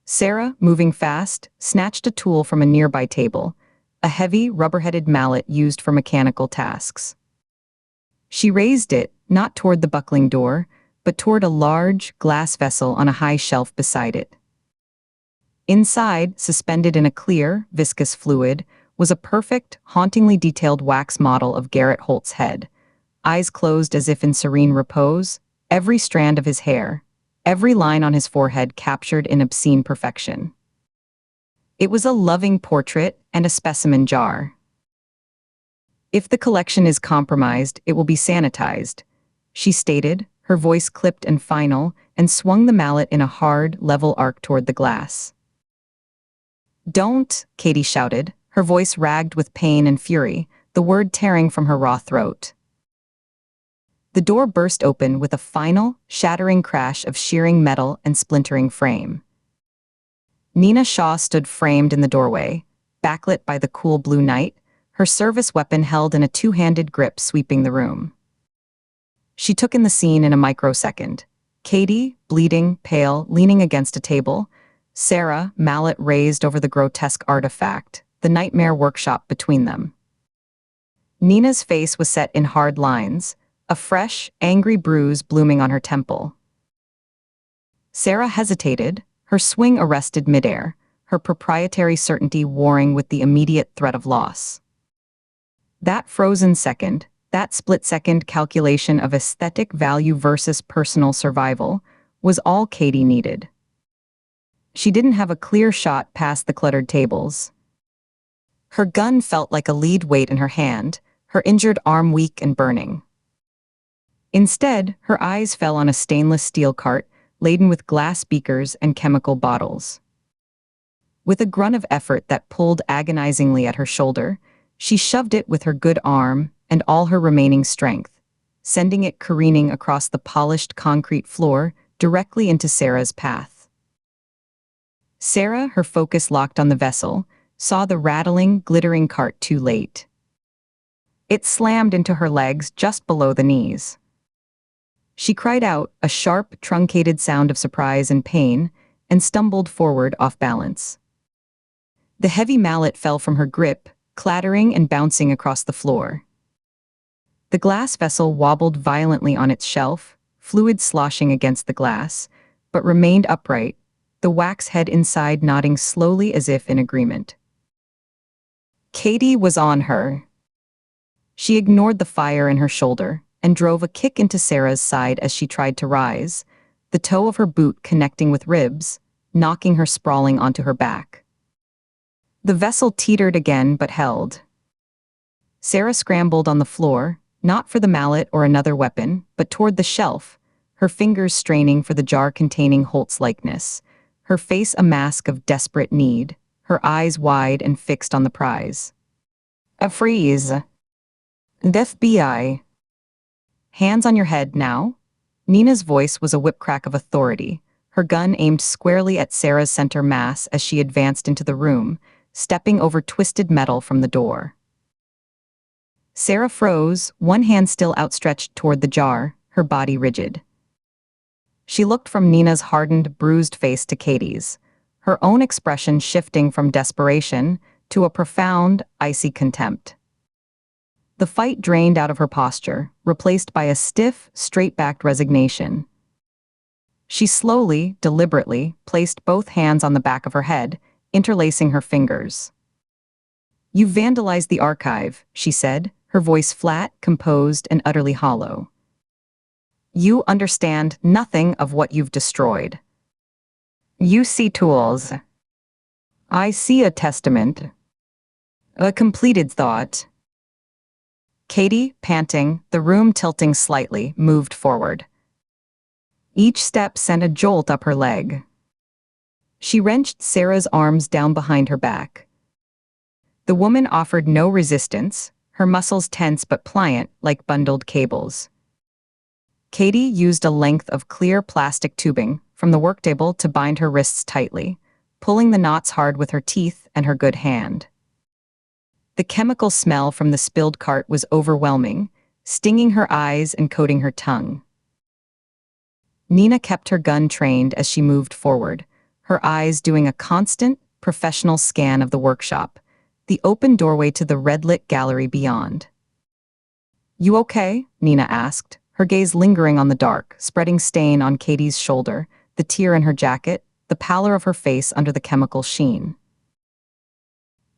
Sarah, moving fast, snatched a tool from a nearby table, a heavy, rubber-headed mallet used for mechanical tasks. She raised it, not toward the buckling door, but toward a large, glass vessel on a high shelf beside it. Inside, suspended in a clear, viscous fluid, was a perfect, hauntingly detailed wax model of Garrett Holt's head, eyes closed as if in serene repose, every strand of his hair, every line on his forehead captured in obscene perfection. It was a loving portrait and a specimen jar. If the collection is compromised, it will be sanitized, she stated, her voice clipped and final, and swung the mallet in a hard, level arc toward the glass. "Don't," Katie shouted, her voice ragged with pain and fury, the word tearing from her raw throat. The door burst open with a final, shattering crash of shearing metal and splintering frame. Nina Shaw stood framed in the doorway, backlit by the cool blue night, her service weapon held in a two-handed grip sweeping the room. She took in the scene in a microsecond. Katie, bleeding, pale, leaning against a table. Sarah, mallet raised over the grotesque artifact, the nightmare workshop between them. Nina's face was set in hard lines, a fresh, angry bruise blooming on her temple. Sarah hesitated, her swing arrested midair, her proprietary certainty warring with the immediate threat of loss. That frozen second, that split-second calculation of aesthetic value versus personal survival, was all Katie needed. She didn't have a clear shot past the cluttered tables. Her gun felt like a lead weight in her hand, her injured arm weak and burning. Instead, her eyes fell on a stainless steel cart laden with glass beakers and chemical bottles. With a grunt of effort that pulled agonizingly at her shoulder, she shoved it with her good arm and all her remaining strength, sending it careening across the polished concrete floor directly into Sarah's path. Sarah, her focus locked on the vessel, saw the rattling, glittering cart too late. It slammed into her legs just below the knees. She cried out, a sharp, truncated sound of surprise and pain, and stumbled forward off balance. The heavy mallet fell from her grip, clattering and bouncing across the floor. The glass vessel wobbled violently on its shelf, fluid sloshing against the glass, but remained upright, the wax head inside nodding slowly as if in agreement. Katie was on her. She ignored the fire in her shoulder and drove a kick into Sarah's side as she tried to rise, the toe of her boot connecting with ribs, knocking her sprawling onto her back. The vessel teetered again but held. Sarah scrambled on the floor, not for the mallet or another weapon, but toward the shelf, her fingers straining for the jar containing Holt's likeness, her face a mask of desperate need, her eyes wide and fixed on the prize. A freeze. The FBI. Hands on your head now? Nina's voice was a whip-crack of authority, her gun aimed squarely at Sarah's center mass as she advanced into the room, stepping over twisted metal from the door. Sarah froze, one hand still outstretched toward the jar, her body rigid. She looked from Nina's hardened, bruised face to Katie's, her own expression shifting from desperation to a profound, icy contempt. The fight drained out of her posture, replaced by a stiff, straight-backed resignation. She slowly, deliberately, placed both hands on the back of her head, interlacing her fingers. "You vandalized the archive," she said, her voice flat, composed, and utterly hollow. "You understand nothing of what you've destroyed. You see tools. I see a testament. A completed thought." Katie, panting, the room tilting slightly, moved forward. Each step sent a jolt up her leg. She wrenched Sarah's arms down behind her back. The woman offered no resistance, her muscles tense but pliant like bundled cables. Katie used a length of clear plastic tubing from the worktable to bind her wrists tightly, pulling the knots hard with her teeth and her good hand. The chemical smell from the spilled cart was overwhelming, stinging her eyes and coating her tongue. Nina kept her gun trained as she moved forward, her eyes doing a constant, professional scan of the workshop, the open doorway to the red-lit gallery beyond. "You okay?" Nina asked, her gaze lingering on the dark, spreading stain on Katie's shoulder, the tear in her jacket, the pallor of her face under the chemical sheen.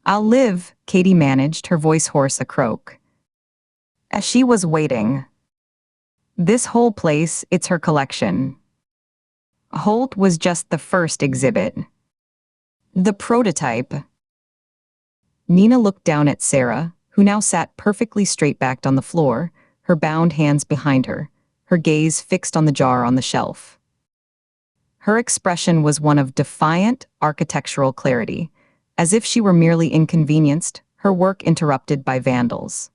"I'll live," Katie managed, her voice hoarse a croak. As she was waiting. This whole place, it's her collection. Holt was just the first exhibit. The prototype. Nina looked down at Sarah, who now sat perfectly straight-backed on the floor, her bound hands behind her, her gaze fixed on the jar on the shelf. Her expression was one of defiant, architectural clarity, as if she were merely inconvenienced, her work interrupted by vandals.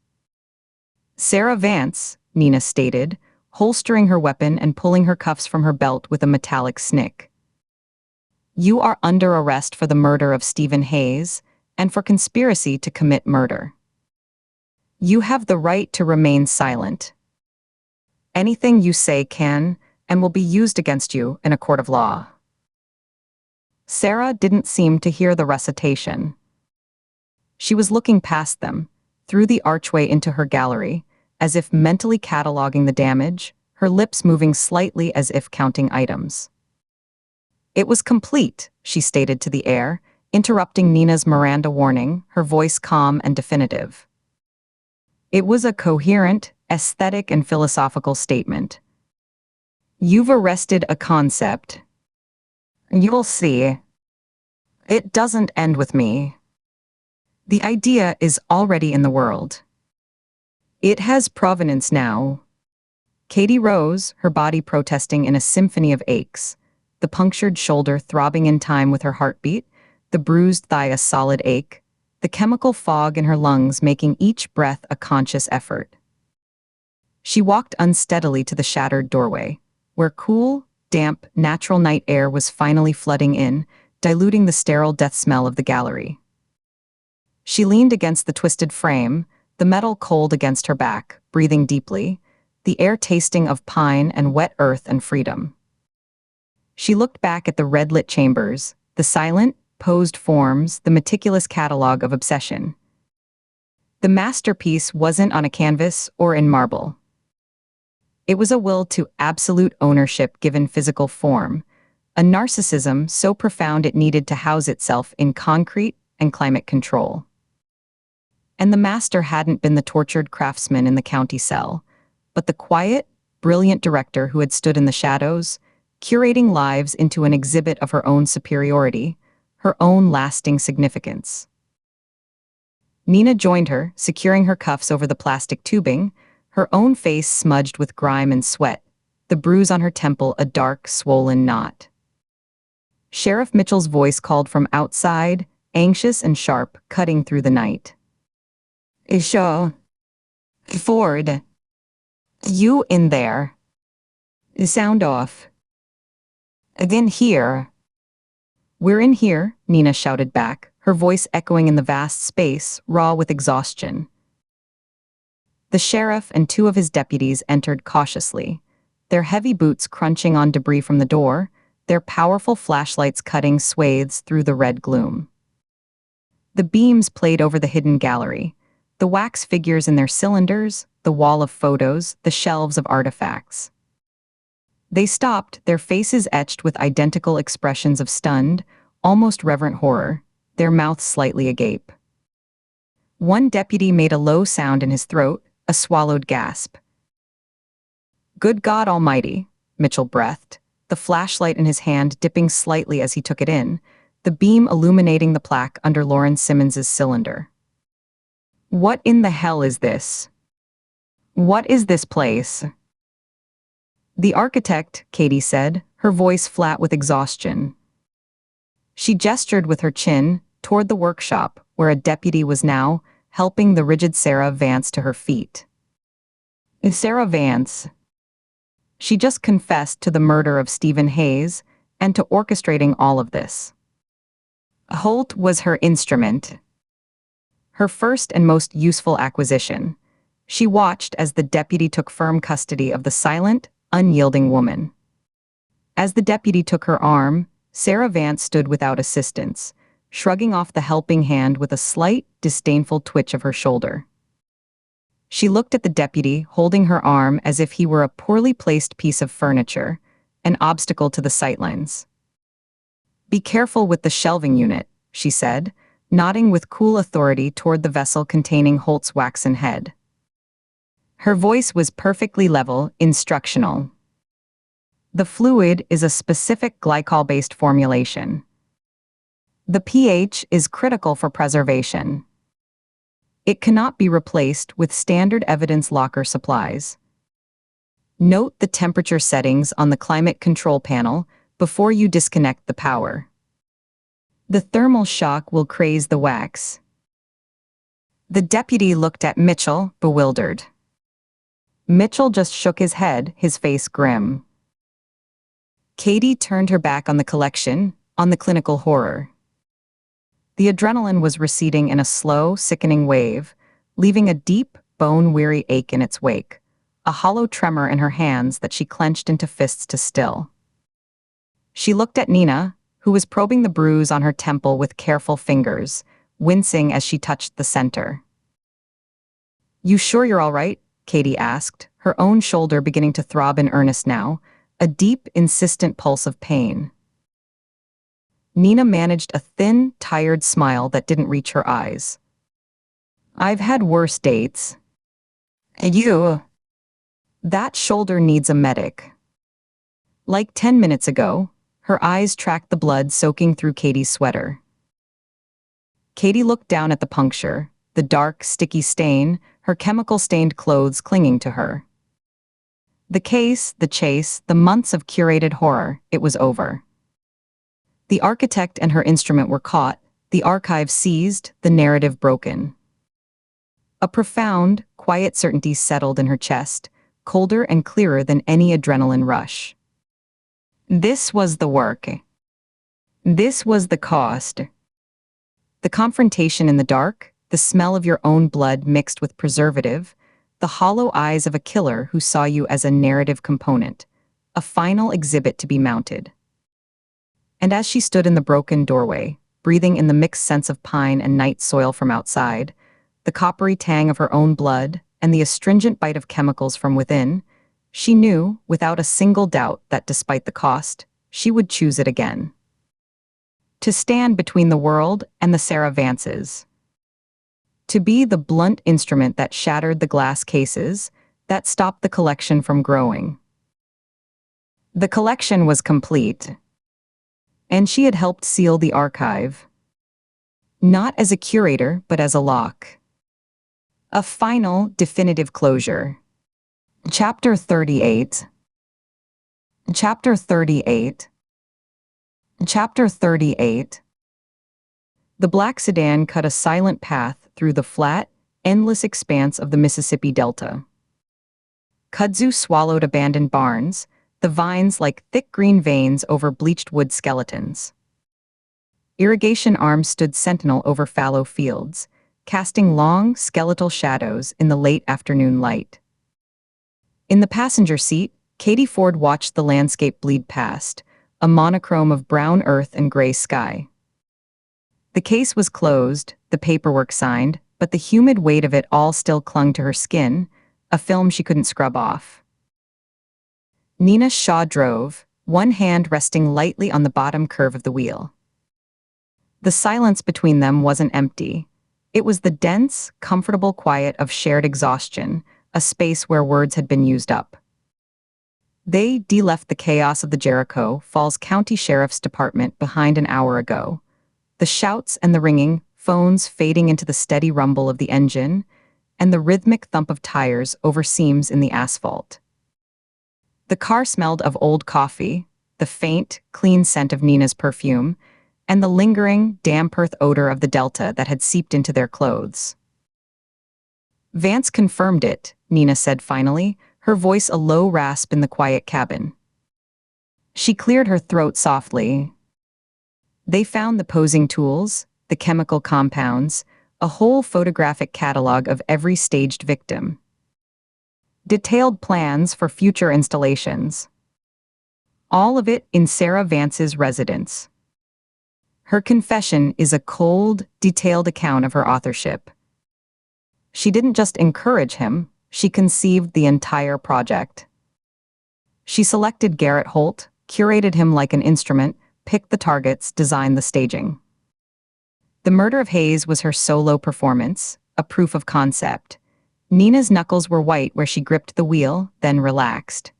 "Sarah Vance," Nina stated, holstering her weapon and pulling her cuffs from her belt with a metallic snick. "You are under arrest for the murder of Stephen Hayes and for conspiracy to commit murder. You have the right to remain silent. Anything you say can and will be used against you in a court of law." Sarah didn't seem to hear the recitation. She was looking past them, through the archway into her gallery, as if mentally cataloging the damage, her lips moving slightly as if counting items. "It was complete," she stated to the air, interrupting Nina's Miranda warning, her voice calm and definitive. It was a coherent, aesthetic and philosophical statement. "You've arrested a concept. You'll see. It doesn't end with me. The idea is already in the world. It has provenance now." Katie rose, her body protesting in a symphony of aches, the punctured shoulder throbbing in time with her heartbeat, the bruised thigh a solid ache, the chemical fog in her lungs making each breath a conscious effort. She walked unsteadily to the shattered doorway, where cool, damp, natural night air was finally flooding in, diluting the sterile death smell of the gallery. She leaned against the twisted frame, the metal cold against her back, breathing deeply, the air tasting of pine and wet earth and freedom. She looked back at the red-lit chambers, the silent, posed forms, the meticulous catalog of obsession. The masterpiece wasn't on a canvas or in marble. It was a will to absolute ownership given physical form, a narcissism so profound it needed to house itself in concrete and climate control. And the master hadn't been the tortured craftsman in the county cell, but the quiet, brilliant director who had stood in the shadows, curating lives into an exhibit of her own superiority, her own lasting significance. Nina joined her, securing her cuffs over the plastic tubing, her own face smudged with grime and sweat, the bruise on her temple a dark, swollen knot. Sheriff Mitchell's voice called from outside, anxious and sharp, cutting through the night. "Isho. Ford. You in there. Sound off. Again here." "We're in here," Nina shouted back, her voice echoing in the vast space, raw with exhaustion. The sheriff and two of his deputies entered cautiously, their heavy boots crunching on debris from the door, their powerful flashlights cutting swathes through the red gloom. The beams played over the hidden gallery, the wax figures in their cylinders, the wall of photos, the shelves of artifacts. They stopped, their faces etched with identical expressions of stunned, almost reverent horror, their mouths slightly agape. One deputy made a low sound in his throat, a swallowed gasp. "Good God Almighty," Mitchell breathed, the flashlight in his hand dipping slightly as he took it in, the beam illuminating the plaque under Lauren Simmons's cylinder. "What in the hell is this? What is this place?" "The architect," Katie said, her voice flat with exhaustion. She gestured with her chin toward the workshop, where a deputy was now helping the rigid Sarah Vance to her feet. Sarah Vance. She just confessed to the murder of Stephen Hayes and to orchestrating all of this. Holt was her instrument. Her first and most useful acquisition. She watched as the deputy took firm custody of the silent, unyielding woman. As the deputy took her arm, Sarah Vance stood without assistance, shrugging off the helping hand with a slight, disdainful twitch of her shoulder. She looked at the deputy, holding her arm as if he were a poorly placed piece of furniture, an obstacle to the sightlines. "Be careful with the shelving unit," she said, nodding with cool authority toward the vessel containing Holt's waxen head. Her voice was perfectly level, instructional. "The fluid is a specific glycol-based formulation. The pH is critical for preservation. It cannot be replaced with standard evidence locker supplies. Note the temperature settings on the climate control panel before you disconnect the power. The thermal shock will craze the wax. The deputy looked at Mitchell, bewildered. Mitchell just shook his head, his face grim. Katie turned her back on the collection, on the clinical horror. The adrenaline was receding in a slow, sickening wave, leaving a deep, bone-weary ache in its wake, a hollow tremor in her hands that she clenched into fists to still. She looked at Nina, who was probing the bruise on her temple with careful fingers, wincing as she touched the center. "You sure you're all right?" Katie asked, her own shoulder beginning to throb in earnest now, a deep, insistent pulse of pain. Nina managed a thin, tired smile that didn't reach her eyes. "I've had worse dates." "And you?" "That shoulder needs a medic." Like 10 minutes ago, her eyes tracked the blood soaking through Katie's sweater. Katie looked down at the puncture, the dark, sticky stain, her chemical-stained clothes clinging to her. The case, the chase, the months of curated horror, it was over. The architect and her instrument were caught, the archive seized, the narrative broken. A profound, quiet certainty settled in her chest, colder and clearer than any adrenaline rush. This was the work. This was the cost. The confrontation in the dark, the smell of your own blood mixed with preservative, the hollow eyes of a killer who saw you as a narrative component, a final exhibit to be mounted. And as she stood in the broken doorway, breathing in the mixed scents of pine and night soil from outside, the coppery tang of her own blood, and the astringent bite of chemicals from within, she knew, without a single doubt, that despite the cost, she would choose it again. To stand between the world and the Sarah Vances. To be the blunt instrument that shattered the glass cases, that stopped the collection from growing. The collection was complete. And she had helped seal the archive. Not as a curator, but as a lock. A final, definitive closure. Chapter 38. Chapter 38. Chapter 38. The black sedan cut a silent path through the flat, endless expanse of the Mississippi Delta. Kudzu swallowed abandoned barns, the vines like thick green veins over bleached wood skeletons. Irrigation arms stood sentinel over fallow fields, casting long, skeletal shadows in the late afternoon light. In the passenger seat, Katie Ford watched the landscape bleed past, a monochrome of brown earth and gray sky. The case was closed, the paperwork signed, but the humid weight of it all still clung to her skin, a film she couldn't scrub off. Nina Shaw drove, one hand resting lightly on the bottom curve of the wheel. The silence between them wasn't empty. It was the dense, comfortable quiet of shared exhaustion, a space where words had been used up. They left the chaos of the Jericho Falls County Sheriff's Department behind an hour ago. The shouts and the ringing, phones fading into the steady rumble of the engine, and the rhythmic thump of tires over seams in the asphalt. The car smelled of old coffee, the faint, clean scent of Nina's perfume, and the lingering, damp earth odor of the Delta that had seeped into their clothes. "Vance confirmed it," Nina said finally, her voice a low rasp in the quiet cabin. She cleared her throat softly. "They found the posing tools, the chemical compounds, a whole photographic catalog of every staged victim. Detailed plans for future installations. All of it in Sarah Vance's residence. Her confession is a cold, detailed account of her authorship. She didn't just encourage him, she conceived the entire project. She selected Garrett Holt, curated him like an instrument, picked the targets, designed the staging. The murder of Hayes was her solo performance, a proof of concept. Nina's knuckles were white where she gripped the wheel, then relaxed.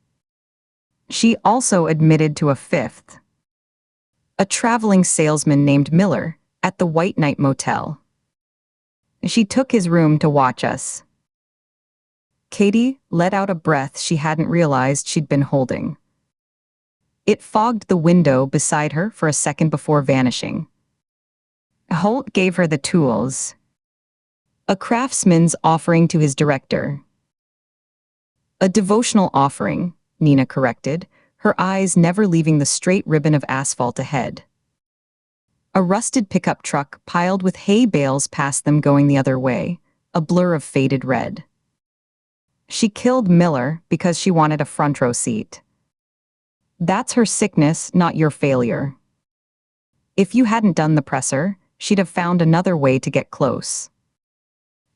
She also admitted to a fifth. A traveling salesman named Miller, at the White Knight Motel. She took his room to watch us. Katie let out a breath she hadn't realized she'd been holding. It fogged the window beside her for a second before vanishing. Holt gave her the tools. A craftsman's offering to his director. A devotional offering, Nina corrected, her eyes never leaving the straight ribbon of asphalt ahead. A rusted pickup truck piled with hay bales passed them going the other way, a blur of faded red. She killed Miller because she wanted a front row seat. That's her sickness, not your failure. If you hadn't done the presser, she'd have found another way to get close.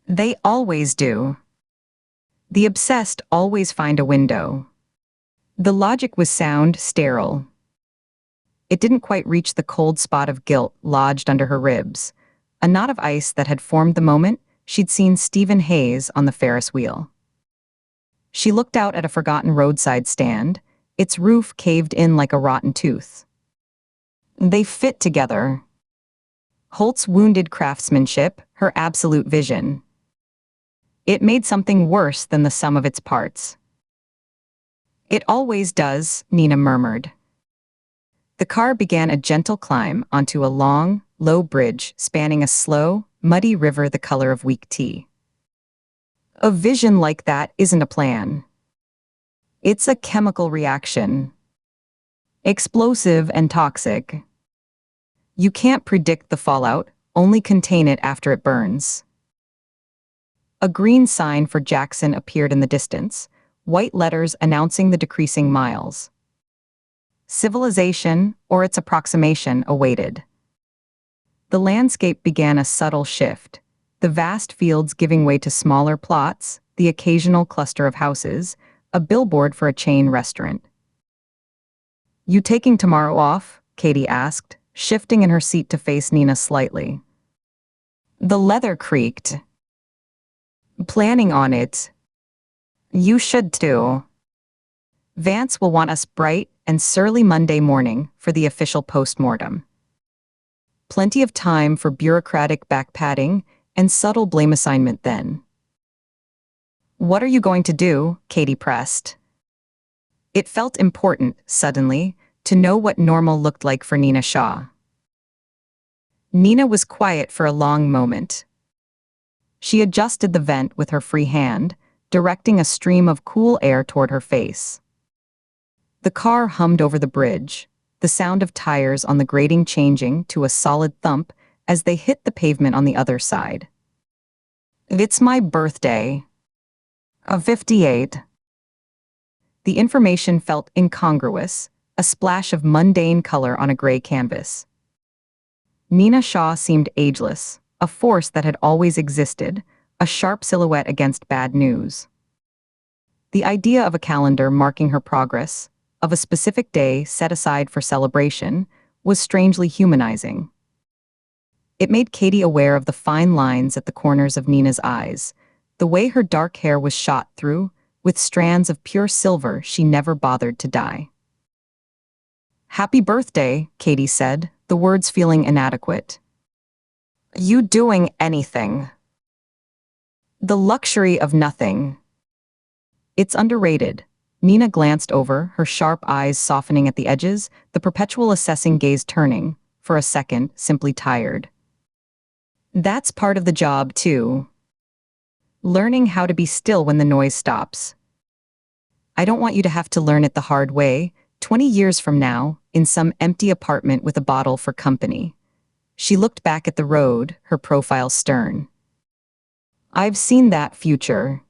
They always do. The obsessed always find a window. The logic was sound, sterile. It didn't quite reach the cold spot of guilt lodged under her ribs, a knot of ice that had formed the moment she'd seen Stephen Hayes on the Ferris wheel. She looked out at a forgotten roadside stand, its roof caved in like a rotten tooth. They fit together. Holt's wounded craftsmanship, her absolute vision. It made something worse than the sum of its parts. It always does, Nina murmured. The car began a gentle climb onto a long, low bridge spanning a slow, muddy river the color of weak tea. A vision like that isn't a plan. It's a chemical reaction. Explosive and toxic. You can't predict the fallout, only contain it after it burns. A green sign for Jackson appeared in the distance, white letters announcing the decreasing miles. Civilization, or its approximation, awaited. The landscape began a subtle shift, the vast fields giving way to smaller plots, the occasional cluster of houses, a billboard for a chain restaurant. You taking tomorrow off? Katie asked, shifting in her seat to face Nina slightly. The leather creaked. Planning on it. You should too. Vance will want us bright and surly Monday morning for the official postmortem. Plenty of time for bureaucratic back-patting and subtle blame assignment then. What are you going to do? Katie pressed. It felt important, suddenly, to know what normal looked like for Nina Shaw. Nina was quiet for a long moment. She adjusted the vent with her free hand, directing a stream of cool air toward her face. The car hummed over the bridge, the sound of tires on the grating changing to a solid thump as they hit the pavement on the other side. It's my birthday. Of 58. The information felt incongruous, a splash of mundane color on a gray canvas. Nina Shaw seemed ageless, a force that had always existed, a sharp silhouette against bad news. The idea of a calendar marking her progress, of a specific day set aside for celebration, was strangely humanizing. It made Katie aware of the fine lines at the corners of Nina's eyes, the way her dark hair was shot through, with strands of pure silver she never bothered to dye. Happy birthday, Katie said, the words feeling inadequate. You doing anything? The luxury of nothing. It's underrated. Nina glanced over, her sharp eyes softening at the edges, the perpetual assessing gaze turning, for a second, simply tired. That's part of the job, too. Learning how to be still when the noise stops. I don't want you to have to learn it the hard way, 20 years from now, in some empty apartment with a bottle for company. She looked back at the road, her profile stern. I've seen that future.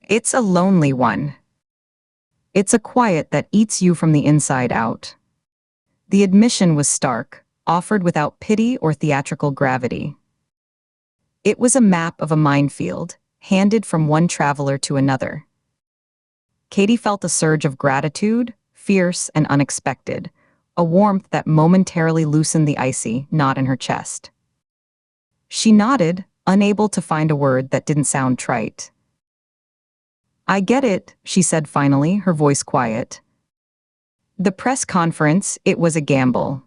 It's a lonely one. It's a quiet that eats you from the inside out. The admission was stark, offered without pity or theatrical gravity. It was a map of a minefield, handed from one traveler to another. Katie felt a surge of gratitude, fierce and unexpected, a warmth that momentarily loosened the icy knot in her chest. She nodded, unable to find a word that didn't sound trite. I get it, she said finally, her voice quiet. The press conference, it was a gamble.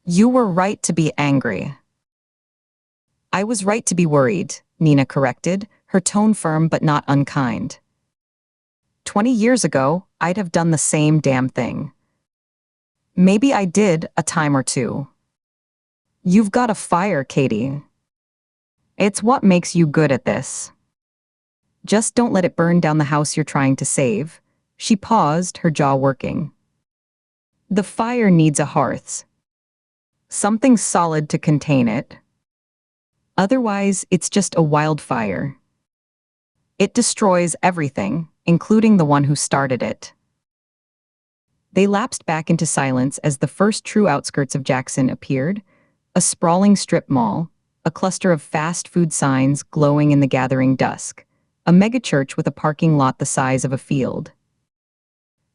You were right to be angry. I was right to be worried, Nina corrected, her tone firm but not unkind. 20 years ago, I'd have done the same damn thing. Maybe I did a time or two. You've got a fire, Katie. It's what makes you good at this. Just don't let it burn down the house you're trying to save. She paused, her jaw working. The fire needs a hearth. Something solid to contain it. Otherwise, it's just a wildfire. It destroys everything, including the one who started it. They lapsed back into silence as the first true outskirts of Jackson appeared, a sprawling strip mall, a cluster of fast food signs glowing in the gathering dusk, a megachurch with a parking lot the size of a field.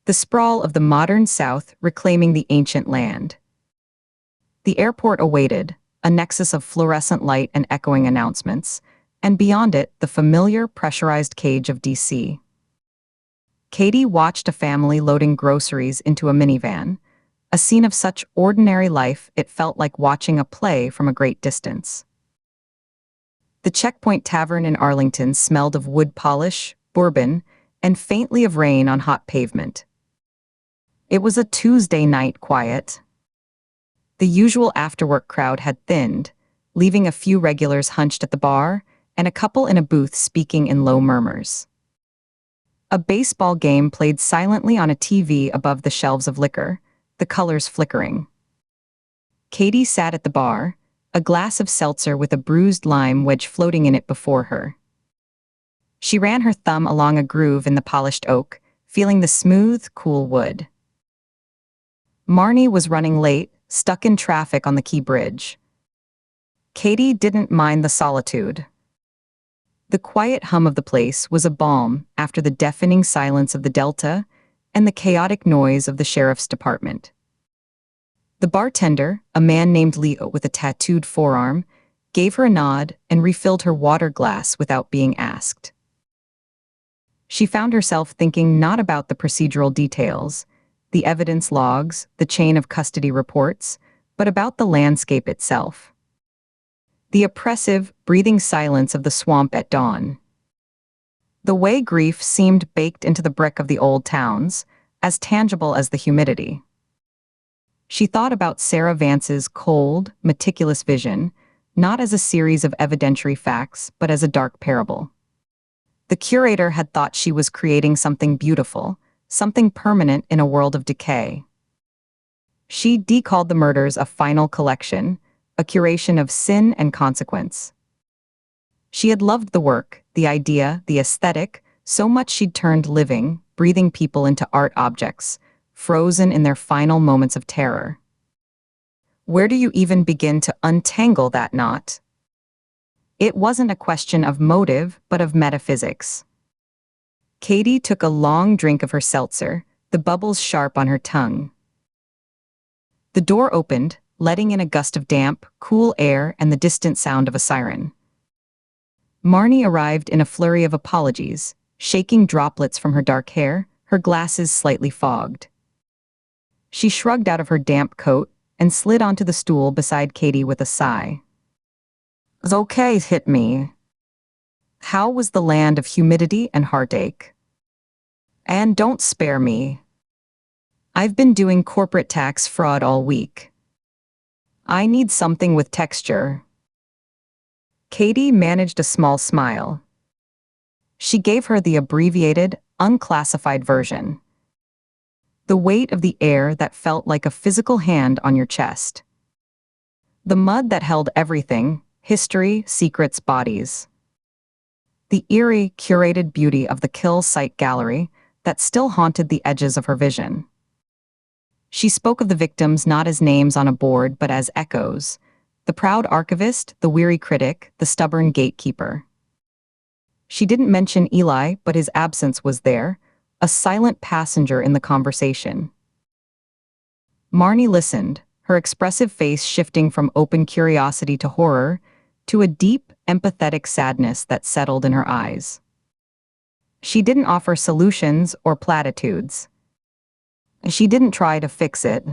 The sprawl of the modern South reclaiming the ancient land. The airport awaited, a nexus of fluorescent light and echoing announcements, and beyond it, the familiar pressurized cage of DC. Katie watched a family loading groceries into a minivan, a scene of such ordinary life it felt like watching a play from a great distance. The Checkpoint Tavern in Arlington smelled of wood polish, bourbon, and faintly of rain on hot pavement. It was a Tuesday night quiet. The usual after-work crowd had thinned, leaving a few regulars hunched at the bar and a couple in a booth speaking in low murmurs. A baseball game played silently on a TV above the shelves of liquor, the colors flickering. Katie sat at the bar, a glass of seltzer with a bruised lime wedge floating in it before her. She ran her thumb along a groove in the polished oak, feeling the smooth, cool wood. Marnie was running late, stuck in traffic on the Key Bridge. Katie didn't mind the solitude. The quiet hum of the place was a balm after the deafening silence of the Delta and the chaotic noise of the sheriff's department. The bartender, a man named Leo with a tattooed forearm, gave her a nod and refilled her water glass without being asked. She found herself thinking not about the procedural details, the evidence logs, the chain of custody reports, but about the landscape itself. The oppressive, breathing silence of the swamp at dawn. The way grief seemed baked into the brick of the old towns, as tangible as the humidity. She thought about Sarah Vance's cold, meticulous vision, not as a series of evidentiary facts, but as a dark parable. The curator had thought she was creating something beautiful, something permanent in a world of decay. She decalled the murders a final collection, a curation of sin and consequence. She had loved the work, the idea, the aesthetic, so much she'd turned living, breathing people into art objects, frozen in their final moments of terror. Where do you even begin to untangle that knot? It wasn't a question of motive, but of metaphysics. Katie took a long drink of her seltzer, the bubbles sharp on her tongue. The door opened, letting in a gust of damp, cool air and the distant sound of a siren. Marnie arrived in a flurry of apologies, shaking droplets from her dark hair, her glasses slightly fogged. She shrugged out of her damp coat and slid onto the stool beside Katie with a sigh. "It's okay, hit me." How was the land of humidity and heartache? And don't spare me. I've been doing corporate tax fraud all week. I need something with texture. Katie managed a small smile. She gave her the abbreviated, unclassified version. The weight of the air that felt like a physical hand on your chest. The mud that held everything, history, secrets, bodies. The eerie, curated beauty of the kill site gallery that still haunted the edges of her vision. She spoke of the victims not as names on a board but as echoes, the proud archivist, the weary critic, the stubborn gatekeeper. She didn't mention Eli, but his absence was there, a silent passenger in the conversation. Marnie listened, her expressive face shifting from open curiosity to horror, to a deep, empathetic sadness that settled in her eyes. She didn't offer solutions or platitudes. She didn't try to fix it.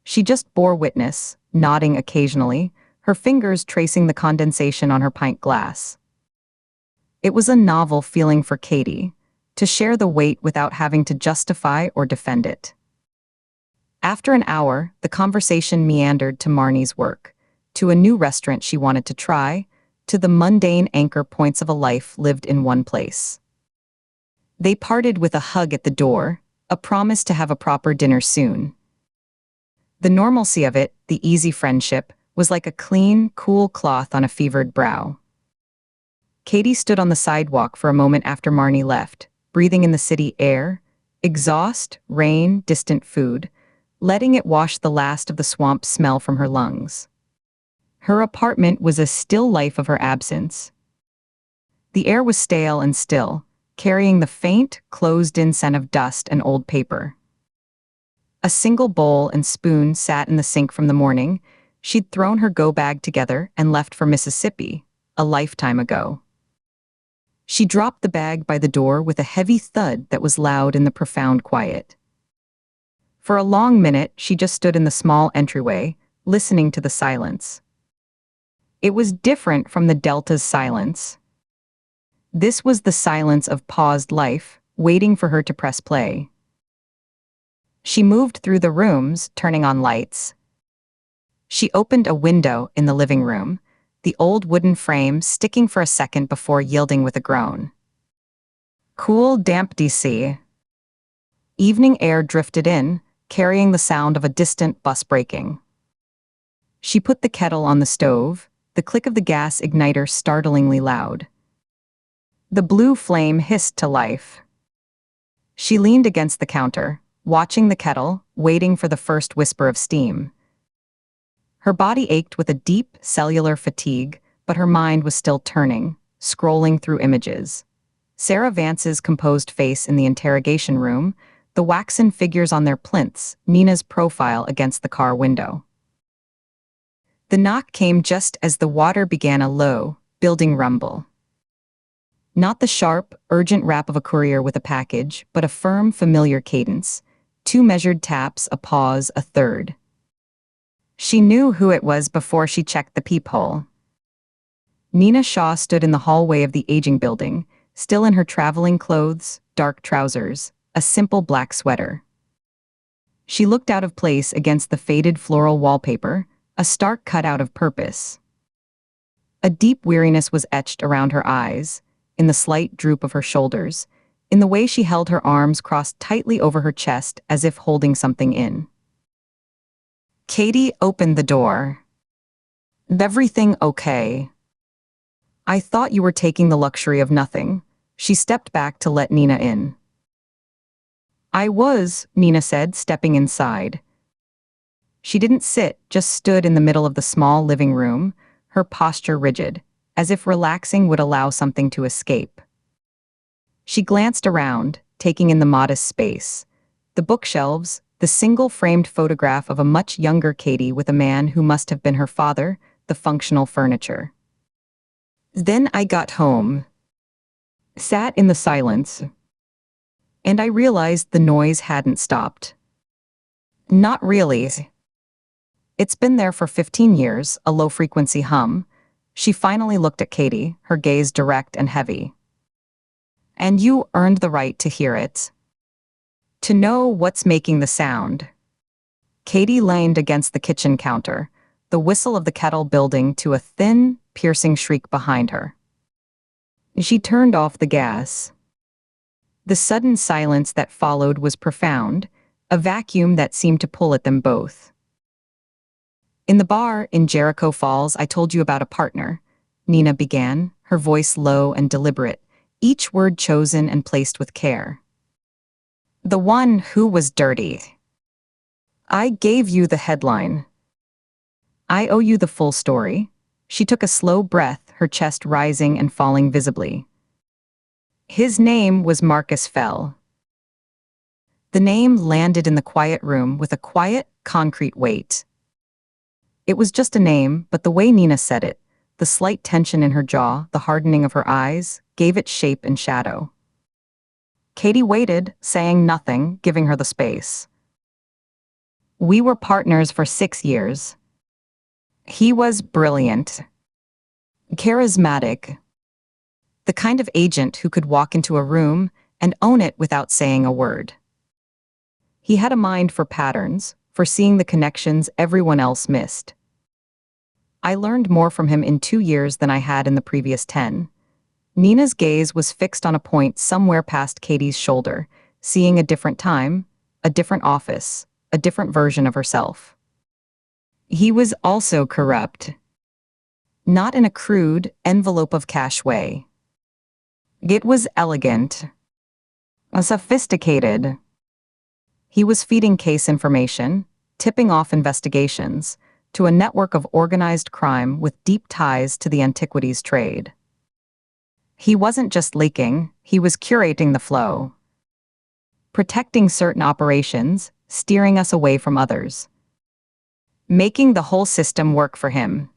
She just bore witness, nodding occasionally, her fingers tracing the condensation on her pint glass. It was a novel feeling for Katie, to share the weight without having to justify or defend it. After an hour, the conversation meandered to Marnie's work, to a new restaurant she wanted to try, to the mundane anchor points of a life lived in one place. They parted with a hug at the door, a promise to have a proper dinner soon. The normalcy of it, the easy friendship, was like a clean, cool cloth on a fevered brow. Katie stood on the sidewalk for a moment after Marnie left, breathing in the city air, exhaust, rain, distant food, letting it wash the last of the swamp smell from her lungs. Her apartment was a still life of her absence. The air was stale and still, carrying the faint, closed-in scent of dust and old paper. A single bowl and spoon sat in the sink from the morning. She'd thrown her go-bag together and left for Mississippi, a lifetime ago. She dropped the bag by the door with a heavy thud that was loud in the profound quiet. For a long minute, she just stood in the small entryway, listening to the silence. It was different from the Delta's silence. This was the silence of paused life, waiting for her to press play. She moved through the rooms, turning on lights. She opened a window in the living room, the old wooden frame sticking for a second before yielding with a groan. Cool, damp DC. Evening air drifted in, carrying the sound of a distant bus braking. She put the kettle on the stove, the click of the gas igniter startlingly loud. The blue flame hissed to life. She leaned against the counter, watching the kettle, waiting for the first whisper of steam. Her body ached with a deep, cellular fatigue, but her mind was still turning, scrolling through images. Sarah Vance's composed face in the interrogation room, the waxen figures on their plinths, Nina's profile against the car window. The knock came just as the water began a low, building rumble. Not the sharp, urgent rap of a courier with a package, but a firm, familiar cadence. 2 measured taps, a pause, a third. She knew who it was before she checked the peephole. Nina Shaw stood in the hallway of the aging building, still in her traveling clothes, dark trousers, a simple black sweater. She looked out of place against the faded floral wallpaper, a stark cutout of purpose. A deep weariness was etched around her eyes, in the slight droop of her shoulders, in the way she held her arms crossed tightly over her chest as if holding something in. Katie opened the door. "Everything okay? I thought you were taking the luxury of nothing." She stepped back to let Nina in. "I was," Nina said, stepping inside. She didn't sit, just stood in the middle of the small living room, her posture rigid, as if relaxing would allow something to escape. She glanced around, taking in the modest space. The bookshelves, the single-framed photograph of a much younger Katie with a man who must have been her father, the functional furniture. Then I got home. Sat in the silence. And I realized the noise hadn't stopped. Not really. It's been there for 15 years, a low-frequency hum. She finally looked at Katie, her gaze direct and heavy. And you earned the right to hear it. To know what's making the sound. Katie leaned against the kitchen counter, the whistle of the kettle building to a thin, piercing shriek behind her. She turned off the gas. The sudden silence that followed was profound, a vacuum that seemed to pull at them both. "In the bar in Jericho Falls I told you about a partner," Nina began, her voice low and deliberate, each word chosen and placed with care. "The one who was dirty. I gave you the headline. I owe you the full story." She took a slow breath, her chest rising and falling visibly. "His name was Marcus Fell." The name landed in the quiet room with a quiet, concrete weight. It was just a name, but the way Nina said it, the slight tension in her jaw, the hardening of her eyes, gave it shape and shadow. Katie waited, saying nothing, giving her the space. "We were partners for 6 years. He was brilliant, charismatic, the kind of agent who could walk into a room and own it without saying a word. He had a mind for patterns, for seeing the connections everyone else missed. I learned more from him in 2 years than I had in the previous 10. Nina's gaze was fixed on a point somewhere past Katie's shoulder, seeing a different time, a different office, a different version of herself. He was also corrupt. Not in a crude, envelope of cash way. It was elegant. Sophisticated. He was feeding case information, tipping off investigations, to a network of organized crime with deep ties to the antiquities trade. He wasn't just leaking, he was curating the flow. Protecting certain operations, steering us away from others. Making the whole system work for him.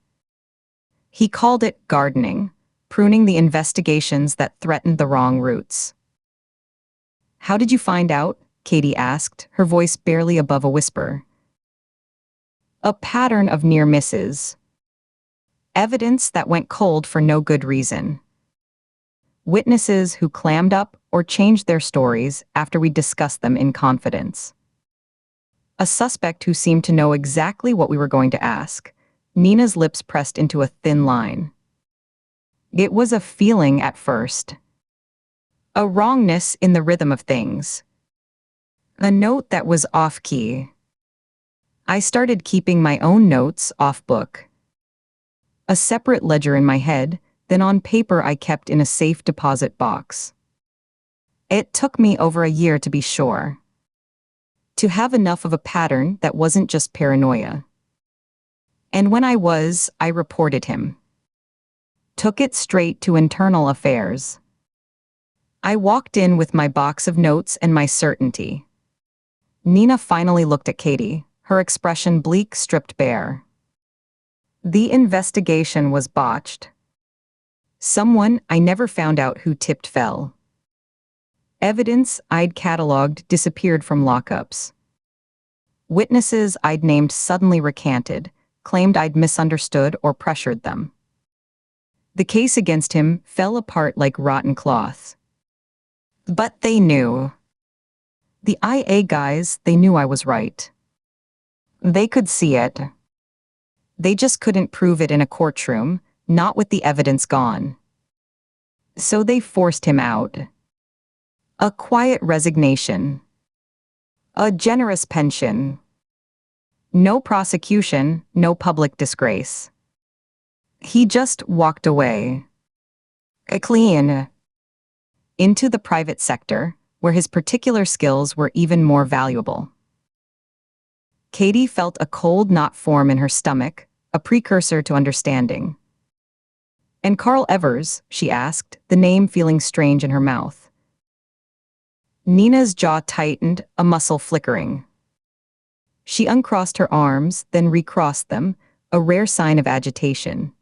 He called it gardening, pruning the investigations that threatened the wrong roots. "How did you find out?" Katie asked, her voice barely above a whisper. "A pattern of near misses. Evidence that went cold for no good reason. Witnesses who clammed up or changed their stories after we discussed them in confidence. A suspect who seemed to know exactly what we were going to ask." Nina's lips pressed into a thin line. "It was a feeling at first. A wrongness in the rhythm of things. A note that was off-key. I started keeping my own notes off-book. A separate ledger in my head, then on paper I kept in a safe deposit box. It took me over a year to be sure. To have enough of a pattern that wasn't just paranoia. And when I reported him. Took it straight to internal affairs. I walked in with my box of notes and my certainty." Nina finally looked at Katie, her expression bleak, stripped bare. "The investigation was botched. Someone I never found out who tipped fell. Evidence I'd cataloged disappeared from lockups. Witnesses I'd named suddenly recanted, claimed I'd misunderstood or pressured them. The case against him fell apart like rotten cloth. But they knew. The IA guys, they knew I was right. They could see it. They just couldn't prove it in a courtroom, not with the evidence gone. So they forced him out. A quiet resignation. A generous pension. No prosecution, no public disgrace. He just walked away. Clean. Into the private sector, where his particular skills were even more valuable." Katie felt a cold knot form in her stomach, a precursor to understanding. "And Carl Evers?" she asked, the name feeling strange in her mouth. Nina's jaw tightened, a muscle flickering. She uncrossed her arms, then recrossed them, a rare sign of agitation.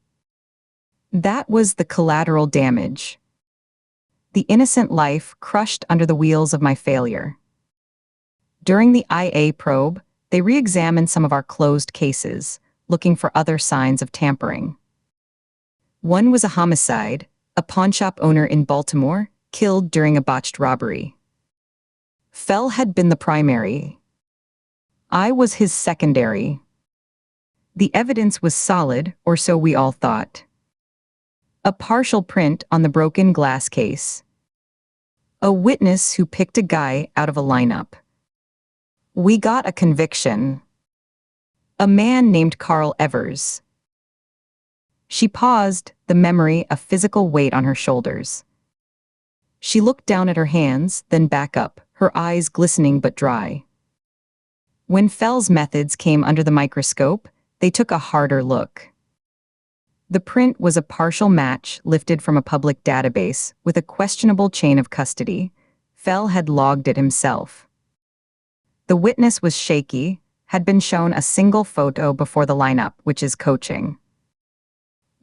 "That was the collateral damage. The innocent life crushed under the wheels of my failure. During the IA probe, they re-examined some of our closed cases, looking for other signs of tampering. One was a homicide, a pawnshop owner in Baltimore, killed during a botched robbery. Fell had been the primary. I was his secondary. The evidence was solid, or so we all thought. A partial print on the broken glass case. A witness who picked a guy out of a lineup. We got a conviction. A man named Carl Evers." She paused, the memory a physical weight on her shoulders. She looked down at her hands, then back up, her eyes glistening but dry. When Fell's methods came under the microscope, they took a harder look. The print was a partial match lifted from a public database with a questionable chain of custody. Fell had logged it himself. The witness was shaky, had been shown a single photo before the lineup, which is coaching.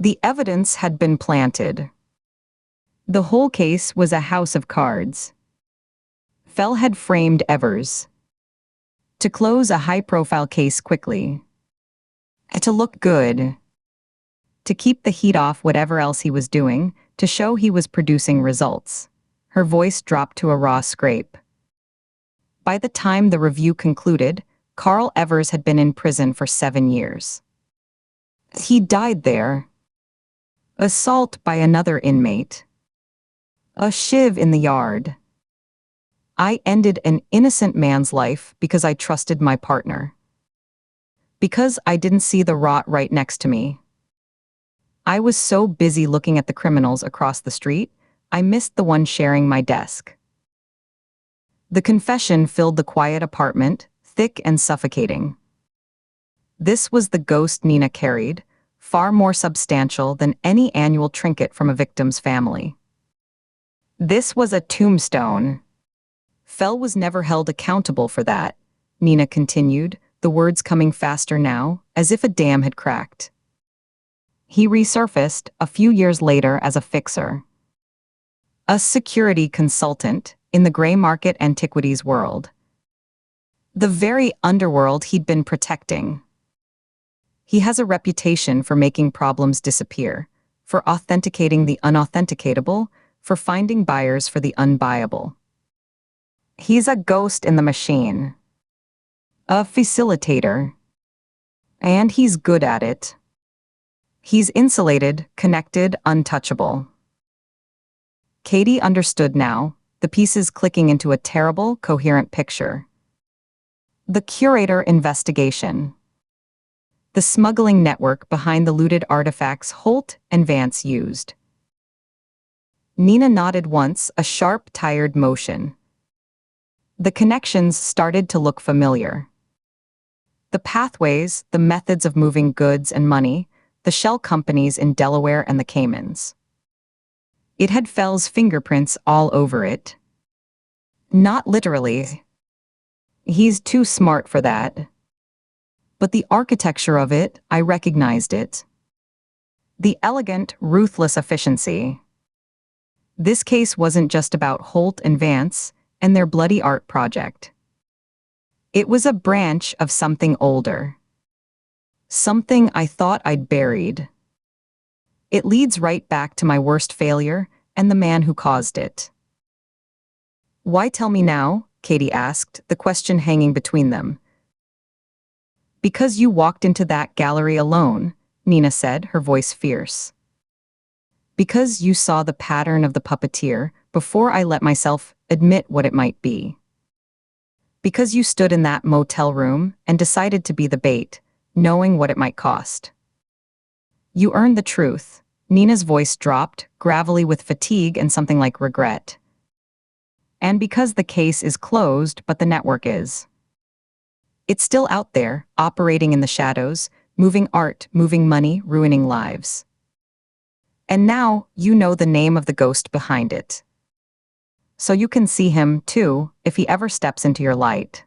The evidence had been planted. The whole case was a house of cards. Fell had framed Evers to close a high-profile case quickly. To look good. To keep the heat off whatever else he was doing, to show he was producing results. Her voice dropped to a raw scrape. By the time the review concluded, Carl Evers had been in prison for 7 years. He died there. Assault by another inmate. A shiv in the yard. I ended an innocent man's life because I trusted my partner. Because I didn't see the rot right next to me. I was so busy looking at the criminals across the street, I missed the one sharing my desk. The confession filled the quiet apartment, thick and suffocating. This was the ghost Nina carried, far more substantial than any annual trinket from a victim's family. This was a tombstone. Fell was never held accountable for that, Nina continued, the words coming faster now, as if a dam had cracked. He resurfaced a few years later as a fixer. A security consultant in the gray market antiquities world. The very underworld he'd been protecting. He has a reputation for making problems disappear, for authenticating the unauthenticatable, for finding buyers for the unbuyable. He's a ghost in the machine. A facilitator. And he's good at it. He's insulated, connected, untouchable. Katie understood now, the pieces clicking into a terrible, coherent picture. The Curator investigation. The smuggling network behind the looted artifacts Holt and Vance used. Nina nodded once, a sharp, tired motion. The connections started to look familiar. The pathways, the methods of moving goods and money, the shell companies in Delaware and the Caymans. It had Fell's fingerprints all over it. Not literally. He's too smart for that. But the architecture of it, I recognized it. The elegant, ruthless efficiency. This case wasn't just about Holt and Vance and their bloody art project. It was a branch of something older. Something I thought I'd buried. It leads right back to my worst failure and the man who caused it. Why tell me now? Katie asked, the question hanging between them. Because you walked into that gallery alone, Nina said, her voice fierce. Because you saw the pattern of the puppeteer before I let myself admit what it might be. Because you stood in that motel room and decided to be the bait, knowing what it might cost. You earned the truth. Nina's voice dropped, gravelly with fatigue and something like regret. And because the case is closed, but the network is. It's still out there, operating in the shadows, moving art, moving money, ruining lives. And now, you know the name of the ghost behind it. So you can see him, too, if he ever steps into your light.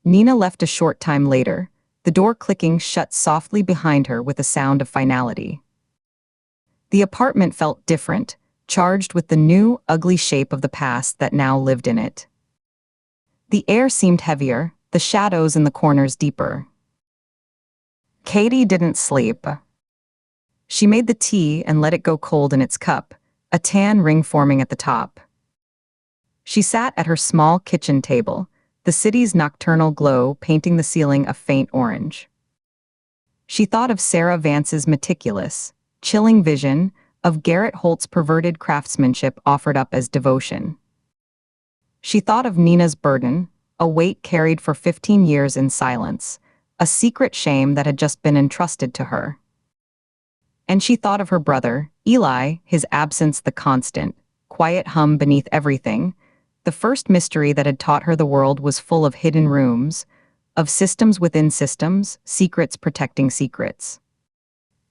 Nina left a short time later, the door clicking shut softly behind her with a sound of finality. The apartment felt different, charged with the new, ugly shape of the past that now lived in it. The air seemed heavier, the shadows in the corners deeper. Katie didn't sleep. She made the tea and let it go cold in its cup, a tan ring forming at the top. She sat at her small kitchen table, the city's nocturnal glow painting the ceiling a faint orange. She thought of Sarah Vance's meticulous, chilling vision, of Garrett Holt's perverted craftsmanship offered up as devotion. She thought of Nina's burden, a weight carried for 15 years in silence, a secret shame that had just been entrusted to her. And she thought of her brother, Eli, his absence the constant, quiet hum beneath everything, the first mystery that had taught her the world was full of hidden rooms, of systems within systems, secrets protecting secrets.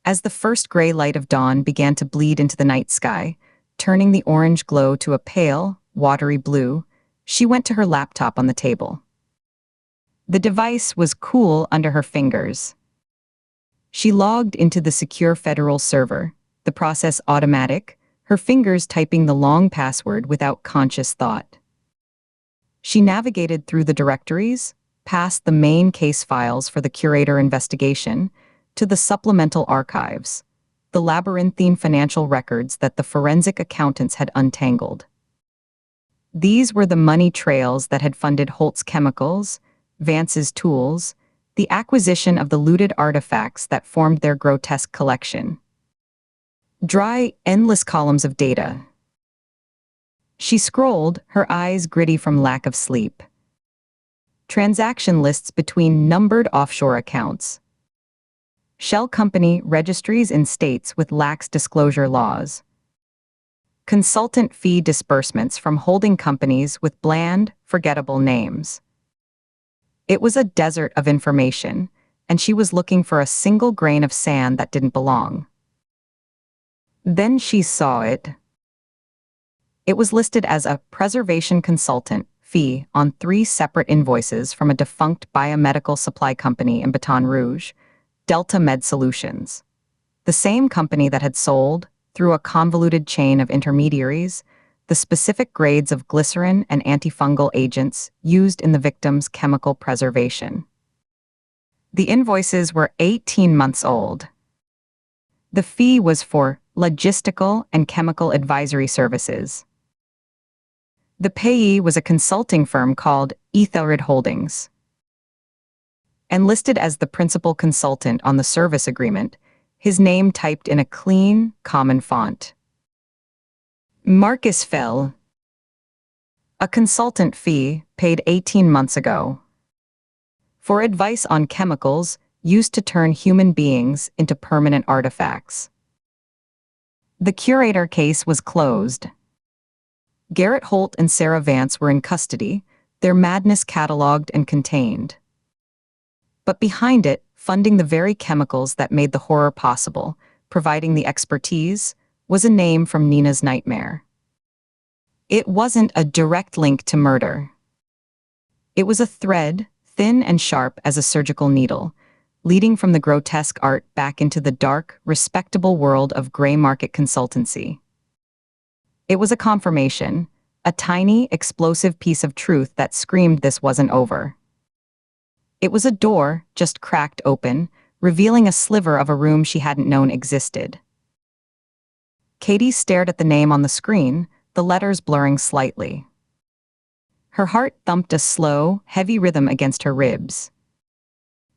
As the first gray light of dawn began to bleed into the night sky, turning the orange glow to a pale, watery blue, she went to her laptop on the table. The device was cool under her fingers. She logged into the secure federal server, the process automatic, her fingers typing the long password without conscious thought. She navigated through the directories, past the main case files for the Curator investigation to the supplemental archives, the labyrinthine financial records that the forensic accountants had untangled. These were the money trails that had funded Holt's Chemicals, Vance's Tools, the acquisition of the looted artifacts that formed their grotesque collection. Dry, endless columns of data. She scrolled, her eyes gritty from lack of sleep. Transaction lists between numbered offshore accounts. Shell company registries in states with lax disclosure laws. Consultant fee disbursements from holding companies with bland, forgettable names. It was a desert of information, and she was looking for a single grain of sand that didn't belong. Then she saw it. It was listed as a preservation consultant fee on 3 separate invoices from a defunct biomedical supply company in Baton Rouge, Delta Med Solutions. The same company that had sold, through a convoluted chain of intermediaries, the specific grades of glycerin and antifungal agents used in the victim's chemical preservation. The invoices were 18 months old. The fee was for logistical and chemical advisory services. The payee was a consulting firm called Ethelred Holdings. And listed as the principal consultant on the service agreement, his name typed in a clean, common font. Marcus Fell. A consultant fee paid 18 months ago. For advice on chemicals used to turn human beings into permanent artifacts. The Curator case was closed. Garrett Holt and Sarah Vance were in custody, their madness catalogued and contained. But behind it, funding the very chemicals that made the horror possible, providing the expertise, was a name from Nina's nightmare. It wasn't a direct link to murder. It was a thread, thin and sharp as a surgical needle, leading from the grotesque art back into the dark, respectable world of gray market consultancy. It was a confirmation, a tiny, explosive piece of truth that screamed this wasn't over. It was a door, just cracked open, revealing a sliver of a room she hadn't known existed. Katie stared at the name on the screen, the letters blurring slightly. Her heart thumped a slow, heavy rhythm against her ribs.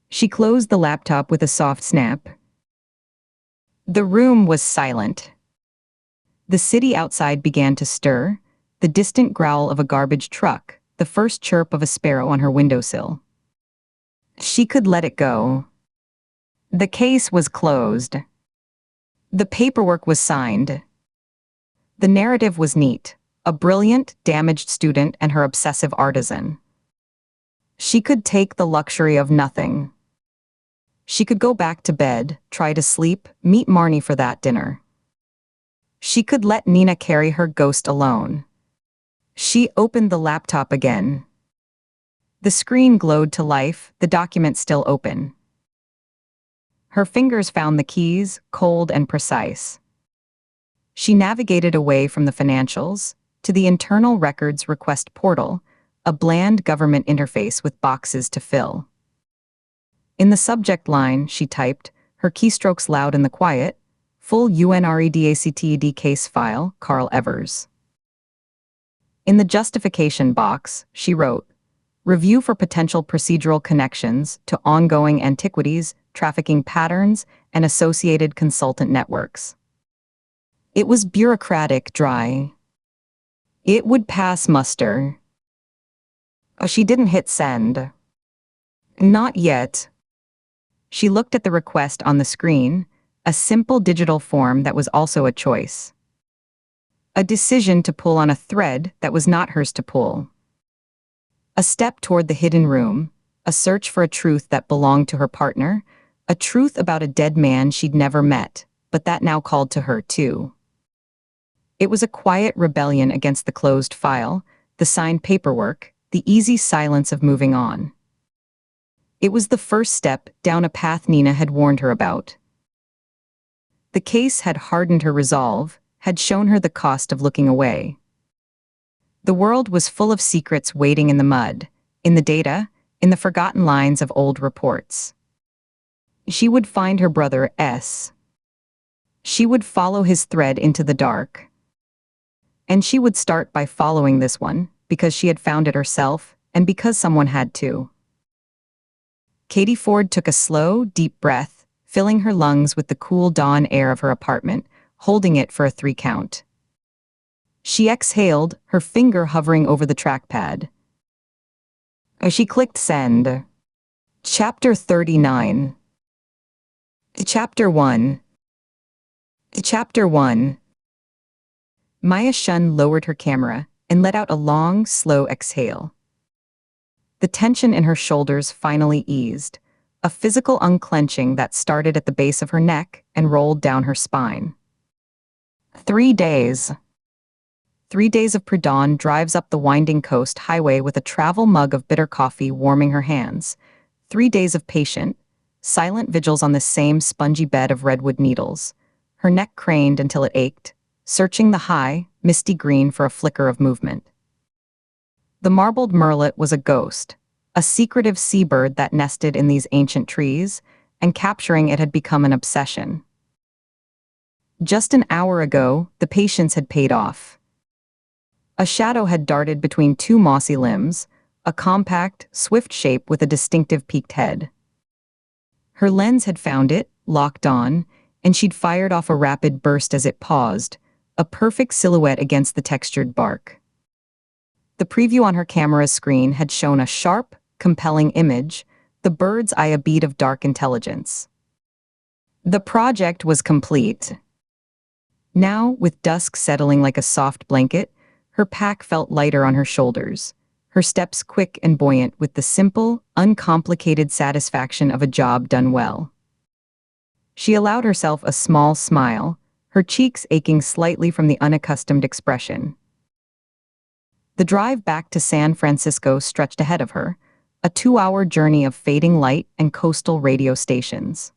She closed the laptop with a soft snap. The room was silent. The city outside began to stir, the distant growl of a garbage truck, the first chirp of a sparrow on her windowsill. She could let it go. The case was closed. The paperwork was signed. The narrative was neat, a brilliant, damaged student and her obsessive artisan. She could take the luxury of nothing. She could go back to bed, try to sleep, meet Marnie for that dinner. She could let Nina carry her ghost alone. She opened the laptop again. The screen glowed to life, the document still open. Her fingers found the keys, cold and precise. She navigated away from the financials, to the internal records request portal, a bland government interface with boxes to fill. In the subject line, she typed, her keystrokes loud in the quiet, full UNREDACTED case file, Carl Evers. In the justification box, she wrote, review for potential procedural connections to ongoing antiquities, trafficking patterns, and associated consultant networks. It was bureaucratic, dry. It would pass muster. She didn't hit send. Not yet. She looked at the request on the screen, a simple digital form that was also a choice. A decision to pull on a thread that was not hers to pull. A step toward the hidden room, a search for a truth that belonged to her partner, a truth about a dead man she'd never met, but that now called to her too. It was a quiet rebellion against the closed file, the signed paperwork, the easy silence of moving on. It was the first step down a path Nina had warned her about. The case had hardened her resolve, had shown her the cost of looking away. The world was full of secrets waiting in the mud, in the data, in the forgotten lines of old reports. She would find her brother S. She would follow his thread into the dark. And she would start by following this one, because she had found it herself, and because someone had to. Katie Ford took a slow, deep breath, filling her lungs with the cool dawn air of her apartment, holding it for a 3 count. She exhaled, her finger hovering over the trackpad. As she clicked send. Chapter 39. Chapter 1. Chapter 1. Maya Shun lowered her camera and let out a long, slow exhale. The tension in her shoulders finally eased, a physical unclenching that started at the base of her neck and rolled down her spine. 3 days. 3 days of pre-dawn drives up the winding coast highway with a travel mug of bitter coffee warming her hands. 3 days of patient, silent vigils on the same spongy bed of redwood needles, her neck craned until it ached, searching the high, misty green for a flicker of movement. The marbled murrelet was a ghost, a secretive seabird that nested in these ancient trees, and capturing it had become an obsession. Just an hour ago, the patience had paid off. A shadow had darted between 2 mossy limbs, a compact, swift shape with a distinctive peaked head. Her lens had found it, locked on, and she'd fired off a rapid burst as it paused, a perfect silhouette against the textured bark. The preview on her camera's screen had shown a sharp, compelling image, the bird's eye a bead of dark intelligence. The project was complete. Now, with dusk settling like a soft blanket, her pack felt lighter on her shoulders, her steps quick and buoyant with the simple, uncomplicated satisfaction of a job done well. She allowed herself a small smile, her cheeks aching slightly from the unaccustomed expression. The drive back to San Francisco stretched ahead of her, a 2-hour journey of fading light and coastal radio stations.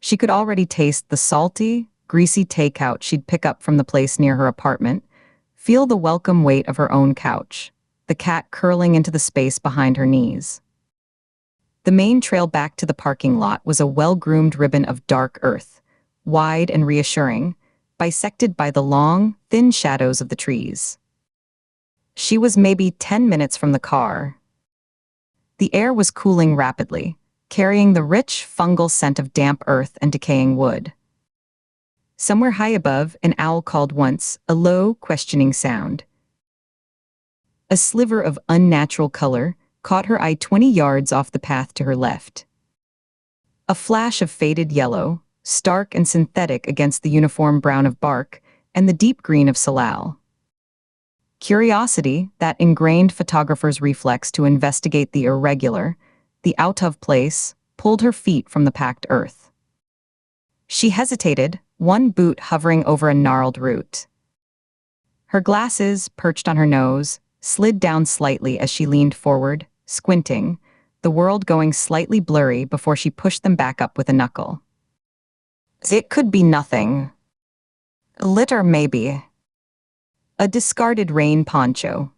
She could already taste the salty, greasy takeout she'd pick up from the place near her apartment, feel the welcome weight of her own couch, the cat curling into the space behind her knees. The main trail back to the parking lot was a well-groomed ribbon of dark earth, wide and reassuring, bisected by the long, thin shadows of the trees. She was maybe 10 minutes from the car. The air was cooling rapidly, carrying the rich, fungal scent of damp earth and decaying wood. Somewhere high above, an owl called once, a low, questioning sound. A sliver of unnatural color caught her eye 20 yards off the path to her left. A flash of faded yellow, stark and synthetic against the uniform brown of bark and the deep green of salal. Curiosity, that ingrained photographer's reflex to investigate the irregular, the out-of-place, pulled her feet from the packed earth. She hesitated, one boot hovering over a gnarled root. Her glasses, perched on her nose, slid down slightly as she leaned forward, squinting, the world going slightly blurry before she pushed them back up with a knuckle. It could be nothing. Litter maybe. A discarded rain poncho.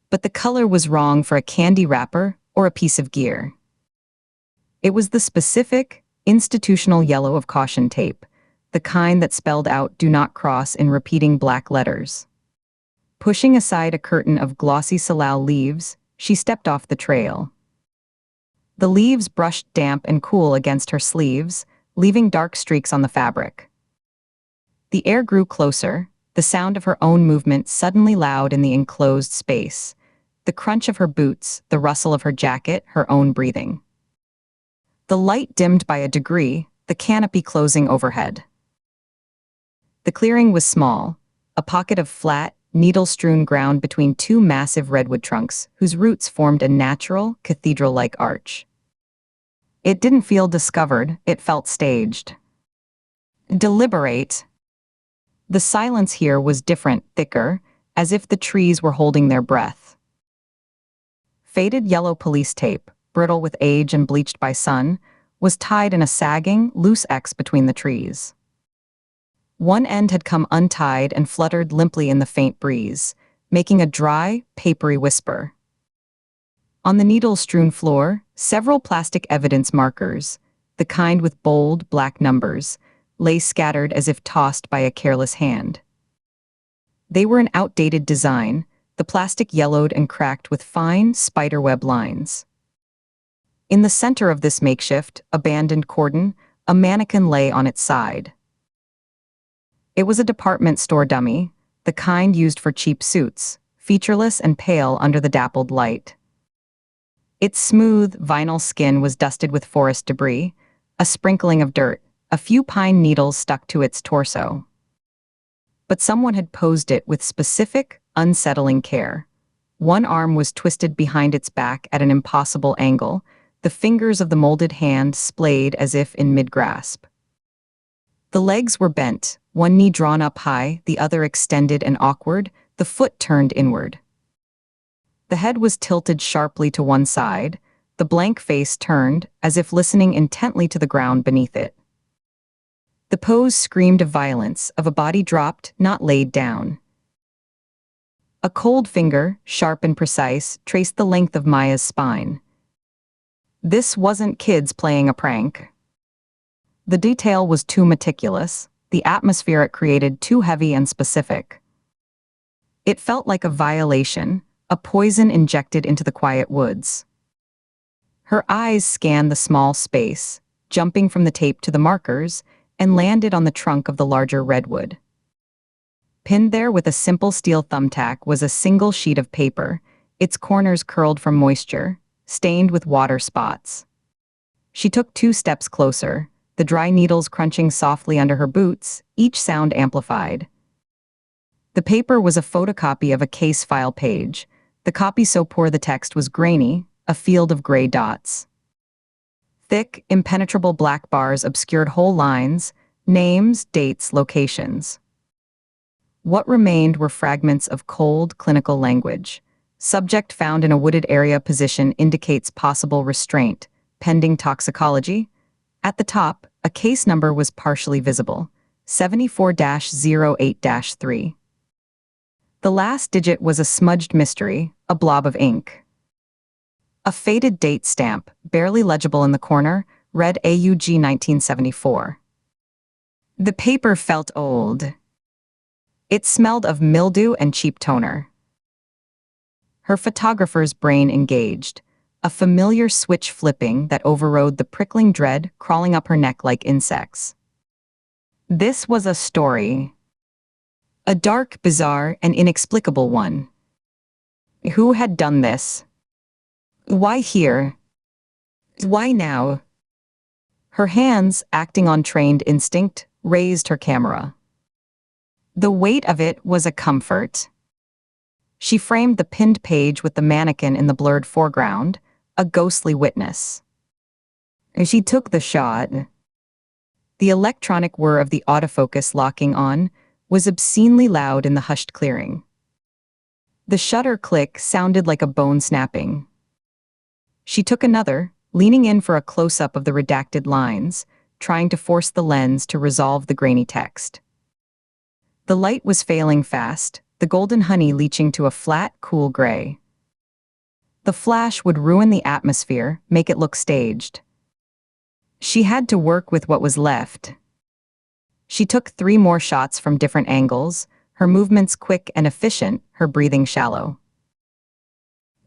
But the color was wrong for a candy wrapper or a piece of gear. It was the specific, institutional yellow of caution tape, the kind that spelled out "do not cross" in repeating black letters. Pushing aside a curtain of glossy salal leaves, she stepped off the trail. The leaves brushed damp and cool against her sleeves, leaving dark streaks on the fabric. The air grew closer, the sound of her own movement suddenly loud in the enclosed space, the crunch of her boots, the rustle of her jacket, her own breathing. The light dimmed by a degree, the canopy closing overhead. The clearing was small, a pocket of flat, needle-strewn ground between 2 massive redwood trunks whose roots formed a natural, cathedral-like arch. It didn't feel discovered, it felt staged. Deliberate. The silence here was different, thicker, as if the trees were holding their breath. Faded yellow police tape, brittle with age and bleached by sun, was tied in a sagging, loose X between the trees. One end had come untied and fluttered limply in the faint breeze, making a dry, papery whisper. On the needle-strewn floor, several plastic evidence markers, the kind with bold, black numbers, lay scattered as if tossed by a careless hand. They were an outdated design, the plastic yellowed and cracked with fine, spiderweb lines. In the center of this makeshift, abandoned cordon, a mannequin lay on its side. It was a department store dummy, the kind used for cheap suits, featureless and pale under the dappled light. Its smooth, vinyl skin was dusted with forest debris, a sprinkling of dirt, a few pine needles stuck to its torso. But someone had posed it with specific, unsettling care. One arm was twisted behind its back at an impossible angle, the fingers of the molded hand splayed as if in mid-grasp. The legs were bent, one knee drawn up high, the other extended and awkward, the foot turned inward. The head was tilted sharply to one side, the blank face turned, as if listening intently to the ground beneath it. The pose screamed of violence, of a body dropped, not laid down. A cold finger, sharp and precise, traced the length of Maya's spine. This wasn't kids playing a prank. The detail was too meticulous, the atmosphere it created too heavy and specific. It felt like a violation, a poison injected into the quiet woods. Her eyes scanned the small space, jumping from the tape to the markers, and landed on the trunk of the larger redwood. Pinned there with a simple steel thumbtack was a single sheet of paper, its corners curled from moisture, stained with water spots. She took 2 steps closer, the dry needles crunching softly under her boots, each sound amplified. The paper was a photocopy of a case file page, the copy so poor the text was grainy, a field of gray dots. Thick, impenetrable black bars obscured whole lines, names, dates, locations. What remained were fragments of cold, clinical language. Subject found in a wooded area position indicates possible restraint, pending toxicology. At the top, a case number was partially visible, 74-08-3. The last digit was a smudged mystery, a blob of ink. A faded date stamp, barely legible in the corner, read AUG 1974. The paper felt old. It smelled of mildew and cheap toner. Her photographer's brain engaged, a familiar switch flipping that overrode the prickling dread crawling up her neck like insects. This was a story. A dark, bizarre, and inexplicable one. Who had done this? Why here? Why now? Her hands, acting on trained instinct, raised her camera. The weight of it was a comfort. She framed the pinned page with the mannequin in the blurred foreground, a ghostly witness. She took the shot. The electronic whir of the autofocus locking on was obscenely loud in the hushed clearing. The shutter click sounded like a bone snapping. She took another, leaning in for a close-up of the redacted lines, trying to force the lens to resolve the grainy text. The light was failing fast, the golden honey leaching to a flat, cool gray. The flash would ruin the atmosphere, make it look staged. She had to work with what was left. She took 3 more shots from different angles, her movements quick and efficient, her breathing shallow.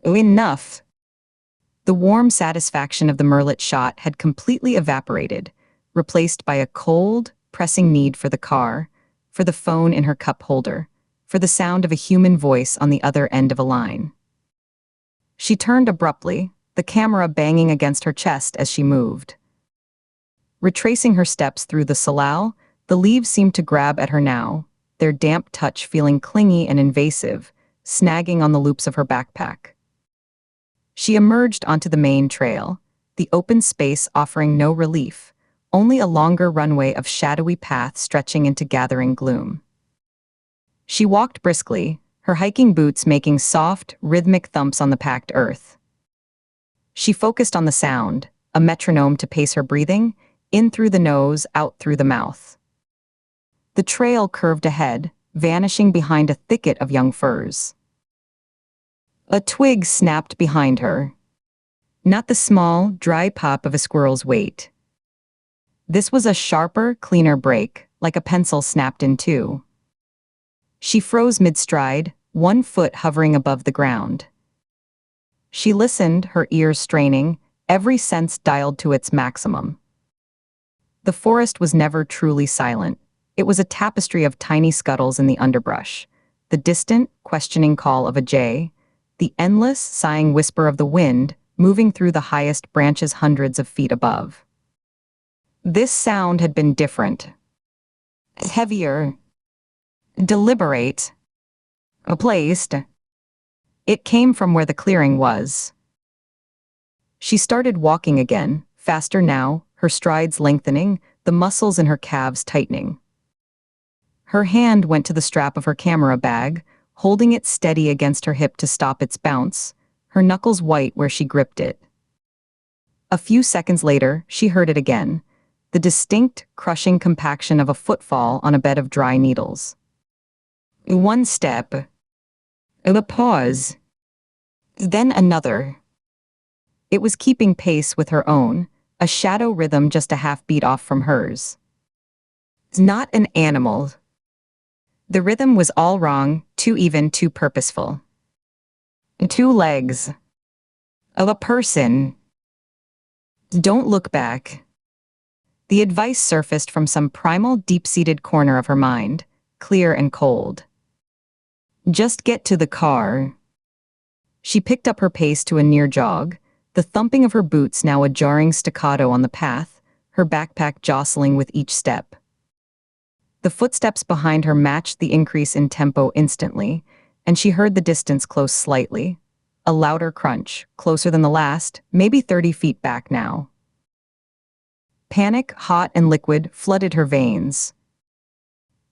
Enough. The warm satisfaction of the Merlot shot had completely evaporated, replaced by a cold, pressing need for the car, for the phone in her cup holder, for the sound of a human voice on the other end of a line. She turned abruptly, the camera banging against her chest as she moved. Retracing her steps through the salal, the leaves seemed to grab at her now, their damp touch feeling clingy and invasive, snagging on the loops of her backpack. She emerged onto the main trail, the open space offering no relief, only a longer runway of shadowy path stretching into gathering gloom. She walked briskly, her hiking boots making soft, rhythmic thumps on the packed earth. She focused on the sound, a metronome to pace her breathing, in through the nose, out through the mouth. The trail curved ahead, vanishing behind a thicket of young firs. A twig snapped behind her, Not the small, dry pop of a squirrel's weight. This was a sharper, cleaner break, like a pencil snapped in two. She froze mid-stride, 1 foot hovering above the ground. She listened, her ears straining, every sense dialed to its maximum. The forest was never truly silent. It was a tapestry of tiny scuttles in the underbrush, the distant, questioning call of a jay, the endless, sighing whisper of the wind moving through the highest branches hundreds of feet above. This sound had been different. Heavier. Deliberate. Placed. It came from where the clearing was. She started walking again, faster now, her strides lengthening, the muscles in her calves tightening. Her hand went to the strap of her camera bag, holding it steady against her hip to stop its bounce, her knuckles white where she gripped it. A few seconds later, she heard it again, the distinct, crushing compaction of a footfall on a bed of dry needles. 1 step. A pause. Then another. It was keeping pace with her own, a shadow rhythm just a half beat off from hers. Not an animal. The rhythm was all wrong, too even, too purposeful. 2 legs. Of a person. Don't look back. The advice surfaced from some primal, deep-seated corner of her mind, clear and cold. Just get to the car. She picked up her pace to a near jog, the thumping of her boots now a jarring staccato on the path, her backpack jostling with each step. The footsteps behind her matched the increase in tempo instantly, and she heard the distance close slightly. A louder crunch, closer than the last, maybe 30 feet back now. Panic, hot and liquid, flooded her veins.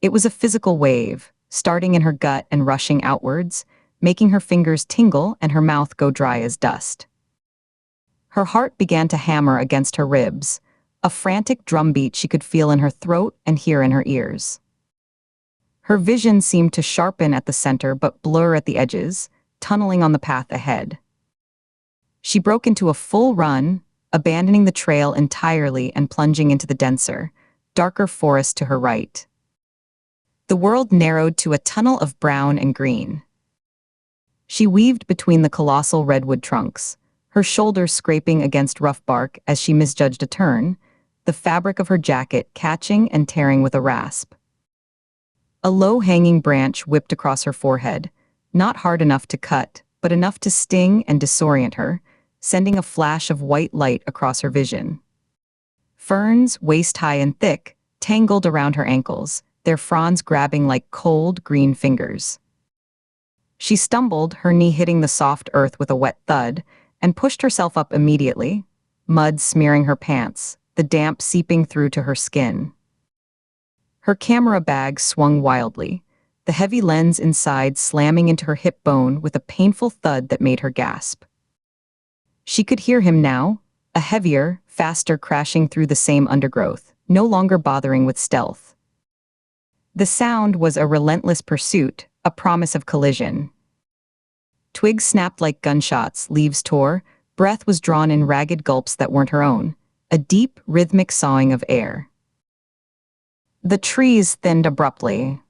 It was a physical wave, starting in her gut and rushing outwards, making her fingers tingle and her mouth go dry as dust. Her heart began to hammer against her ribs, a frantic drumbeat she could feel in her throat and hear in her ears. Her vision seemed to sharpen at the center but blur at the edges, tunneling on the path ahead. She broke into a full run, abandoning the trail entirely and plunging into the denser, darker forest to her right. The world narrowed to a tunnel of brown and green. She weaved between the colossal redwood trunks, her shoulders scraping against rough bark as she misjudged a turn, the fabric of her jacket catching and tearing with a rasp. A low-hanging branch whipped across her forehead, not hard enough to cut, but enough to sting and disorient her, sending a flash of white light across her vision. Ferns, waist-high and thick, tangled around her ankles, their fronds grabbing like cold, green fingers. She stumbled, her knee hitting the soft earth with a wet thud, and pushed herself up immediately, mud smearing her pants, the damp seeping through to her skin. Her camera bag swung wildly, the heavy lens inside slamming into her hip bone with a painful thud that made her gasp. She could hear him now, a heavier, faster crashing through the same undergrowth, no longer bothering with stealth. The sound was a relentless pursuit, a promise of collision. Twigs snapped like gunshots, leaves tore, breath was drawn in ragged gulps that weren't her own, a deep, rhythmic sawing of air. The trees thinned abruptly.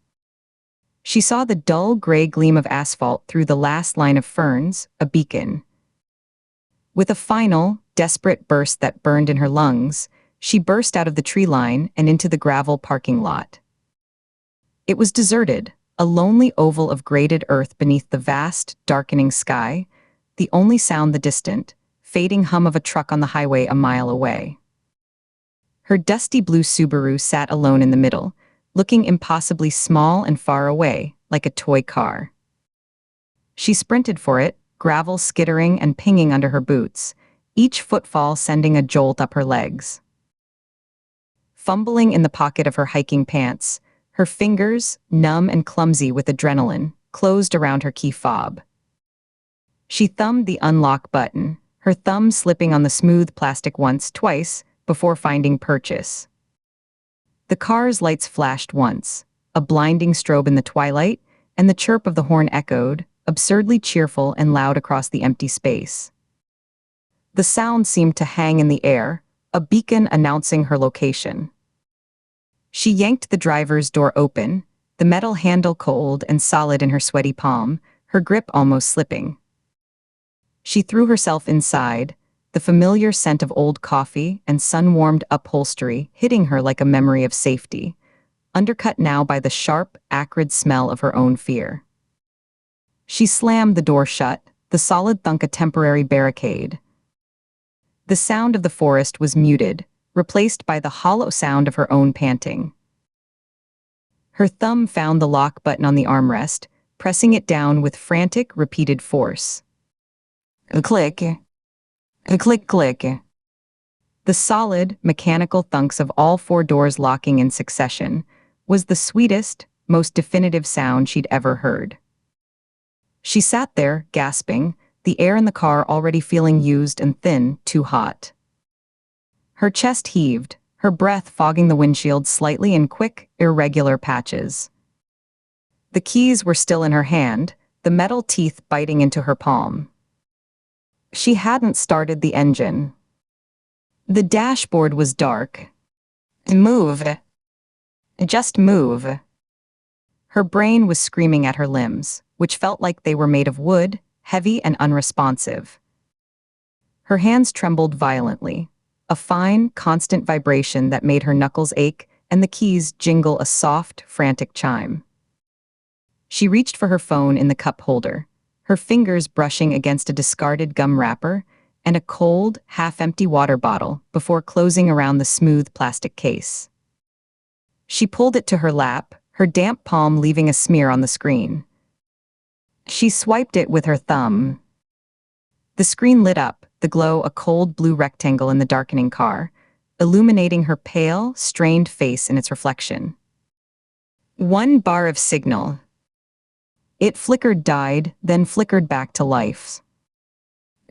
She saw the dull gray gleam of asphalt through the last line of ferns, a beacon. With a final, desperate burst that burned in her lungs, she burst out of the tree line and into the gravel parking lot. It was deserted, a lonely oval of graded earth beneath the vast, darkening sky, the only sound the distant, fading hum of a truck on the highway a mile away. Her dusty blue Subaru sat alone in the middle, looking impossibly small and far away, like a toy car. She sprinted for it, gravel skittering and pinging under her boots, each footfall sending a jolt up her legs. Fumbling in the pocket of her hiking pants, her fingers, numb and clumsy with adrenaline, closed around her key fob. She thumbed the unlock button, her thumb slipping on the smooth plastic once, twice, before finding purchase. The car's lights flashed once, a blinding strobe in the twilight, and the chirp of the horn echoed, absurdly cheerful and loud across the empty space. The sound seemed to hang in the air, a beacon announcing her location. She yanked the driver's door open, the metal handle cold and solid in her sweaty palm, her grip almost slipping. She threw herself inside, the familiar scent of old coffee and sun-warmed upholstery hitting her like a memory of safety, undercut now by the sharp, acrid smell of her own fear. She slammed the door shut, the solid thunk a temporary barricade. The sound of the forest was muted, replaced by the hollow sound of her own panting. Her thumb found the lock button on the armrest, pressing it down with frantic, repeated force. A click. A click, click. The solid, mechanical thunks of all 4 doors locking in succession was the sweetest, most definitive sound she'd ever heard. She sat there, gasping, the air in the car already feeling used and thin, too hot. Her chest heaved, her breath fogging the windshield slightly in quick, irregular patches. The keys were still in her hand, the metal teeth biting into her palm. She hadn't started the engine. The dashboard was dark. Move. Just move. Her brain was screaming at her limbs, which felt like they were made of wood, heavy and unresponsive. Her hands trembled violently, a fine, constant vibration that made her knuckles ache and the keys jingle a soft, frantic chime. She reached for her phone in the cup holder, her fingers brushing against a discarded gum wrapper and a cold, half-empty water bottle before closing around the smooth plastic case. She pulled it to her lap, her damp palm leaving a smear on the screen. She swiped it with her thumb. The screen lit up, the glow a cold blue rectangle in the darkening car, illuminating her pale, strained face in its reflection. 1 bar of signal. It flickered, died, then flickered back to life.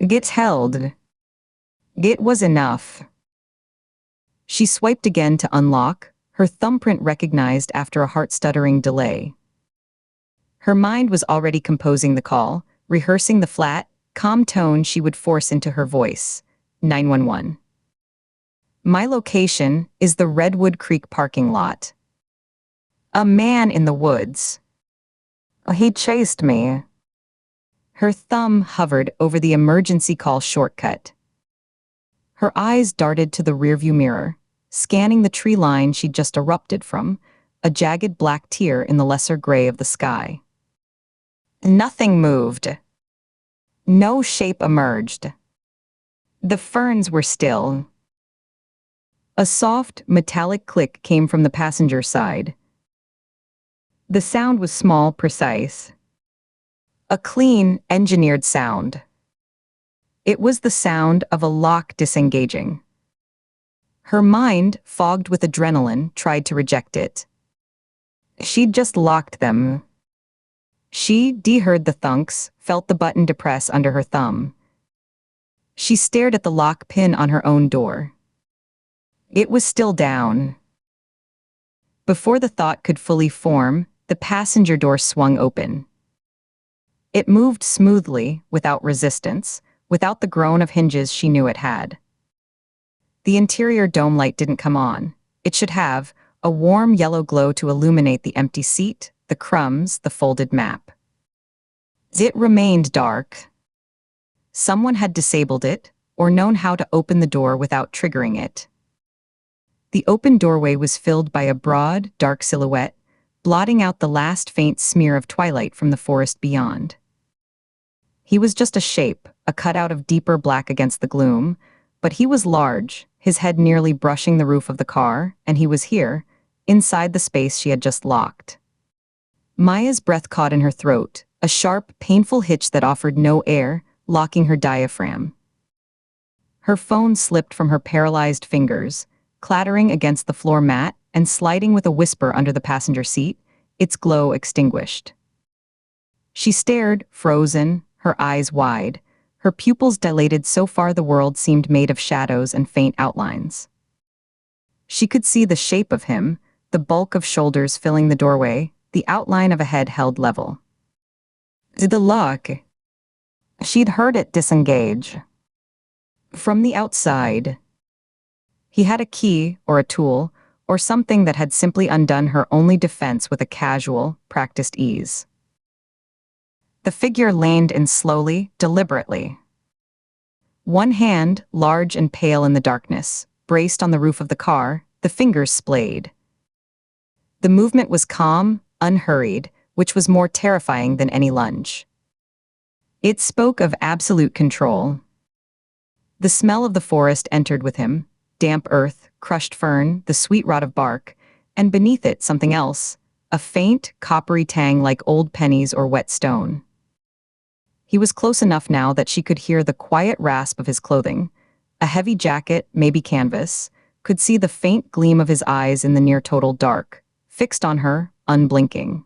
Git held. Git was enough. She swiped again to unlock, her thumbprint recognized after a heart-stuttering delay. Her mind was already composing the call, rehearsing the flat, calm tone she would force into her voice. 911. My location is the Redwood Creek parking lot. A man in the woods. He chased me. Her thumb hovered over the emergency call shortcut. Her eyes darted to the rearview mirror, scanning the tree line she'd just erupted from, a jagged black tear in the lesser gray of the sky. Nothing moved. No shape emerged. The ferns were still. A soft, metallic click came from the passenger side. The sound was small, precise. A clean, engineered sound. It was the sound of a lock disengaging. Her mind, fogged with adrenaline, tried to reject it. She'd just locked them. She heard the thunks, felt the button depress under her thumb. She stared at the lock pin on her own door. It was still down. Before the thought could fully form, the passenger door swung open. It moved smoothly, without resistance, without the groan of hinges she knew it had. The interior dome light didn't come on. It should have, a warm yellow glow to illuminate the empty seat, the crumbs, the folded map. It remained dark. Someone had disabled it, or known how to open the door without triggering it. The open doorway was filled by a broad, dark silhouette, blotting out the last faint smear of twilight from the forest beyond. He was just a shape, a cutout of deeper black against the gloom, but he was large, his head nearly brushing the roof of the car, and he was here, inside the space she had just locked. Maya's breath caught in her throat, a sharp, painful hitch that offered no air, locking her diaphragm. Her phone slipped from her paralyzed fingers, clattering against the floor mat and sliding with a whisper under the passenger seat, its glow extinguished. She stared, frozen, her eyes wide, her pupils dilated so far the world seemed made of shadows and faint outlines. She could see the shape of him, the bulk of shoulders filling the doorway, the outline of a head held level. The lock. She'd heard it disengage. From the outside, he had a key or a tool or something that had simply undone her only defense with a casual, practiced ease. The figure leaned in slowly, deliberately. One hand, large and pale in the darkness, braced on the roof of the car, the fingers splayed. The movement was calm, unhurried, which was more terrifying than any lunge. It spoke of absolute control. The smell of the forest entered with him, damp earth, crushed fern, the sweet rot of bark, and beneath it something else, a faint, coppery tang like old pennies or wet stone. He was close enough now that she could hear the quiet rasp of his clothing, a heavy jacket, maybe canvas, could see the faint gleam of his eyes in the near-total dark, fixed on her, unblinking.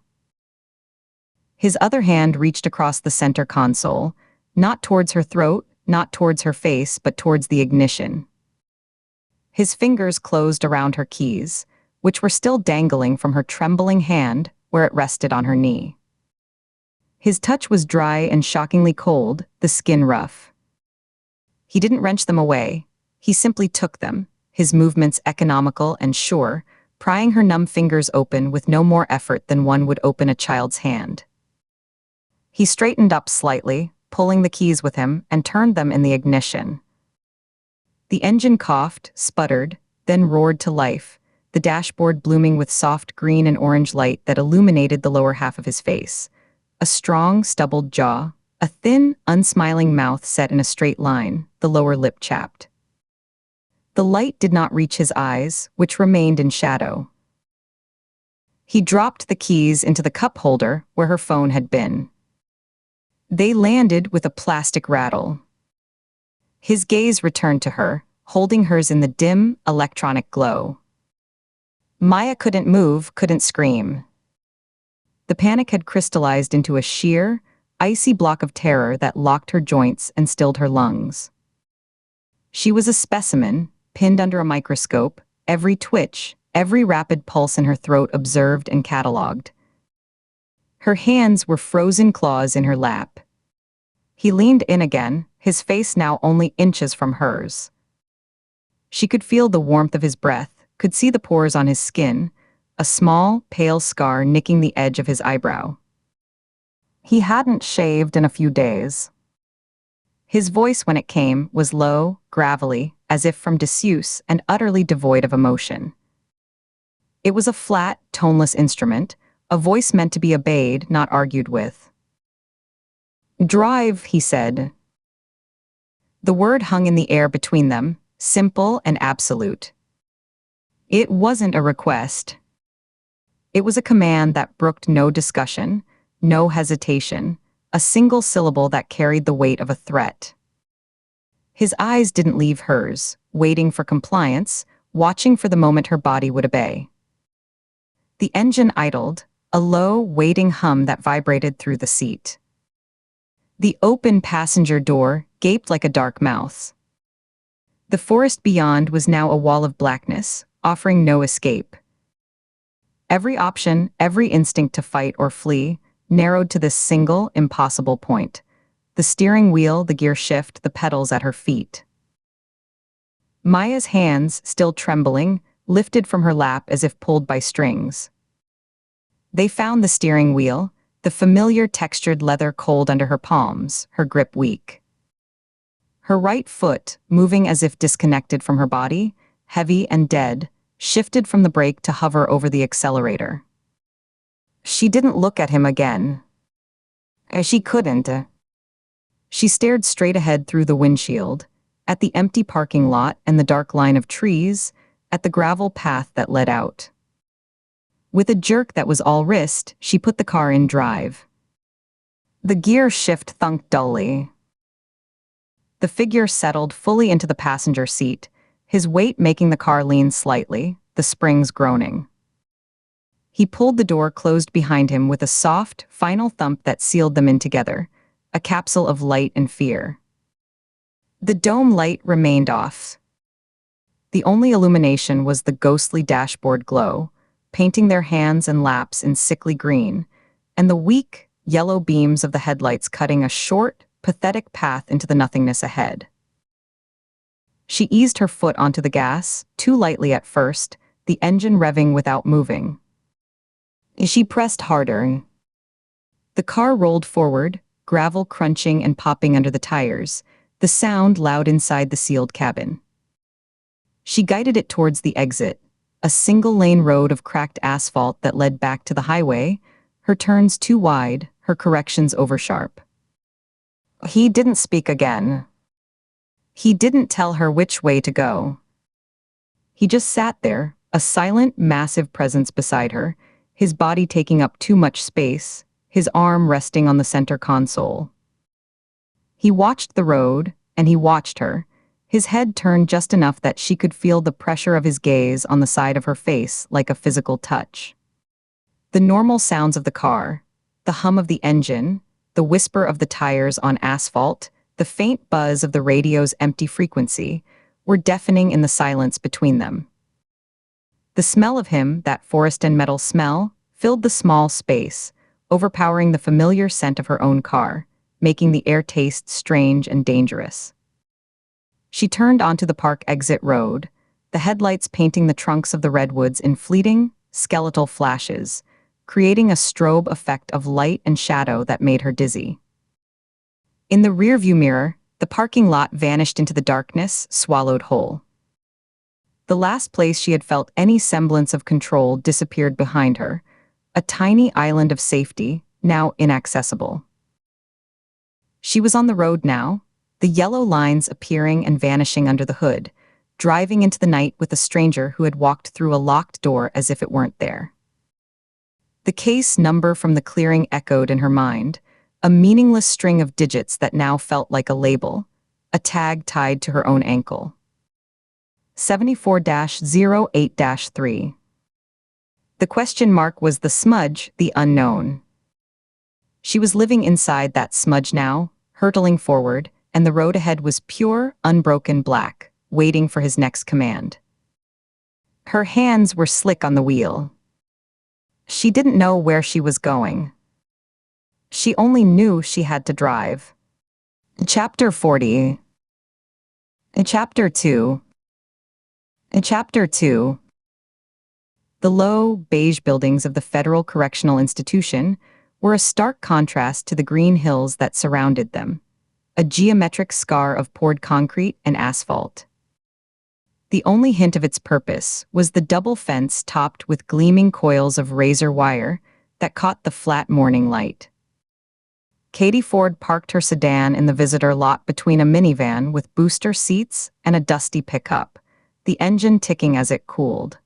His other hand reached across the center console, not towards her throat, not towards her face, but towards the ignition. His fingers closed around her keys, which were still dangling from her trembling hand where it rested on her knee. His touch was dry and shockingly cold, the skin rough. He didn't wrench them away. He simply took them, his movements economical and sure, prying her numb fingers open with no more effort than one would open a child's hand. He straightened up slightly, pulling the keys with him, and turned them in the ignition. The engine coughed, sputtered, then roared to life, the dashboard blooming with soft green and orange light that illuminated the lower half of his face. A strong, stubbled jaw, a thin, unsmiling mouth set in a straight line, the lower lip chapped. The light did not reach his eyes, which remained in shadow. He dropped the keys into the cup holder where her phone had been. They landed with a plastic rattle. His gaze returned to her, holding hers in the dim, electronic glow. Maya couldn't move, couldn't scream. The panic had crystallized into a sheer, icy block of terror that locked her joints and stilled her lungs. She was a specimen, pinned under a microscope, every twitch, every rapid pulse in her throat observed and catalogued. Her hands were frozen claws in her lap. He leaned in again, his face now only inches from hers. She could feel the warmth of his breath, could see the pores on his skin, a small, pale scar nicking the edge of his eyebrow. He hadn't shaved in a few days. His voice, when it came, was low, gravelly, as if from disuse and utterly devoid of emotion. It was a flat, toneless instrument, a voice meant to be obeyed, not argued with. "Drive," he said. The word hung in the air between them, simple and absolute. It wasn't a request. It was a command that brooked no discussion, no hesitation, a single syllable that carried the weight of a threat. His eyes didn't leave hers, waiting for compliance, watching for the moment her body would obey. The engine idled, a low, waiting hum that vibrated through the seat. The open passenger door gaped like a dark mouth. The forest beyond was now a wall of blackness, offering no escape. Every option, every instinct to fight or flee, narrowed to this single, impossible point. The steering wheel, the gear shift, the pedals at her feet. Maya's hands, still trembling, lifted from her lap as if pulled by strings. They found the steering wheel, the familiar textured leather cold under her palms, her grip weak. Her right foot, moving as if disconnected from her body, heavy and dead, shifted from the brake to hover over the accelerator. She didn't look at him again. She couldn't. She stared straight ahead through the windshield, at the empty parking lot and the dark line of trees, at the gravel path that led out. With a jerk that was all wrist, she put the car in drive. The gear shift thunked dully. The figure settled fully into the passenger seat, his weight making the car lean slightly, the springs groaning. He pulled the door closed behind him with a soft, final thump that sealed them in together, a capsule of light and fear. The dome light remained off. The only illumination was the ghostly dashboard glow, painting their hands and laps in sickly green, and the weak, yellow beams of the headlights cutting a short, pathetic path into the nothingness ahead. She eased her foot onto the gas, too lightly at first, the engine revving without moving. She pressed harder. The car rolled forward, gravel crunching and popping under the tires, the sound loud inside the sealed cabin. She guided it towards the exit, a single-lane road of cracked asphalt that led back to the highway, her turns too wide, her corrections oversharp. He didn't speak again. He didn't tell her which way to go. He just sat there, a silent, massive presence beside her, his body taking up too much space, his arm resting on the center console. He watched the road, and he watched her, his head turned just enough that she could feel the pressure of his gaze on the side of her face like a physical touch. The normal sounds of the car, the hum of the engine, the whisper of the tires on asphalt, the faint buzz of the radio's empty frequency, were deafening in the silence between them. The smell of him, that forest and metal smell, filled the small space, overpowering the familiar scent of her own car, making the air taste strange and dangerous. She turned onto the park exit road, the headlights painting the trunks of the redwoods in fleeting, skeletal flashes, creating a strobe effect of light and shadow that made her dizzy. In the rearview mirror, the parking lot vanished into the darkness, swallowed whole. The last place she had felt any semblance of control disappeared behind her, a tiny island of safety, now inaccessible. She was on the road now, the yellow lines appearing and vanishing under the hood, driving into the night with a stranger who had walked through a locked door as if it weren't there. The case number from the clearing echoed in her mind, a meaningless string of digits that now felt like a label, a tag tied to her own ankle. 74-08-3. The question mark was the smudge, the unknown. She was living inside that smudge now, hurtling forward, and the road ahead was pure, unbroken black, waiting for his next command. Her hands were slick on the wheel. She didn't know where she was going. She only knew she had to drive. Chapter 40. Chapter 2. Chapter 2. The low, beige buildings of the Federal Correctional Institution were a stark contrast to the green hills that surrounded them, a geometric scar of poured concrete and asphalt. The only hint of its purpose was the double fence topped with gleaming coils of razor wire that caught the flat morning light. Katie Ford parked her sedan in the visitor lot between a minivan with booster seats and a dusty pickup, the engine ticking as it cooled.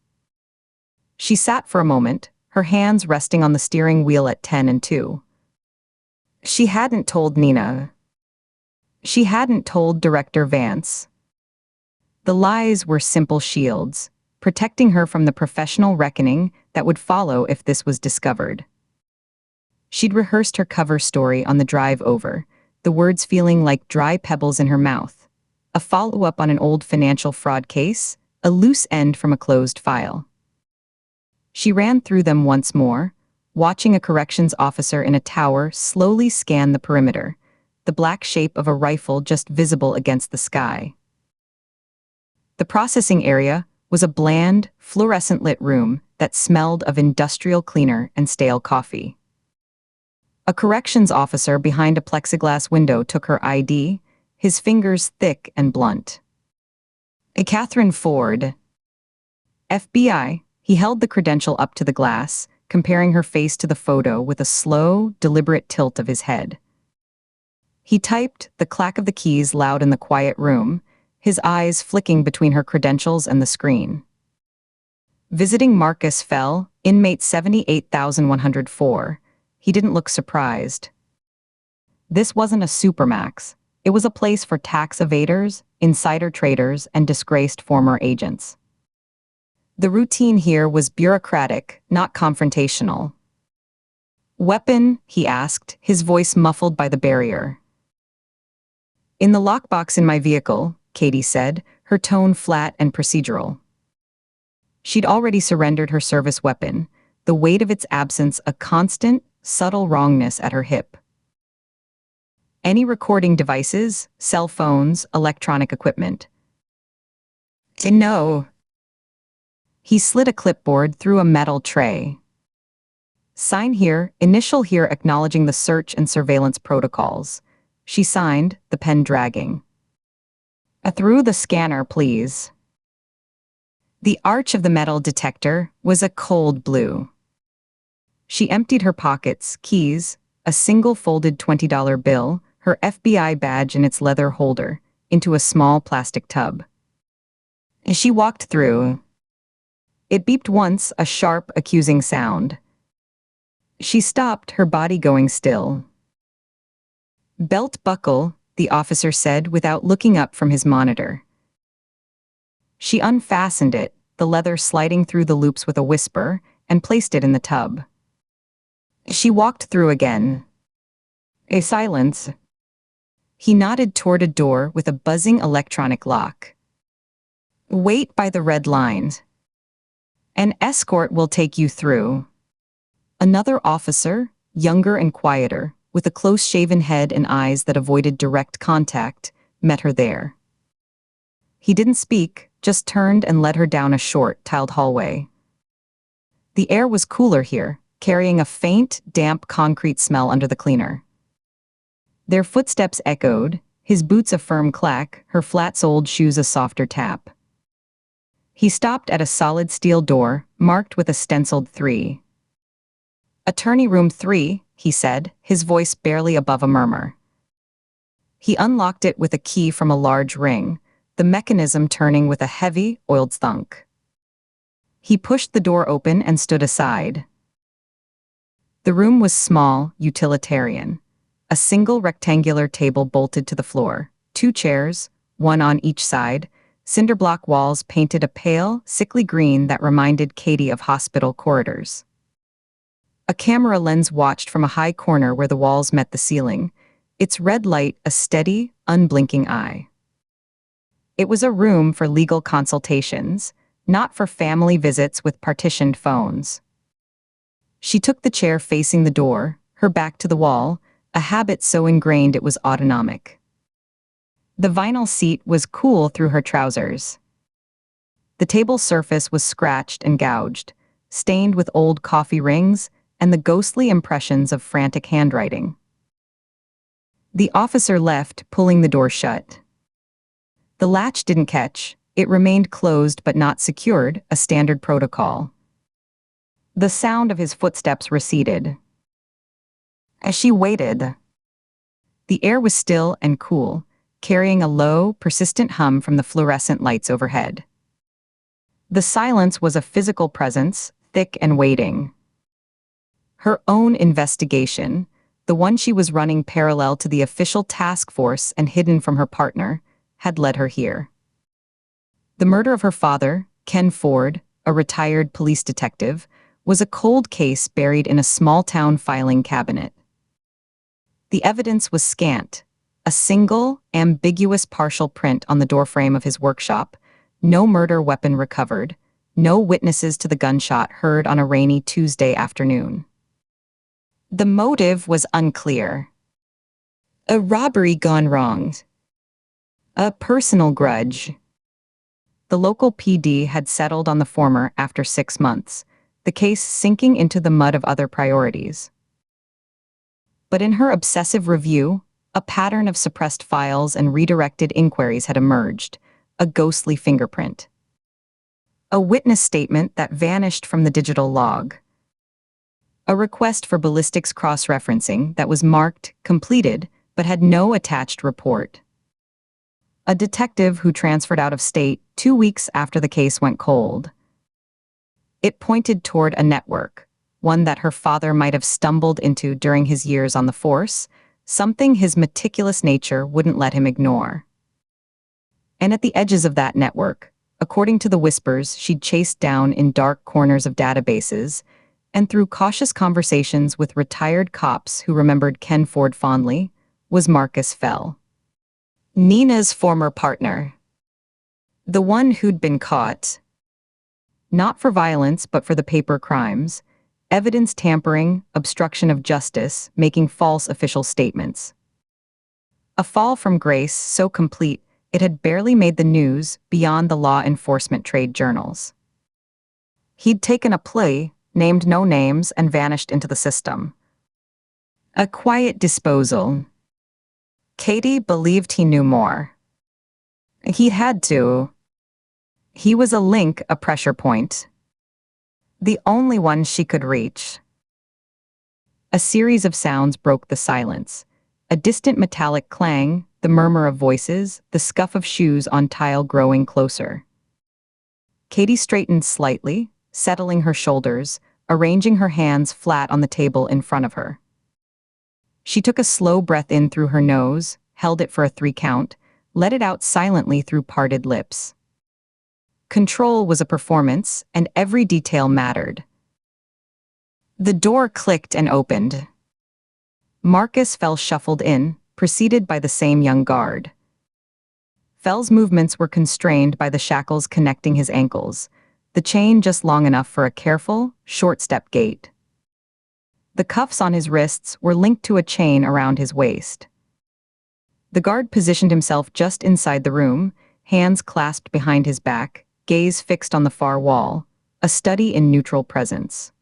She sat for a moment, her hands resting on the steering wheel at 10 and 2. She hadn't told Nina. She hadn't told Director Vance. The lies were simple shields, protecting her from the professional reckoning that would follow if this was discovered. She'd rehearsed her cover story on the drive over, the words feeling like dry pebbles in her mouth, a follow-up on an old financial fraud case, a loose end from a closed file. She ran through them once more, watching a corrections officer in a tower slowly scan the perimeter, the black shape of a rifle just visible against the sky. The processing area was a bland, fluorescent-lit room that smelled of industrial cleaner and stale coffee. A corrections officer behind a plexiglass window took her ID, his fingers thick and blunt. Catherine Ford. FBI. He held the credential up to the glass, comparing her face to the photo with a slow, deliberate tilt of his head. He typed, the clack of the keys loud in the quiet room, his eyes flicking between her credentials and the screen. Visiting Marcus Fell, inmate 78,104. He didn't look surprised. This wasn't a supermax. It was a place for tax evaders, insider traders, and disgraced former agents. The routine here was bureaucratic, not confrontational. Weapon? He asked, his voice muffled by the barrier. In the lockbox in my vehicle, Katie said, her tone flat and procedural. She'd already surrendered her service weapon, the weight of its absence a constant, subtle wrongness at her hip. Any recording devices, cell phones, electronic equipment. No. He slid a clipboard through a metal tray. Sign here, initial here acknowledging the search and surveillance protocols. She signed, the pen dragging. Through the scanner, please. The arch of the metal detector was a cold blue. She emptied her pockets, keys, a single folded $20 bill, her FBI badge in its leather holder, into a small plastic tub. As she walked through, it beeped once, a sharp, accusing sound. She stopped, her body going still. Belt buckle, the officer said without looking up from his monitor. She unfastened it, the leather sliding through the loops with a whisper, and placed it in the tub. She walked through again. A silence. He nodded toward a door with a buzzing electronic lock. Wait by the red lines. An escort will take you through. Another officer, younger and quieter, with a close-shaven head and eyes that avoided direct contact, met her there. He didn't speak, just turned and led her down a short, tiled hallway. The air was cooler here, carrying a faint, damp concrete smell under the cleaner. Their footsteps echoed, his boots a firm clack, her flat-soled shoes a softer tap. He stopped at a solid steel door, marked with a stenciled 3. Attorney room 3, he said, his voice barely above a murmur. He unlocked it with a key from a large ring, the mechanism turning with a heavy, oiled thunk. He pushed the door open and stood aside. The room was small, utilitarian. A single rectangular table bolted to the floor, 2 chairs, one on each side, cinder-block walls painted a pale, sickly green that reminded Katie of hospital corridors. A camera lens watched from a high corner where the walls met the ceiling, its red light a steady, unblinking eye. It was a room for legal consultations, not for family visits with partitioned phones. She took the chair facing the door, her back to the wall, a habit so ingrained it was autonomic. The vinyl seat was cool through her trousers. The table's surface was scratched and gouged, stained with old coffee rings and the ghostly impressions of frantic handwriting. The officer left, pulling the door shut. The latch didn't catch, it remained closed but not secured, a standard protocol. The sound of his footsteps receded. As she waited, the air was still and cool, carrying a low, persistent hum from the fluorescent lights overhead. The silence was a physical presence, thick and waiting. Her own investigation, the one she was running parallel to the official task force and hidden from her partner, had led her here. The murder of her father, Ken Ford, a retired police detective, was a cold case buried in a small-town filing cabinet. The evidence was scant, a single, ambiguous partial print on the doorframe of his workshop, no murder weapon recovered, no witnesses to the gunshot heard on a rainy Tuesday afternoon. The motive was unclear. A robbery gone wrong. A personal grudge. The local PD had settled on the former after 6 months, the case sinking into the mud of other priorities. But in her obsessive review, a pattern of suppressed files and redirected inquiries had emerged, a ghostly fingerprint. A witness statement that vanished from the digital log. A request for ballistics cross-referencing that was marked, completed, but had no attached report. A detective who transferred out of state 2 weeks after the case went cold. It pointed toward a network, one that her father might have stumbled into during his years on the force, something his meticulous nature wouldn't let him ignore. And at the edges of that network, according to the whispers she'd chased down in dark corners of databases, and through cautious conversations with retired cops who remembered Ken Ford fondly, was Marcus Fell. Nina's former partner. The one who'd been caught. Not for violence, but for the paper crimes, evidence tampering, obstruction of justice, making false official statements. A fall from grace so complete, it had barely made the news beyond the law enforcement trade journals. He'd taken a plea, named no names, and vanished into the system. A quiet disposal. Katie believed he knew more. He had to. He was a link, a pressure point. The only one she could reach. A series of sounds broke the silence. A distant metallic clang, the murmur of voices, the scuff of shoes on tile growing closer. Katie straightened slightly, settling her shoulders, arranging her hands flat on the table in front of her. She took a slow breath in through her nose, held it for a 3 count, let it out silently through parted lips. Control was a performance, and every detail mattered. The door clicked and opened. Marcus Fell shuffled in, preceded by the same young guard. Fell's movements were constrained by the shackles connecting his ankles, the chain just long enough for a careful, short-step gait. The cuffs on his wrists were linked to a chain around his waist. The guard positioned himself just inside the room, hands clasped behind his back, gaze fixed on the far wall, a study in neutral presence.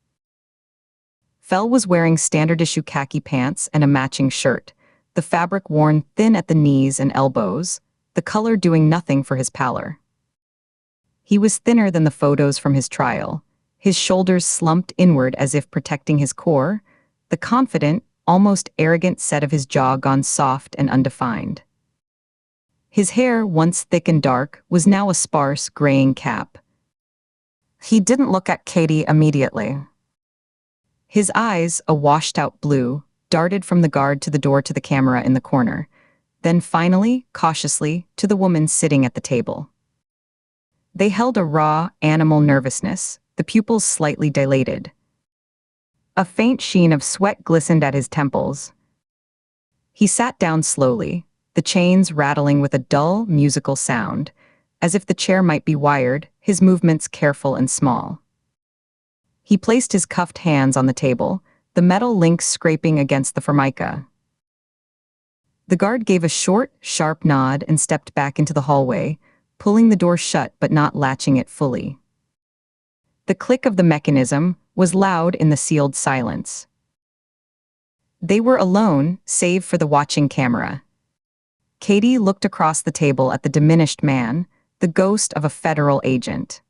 Fell was wearing standard-issue khaki pants and a matching shirt, the fabric worn thin at the knees and elbows, the color doing nothing for his pallor. He was thinner than the photos from his trial, his shoulders slumped inward as if protecting his core, the confident, almost arrogant set of his jaw gone soft and undefined. His hair, once thick and dark, was now a sparse, graying cap. He didn't look at Katie immediately. His eyes, a washed-out blue, darted from the guard to the door to the camera in the corner, then finally, cautiously, to the woman sitting at the table. They held a raw, animal nervousness, the pupils slightly dilated. A faint sheen of sweat glistened at his temples. He sat down slowly, the chains rattling with a dull, musical sound, as if the chair might be wired, his movements careful and small. He placed his cuffed hands on the table, the metal links scraping against the formica. The guard gave a short, sharp nod and stepped back into the hallway, pulling the door shut but not latching it fully. The click of the mechanism was loud in the sealed silence. They were alone, save for the watching camera. Katie looked across the table at the diminished man, the ghost of a federal agent.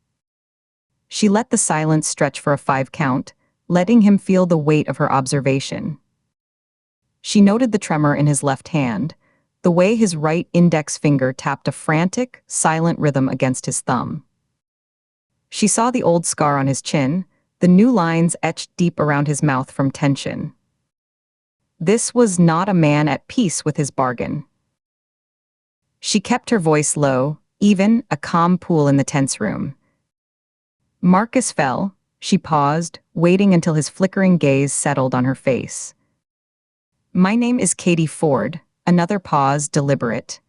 She let the silence stretch for a 5 count, letting him feel the weight of her observation. She noted the tremor in his left hand, the way his right index finger tapped a frantic, silent rhythm against his thumb. She saw the old scar on his chin, the new lines etched deep around his mouth from tension. This was not a man at peace with his bargain. She kept her voice low, even, a calm pool in the tense room. Marcus Fell. She paused, waiting until his flickering gaze settled on her face. My name is Katie Ford. Another pause, deliberate.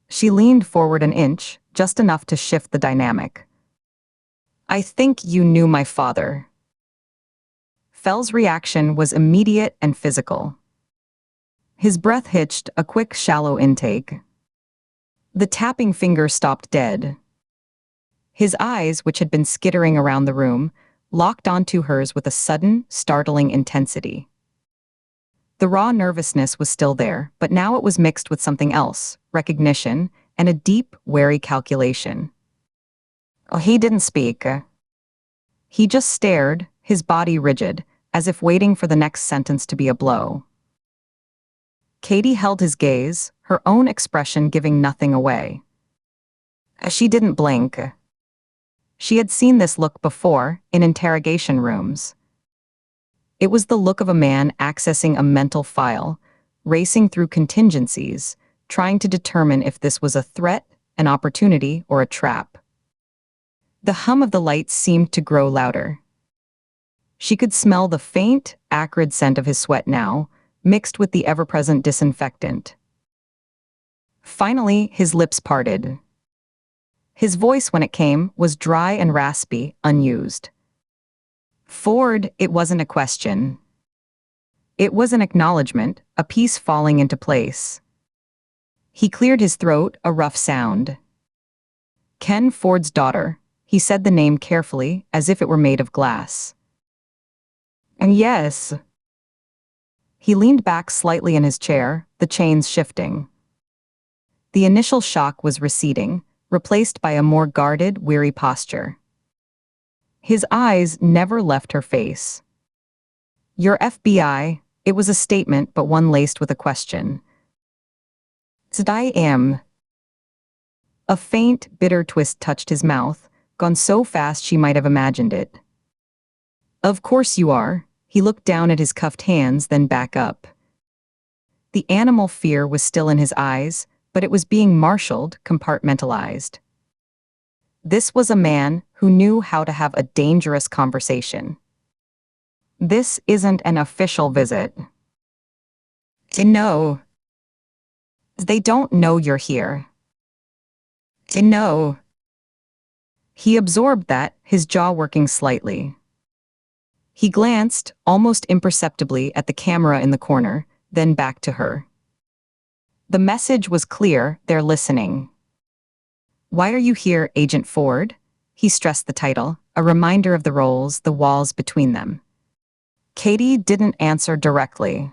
She leaned forward an inch, just enough to shift the dynamic. I think you knew my father. Fell's reaction was immediate and physical. His breath hitched, a quick, shallow intake. The tapping finger stopped dead. His eyes, which had been skittering around the room, locked onto hers with a sudden, startling intensity. The raw nervousness was still there, but now it was mixed with something else, recognition, and a deep, wary calculation. Oh, he didn't speak. He just stared, his body rigid, as if waiting for the next sentence to be a blow. Katie held his gaze, her own expression giving nothing away. She didn't blink. She had seen this look before, in interrogation rooms. It was the look of a man accessing a mental file, racing through contingencies, trying to determine if this was a threat, an opportunity, or a trap. The hum of the lights seemed to grow louder. She could smell the faint, acrid scent of his sweat now, mixed with the ever-present disinfectant. Finally, his lips parted. His voice, when it came, was dry and raspy, unused. Ford, it wasn't a question. It was an acknowledgement, a piece falling into place. He cleared his throat, a rough sound. Ken Ford's daughter. He said the name carefully, as if it were made of glass. And yes. He leaned back slightly in his chair, the chains shifting. The initial shock was receding, replaced by a more guarded, weary posture. His eyes never left her face. Your FBI, it was a statement, but one laced with a question. Did I am? A faint, bitter twist touched his mouth, gone so fast she might have imagined it. Of course you are. He looked down at his cuffed hands, then back up. The animal fear was still in his eyes, but it was being marshaled, compartmentalized. This was a man who knew how to have a dangerous conversation. This isn't an official visit. No. They don't know you're here. No. He absorbed that, his jaw working slightly. He glanced, almost imperceptibly, at the camera in the corner, then back to her. The message was clear, they're listening. Why are you here, Agent Ford? He stressed the title, a reminder of the roles, the walls between them. Katie didn't answer directly.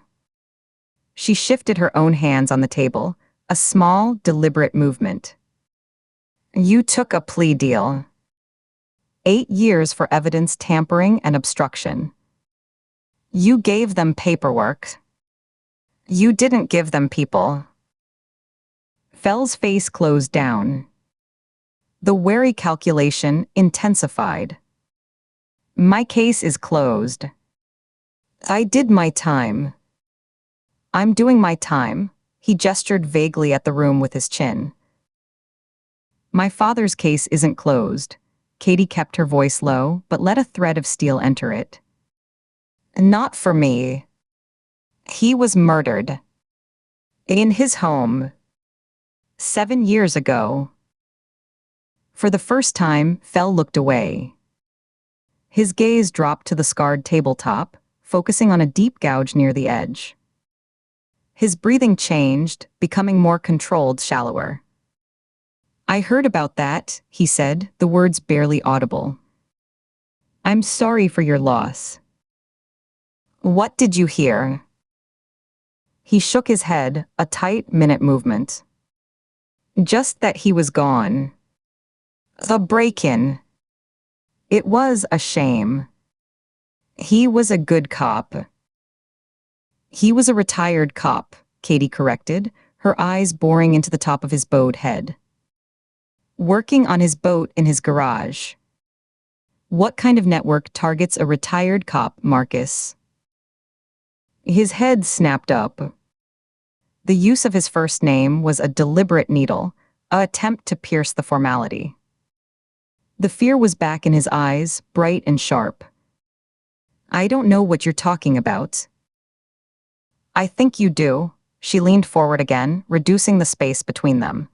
She shifted her own hands on the table, a small, deliberate movement. You took a plea deal. 8 years for evidence tampering and obstruction. You gave them paperwork. You didn't give them people. Fell's face closed down. The wary calculation intensified. My case is closed. I did my time. I'm doing my time. He gestured vaguely at the room with his chin. My father's case isn't closed. Katie kept her voice low, but let a thread of steel enter it. Not for me. He was murdered. In his home. 7 years ago. For the first time, Fell looked away. His gaze dropped to the scarred tabletop, focusing on a deep gouge near the edge. His breathing changed, becoming more controlled, shallower. I heard about that, he said, the words barely audible. I'm sorry for your loss. What did you hear? He shook his head, a tight minute movement. Just that he was gone. A break-in. It was a shame. He was a good cop. He was a retired cop, Katie corrected, her eyes boring into the top of his bowed head. Working on his boat in his garage. What kind of network targets a retired cop, Marcus? His head snapped up. The use of his first name was a deliberate needle, an attempt to pierce the formality. The fear was back in his eyes, bright and sharp. I don't know what you're talking about. I think you do. She leaned forward again, reducing the space between them.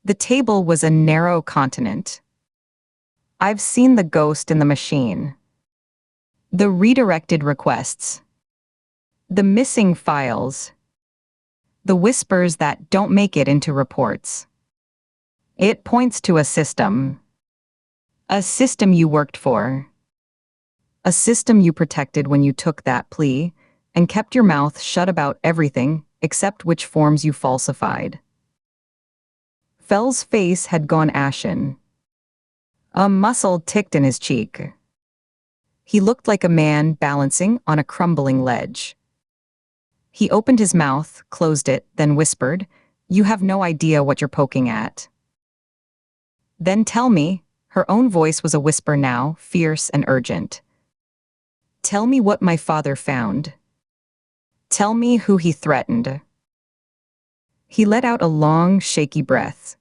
The table was a narrow continent. I've seen the ghost in the machine. The redirected requests. The missing files. The whispers that don't make it into reports. It points to a system. A system you worked for. A system you protected when you took that plea and kept your mouth shut about everything except which forms you falsified. Fell's face had gone ashen. A muscle ticked in his cheek. He looked like a man balancing on a crumbling ledge. He opened his mouth, closed it, then whispered, You have no idea what you're poking at. Then tell me, her own voice was a whisper now, fierce and urgent. Tell me what my father found. Tell me who he threatened. He let out a long, shaky breath.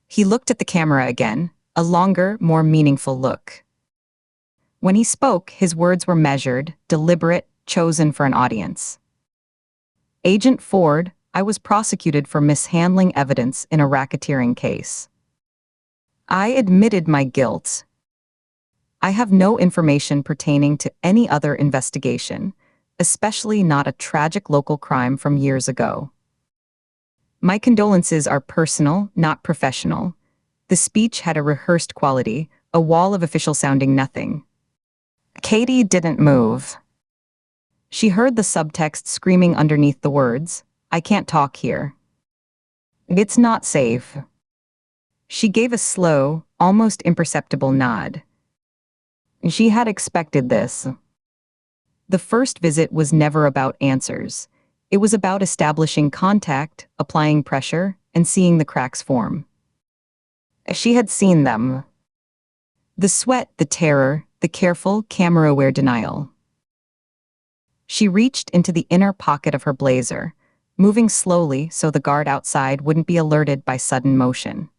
He looked at the camera again, a longer, more meaningful look. When he spoke, his words were measured, deliberate, chosen for an audience. Agent Ford, I was prosecuted for mishandling evidence in a racketeering case. I admitted my guilt. I have no information pertaining to any other investigation, especially not a tragic local crime from years ago. My condolences are personal, not professional. The speech had a rehearsed quality, a wall of official-sounding nothing. Katie didn't move. She heard the subtext screaming underneath the words, "I can't talk here. It's not safe." She gave a slow, almost imperceptible nod. She had expected this. The first visit was never about answers. It was about establishing contact, applying pressure, and seeing the cracks form. She had seen them. The sweat, the terror, the careful, camera-aware denial. She reached into the inner pocket of her blazer, moving slowly so the guard outside wouldn't be alerted by sudden motion.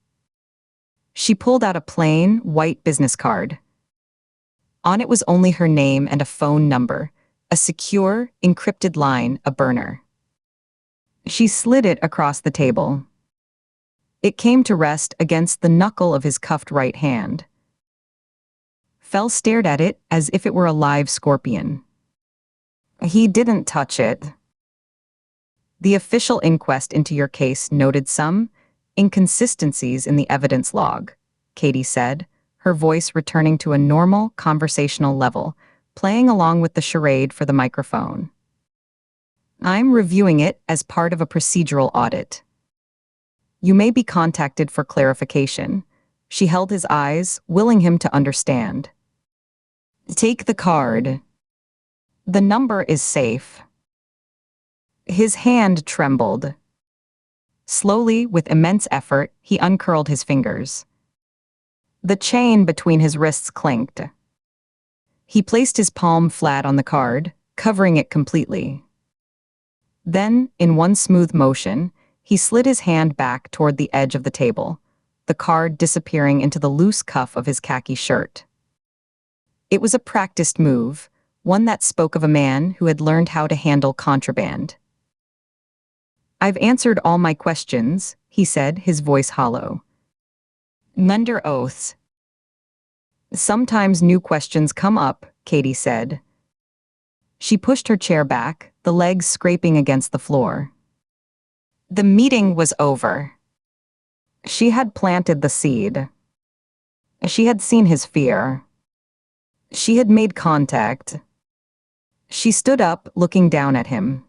She pulled out a plain, white business card. On it was only her name and a phone number, a secure, encrypted line, a burner. She slid it across the table. It came to rest against the knuckle of his cuffed right hand. Fell stared at it as if it were a live scorpion. He didn't touch it. The official inquest into your case noted some inconsistencies in the evidence log, Katie said, her voice returning to a normal, conversational level, playing along with the charade for the microphone. I'm reviewing it as part of a procedural audit. You may be contacted for clarification. She held his eyes, willing him to understand. Take the card. The number is safe. His hand trembled. Slowly, with immense effort, he uncurled his fingers. The chain between his wrists clinked. He placed his palm flat on the card, covering it completely. Then, in one smooth motion, he slid his hand back toward the edge of the table, the card disappearing into the loose cuff of his khaki shirt. It was a practiced move, one that spoke of a man who had learned how to handle contraband. I've answered all my questions, he said, his voice hollow. Under oath. Sometimes new questions come up, Katie said. She pushed her chair back, the legs scraping against the floor. The meeting was over. She had planted the seed. She had seen his fear. She had made contact. She stood up, looking down at him.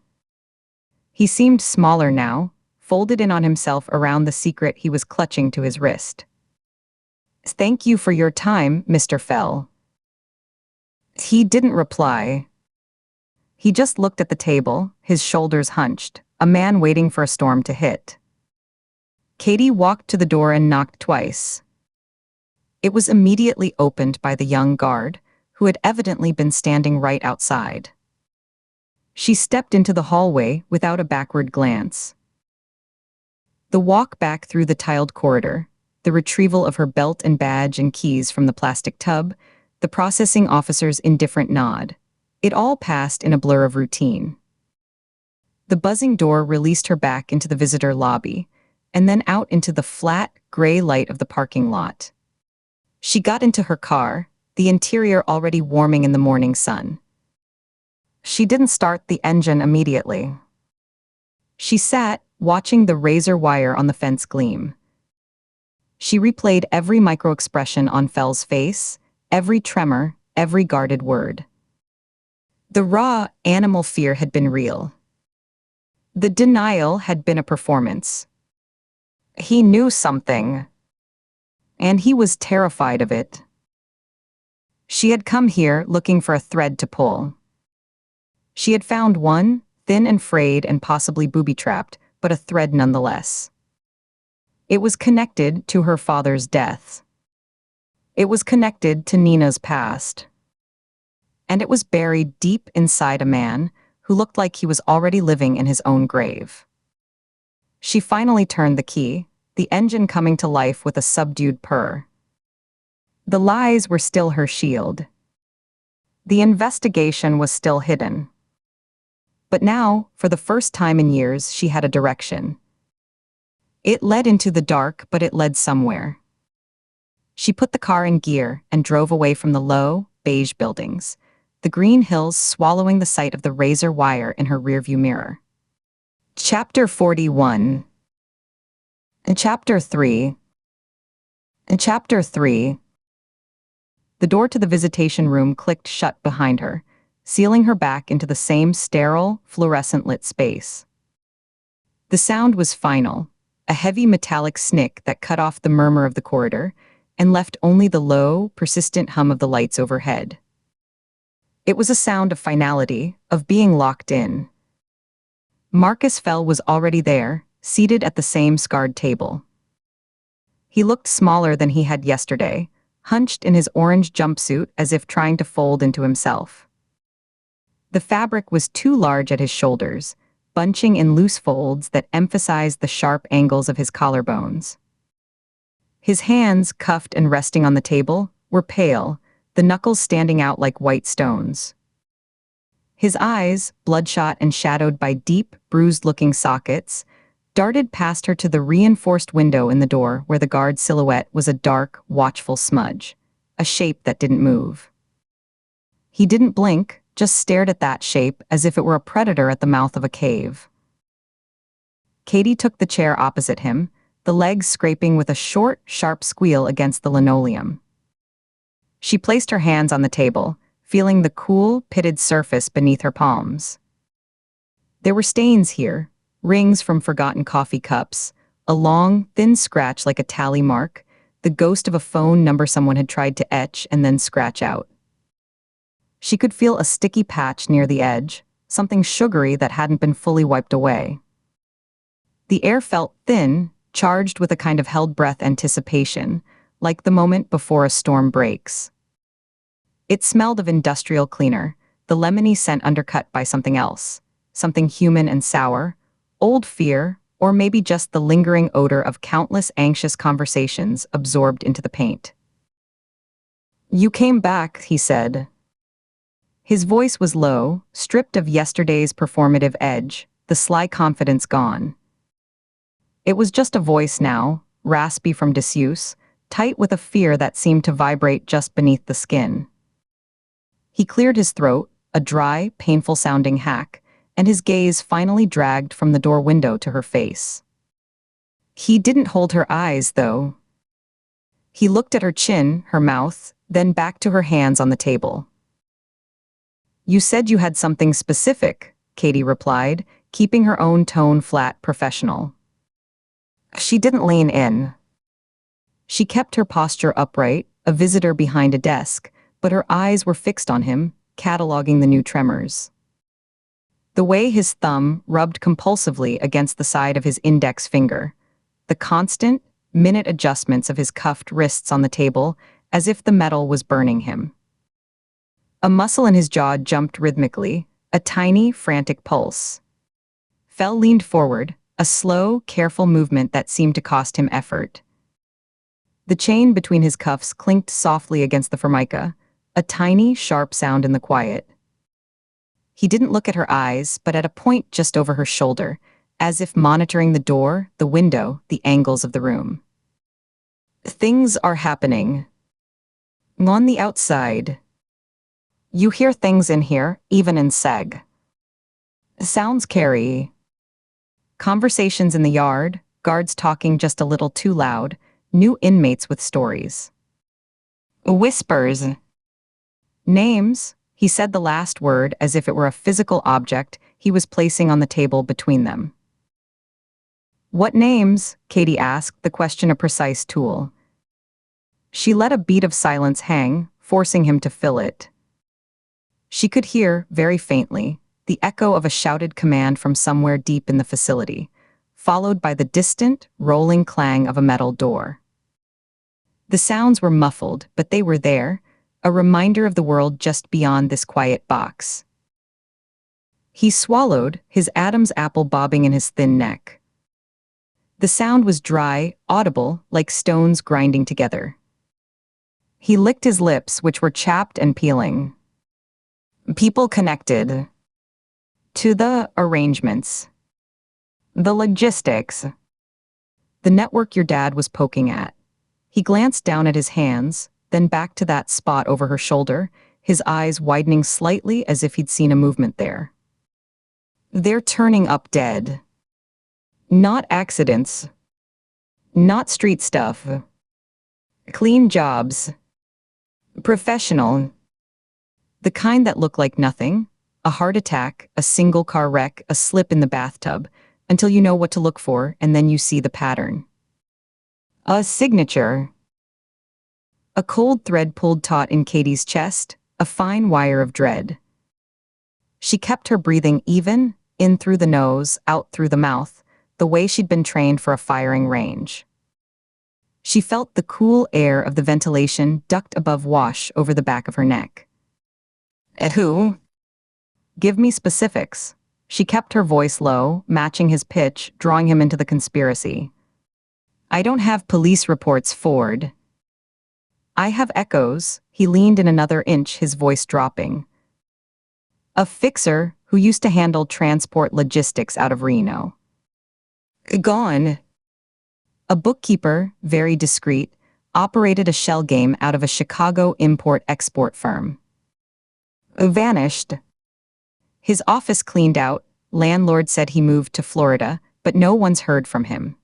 He seemed smaller now, folded in on himself around the secret he was clutching to his wrist. Thank you for your time, Mr. Fell. He didn't reply. He just looked at the table, his shoulders hunched, a man waiting for a storm to hit. Katie walked to the door and knocked twice. It was immediately opened by the young guard, who had evidently been standing right outside. She stepped into the hallway without a backward glance. The walk back through the tiled corridor, the retrieval of her belt and badge and keys from the plastic tub, the processing officer's indifferent nod. It all passed in a blur of routine. The buzzing door released her back into the visitor lobby, and then out into the flat, gray light of the parking lot. She got into her car, the interior already warming in the morning sun. She didn't start the engine immediately. She sat, watching the razor wire on the fence gleam. She replayed every micro-expression on Fell's face, every tremor, every guarded word. The raw, animal fear had been real. The denial had been a performance. He knew something. And he was terrified of it. She had come here looking for a thread to pull. She had found one, thin and frayed and possibly booby-trapped, but a thread nonetheless. It was connected to her father's death. It was connected to Nina's past. And it was buried deep inside a man who looked like he was already living in his own grave. She finally turned the key, the engine coming to life with a subdued purr. The lies were still her shield. The investigation was still hidden. But now, for the first time in years, she had a direction. It led into the dark, but it led somewhere. She put the car in gear and drove away from the low, beige buildings, the green hills swallowing the sight of the razor wire in her rearview mirror. Chapter 41. Chapter 3. Chapter 3. The door to the visitation room clicked shut behind her, sealing her back into the same sterile, fluorescent-lit space. The sound was final, a heavy metallic snick that cut off the murmur of the corridor and left only the low, persistent hum of the lights overhead. It was a sound of finality, of being locked in. Marcus Fell was already there, seated at the same scarred table. He looked smaller than he had yesterday, hunched in his orange jumpsuit as if trying to fold into himself. The fabric was too large at his shoulders, bunching in loose folds that emphasized the sharp angles of his collarbones. His hands, cuffed and resting on the table, were pale, the knuckles standing out like white stones. His eyes, bloodshot and shadowed by deep, bruised-looking sockets, darted past her to the reinforced window in the door where the guard's silhouette was a dark, watchful smudge, a shape that didn't move. He didn't blink, just stared at that shape as if it were a predator at the mouth of a cave. Katie took the chair opposite him, the legs scraping with a short, sharp squeal against the linoleum. She placed her hands on the table, feeling the cool, pitted surface beneath her palms. There were stains here, rings from forgotten coffee cups, a long, thin scratch like a tally mark, the ghost of a phone number someone had tried to etch and then scratch out. She could feel a sticky patch near the edge, something sugary that hadn't been fully wiped away. The air felt thin, charged with a kind of held-breath anticipation, like the moment before a storm breaks. It smelled of industrial cleaner, the lemony scent undercut by something else, something human and sour, old fear, or maybe just the lingering odor of countless anxious conversations absorbed into the paint. "You came back," he said. His voice was low, stripped of yesterday's performative edge, the sly confidence gone. It was just a voice now, raspy from disuse, tight with a fear that seemed to vibrate just beneath the skin. He cleared his throat, a dry, painful-sounding hack, and his gaze finally dragged from the door window to her face. He didn't hold her eyes, though. He looked at her chin, her mouth, then back to her hands on the table. "You said you had something specific," Katie replied, keeping her own tone flat, professional. She didn't lean in. She kept her posture upright, a visitor behind a desk, but her eyes were fixed on him, cataloging the new tremors. The way his thumb rubbed compulsively against the side of his index finger, the constant, minute adjustments of his cuffed wrists on the table, as if the metal was burning him. A muscle in his jaw jumped rhythmically, a tiny, frantic pulse. Fell leaned forward, a slow, careful movement that seemed to cost him effort. The chain between his cuffs clinked softly against the formica, a tiny, sharp sound in the quiet. He didn't look at her eyes, but at a point just over her shoulder, as if monitoring the door, the window, the angles of the room. "Things are happening. On the outside. You hear things in here, even in Seg. Sounds carry. Conversations in the yard, guards talking just a little too loud, new inmates with stories. Whispers. Names." He said the last word as if it were a physical object he was placing on the table between them. "What names?" Katie asked, the question a precise tool. She let a beat of silence hang, forcing him to fill it. She could hear, very faintly, the echo of a shouted command from somewhere deep in the facility, followed by the distant, rolling clang of a metal door. The sounds were muffled, but they were there, a reminder of the world just beyond this quiet box. He swallowed, his Adam's apple bobbing in his thin neck. The sound was dry, audible, like stones grinding together. He licked his lips, which were chapped and peeling. People connected. To the arrangements. The logistics. The network your dad was poking at. He glanced down at his hands, then back to that spot over her shoulder, his eyes widening slightly as if he'd seen a movement there. "They're turning up dead. Not accidents. Not street stuff. Clean jobs. Professional. The kind that look like nothing. A heart attack, a single car wreck, a slip in the bathtub, until you know what to look for and then you see the pattern. A signature. A cold thread pulled taut in Katie's chest, a fine wire of dread. She kept her breathing even, in through the nose, out through the mouth, the way she'd been trained for a firing range. She felt the cool air of the ventilation ducked above wash over the back of her neck. At who? Give me specifics. She kept her voice low, matching his pitch, drawing him into the conspiracy. I don't have police reports, Ford. I have echoes. He leaned in another inch, his voice dropping. A fixer who used to handle transport logistics out of Reno. Gone. A bookkeeper, very discreet, operated a shell game out of a Chicago import-export firm. Vanished. His office cleaned out, landlord said he moved to Florida, but no one's heard from him.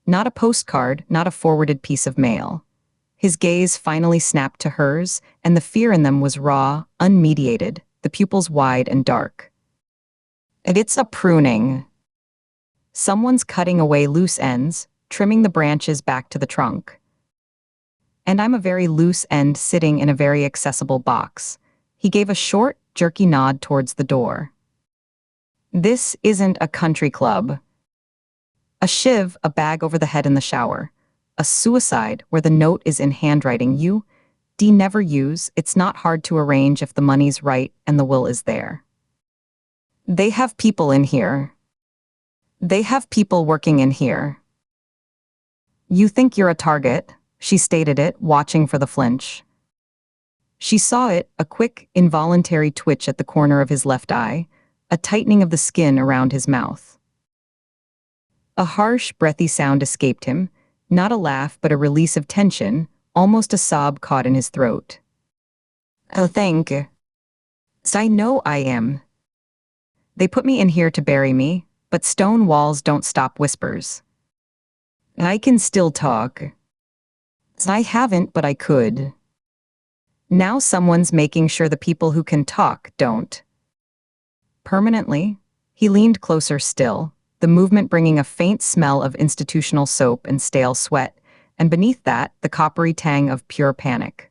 Not a postcard, not a forwarded piece of mail. His gaze finally snapped to hers, and the fear in them was raw, unmediated, the pupils wide and dark. It's a pruning. Someone's cutting away loose ends, trimming the branches back to the trunk. And I'm a very loose end sitting in a very accessible box. He gave a short, jerky nod towards the door. This isn't a country club. A shiv, a bag over the head in the shower. A suicide where the note is in handwriting you, never use, it's not hard to arrange if the money's right and the will is there. They have people in here. They have people working in here. You think you're a target, she stated it, watching for the flinch. She saw it, a quick, involuntary twitch at the corner of his left eye, a tightening of the skin around his mouth. A harsh, breathy sound escaped him, not a laugh but a release of tension, almost a sob caught in his throat. Oh, thank you. I know I am. They put me in here to bury me, but stone walls don't stop whispers. I can still talk. I haven't, but I could. Now someone's making sure the people who can talk don't. Permanently, he leaned closer still, the movement bringing a faint smell of institutional soap and stale sweat, and beneath that, the coppery tang of pure panic.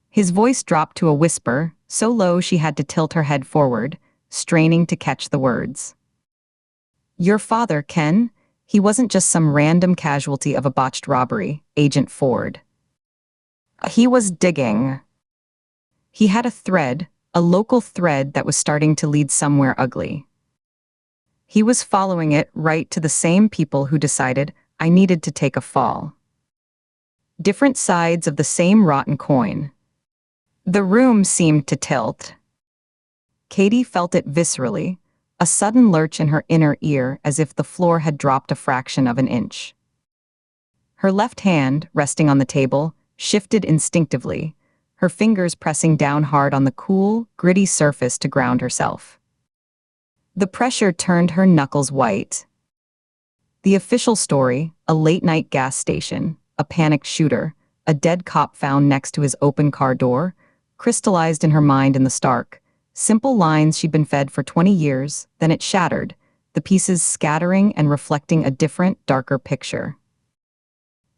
His voice dropped to a whisper, so low she had to tilt her head forward, straining to catch the words. Your father, Ken, he wasn't just some random casualty of a botched robbery, Agent Ford. He was digging. He had a thread, a local thread that was starting to lead somewhere ugly. He was following it right to the same people who decided I needed to take a fall. Different sides of the same rotten coin. The room seemed to tilt. Katie felt it viscerally, a sudden lurch in her inner ear as if the floor had dropped a fraction of an inch. Her left hand, resting on the table, shifted instinctively, her fingers pressing down hard on the cool, gritty surface to ground herself. The pressure turned her knuckles white. The official story, a late-night gas station, a panicked shooter, a dead cop found next to his open car door, crystallized in her mind in the stark, simple lines she'd been fed for 20 years, then it shattered, the pieces scattering and reflecting a different, darker picture.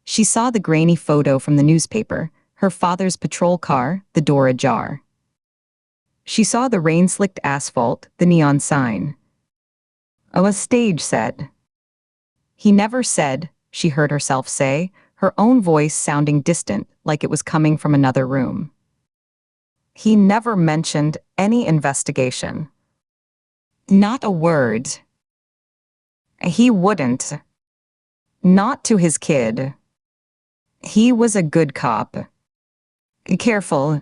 She saw the grainy photo from the newspaper, her father's patrol car, the door ajar. She saw the rain-slicked asphalt, the neon sign. Oh, a stage set. He never said, she heard herself say, her own voice sounding distant, like it was coming from another room. He never mentioned any investigation. Not a word. He wouldn't. Not to his kid. He was a good cop. Careful.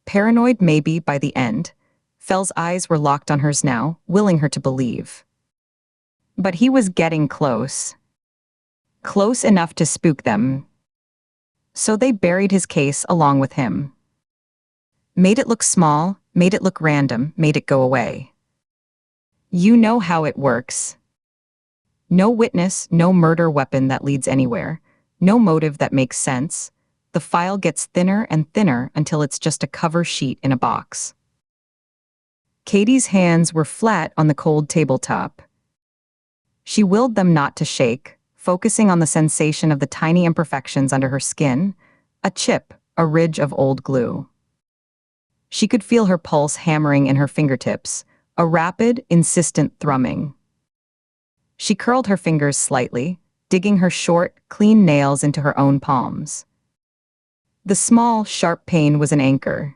Paranoid maybe by the end, Fell's eyes were locked on hers now, willing her to believe. But he was getting close. Close enough to spook them. So they buried his case along with him. Made it look small, made it look random, made it go away. You know how it works. No witness, no murder weapon that leads anywhere, no motive that makes sense. The file gets thinner and thinner until it's just a cover sheet in a box. Katie's hands were flat on the cold tabletop. She willed them not to shake, focusing on the sensation of the tiny imperfections under her skin, a chip, a ridge of old glue. She could feel her pulse hammering in her fingertips, a rapid, insistent thrumming. She curled her fingers slightly, digging her short, clean nails into her own palms. The small, sharp pain was an anchor.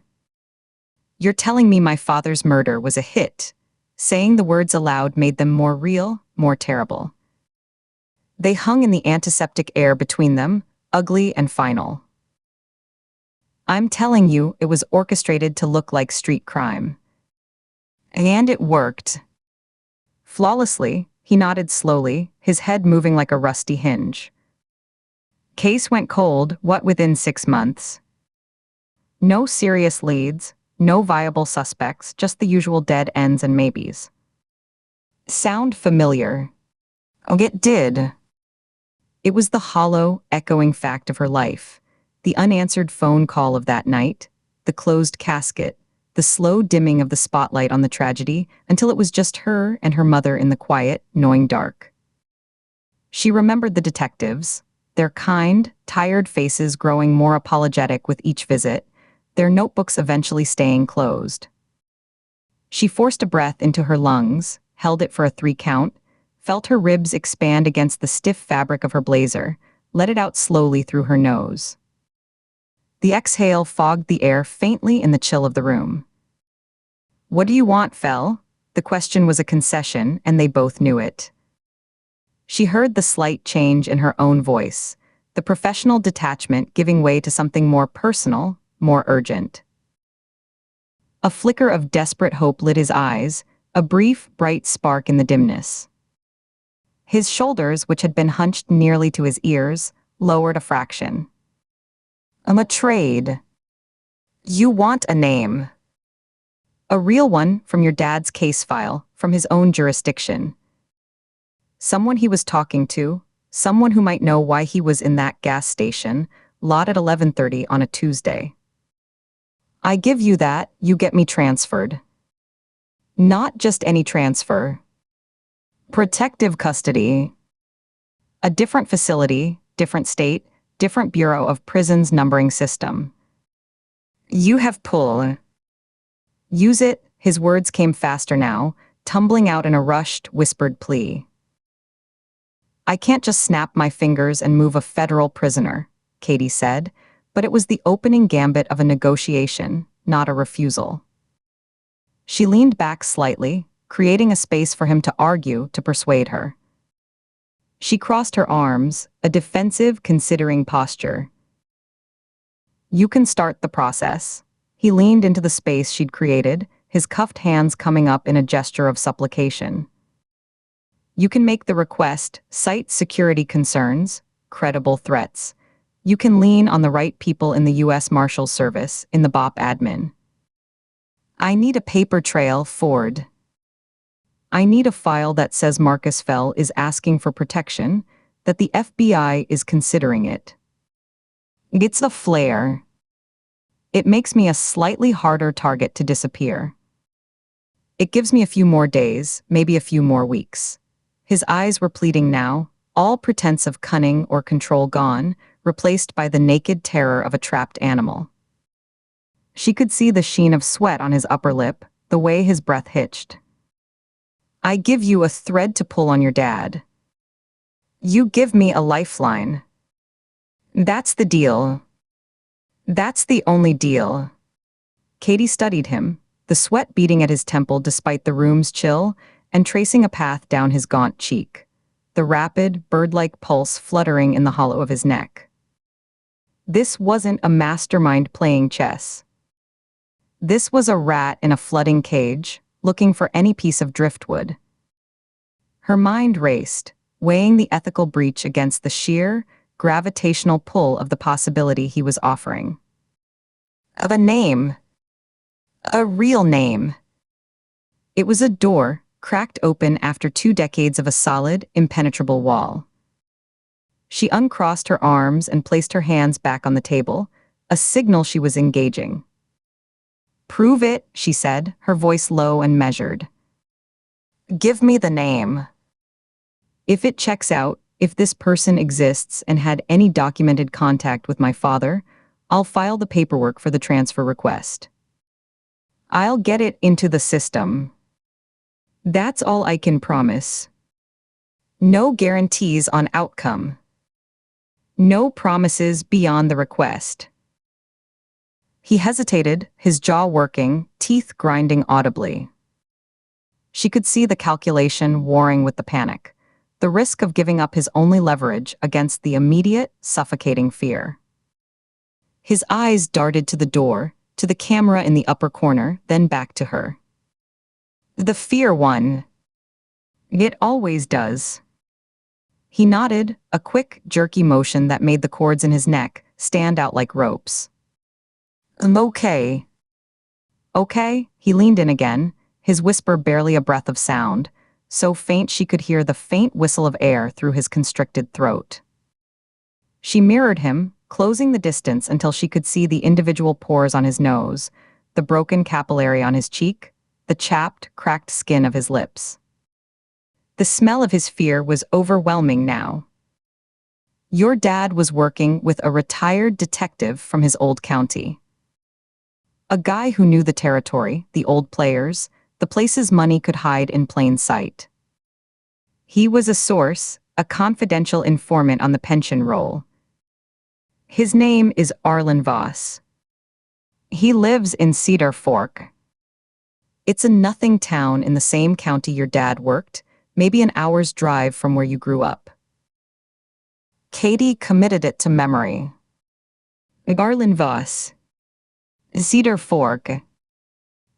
"You're telling me my father's murder was a hit." Saying the words aloud made them more real, more terrible. They hung in the antiseptic air between them, ugly and final. "I'm telling you, it was orchestrated to look like street crime." And it worked. Flawlessly, he nodded slowly, his head moving like a rusty hinge. Case went cold, within 6 months? No serious leads, no viable suspects, just the usual dead ends and maybes. Sound familiar? Oh, it did. It was the hollow, echoing fact of her life. The unanswered phone call of that night, the closed casket, the slow dimming of the spotlight on the tragedy until it was just her and her mother in the quiet, gnawing dark. She remembered the detectives, their kind, tired faces growing more apologetic with each visit, their notebooks eventually staying closed. She forced a breath into her lungs, held it for a 3 count, felt her ribs expand against the stiff fabric of her blazer, let it out slowly through her nose. The exhale fogged the air faintly in the chill of the room. "What do you want, Fel?" The question was a concession, and they both knew it. She heard the slight change in her own voice, the professional detachment giving way to something more personal, more urgent. A flicker of desperate hope lit his eyes, a brief, bright spark in the dimness. His shoulders, which had been hunched nearly to his ears, lowered a fraction. "I'm a trade. You want a name. A real one from your dad's case file, from his own jurisdiction. Someone he was talking to, someone who might know why he was in that gas station, lot at 11:30 on a Tuesday. I give you that, you get me transferred. Not just any transfer. Protective custody. A different facility, different state, different Bureau of Prisons numbering system. You have pull. Use it." His words came faster now, tumbling out in a rushed, whispered plea. "I can't just snap my fingers and move a federal prisoner," Katie said, but it was the opening gambit of a negotiation, not a refusal. She leaned back slightly, creating a space for him to argue, to persuade her. She crossed her arms, a defensive, considering posture. "You can start the process." He leaned into the space she'd created, his cuffed hands coming up in a gesture of supplication. "You can make the request, cite security concerns, credible threats. You can lean on the right people in the U.S. Marshals Service, in the BOP admin. I need a paper trail, Ford. I need a file that says Marcus Fell is asking for protection, that the FBI is considering it. It's the flair. It makes me a slightly harder target to disappear. It gives me a few more days, maybe a few more weeks." His eyes were pleading now, all pretense of cunning or control gone, replaced by the naked terror of a trapped animal. She could see the sheen of sweat on his upper lip, the way his breath hitched. "I give you a thread to pull on your dad. You give me a lifeline. That's the deal. That's the only deal." Katie studied him, the sweat beating at his temple despite the room's chill, and tracing a path down his gaunt cheek, the rapid, bird-like pulse fluttering in the hollow of his neck. This wasn't a mastermind playing chess. This was a rat in a flooding cage, looking for any piece of driftwood. Her mind raced, weighing the ethical breach against the sheer, gravitational pull of the possibility he was offering. Of a name. A real name. It was a door, cracked open after 2 decades of a solid, impenetrable wall. She uncrossed her arms and placed her hands back on the table, a signal she was engaging. "Prove it," she said, her voice low and measured. "Give me the name. If it checks out, if this person exists and had any documented contact with my father, I'll file the paperwork for the transfer request. I'll get it into the system. That's all I can promise. No guarantees on outcome. No promises beyond the request." He hesitated, his jaw working, teeth grinding audibly. She could see the calculation warring with the panic, the risk of giving up his only leverage against the immediate, suffocating fear. His eyes darted to the door, to the camera in the upper corner, then back to her. "The fear won. It always does." He nodded, a quick, jerky motion that made the cords in his neck stand out like ropes. Okay. Okay, he leaned in again, his whisper barely a breath of sound, so faint she could hear the faint whistle of air through his constricted throat. She mirrored him, closing the distance until she could see the individual pores on his nose, the broken capillary on his cheek, the chapped, cracked skin of his lips. The smell of his fear was overwhelming now. Your dad was working with a retired detective from his old county. A guy who knew the territory, the old players, the places money could hide in plain sight. He was a source, a confidential informant on the pension roll. His name is Arlen Voss. He lives in Cedar Fork. It's a nothing town in the same county your dad worked, maybe an hour's drive from where you grew up. Katie committed it to memory. Arlen Voss. Cedar Fork.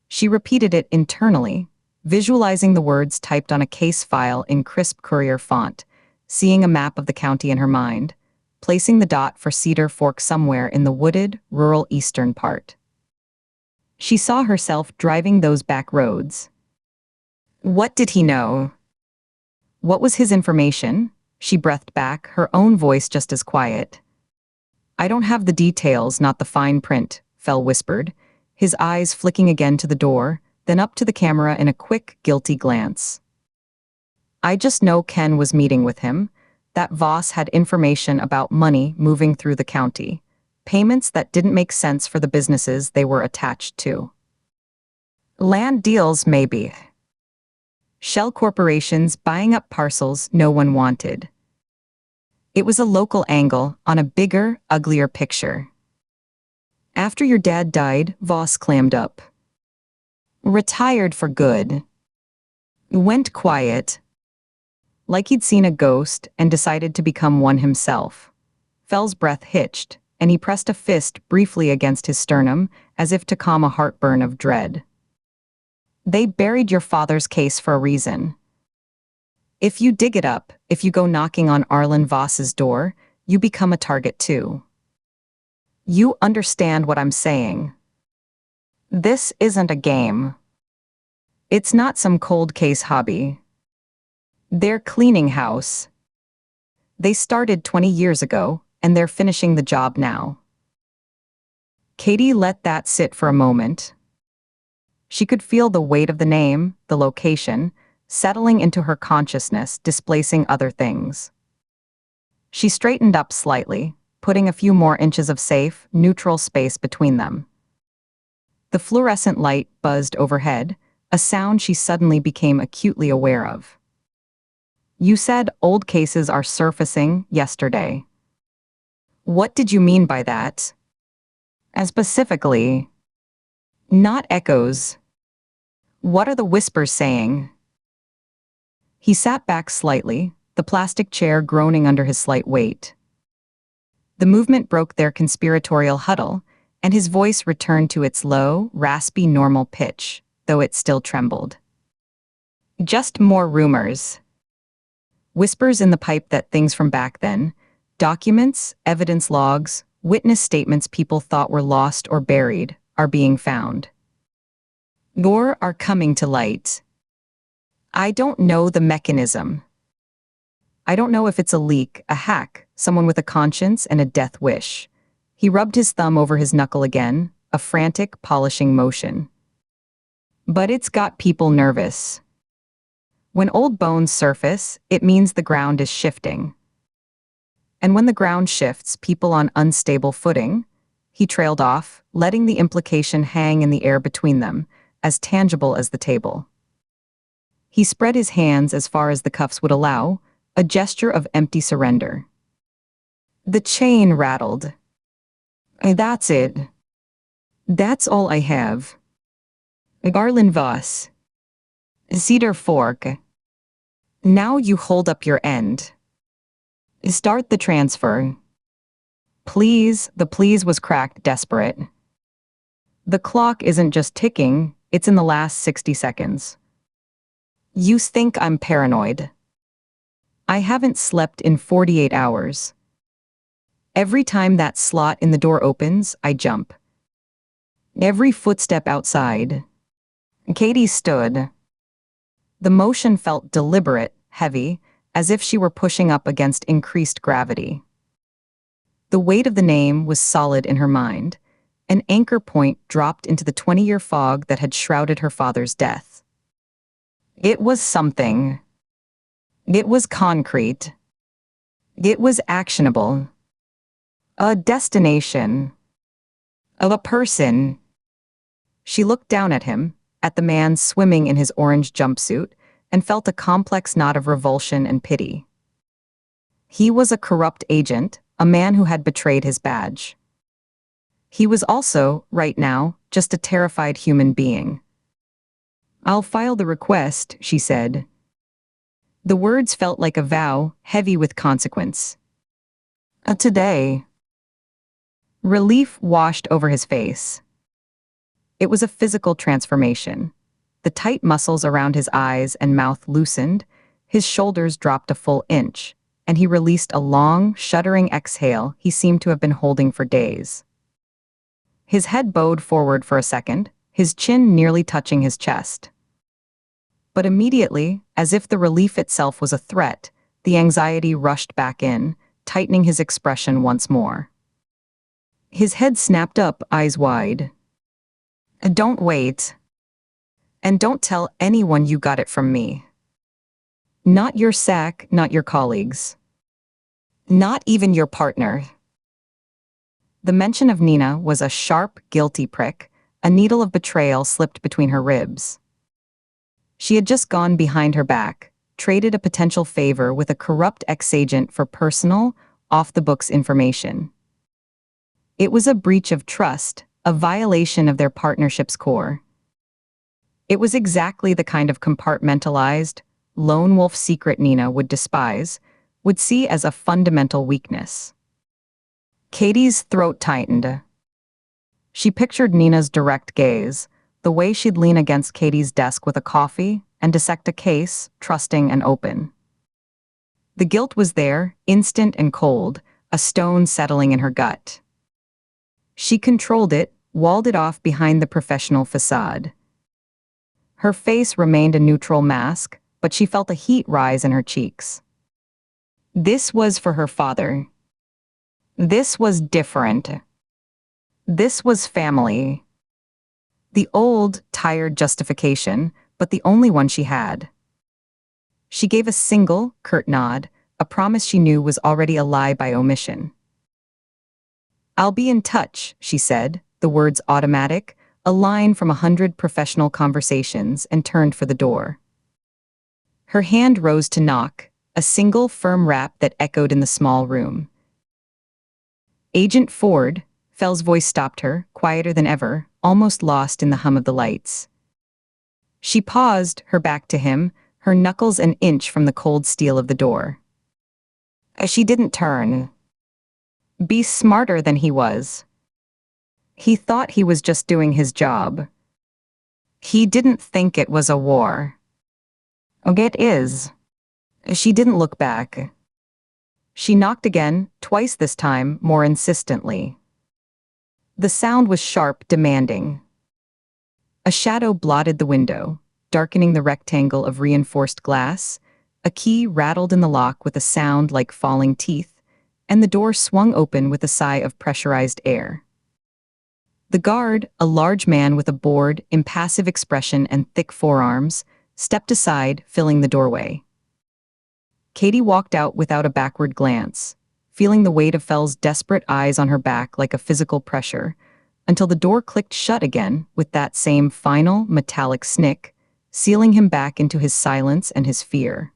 She repeated it internally, visualizing the words typed on a case file in crisp courier font, seeing a map of the county in her mind, placing the dot for Cedar Fork somewhere in the wooded, rural eastern part. She saw herself driving those back roads. What did he know? What was his information? She breathed back, her own voice just as quiet. "I don't have the details, not the fine print," Fell whispered, his eyes flicking again to the door, then up to the camera in a quick, guilty glance. "I just know Ken was meeting with him, that Voss had information about money moving through the county, payments that didn't make sense for the businesses they were attached to. Land deals, maybe. Shell corporations buying up parcels no one wanted. It was a local angle on a bigger, uglier picture. After your dad died," Voss clammed up. "Retired for good. Went quiet. Like he'd seen a ghost and decided to become one himself." Fell's breath hitched, and he pressed a fist briefly against his sternum, as if to calm a heartburn of dread. "They buried your father's case for a reason. If you dig it up, if you go knocking on Arlen Voss's door, you become a target too. You understand what I'm saying? This isn't a game. It's not some cold case hobby. They're cleaning house. They started 20 years ago, and they're finishing the job now." Katie let that sit for a moment. She could feel the weight of the name, the location, settling into her consciousness, displacing other things. She straightened up slightly, putting a few more inches of safe, neutral space between them. The fluorescent light buzzed overhead, a sound she suddenly became acutely aware of. "You said old cases are surfacing yesterday. What did you mean by that? And specifically, not echoes. What are the whispers saying?" He sat back slightly, the plastic chair groaning under his slight weight. The movement broke their conspiratorial huddle, and his voice returned to its low, raspy normal pitch, though it still trembled. "Just more rumors. Whispers in the pipe that things from back then, documents, evidence logs, witness statements people thought were lost or buried, are being found. Or are coming to light. I don't know the mechanism. I don't know if it's a leak, a hack, someone with a conscience and a death wish. He rubbed his thumb over his knuckle again, a frantic, polishing motion. But it's got people nervous. When old bones surface, it means the ground is shifting. And when the ground shifts, people on unstable footing, he trailed off, letting the implication hang in the air between them, as tangible as the table. He spread his hands as far as the cuffs would allow, a gesture of empty surrender. The chain rattled. That's it. That's all I have. Garland Voss. Cedar Fork. Now you hold up your end. Start the transfer. Please, the please was cracked, desperate. The clock isn't just ticking, it's in the last 60 seconds. You think I'm paranoid. I haven't slept in 48 hours. Every time that slot in the door opens, I jump. Every footstep outside. Katie stood. The motion felt deliberate, heavy, as if she were pushing up against increased gravity. The weight of the name was solid in her mind. An anchor point dropped into the 20-year fog that had shrouded her father's death. It was something. It was concrete. It was actionable. A destination. Of a person. She looked down at him, at the man swimming in his orange jumpsuit, and felt a complex knot of revulsion and pity. He was a corrupt agent, a man who had betrayed his badge. He was also, right now, just a terrified human being. I'll file the request, she said. The words felt like a vow, heavy with consequence. Today. Relief washed over his face. It was a physical transformation. The tight muscles around his eyes and mouth loosened, his shoulders dropped a full inch, and he released a long, shuddering exhale he seemed to have been holding for days. His head bowed forward for a second, his chin nearly touching his chest. But immediately, as if the relief itself was a threat, the anxiety rushed back in, tightening his expression once more. His head snapped up, eyes wide. Don't wait. And don't tell anyone you got it from me. Not your sack, not your colleagues. Not even your partner. The mention of Nina was a sharp, guilty prick, a needle of betrayal slipped between her ribs. She had just gone behind her back, traded a potential favor with a corrupt ex-agent for personal, off-the-books information. It was a breach of trust, a violation of their partnership's core. It was exactly the kind of compartmentalized, lone wolf secret Nina would despise, would see as a fundamental weakness. Katie's throat tightened. She pictured Nina's direct gaze, the way she'd lean against Katie's desk with a coffee and dissect a case, trusting and open. The guilt was there, instant and cold, a stone settling in her gut. She controlled it, walled it off behind the professional facade. Her face remained a neutral mask, but she felt a heat rise in her cheeks. This was for her father. This was different. This was family. The old, tired justification, but the only one she had. She gave a single, curt nod, a promise she knew was already a lie by omission. I'll be in touch, she said, the words automatic, a line from 100 professional conversations, and turned for the door. Her hand rose to knock, a single firm rap that echoed in the small room. Agent Ford, Fell's voice stopped her, quieter than ever, almost lost in the hum of the lights. She paused, her back to him, her knuckles an inch from the cold steel of the door. She didn't turn. Be smarter than he was. He thought he was just doing his job. He didn't think it was a war. It is. She didn't look back. She knocked again, twice this time, more insistently. The sound was sharp, demanding. A shadow blotted the window. darkening the rectangle of reinforced glass. A key rattled in the lock with a sound like falling teeth, and the door swung open with a sigh of pressurized air. The guard, a large man with a bored, impassive expression and thick forearms, stepped aside, filling the doorway. Katie walked out without a backward glance, feeling the weight of Fell's desperate eyes on her back like a physical pressure, until the door clicked shut again with that same final, metallic snick, sealing him back into his silence and his fear.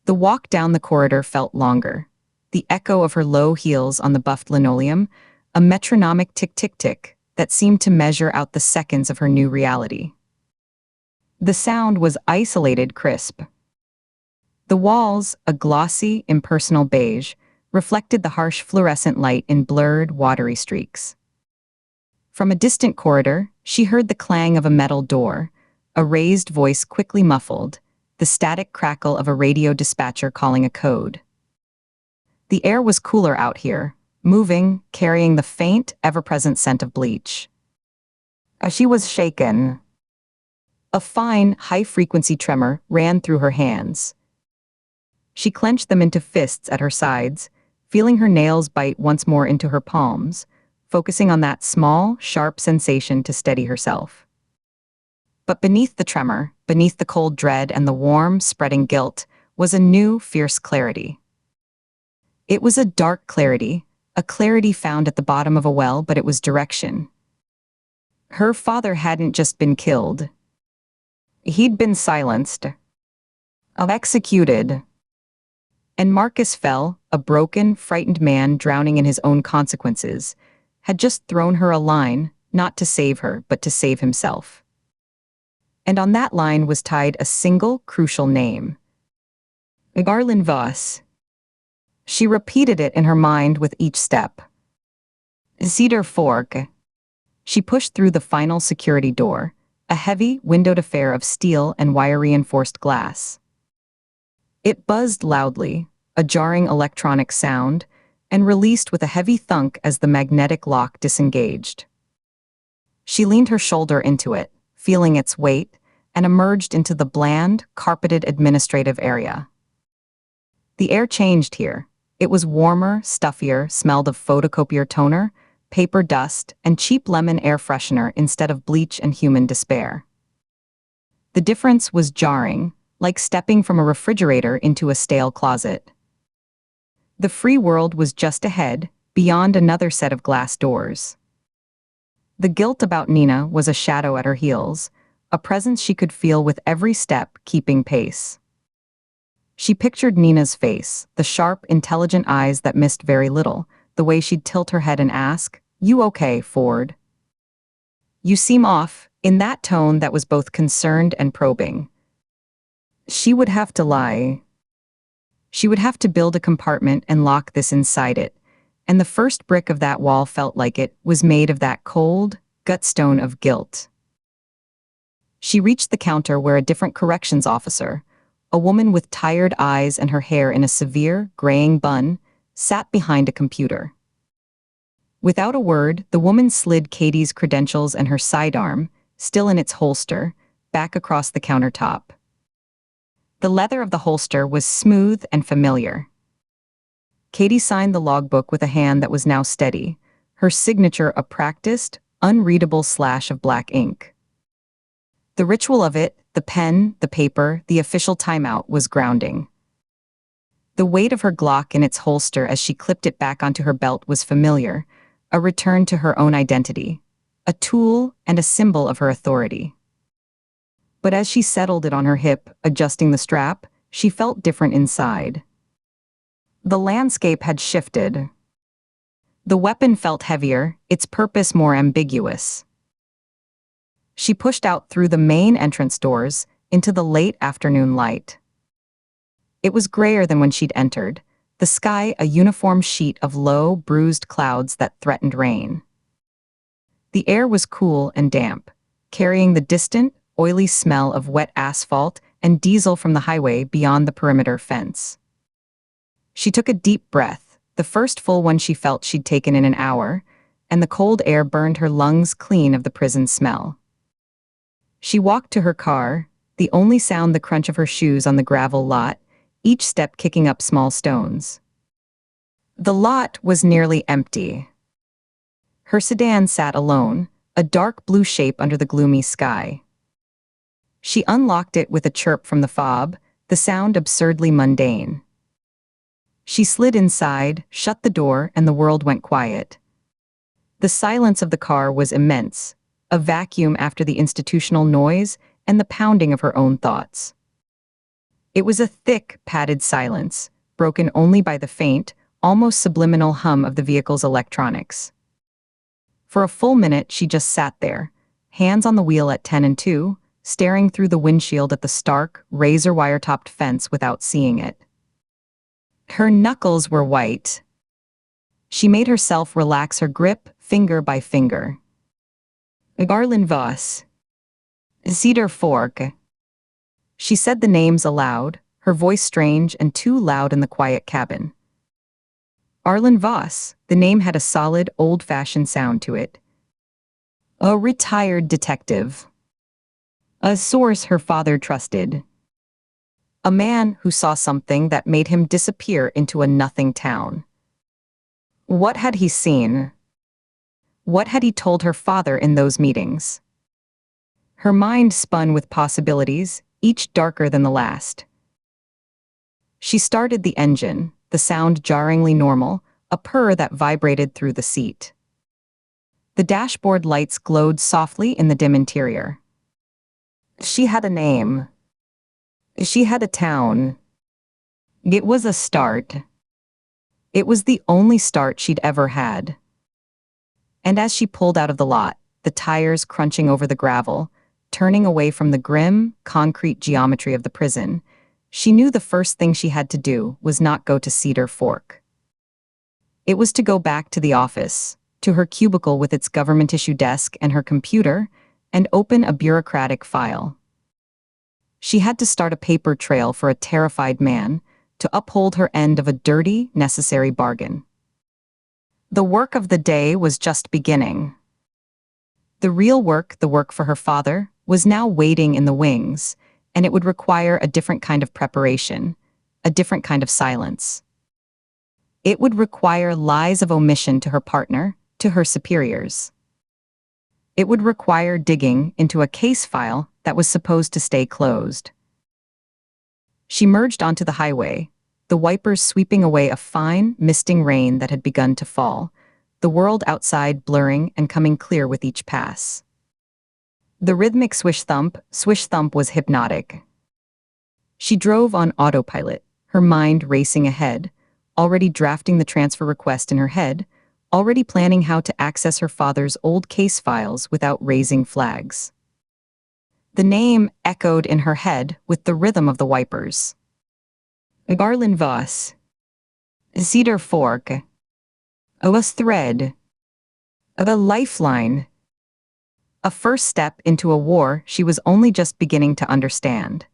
The walk down the corridor felt longer, the echo of her low heels on the buffed linoleum, a metronomic tick-tick-tick that seemed to measure out the seconds of her new reality. The sound was isolated, crisp. The walls, a glossy, impersonal beige, reflected the harsh fluorescent light in blurred, watery streaks. From a distant corridor, she heard the clang of a metal door, a raised voice quickly muffled, the static crackle of a radio dispatcher calling a code. The air was cooler out here, moving, carrying the faint, ever-present scent of bleach. As she was shaken, a fine, high-frequency tremor ran through her hands. She clenched them into fists at her sides, feeling her nails bite once more into her palms, focusing on that small, sharp sensation to steady herself. But beneath the tremor, beneath the cold dread and the warm, spreading guilt, was a new, fierce clarity. It was a dark clarity, a clarity found at the bottom of a well, but it was direction. Her father hadn't just been killed. He'd been silenced, executed. And Marcus Fell, a broken, frightened man drowning in his own consequences, had just thrown her a line, not to save her, but to save himself. And on that line was tied a single, crucial name. Garland Voss. She repeated it in her mind with each step. Cedar Fork. She pushed through the final security door, a heavy, windowed affair of steel and wire-reinforced glass. It buzzed loudly, a jarring electronic sound, and released with a heavy thunk as the magnetic lock disengaged. She leaned her shoulder into it, feeling its weight, and emerged into the bland, carpeted administrative area. The air changed here. It was warmer, stuffier, smelled of photocopier toner, paper dust, and cheap lemon air freshener instead of bleach and human despair. The difference was jarring, like stepping from a refrigerator into a stale closet. The free world was just ahead, beyond another set of glass doors. The guilt about Nina was a shadow at her heels, a presence she could feel with every step, keeping pace. She pictured Nina's face, the sharp, intelligent eyes that missed very little, the way she'd tilt her head and ask, "You okay, Ford?" "You seem off," in that tone that was both concerned and probing. She would have to lie. She would have to build a compartment and lock this inside it, and the first brick of that wall felt like it was made of that cold, gutstone of guilt. She reached the counter where a different corrections officer, a woman with tired eyes and her hair in a severe, graying bun, sat behind a computer. Without a word, the woman slid Katie's credentials and her sidearm, still in its holster, back across the countertop. The leather of the holster was smooth and familiar. Katie signed the logbook with a hand that was now steady, her signature a practiced, unreadable slash of black ink. The ritual of it, the pen, the paper, the official timeout, was grounding. The weight of her Glock in its holster as she clipped it back onto her belt was familiar, a return to her own identity, a tool and a symbol of her authority. But as she settled it on her hip, adjusting the strap, she felt different inside. The landscape had shifted. The weapon felt heavier, its purpose more ambiguous. She pushed out through the main entrance doors, into the late afternoon light. It was grayer than when she'd entered, the sky a uniform sheet of low, bruised clouds that threatened rain. The air was cool and damp, carrying the distant, oily smell of wet asphalt and diesel from the highway beyond the perimeter fence. She took a deep breath, the first full one she felt she'd taken in an hour, and the cold air burned her lungs clean of the prison smell. She walked to her car, the only sound the crunch of her shoes on the gravel lot, each step kicking up small stones. The lot was nearly empty. Her sedan sat alone, a dark blue shape under the gloomy sky. She unlocked it with a chirp from the fob, the sound absurdly mundane. She slid inside, shut the door, and the world went quiet. The silence of the car was immense, a vacuum after the institutional noise and the pounding of her own thoughts. It was a thick, padded silence, broken only by the faint, almost subliminal hum of the vehicle's electronics. For a full minute she just sat there, hands on the wheel at 10 and 2, staring through the windshield at the stark, razor-wire-topped fence without seeing it. Her knuckles were white. She made herself relax her grip, finger by finger. Garland Voss. Cedar Fork. She said the names aloud, her voice strange and too loud in the quiet cabin. Arlen Voss, the name had a solid, old-fashioned sound to it. A retired detective. A source her father trusted. A man who saw something that made him disappear into a nothing town. What had he seen? What had he told her father in those meetings? Her mind spun with possibilities, each darker than the last. She started the engine, the sound jarringly normal, a purr that vibrated through the seat. The dashboard lights glowed softly in the dim interior. She had a name. She had a town. It was a start. It was the only start she'd ever had. And as she pulled out of the lot, the tires crunching over the gravel, turning away from the grim, concrete geometry of the prison, she knew the first thing she had to do was not go to Cedar Fork. It was to go back to the office, to her cubicle with its government-issue desk and her computer, and open a bureaucratic file. She had to start a paper trail for a terrified man, to uphold her end of a dirty, necessary bargain. The work of the day was just beginning. The real work, the work for her father, was now waiting in the wings, and it would require a different kind of preparation, a different kind of silence. It would require lies of omission to her partner, to her superiors. It would require digging into a case file that was supposed to stay closed. She merged onto the highway, the wipers sweeping away a fine, misting rain that had begun to fall, the world outside blurring and coming clear with each pass. The rhythmic swish-thump was hypnotic. She drove on autopilot, her mind racing ahead, already drafting the transfer request in her head, already planning how to access her father's old case files without raising flags. The name echoed in her head with the rhythm of the wipers. Garland Voss. Cedar Fork. A thread. A lifeline. A first step into a war she was only just beginning to understand.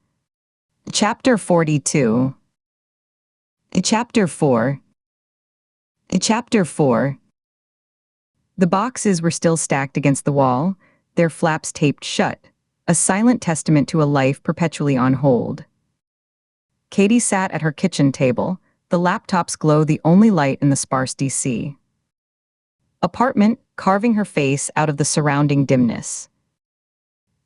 Chapter 42. Chapter 4. Chapter 4. The boxes were still stacked against the wall, their flaps taped shut, a silent testament to a life perpetually on hold. Katie sat at her kitchen table, the laptop's glow the only light in the sparse DC. Apartment, carving her face out of the surrounding dimness.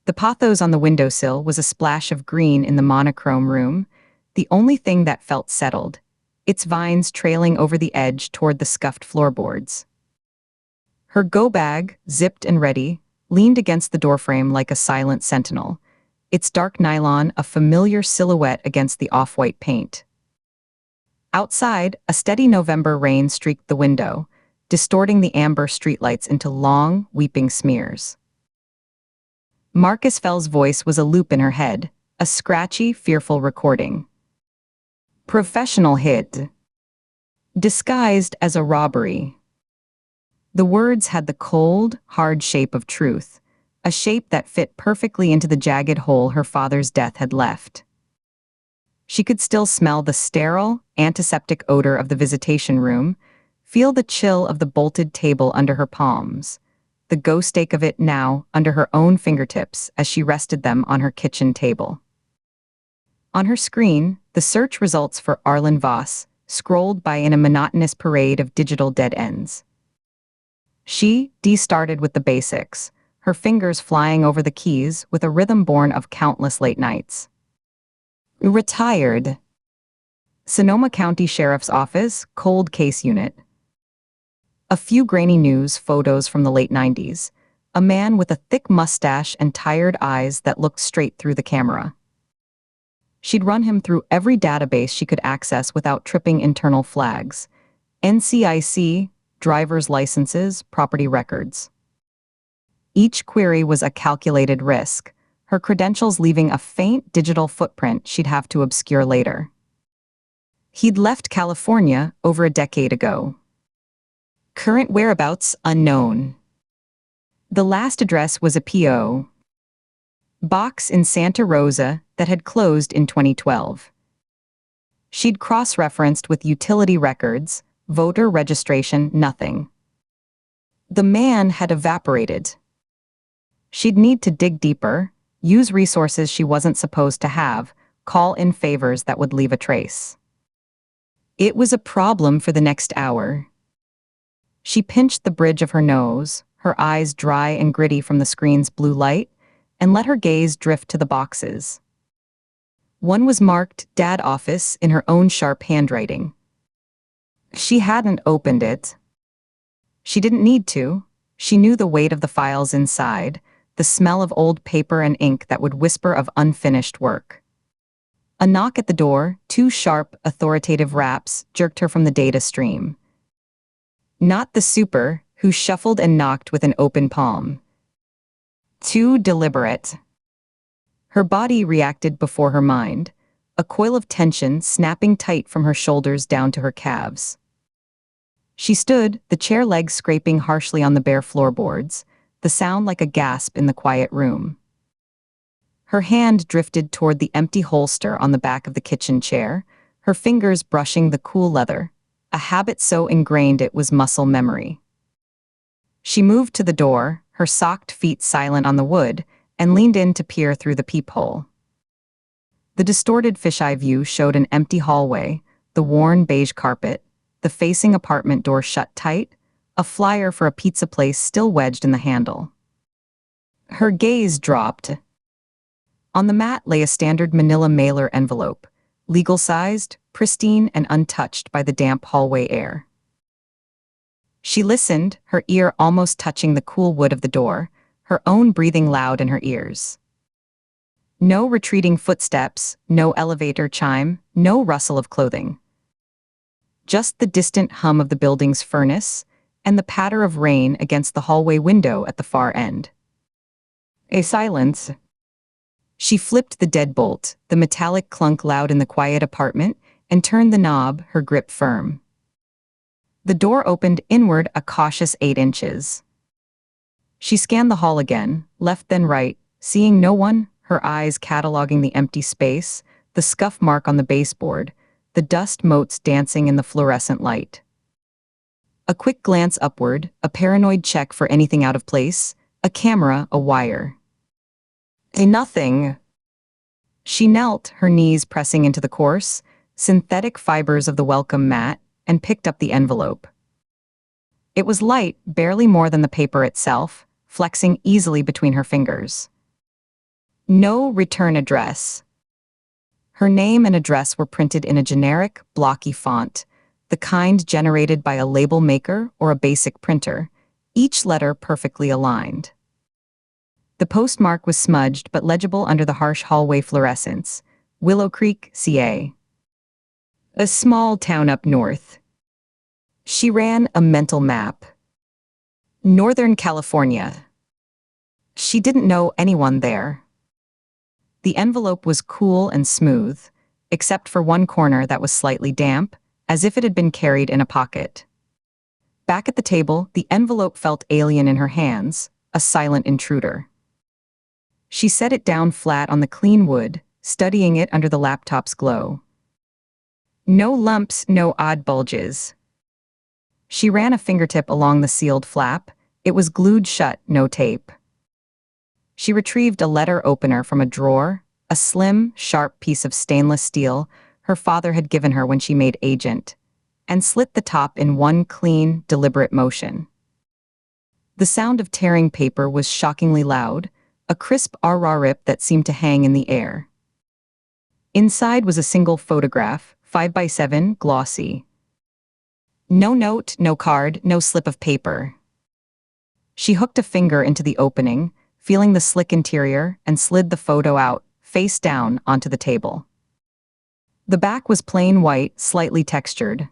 The pothos on the windowsill was a splash of green in the monochrome room, the only thing that felt settled, its vines trailing over the edge toward the scuffed floorboards. Her go-bag, zipped and ready, leaned against the doorframe like a silent sentinel, its dark nylon a familiar silhouette against the off-white paint. Outside, a steady November rain streaked the window, distorting the amber streetlights into long, weeping smears. Marcus Fell's voice was a loop in her head, a scratchy, fearful recording. Professional hit. Disguised as a robbery. The words had the cold, hard shape of truth, a shape that fit perfectly into the jagged hole her father's death had left. She could still smell the sterile, antiseptic odor of the visitation room, feel the chill of the bolted table under her palms, the ghost ache of it now under her own fingertips as she rested them on her kitchen table. On her screen, the search results for Arlen Voss scrolled by in a monotonous parade of digital dead ends. She started with the basics, her fingers flying over the keys with a rhythm born of countless late nights. Retired. Sonoma County Sheriff's Office, Cold Case Unit. A few grainy news photos from the late 90s. A man with a thick mustache and tired eyes that looked straight through the camera. She'd run him through every database she could access without tripping internal flags. NCIC, driver's licenses, property records. Each query was a calculated risk, her credentials leaving a faint digital footprint she'd have to obscure later. He'd left California over a decade ago. Current whereabouts unknown. The last address was a P.O. box in Santa Rosa that had closed in 2012. She'd cross-referenced with utility records, voter registration, nothing. The man had evaporated. She'd need to dig deeper, use resources she wasn't supposed to have, call in favors that would leave a trace. It was a problem for the next hour. She pinched the bridge of her nose, her eyes dry and gritty from the screen's blue light, and let her gaze drift to the boxes. One was marked Dad Office in her own sharp handwriting. She hadn't opened it. She didn't need to. She knew the weight of the files inside, the smell of old paper and ink that would whisper of unfinished work. A knock at the door, two sharp, authoritative raps, jerked her from the data stream. Not the super, who shuffled and knocked with an open palm. Too deliberate. Her body reacted before her mind, a coil of tension snapping tight from her shoulders down to her calves. She stood, the chair legs scraping harshly on the bare floorboards, the sound like a gasp in the quiet room. Her hand drifted toward the empty holster on the back of the kitchen chair, her fingers brushing the cool leather, a habit so ingrained it was muscle memory. She moved to the door, her socked feet silent on the wood, and leaned in to peer through the peephole. The distorted fisheye view showed an empty hallway, the worn beige carpet, the facing apartment door shut tight, a flyer for a pizza place still wedged in the handle. Her gaze dropped. On the mat lay a standard manila mailer envelope, legal-sized, pristine, and untouched by the damp hallway air. She listened, her ear almost touching the cool wood of the door, her own breathing loud in her ears. No retreating footsteps, no elevator chime, no rustle of clothing. Just the distant hum of the building's furnace and the patter of rain against the hallway window at the far end. A silence. She flipped the deadbolt, the metallic clunk loud in the quiet apartment, and turned the knob, her grip firm. The door opened inward a cautious 8 inches. She scanned the hall again, left then right, seeing no one, her eyes cataloging the empty space, the scuff mark on the baseboard, the dust motes dancing in the fluorescent light. A quick glance upward, a paranoid check for anything out of place, a camera, a wire. Nothing. She knelt, her knees pressing into the coarse, synthetic fibers of the welcome mat, and picked up the envelope. It was light, barely more than the paper itself, flexing easily between her fingers. No return address. Her name and address were printed in a generic, blocky font, the kind generated by a label maker or a basic printer, each letter perfectly aligned. The postmark was smudged but legible under the harsh hallway fluorescence, Willow Creek, CA. A small town up north. She ran a mental map. Northern California. She didn't know anyone there. The envelope was cool and smooth, except for one corner that was slightly damp, as if it had been carried in a pocket. Back at the table, the envelope felt alien in her hands, a silent intruder. She set it down flat on the clean wood, studying it under the laptop's glow. No lumps, no odd bulges. She ran a fingertip along the sealed flap, It was glued shut, no tape. She retrieved a letter opener from a drawer, a slim, sharp piece of stainless steel her father had given her when she made agent, and slit the top in one clean, deliberate motion. The sound of tearing paper was shockingly loud, a crisp rah rip that seemed to hang in the air. Inside was a single photograph, 5x7, glossy. No note, no card, no slip of paper. She hooked a finger into the opening, feeling the slick interior, and slid the photo out, face down, onto the table. The back was plain white, slightly textured.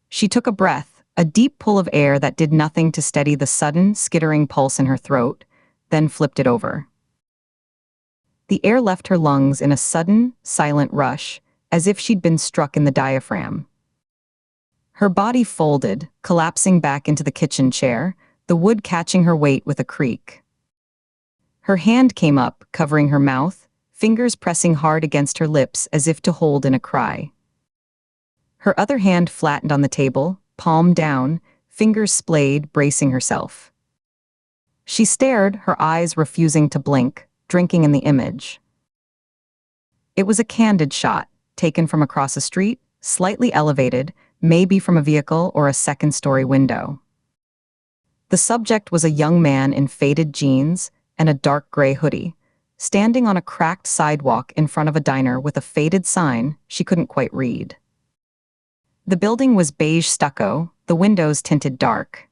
She took a breath, a deep pull of air that did nothing to steady the sudden, skittering pulse in her throat, then flipped it over. The air left her lungs in a sudden, silent rush, as if she'd been struck in the diaphragm. Her body folded, collapsing back into the kitchen chair, the wood catching her weight with a creak. Her hand came up, covering her mouth, fingers pressing hard against her lips as if to hold in a cry. Her other hand flattened on the table, palm down, fingers splayed, bracing herself. She stared, her eyes refusing to blink, drinking in the image. It was a candid shot, taken from across a street, slightly elevated, maybe from a vehicle or a second-story window. The subject was a young man in faded jeans and a dark gray hoodie, standing on a cracked sidewalk in front of a diner with a faded sign she couldn't quite read. The building was beige stucco, the windows tinted dark.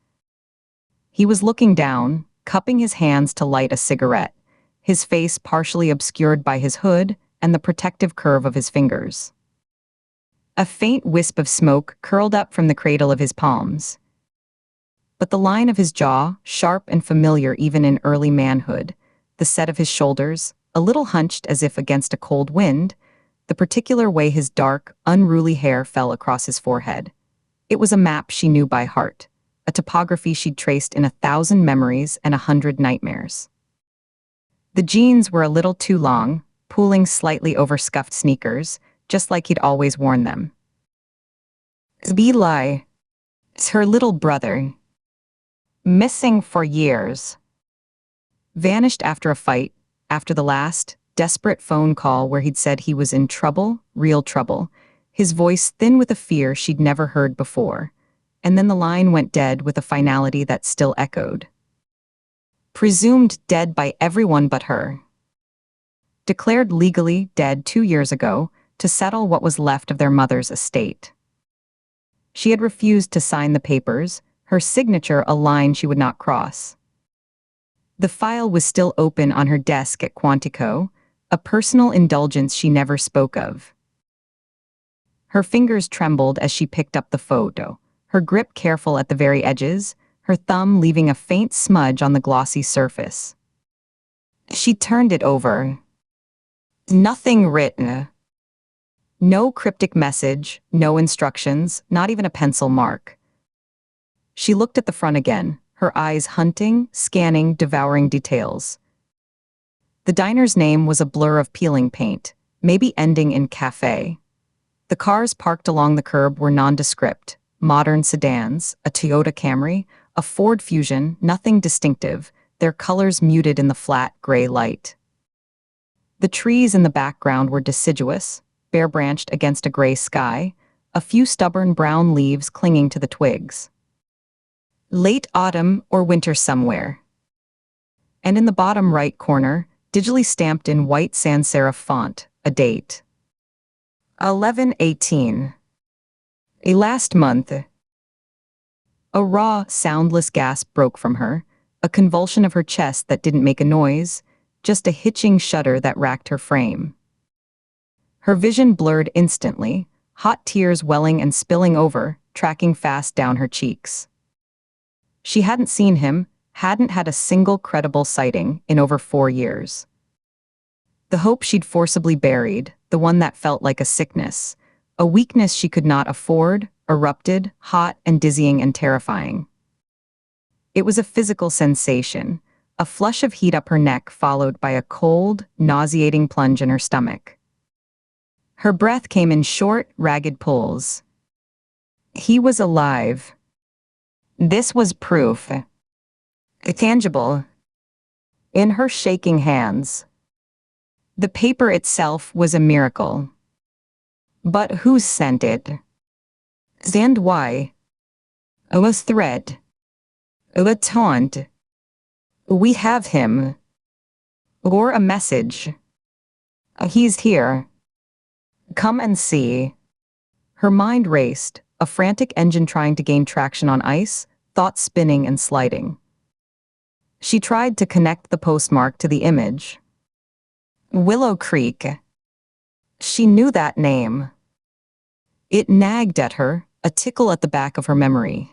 He was looking down, cupping his hands to light a cigarette, his face partially obscured by his hood and the protective curve of his fingers. A faint wisp of smoke curled up from the cradle of his palms. But the line of his jaw, sharp and familiar even in early manhood, the set of his shoulders, a little hunched as if against a cold wind, the particular way his dark, unruly hair fell across his forehead. It was a map she knew by heart, a topography she'd traced in 1,000 memories and 100 nightmares. The jeans were a little too long, pooling slightly over scuffed sneakers, just like he'd always worn them. Eli, it's her little brother. Missing for years. Vanished after a fight, after the last, desperate phone call where he'd said he was in trouble, real trouble, his voice thin with a fear she'd never heard before, and then the line went dead with a finality that still echoed. Presumed dead by everyone but her. Declared legally dead 2 years ago to settle what was left of their mother's estate. She had refused to sign the papers, her signature a line she would not cross. The file was still open on her desk at Quantico, a personal indulgence she never spoke of. Her fingers trembled as she picked up the photo, her grip careful at the very edges, her thumb leaving a faint smudge on the glossy surface. She turned it over. Nothing written. No cryptic message, no instructions, not even a pencil mark. She looked at the front again, her eyes hunting, scanning, devouring details. The diner's name was a blur of peeling paint, maybe ending in cafe. The cars parked along the curb were nondescript, modern sedans, a Toyota Camry, a Ford Fusion, nothing distinctive, their colors muted in the flat, gray light. The trees in the background were deciduous, bare-branched against a gray sky, a few stubborn brown leaves clinging to the twigs. Late autumn or winter somewhere. And in the bottom right corner, digitally stamped in white sans serif font, a date. 11/18. A last month. A raw, soundless gasp broke from her, a convulsion of her chest that didn't make a noise, just a hitching shudder that racked her frame. Her vision blurred instantly, hot tears welling and spilling over, tracking fast down her cheeks. She hadn't seen him, hadn't had a single credible sighting in over 4 years. The hope she'd forcibly buried, the one that felt like a sickness, a weakness she could not afford, erupted, hot and dizzying and terrifying. It was a physical sensation, a flush of heat up her neck followed by a cold, nauseating plunge in her stomach. Her breath came in short, ragged pulls. He was alive. This was proof. Tangible. In her shaking hands. The paper itself was a miracle. But who sent it? And why? A threat. A taunt. We have him. Or a message. He's here. Come and see. Her mind raced, a frantic engine trying to gain traction on ice, thoughts spinning and sliding. She tried to connect the postmark to the image. Willow Creek. She knew that name. It nagged at her, a tickle at the back of her memory.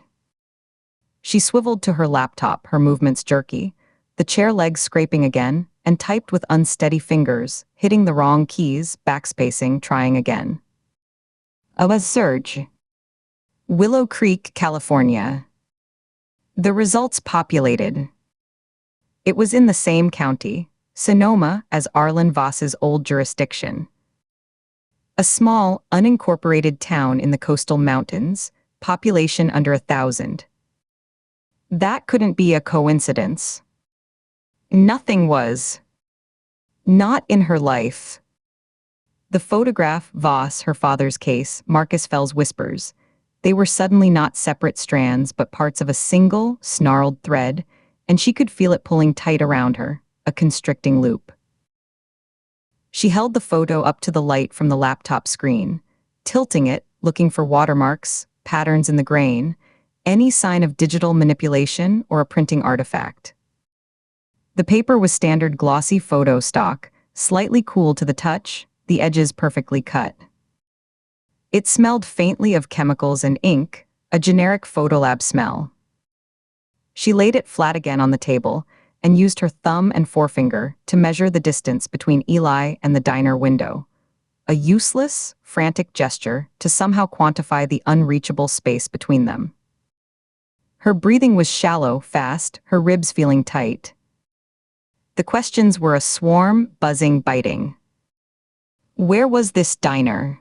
She swiveled to her laptop, her movements jerky, the chair legs scraping again, and typed with unsteady fingers, hitting the wrong keys, backspacing, trying again. A search. Willow Creek, California. The results populated. It was in the same county, Sonoma, as Arlen Voss's old jurisdiction. A small, unincorporated town in the coastal mountains, population under 1,000. That couldn't be a coincidence. Nothing was. Not in her life. The photograph, Voss, her father's case, Marcus Fell's whispers. They were suddenly not separate strands, but parts of a single, snarled thread, and she could feel it pulling tight around her, a constricting loop. She held the photo up to the light from the laptop screen, tilting it, looking for watermarks, patterns in the grain, any sign of digital manipulation or a printing artifact. The paper was standard glossy photo stock, slightly cool to the touch, the edges perfectly cut. It smelled faintly of chemicals and ink, a generic photolab smell. She laid it flat again on the table and used her thumb and forefinger to measure the distance between Eli and the diner window, a useless, frantic gesture to somehow quantify the unreachable space between them. Her breathing was shallow, fast, her ribs feeling tight. The questions were a swarm, buzzing, biting. Where was this diner?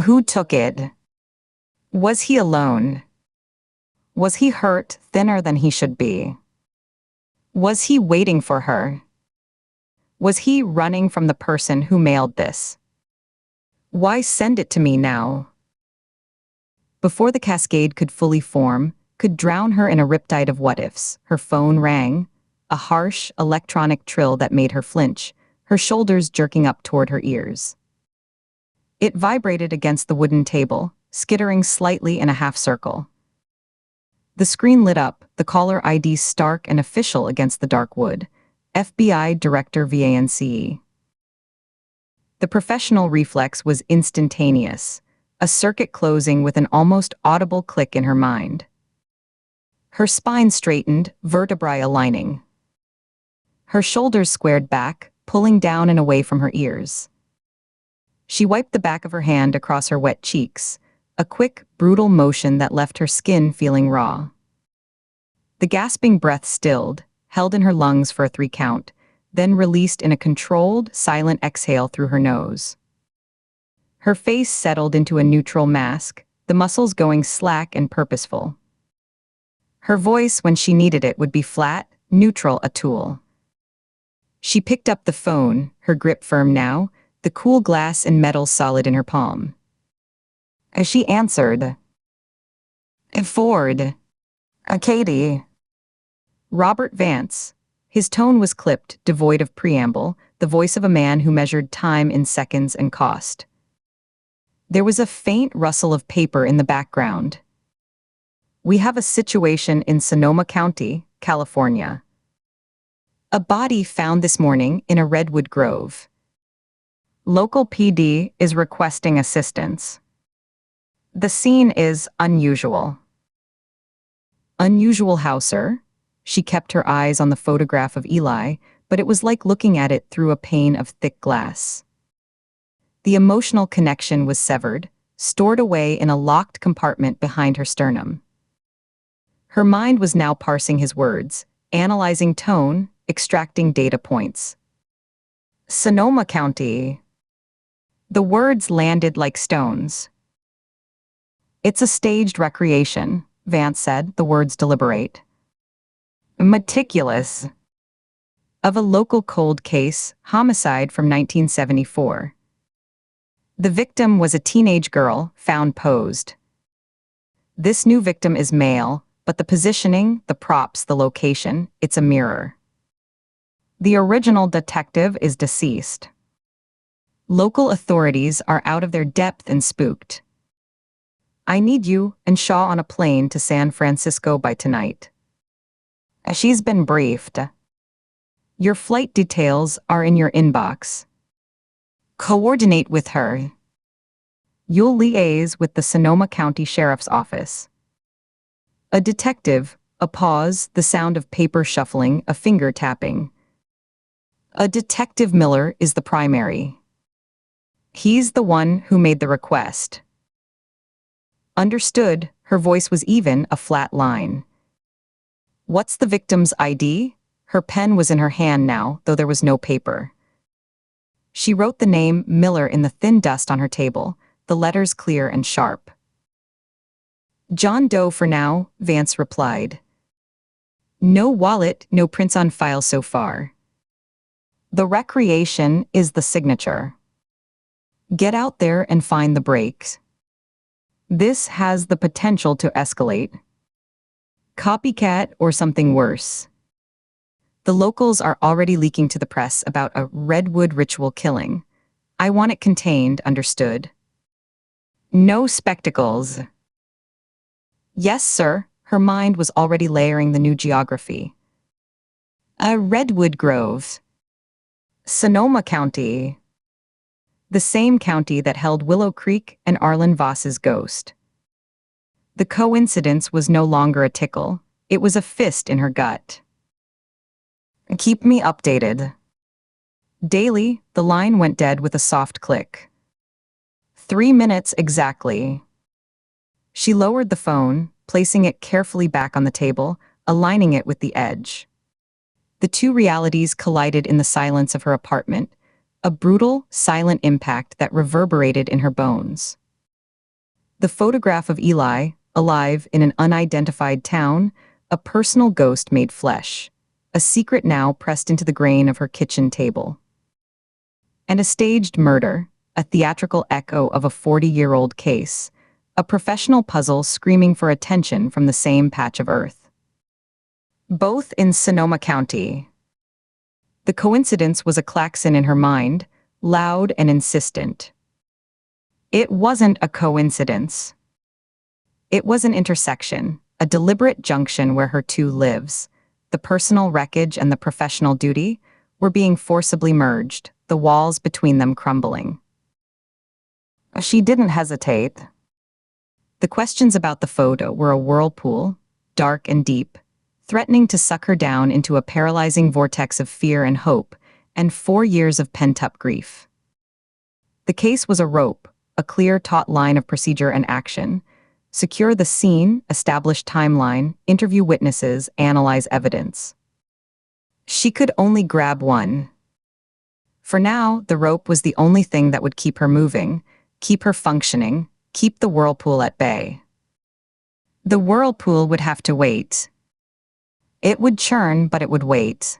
Who took it? Was he alone? Was he hurt, thinner than he should be? Was he waiting for her? Was he running from the person who mailed this? Why send it to me now? Before the cascade could fully form, could drown her in a riptide of what-ifs, her phone rang, a harsh, electronic trill that made her flinch, her shoulders jerking up toward her ears. It vibrated against the wooden table, skittering slightly in a half-circle. The screen lit up, the caller ID stark and official against the dark wood. FBI Director VANCE. The professional reflex was instantaneous, a circuit closing with an almost audible click in her mind. Her spine straightened, vertebrae aligning. Her shoulders squared back, pulling down and away from her ears. She wiped the back of her hand across her wet cheeks, a quick, brutal motion that left her skin feeling raw. The gasping breath stilled, held in her lungs for a 3 count, then released in a controlled, silent exhale through her nose. Her face settled into a neutral mask, the muscles going slack and purposeful. Her voice, when she needed it, would be flat, neutral, a tool. She picked up the phone, her grip firm now, the cool glass and metal solid in her palm. As she answered, Ford. Katie. Robert Vance. His tone was clipped, devoid of preamble, the voice of a man who measured time in seconds and cost. There was a faint rustle of paper in the background. We have a situation in Sonoma County, California. A body found this morning in a redwood grove. Local PD is requesting assistance. The scene is unusual. Unusual how, sir? She kept her eyes on the photograph of Eli, but it was like looking at it through a pane of thick glass. The emotional connection was severed, stored away in a locked compartment behind her sternum. Her mind was now parsing his words, analyzing tone, extracting data points. Sonoma County. The words landed like stones. It's a staged recreation, Vance said, the words deliberate. Meticulous. Of a local cold case, homicide from 1974. The victim was a teenage girl, found posed. This new victim is male, but the positioning, the props, the location, it's a mirror. The original detective is deceased. Local authorities are out of their depth and spooked. I need you and Shaw on a plane to San Francisco by tonight. She's been briefed. Your flight details are in your inbox. Coordinate with her. You'll liaise with the Sonoma County Sheriff's Office. A detective, a pause, the sound of paper shuffling, a finger tapping. A Detective Miller is the primary. He's the one who made the request. Understood, her voice was even, a flat line. What's the victim's ID? Her pen was in her hand now, though there was no paper. She wrote the name Miller in the thin dust on her table, the letters clear and sharp. John Doe for now, Vance replied. No wallet, no prints on file so far. The recreation is the signature. Get out there and find the breaks. This has the potential to escalate. Copycat or something worse. The locals are already leaking to the press about a redwood ritual killing. I want it contained, understood? No spectacles. Yes, sir. Her mind was already layering the new geography. A redwood grove. Sonoma County. The same county that held Willow Creek and Arlen Voss's ghost. The coincidence was no longer a tickle, it was a fist in her gut. Keep me updated. Daily, the line went dead with a soft click. 3 minutes exactly. She lowered the phone, placing it carefully back on the table, aligning it with the edge. The two realities collided in the silence of her apartment, a brutal, silent impact that reverberated in her bones. The photograph of Eli, alive in an unidentified town, a personal ghost made flesh, a secret now pressed into the grain of her kitchen table. And a staged murder, a theatrical echo of a 40-year-old case, a professional puzzle screaming for attention from the same patch of earth. Both in Sonoma County. The coincidence was a klaxon in her mind, loud and insistent. It wasn't a coincidence. It was an intersection, a deliberate junction where her two lives, the personal wreckage and the professional duty, were being forcibly merged, the walls between them crumbling. She didn't hesitate. The questions about the photo were a whirlpool, dark and deep, threatening to suck her down into a paralyzing vortex of fear and hope, and 4 years of pent-up grief. The case was a rope, a clear taut line of procedure and action. Secure the scene, establish timeline, interview witnesses, analyze evidence. She could only grab one. For now, the rope was the only thing that would keep her moving, keep her functioning, keep the whirlpool at bay. The whirlpool would have to wait. It would churn, but it would wait.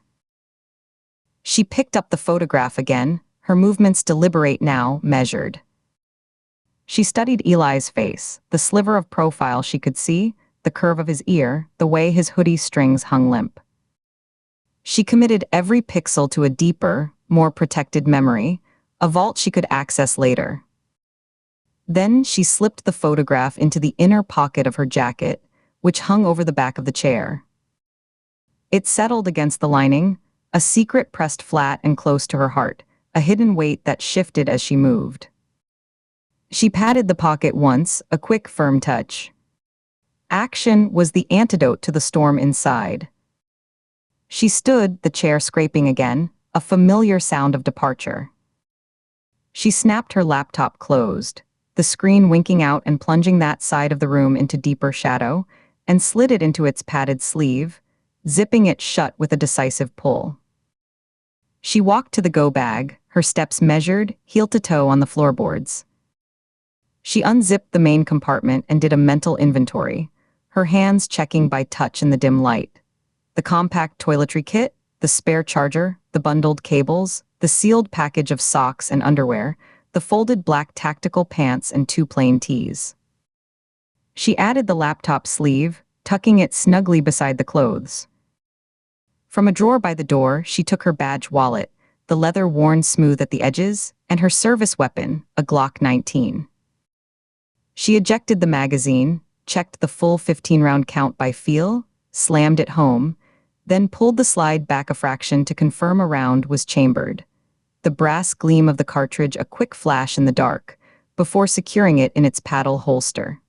She picked up the photograph again, her movements deliberate now, measured. She studied Eli's face, the sliver of profile she could see, the curve of his ear, the way his hoodie strings hung limp. She committed every pixel to a deeper, more protected memory, a vault she could access later. Then she slipped the photograph into the inner pocket of her jacket, which hung over the back of the chair. It settled against the lining, a secret pressed flat and close to her heart, a hidden weight that shifted as she moved. She patted the pocket once, a quick, firm touch. Action was the antidote to the storm inside. She stood, the chair scraping again, a familiar sound of departure. She snapped her laptop closed, the screen winking out and plunging that side of the room into deeper shadow, and slid it into its padded sleeve, zipping it shut with a decisive pull. She walked to the go bag, her steps measured, heel to toe on the floorboards. She unzipped the main compartment and did a mental inventory, her hands checking by touch in the dim light. The compact toiletry kit, the spare charger, the bundled cables, the sealed package of socks and underwear, the folded black tactical pants and 2 plain tees. She added the laptop sleeve, tucking it snugly beside the clothes. From a drawer by the door, she took her badge wallet, the leather worn smooth at the edges, and her service weapon, a Glock 19. She ejected the magazine, checked the full 15-round count by feel, slammed it home, then pulled the slide back a fraction to confirm a round was chambered. The brass gleam of the cartridge a quick flash in the dark, before securing it in its paddle holster.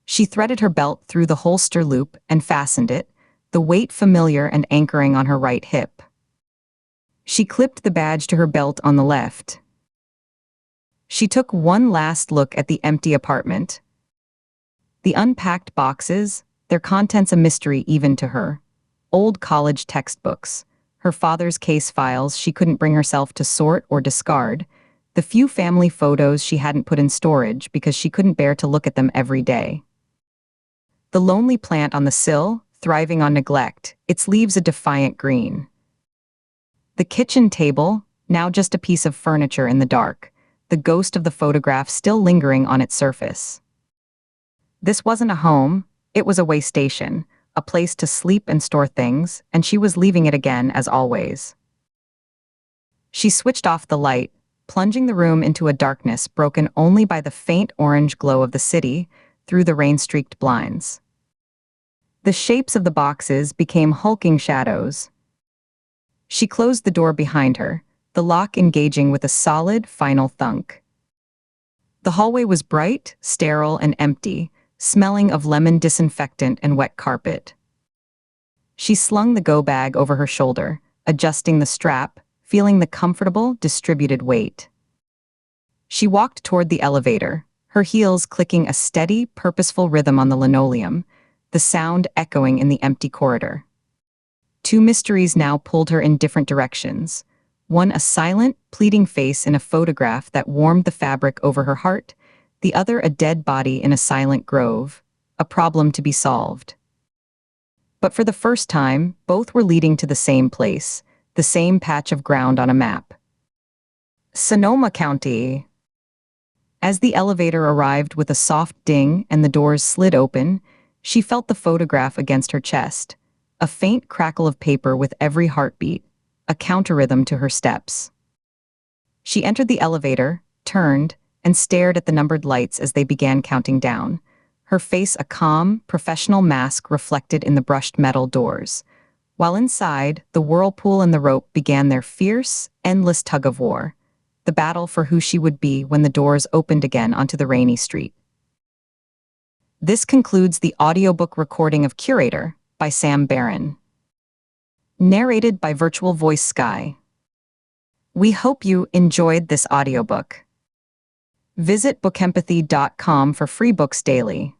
She threaded her belt through the holster loop and fastened it, the weight familiar and anchoring on her right hip. She clipped the badge to her belt on the left. She took one last look at the empty apartment. The unpacked boxes, their contents a mystery even to her. Old college textbooks, her father's case files she couldn't bring herself to sort or discard, the few family photos she hadn't put in storage because she couldn't bear to look at them every day. The lonely plant on the sill, thriving on neglect, its leaves a defiant green. The kitchen table, now just a piece of furniture in the dark, the ghost of the photograph still lingering on its surface. This wasn't a home, it was a way station, a place to sleep and store things, and she was leaving it again as always. She switched off the light, plunging the room into a darkness broken only by the faint orange glow of the city through the rain-streaked blinds. The shapes of the boxes became hulking shadows. She closed the door behind her, the lock engaging with a solid, final thunk. The hallway was bright, sterile, and empty, smelling of lemon disinfectant and wet carpet. She slung the go bag over her shoulder, adjusting the strap, feeling the comfortable, distributed weight. She walked toward the elevator, her heels clicking a steady, purposeful rhythm on the linoleum, the sound echoing in the empty corridor. 2 mysteries now pulled her in different directions. One a silent, pleading face in a photograph that warmed the fabric over her heart, the other a dead body in a silent grove, a problem to be solved. But for the first time, both were leading to the same place, the same patch of ground on a map. Sonoma County. As the elevator arrived with a soft ding and the doors slid open, she felt the photograph against her chest, a faint crackle of paper with every heartbeat, a counter-rhythm to her steps. She entered the elevator, turned, and stared at the numbered lights as they began counting down, her face a calm, professional mask reflected in the brushed metal doors, while inside, the whirlpool and the rope began their fierce, endless tug-of-war, the battle for who she would be when the doors opened again onto the rainy street. This concludes the audiobook recording of Curator by Sam Barron. Narrated by Virtual Voice Sky. We hope you enjoyed this audiobook. Visit bookempathy.com for free books daily.